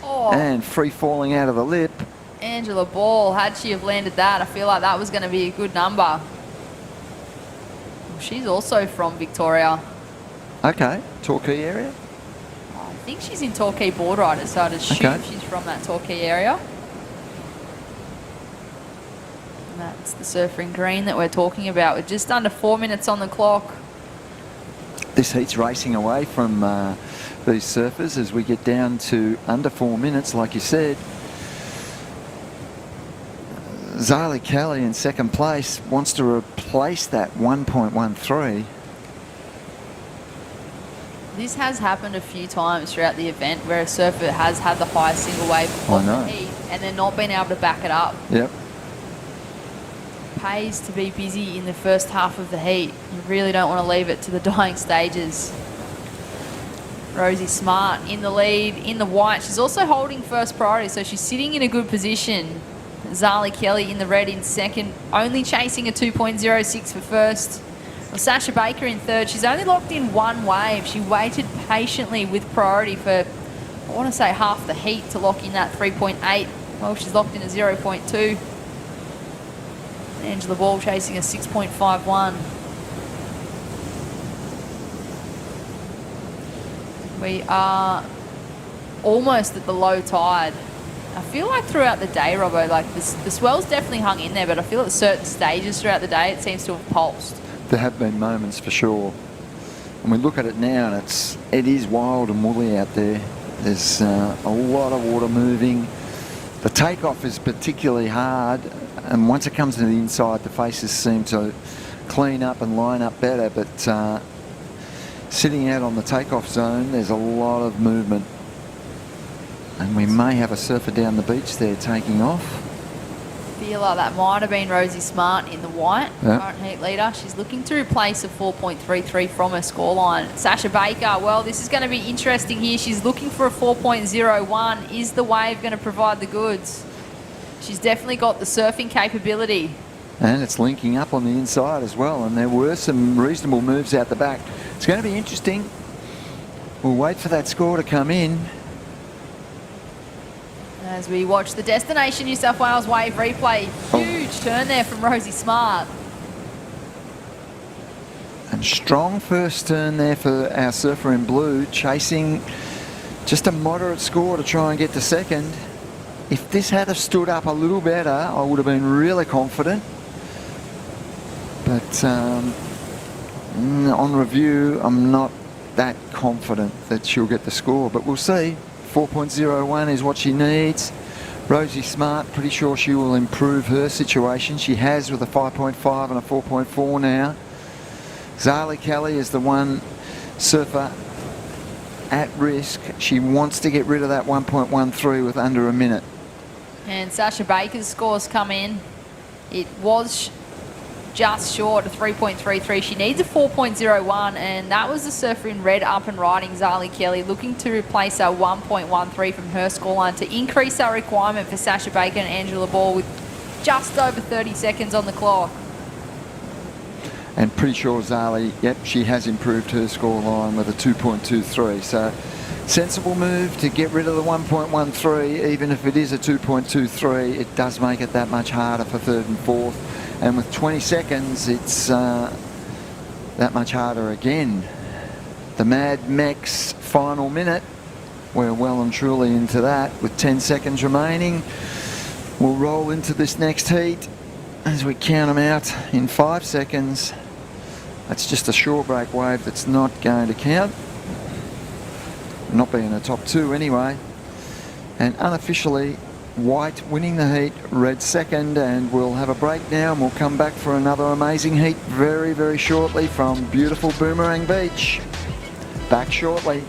Oh. And free falling out of the lip. Angela Ball, had she have landed that, I feel like that was going to be a good number. She's also from Victoria. Okay, Torquay area. I think she's in Torquay board riders, so I'd assume Okay. she's from that Torquay area. And that's the surfer in green that we're talking about, with just under 4 minutes on the clock. This heat's racing away from these surfers as we get down to under 4 minutes, like you said. Zali Kelly in second place wants to replace that 1.13. This has happened a few times throughout the event where a surfer has had the highest single wave I of the know. heat and then not been able to back it up. Yep. Pays to be busy in the first half of the heat. You really don't want to leave it to the dying stages. Rosie Smart in the lead, in the white. She's also holding first priority, so she's sitting in a good position. Zali Kelly in the red in second, only chasing a 2.06 for first. Well, Sasha Baker in third. She's only locked in one wave. She waited patiently with priority for, I want to say, half the heat to lock in that 3.8. Well, she's locked in a 0.2. Angela Ball chasing a 6.51. We are almost at the low tide. I feel like throughout the day, Robbo, like the swell's definitely hung in there, but I feel at certain stages throughout the day it seems to have pulsed. There have been moments for sure. And we look at it now and it is wild and woolly out there. There's a lot of water moving. The takeoff is particularly hard, and once it comes to the inside, the faces seem to clean up and line up better, but sitting out on the takeoff zone, there's a lot of movement. And we may have a surfer down the beach there taking off. Feel like that might have been Rosie Smart in the white, Yeah. current heat leader. She's looking to replace a 4.33 from her scoreline. Sasha Baker, well, this is going to be interesting here. She's looking for a 4.01. Is the wave going to provide the goods? She's definitely got the surfing capability. And it's linking up on the inside as well, and there were some reasonable moves out the back. It's going to be interesting. We'll wait for that score to come in. As we watch the Destination New South Wales wave replay. Huge turn there from Rosie Smart. And strong first turn there for our surfer in blue, chasing just a moderate score to try and get to second. If this had have stood up a little better, I would have been really confident. But on review, I'm not that confident that she'll get the score, but we'll see. 4.01 is what she needs. Rosie Smart, pretty sure she will improve her situation. She has with a 5.5 and a 4.4 now. Zali Kelly is the one surfer at risk. She wants to get rid of that 1.13 with under a minute. And Sasha Baker's scores come in. It was just short of 3.33. She needs a 4.01, and that was the surfer in red up and riding, Zali Kelly, looking to replace our 1.13 from her scoreline to increase our requirement for Sasha Baker and Angela Ball with just over 30 seconds on the clock. And pretty sure Zali, yep, she has improved her scoreline with a 2.23. So sensible move to get rid of the 1.13, even if it is a 2.23, it does make it that much harder for third and fourth. And with 20 seconds, it's that much harder again. The Mad Mex final minute, we're well and truly into that with 10 seconds remaining. We'll roll into this next heat as we count them out in 5 seconds. That's just a shore break wave that's not going to count. Not being a top two anyway. And unofficially, White winning the heat, red second, and we'll have a break now and we'll come back for another amazing heat very, very shortly from beautiful Boomerang Beach. Back shortly.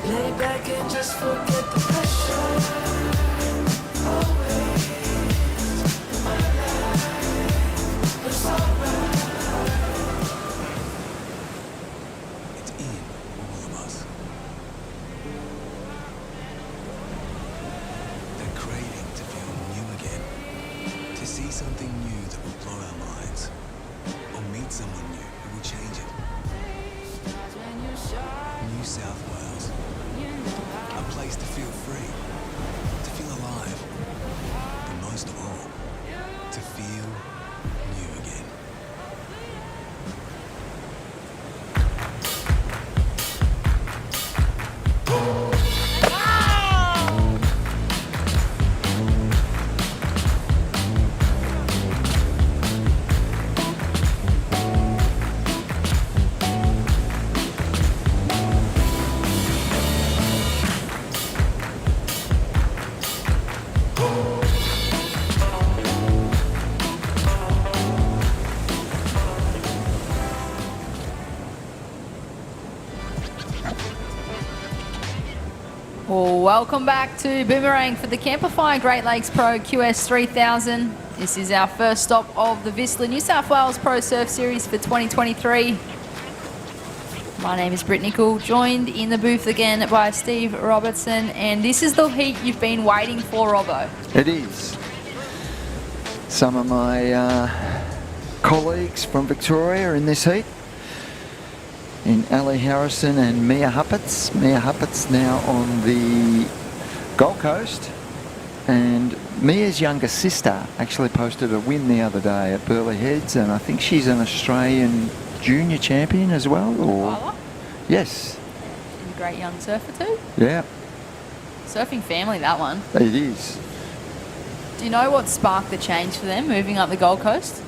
Lay back and just forget the pressure. Always in my life, it's alright. It's in all of us. That craving to feel new again. To see something new that will blow our minds. Or meet someone new who will change it. New South Wales. A place to feel free, to feel alive, but most of all, to feel new again. Well, welcome back to Boomerang for the Camplify Great Lakes Pro QS 3000. This is our first stop of the VISSLA New South Wales Pro Surf Series for 2023. My name is Britt Nicol, joined in the booth again by Steve Robertson, and this is the heat you've been waiting for, Robbo. It is. Some of my colleagues from Victoria are in this heat. In Ali Harrison and Mia Huppatz. Mia Huppatz now on the Gold Coast, and Mia's younger sister actually posted a win the other day at Burleigh Heads, and I think she's an Australian junior champion as well, or Tyler? Yes. She's a great young surfer too. Yeah, Surfing family, that one. it is. Do you know what sparked the change for them moving up the Gold Coast?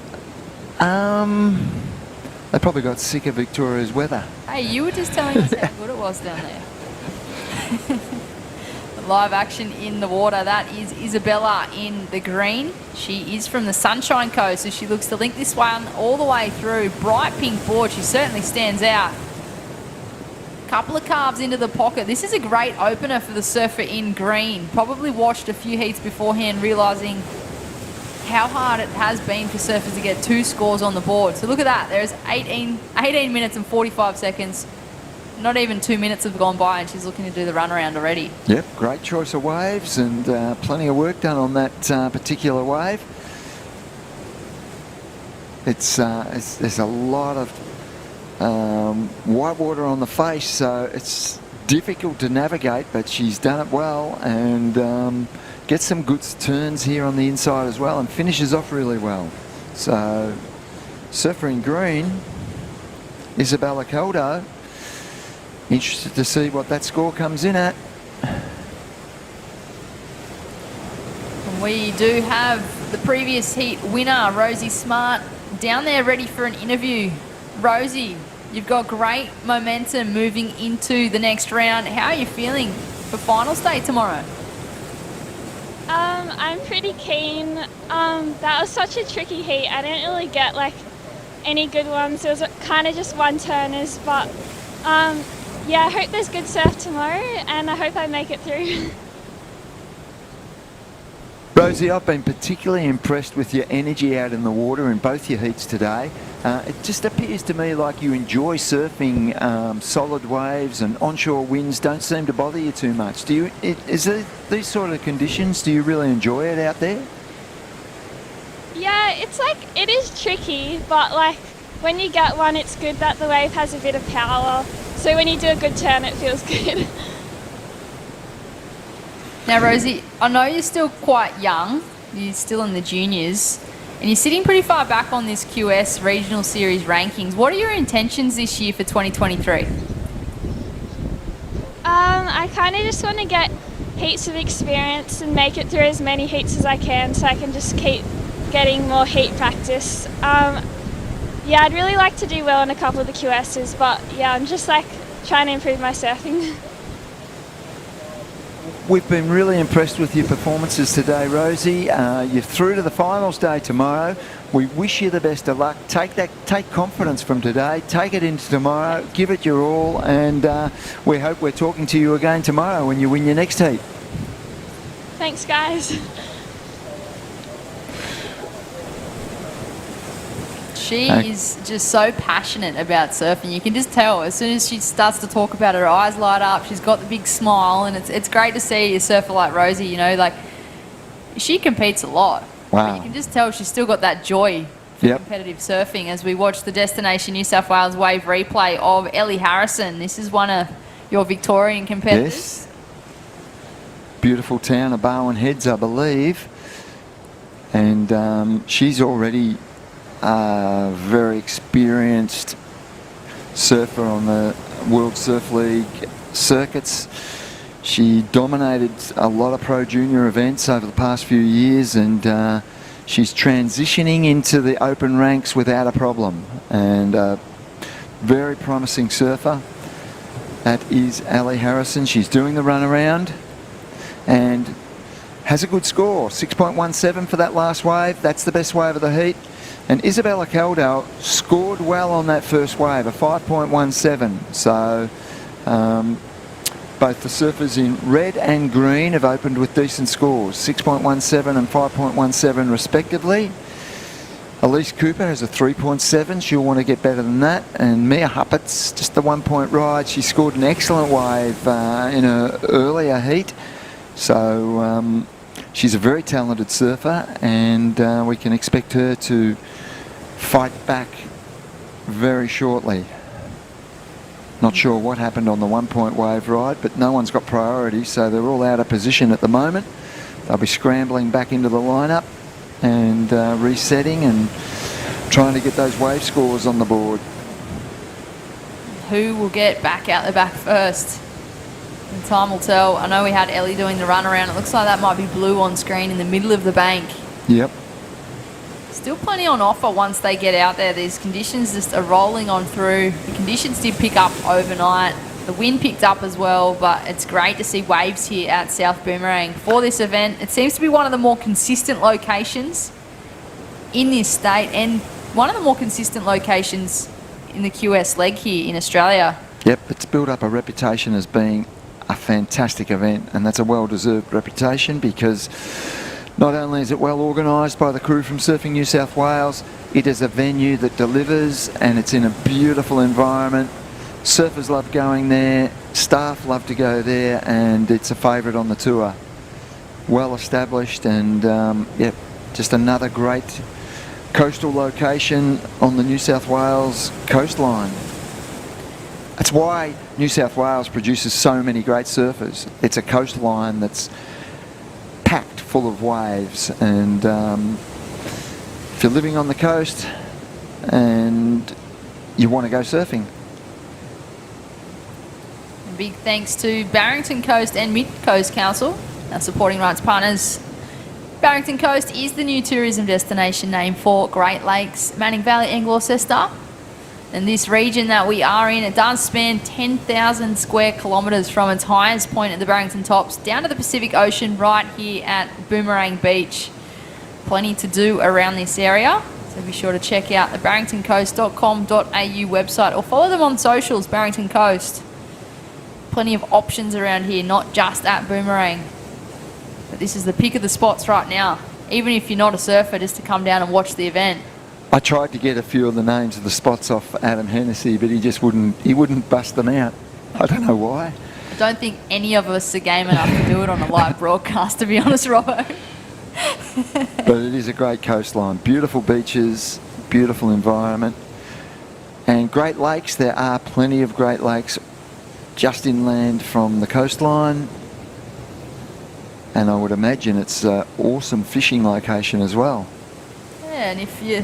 They probably got sick of Victoria's weather. Hey, you were just telling us how good it was down there. Live action in the water. That is Isabella in the green. She is from the Sunshine Coast, so she looks to link this one all the way through. Bright pink board. She certainly stands out. Couple of calves into the pocket. This is a great opener for the surfer in green. Probably watched a few heats beforehand, realising how hard it has been for surfers to get 2 scores on the board. So look at that. There's 18 minutes and 45 seconds. Not even 2 minutes have gone by and she's looking to do the runaround already. Yep, great choice of waves and plenty of work done on that particular wave. There's a lot of white water on the face, so it's difficult to navigate, but she's done it well and gets some good turns here on the inside as well and finishes off really well. So surfer in green, Isabella Caldo. Interested to see what that score comes in at. We do have the previous heat winner, Rosie Smart, down there ready for an interview. Rosie, you've got great momentum moving into the next round. How are you feeling for finals day tomorrow? I'm pretty keen. That was such a tricky heat. I didn't really get like any good ones. It was kind of just one-turners, but yeah, I hope there's good surf tomorrow and I hope I make it through. Rosie, I've been particularly impressed with your energy out in the water in both your heats today. It just appears to me like you enjoy surfing solid waves, and onshore winds don't seem to bother you too much. These sort of conditions, do you really enjoy it out there? Yeah, it's like, it is tricky, but like when you get one, it's good that the wave has a bit of power. So when you do a good turn, it feels good. Now, Rosie, I know you're still quite young. You're still in the juniors. And you're sitting pretty far back on this QS Regional Series rankings. What are your intentions this year for 2023? I kind of just want to get heaps of experience and make it through as many heats as I can so I can just keep getting more heat practice. Yeah, I'd really like to do well in a couple of the QSs, but yeah, I'm just like trying to improve my surfing. We've been really impressed with your performances today, Rosie. You're through to the finals day tomorrow. We wish you the best of luck. Take confidence from today, take it into tomorrow, give it your all, and we hope we're talking to you again tomorrow when you win your next heat. Thanks, guys. She is just so passionate about surfing. You can just tell as soon as she starts to talk about it, her eyes light up. She's got the big smile, and it's great to see a surfer like Rosie. You know, like she competes a lot. Wow. But you can just tell she's still got that joy for competitive surfing. As we watch the Destination New South Wales wave replay of Ellie Harrison. This is one of your Victorian competitors. Yes. Beautiful town of Barwon Heads, I believe, and she's already very experienced surfer on the World Surf League circuits. She dominated a lot of pro junior events over the past few years, and she's transitioning into the open ranks without a problem, and very promising surfer. That is Ellie Harrison. She's doing the run around and has a good score, 6.17 for that last wave. That's the best wave of the heat. And Isabella Caldo scored well on that first wave, a 5.17. So both the surfers in red and green have opened with decent scores, 6.17 and 5.17 respectively. Elise Cooper has a 3.7. She'll want to get better than that. And Mia Huppert's just the 1 point ride. She scored an excellent wave in her earlier heat. So she's a very talented surfer, and we can expect her to fight back very shortly. Not sure what happened on the 1 point wave ride, but no one's got priority, so they're all out of position at the moment. They'll be scrambling back into the lineup and resetting and trying to get those wave scores on the board. Who will get back out the back first? And time will tell. I know we had Ellie doing the run around. It looks like that might be blue on screen in the middle of the bank. Yep. Still plenty on offer once they get out there. These conditions just are rolling on through. The conditions did pick up overnight. The wind picked up as well, but it's great to see waves here at South Boomerang for this event. It seems to be one of the more consistent locations in this state and one of the more consistent locations in the QS leg here in Australia. Yep, it's built up a reputation as being a fantastic event, and that's a well-deserved reputation because not only is it well organised by the crew from Surfing New South Wales, it is a venue that delivers and it's in a beautiful environment. Surfers love going there, staff love to go there, and it's a favourite on the tour. Well established and yeah, just another great coastal location on the New South Wales coastline. That's why New South Wales produces so many great surfers. It's a coastline that's packed full of waves, and if you're living on the coast and you want to go surfing. Big thanks to Barrington Coast and Mid Coast Council, our supporting rights partners. Barrington Coast is the new tourism destination name for Great Lakes, Manning Valley and Gloucester. And this region that we are in, it does span 10,000 square kilometres from its highest point at the Barrington Tops down to the Pacific Ocean right here at Boomerang Beach. Plenty to do around this area, so be sure to check out the barringtoncoast.com.au website or follow them on socials, Barrington Coast. Plenty of options around here, not just at Boomerang. But this is the pick of the spots right now, even if you're not a surfer, just to come down and watch the event. I tried to get a few of the names of the spots off Adam Hennessy, but he wouldn't bust them out. I don't know why. I don't think any of us are game enough to do it on a live broadcast, to be honest, Robbo. But it is a great coastline. Beautiful beaches, beautiful environment. And Great Lakes, there are plenty of Great Lakes just inland from the coastline. And I would imagine it's an awesome fishing location as well. Yeah, and if you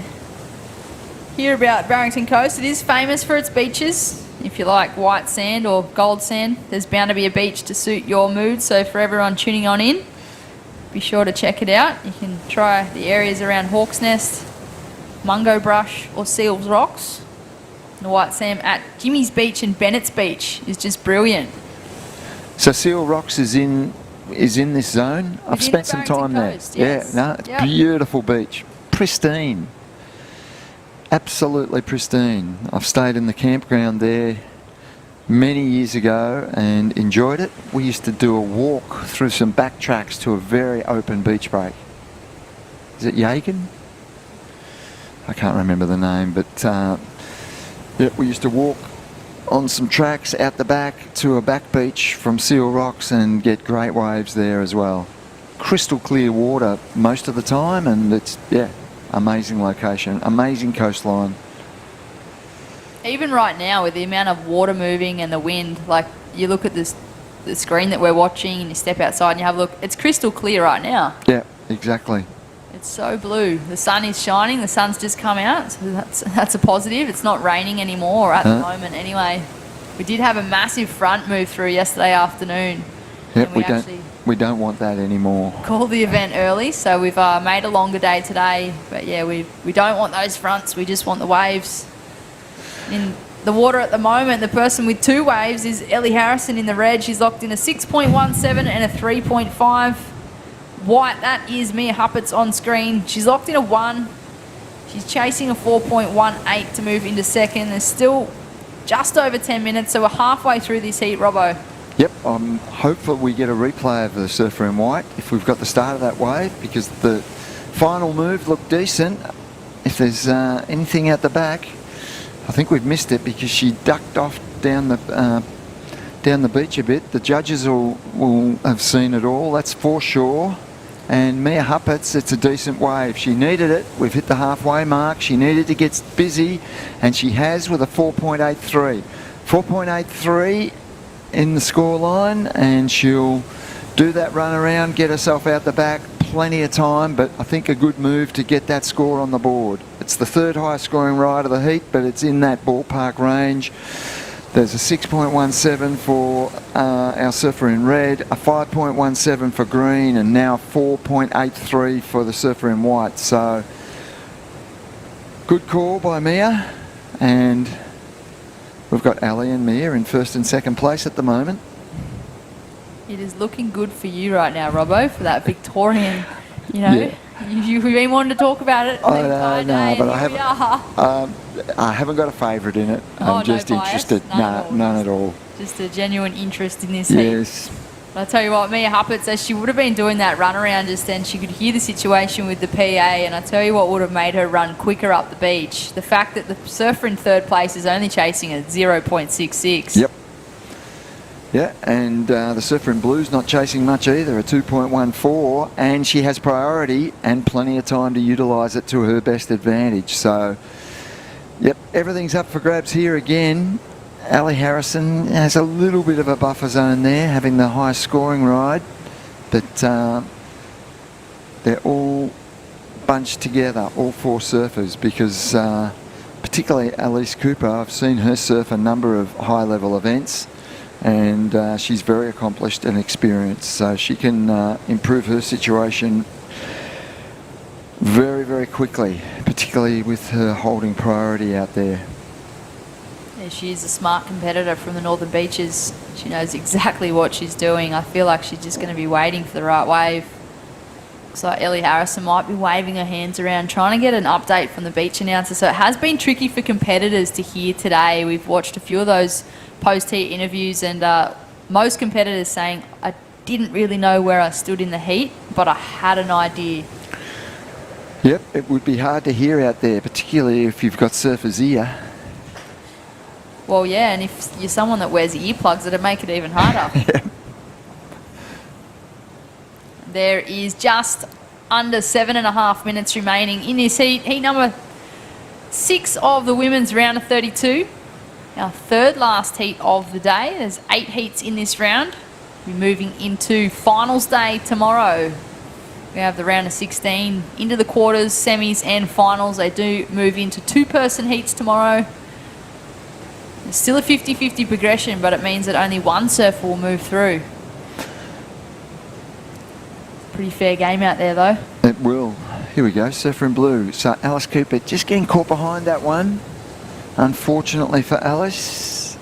hear about Barrington Coast, it is famous for its beaches. If you like white sand or gold sand, there's bound to be a beach to suit your mood. So for everyone tuning on in, be sure to check it out. You can try the areas around Hawk's Nest, Mungo Brush or Seals Rocks. And the white sand at Jimmy's Beach and Bennett's Beach is just brilliant. So Seal Rocks is in this zone. I've spent some time there. Coast, yes. Yeah, no, it's beautiful beach. Pristine. Absolutely pristine. I've stayed in the campground there many years ago and enjoyed it. We used to do a walk through some backtracks to a very open beach break. Is it Yagan? I can't remember the name, but yeah, we used to walk on some tracks out the back to a back beach from Seal Rocks and get great waves there as well. Crystal clear water most of the time, and it's, yeah, amazing location, amazing coastline. Even right now with the amount of water moving and the wind, like you look at the screen that we're watching and you step outside and you have a look, it's crystal clear right now. Yeah, exactly. It's so blue. The sun is shining, the sun's just come out, so that's a positive. It's not raining anymore at the moment anyway. We did have a massive front move through yesterday afternoon. Yep, we don't want that anymore. Called the event early, so we've made a longer day today. But yeah, we don't want those fronts, we just want the waves. In the water at the moment, the person with 2 waves is Ellie Harrison in the red. She's locked in a 6.17 and a 3.5. White, that is Mia Huppert's on screen. She's locked in a 1. She's chasing a 4.18 to move into second. There's still just over 10 minutes, so we're halfway through this heat, Robbo. Yep, I'm hopeful we get a replay of the surfer in white if we've got the start of that wave, because the final move looked decent. If there's anything out the back, I think we've missed it because she ducked off down the beach a bit. The judges will have seen it all, that's for sure. And Mia Huppert's, it's a decent wave. She needed it. We've hit the halfway mark. She needed to get busy, and she has with a 4.83. 4.83 in the scoreline, and she'll do that run around, get herself out the back. Plenty of time, but I think a good move to get that score on the board. It's the 3rd highest scoring ride of the heat, but it's in that ballpark range. There's a 6.17 for our surfer in red, a 5.17 for green, and now 4.83 for the surfer in white. So good call by Mia, and we've got Ali and Mia in first and second place at the moment. It is looking good for you right now, Robbo, for that Victorian, you know. Yeah. You've been wanting to talk about it the entire day, but and here we are. I haven't got a favourite in it. I'm just no bias? interested. None at all. Just a genuine interest in this heat. Yes. But I'll tell you what, Mia Huppert says she would have been doing that run around just then. She could hear the situation with the PA, and I tell you what would have made her run quicker up the beach. The fact that the surfer in third place is only chasing at 0.66. Yep. Yeah, and the surfer in blue's not chasing much either, a 2.14, and she has priority and plenty of time to utilise it to her best advantage. So, yep, everything's up for grabs here again. Ali Harrison has a little bit of a buffer zone there, having the highest scoring ride, but they're all bunched together, all four surfers, because particularly Alice Cooper, I've seen her surf a number of high-level events, and she's very accomplished and experienced, so she can improve her situation very, very quickly, particularly with her holding priority out there. Yeah, she is a smart competitor from the Northern Beaches. She knows exactly what she's doing. I feel like she's just going to be waiting for the right wave. Looks like Ellie Harrison might be waving her hands around, trying to get an update from the beach announcer. So it has been tricky for competitors to hear today. We've watched a few of those post-heat interviews, and most competitors saying, I didn't really know where I stood in the heat, but I had an idea. Yep, it would be hard to hear out there, particularly if you've got surfer's ear. Well, yeah, and if you're someone that wears earplugs, it'd make it even harder. Yeah. There is just under 7.5 minutes remaining in this heat. Heat number 6 of the women's round of 32. Our third last heat of the day. There's 8 heats in this round. We're moving into finals day tomorrow. We have the round of 16 into the quarters, semis and finals. They do move into 2-person heats tomorrow. It's still a 50-50 progression, but it means that only one surfer will move through. Pretty fair game out there, though. It will. Here we go, surfer in blue. So Alice Cooper just getting caught behind that one. Unfortunately for Alice,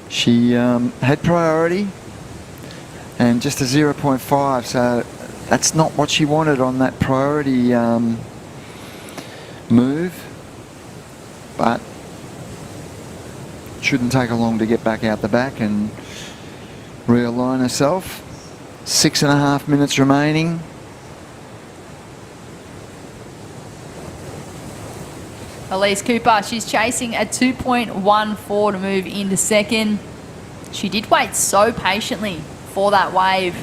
she had priority and just a 0.5. So that's not what she wanted on that priority move. But shouldn't take her long to get back out the back and realign herself. 6.5 minutes remaining. Elise Cooper, she's chasing a 2.14 to move into second. She did wait so patiently for that wave.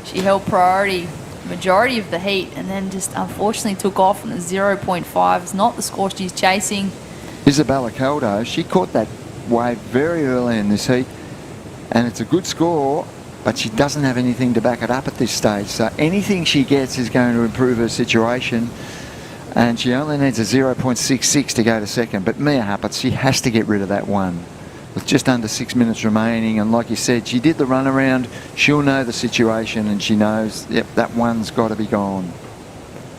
She held priority majority of the heat and then just unfortunately took off, and the 0.5 is not the score she's chasing. Isabella Caldo, she caught that wave very early in this heat, and it's a good score, but she doesn't have anything to back it up at this stage. So anything she gets is going to improve her situation, and she only needs a 0.66 to go to second. But Mia Huppert, she has to get rid of that one with just under 6 minutes remaining. And like you said, she did the run around. She'll know the situation, and she knows, yep, that one's got to be gone.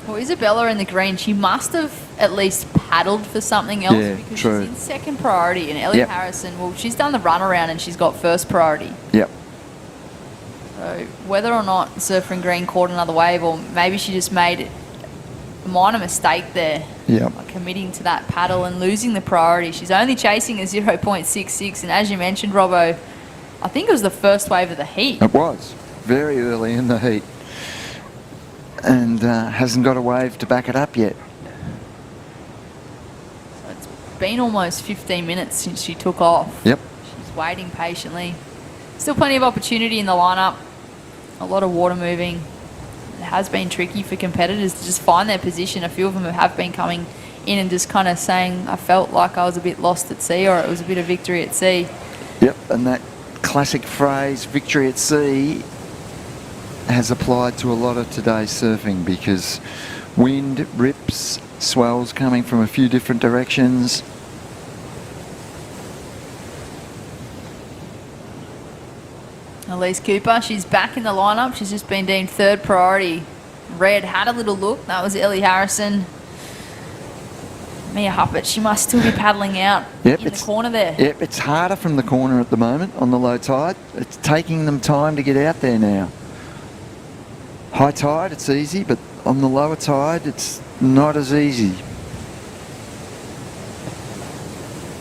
Well, Isabella in the green, she must have at least paddled for something else, because true. she's in second priority. And Ellie Harrison, well, she's done the run around and she's got first priority. Yep. So whether or not Surfer in green caught another wave, or maybe she just made a minor mistake there, by committing to that paddle and losing the priority. She's only chasing a 0.66, and as you mentioned, Robbo, I think it was the first wave of the heat. It was very early in the heat, and hasn't got a wave to back it up yet. So it's been almost 15 minutes since she took off. Yep. She's waiting patiently. Still plenty of opportunity in the lineup. A lot of water moving. It has been tricky for competitors to just find their position. A few of them have been coming in and just kind of saying, I felt like I was a bit lost at sea, or it was a bit of victory at sea. Yep, and that classic phrase, victory at sea, has applied to a lot of today's surfing, because wind, rips, swells coming from a few different directions. Elise Cooper, she's back in the lineup. She's just been deemed third priority. Red had a little look. That was Ellie Harrison. Mia Huppert, she must still be paddling out in the corner there. Yep, it's harder from the corner at the moment on the low tide. It's taking them time to get out there now. High tide, it's easy, but on the lower tide, it's not as easy.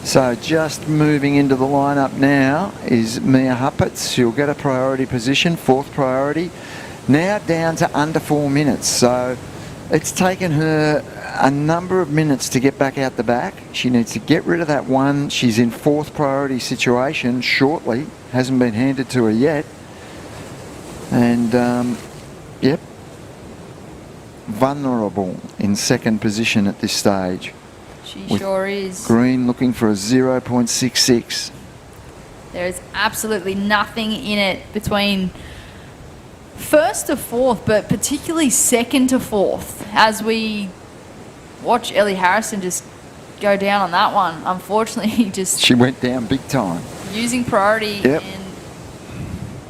So just moving into the lineup now is Mia Huppert. She'll get a priority position, fourth priority. Now down to under 4 minutes. So it's taken her a number of minutes to get back out the back. She needs to get rid of that one. She's in fourth priority situation shortly. Hasn't been handed to her yet. And yep, vulnerable in second position at this stage. She sure is. Green looking for a 0.66. There is absolutely nothing in it between first to fourth, but particularly second to fourth. As we watch Ellie Harrison just go down on that one, unfortunately, She went down big time. Using priority and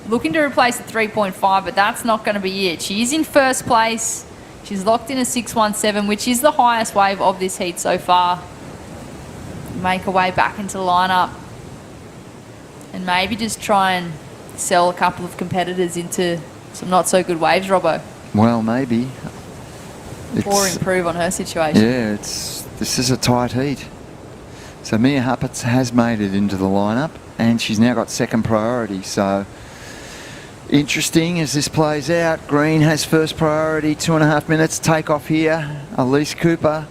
looking to replace the 3.5, but that's not going to be it. She's in first place. She's locked in a 617, which is the highest wave of this heat so far. Make her way back into the lineup. And maybe just try and sell a couple of competitors into some not so good waves, Robbo. Well, maybe. Or improve on her situation. Yeah, this is a tight heat. So Mia Huppert has made it into the lineup, and she's now got second priority. So interesting as this plays out. Green has first priority, 2.5 minutes. Take off here. Elise Cooper.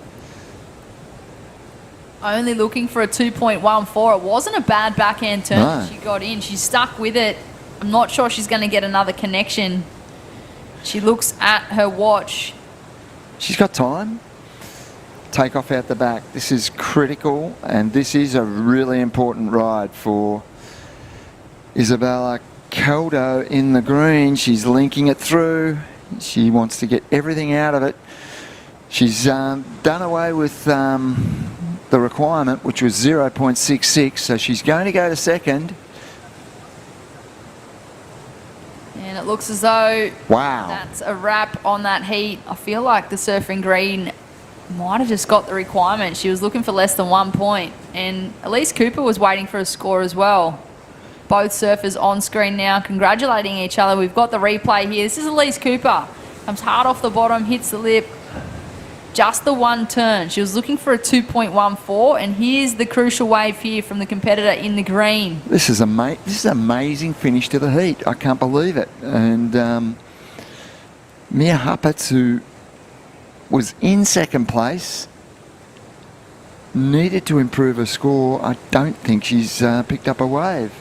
Only looking for a 2.14. It wasn't a bad backhand turn. No. She got in. She's stuck with it. I'm not sure she's going to get another connection. She looks at her watch. She's got time. Take off out the back. This is critical, and this is a really important ride for Isabella Caldo in the green. She's linking it through. She wants to get everything out of it. She's done away with the requirement, which was 0.66, so she's going to go to second. And it looks as though wow, that's a wrap on that heat. I feel like the Surfing Green might have just got the requirement. She was looking for less than 1 point. And Elise Cooper was waiting for a score as well. Both surfers on screen now, congratulating each other. We've got the replay here. This is Elise Cooper. Comes hard off the bottom, hits the lip. Just the one turn. She was looking for a 2.14, and here's the crucial wave here from the competitor in the green. This is an amazing finish to the heat. I can't believe it. And Mia Huppert, who was in second place, needed to improve her score. I don't think she's picked up a wave.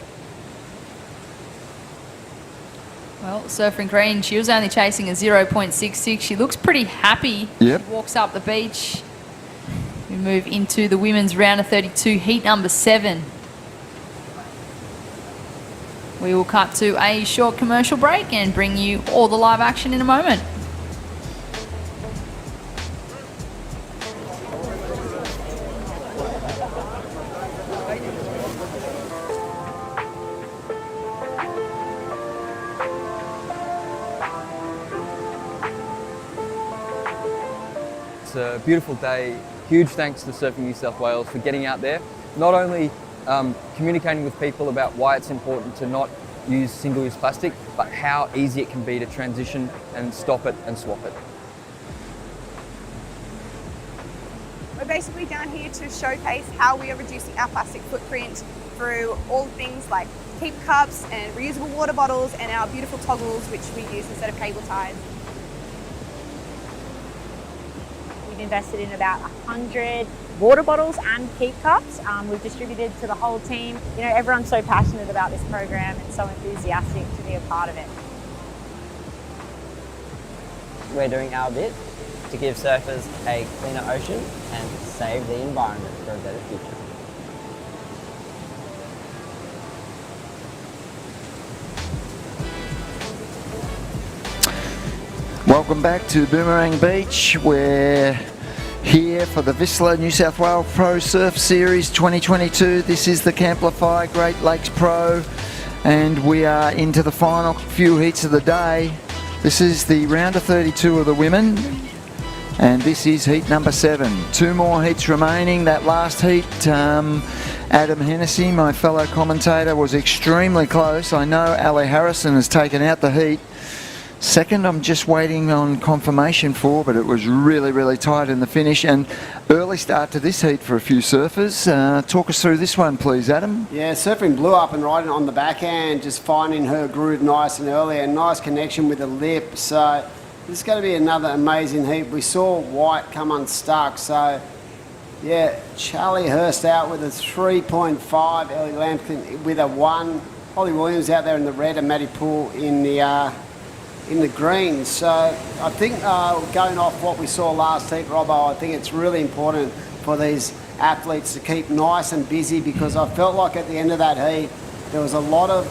Well, Surfing Green, she was only chasing a 0.66. She looks pretty happy. Yep. She walks up the beach. We move into the women's round of 32, heat number 7. We will cut to a short commercial break and bring you all the live action in a moment. It's a beautiful day. Huge thanks to Surfing New South Wales for getting out there, not only communicating with people about why it's important to not use single-use plastic, but how easy it can be to transition and stop it and swap it. We're basically down here to showcase how we are reducing our plastic footprint through all things like keep cups and reusable water bottles and our beautiful toggles, which we use instead of cable ties. We've invested in about 100 water bottles and keep cups. We've distributed to the whole team. You know, everyone's so passionate about this program and so enthusiastic to be a part of it. We're doing our bit to give surfers a cleaner ocean and save the environment for a better future. Welcome back to Boomerang Beach. We're here for the VISSLA New South Wales Pro Surf Series 2022. This is the Camplify Great Lakes Pro And we are into the final few heats of the day. This is the round of 32 of the women. And this is heat number 7. 2 more heats remaining. That last heat, Adam Hennessy, my fellow commentator, was extremely close. I know Ali Harrison has taken out the heat. Second, I'm just waiting on confirmation for, but it was really, really tight in the finish. And early start to this heat for a few surfers. Talk us through this one, please, Adam. Yeah, Surfing Blue up and riding on the backhand, just finding her groove nice and early, and nice connection with the lip. So this is going to be another amazing heat. We saw White come unstuck. So, yeah, Charlie Hurst out with a 3.5, Ellie Lampkin with a 1. Holly Williams out there in the red, and Maddie Poole in the green. So I think going off what we saw last heat, Robbo, I think it's really important for these athletes to keep nice and busy, because I felt like at the end of that heat there was a lot of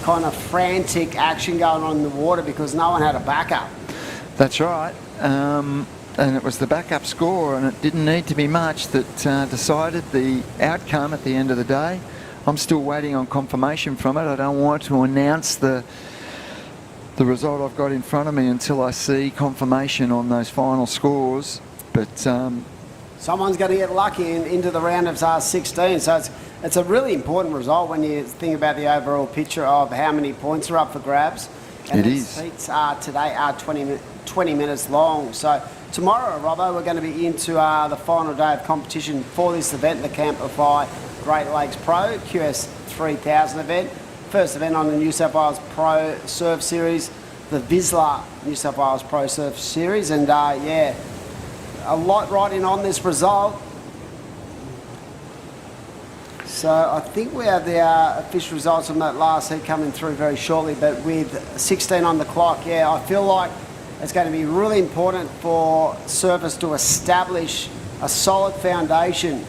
kind of frantic action going on in the water because no one had a backup. That's right. And it was the backup score, and it didn't need to be much, that decided the outcome at the end of the day. I'm still waiting on confirmation from it. I don't want to announce the result I've got in front of me until I see confirmation on those final scores. But someone's going to get lucky into the round of 16. So it's a really important result when you think about the overall picture of how many points are up for grabs. And it is. Heats today are 20 minutes long. So tomorrow, Robbo, we're going to be into the final day of competition for this event, the Camplify Great Lakes Pro QS 3000 event. First event on the New South Wales Pro Surf Series, the VISSLA New South Wales Pro Surf Series, and yeah, a lot riding on this result. So I think we have the official results from that last heat coming through very shortly, but with 16 on the clock, yeah, I feel like it's going to be really important for surfers to establish a solid foundation,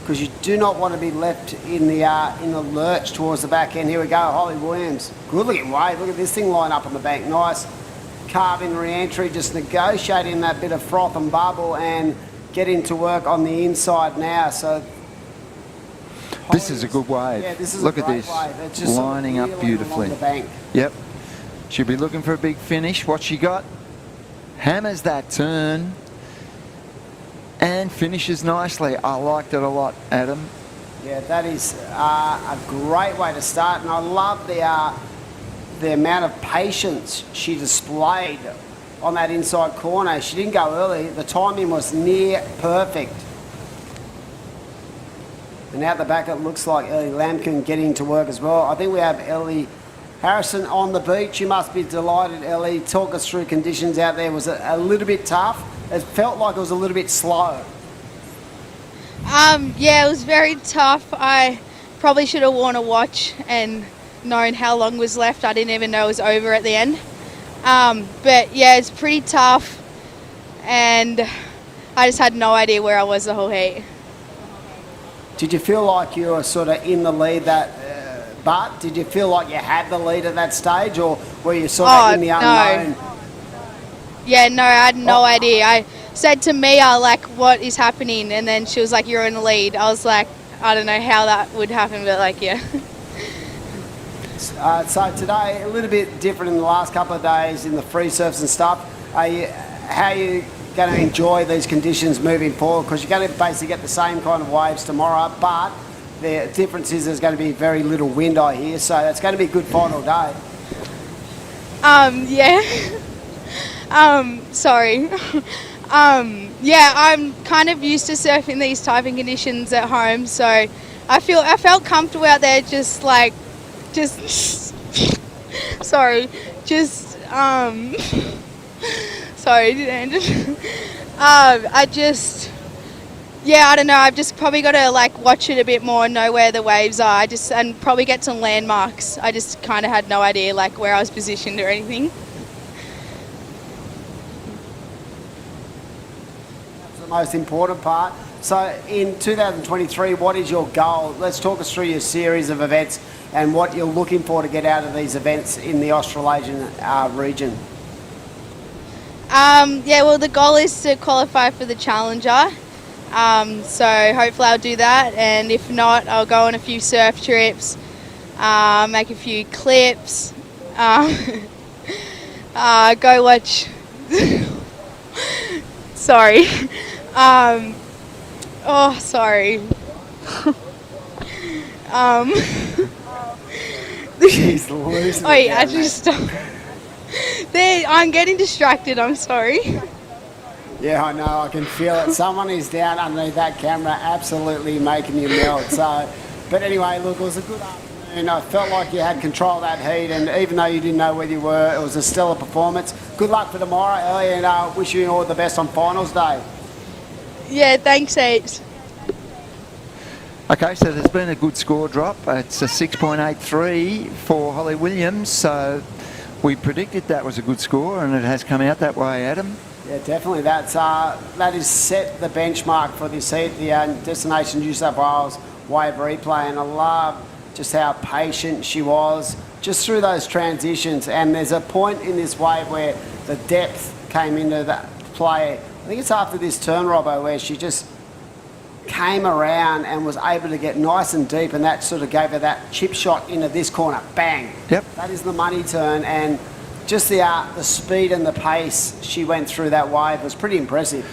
because you do not want to be left in the lurch towards the back end. Here we go, Holly Williams. Good looking wave. Look at this thing line up on the bank. Nice carving re-entry, just negotiating that bit of froth and bubble and getting to work on the inside now. So this is a good wave. Yeah, this is Look a at great this, wave. It's just lining up beautifully. along the bank. Yep. She'll be looking for a big finish. What she got? Hammers that turn and finishes nicely. I liked it a lot, Adam. Yeah, that is a great way to start, and I love the amount of patience she displayed on that inside corner. She didn't go early. The timing was near perfect. And out the back, it looks like Ellie Lampkin getting to work as well. I think we have Ellie Harrison on the beach. You must be delighted, Ellie. Talk us through conditions out there. Was it a little bit tough? It felt like it was a little bit slow. Yeah, it was very tough. I probably should have worn a watch and known how long was left. I didn't even know it was over at the end. But yeah, it's pretty tough, and I just had no idea where I was the whole heat. Did you feel like you were sort of in the lead but did you feel like you had the lead at that stage, or were you sort of in the unknown? No. Yeah, no, I had no idea. I said to Mia, like, what is happening? And then she was like, you're in the lead. I was like, I don't know how that would happen, but like, yeah. So today, a little bit different in the last couple of days in the free surfs and stuff. How are you going to enjoy these conditions moving forward? Because you're going to basically get the same kind of waves tomorrow, but the difference is there's going to be very little wind, I hear, so it's going to be a good final day. Yeah. Sorry. Yeah, I'm kind of used to surfing these type of conditions at home, so I felt comfortable out there, sorry, I don't know, I've just probably got to like watch it a bit more and know where the waves are, and probably get some landmarks. I just kind of had no idea like where I was positioned or anything. That's the most important part. So in 2023, what is your goal? Let's talk us through your series of events and what you're looking for to get out of these events in the Australasian region. Yeah, well, the goal is to qualify for the Challenger. So hopefully I'll do that, and if not, I'll go on a few surf trips, make a few clips, go watch. Sorry. Sorry. She's losing it Wait, down actually there. stop. I'm getting distracted, I'm sorry. Yeah, I know, I can feel it. Someone is down underneath that camera absolutely making you melt. So, but anyway, look, it was a good afternoon. I felt like you had control of that heat, and even though you didn't know where you were, it was a stellar performance. Good luck for tomorrow, Ellie, and wish you all the best on finals day. Yeah, thanks heaps. Okay, so there's been a good score drop. It's a 6.83 for Holly Williams, so we predicted that was a good score, and it has come out that way, Adam. Yeah, definitely. That is set the benchmark for this heat, the Destination New South Wales wave replay, and I love just how patient she was just through those transitions. And there's a point in this wave where the depth came into that play. I think it's after this turn, Robbo, where she just came around and was able to get nice and deep, and that sort of gave her that chip shot into this corner. Bang! Yep. That is the money turn, and just the speed and the pace she went through that wave was pretty impressive.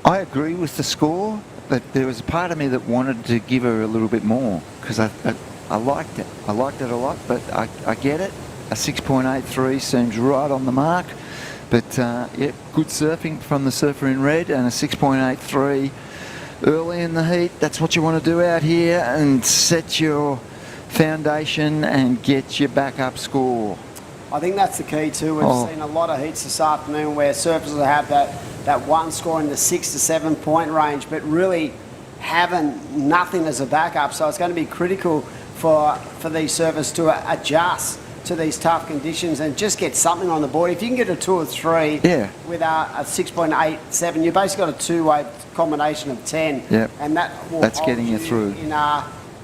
I agree with the score, but there was a part of me that wanted to give her a little bit more because I liked it. I liked it a lot, but I get it. A 6.83 seems right on the mark. But yeah, good surfing from the surfer in red, and a 6.83 early in the heat. That's what you want to do out here, and set your foundation and get your backup score. I think that's the key too. We've seen a lot of heats this afternoon where surfers will have that one score in the 6 to 7 point range, but really having nothing as a backup. So it's going to be critical for these surfers to adjust to these tough conditions and just get something on the board. If you can get a 2 or 3 with a 6.87, you basically got a two-way combination of 10, and that's getting you through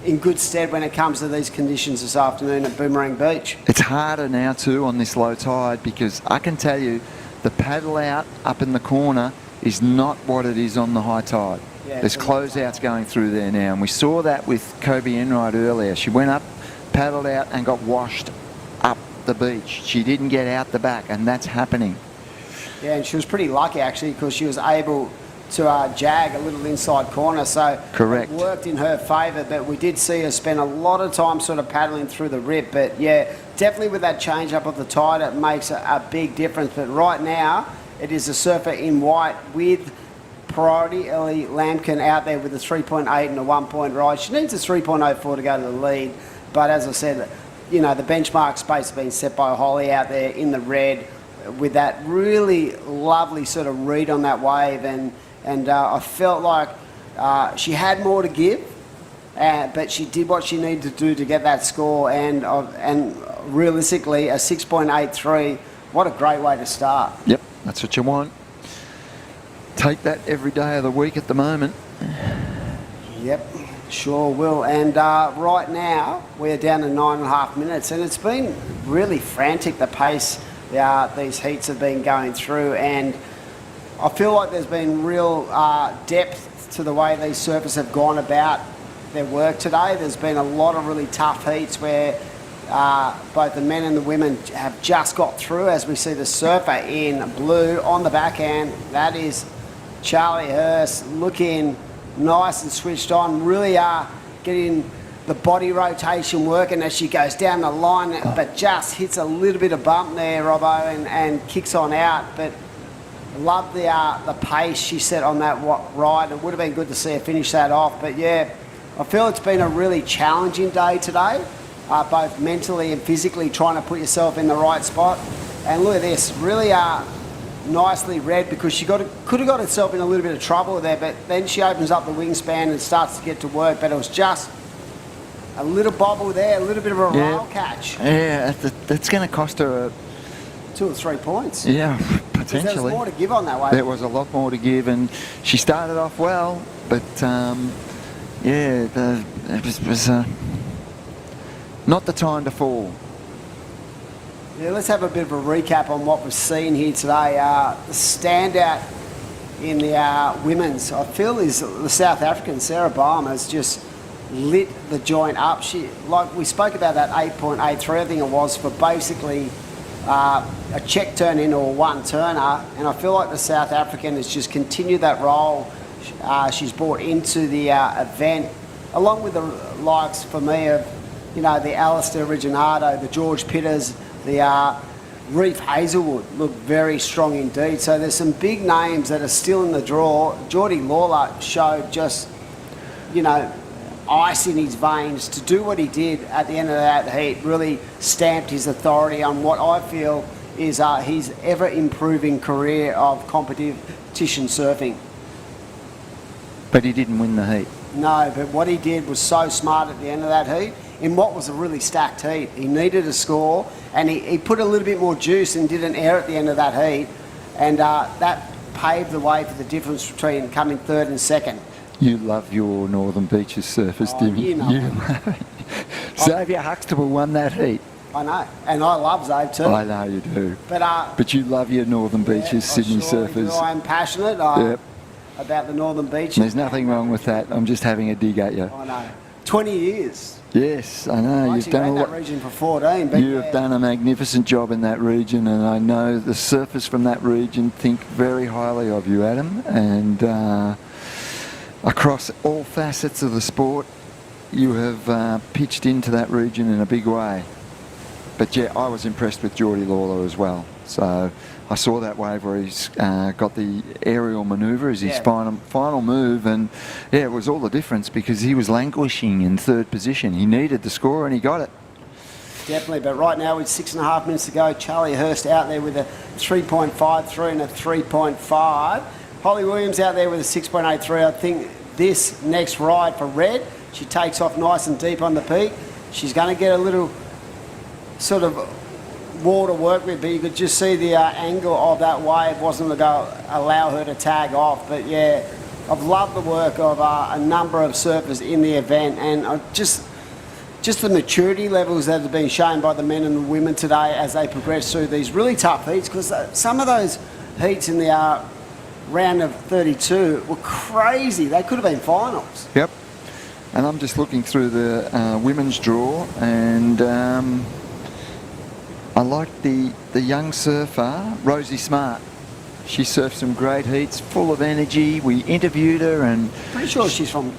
in good stead when it comes to these conditions this afternoon at Boomerang Beach. It's harder now too on this low tide, because I can tell you the paddle out up in the corner is not what it is on the high tide. Yeah, there's closeouts going through there now, and we saw that with Kobe Enright earlier. She went up, paddled out, and got washed up the beach. She didn't get out the back, and that's happening. Yeah, and she was pretty lucky actually, because she was able to jag a little inside corner, so correct. It worked in her favour. But we did see her spend a lot of time sort of paddling through the rip. But yeah, definitely with that change up of the tide, it makes a big difference. But right now, it is a surfer in white with priority. Ellie Lampkin out there with a 3.8 and a 1 point ride. She needs a 3.04 to go to the lead. But as I said, you know, the benchmark space has been set by Holly out there in the red with that really lovely sort of read on that wave. And I felt like she had more to give, but she did what she needed to do to get that score. And realistically, a 6.83, what a great way to start. Yep, that's what you want. Take that every day of the week at the moment. Yep, sure will. And right now, we're down to 9.5 minutes, and it's been really frantic, the pace these heats have been going through. And I feel like there's been real depth to the way these surfers have gone about their work today. There's been a lot of really tough heats where both the men and the women have just got through, as we see the surfer in blue on the backhand. That is Charlie Hurst, looking nice and switched on, really getting the body rotation working as she goes down the line, but just hits a little bit of bump there, Robbo, and kicks on out. But love the pace she set on that ride. It would have been good to see her finish that off. But yeah, I feel it's been a really challenging day today, both mentally and physically, trying to put yourself in the right spot. And look at this, really nicely read, because she could have got herself in a little bit of trouble there, but then she opens up the wingspan and starts to get to work. But it was just a little bobble there, a little bit of a roll catch. Yeah, that's going to cost her 2 or 3 points. Yeah, potentially. There was more to give on that way. There was a lot more to give, and she started off well, but yeah, it was not the time to fall. Yeah, let's have a bit of a recap on what we've seen here today. The standout in the women's, I feel, is the South African, Sarah Baum, has just lit the joint up. She, like we spoke about that 8.83, I think it was, for basically a check turn into a one turner, and I feel like the South African has just continued that role she's brought into the event, along with the likes for me of, you know, the Alistair Reginato, the George Pitters, the Reef Hazelwood look very strong indeed. So there's some big names that are still in the draw. Geordie Lawler showed just, you know, ice in his veins to do what he did at the end of that heat. Really stamped his authority on what I feel is his ever improving career of competition surfing. But he didn't win the heat. No, but what he did was so smart at the end of that heat. In what was a really stacked heat, he needed a score, and he put a little bit more juice and did an air at the end of that heat, and that paved the way for the difference between coming third and second. You love your Northern Beaches surfers, Dimmy. You know. Xavier Huxtable won that heat. I know, and I love Zave too. I know you do. But you love your Northern Beaches, Sydney surfers. I'm passionate about the Northern Beaches. There's nothing wrong with that. I'm just having a dig at you. I know. 20 years. Yes, I know. I You've done that region for 14. But you have done a magnificent job in that region, and I know the surfers from that region think very highly of you, Adam. And across all facets of the sport, you have pitched into that region in a big way. But yeah, I was impressed with Geordie Lawler as well. So I saw that wave where he's got the aerial manoeuvre as his final move, and yeah, it was all the difference because he was languishing in third position. He needed the score and he got it. Definitely, but right now with 6.5 minutes to go, Charlie Hurst out there with a 3.53 and a 3.5. Holly Williams out there with a 6.83. I think this next ride for Red, she takes off nice and deep on the peak. She's going to get a little sort of wall to work with, but you could just see the angle of that wave wasn't going to allow her to tag off. But yeah, I've loved the work of a number of surfers in the event, and just the maturity levels that have been shown by the men and the women today as they progress through these really tough heats, because some of those heats in the round of 32 were crazy. They could have been finals. Yep. And I'm just looking through the women's draw, and I like the young surfer, Rosie Smart. She surfed some great heats, full of energy. We interviewed her, and pretty sure is she from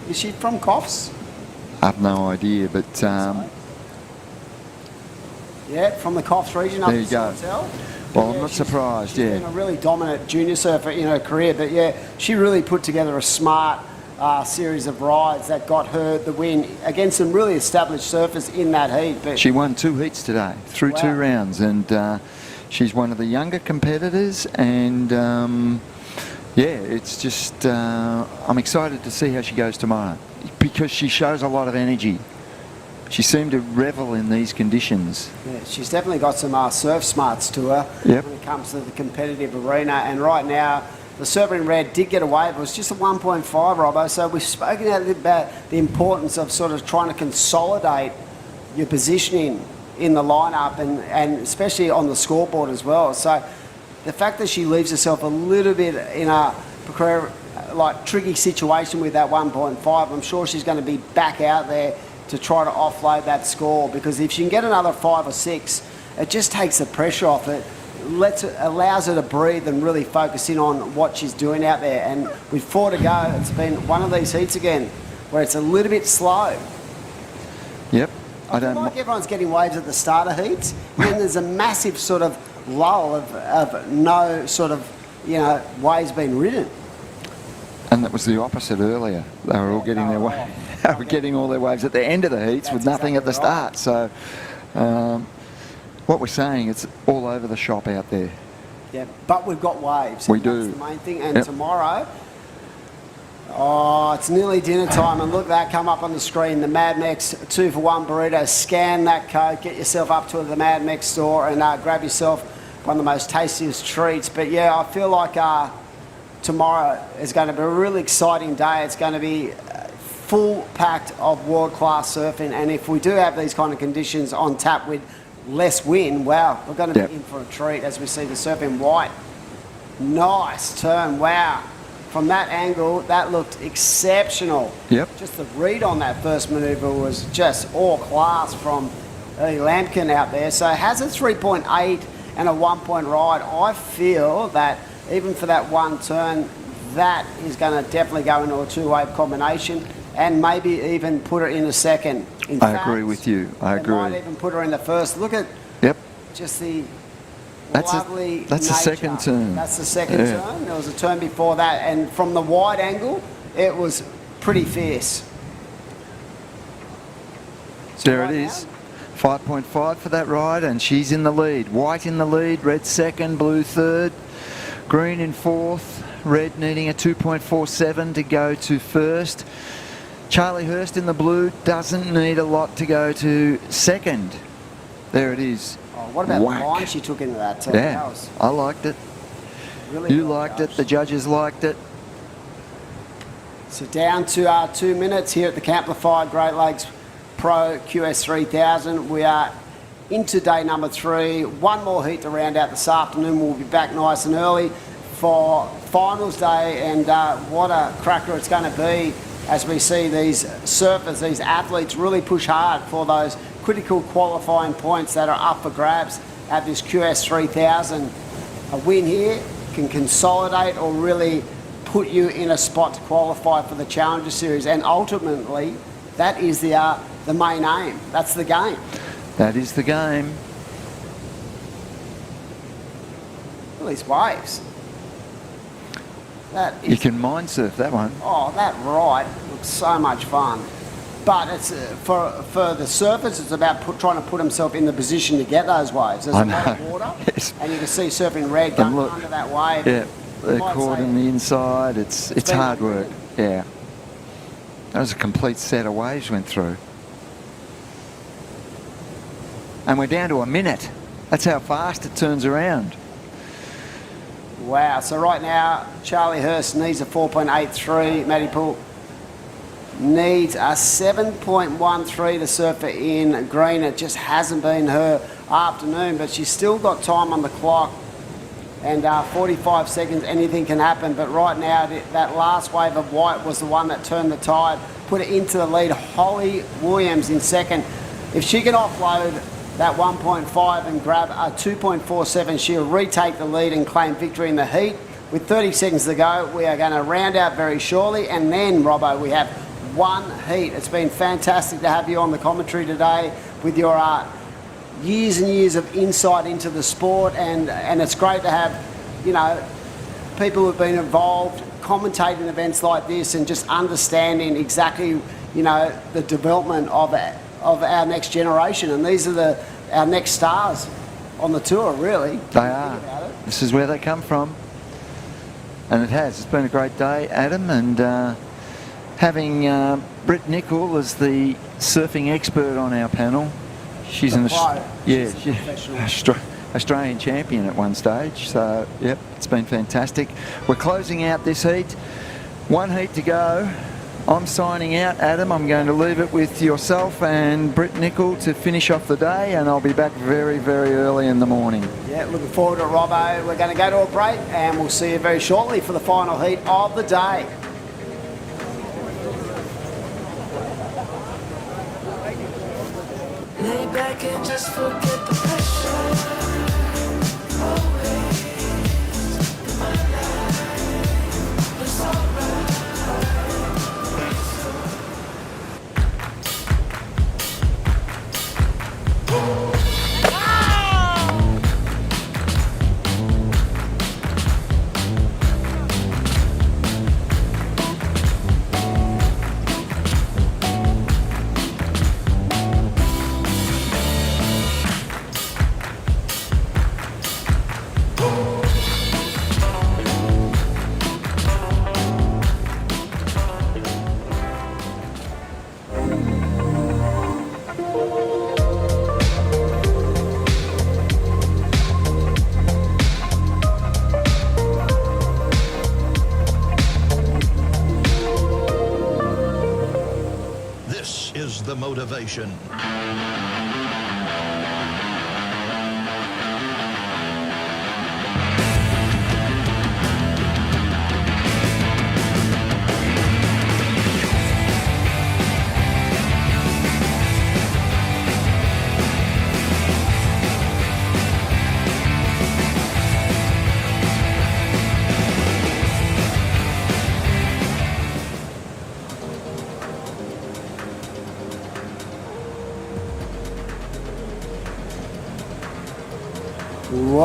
Coffs? I've no idea, but yeah, from the Coffs region. There you go. Well, I'm not surprised. She's been a really dominant junior surfer in her career, but yeah, she really put together a smart series of rides that got her the win against some really established surfers in that heat. But she won 2 heats today through 2 rounds, and she's one of the younger competitors, and yeah, it's just I'm excited to see how she goes tomorrow because she shows a lot of energy. She seemed to revel in these conditions. Yeah, she's definitely got some surf smarts to her when it comes to the competitive arena, and right now the surfer in red did get away. It was just a 1.5, Robbo. So we've spoken a little bit about the importance of sort of trying to consolidate your positioning in the lineup and especially on the scoreboard as well. So the fact that she leaves herself a little bit in a tricky situation with that 1.5, I'm sure she's going to be back out there to try to offload that score, because if she can get another 5 or 6, it just takes the pressure off it. Allows her to breathe and really focus in on what she's doing out there. And with 4 to go, it's been one of these heats again where it's a little bit slow. Yep. I feel like everyone's getting waves at the start of heats, and then there's a massive sort of lull of no sort of, waves being ridden. And that was the opposite earlier. They were all getting their wave. They were getting all their waves at the end of the heats with nothing at the start. So what we're saying, it's all over the shop out there. Yeah, but we've got waves. We do. That's the main thing. And tomorrow, it's nearly dinner time. And look, that come up on the screen. The Mad Mex 2-for-1 burrito. Scan that code. Get yourself up to the Mad Mex store and grab yourself one of the most tastiest treats. But yeah, I feel like tomorrow is going to be a really exciting day. It's going to be full packed of world-class surfing. And if we do have these kind of conditions on tap with less wind, wow, we're going to be in for a treat as we see the surf in white. Nice turn, wow. from that angle, that looked exceptional. Yep. Just the read on that first manoeuvre was just all class from Ellie Lampkin out there. So has a 3.8 and a 1 point ride. I feel that even for that one turn, that is going to definitely go into a two-wave combination and maybe even put her in the second. In I fact, agree with you. I agree. might even put her in the first. Look at just the lovely That's the second turn. That's the second turn. There was a turn before that, and from the wide angle, it was pretty fierce. So there it is. 5.5 for that ride, and she's in the lead. White in the lead, red second, blue third, green in fourth, red needing a 2.47 to go to first. Charlie Hurst in the blue doesn't need a lot to go to second. There it is. Oh, what about Whack. the line she took into that? Yeah, That was I liked it. really You well liked judged. it, the judges liked it. So down to our 2 minutes here at the Camplify Great Lakes Pro QS3000. We are into day number 3. One more heat to round out this afternoon. We'll be back nice and early for finals day, and what a cracker it's going to be as we see these surfers, these athletes really push hard for those critical qualifying points that are up for grabs at this QS3000. A win here can consolidate or really put you in a spot to qualify for the Challenger Series, and ultimately that is the main aim. That's the game. That is the game. Look at these waves. That is, You can mind surf that one. oh, that ride looks so much fun. But it's for the surfers, it's about trying to put himself in the position to get those waves. There's I a lot of know. water, Yes. and you can see surfing red going look, under that wave. Yeah, they're might caught say- in the inside. It's been hard work. Yeah. That was a complete set of waves went through. And we're down to a minute. That's how fast it turns around. Wow, so right now, Charlie Hurst needs a 4.83. Maddie Poole needs a 7.13 to surf her in green. It just hasn't been her afternoon, but she's still got time on the clock. And 45 seconds, anything can happen. But right now, that last wave of white was the one that turned the tide, put it into the lead. Holly Williams in second. If she can offload that 1.5 and grab a 2.47, she'll retake the lead and claim victory in the heat. With 30 seconds to go, we are going to round out very shortly, and then, Robbo, we have one heat. It's been fantastic to have you on the commentary today with your years and years of insight into the sport, and it's great to have, you know, people who've been involved commentating events like this and just understanding exactly, you know, the development of our next generation, and these are our next stars on the tour, really. They are. This is where they come from. And it has. It's been a great day, Adam, and having Britt Nicol as the surfing expert on our panel. She's an Australian champion at one stage, so yep, it's been fantastic. We're closing out this heat. One heat to go. I'm signing out, Adam. I'm going to leave it with yourself and Britt Nicol to finish off the day, and I'll be back very, very early in the morning. Yeah, looking forward to it, Robbo. We're going to go to a break, and we'll see you very shortly for the final heat of the day. Lay back and just forget the pressure. Always in my life, it's alright. This is the motivation.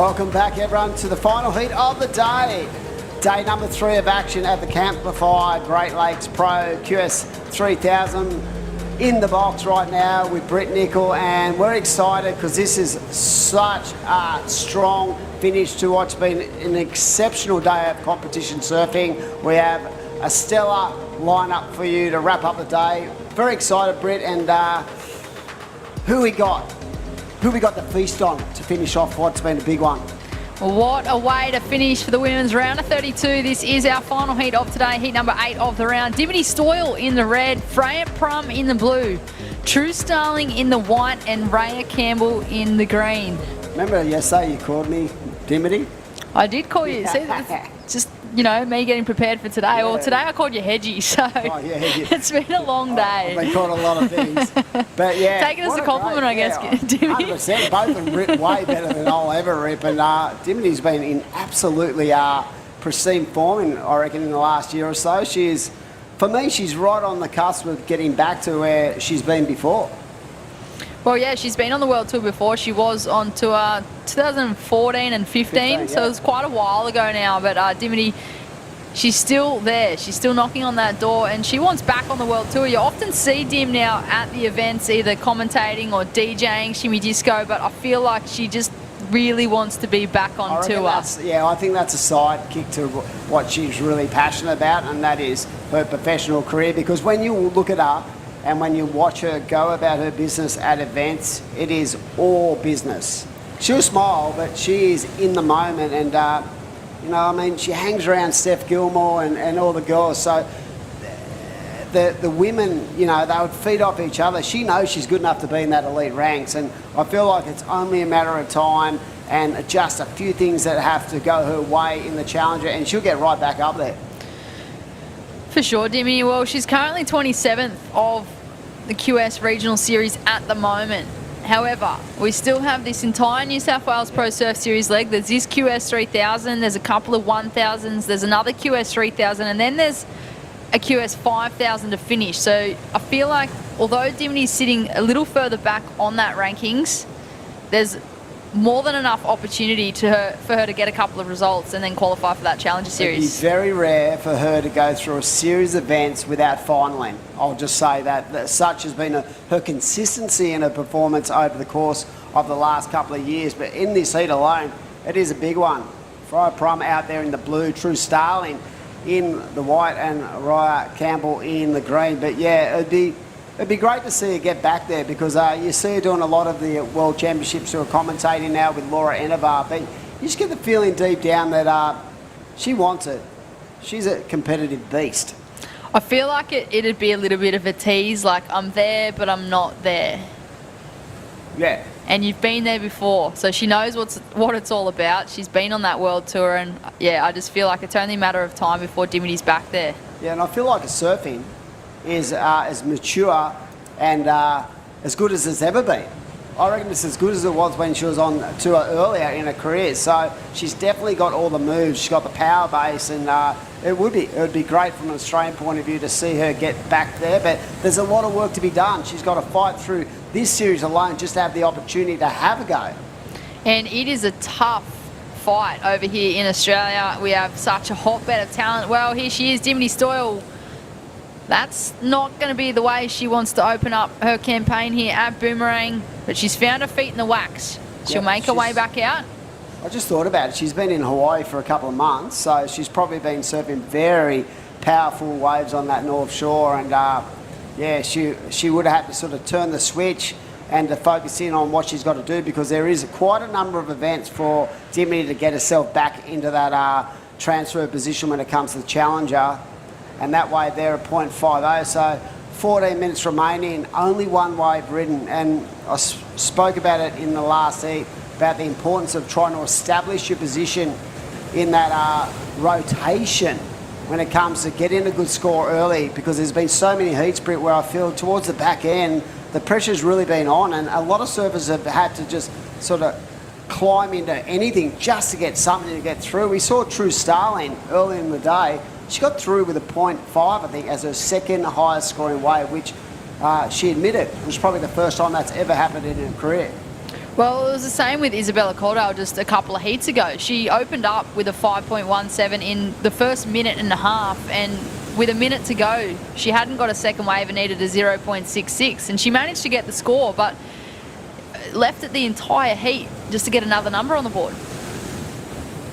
Welcome back, everyone, to the final heat of the day. Day number 3 of action at the Camplify Great Lakes Pro QS 3000 in the box right now with Britt Nicol, and we're excited because this is such a strong finish to what's been an exceptional day of competition surfing. We have a stellar lineup for you to wrap up the day. Very excited, Britt, and who we got? Who we got the feast on to finish off what's been a big one? What a way to finish for the women's round of 32. This is our final heat of today, heat number 8 of the round. Dimity Stoyle in the red, Freya Prum in the blue, True Starling in the white, and Raya Campbell in the green. Remember yesterday you called me Dimity? I did call you. See, it's just, you know, me getting prepared for today. Yeah. Well, today I called you Hedgie, so it's been a long day. I've been called a lot of things. But yeah. Take it as a compliment, I guess, Dimity. 100%. Both of them rip way better than I'll ever rip. And Dimity's been in absolutely pristine form, I reckon, in the last year or so. For me, she's right on the cusp of getting back to where she's been before. Well, yeah, she's been on the World Tour before. She was on tour 2014 and 15, so it was quite a while ago now. But Dimity, she's still there. She's still knocking on that door, and she wants back on the World Tour. You often see Dim now at the events, either commentating or DJing Shimmy Disco, but I feel like she just really wants to be back on tour. I think that's a sidekick to what she's really passionate about, and that is her professional career. Because when you look at her, and when you watch her go about her business at events, it is all business. She'll smile, but she is in the moment, and you know, I mean, she hangs around Steph Gilmore and all the girls, so the women, you know, they would feed off each other. She knows she's good enough to be in that elite ranks, and I feel like it's only a matter of time and just a few things that have to go her way in the Challenger, and she'll get right back up there. For sure, Dimmy. Well, she's currently 27th of the QS Regional Series at the moment. However, we still have this entire New South Wales Pro Surf Series leg. There's this QS 3000, there's a couple of 1000s, there's another QS 3000, and then there's a QS 5000 to finish. So I feel like, although Dimity's sitting a little further back on that rankings, there's more than enough opportunity for her to get a couple of results and then qualify for that Challenger Series. It'd be very rare for her to go through a series of events without finaling. I'll just say that such has been her consistency in her performance over the course of the last couple of years. But in this heat alone, it is a big one. Freya Prum out there in the blue, True Starling in the white, and Raya Campbell in the green. But yeah, it'd be great to see her get back there, because you see her doing a lot of the World Championships who are commentating now with Laura Enovar, but you just get the feeling deep down that she wants it. She's a competitive beast. I feel like it'd be a little bit of a tease, like I'm there but I'm not there. Yeah. And you've been there before, so she knows what it's all about. She's been on that World Tour, and yeah, I just feel like it's only a matter of time before Dimity's back there. Yeah, and I feel like surfing is as mature and as good as it's ever been. I reckon it's as good as it was when she was on tour earlier in her career. So she's definitely got all the moves. She's got the power base, and it would be great from an Australian point of view to see her get back there. But there's a lot of work to be done. She's got to fight through this series alone just to have the opportunity to have a go. And it is a tough fight over here in Australia. We have such a hotbed of talent. Well, here she is, Dimity Stoyle. That's not going to be the way she wants to open up her campaign here at Boomerang, but she's found her feet in the wax. She'll make her way back out. I just thought about it. She's been in Hawaii for a couple of months, so she's probably been surfing very powerful waves on that North Shore, and yeah, she would have had to sort of turn the switch and to focus in on what she's got to do, because there is quite a number of events for Dimity to get herself back into that transfer position when it comes to the Challenger. And that way they're at 0.50, so 14 minutes remaining, only one wave ridden. And I spoke about it in the last heat, about the importance of trying to establish your position in that rotation when it comes to getting a good score early, because there's been so many heats, Britt, where I feel towards the back end, the pressure's really been on, and a lot of surfers have had to just sort of climb into anything just to get something to get through. We saw True Starling early in the day. She got through with a 0.5, I think, as her second highest scoring wave, which she admitted was probably the first time that's ever happened in her career. Well, it was the same with Isabella Cordell just a couple of heats ago. She opened up with a 5.17 in the first minute and a half, and with a minute to go, she hadn't got a second wave and needed a 0.66, and she managed to get the score, but left it the entire heat just to get another number on the board.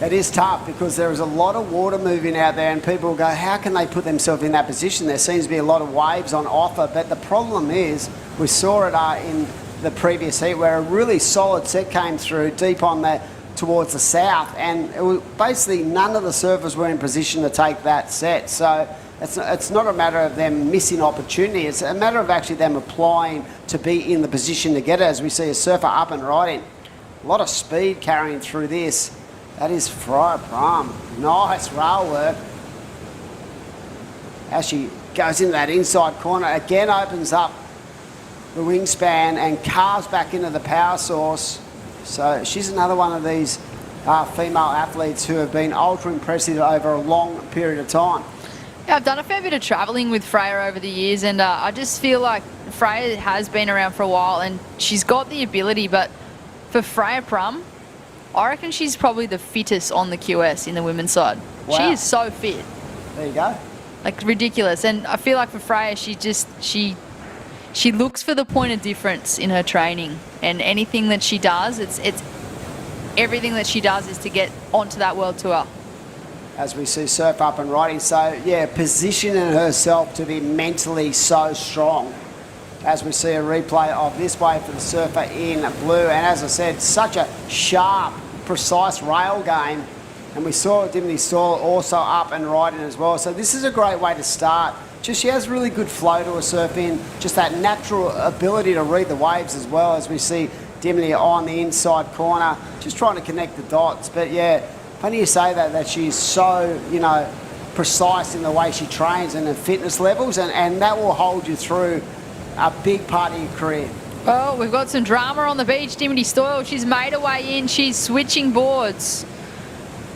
It is tough because there is a lot of water moving out there, and people go, how can they put themselves in that position? There seems to be a lot of waves on offer, but the problem is, we saw it in the previous heat where a really solid set came through deep on the towards the south, and it was basically none of the surfers were in position to take that set. So it's not a matter of them missing opportunity, it's a matter of actually them applying to be in the position to get it, as we see a surfer up and riding. A lot of speed carrying through this. That is Freya Prum. Nice rail work. As she goes into that inside corner, again opens up the wingspan and carves back into the power source. So she's another one of these female athletes who have been ultra impressive over a long period of time. Yeah, I've done a fair bit of travelling with Freya over the years, and I just feel like Freya has been around for a while and she's got the ability, but for Freya Prum, I reckon she's probably the fittest on the QS in the women's side. Wow. She is so fit. There you go. Like, ridiculous. And I feel like for Freya, she looks for the point of difference in her training, and anything that she does, it's everything that she does is to get onto that world tour. As we see surf up and riding, so yeah, positioning herself to be mentally so strong. As we see a replay of this wave for the surfer in blue, and as I said, such a sharp, precise rail game, and we saw Dimity Stall also up and riding as well. So this is a great way to start. Just she has really good flow to her surfing, just that natural ability to read the waves as well, as we see Dimity on the inside corner, just trying to connect the dots. But yeah, funny you say that she's so, you know, precise in the way she trains and her fitness levels, and that will hold you through a big part of your career. Oh, we've got some drama on the beach. Dimity Stoyle, she's made her way in. She's switching boards.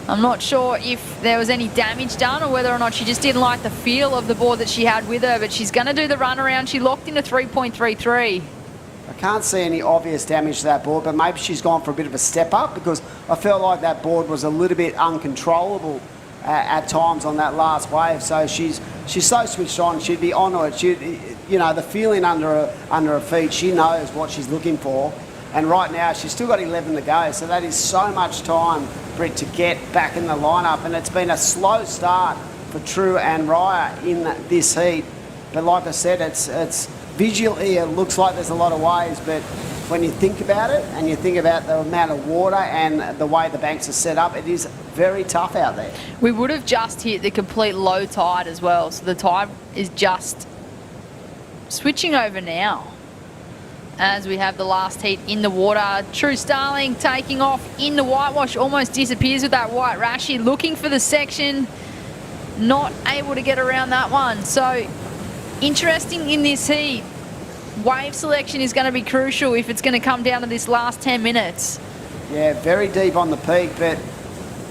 I'm not sure if there was any damage done or whether or not she just didn't like the feel of the board that she had with her, but she's going to do the run around. She locked into 3.33. I can't see any obvious damage to that board, but maybe she's gone for a bit of a step up, because I felt like that board was a little bit uncontrollable at times on that last wave. So she's so switched on. She'd be on it. You know, the feeling under her feet, she knows what she's looking for. And right now, she's still got 11 to go. So that is so much time, Britt, to get back in the lineup. And it's been a slow start for True and Raya in this heat. But like I said, it's visually, it looks like there's a lot of waves. But when you think about it, and you think about the amount of water and the way the banks are set up, it is very tough out there. We would have just hit the complete low tide as well. So the tide is just switching over now, as we have the last heat in the water. True Starling taking off in the whitewash, almost disappears with that white Rashi, looking for the section, not able to get around that one. So interesting in this heat. Wave selection is going to be crucial if it's going to come down to this last 10 minutes. Yeah, very deep on the peak, but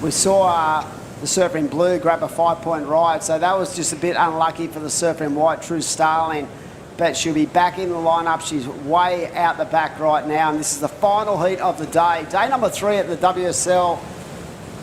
we saw the surfer in blue grab a 5-point ride, so that was just a bit unlucky for the surfer in white, True Starling. But she'll be back in the lineup. She's way out the back right now, and this is the final heat of the day. Day number 3 at the WSL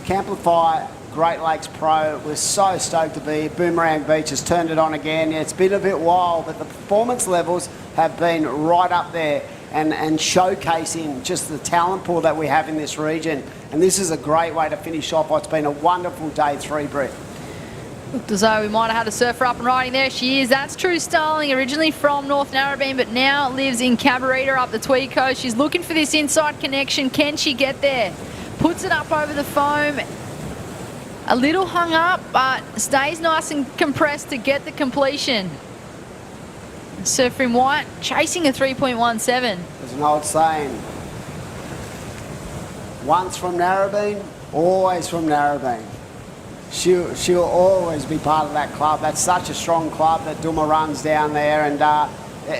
Camplify Great Lakes Pro. We're so stoked to be here. Boomerang Beach has turned it on again. Yeah, it's been a bit wild, but the performance levels have been right up there and showcasing just the talent pool that we have in this region. And this is a great way to finish off what's been a wonderful day 3, Brett. Looked as though we might have had a surfer up and riding. There she is. That's True Starling, originally from North Narrabeen, but now lives in Cabarita up the Tweed Coast. She's looking for this inside connection. Can she get there? Puts it up over the foam. A little hung up, but stays nice and compressed to get the completion. Surfer in white, chasing a 3.17. There's an old saying, once from Narrabeen, always from Narrabeen. She'll always be part of that club. That's such a strong club that Duma runs down there, and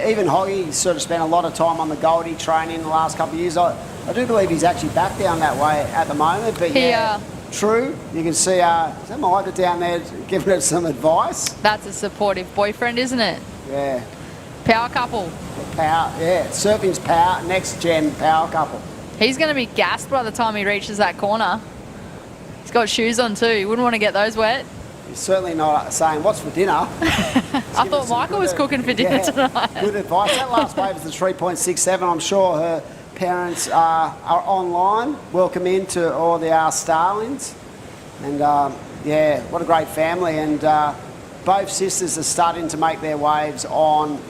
even Hoggy sort of spent a lot of time on the Goldie training the last couple of years. I do believe he's actually back down that way at the moment, but yeah, True, you can see, is that Micah down there giving it some advice? That's a supportive boyfriend, isn't it? Yeah. Power couple. Power, yeah, surfing's power, next gen power couple. He's going to be gassed by the time he reaches that corner. He's got shoes on too. You wouldn't want to get those wet. He's certainly not saying, what's for dinner? I thought Michael was cooking for dinner tonight. Good advice. That last wave is the 3.67. I'm sure her parents are online. Welcome in to all the Starlings. And yeah, what a great family. And both sisters are starting to make their waves on,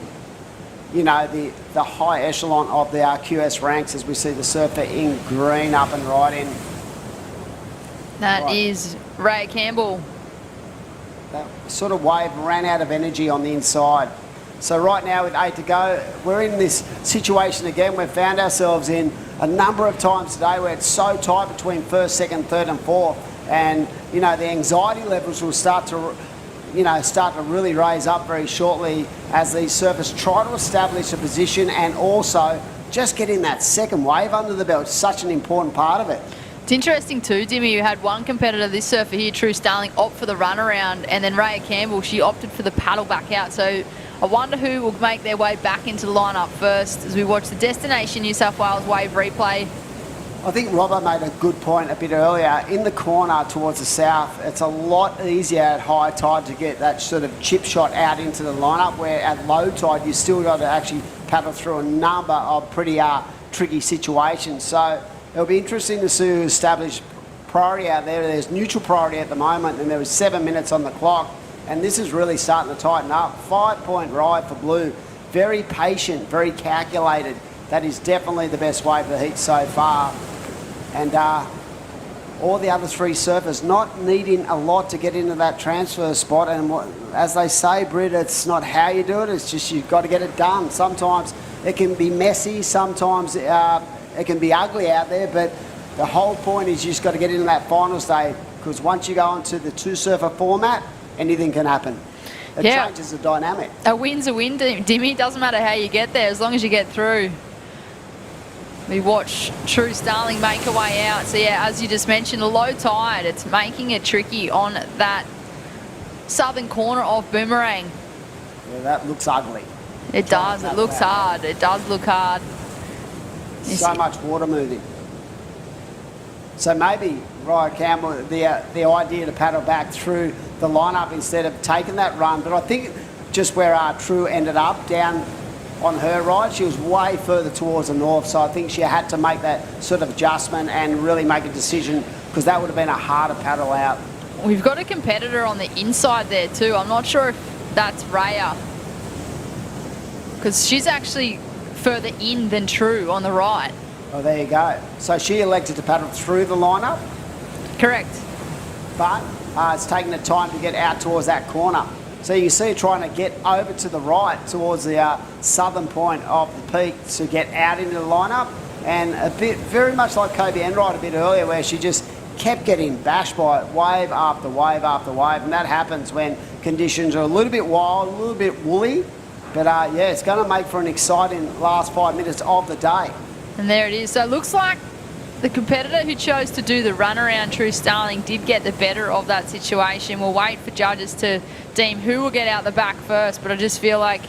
you know, the high echelon of the QS ranks, as we see the surfer in green up and right in. That is Ray Campbell. That sort of wave ran out of energy on the inside. So right now with 8 to go, we're in this situation again. We've found ourselves in a number of times today where it's so tight between first, second, third and fourth. And, you know, the anxiety levels will start to really raise up very shortly as these surfers try to establish a position and also just getting that second wave under the belt is such an important part of it. It's interesting too, Dimmy, you had one competitor, this surfer here, True Starling, opt for the runaround, and then Raya Campbell, she opted for the paddle back out. So I wonder who will make their way back into the lineup first as we watch the Destination New South Wales wave replay. I think Robbo made a good point a bit earlier. In the corner towards the south, it's a lot easier at high tide to get that sort of chip shot out into the lineup, where at low tide you still got to actually paddle through a number of pretty tricky situations. So it'll be interesting to see who establish priority out there. There's neutral priority at the moment, and there was 7 minutes on the clock, and this is really starting to tighten up. 5-point ride for Blue. Very patient, very calculated. That is definitely the best wave of the heat so far. And all the other three surfers not needing a lot to get into that transfer spot. And as they say, Britt, it's not how you do it, it's just you've got to get it done. Sometimes it can be messy, sometimes it can be ugly out there, but the whole point is you just got to get into that final stage, because once you go into the two surfer format, anything can happen. It changes the dynamic. A win's a win, Dimmy. Doesn't matter how you get there, as long as you get through. We watch True Starling make her way out. So yeah, as you just mentioned, a low tide, it's making it tricky on that southern corner of Boomerang. Yeah, that looks ugly. It does, it looks hard. It does look hard. So much water moving. So maybe Ryan Campbell, the idea to paddle back through the lineup instead of taking that run, but I think just where our True ended up, down on her ride, she was way further towards the north, so I think she had to make that sort of adjustment and really make a decision, because that would have been a harder paddle out. We've got a competitor on the inside there too. I'm not sure if that's Raya, because she's actually further in than True on the right. Oh, there you go. So she elected to paddle through the lineup? Correct. But it's taking the time to get out towards that corner. So you can see her trying to get over to the right towards the southern point of the peak to get out into the lineup, and a bit very much like Kobe Enright a bit earlier, where she just kept getting bashed by wave after wave after wave, and that happens when conditions are a little bit wild, a little bit woolly, but yeah, it's going to make for an exciting last 5 minutes of the day. And there it is. So it looks like the competitor who chose to do the runaround, True Starling, did get the better of that situation. We'll wait for judges to deem who will get out the back first, but I just feel like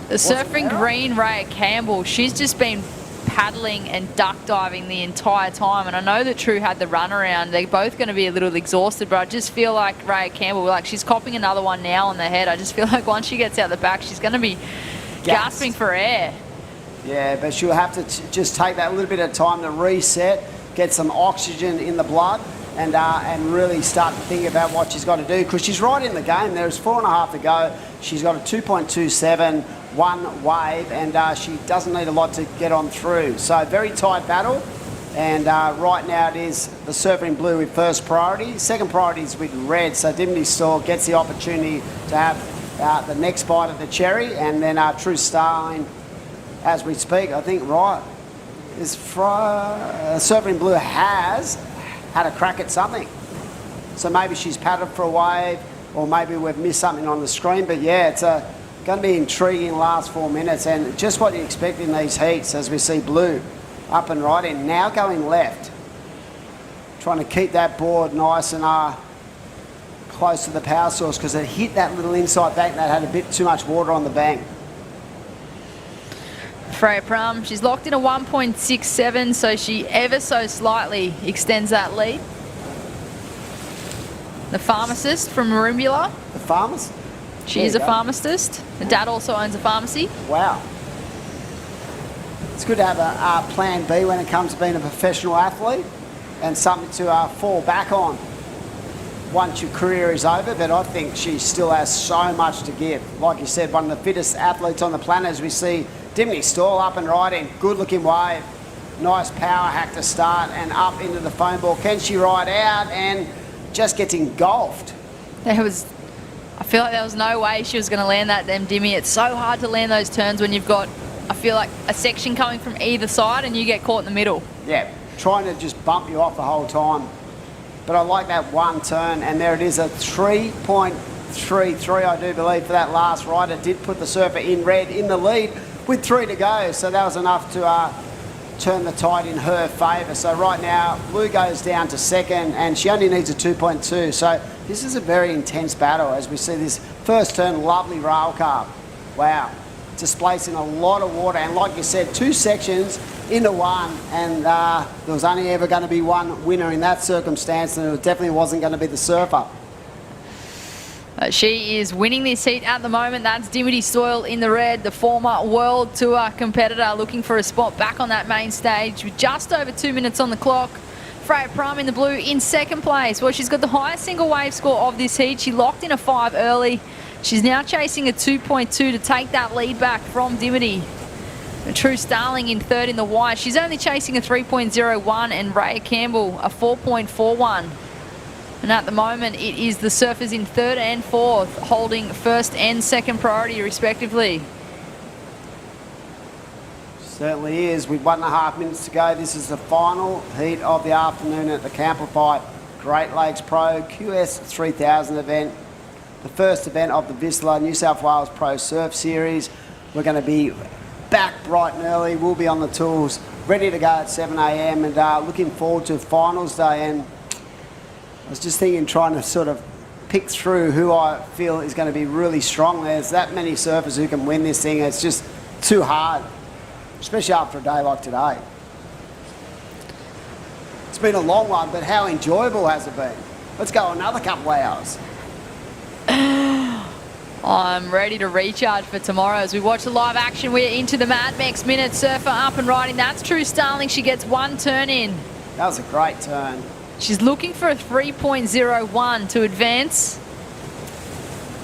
the surfing green Raya Campbell, she's just been paddling and duck diving the entire time, and I know that True had the runaround. They're both going to be a little exhausted, but I just feel like Raya Campbell, like she's copping another one now on the head. I just feel like once she gets out the back, she's going to be gasping for air. Yeah, but she'll have to just take that little bit of time to reset, get some oxygen in the blood, and really start to think about what she's got to do, because she's right in the game. There's 4.5 to go. She's got a 2.27, one wave, and she doesn't need a lot to get on through. So very tight battle, and right now it is the surfing Blue with first priority. Second priority is with red, so Dimity Store gets the opportunity to have the next bite of the cherry, and then True Starling, as we speak, I think, right, is Surfing Blue has had a crack at something. So maybe she's paddled for a wave, or maybe we've missed something on the screen. But yeah, it's going to be intriguing last 4 minutes, and just what you expect in these heats as we see Blue up and right in. Now going left, trying to keep that board nice and close to the power source, because it hit that little inside bank that had a bit too much water on the bank. Freya Prum, she's locked in a 1.67, so she ever so slightly extends that lead. The pharmacist from Marimbula. The pharmacist? She is a pharmacist. Her dad also owns a pharmacy. Wow. It's good to have a plan B when it comes to being a professional athlete and something to fall back on once your career is over, but I think she still has so much to give. Like you said, one of the fittest athletes on the planet, as we see Dimity Stall up and riding, good looking wave, nice power hack to start and up into the foam ball. Can she ride out and just gets engulfed? I feel like there was no way she was going to land that Dimmy. It's so hard to land those turns when you've got, I feel like, a section coming from either side and you get caught in the middle. Yeah, trying to just bump you off the whole time. But I like that one turn, and there it is, a 3.33, I do believe, for that last rider. Did put the surfer in red in the lead with 3 to go, so that was enough to turn the tide in her favour. So right now, Blue goes down to second, and she only needs a 2.2. So this is a very intense battle as we see this first turn, lovely rail car. Wow, displacing a lot of water, and like you said, 2 sections into one, and there was only ever going to be one winner in that circumstance, and it definitely wasn't going to be the surfer. She is winning this heat at the moment. That's Dimity Stall in the red, the former World Tour competitor, looking for a spot back on that main stage with just over 2 minutes on the clock. Freya Prum in the blue in second place. Well, she's got the highest single wave score of this heat. She locked in a 5 early. She's now chasing a 2.2 to take that lead back from Dimity. True Starling in third in the white. She's only chasing a 3.01, and Raya Campbell a 4.41. And at the moment, it is the surfers in third and fourth, holding first and second priority respectively. Certainly is. With 1.5 minutes to go, this is the final heat of the afternoon at the Camplify Great Lakes Pro QS 3000 event. The first event of the VISSLA New South Wales Pro Surf Series. We're going to be back bright and early. We'll be on the tools, ready to go at 7 a.m. and looking forward to finals day. And I was just thinking, trying to sort of pick through who I feel is going to be really strong. There's that many surfers who can win this thing. It's just too hard, especially after a day like today. It's been a long one, but how enjoyable has it been? Let's go another couple of hours. I'm ready to recharge for tomorrow as we watch the live action. We're into the Mad Max minute. Surfer up and riding. That's True Starling. She gets 1 turn in. That was a great turn. She's looking for a 3.01 to advance.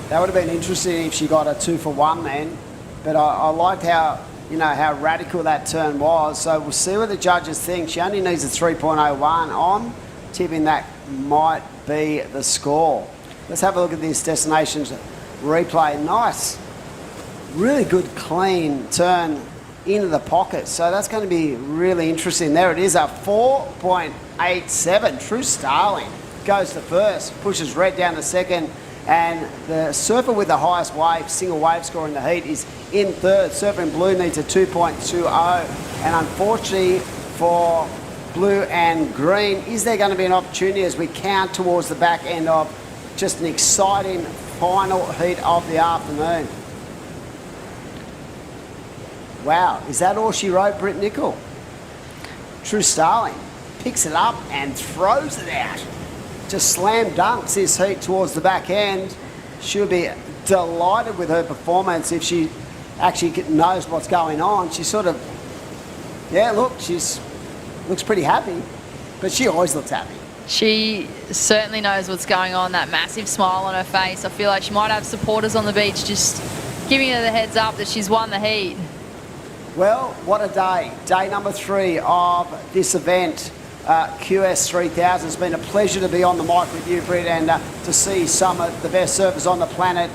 That would have been interesting if she got a 2 for 1 then. But I liked how, you know, how radical that turn was. So we'll see what the judges think. She only needs a 3.01 on. Tipping that might be the score. Let's have a look at this destinations replay. Nice, really good clean turn into the pocket, so that's going to be really interesting. There it is, a 4.87. True Starling goes to first, pushes red down to second, and the surfer with the highest wave, single wave score in the heat, is in third. Surfer in blue needs a 2.20, and unfortunately for blue and green, is there going to be an opportunity as we count towards the back end of just an exciting final heat of the afternoon? Wow, is that all she wrote, Britt Nicol? True Starling picks it up and throws it out. Just slam dunks this heat towards the back end. She'll be delighted with her performance if she actually knows what's going on. She sort of, yeah, look, she's looks pretty happy, but she always looks happy. She certainly knows what's going on, that massive smile on her face. I feel like she might have supporters on the beach just giving her the heads up that she's won the heat. Well, what a day. Day number 3 of this event, QS 3000. It's been a pleasure to be on the mic with you, Britt, and to see some of the best surfers on the planet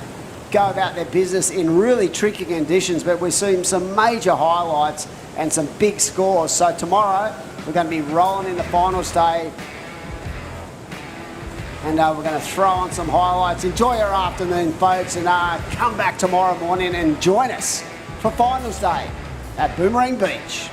go about their business in really tricky conditions, but we've seen some major highlights and some big scores. So tomorrow, we're going to be rolling in the finals day, and we're going to throw on some highlights. Enjoy your afternoon, folks, and come back tomorrow morning and join us for finals day at Boomerang Beach.